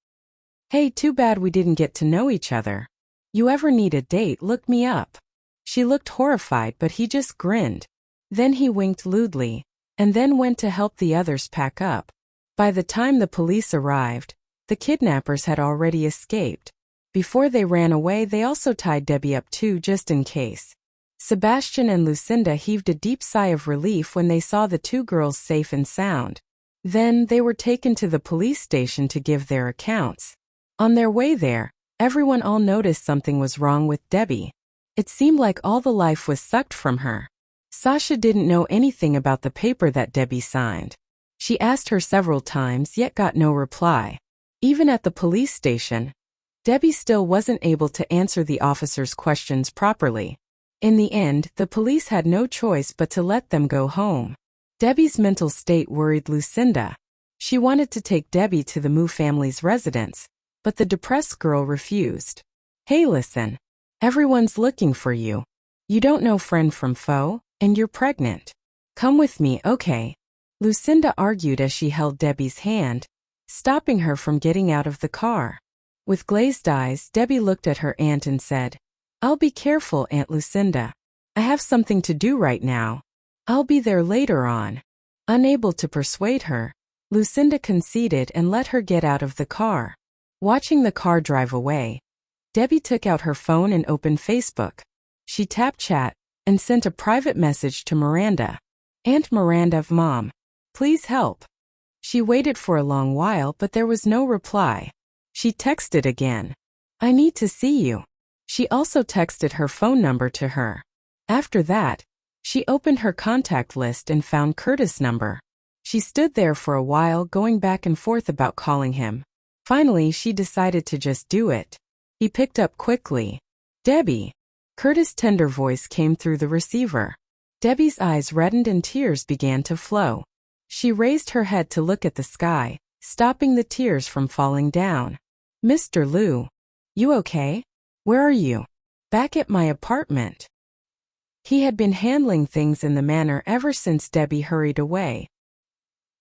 "Hey, too bad we didn't get to know each other. You ever need a date, look me up." She looked horrified, but he just grinned. Then he winked lewdly, and then went to help the others pack up. By the time the police arrived, the kidnappers had already escaped. Before they ran away, they also tied Debbie up too, just in case. Sebastian and Lucinda heaved a deep sigh of relief when they saw the 2 girls safe and sound. Then they were taken to the police station to give their accounts. On their way there, everyone all noticed something was wrong with Debbie. It seemed like all the life was sucked from her. Sasha didn't know anything about the paper that Debbie signed. She asked her several times yet got no reply. Even at the police station, Debbie still wasn't able to answer the officers' questions properly. In the end, the police had no choice but to let them go home. Debbie's mental state worried Lucinda. She wanted to take Debbie to the Mu family's residence, but the depressed girl refused. "Hey, listen. Everyone's looking for you. You don't know friend from foe, and you're pregnant. Come with me, okay?" Lucinda argued as she held Debbie's hand, stopping her from getting out of the car. With glazed eyes, Debbie looked at her aunt and said, "I'll be careful, Aunt Lucinda. I have something to do right now. I'll be there later on." Unable to persuade her, Lucinda conceded and let her get out of the car. Watching the car drive away, Debbie took out her phone and opened Facebook. She tapped chat and sent a private message to Miranda. "Aunt Miranda, Mom. Please help." She waited for a long while, but there was no reply. She texted again. "I need to see you." She also texted her phone number to her. After that, she opened her contact list and found Curtis' number. She stood there for a while, going back and forth about calling him. Finally, she decided to just do it. He picked up quickly. "Debbie." Curtis' tender voice came through the receiver. Debbie's eyes reddened and tears began to flow. She raised her head to look at the sky, stopping the tears from falling down. "Mr. Liu. You okay? Where are you?" Back at my apartment. He had been handling things in the manner ever since Debbie hurried away.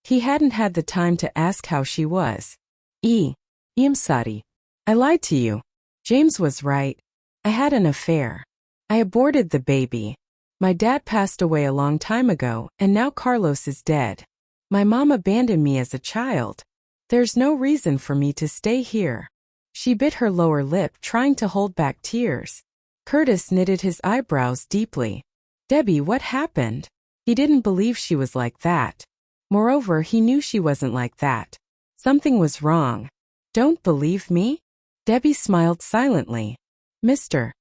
He hadn't had the time to ask how she was.
I'm sorry.
I lied to you. James was right. I had an affair. I aborted the baby. My dad passed away a long time ago, and now Carlos is dead. My mom abandoned me as a child. There's no reason for me to stay here. She bit her lower lip, trying to hold back tears. Curtis knitted his eyebrows deeply. Debbie, what happened? He didn't believe she was like that. Moreover, he knew she wasn't like that. Something was wrong. Don't believe me? Debbie smiled silently. Mr.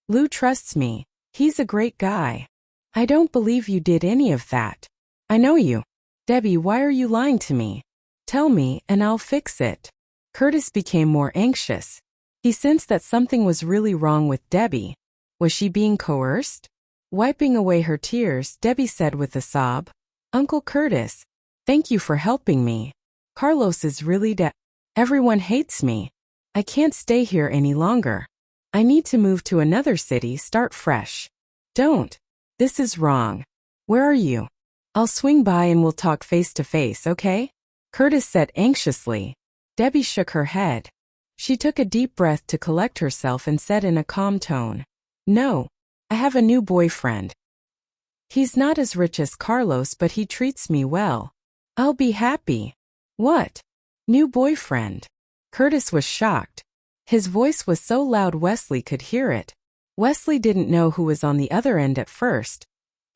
Lou trusts me. He's a great guy. I don't believe you did any of that. I know you. Debbie, why are you lying to me? Tell me, and I'll fix it. Curtis became more anxious. He sensed that something was really wrong with Debbie. Was she being coerced? Wiping away her tears, Debbie said with a sob, Uncle Curtis, thank you for helping me. Carlos is really dead. Everyone hates me. I can't stay here any longer. I need to move to another city, start fresh. Don't. This is wrong. Where are you? I'll swing by and we'll talk face to face, okay? Curtis said anxiously. Debbie shook her head. She took a deep breath to collect herself and said in a calm tone, No, I have a new boyfriend. He's not as rich as Carlos, but he treats me well. I'll be happy. What? New boyfriend? Curtis was shocked. His voice was so loud Wesley could hear it. Wesley didn't know who was on the other end at first,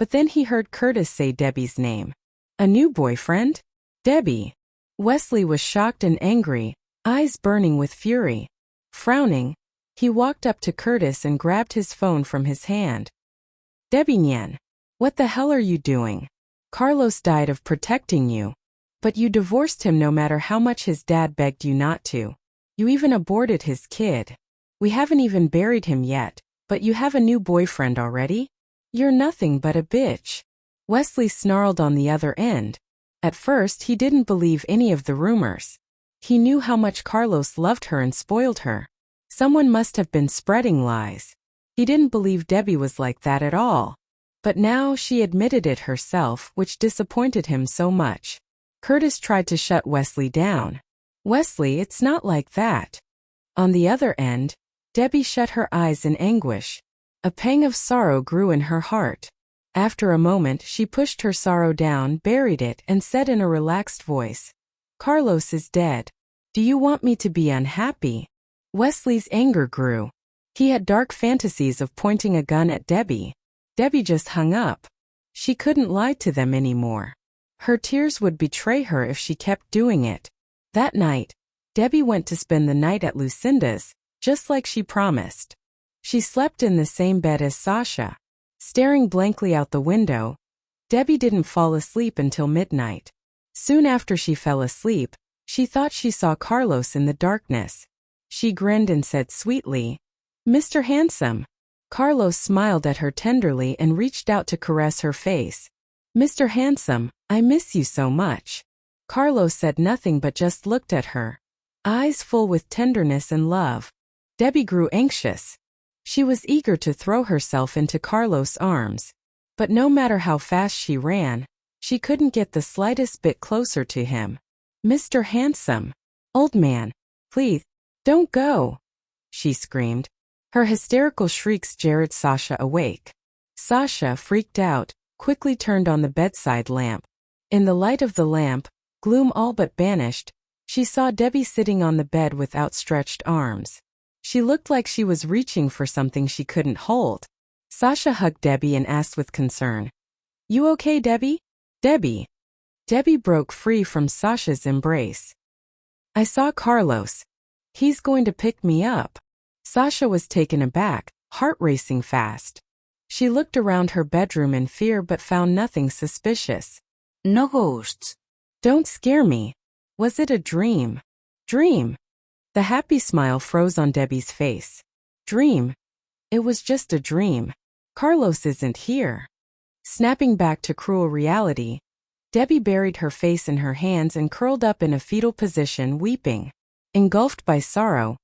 but then he heard Curtis say Debbie's name. A new boyfriend? Debbie. Wesley was shocked and angry, eyes burning with fury. Frowning, he walked up to Curtis and grabbed his phone from his hand. Debbie Nian, what the hell are you doing? Carlos died of protecting you. But you divorced him no matter how much his dad begged you not to. You even aborted his kid. We haven't even buried him yet, but you have a new boyfriend already? You're nothing but a bitch. Wesley snarled on the other end. At first, he didn't believe any of the rumors. He knew how much Carlos loved her and spoiled her. Someone must have been spreading lies. He didn't believe Debbie was like that at all. But now she admitted it herself, which disappointed him so much. Curtis tried to shut Wesley down. Wesley, it's not like that. On the other end, Debbie shut her eyes in anguish. A pang of sorrow grew in her heart. After a moment, she pushed her sorrow down, buried it, and said in a relaxed voice, Carlos is dead. Do you want me to be unhappy? Wesley's anger grew. He had dark fantasies of pointing a gun at Debbie. Debbie just hung up. She couldn't lie to them anymore. Her tears would betray her if she kept doing it. That night, Debbie went to spend the night at Lucinda's, just like she promised. She slept in the same bed as Sasha. Staring blankly out the window, Debbie didn't fall asleep until midnight. Soon after she fell asleep, she thought she saw Carlos in the darkness. She grinned and said sweetly, Mr. Handsome. Carlos smiled at her tenderly and reached out to caress her face. Mr. Handsome, I miss you so much. Carlos said nothing but just looked at her, eyes full with tenderness and love. Debbie grew anxious. She was eager to throw herself into Carlos' arms. But no matter how fast she ran, she couldn't get the slightest bit closer to him. Mr. Handsome. Old man. Please, don't go. She screamed. Her hysterical shrieks jarred Sasha awake. Sasha, freaked out, quickly turned on the bedside lamp. In the light of the lamp, gloom all but banished, she saw Debbie sitting on the bed with outstretched arms. She looked like she was reaching for something she couldn't hold. Sasha hugged Debbie and asked with concern, You okay, Debbie? Debbie. Debbie broke free from Sasha's embrace. I saw Carlos. He's going to pick me up. Sasha was taken aback, heart racing fast. She looked around her bedroom in fear but found nothing suspicious.
No ghosts.
Don't scare me. Was it a dream? Dream. The happy smile froze on Debbie's face. Dream. It was just a dream. Carlos isn't here. Snapping back to cruel reality, Debbie buried her face in her hands and curled up in a fetal position, weeping. Engulfed by sorrow,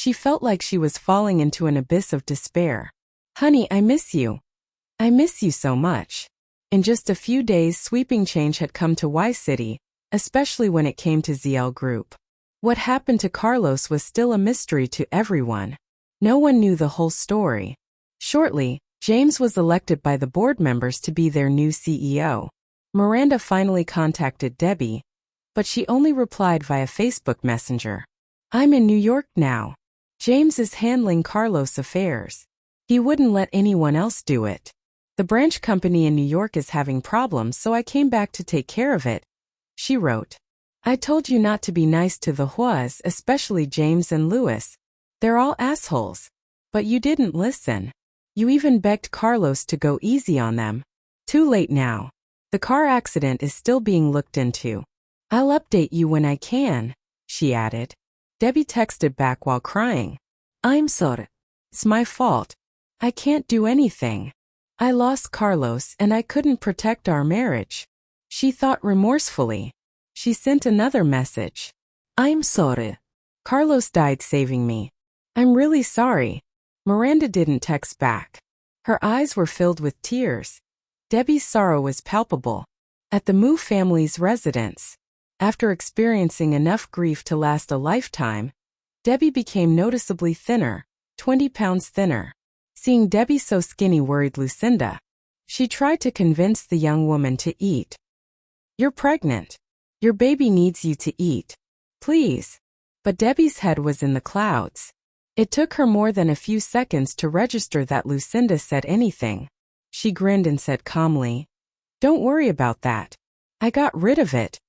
She felt like she was falling into an abyss of despair. Honey, I miss you. I miss you so much. In just a few days, sweeping change had come to Y City, especially when it came to ZL Group. What happened to Carlos was still a mystery to everyone. No one knew the whole story. Shortly, James was elected by the board members to be their new CEO. Miranda finally contacted Debbie, but she only replied via Facebook Messenger. I'm in New York now. James is handling Carlos' affairs. He wouldn't let anyone else do it. The branch company in New York is having problems, so I came back to take care of it, she wrote. I told you not to be nice to the Huos, especially James and Louis. They're all assholes. But you didn't listen. You even begged Carlos to go easy on them. Too late now. The car accident is still being looked into. I'll update you when I can, she added. Debbie texted back while crying. I'm sorry. It's my fault. I can't do anything. I lost Carlos and I couldn't protect our marriage. She thought remorsefully. She sent another message. I'm sorry. Carlos died saving me. I'm really sorry. Miranda didn't text back. Her eyes were filled with tears. Debbie's sorrow was palpable. At the Mu family's residence, after experiencing enough grief to last a lifetime, Debbie became noticeably thinner, 20 pounds thinner. Seeing Debbie so skinny worried Lucinda. She tried to convince the young woman to eat. You're pregnant. Your baby needs you to eat. Please. But Debbie's head was in the clouds. It took her more than a few seconds to register that Lucinda said anything. She grinned and said calmly, Don't worry about that. I got rid of it.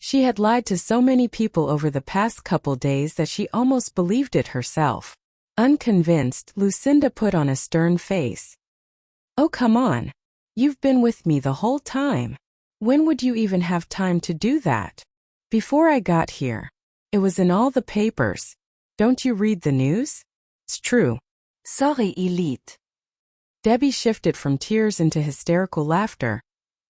She had lied to so many people over the past couple days that she almost believed it herself. Unconvinced, Lucinda put on a stern face. Oh, come on. You've been with me the whole time. When would you even have time to do that? Before I got here. It was in all the papers. Don't you read the news? It's true.
Sorry, Elite.
Debbie shifted from tears into hysterical laughter,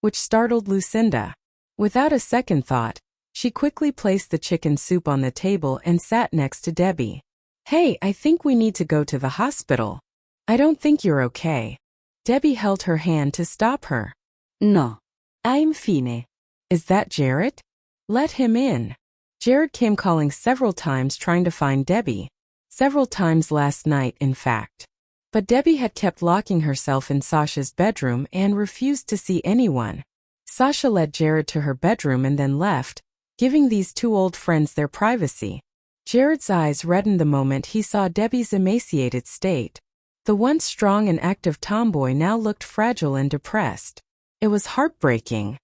which startled Lucinda. Without a second thought, she quickly placed the chicken soup on the table and sat next to Debbie. Hey, I think we need to go to the hospital. I don't think you're okay. Debbie held her hand to stop her.
No. I'm fine.
Is that Jared? Let him in. Jared came calling several times trying to find Debbie. Several times last night, in fact. But Debbie had kept locking herself in Sasha's bedroom and refused to see anyone. Sasha led Jared to her bedroom and then left, giving these two old friends their privacy. Jared's eyes reddened the moment he saw Debbie's emaciated state. The once strong and active tomboy now looked fragile and depressed. It was heartbreaking.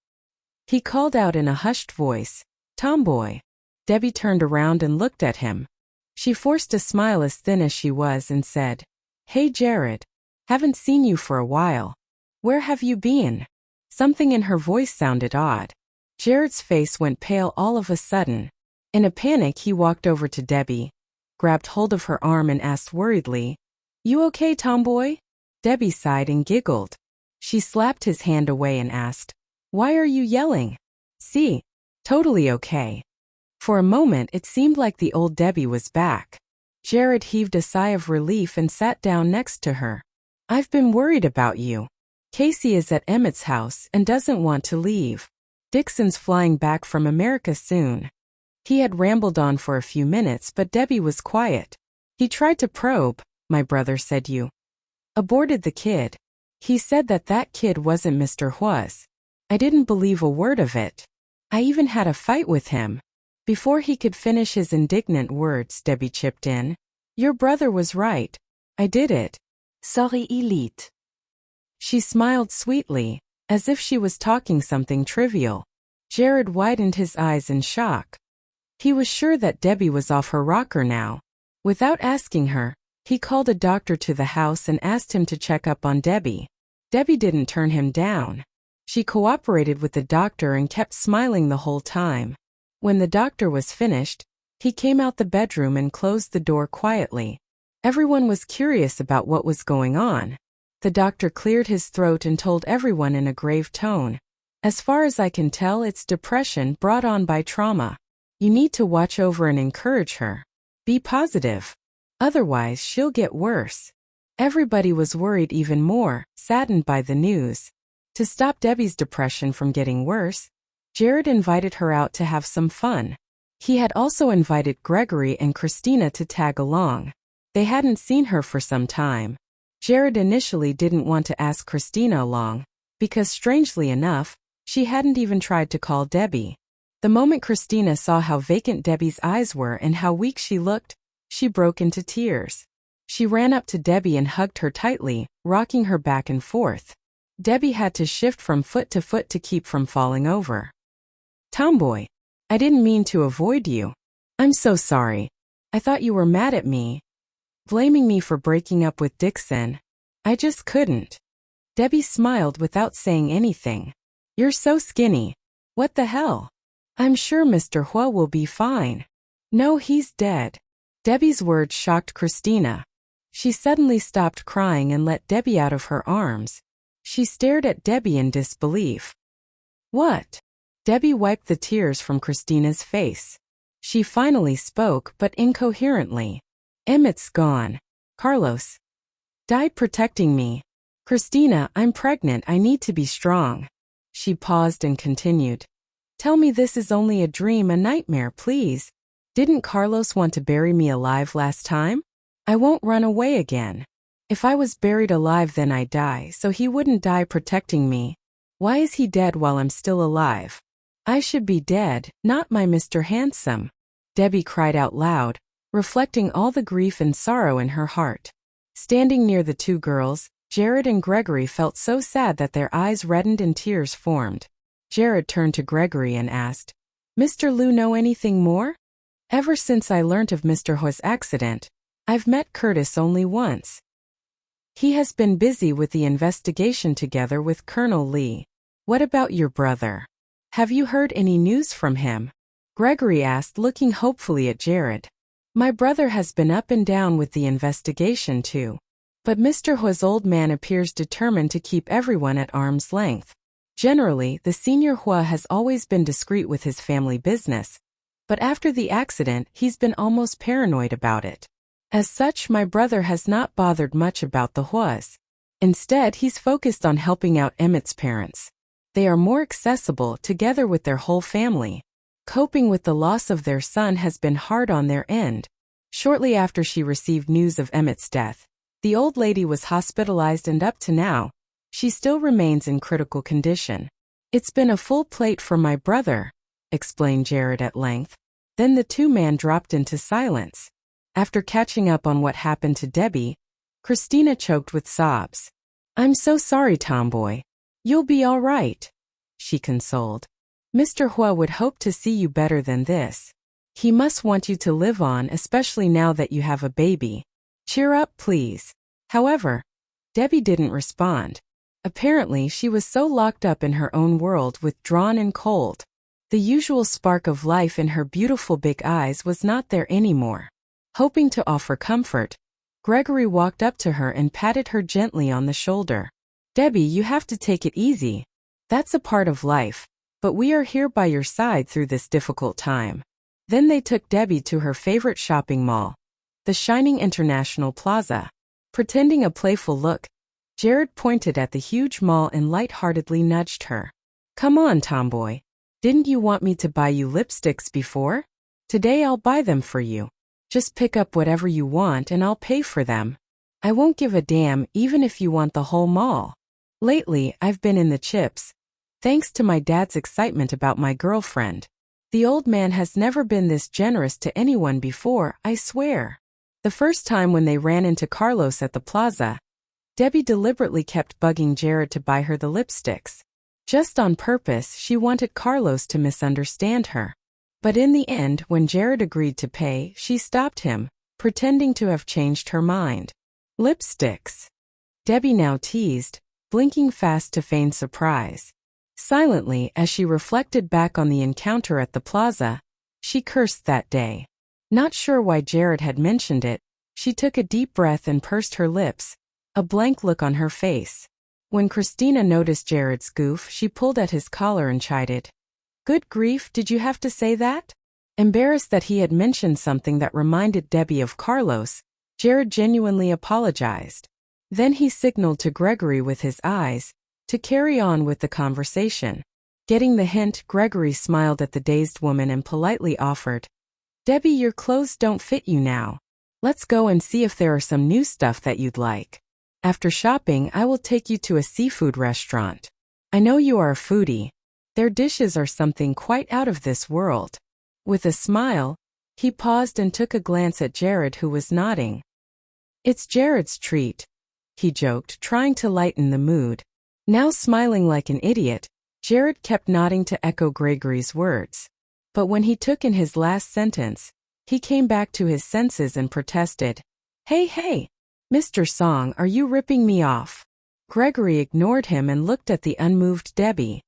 He called out in a hushed voice, Tomboy. Debbie turned around and looked at him. She forced a smile as thin as she was and said, Hey Jared. Haven't seen you for a while. Where have you been? Something in her voice sounded odd. Jared's face went pale all of a sudden. In a panic, he walked over to Debbie, grabbed hold of her arm and asked worriedly, You okay, Tomboy? Debbie sighed and giggled. She slapped his hand away and asked, Why are you yelling? See, totally okay. For a moment, it seemed like the old Debbie was back. Jared heaved a sigh of relief and sat down next to her. I've been worried about you. Casey is at Emmett's house and doesn't want to leave. Dixon's flying back from America soon. He had rambled on for a few minutes, but Debbie was quiet. He tried to probe. My brother said you aborted the kid. He said that kid wasn't Mr. Huo's. I didn't believe a word of it. I even had a fight with him. Before he could finish his indignant words, Debbie chipped in. Your brother was right. I did it.
Sorry, Elite.
She smiled sweetly, as if she was talking something trivial. Jared widened his eyes in shock. He was sure that Debbie was off her rocker now. Without asking her, he called a doctor to the house and asked him to check up on Debbie. Debbie didn't turn him down. She cooperated with the doctor and kept smiling the whole time. When the doctor was finished, he came out the bedroom and closed the door quietly. Everyone was curious about what was going on. The doctor cleared his throat and told everyone in a grave tone, As far as I can tell, it's depression brought on by trauma. You need to watch over and encourage her. Be positive. Otherwise, she'll get worse. Everybody was worried even more, saddened by the news. To stop Debbie's depression from getting worse, Jared invited her out to have some fun. He had also invited Gregory and Christina to tag along. They hadn't seen her for some time. Jared initially didn't want to ask Christina along, because strangely enough, she hadn't even tried to call Debbie. The moment Christina saw how vacant Debbie's eyes were and how weak she looked, she broke into tears. She ran up to Debbie and hugged her tightly, rocking her back and forth. Debbie had to shift from foot to keep from falling over. "Tomboy, I didn't mean to avoid you. I'm so sorry. I thought you were mad at me, blaming me for breaking up with Dixon. I just couldn't." Debbie smiled without saying anything. "You're so skinny. What the hell? I'm sure Mr. Huo will be fine." "No, he's dead." Debbie's words shocked Christina. She suddenly stopped crying and let Debbie out of her arms. She stared at Debbie in disbelief. "What?" Debbie wiped the tears from Christina's face. She finally spoke, but incoherently. "Emmett's gone. Carlos died protecting me. Christina, I'm pregnant. I need to be strong." She paused and continued. "Tell me this is only a dream, a nightmare, please. Didn't Carlos want to bury me alive last time? I won't run away again. If I was buried alive then I'd die, so he wouldn't die protecting me. Why is he dead while I'm still alive? I should be dead, not my Mr. Handsome." Debbie cried out loud, reflecting all the grief and sorrow in her heart. Standing near the two girls, Jared and Gregory felt so sad that their eyes reddened and tears formed. Jared turned to Gregory and asked, "Mr. Liu know anything more? Ever since I learnt of Mr. Huo's accident, I've met Curtis only once. He has been busy with the investigation together with Colonel Lee. What about your brother? Have you heard any news from him?" Gregory asked, looking hopefully at Jared. "My brother has been up and down with the investigation too. But Mr. Huo's old man appears determined to keep everyone at arm's length. Generally, the senior Huo has always been discreet with his family business, but after the accident, he's been almost paranoid about it. As such, my brother has not bothered much about the Huos. Instead, he's focused on helping out Emmett's parents. They are more accessible together with their whole family. Coping with the loss of their son has been hard on their end." Shortly after she received news of Emmett's death, the old lady was hospitalized and up to now, she still remains in critical condition. "It's been a full plate for my brother," explained Jared at length. Then the two men dropped into silence. After catching up on what happened to Debbie, Christina choked with sobs. "I'm so sorry, Tomboy. You'll be all right," she consoled. "Mr. Huo would hope to see you better than this. He must want you to live on, especially now that you have a baby. Cheer up, please." However, Debbie didn't respond. Apparently, she was so locked up in her own world, withdrawn and cold. The usual spark of life in her beautiful big eyes was not there anymore. Hoping to offer comfort, Gregory walked up to her and patted her gently on the shoulder. "Debbie, you have to take it easy. That's a part of life, but we are here by your side through this difficult time." Then they took Debbie to her favorite shopping mall, the shining International Plaza. Pretending a playful look, Jared pointed at the huge mall and lightheartedly nudged her. "Come on, Tomboy. Didn't you want me to buy you lipsticks before? Today I'll buy them for you. Just pick up whatever you want and I'll pay for them. I won't give a damn even if you want the whole mall. Lately, I've been in the chips, thanks to my dad's excitement about my girlfriend. The old man has never been this generous to anyone before, I swear." The first time when they ran into Carlos at the plaza, Debbie deliberately kept bugging Jared to buy her the lipsticks. Just on purpose, she wanted Carlos to misunderstand her. But in the end, when Jared agreed to pay, she stopped him, pretending to have changed her mind. "Lipsticks?" Debbie now teased, blinking fast to feign surprise. Silently, as she reflected back on the encounter at the plaza, she cursed that day. Not sure why Jared had mentioned it, she took a deep breath and pursed her lips, a blank look on her face. When Christina noticed Jared's goof, she pulled at his collar and chided. "Good grief, did you have to say that?" Embarrassed that he had mentioned something that reminded Debbie of Carlos, Jared genuinely apologized. Then he signaled to Gregory with his eyes to carry on with the conversation. Getting the hint, Gregory smiled at the dazed woman and politely offered, "Debbie, your clothes don't fit you now. Let's go and see if there are some new stuff that you'd like. After shopping, I will take you to a seafood restaurant. I know you are a foodie. Their dishes are something quite out of this world." With a smile, he paused and took a glance at Jared, who was nodding. "It's Jared's treat," he joked, trying to lighten the mood. Now smiling like an idiot, Jared kept nodding to echo Gregory's words. But when he took in his last sentence, he came back to his senses and protested, Hey, Mr. Song, are you ripping me off?" Gregory ignored him and looked at the unmoved Debbie.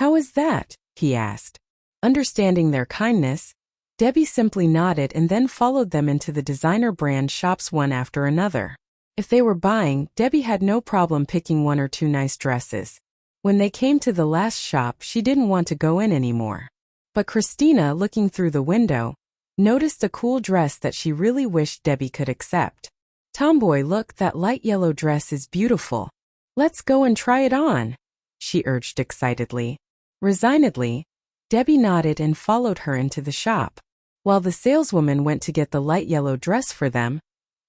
"How is that?" he asked. Understanding their kindness, Debbie simply nodded and then followed them into the designer brand shops one after another. If they were buying, Debbie had no problem picking one or two nice dresses. When they came to the last shop, she didn't want to go in anymore. But Christina, looking through the window, noticed a cool dress that she really wished Debbie could accept. "Tomboy, look, that light yellow dress is beautiful. Let's go and try it on," she urged excitedly. Resignedly, Debbie nodded and followed her into the shop. While the saleswoman went to get the light yellow dress for them,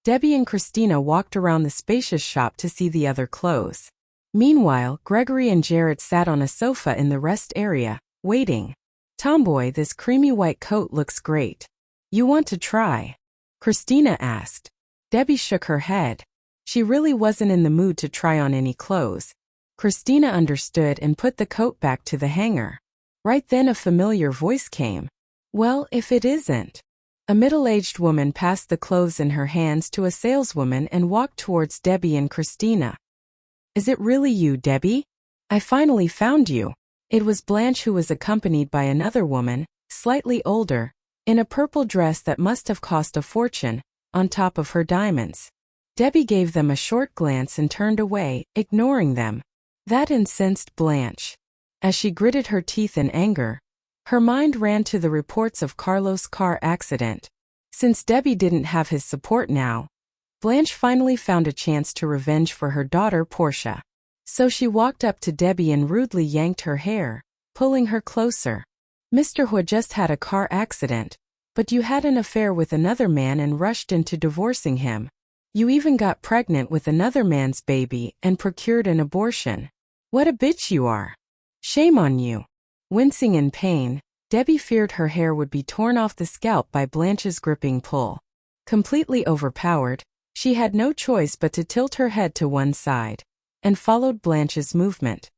Debbie and Christina walked around the spacious shop to see the other clothes. Meanwhile, Gregory and Jared sat on a sofa in the rest area, waiting. "Tomboy, this creamy white coat looks great. You want to try?" Christina asked. Debbie shook her head. She really wasn't in the mood to try on any clothes. Christina understood and put the coat back to the hanger. Right then a familiar voice came. "Well, if it isn't." A middle-aged woman passed the clothes in her hands to a saleswoman and walked towards Debbie and Christina. "Is it really you, Debbie? I finally found you." It was Blanche, who was accompanied by another woman, slightly older, in a purple dress that must have cost a fortune, on top of her diamonds. Debbie gave them a short glance and turned away, ignoring them. That incensed Blanche. As she gritted her teeth in anger, her mind ran to the reports of Carlos' car accident. Since Debbie didn't have his support now, Blanche finally found a chance to revenge for her daughter Portia. So she walked up to Debbie and rudely yanked her hair, pulling her closer. "Mr. Huo just had a car accident, but you had an affair with another man and rushed into divorcing him. You even got pregnant with another man's baby and procured an abortion. What a bitch you are. Shame on you." Wincing in pain, Debbie feared her hair would be torn off the scalp by Blanche's gripping pull. Completely overpowered, she had no choice but to tilt her head to one side, and followed Blanche's movement.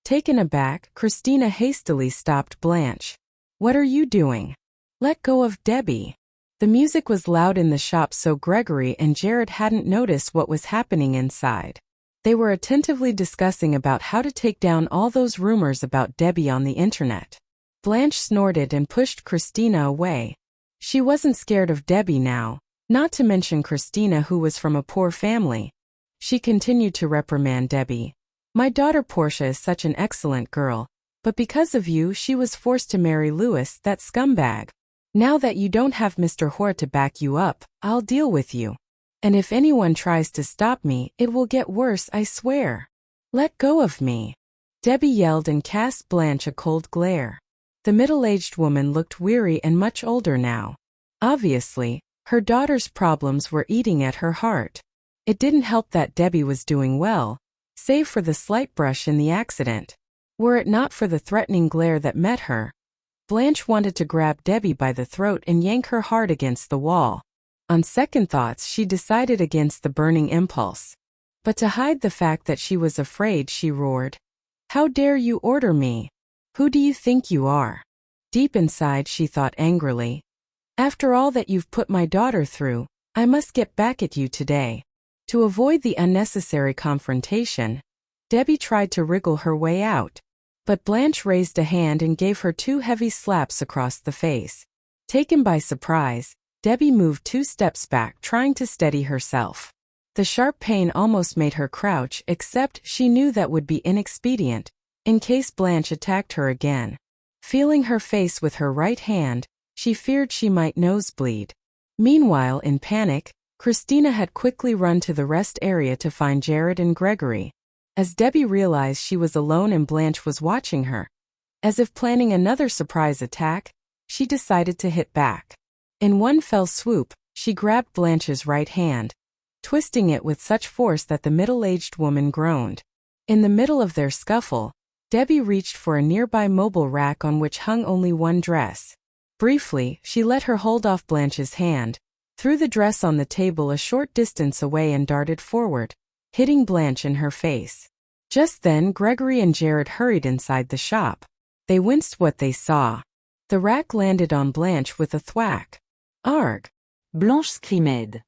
Taken aback, Christina hastily stopped Blanche. "What are you doing? Let go of Debbie." The music was loud in the shop, so Gregory and Jared hadn't noticed what was happening inside. They were attentively discussing about how to take down all those rumors about Debbie on the internet. Blanche snorted and pushed Christina away. She wasn't scared of Debbie now, not to mention Christina, who was from a poor family. She continued to reprimand Debbie. "My daughter Portia is such an excellent girl, but because of you she was forced to marry Louis, that scumbag. Now that you don't have Mr. Huo to back you up, I'll deal with you. And if anyone tries to stop me, it will get worse, I swear. Let go of me." Debbie yelled and cast Blanche a cold glare. The middle-aged woman looked weary and much older now. Obviously, her daughter's problems were eating at her heart. It didn't help that Debbie was doing well, save for the slight brush in the accident. Were it not for the threatening glare that met her, Blanche wanted to grab Debbie by the throat and yank her hard against the wall. On second thoughts, she decided against the burning impulse. But to hide the fact that she was afraid, she roared, "How dare you order me? Who do you think you are?" Deep inside, she thought angrily, "After all that you've put my daughter through, I must get back at you today." To avoid the unnecessary confrontation, Debbie tried to wriggle her way out. But Blanche raised a hand and gave her 2 heavy slaps across the face. Taken by surprise, Debbie moved 2 steps back, trying to steady herself. The sharp pain almost made her crouch, except she knew that would be inexpedient, in case Blanche attacked her again. Feeling her face with her right hand, she feared she might nosebleed. Meanwhile, in panic, Christina had quickly run to the rest area to find Jared and Gregory. As Debbie realized she was alone and Blanche was watching her, as if planning another surprise attack, she decided to hit back. In one fell swoop, she grabbed Blanche's right hand, twisting it with such force that the middle-aged woman groaned. In the middle of their scuffle, Debbie reached for a nearby mobile rack on which hung only one dress. Briefly, she let her hold off Blanche's hand, threw the dress on the table a short distance away and darted forward, hitting Blanche in her face. Just then Gregory and Jared hurried inside the shop. They winced what they saw. The rack landed on Blanche with a thwack. Arg!
Blanche screamed.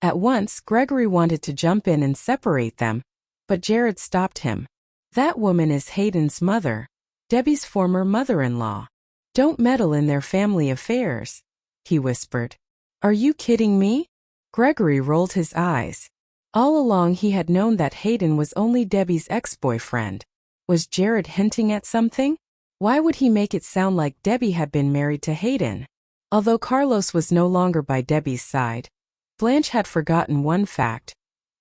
At once, Gregory wanted to jump in and separate them, but Jared stopped him. That woman is Hayden's mother, Debbie's former mother-in-law. Don't meddle in their family affairs, he whispered. Are you kidding me? Gregory rolled his eyes. All along he had known that Hayden was only Debbie's ex-boyfriend. Was Jared hinting at something? Why would he make it sound like Debbie had been married to Hayden? Although Carlos was no longer by Debbie's side, Blanche had forgotten one fact.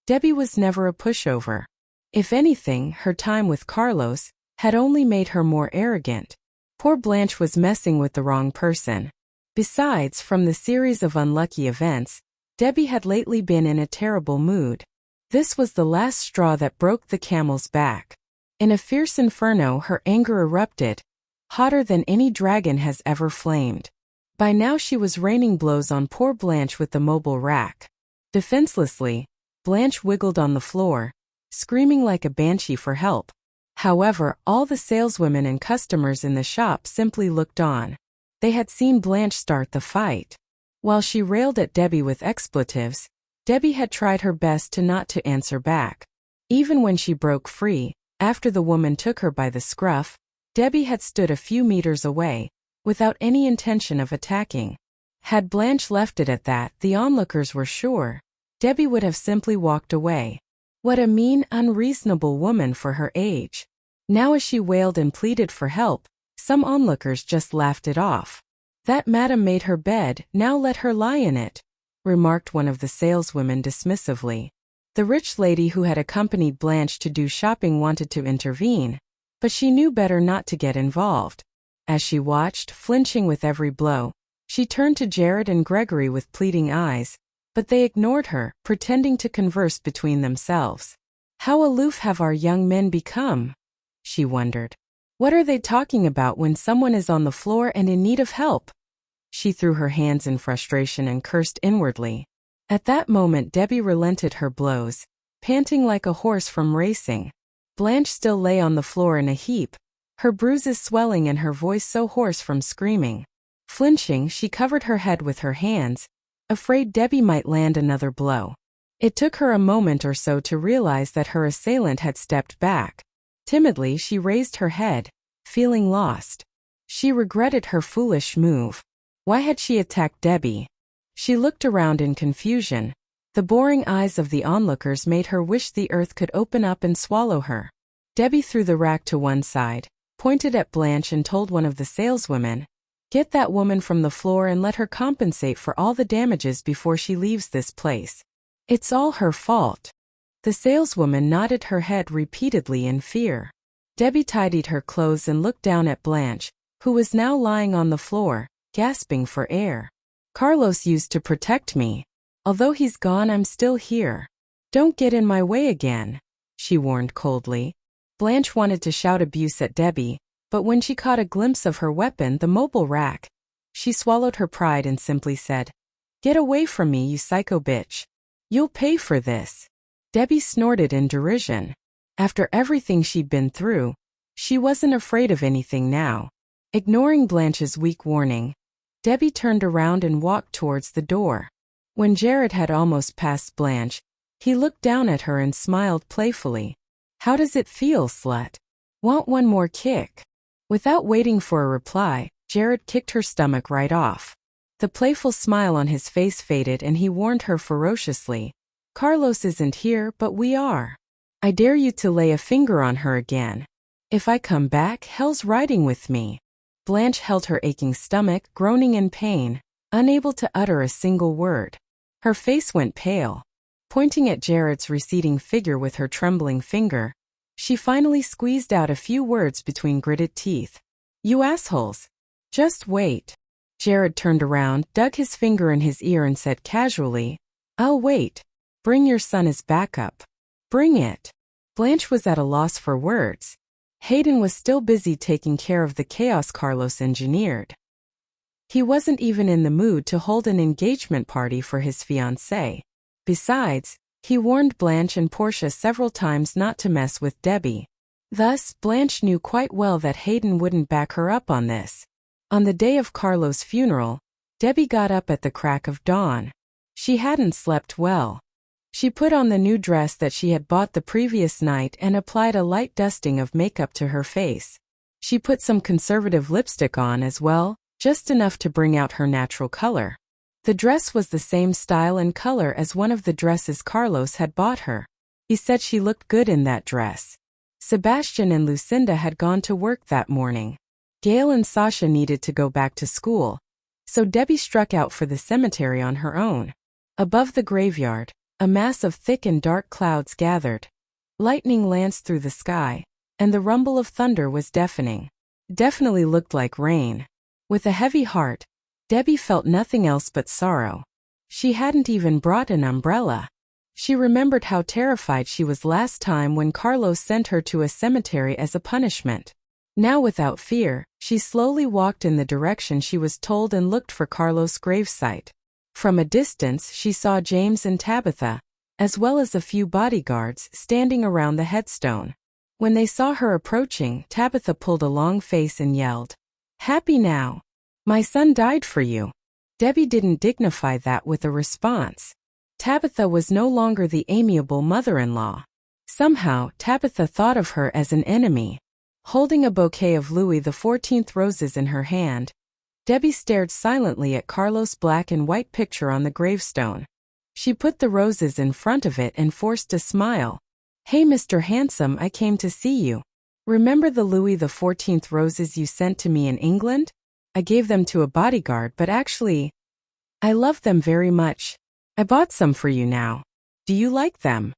Debbie was never a pushover. If anything, her time with Carlos had only made her more arrogant. Poor Blanche was messing with the wrong person. Besides, from the series of unlucky events, Debbie had lately been in a terrible mood. This was the last straw that broke the camel's back. In a fierce inferno, her anger erupted, hotter than any dragon has ever flamed. By now she was raining blows on poor Blanche with the mobile rack. Defenselessly, Blanche wiggled on the floor, screaming like a banshee for help. However, all the saleswomen and customers in the shop simply looked on. They had seen Blanche start the fight. While she railed at Debbie with expletives, Debbie had tried her best not to answer back. Even when she broke free, after the woman took her by the scruff, Debbie had stood a few meters away, without any intention of attacking. Had Blanche left it at that, the onlookers were sure Debbie would have simply walked away. What a mean, unreasonable woman for her age. Now as she wailed and pleaded for help, some onlookers just laughed it off. That madam made her bed, now let her lie in it, remarked one of the saleswomen dismissively. The rich lady who had accompanied Blanche to do shopping wanted to intervene, but she knew better not to get involved. As she watched, flinching with every blow, she turned to Jared and Gregory with pleading eyes, but they ignored her, pretending to converse between themselves. How aloof have our young men become? She wondered. What are they talking about when someone is on the floor and in need of help? She threw her hands in frustration and cursed inwardly. At that moment Debbie relented her blows, panting like a horse from racing. Blanche still lay on the floor in a heap, her bruises swelling and her voice so hoarse from screaming. Flinching, she covered her head with her hands, afraid Debbie might land another blow. It took her a moment or so to realize that her assailant had stepped back. Timidly, she raised her head, feeling lost. She regretted her foolish move. Why had she attacked Debbie? She looked around in confusion. The boring eyes of the onlookers made her wish the earth could open up and swallow her. Debbie threw the rack to one side, pointed at Blanche and told one of the saleswomen, "Get that woman from the floor and let her compensate for all the damages before she leaves this place. It's all her fault." The saleswoman nodded her head repeatedly in fear. Debbie tidied her clothes and looked down at Blanche, who was now lying on the floor, gasping for air. "Carlos used to protect me. Although he's gone, I'm still here. Don't get in my way again," she warned coldly. Blanche wanted to shout abuse at Debbie, but when she caught a glimpse of her weapon, the mobile rack, she swallowed her pride and simply said, "Get away from me, you psycho bitch. You'll pay for this." Debbie snorted in derision. After everything she'd been through, she wasn't afraid of anything now. Ignoring Blanche's weak warning, Debbie turned around and walked towards the door. When Jared had almost passed Blanche, he looked down at her and smiled playfully. "How does it feel, slut? Want one more kick?" Without waiting for a reply, Jared kicked her stomach right off. The playful smile on his face faded and he warned her ferociously, "Carlos isn't here, but we are. I dare you to lay a finger on her again. If I come back, hell's riding with me." Blanche held her aching stomach, groaning in pain, unable to utter a single word. Her face went pale. Pointing at Jared's receding figure with her trembling finger, she finally squeezed out a few words between gritted teeth. "You assholes. Just wait." Jared turned around, dug his finger in his ear and said casually, "I'll wait. Bring your son as backup. Bring it." Blanche was at a loss for words. Hayden was still busy taking care of the chaos Carlos engineered. He wasn't even in the mood to hold an engagement party for his fiancée. Besides, he warned Blanche and Portia several times not to mess with Debbie. Thus, Blanche knew quite well that Hayden wouldn't back her up on this. On the day of Carlos' funeral, Debbie got up at the crack of dawn. She hadn't slept well. She put on the new dress that she had bought the previous night and applied a light dusting of makeup to her face. She put some conservative lipstick on as well, just enough to bring out her natural color. The dress was the same style and color as one of the dresses Carlos had bought her. He said she looked good in that dress. Sebastian and Lucinda had gone to work that morning. Gail and Sasha needed to go back to school, so Debbie struck out for the cemetery on her own. Above the graveyard, a mass of thick and dark clouds gathered. Lightning lanced through the sky, and the rumble of thunder was deafening. Definitely looked like rain. With a heavy heart, Debbie felt nothing else but sorrow. She hadn't even brought an umbrella. She remembered how terrified she was last time when Carlos sent her to a cemetery as a punishment. Now without fear, she slowly walked in the direction she was told and looked for Carlos' gravesite. From a distance she saw James and Tabitha, as well as a few bodyguards, standing around the headstone. When they saw her approaching, Tabitha pulled a long face and yelled, "Happy now. My son died for you." Debbie didn't dignify that with a response. Tabitha was no longer the amiable mother-in-law. Somehow, Tabitha thought of her as an enemy. Holding a bouquet of Louis XIV roses in her hand, Debbie stared silently at Carlos' black and white picture on the gravestone. She put the roses in front of it and forced a smile. "Hey Mr. Handsome, I came to see you. Remember the Louis XIV roses you sent to me in England? I gave them to a bodyguard, but actually, I love them very much. I bought some for you now. Do you like them?"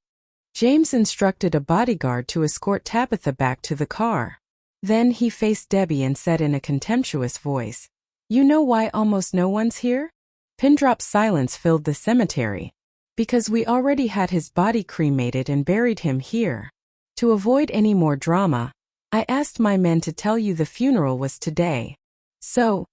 James instructed a bodyguard to escort Tabitha back to the car. Then he faced Debbie and said in a contemptuous voice, "You know why almost no one's here?" Pin-drop silence filled the cemetery. "Because we already had his body cremated and buried him here. To avoid any more drama, I asked my men to tell you the funeral was today. So,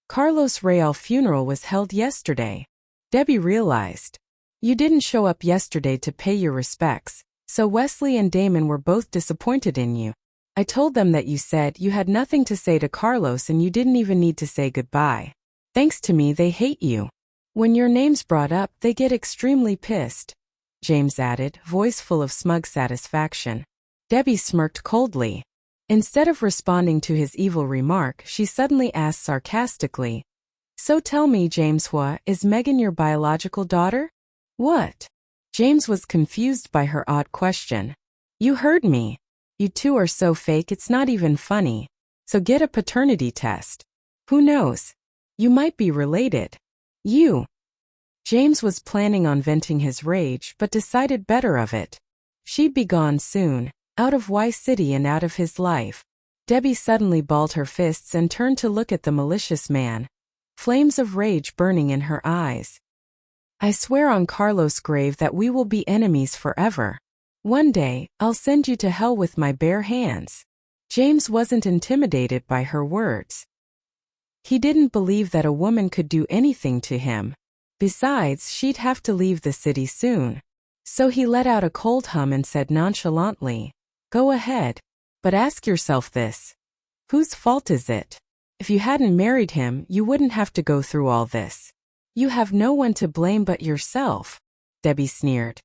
Carlos Real's funeral was held yesterday." Debbie realized. "You didn't show up yesterday to pay your respects, so Wesley and Damon were both disappointed in you. I told them that you said you had nothing to say to Carlos and you didn't even need to say goodbye. Thanks to me, they hate you. When your name's brought up, they get extremely pissed," James added, voice full of smug satisfaction. Debbie smirked coldly. Instead of responding to his evil remark, she suddenly asked sarcastically, "So tell me, James Huo, is Megan your biological daughter?" "What?" James was confused by her odd question. "You heard me. You two are so fake it's not even funny. So get a paternity test. Who knows? You might be related." "You." James was planning on venting his rage but decided better of it. She'd be gone soon, out of Y City and out of his life. Debbie suddenly balled her fists and turned to look at the malicious man, flames of rage burning in her eyes. "I swear on Carlos' grave that we will be enemies forever. One day, I'll send you to hell with my bare hands." James wasn't intimidated by her words. He didn't believe that a woman could do anything to him. Besides, she'd have to leave the city soon. So he let out a cold hum and said nonchalantly, "Go ahead. But ask yourself this. Whose fault is it? If you hadn't married him, you wouldn't have to go through all this. You have no one to blame but yourself." Debbie sneered.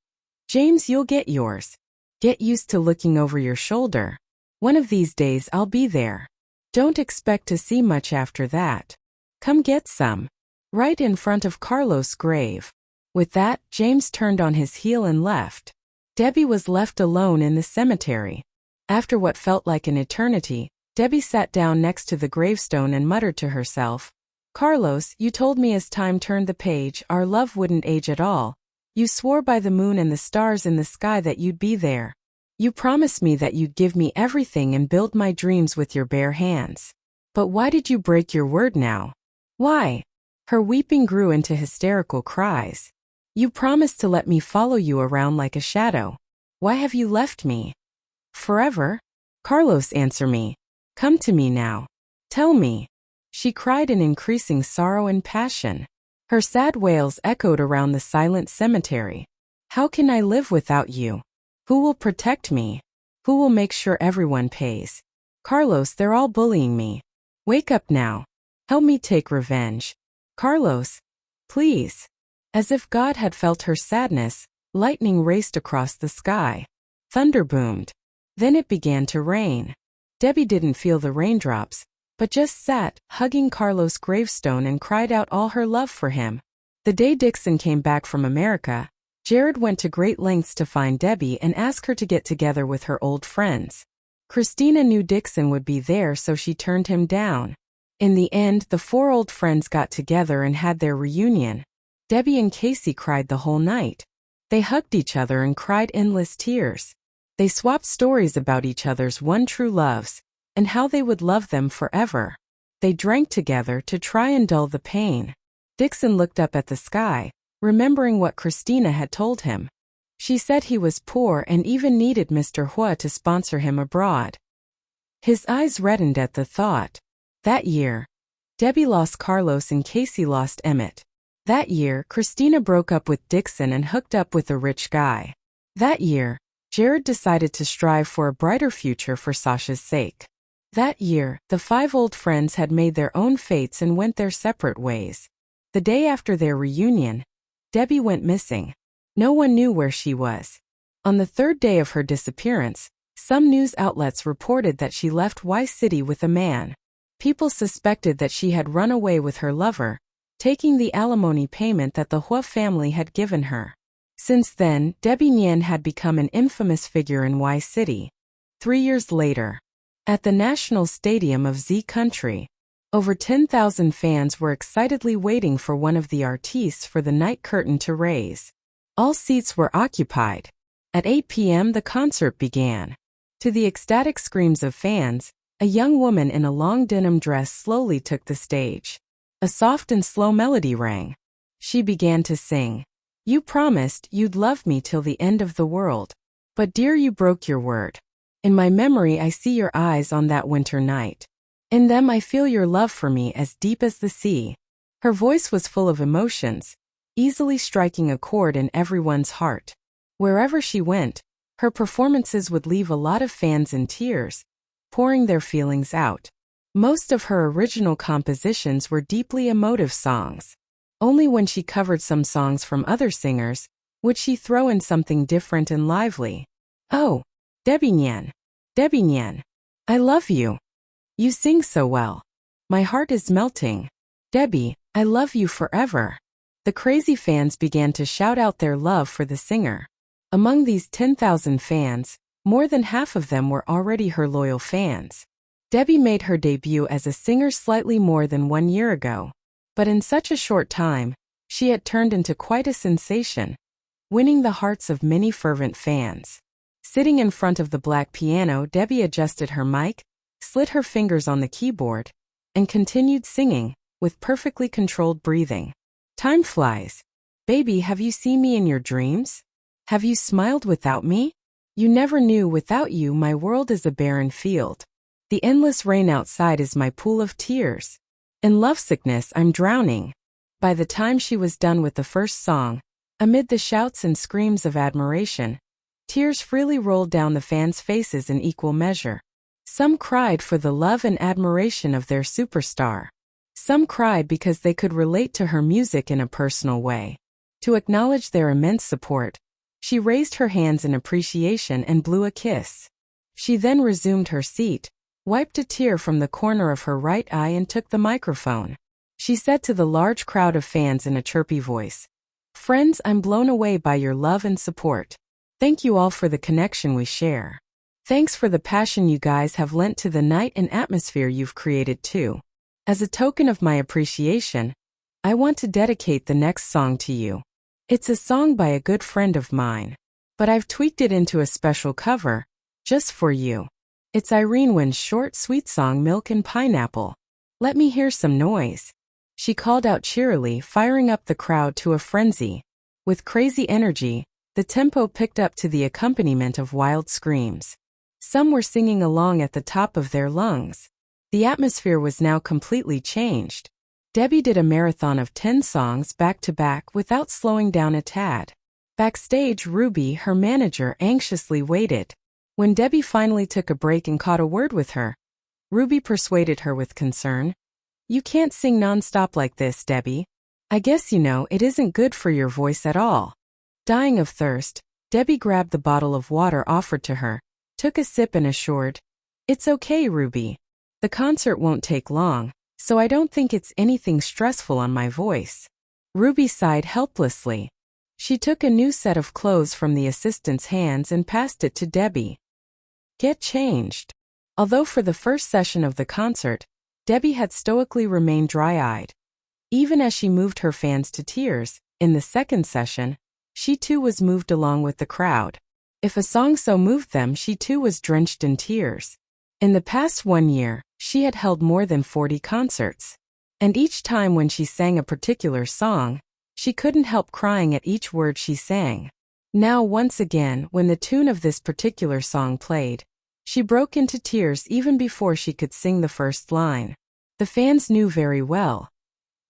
"James, you'll get yours. Get used to looking over your shoulder. One of these days I'll be there. Don't expect to see much after that. Come get some. Right in front of Carlos' grave." With that, James turned on his heel and left. Debbie was left alone in the cemetery. After what felt like an eternity, Debbie sat down next to the gravestone and muttered to herself, Carlos, you told me as time turned the page, our love wouldn't age at all. You swore by the moon and the stars in the sky that you'd be there. You promised me that you'd give me everything and build my dreams with your bare hands. But why did you break your word now? Why? Her weeping grew into hysterical cries. You promised to let me follow you around like a shadow. Why have you left me? Forever? Carlos, answer me. Come to me now. Tell me. She cried in increasing sorrow and passion. Her sad wails echoed around the silent cemetery. How can I live without you? Who will protect me? Who will make sure everyone pays? Carlos, they're all bullying me. Wake up now. Help me take revenge. Carlos, please. As if God had felt her sadness, lightning raced across the sky. Thunder boomed. Then it began to rain. Debbie didn't feel the raindrops, but just sat, hugging Carlos' gravestone and cried out all her love for him. The day Dixon came back from America, Jared went to great lengths to find Debbie and ask her to get together with her old friends. Christina knew Dixon would be there, so she turned him down. In the end, the four old friends got together and had their reunion. Debbie and Casey cried the whole night. They hugged each other and cried endless tears. They swapped stories about each other's one true loves, and how they would love them forever. They drank together to try and dull the pain. Dixon looked up at the sky, remembering what Christina had told him. She said he was poor and even needed Mr. Huo to sponsor him abroad. His eyes reddened at the thought. That year, Debbie lost Carlos and Casey lost Emmett. That year, Christina broke up with Dixon and hooked up with a rich guy. That year, Jared decided to strive for a brighter future for Sasha's sake. That year, the five old friends had made their own fates and went their separate ways. The day after their reunion, Debbie went missing. No one knew where she was. On the third day of her disappearance, some news outlets reported that she left Y City with a man. People suspected that she had run away with her lover, taking the alimony payment that the Huo family had given her. Since then, Debbie Nian had become an infamous figure in Y City. 3 years later, at the National Stadium of Z Country, over 10,000 fans were excitedly waiting for one of the artistes for the night curtain to raise. All seats were occupied. At 8 p.m. the concert began. To the ecstatic screams of fans, a young woman in a long denim dress slowly took the stage. A soft and slow melody rang. She began to sing. You promised you'd love me till the end of the world. But dear, you broke your word. In my memory I see your eyes on that winter night. In them I feel your love for me as deep as the sea. Her voice was full of emotions, easily striking a chord in everyone's heart. Wherever she went, her performances would leave a lot of fans in tears, pouring their feelings out. Most of her original compositions were deeply emotive songs. Only when she covered some songs from other singers would she throw in something different and lively. Oh, Debbie Nian. Debbie Nian. I love you. You sing so well. My heart is melting. Debbie, I love you forever. The crazy fans began to shout out their love for the singer. Among these 10,000 fans, more than half of them were already her loyal fans. Debbie made her debut as a singer slightly more than 1 year ago. But in such a short time, she had turned into quite a sensation, winning the hearts of many fervent fans. Sitting in front of the black piano, Debbie adjusted her mic, slid her fingers on the keyboard, and continued singing, with perfectly controlled breathing. Time flies. Baby, have you seen me in your dreams? Have you smiled without me? You never knew without you my world is a barren field. The endless rain outside is my pool of tears. In lovesickness I'm drowning. By the time she was done with the first song, amid the shouts and screams of admiration, tears freely rolled down the fans' faces in equal measure. Some cried for the love and admiration of their superstar. Some cried because they could relate to her music in a personal way. To acknowledge their immense support, she raised her hands in appreciation and blew a kiss. She then resumed her seat, wiped a tear from the corner of her right eye and took the microphone. She said to the large crowd of fans in a chirpy voice, "Friends, I'm blown away by your love and support. Thank you all for the connection we share. Thanks for the passion you guys have lent to the night and atmosphere you've created too. As a token of my appreciation, I want to dedicate the next song to you. It's a song by a good friend of mine, but I've tweaked it into a special cover, just for you. It's Irene Win's short, sweet song Milk and Pineapple. Let me hear some noise. She called out cheerily, firing up the crowd to a frenzy. With crazy energy, the tempo picked up to the accompaniment of wild screams. Some were singing along at the top of their lungs. The atmosphere was now completely changed. Debbie did a marathon of 10 songs back to back without slowing down a tad. Backstage, Ruby, her manager, anxiously waited. When Debbie finally took a break and caught a word with her, Ruby persuaded her with concern. You can't sing nonstop like this, Debbie. I guess you know it isn't good for your voice at all. Dying of thirst, Debbie grabbed the bottle of water offered to her, took a sip and assured, "It's okay, Ruby. The concert won't take long, so I don't think it's anything stressful on my voice." Ruby sighed helplessly. She took a new set of clothes from the assistant's hands and passed it to Debbie. "Get changed." Although for the first session of the concert, Debbie had stoically remained dry-eyed. Even as she moved her fans to tears, in the second session, she too was moved along with the crowd. If a song so moved them, she too was drenched in tears. In the past 1 year, she had held more than 40 concerts. And each time when she sang a particular song, she couldn't help crying at each word she sang. Now once again, when the tune of this particular song played, she broke into tears even before she could sing the first line. The fans knew very well.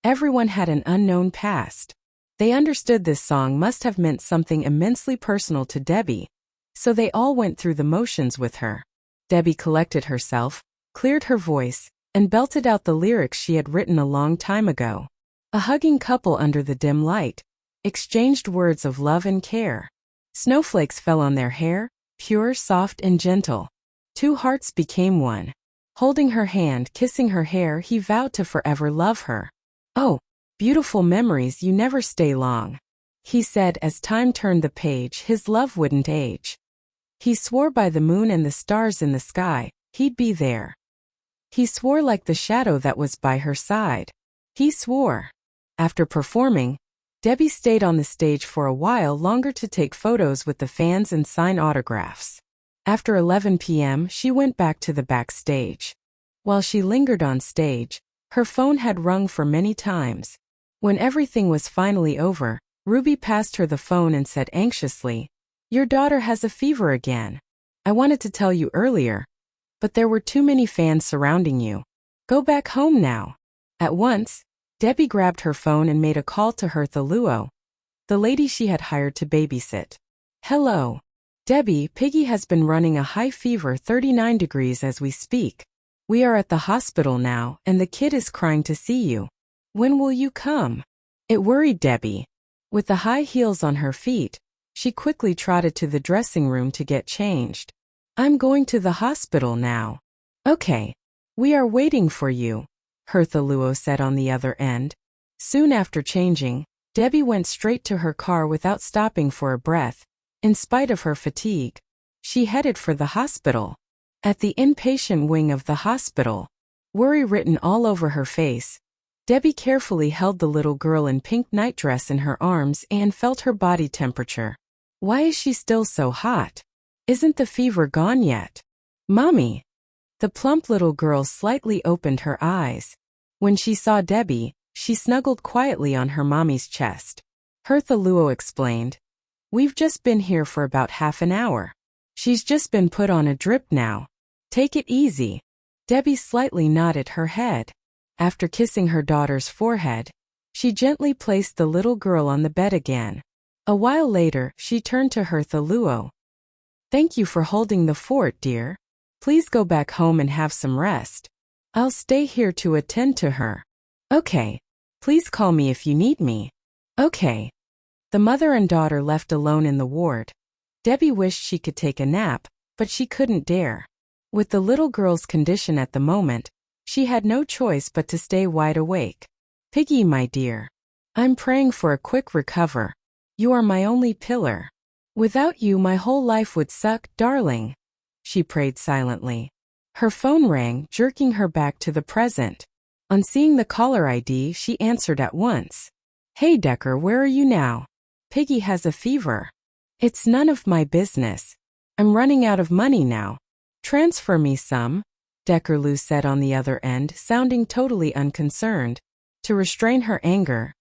Everyone had an unknown past. They understood this song must have meant something immensely personal to Debbie, so they all went through the motions with her. Debbie collected herself, cleared her voice, and belted out the lyrics she had written a long time ago. A hugging couple under the dim light exchanged words of love and care. Snowflakes fell on their hair, pure, soft, and gentle. 2 hearts became one. Holding her hand, kissing her hair, he vowed to forever love her. "Oh, beautiful memories, you never stay long," he said as time turned the page. His love wouldn't age. He swore by the moon and the stars in the sky, he'd be there. He swore like the shadow that was by her side. He swore. After performing, Debbie stayed on the stage for a while longer to take photos with the fans and sign autographs. After 11 p.m., she went back to the backstage. While she lingered on stage, her phone had rung for many times. When everything was finally over, Ruby passed her the phone and said anxiously, "Your daughter has a fever again. I wanted to tell you earlier, but there were too many fans surrounding you. Go back home now." At once, Debbie grabbed her phone and made a call to Hertha Luo, the lady she had hired to babysit. "Hello. Debbie, Piggy has been running a high fever, 39 degrees as we speak. We are at the hospital now, and the kid is crying to see you. When will you come?" It worried Debbie. With the high heels on her feet, she quickly trotted to the dressing room to get changed. "I'm going to the hospital now." "Okay. We are waiting for you," Hertha Luo said on the other end. Soon after changing, Debbie went straight to her car without stopping for a breath. In spite of her fatigue, she headed for the hospital. At the inpatient wing of the hospital, worry written all over her face, Debbie carefully held the little girl in pink nightdress in her arms and felt her body temperature. Why is she still so hot? Isn't the fever gone yet? "Mommy!" The plump little girl slightly opened her eyes. When she saw Debbie, she snuggled quietly on her mommy's chest. Hertha Luo explained, "We've just been here for about half an hour. She's just been put on a drip now. Take it easy." Debbie slightly nodded her head. After kissing her daughter's forehead, she gently placed the little girl on the bed again. A while later, she turned to Hertha Luo. "Thank you for holding the fort, dear. Please go back home and have some rest. I'll stay here to attend to her." "Okay. Please call me if you need me." "Okay." The mother and daughter left alone in the ward. Debbie wished she could take a nap, but she couldn't dare. With the little girl's condition at the moment, she had no choice but to stay wide awake. "Piggy, my dear, I'm praying for a quick recover. You are my only pillar. Without you, my whole life would suck, darling," she prayed silently. Her phone rang, jerking her back to the present. On seeing the caller ID, she answered at once. Hey Decker, where are you now? Piggy has a fever. It's none of my business. I'm running out of money now. Transfer me some, Deckerloo said on the other end, sounding totally unconcerned. To restrain her anger,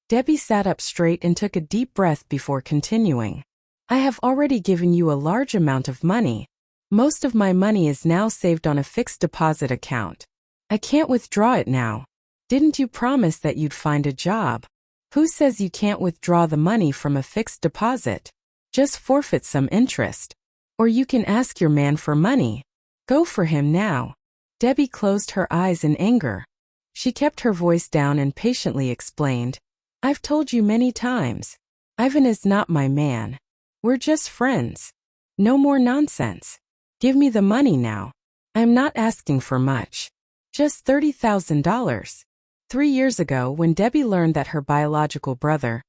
Debbie sat up straight and took a deep breath before continuing. I have already given you a large amount of money. Most of my money is now saved on a fixed deposit account. I can't withdraw it now. Didn't you promise that you'd find a job? Who says you can't withdraw the money from a fixed deposit? Just forfeit some interest. Or you can ask your man for money. Go for him now. Debbie closed her eyes in anger. She kept her voice down and patiently explained, I've told you many times. Ivan is not my man. We're just friends. No more nonsense. Give me the money now. I'm not asking for much. Just $30,000. 3 years ago, when Debbie learned that her biological brother,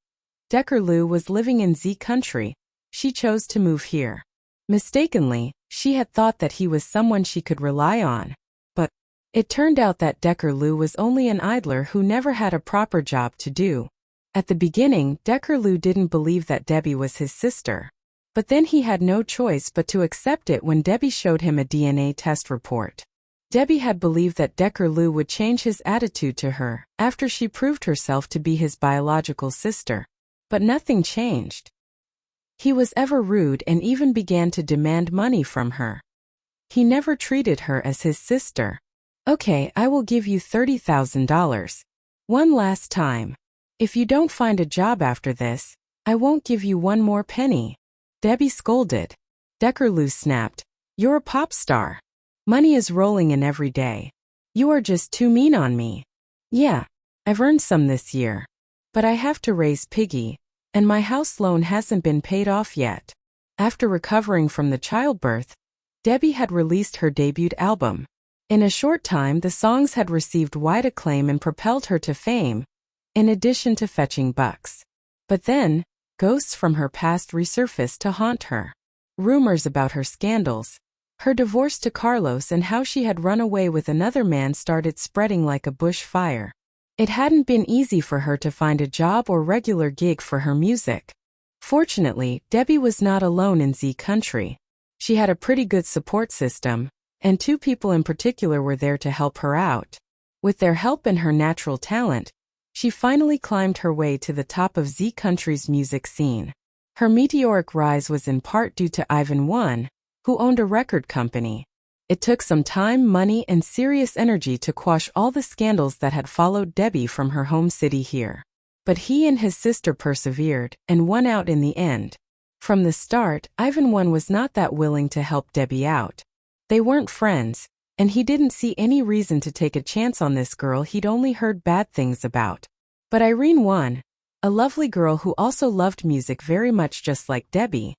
Deckerloo, was living in Z country, she chose to move here. Mistakenly, she had thought that he was someone she could rely on. But it turned out that Deckerloo was only an idler who never had a proper job to do. At the beginning, Deckerloo didn't believe that Debbie was his sister. But then he had no choice but to accept it when Debbie showed him a DNA test report. Debbie had believed that Deckerloo would change his attitude to her after she proved herself to be his biological sister. But nothing changed. He was ever rude and even began to demand money from her. He never treated her as his sister. Okay, I will give you $30,000. One last time. If you don't find a job after this, I won't give you one more penny. Debbie scolded. Deckerloo snapped. You're a pop star. Money is rolling in every day. You are just too mean on me. Yeah, I've earned some this year. But I have to raise Piggy, and my house loan hasn't been paid off yet. After recovering from the childbirth, Debbie had released her debut album. In a short time, the songs had received wide acclaim and propelled her to fame, in addition to fetching bucks. But then, ghosts from her past resurfaced to haunt her. Rumors about her scandals, her divorce to Carlos, and how she had run away with another man started spreading like a bush fire. It hadn't been easy for her to find a job or regular gig for her music. Fortunately, Debbie was not alone in Z country. She had a pretty good support system, and 2 people in particular were there to help her out. With their help and her natural talent, she finally climbed her way to the top of Z country's music scene. Her meteoric rise was in part due to Ivan I, who owned a record company. It took some time, money, and serious energy to quash all the scandals that had followed Debbie from her home city here. But he and his sister persevered and won out in the end. From the start, Ivan I was not that willing to help Debbie out. They weren't friends, and he didn't see any reason to take a chance on this girl he'd only heard bad things about. But Irene I, a lovely girl who also loved music very much just like Debbie,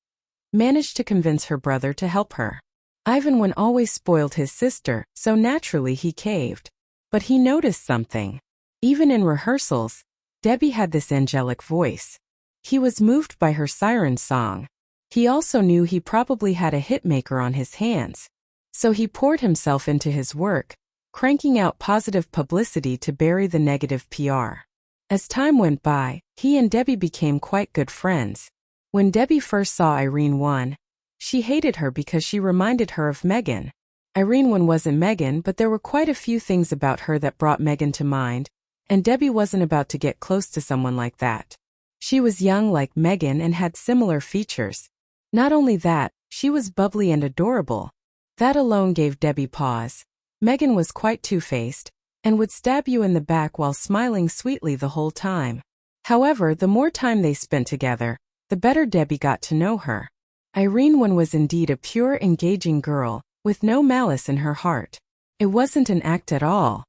managed to convince her brother to help her. Ivan I always spoiled his sister, so naturally he caved. But he noticed something. Even in rehearsals, Debbie had this angelic voice. He was moved by her siren song. He also knew he probably had a hitmaker on his hands. So he poured himself into his work, cranking out positive publicity to bury the negative PR. As time went by, he and Debbie became quite good friends. When Debbie first saw Irene I, she hated her because she reminded her of Megan. Irene I wasn't Megan, but there were quite a few things about her that brought Megan to mind, and Debbie wasn't about to get close to someone like that. She was young like Megan and had similar features. Not only that, she was bubbly and adorable. That alone gave Debbie pause. Megan was quite two-faced, and would stab you in the back while smiling sweetly the whole time. However, the more time they spent together, the better Debbie got to know her. Irene I was indeed a pure, engaging girl, with no malice in her heart. It wasn't an act at all.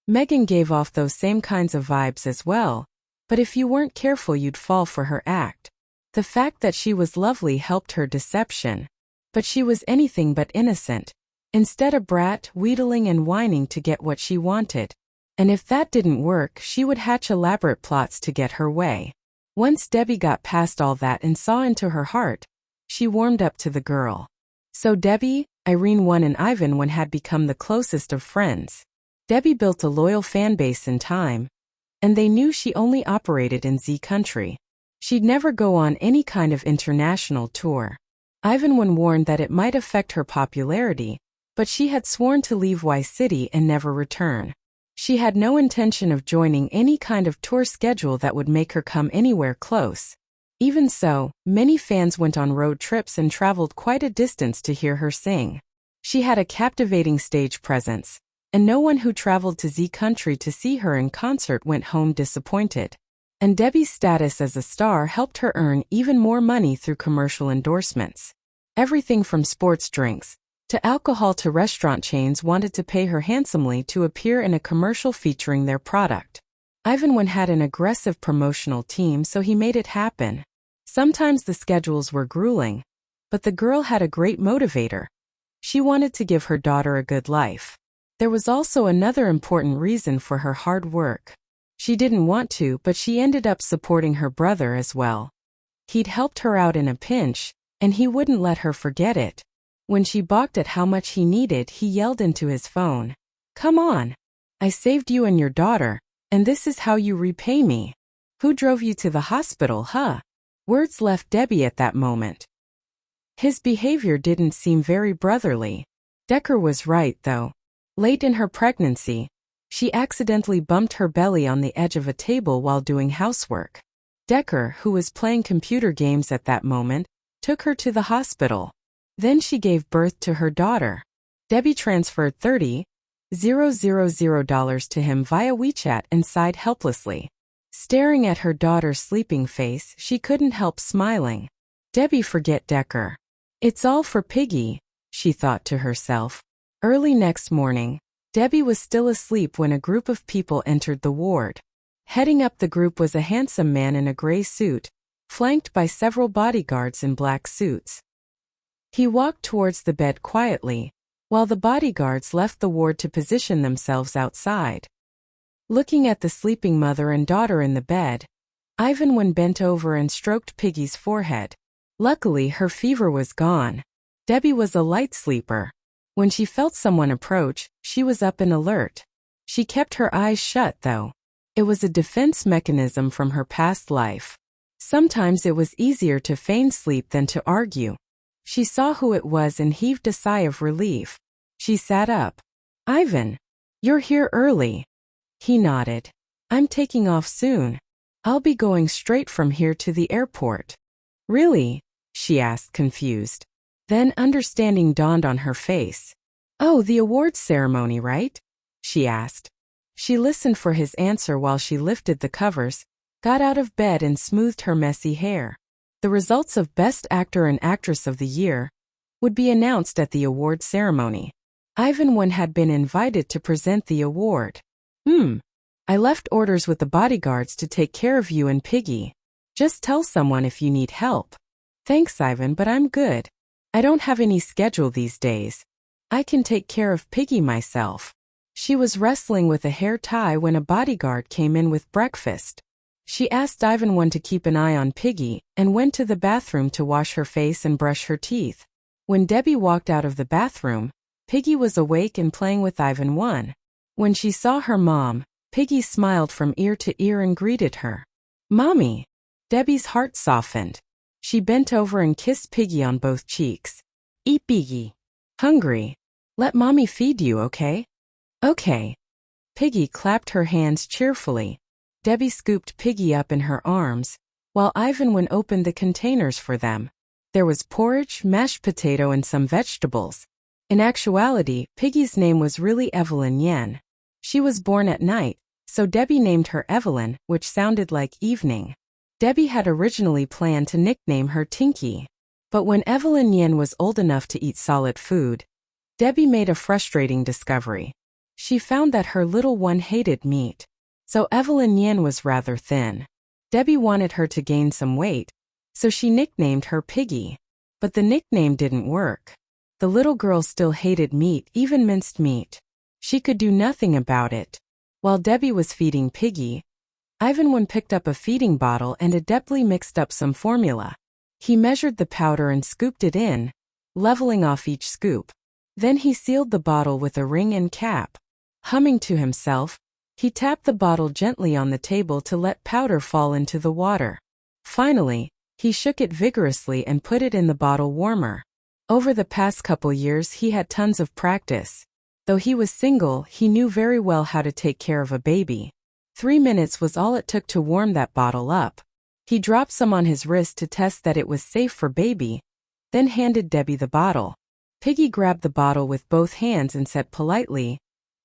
Megan gave off those same kinds of vibes as well, but if you weren't careful you'd fall for her act. The fact that she was lovely helped her deception. But she was anything but innocent. Instead, a brat, wheedling and whining to get what she wanted. And if that didn't work, she would hatch elaborate plots to get her way. Once Debbie got past all that and saw into her heart, she warmed up to the girl. So Debbie, Irene I and Ivan I had become the closest of friends. Debbie built a loyal fan base in time, and they knew she only operated in Z country. She'd never go on any kind of international tour. Ivan warned that it might affect her popularity, but she had sworn to leave Y City and never return. She had no intention of joining any kind of tour schedule that would make her come anywhere close. Even so, many fans went on road trips and traveled quite a distance to hear her sing. She had a captivating stage presence, and no one who traveled to Z country to see her in concert went home disappointed. And Debbie's status as a star helped her earn even more money through commercial endorsements. Everything from sports drinks to alcohol to restaurant chains wanted to pay her handsomely to appear in a commercial featuring their product. Ivan had an aggressive promotional team, so he made it happen. Sometimes the schedules were grueling, but the girl had a great motivator. She wanted to give her daughter a good life. There was also another important reason for her hard work. She didn't want to, but she ended up supporting her brother as well. He'd helped her out in a pinch, and he wouldn't let her forget it. When she balked at how much he needed, he yelled into his phone, "Come on! I saved you and your daughter, and this is how you repay me. Who drove you to the hospital, huh?" Words left Debbie at that moment. His behavior didn't seem very brotherly. Decker was right, though. Late in her pregnancy, she accidentally bumped her belly on the edge of a table while doing housework. Decker, who was playing computer games at that moment, took her to the hospital. Then she gave birth to her daughter. Debbie transferred $30,000 to him via WeChat and sighed helplessly. Staring at her daughter's sleeping face, she couldn't help smiling. Debbie, forget Decker. It's all for Piggy, she thought to herself. Early next morning, Debbie was still asleep when a group of people entered the ward. Heading up the group was a handsome man in a gray suit, flanked by several bodyguards in black suits. He walked towards the bed quietly, while the bodyguards left the ward to position themselves outside. Looking at the sleeping mother and daughter in the bed, Ivan bent over and stroked Piggy's forehead. Luckily, her fever was gone. Debbie was a light sleeper. When she felt someone approach, she was up and alert. She kept her eyes shut, though. It was a defense mechanism from her past life. Sometimes it was easier to feign sleep than to argue. She saw who it was and heaved a sigh of relief. She sat up. "Ivan, you're here early." He nodded. "I'm taking off soon. I'll be going straight from here to the airport." "Really?" she asked, confused. Then understanding dawned on her face. "Oh, the awards ceremony, right?" she asked. She listened for his answer while she lifted the covers, got out of bed and smoothed her messy hair. The results of Best Actor and Actress of the Year would be announced at the award ceremony. Ivan had been invited to present the award. I left orders with the bodyguards to take care of you and Piggy. Just tell someone if you need help." "Thanks, Ivan, but I'm good. I don't have any schedule these days. I can take care of Piggy myself." She was wrestling with a hair tie when a bodyguard came in with breakfast. She asked Ivan to keep an eye on Piggy and went to the bathroom to wash her face and brush her teeth. When Debbie walked out of the bathroom, Piggy was awake and playing with Ivan. When she saw her mom, Piggy smiled from ear to ear and greeted her. "Mommy." Debbie's heart softened. She bent over and kissed Piggy on both cheeks. "Eat, Piggy. Hungry? Let Mommy feed you, okay?" "Okay." Piggy clapped her hands cheerfully. Debbie scooped Piggy up in her arms, while Ivan opened the containers for them. There was porridge, mashed potato, and some vegetables. In actuality, Piggy's name was really Evelyn Nian. She was born at night, so Debbie named her Evelyn, which sounded like evening. Debbie had originally planned to nickname her Tinky. But when Evelyn Nian was old enough to eat solid food, Debbie made a frustrating discovery. She found that her little one hated meat. So Evelyn Nian was rather thin. Debbie wanted her to gain some weight, so she nicknamed her Piggy. But the nickname didn't work. The little girl still hated meat, even minced meat. She could do nothing about it. While Debbie was feeding Piggy, Ivan picked up a feeding bottle and adeptly mixed up some formula. He measured the powder and scooped it in, leveling off each scoop. Then he sealed the bottle with a ring and cap. Humming to himself, he tapped the bottle gently on the table to let powder fall into the water. Finally, he shook it vigorously and put it in the bottle warmer. Over the past couple years he had tons of practice. Though he was single, he knew very well how to take care of a baby. 3 minutes was all it took to warm that bottle up. He dropped some on his wrist to test that it was safe for baby, then handed Debbie the bottle. Piggy grabbed the bottle with both hands and said politely,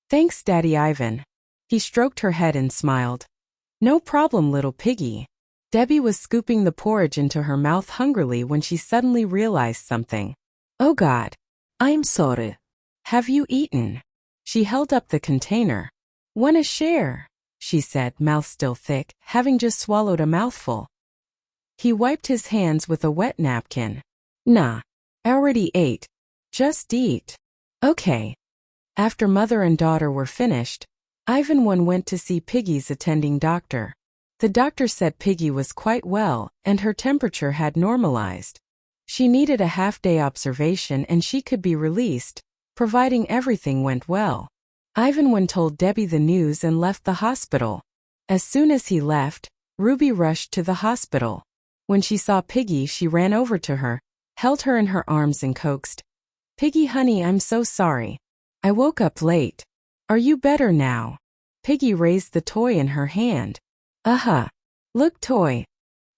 "Thanks, Daddy Ivan." He stroked her head and smiled. "No problem, little piggy." Debbie was scooping the porridge into her mouth hungrily when she suddenly realized something. "Oh God.
I'm sorry.
Have you eaten?" She held up the container. "Wanna share?" she said, mouth still thick, having just swallowed a mouthful. He wiped his hands with a wet napkin. "Nah. Already ate. Just eat." "Okay." After mother and daughter were finished, Ivan went to see Piggy's attending doctor. The doctor said Piggy was quite well, and her temperature had normalized. She needed a half-day observation and she could be released, providing everything went well. Ivan told Debbie the news and left the hospital. As soon as he left, Ruby rushed to the hospital. When she saw Piggy, she ran over to her, held her in her arms and coaxed, "Piggy honey, I'm so sorry. I woke up late. Are you better now?" Piggy raised the toy in her hand. Look, toy."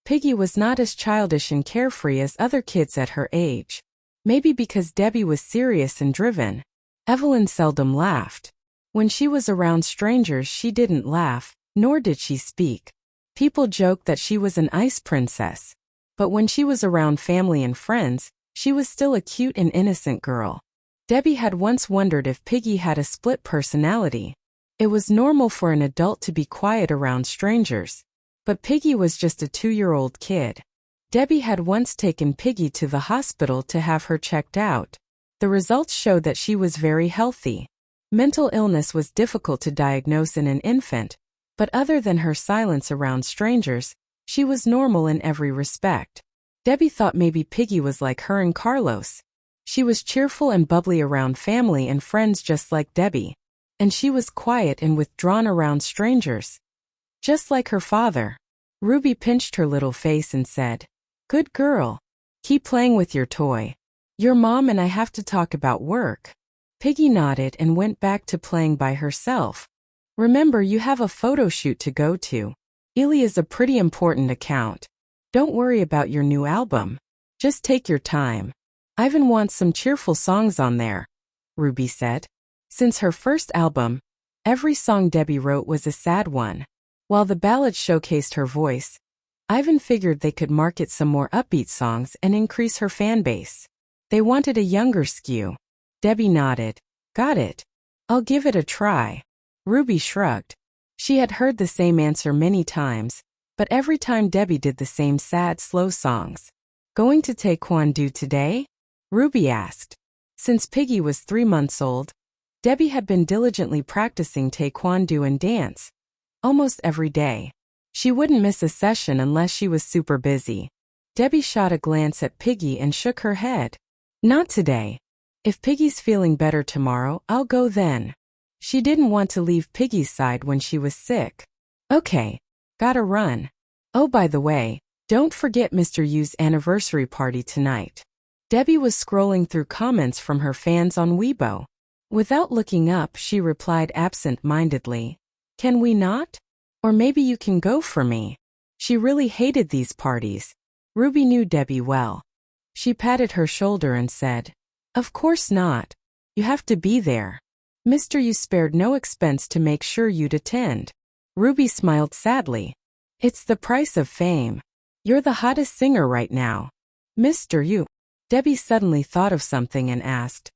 Piggy was not as childish and carefree as other kids at her age. Maybe because Debbie was serious and driven. Evelyn seldom laughed. When she was around strangers she didn't laugh, nor did she speak. People joked that she was an ice princess. But when she was around family and friends, she was still a cute and innocent girl. Debbie had once wondered if Piggy had a split personality. It was normal for an adult to be quiet around strangers. But Piggy was just a 2-year-old kid. Debbie had once taken Piggy to the hospital to have her checked out. The results showed that she was very healthy. Mental illness was difficult to diagnose in an infant, but other than her silence around strangers, she was normal in every respect. Debbie thought maybe Piggy was like her and Carlos. She was cheerful and bubbly around family and friends just like Debbie. And she was quiet and withdrawn around strangers. Just like her father. Ruby pinched her little face and said, "Good girl. Keep playing with your toy. Your mom and I have to talk about work." Piggy nodded and went back to playing by herself. "Remember, you have a photo shoot to go to. Ely is a pretty important account. Don't worry about your new album. Just take your time. Ivan wants some cheerful songs on there," Ruby said. Since her first album, every song Debbie wrote was a sad one. While the ballads showcased her voice, Ivan figured they could market some more upbeat songs and increase her fan base. They wanted a younger skew. Debbie nodded. "Got it. I'll give it a try." Ruby shrugged. She had heard the same answer many times, but every time Debbie did the same sad, slow songs. "Going to Taekwondo today?" Ruby asked. Since Piggy was 3 months old, Debbie had been diligently practicing Taekwondo and dance, almost every day. She wouldn't miss a session unless she was super busy. Debbie shot a glance at Piggy and shook her head. "Not today. If Piggy's feeling better tomorrow, I'll go then." She didn't want to leave Piggy's side when she was sick. "Okay. Gotta run. Oh, by the way, don't forget Mr. Yu's anniversary party tonight." Debbie was scrolling through comments from her fans on Weibo. Without looking up, she replied absent-mindedly, "Can we not? Or maybe you can go for me." She really hated these parties. Ruby knew Debbie well. She patted her shoulder and said, "Of course not. You have to be there. Mr. Yu spared no expense to make sure you'd attend." Ruby smiled sadly. "It's the price of fame. You're the hottest singer right now. Mr. Yu." Debbie suddenly thought of something and asked,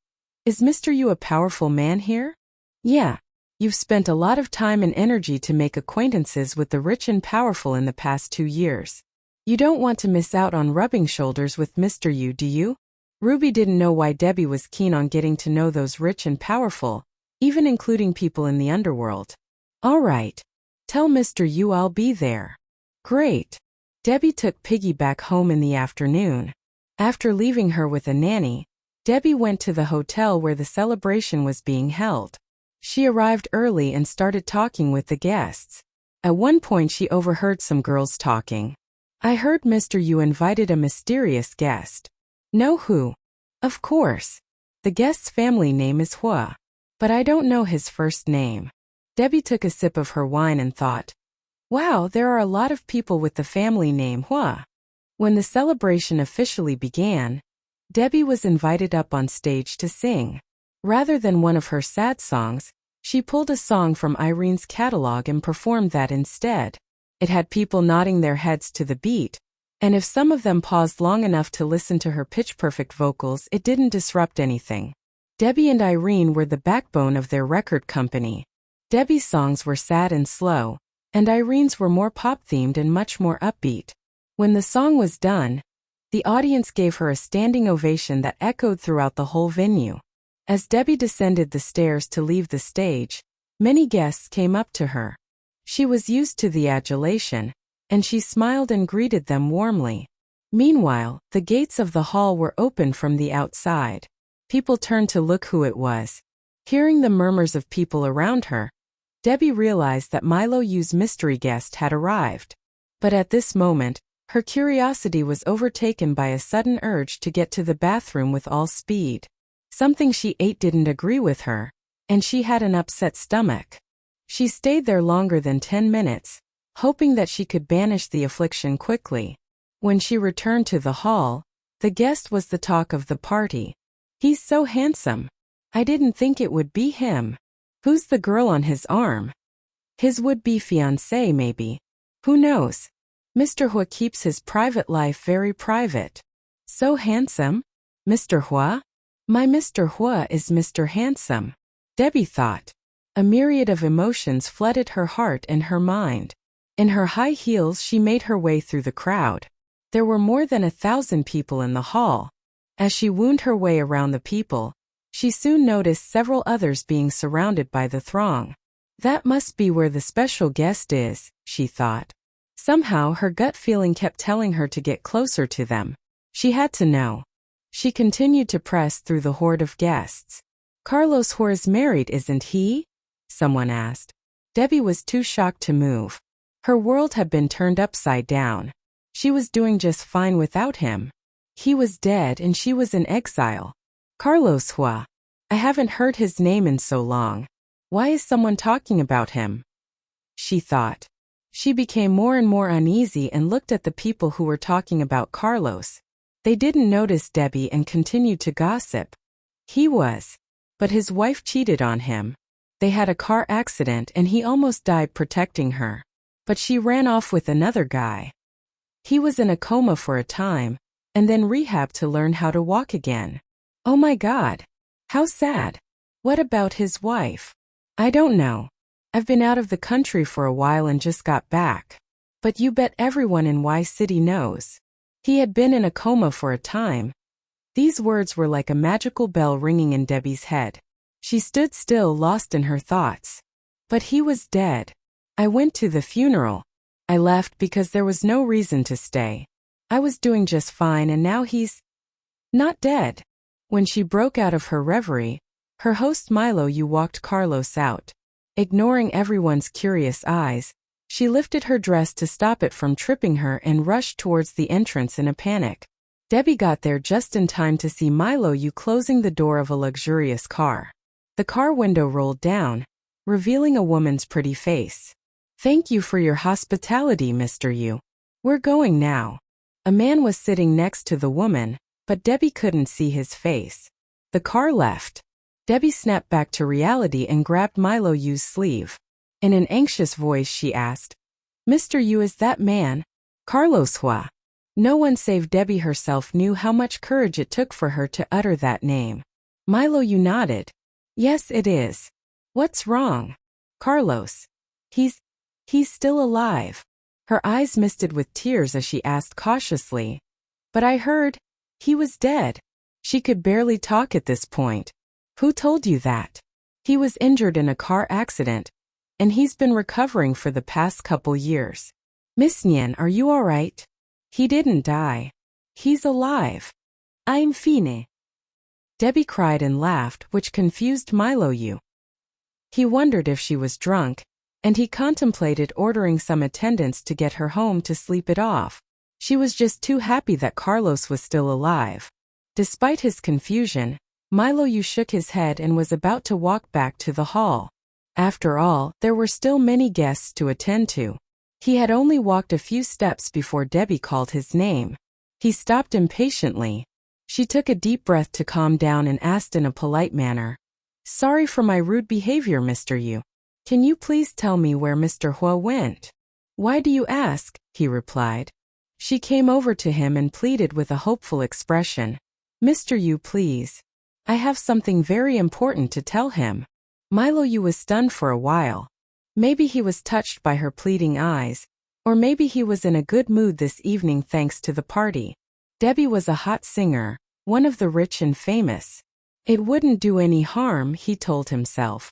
"Is Mr. Yu a powerful man here?" "Yeah. You've spent a lot of time and energy to make acquaintances with the rich and powerful in the past 2 years. You don't want to miss out on rubbing shoulders with Mr. Yu, do you?" Ruby didn't know why Debbie was keen on getting to know those rich and powerful, even including people in the underworld. "All right. Tell Mr. Yu I'll be there." "Great." Debbie took Piggy back home in the afternoon. After leaving her with a nanny, Debbie went to the hotel where the celebration was being held. She arrived early and started talking with the guests. At one point she overheard some girls talking. I heard Mr. Yu invited a mysterious guest. Know who? Of course. The guest's family name is Huo. But I don't know his first name. Debbie took a sip of her wine and thought, wow, there are a lot of people with the family name Huo. When the celebration officially began, Debbie was invited up on stage to sing. Rather than one of her sad songs, she pulled a song from Irene's catalog and performed that instead. It had people nodding their heads to the beat, and if some of them paused long enough to listen to her pitch-perfect vocals, it didn't disrupt anything. Debbie and Irene were the backbone of their record company. Debbie's songs were sad and slow, and Irene's were more pop-themed and much more upbeat. When the song was done, the audience gave her a standing ovation that echoed throughout the whole venue. As Debbie descended the stairs to leave the stage, many guests came up to her. She was used to the adulation, and she smiled and greeted them warmly. Meanwhile, the gates of the hall were open from the outside. People turned to look who it was. Hearing the murmurs of people around her, Debbie realized that Milo Yu's mystery guest had arrived. But at this moment, her curiosity was overtaken by a sudden urge to get to the bathroom with all speed. Something she ate didn't agree with her, and she had an upset stomach. She stayed there longer than 10 minutes, hoping that she could banish the affliction quickly. When she returned to the hall, the guest was the talk of the party. He's so handsome. I didn't think it would be him. Who's the girl on his arm? His would-be fiancée, maybe. Who knows? Mr. Huo keeps his private life very private. So handsome? Mr. Huo? My Mr. Huo is Mr. Handsome, Debbie thought. A myriad of emotions flooded her heart and her mind. In her high heels she made her way through the crowd. There were more than 1,000 people in the hall. As she wound her way around the people, she soon noticed several others being surrounded by the throng. That must be where the special guest is, she thought. Somehow her gut feeling kept telling her to get closer to them. She had to know. She continued to press through the horde of guests. Carlos Huo is married, isn't he? Someone asked. Debbie was too shocked to move. Her world had been turned upside down. She was doing just fine without him. He was dead and she was in exile. Carlos Huo. I haven't heard his name in so long. Why is someone talking about him? She thought. She became more and more uneasy and looked at the people who were talking about Carlos. They didn't notice Debbie and continued to gossip. He was. But his wife cheated on him. They had a car accident and he almost died protecting her. But she ran off with another guy. He was in a coma for a time, and then rehabbed to learn how to walk again. Oh my God. How sad. What about his wife? I don't know. I've been out of the country for a while and just got back. But you bet everyone in Y City knows. He had been in a coma for a time. These words were like a magical bell ringing in Debbie's head. She stood still, lost in her thoughts. But he was dead. I went to the funeral. I left because there was no reason to stay. I was doing just fine and now he's not dead. When she broke out of her reverie, her host Milo Yu walked Carlos out. Ignoring everyone's curious eyes, she lifted her dress to stop it from tripping her and rushed towards the entrance in a panic. Debbie got there just in time to see Milo Yu closing the door of a luxurious car. The car window rolled down, revealing a woman's pretty face. Thank you for your hospitality, Mr. Yu. We're going now. A man was sitting next to the woman, but Debbie couldn't see his face. The car left. Debbie snapped back to reality and grabbed Milo Yu's sleeve. In an anxious voice she asked, Mr. Yu, is that man? Carlos Huo. No one save Debbie herself knew how much courage it took for her to utter that name. Milo Yu nodded. Yes, it is. What's wrong? Carlos. He's still alive. Her eyes misted with tears as she asked cautiously. But I heard he was dead. She could barely talk at this point. Who told you that? He was injured in a car accident, and he's been recovering for the past couple years. Miss Nian, are you all right? He didn't die. He's alive. I'm fine. Debbie cried and laughed, which confused Milo Yu. He wondered if she was drunk, and he contemplated ordering some attendants to get her home to sleep it off. She was just too happy that Carlos was still alive. Despite his confusion, Milo Yu shook his head and was about to walk back to the hall. After all, there were still many guests to attend to. He had only walked a few steps before Debbie called his name. He stopped impatiently. She took a deep breath to calm down and asked in a polite manner, "Sorry for my rude behavior, Mr. Yu. Can you please tell me where Mr. Huo went?" "Why do you ask?" he replied. She came over to him and pleaded with a hopeful expression, "Mr. Yu, please. I have something very important to tell him." Milo Yu was stunned for a while. Maybe he was touched by her pleading eyes, or maybe he was in a good mood this evening thanks to the party. Debbie was a hot singer, one of the rich and famous. It wouldn't do any harm, he told himself.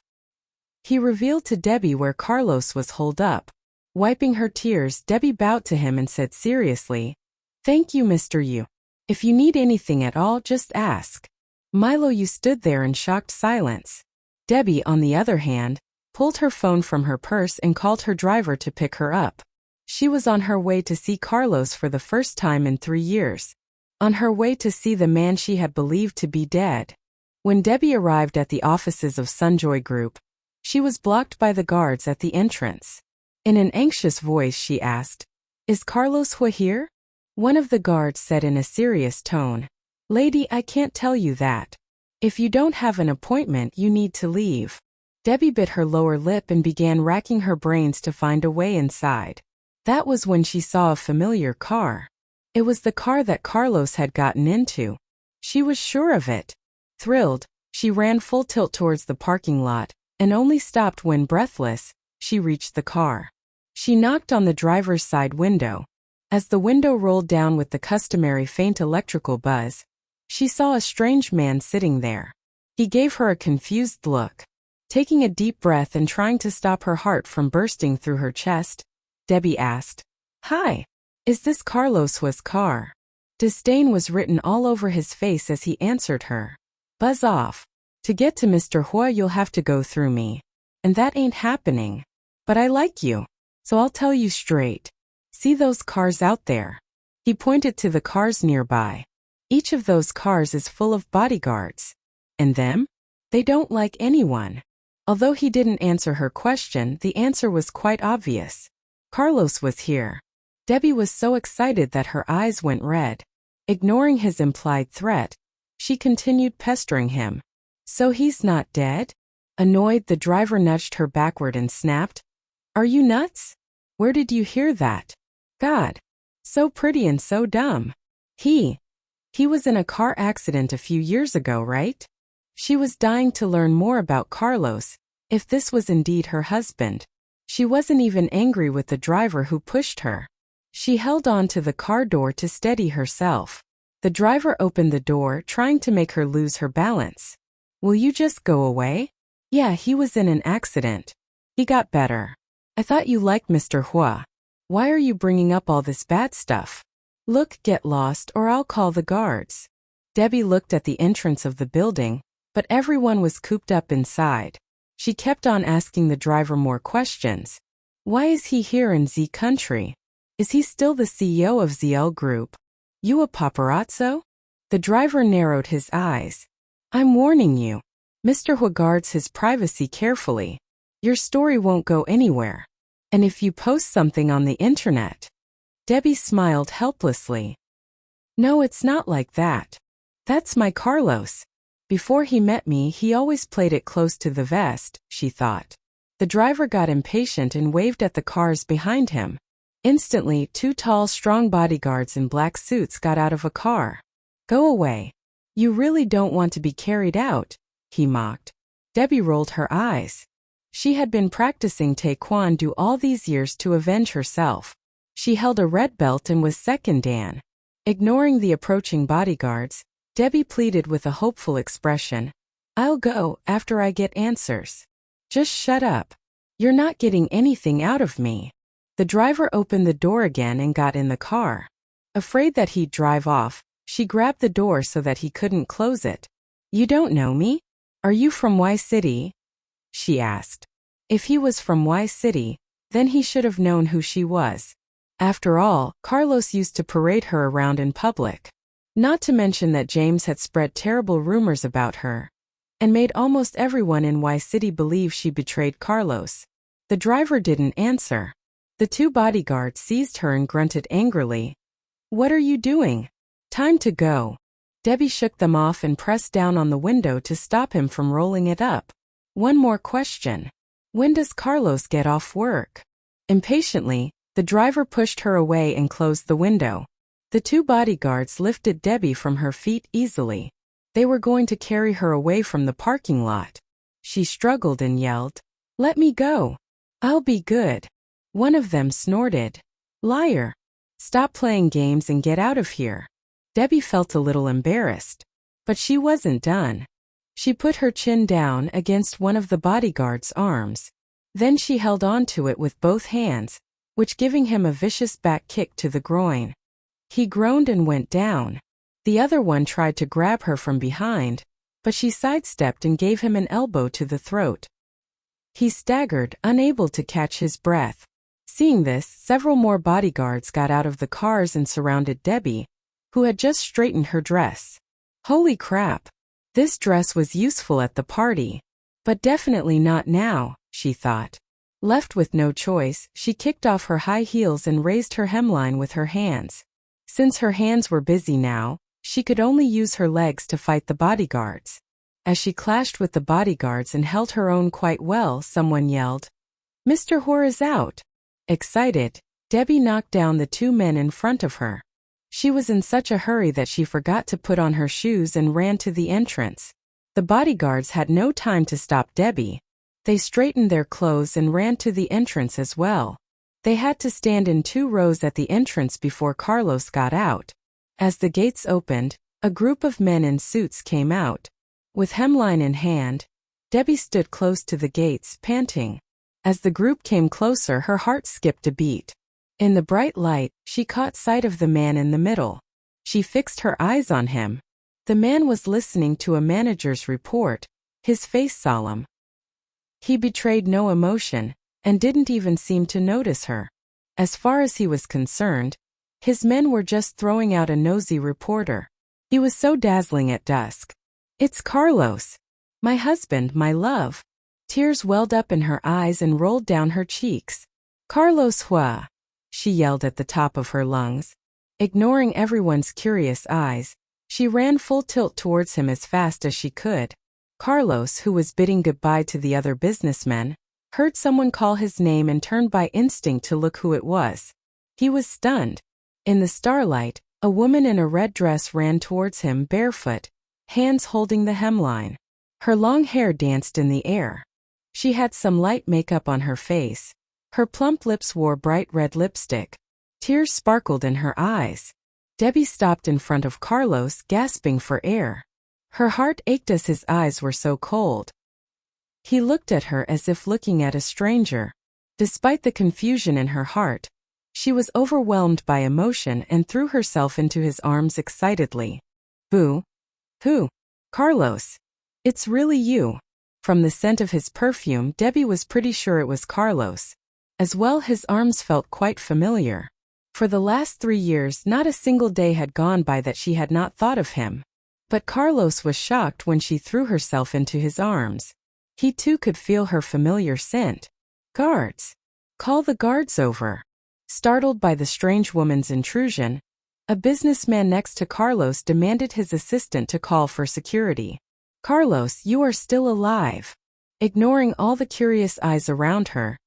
He revealed to Debbie where Carlos was holed up. Wiping her tears, Debbie bowed to him and said seriously, "Thank you, Mr. Yu. If you need anything at all, just ask." Milo Yu stood there in shocked silence. Debbie, on the other hand, pulled her phone from her purse and called her driver to pick her up. She was on her way to see Carlos for the first time in 3 years. On her way to see the man she had believed to be dead. When Debbie arrived at the offices of Sunjoy Group, she was blocked by the guards at the entrance. In an anxious voice she asked, "Is Carlos Huo here?" One of the guards said in a serious tone, "Lady, I can't tell you that. If you don't have an appointment, you need to leave." Debbie bit her lower lip and began racking her brains to find a way inside. That was when she saw a familiar car. It was the car that Carlos had gotten into. She was sure of it. Thrilled, she ran full tilt towards the parking lot, and only stopped when, breathless, she reached the car. She knocked on the driver's side window. As the window rolled down with the customary faint electrical buzz, she saw a strange man sitting there. He gave her a confused look. Taking a deep breath and trying to stop her heart from bursting through her chest, Debbie asked, "Hi, is this Carlos Huo's car?" Disdain was written all over his face as he answered her. "Buzz off. To get to Mr. Huo, you'll have to go through me. And that ain't happening. But I like you, so I'll tell you straight. See those cars out there?" He pointed to the cars nearby. "Each of those cars is full of bodyguards. And them? They don't like anyone." Although he didn't answer her question, the answer was quite obvious. Carlos was here. Debbie was so excited that her eyes went red. Ignoring his implied threat, she continued pestering him. "So he's not dead?" Annoyed, the driver nudged her backward and snapped, "Are you nuts? Where did you hear that? God, so pretty and so dumb. He was in a car accident a few years ago, right?" She was dying to learn more about Carlos, if this was indeed her husband. She wasn't even angry with the driver who pushed her. She held on to the car door to steady herself. The driver opened the door, trying to make her lose her balance. "Will you just go away?" "Yeah, he was in an accident. He got better. I thought you liked Mr. Huo. Why are you bringing up all this bad stuff? Look, get lost or I'll call the guards." Debbie looked at the entrance of the building, but everyone was cooped up inside. She kept on asking the driver more questions. Why is he here in Z country? Is he still the CEO of ZL Group? You a paparazzo? The driver narrowed his eyes. "I'm warning you. Mr. Huo guards his privacy carefully. Your story won't go anywhere. And if you post something on the internet..." Debbie smiled helplessly. "No, it's not like that. That's my Carlos. Before he met me, he always played it close to the vest," she thought. The driver got impatient and waved at the cars behind him. Instantly, 2 tall, strong bodyguards in black suits got out of a car. "Go away. You really don't want to be carried out," he mocked. Debbie rolled her eyes. She had been practicing taekwondo all these years to avenge herself. She held a red belt and was second dan. Ignoring the approaching bodyguards, Debbie pleaded with a hopeful expression, "I'll go after I get answers. Just shut up. You're not getting anything out of me." The driver opened the door again and got in the car. Afraid that he'd drive off, she grabbed the door so that he couldn't close it. "You don't know me? Are you from Y City?" she asked. If he was from Y City, then he should have known who she was. After all, Carlos used to parade her around in public. Not to mention that James had spread terrible rumors about her and made almost everyone in Y City believe she betrayed Carlos. The driver didn't answer. The two bodyguards seized her and grunted angrily. What are you doing? Time to go. Debbie shook them off and pressed down on the window to stop him from rolling it up. One more question. When does Carlos get off work? Impatiently, the driver pushed her away and closed the window. The two bodyguards lifted Debbie from her feet easily. They were going to carry her away from the parking lot. She struggled and yelled, "Let me go. I'll be good." One of them snorted, "Liar. Stop playing games and get out of here." Debbie felt a little embarrassed, but she wasn't done. She put her chin down against one of the bodyguard's arms. Then she held on to it with both hands, which giving him a vicious back kick to the groin. He groaned and went down. The other one tried to grab her from behind, but she sidestepped and gave him an elbow to the throat. He staggered, unable to catch his breath. Seeing this, several more bodyguards got out of the cars and surrounded Debbie, who had just straightened her dress. Holy crap! This dress was useful at the party, but definitely not now, she thought. Left with no choice, she kicked off her high heels and raised her hemline with her hands. Since her hands were busy now, she could only use her legs to fight the bodyguards. As she clashed with the bodyguards and held her own quite well, someone yelled, "Mr. Huo is out." Excited, Debbie knocked down the two men in front of her. She was in such a hurry that she forgot to put on her shoes and ran to the entrance. The bodyguards had no time to stop Debbie. They straightened their clothes and ran to the entrance as well. They had to stand in 2 rows at the entrance before Carlos got out. As the gates opened, a group of men in suits came out. With hemline in hand, Debbie stood close to the gates, panting. As the group came closer, her heart skipped a beat. In the bright light, she caught sight of the man in the middle. She fixed her eyes on him. The man was listening to a manager's report, his face solemn. He betrayed no emotion, and didn't even seem to notice her. As far as he was concerned, his men were just throwing out a nosy reporter. He was so dazzling at dusk. "It's Carlos. My husband, my love." Tears welled up in her eyes and rolled down her cheeks. "Carlos Huo," she yelled at the top of her lungs. Ignoring everyone's curious eyes, she ran full tilt towards him as fast as she could. Carlos, who was bidding goodbye to the other businessmen, heard someone call his name and turned by instinct to look who it was. He was stunned. In the starlight, a woman in a red dress ran towards him barefoot, hands holding the hemline. Her long hair danced in the air. She had some light makeup on her face. Her plump lips wore bright red lipstick. Tears sparkled in her eyes. Debbie stopped in front of Carlos, gasping for air. Her heart ached as his eyes were so cold. He looked at her as if looking at a stranger. Despite the confusion in her heart, she was overwhelmed by emotion and threw herself into his arms excitedly. "Boo. Who? Carlos. It's really you." From the scent of his perfume, Debbie was pretty sure it was Carlos. As well, his arms felt quite familiar. For the last 3 years, not a single day had gone by that she had not thought of him. But Carlos was shocked when she threw herself into his arms. He too could feel her familiar scent. "Guards! Call the guards over." Startled by the strange woman's intrusion, a businessman next to Carlos demanded his assistant to call for security. "Carlos, you are still alive." Ignoring all the curious eyes around her,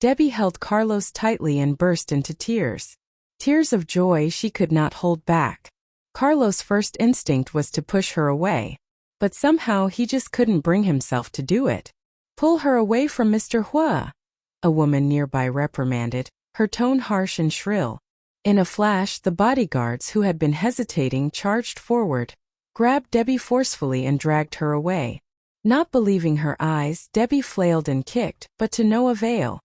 Debbie held Carlos tightly and burst into tears. Tears of joy she could not hold back. Carlos' first instinct was to push her away, but somehow he just couldn't bring himself to do it. "Pull her away from Mr. Huo," a woman nearby reprimanded, her tone harsh and shrill. In a flash, the bodyguards who had been hesitating charged forward, grabbed Debbie forcefully and dragged her away. Not believing her eyes, Debbie flailed and kicked, but to no avail.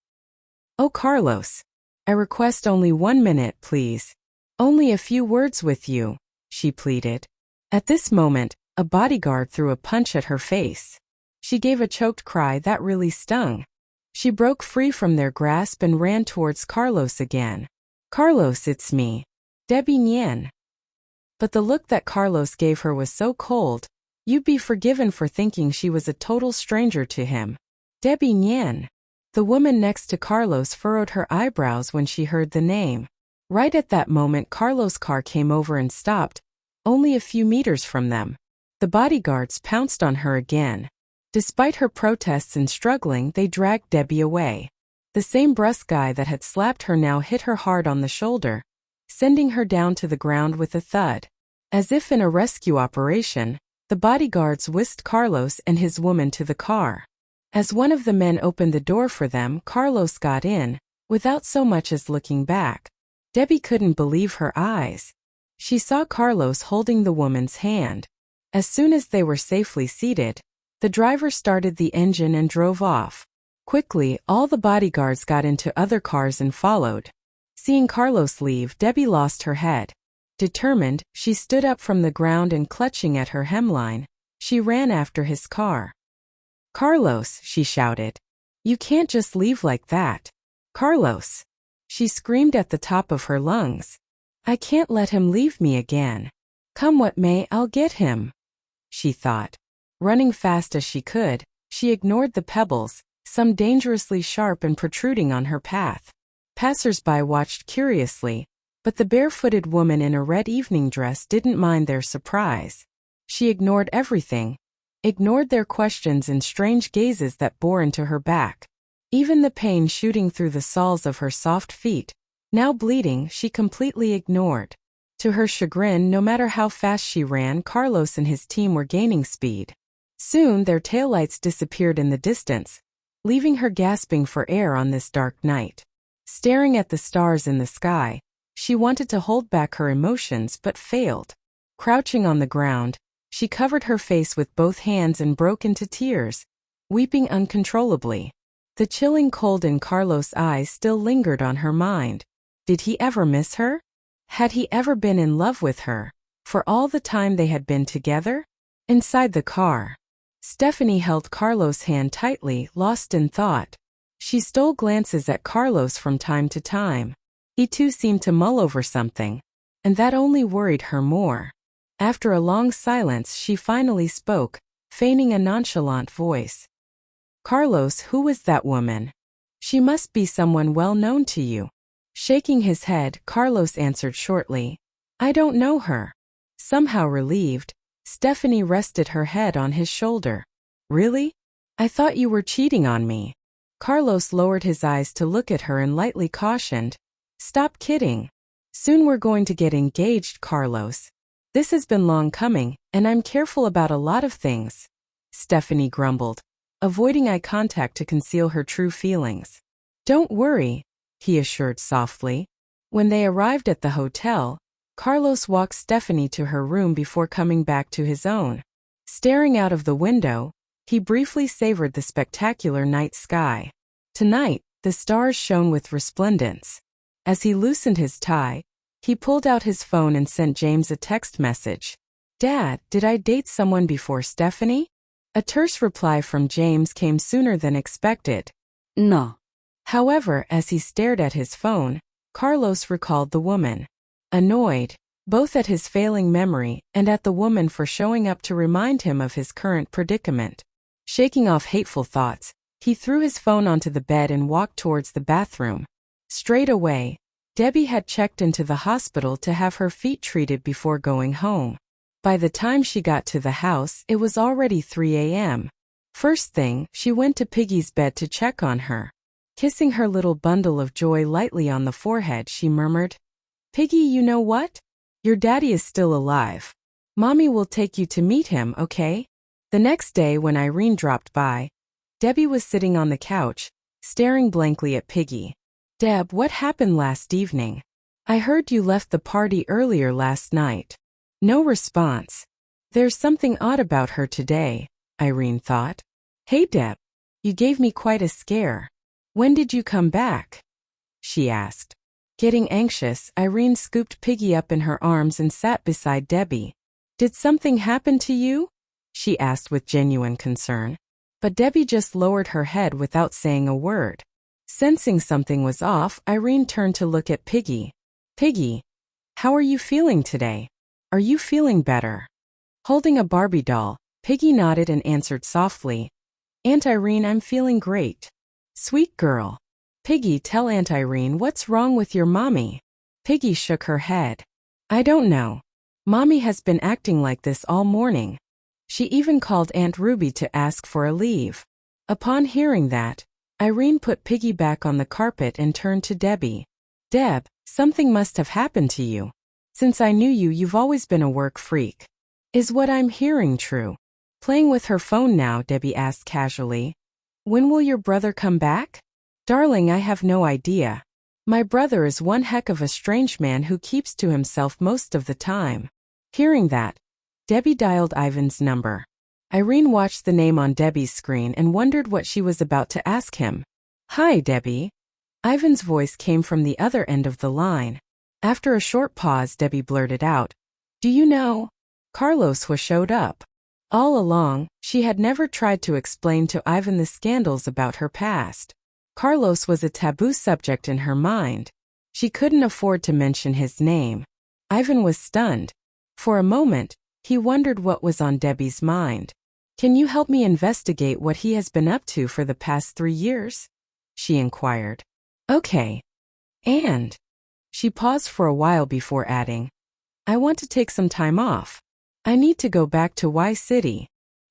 "Oh, Carlos. I request only 1 minute, please. Only a few words with you," she pleaded. At this moment, a bodyguard threw a punch at her face. She gave a choked cry that really stung. She broke free from their grasp and ran towards Carlos again. "Carlos, it's me. Debbie Nian." But the look that Carlos gave her was so cold, you'd be forgiven for thinking she was a total stranger to him. "Debbie Nian." The woman next to Carlos furrowed her eyebrows when she heard the name. Right at that moment, Carlos' car came over and stopped, only a few meters from them. The bodyguards pounced on her again. Despite her protests and struggling, they dragged Debbie away. The same brusque guy that had slapped her now hit her hard on the shoulder, sending her down to the ground with a thud. As if in a rescue operation, the bodyguards whisked Carlos and his woman to the car. As one of the men opened the door for them, Carlos got in, without so much as looking back. Debbie couldn't believe her eyes. She saw Carlos holding the woman's hand. As soon as they were safely seated, the driver started the engine and drove off. Quickly, all the bodyguards got into other cars and followed. Seeing Carlos leave, Debbie lost her head. Determined, she stood up from the ground and clutching at her hemline, she ran after his car. "Carlos," she shouted. "You can't just leave like that. Carlos!" She screamed at the top of her lungs. "I can't let him leave me again. Come what may, I'll get him," she thought. Running fast as she could, she ignored the pebbles, some dangerously sharp and protruding on her path. Passers-by watched curiously, but the barefooted woman in a red evening dress didn't mind their surprise. She ignored everything, ignored their questions and strange gazes that bore into her back. Even the pain shooting through the soles of her soft feet, now bleeding, she completely ignored. To her chagrin, no matter how fast she ran, Carlos and his team were gaining speed. Soon their taillights disappeared in the distance, leaving her gasping for air on this dark night. Staring at the stars in the sky, she wanted to hold back her emotions but failed. Crouching on the ground, she covered her face with both hands and broke into tears, weeping uncontrollably. The chilling cold in Carlos' eyes still lingered on her mind. Did he ever miss her? Had he ever been in love with her, for all the time they had been together? Inside the car, Stephanie held Carlos' hand tightly, lost in thought. She stole glances at Carlos from time to time. He too seemed to mull over something, and that only worried her more. After a long silence, she finally spoke, feigning a nonchalant voice. "Carlos, who was that woman? She must be someone well known to you." Shaking his head, Carlos answered shortly, "I don't know her." Somehow relieved, Stephanie rested her head on his shoulder. "Really? I thought you were cheating on me." Carlos lowered his eyes to look at her and lightly cautioned, "Stop kidding. Soon we're going to get engaged, Carlos. This has been long coming, and I'm careful about a lot of things," Stephanie grumbled, avoiding eye contact to conceal her true feelings. "Don't worry," he assured softly. When they arrived at the hotel, Carlos walked Stephanie to her room before coming back to his own. Staring out of the window, he briefly savored the spectacular night sky. Tonight, the stars shone with resplendence. As he loosened his tie, he pulled out his phone and sent James a text message. "Dad, did I date someone before Stephanie?" A terse reply from James came sooner than expected.
No.
However, as he stared at his phone, Carlos recalled the woman. Annoyed, both at his failing memory and at the woman for showing up to remind him of his current predicament. Shaking off hateful thoughts, he threw his phone onto the bed and walked towards the bathroom. Straight away, Debbie had checked into the hospital to have her feet treated before going home. By the time she got to the house, it was already 3 a.m. First thing, she went to Piggy's bed to check on her. Kissing her little bundle of joy lightly on the forehead, she murmured, "Piggy, you know what? Your daddy is still alive. Mommy will take you to meet him, okay?" The next day when Irene dropped by, Debbie was sitting on the couch, staring blankly at Piggy. "Deb, what happened last evening? I heard you left the party earlier last night." No response. There's something odd about her today, Irene thought. "Hey Deb, you gave me quite a scare. When did you come back?" she asked. Getting anxious, Irene scooped Piggy up in her arms and sat beside Debbie. "Did something happen to you?" she asked with genuine concern. But Debbie just lowered her head without saying a word. Sensing something was off, Irene turned to look at Piggy. Piggy, how are you feeling today? Are you feeling better? Holding a Barbie doll, Piggy nodded and answered softly. Aunt Irene, I'm feeling great. Sweet girl. Piggy, tell Aunt Irene what's wrong with your mommy. Piggy shook her head. I don't know. Mommy has been acting like this all morning. She even called Aunt Ruby to ask for a leave. Upon hearing that, Irene put Piggy back on the carpet and turned to Debbie. Deb, something must have happened to you. Since I knew you, you've always been a work freak. Is what I'm hearing true? Playing with her phone now, Debbie asked casually. When will your brother come back? Darling, I have no idea. My brother is one heck of a strange man who keeps to himself most of the time. Hearing that, Debbie dialed Ivan's number. Irene watched the name on Debbie's screen and wondered what she was about to ask him. Hi, Debbie. Ivan's voice came from the other end of the line. After a short pause, Debbie blurted out, Do you know? Carlos Huo showed up. All along, she had never tried to explain to Ivan the scandals about her past. Carlos was a taboo subject in her mind. She couldn't afford to mention his name. Ivan was stunned. For a moment, he wondered what was on Debbie's mind. Can you help me investigate what he has been up to for the past 3 years? She inquired. Okay. And? She paused for a while before adding, I want to take some time off. I need to go back to Y City.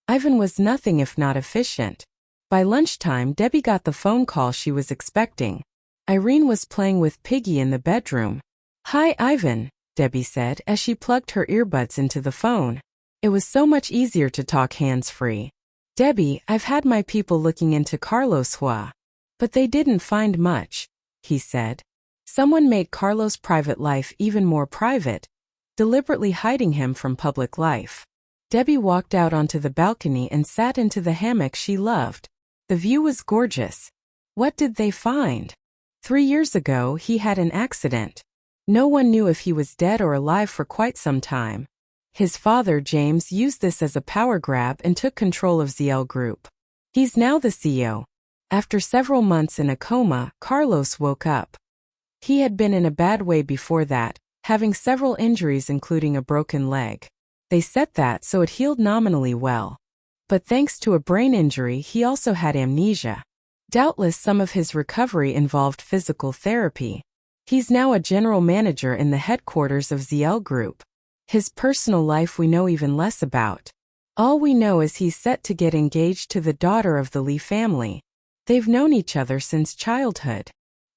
Ivan was nothing if not efficient. By lunchtime, Debbie got the phone call she was expecting. Irene was playing with Piggy in the bedroom. Hi, Ivan, Debbie said as she plugged her earbuds into the phone. It was so much easier to talk hands-free. Debbie, I've had my people looking into Carlos Huo. But they didn't find much, he said. Someone made Carlos' private life even more private, deliberately hiding him from public life. Debbie walked out onto the balcony and sat into the hammock she loved. The view was gorgeous. What did they find? 3 years ago, he had an accident. No one knew if he was dead or alive for quite some time. His father, James, used this as a power grab and took control of ZL Group. He's now the CEO. After several months in a coma, Carlos woke up. He had been in a bad way before that, having several injuries including a broken leg. They said that so it healed nominally well. But thanks to a brain injury, he also had amnesia. Doubtless some of his recovery involved physical therapy. He's now a general manager in the headquarters of ZL Group. His personal life we know even less about. All we know is he's set to get engaged to the daughter of the Lee family. They've known each other since childhood.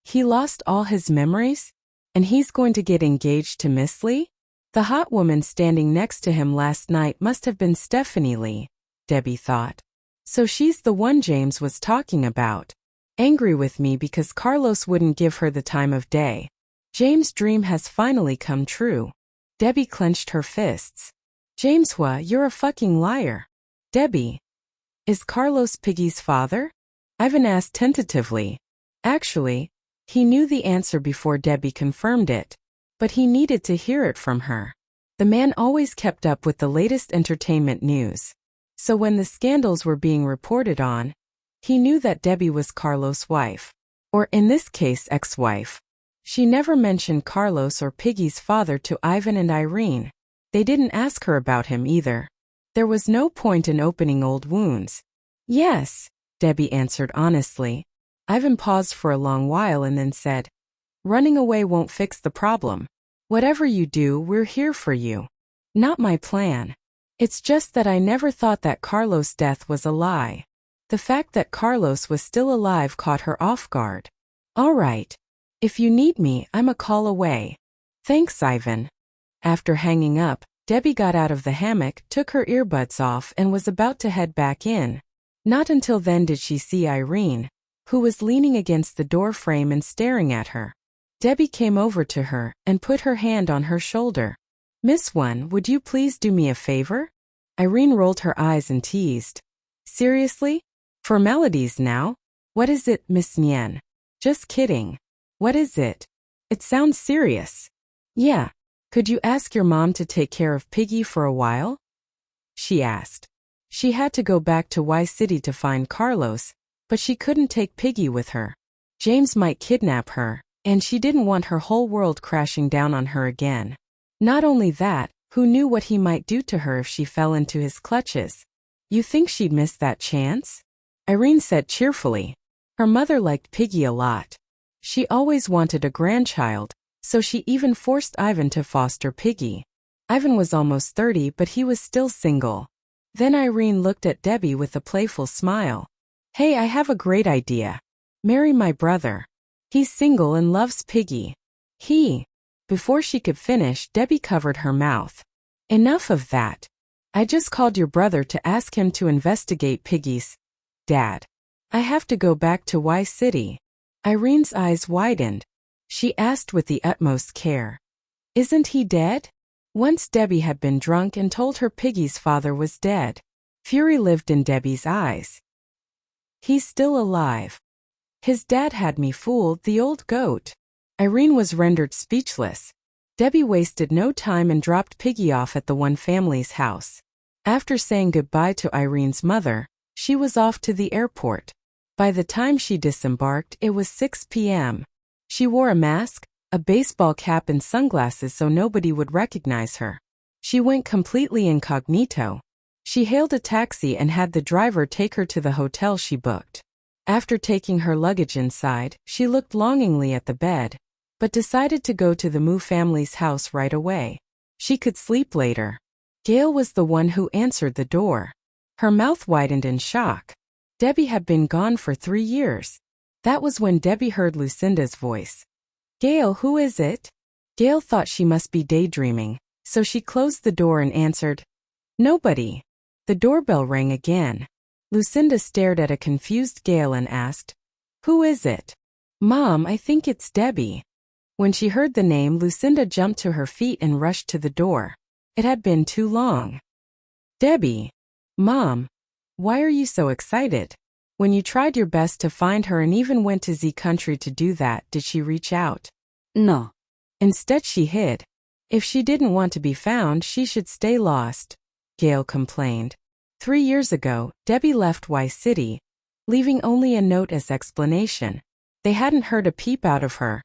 He lost all his memories? And he's going to get engaged to Miss Lee? The hot woman standing next to him last night must have been Stephanie Lee, Debbie thought. So she's the one James was talking about. Angry with me because Carlos wouldn't give her the time of day. James' dream has finally come true. Debbie clenched her fists. James Huo, you're a fucking liar. Debbie. Is Carlos Piggy's father? Ivan asked tentatively. Actually, he knew the answer before Debbie confirmed it. But he needed to hear it from her. The man always kept up with the latest entertainment news. So when the scandals were being reported on, he knew that Debbie was Carlos' wife. Or in this case, ex-wife. She never mentioned Carlos or Piggy's father to Ivan and Irene. They didn't ask her about him either. There was no point in opening old wounds. Yes, Debbie answered honestly. Ivan paused for a long while and then said, Running away won't fix the problem. Whatever you do, we're here for you. Not my plan. It's just that I never thought that Carlos' death was a lie. The fact that Carlos was still alive caught her off guard. All right. If you need me, I'm a call away. Thanks, Ivan. After hanging up, Debbie got out of the hammock, took her earbuds off and was about to head back in. Not until then did she see Irene, who was leaning against the door frame and staring at her. Debbie came over to her and put her hand on her shoulder. Miss One, would you please do me a favor? Irene rolled her eyes and teased. Seriously? Formalities now? What is it, Miss Nian? Just kidding. What is it? It sounds serious. Yeah. Could you ask your mom to take care of Piggy for a while? She asked. She had to go back to Y City to find Carlos, but she couldn't take Piggy with her. James might kidnap her, and she didn't want her whole world crashing down on her again. Not only that, who knew what he might do to her if she fell into his clutches? You think she'd miss that chance? Irene said cheerfully. Her mother liked Piggy a lot. She always wanted a grandchild, so she even forced Ivan to foster Piggy. Ivan was almost 30, but he was still single. Then Irene looked at Debbie with a playful smile. Hey, I have a great idea. Marry my brother. He's single and loves Piggy. Before she could finish, Debbie covered her mouth. Enough of that. I just called your brother to ask him to investigate Piggy's dad. I have to go back to Y City. Irene's eyes widened. She asked with the utmost care. Isn't he dead? Once Debbie had been drunk and told her Piggy's father was dead. Fury lived in Debbie's eyes. He's still alive. His dad had me fooled, the old goat. Irene was rendered speechless. Debbie wasted no time and dropped Piggy off at the one family's house. After saying goodbye to Irene's mother, she was off to the airport. By the time she disembarked, it was 6 p.m. She wore a mask, a baseball cap and sunglasses so nobody would recognize her. She went completely incognito. She hailed a taxi and had the driver take her to the hotel she booked. After taking her luggage inside, she looked longingly at the bed, but decided to go to the Mu family's house right away. She could sleep later. Gail was the one who answered the door. Her mouth widened in shock. Debbie had been gone for 3 years. That was when Debbie heard Lucinda's voice. Gail, who is it? Gail thought she must be daydreaming, so she closed the door and answered, Nobody. The doorbell rang again. Lucinda stared at a confused Gail and asked, Who is it? Mom, I think it's Debbie. When she heard the name, Lucinda jumped to her feet and rushed to the door. It had been too long. Debbie. Mom. Why are you so excited? When you tried your best to find her and even went to Z Country to do that, did she reach out?
No.
Instead she hid. If she didn't want to be found, she should stay lost, Gail complained. 3 years ago, Debbie left Y City, leaving only a note as explanation. They hadn't heard a peep out of her.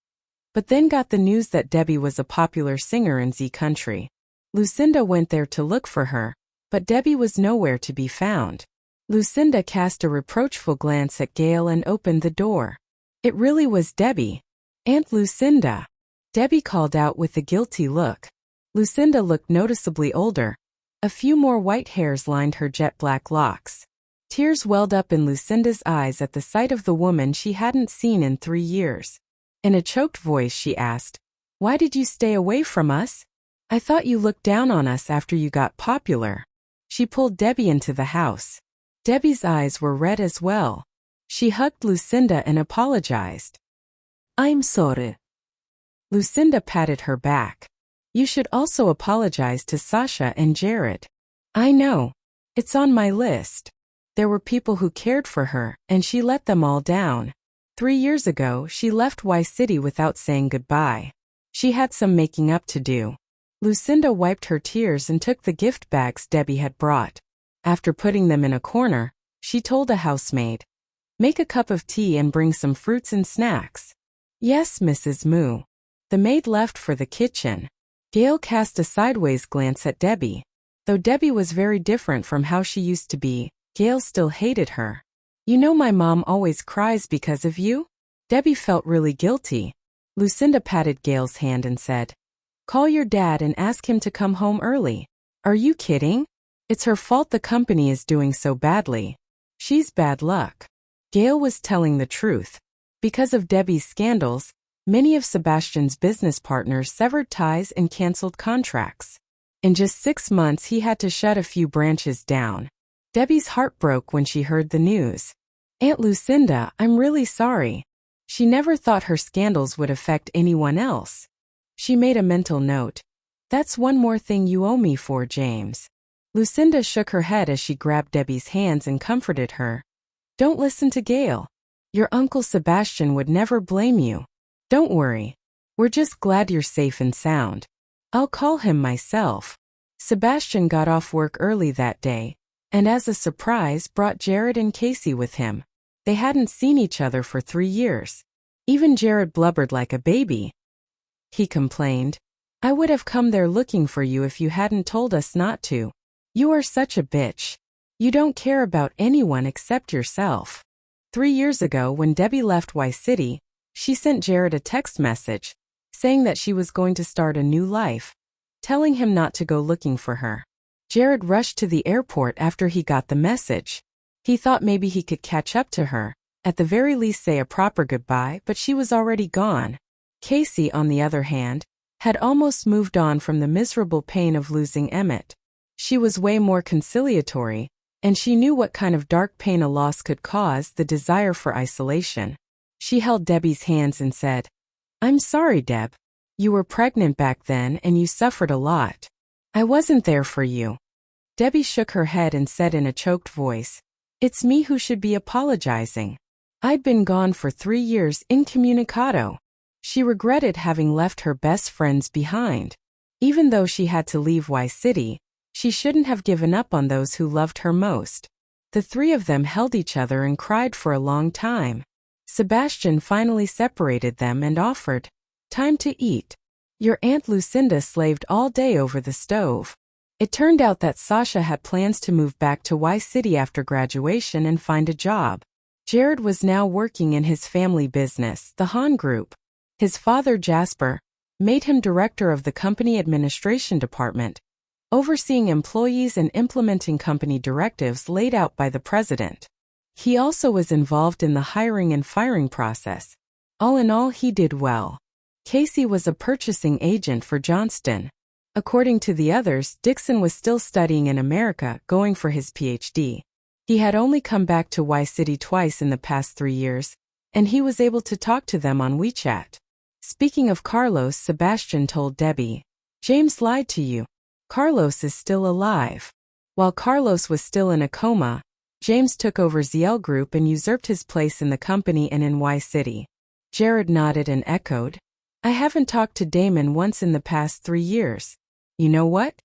But then got the news that Debbie was a popular singer in Z Country. Lucinda went there to look for her, but Debbie was nowhere to be found. Lucinda cast a reproachful glance at Gail and opened the door. It really was Debbie. Aunt Lucinda. Debbie called out with a guilty look. Lucinda looked noticeably older. A few more white hairs lined her jet-black locks. Tears welled up in Lucinda's eyes at the sight of the woman she hadn't seen in 3 years. In a choked voice she asked, Why did you stay away from us? I thought you looked down on us after you got popular. She pulled Debbie into the house. Debbie's eyes were red as well. She hugged Lucinda and apologized.
I'm sorry.
Lucinda patted her back. You should also apologize to Sasha and Jared. I know. It's on my list. There were people who cared for her, and she let them all down. 3 years ago, she left Y City without saying goodbye. She had some making up to do. Lucinda wiped her tears and took the gift bags Debbie had brought. After putting them in a corner, she told a housemaid, Make a cup of tea and bring some fruits and snacks. Yes, Mrs. Mu. The maid left for the kitchen. Gail cast a sideways glance at Debbie. Though Debbie was very different from how she used to be, Gail still hated her. You know my mom always cries because of you? Debbie felt really guilty. Lucinda patted Gail's hand and said, Call your dad and ask him to come home early. Are you kidding? It's her fault the company is doing so badly. She's bad luck. Gail was telling the truth. Because of Debbie's scandals, many of Sebastian's business partners severed ties and canceled contracts. In just 6 months he had to shut a few branches down. Debbie's heart broke when she heard the news. Aunt Lucinda, I'm really sorry. She never thought her scandals would affect anyone else. She made a mental note. That's one more thing you owe me for, James. Lucinda shook her head as she grabbed Debbie's hands and comforted her. Don't listen to Gail. Your Uncle Sebastian would never blame you. Don't worry. We're just glad you're safe and sound. I'll call him myself. Sebastian got off work early that day, and as a surprise brought Jared and Casey with him. They hadn't seen each other for 3 years. Even Jared blubbered like a baby. He complained, "I would have come there looking for you if you hadn't told us not to. You are such a bitch. You don't care about anyone except yourself." 3 years ago when Debbie left Y City, she sent Jared a text message, saying that she was going to start a new life, telling him not to go looking for her. Jared rushed to the airport after he got the message. He thought maybe he could catch up to her, at the very least say a proper goodbye, but she was already gone. Casey, on the other hand, had almost moved on from the miserable pain of losing Emmett. She was way more conciliatory, and she knew what kind of dark pain a loss could cause, the desire for isolation. She held Debbie's hands and said, "I'm sorry, Deb. You were pregnant back then and you suffered a lot. I wasn't there for you." Debbie shook her head and said in a choked voice, "It's me who should be apologizing. I'd been gone for 3 years incommunicado." She regretted having left her best friends behind. Even though she had to leave Y City, she shouldn't have given up on those who loved her most. The 3 of them held each other and cried for a long time. Sebastian finally separated them and offered, "Time to eat. Your Aunt Lucinda slaved all day over the stove." It turned out that Sasha had plans to move back to Y City after graduation and find a job. Jared was now working in his family business, the Hahn Group. His father, Jasper, made him director of the company administration department, overseeing employees and implementing company directives laid out by the president. He also was involved in the hiring and firing process. All in all, he did well. Casey was a purchasing agent for Johnston. According to the others, Dixon was still studying in America, going for his PhD. He had only come back to Y City twice in the past 3 years, and he was able to talk to them on WeChat. Speaking of Carlos, Sebastian told Debbie, "James lied to you. Carlos is still alive." While Carlos was still in a coma, James took over ZL Group and usurped his place in the company and in Y City. Jared nodded and echoed, "I haven't talked to Damon once in the past 3 years. You know what?"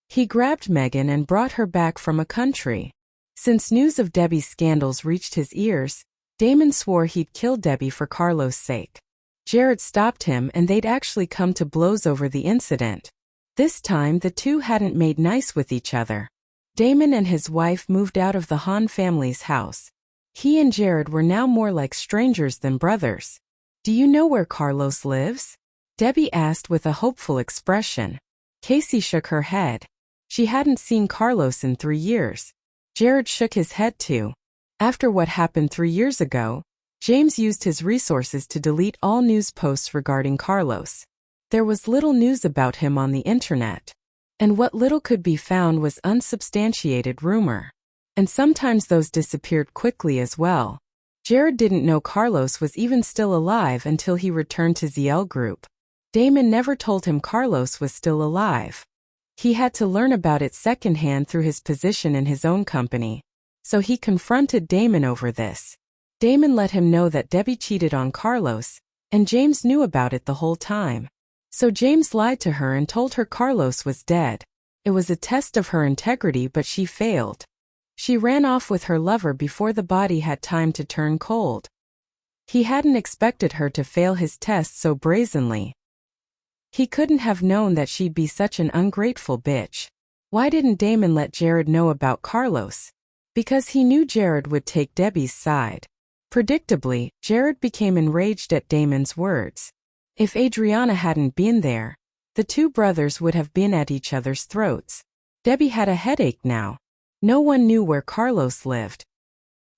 He grabbed Megan and brought her back from a country. Since news of Debbie's scandals reached his ears, Damon swore he'd kill Debbie for Carlos' sake. Jared stopped him and they'd actually come to blows over the incident. This time the two hadn't made nice with each other. Damon and his wife moved out of the Hahn family's house. He and Jared were now more like strangers than brothers. "Do you know where Carlos lives?" Debbie asked with a hopeful expression. Casey shook her head. She hadn't seen Carlos in 3 years. Jared shook his head too. After what happened 3 years ago, James used his resources to delete all news posts regarding Carlos. There was little news about him on the internet. And what little could be found was unsubstantiated rumor. And sometimes those disappeared quickly as well. Jared didn't know Carlos was even still alive until he returned to ZL Group. Damon never told him Carlos was still alive. He had to learn about it secondhand through his position in his own company. So he confronted Damon over this. Damon let him know that Debbie cheated on Carlos, and James knew about it the whole time. So James lied to her and told her Carlos was dead. It was a test of her integrity, but she failed. She ran off with her lover before the body had time to turn cold. He hadn't expected her to fail his test so brazenly. He couldn't have known that she'd be such an ungrateful bitch. Why didn't Damon let Jared know about Carlos? Because he knew Jared would take Debbie's side. Predictably, Jared became enraged at Damon's words. If Adriana hadn't been there, the two brothers would have been at each other's throats. Debbie had a headache now. No one knew where Carlos lived.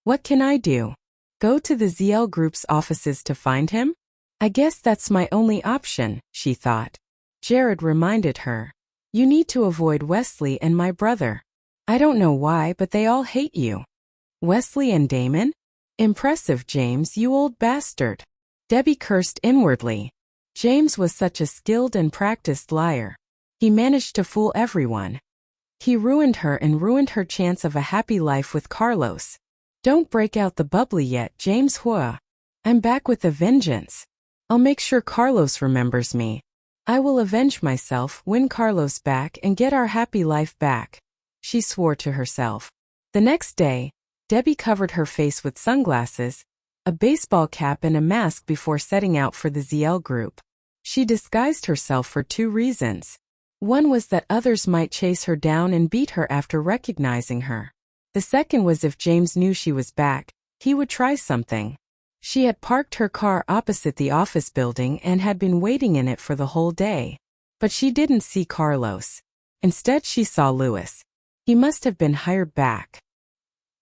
What can I do? Go to the ZL Group's offices to find him? I guess that's my only option, she thought. Jared reminded her. You need to avoid Wesley and my brother. I don't know why, but they all hate you. Wesley and Damon? Impressive, James, you old bastard. Debbie cursed inwardly. James was such a skilled and practiced liar. He managed to fool everyone. He ruined her and ruined her chance of a happy life with Carlos. Don't break out the bubbly yet, James Huo. I'm back with a vengeance. I'll make sure Carlos remembers me. I will avenge myself, win Carlos back, and get our happy life back. she swore to herself. The next day, Debbie covered her face with sunglasses, a baseball cap and a mask before setting out for the ZL group. She disguised herself for 2 reasons. One was that others might chase her down and beat her after recognizing her. The second was if James knew she was back, he would try something. She had parked her car opposite the office building and had been waiting in it for the whole day. But she didn't see Carlos. Instead, she saw Louis. He must have been hired back.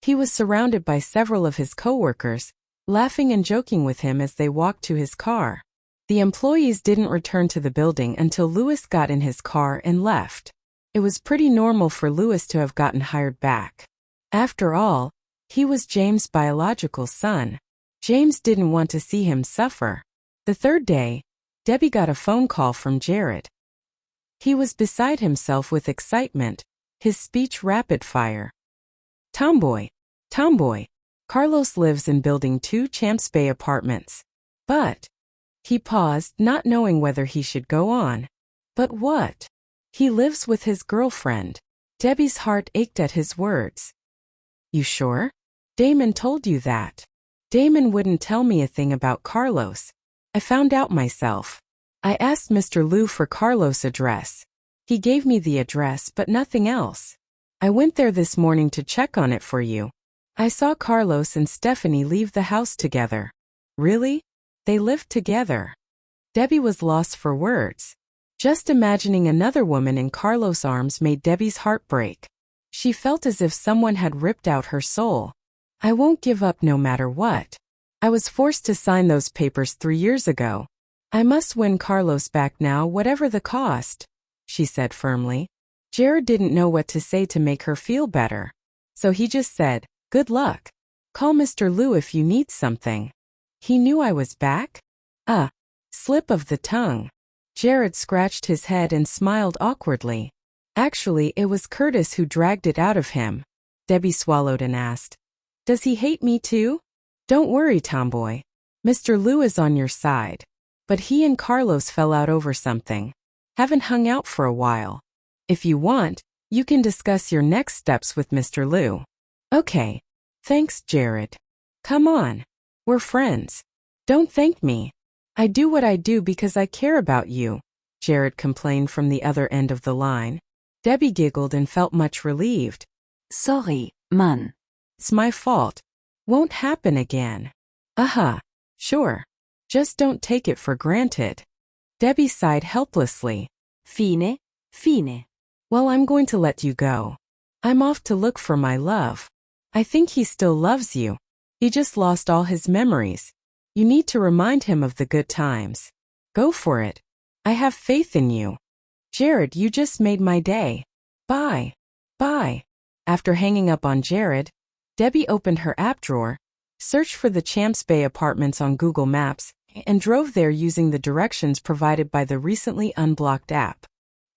He was surrounded by several of his coworkers, laughing and joking with him as they walked to his car. The employees didn't return to the building until Louis got in his car and left. It was pretty normal for Louis to have gotten hired back. After all, he was James' biological son. James didn't want to see him suffer. The third day, Debbie got a phone call from Jared. He was beside himself with excitement, his speech rapid fire. Tomboy, Carlos lives in Building 2 Champs Bay Apartments. But, he paused, not knowing whether he should go on. But what? He lives with his girlfriend. Debbie's heart ached at his words. You sure? Damon told you that. Damon wouldn't tell me a thing about Carlos. I found out myself. I asked Mr. Liu for Carlos' address. He gave me the address but nothing else. I went there this morning to check on it for you. I saw Carlos and Stephanie leave the house together. Really? They lived together. Debbie was lost for words. Just imagining another woman in Carlos' arms made Debbie's heart break. She felt as if someone had ripped out her soul. I won't give up no matter what. I was forced to sign those papers 3 years ago. I must win Carlos back now, whatever the cost, she said firmly. Jared didn't know what to say to make her feel better. So he just said, good luck. Call Mr. Liu if you need something. He knew I was back? Slip of the tongue. Jared scratched his head and smiled awkwardly. Actually, it was Curtis who dragged it out of him. Debbie swallowed and asked, does he hate me too? Don't worry, tomboy. Mr. Liu is on your side. But he and Carlos fell out over something. Haven't hung out for a while. If you want, you can discuss your next steps with Mr. Liu. Okay. Thanks, Jared. Come on. We're friends. Don't thank me. I do what I do because I care about you, Jared complained from the other end of the line. Debbie giggled and felt much relieved.
Sorry, man.
It's my fault. Won't happen again. Sure. Just don't take it for granted. Debbie sighed helplessly.
Fine.
Well, I'm going to let you go. I'm off to look for my love. I think he still loves you. He just lost all his memories. You need to remind him of the good times. Go for it. I have faith in you. Jared, you just made my day. Bye. After hanging up on Jared, Debbie opened her app drawer, searched for the Champs Bay Apartments on Google Maps, and drove there using the directions provided by the recently unblocked app.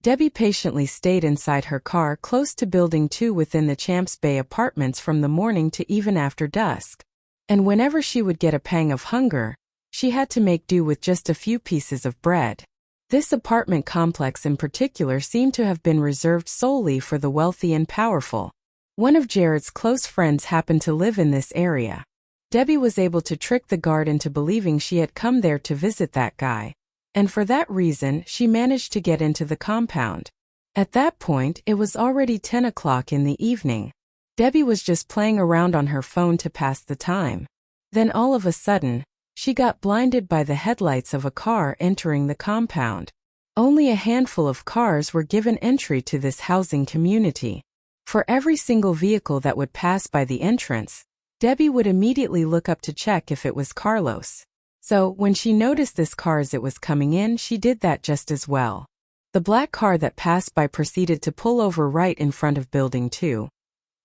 Debbie patiently stayed inside her car close to Building 2 within the Champs Bay Apartments from the morning to even after dusk. And whenever she would get a pang of hunger, she had to make do with just a few pieces of bread. This apartment complex in particular seemed to have been reserved solely for the wealthy and powerful. One of Jared's close friends happened to live in this area. Debbie was able to trick the guard into believing she had come there to visit that guy, and for that reason she managed to get into the compound. At that point, it was already 10 o'clock in the evening. Debbie was just playing around on her phone to pass the time. Then all of a sudden, she got blinded by the headlights of a car entering the compound. Only a handful of cars were given entry to this housing community. For every single vehicle that would pass by the entrance, Debbie would immediately look up to check if it was Carlos. So, when she noticed this car as it was coming in, she did that just as well. The black car that passed by proceeded to pull over right in front of Building 2.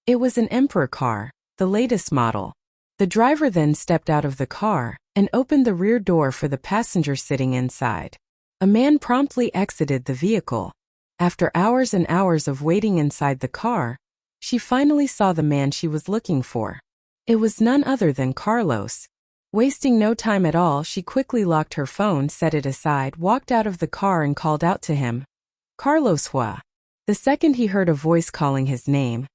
It was an Emperor car, the latest model. The driver then stepped out of the car and opened the rear door for the passenger sitting inside. A man promptly exited the vehicle. After hours and hours of waiting inside the car, she finally saw the man she was looking for. It was none other than Carlos. Wasting no time at all, she quickly locked her phone, set it aside, walked out of the car and called out to him. Carlos Huo. The second he heard a voice calling his name,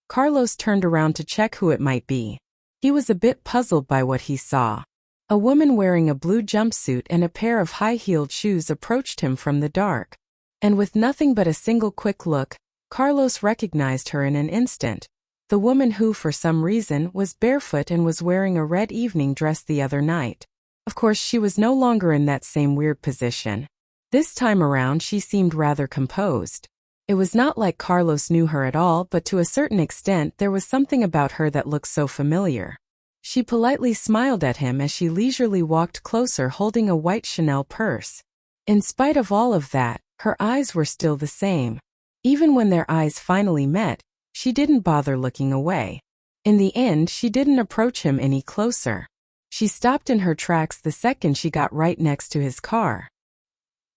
Carlos turned around to check who it might be. He was a bit puzzled by what he saw. A woman wearing a blue jumpsuit and a pair of high-heeled shoes approached him from the dark. And with nothing but a single quick look, Carlos recognized her in an instant. The woman who, for some reason, was barefoot and was wearing a red evening dress the other night. Of course, she was no longer in that same weird position. This time around, she seemed rather composed. It was not like Carlos knew her at all, but to a certain extent there was something about her that looked so familiar. She politely smiled at him as she leisurely walked closer holding a white Chanel purse. In spite of all of that, her eyes were still the same. Even when their eyes finally met, she didn't bother looking away. In the end, she didn't approach him any closer. She stopped in her tracks the second she got right next to his car.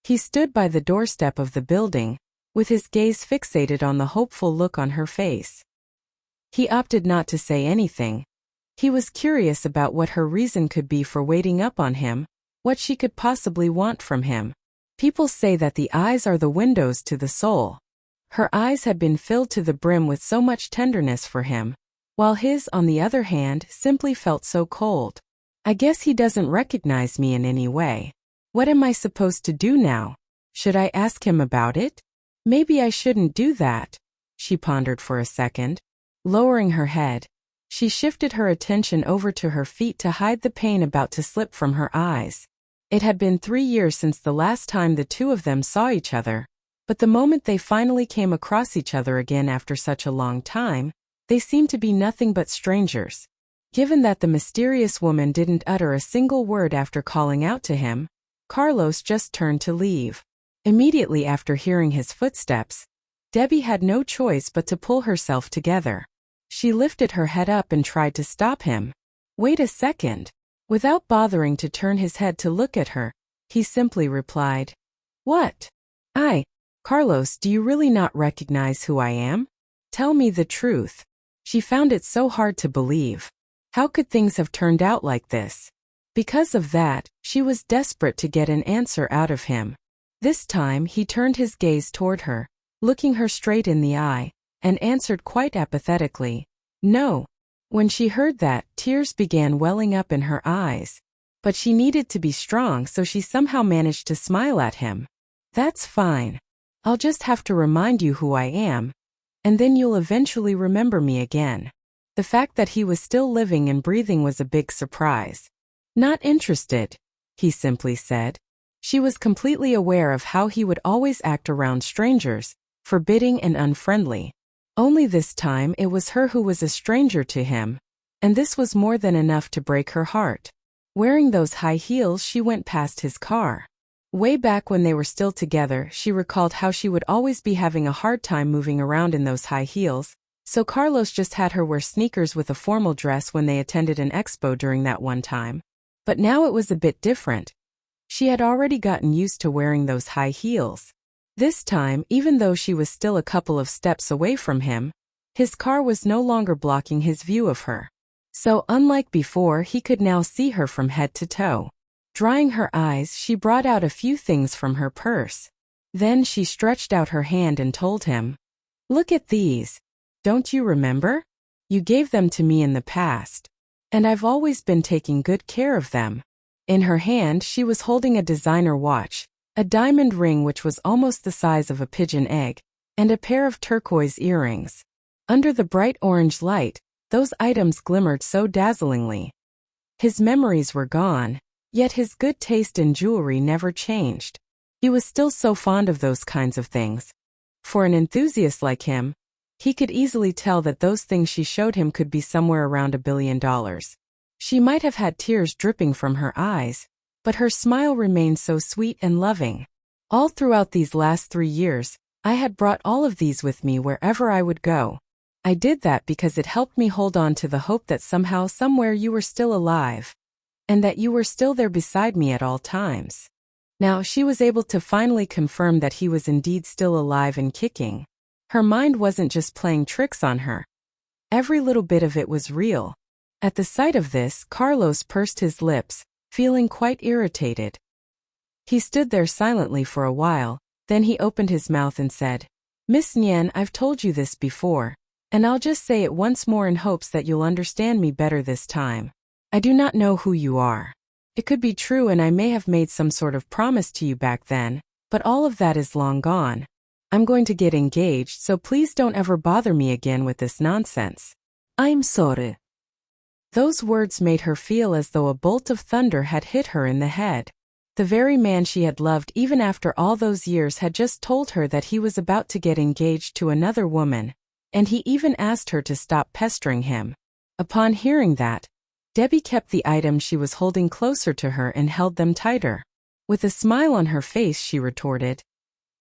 He stood by the doorstep of the building, with his gaze fixated on the hopeful look on her face. He opted not to say anything. He was curious about what her reason could be for waiting up on him, what she could possibly want from him. People say that the eyes are the windows to the soul. Her eyes had been filled to the brim with so much tenderness for him, while his, on the other hand, simply felt so cold. I guess he doesn't recognize me in any way. What am I supposed to do now? Should I ask him about it? Maybe I shouldn't do that, she pondered for a second. Lowering her head, she shifted her attention over to her feet to hide the pain about to slip from her eyes. It had been 3 years since the last time the two of them saw each other, but the moment they finally came across each other again after such a long time, they seemed to be nothing but strangers. Given that the mysterious woman didn't utter a single word after calling out to him, Carlos just turned to leave. Immediately after hearing his footsteps, Debbie had no choice but to pull herself together. She lifted her head up and tried to stop him. Wait a second. Without bothering to turn his head to look at her, he simply replied, "What? Carlos, do you really not recognize who I am? Tell me the truth." She found it so hard to believe. How could things have turned out like this? Because of that, she was desperate to get an answer out of him. This time he turned his gaze toward her, looking her straight in the eye, and answered quite apathetically, "No." When she heard that, tears began welling up in her eyes. But she needed to be strong, so she somehow managed to smile at him. "That's fine. I'll just have to remind you who I am, and then you'll eventually remember me again." The fact that he was still living and breathing was a big surprise. "Not interested," he simply said. She was completely aware of how he would always act around strangers, forbidding and unfriendly. Only this time it was her who was a stranger to him, and this was more than enough to break her heart. Wearing those high heels, she went past his car. Way back when they were still together, she recalled how she would always be having a hard time moving around in those high heels, so Carlos just had her wear sneakers with a formal dress when they attended an expo during that one time. But now it was a bit different. She had already gotten used to wearing those high heels. This time, even though she was still a couple of steps away from him, his car was no longer blocking his view of her. So unlike before, he could now see her from head to toe. Drying her eyes, she brought out a few things from her purse. Then she stretched out her hand and told him, "Look at these. Don't you remember? You gave them to me in the past. And I've always been taking good care of them." In her hand, she was holding a designer watch, a diamond ring which was almost the size of a pigeon egg, and a pair of turquoise earrings. Under the bright orange light, those items glimmered so dazzlingly. His memories were gone, yet his good taste in jewelry never changed. He was still so fond of those kinds of things. For an enthusiast like him, he could easily tell that those things she showed him could be somewhere around $1 billion. She might have had tears dripping from her eyes, but her smile remained so sweet and loving. "All throughout these last 3 years, I had brought all of these with me wherever I would go. I did that because it helped me hold on to the hope that somehow, somewhere you were still alive, and that you were still there beside me at all times." Now she was able to finally confirm that he was indeed still alive and kicking. Her mind wasn't just playing tricks on her. Every little bit of it was real. At the sight of this, Carlos pursed his lips, feeling quite irritated. He stood there silently for a while, then he opened his mouth and said, Miss Nian, I've told you this before, and I'll just say it once more in hopes that you'll understand me better this time. I do not know who you are. It could be true and I may have made some sort of promise to you back then, but all of that is long gone. I'm going to get engaged, so please don't ever bother me again with this nonsense.
I'm sorry.
Those words made her feel as though a bolt of thunder had hit her in the head. The very man she had loved even after all those years had just told her that he was about to get engaged to another woman, and he even asked her to stop pestering him. Upon hearing that, Debbie kept the items she was holding closer to her and held them tighter. With a smile on her face, she retorted,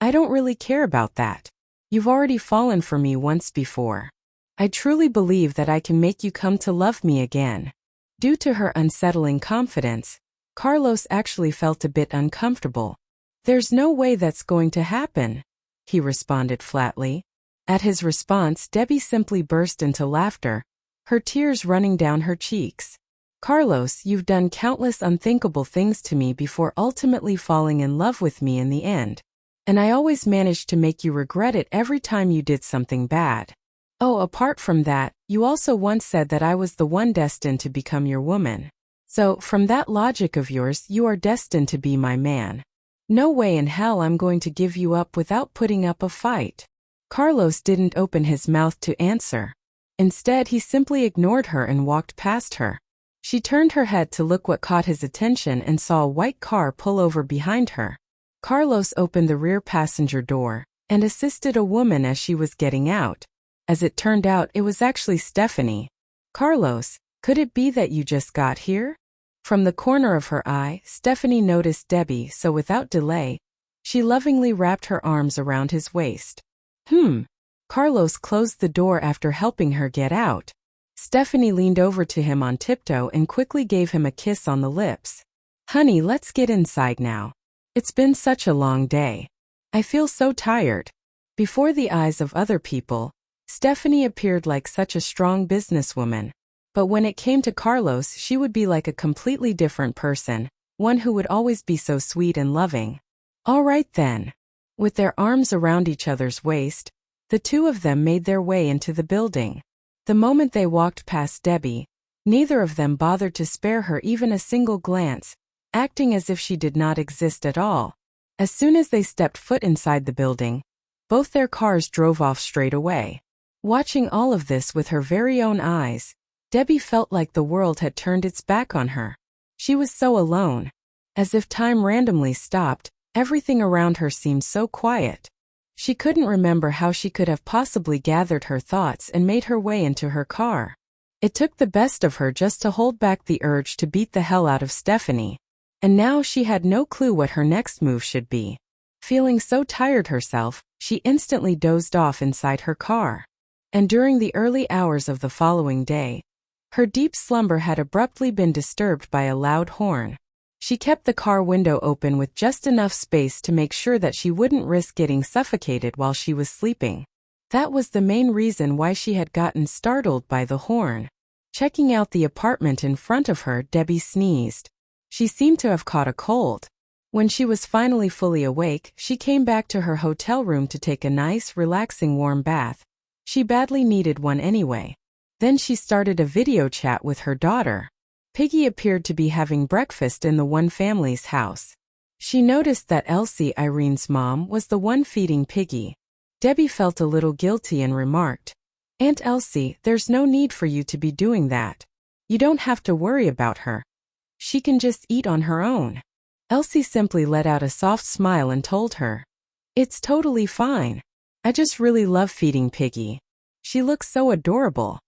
I don't really care about that. You've already fallen for me once before. I truly believe that I can make you come to love me again. Due to her unsettling confidence, Carlos actually felt a bit uncomfortable. There's no way that's going to happen, he responded flatly. At his response, Debbie simply burst into laughter, her tears running down her cheeks. Carlos, you've done countless unthinkable things to me before ultimately falling in love with me in the end. And I always managed to make you regret it every time you did something bad. Oh, apart from that, you also once said that I was the one destined to become your woman. So, from that logic of yours, you are destined to be my man. No way in hell I'm going to give you up without putting up a fight. Carlos didn't open his mouth to answer. Instead, he simply ignored her and walked past her. She turned her head to look what caught his attention and saw a white car pull over behind her. Carlos opened the rear passenger door and assisted a woman as she was getting out. As it turned out, it was actually Stephanie. Carlos, could it be that you just got here? From the corner of her eye, Stephanie noticed Debbie, so without delay, she lovingly wrapped her arms around his waist. Carlos closed the door after helping her get out. Stephanie leaned over to him on tiptoe and quickly gave him a kiss on the lips. Honey, let's get inside now. It's been such a long day. I feel so tired. Before the eyes of other people, Stephanie appeared like such a strong businesswoman. But when it came to Carlos, she would be like a completely different person, one who would always be so sweet and loving. All right then. With their arms around each other's waist, the two of them made their way into the building. The moment they walked past Debbie, neither of them bothered to spare her even a single glance, acting as if she did not exist at all. As soon as they stepped foot inside the building, both their cars drove off straight away. Watching all of this with her very own eyes, Debbie felt like the world had turned its back on her. She was so alone. As if time randomly stopped, everything around her seemed so quiet. She couldn't remember how she could have possibly gathered her thoughts and made her way into her car. It took the best of her just to hold back the urge to beat the hell out of Stephanie. And now she had no clue what her next move should be. Feeling so tired herself, she instantly dozed off inside her car. And during the early hours of the following day, her deep slumber had abruptly been disturbed by a loud horn. She kept the car window open with just enough space to make sure that she wouldn't risk getting suffocated while she was sleeping. That was the main reason why she had gotten startled by the horn. Checking out the apartment in front of her, Debbie sneezed. She seemed to have caught a cold. When she was finally fully awake, she came back to her hotel room to take a nice, relaxing warm bath. She badly needed one anyway. Then she started a video chat with her daughter. Piggy appeared to be having breakfast in the one family's house. She noticed that Elsie, Irene's mom, was the one feeding Piggy. Debbie felt a little guilty and remarked, Aunt Elsie, there's no need for you to be doing that. You don't have to worry about her. She can just eat on her own. Elsie simply let out a soft smile and told her, It's totally fine. I just really love feeding Piggy. She looks so adorable.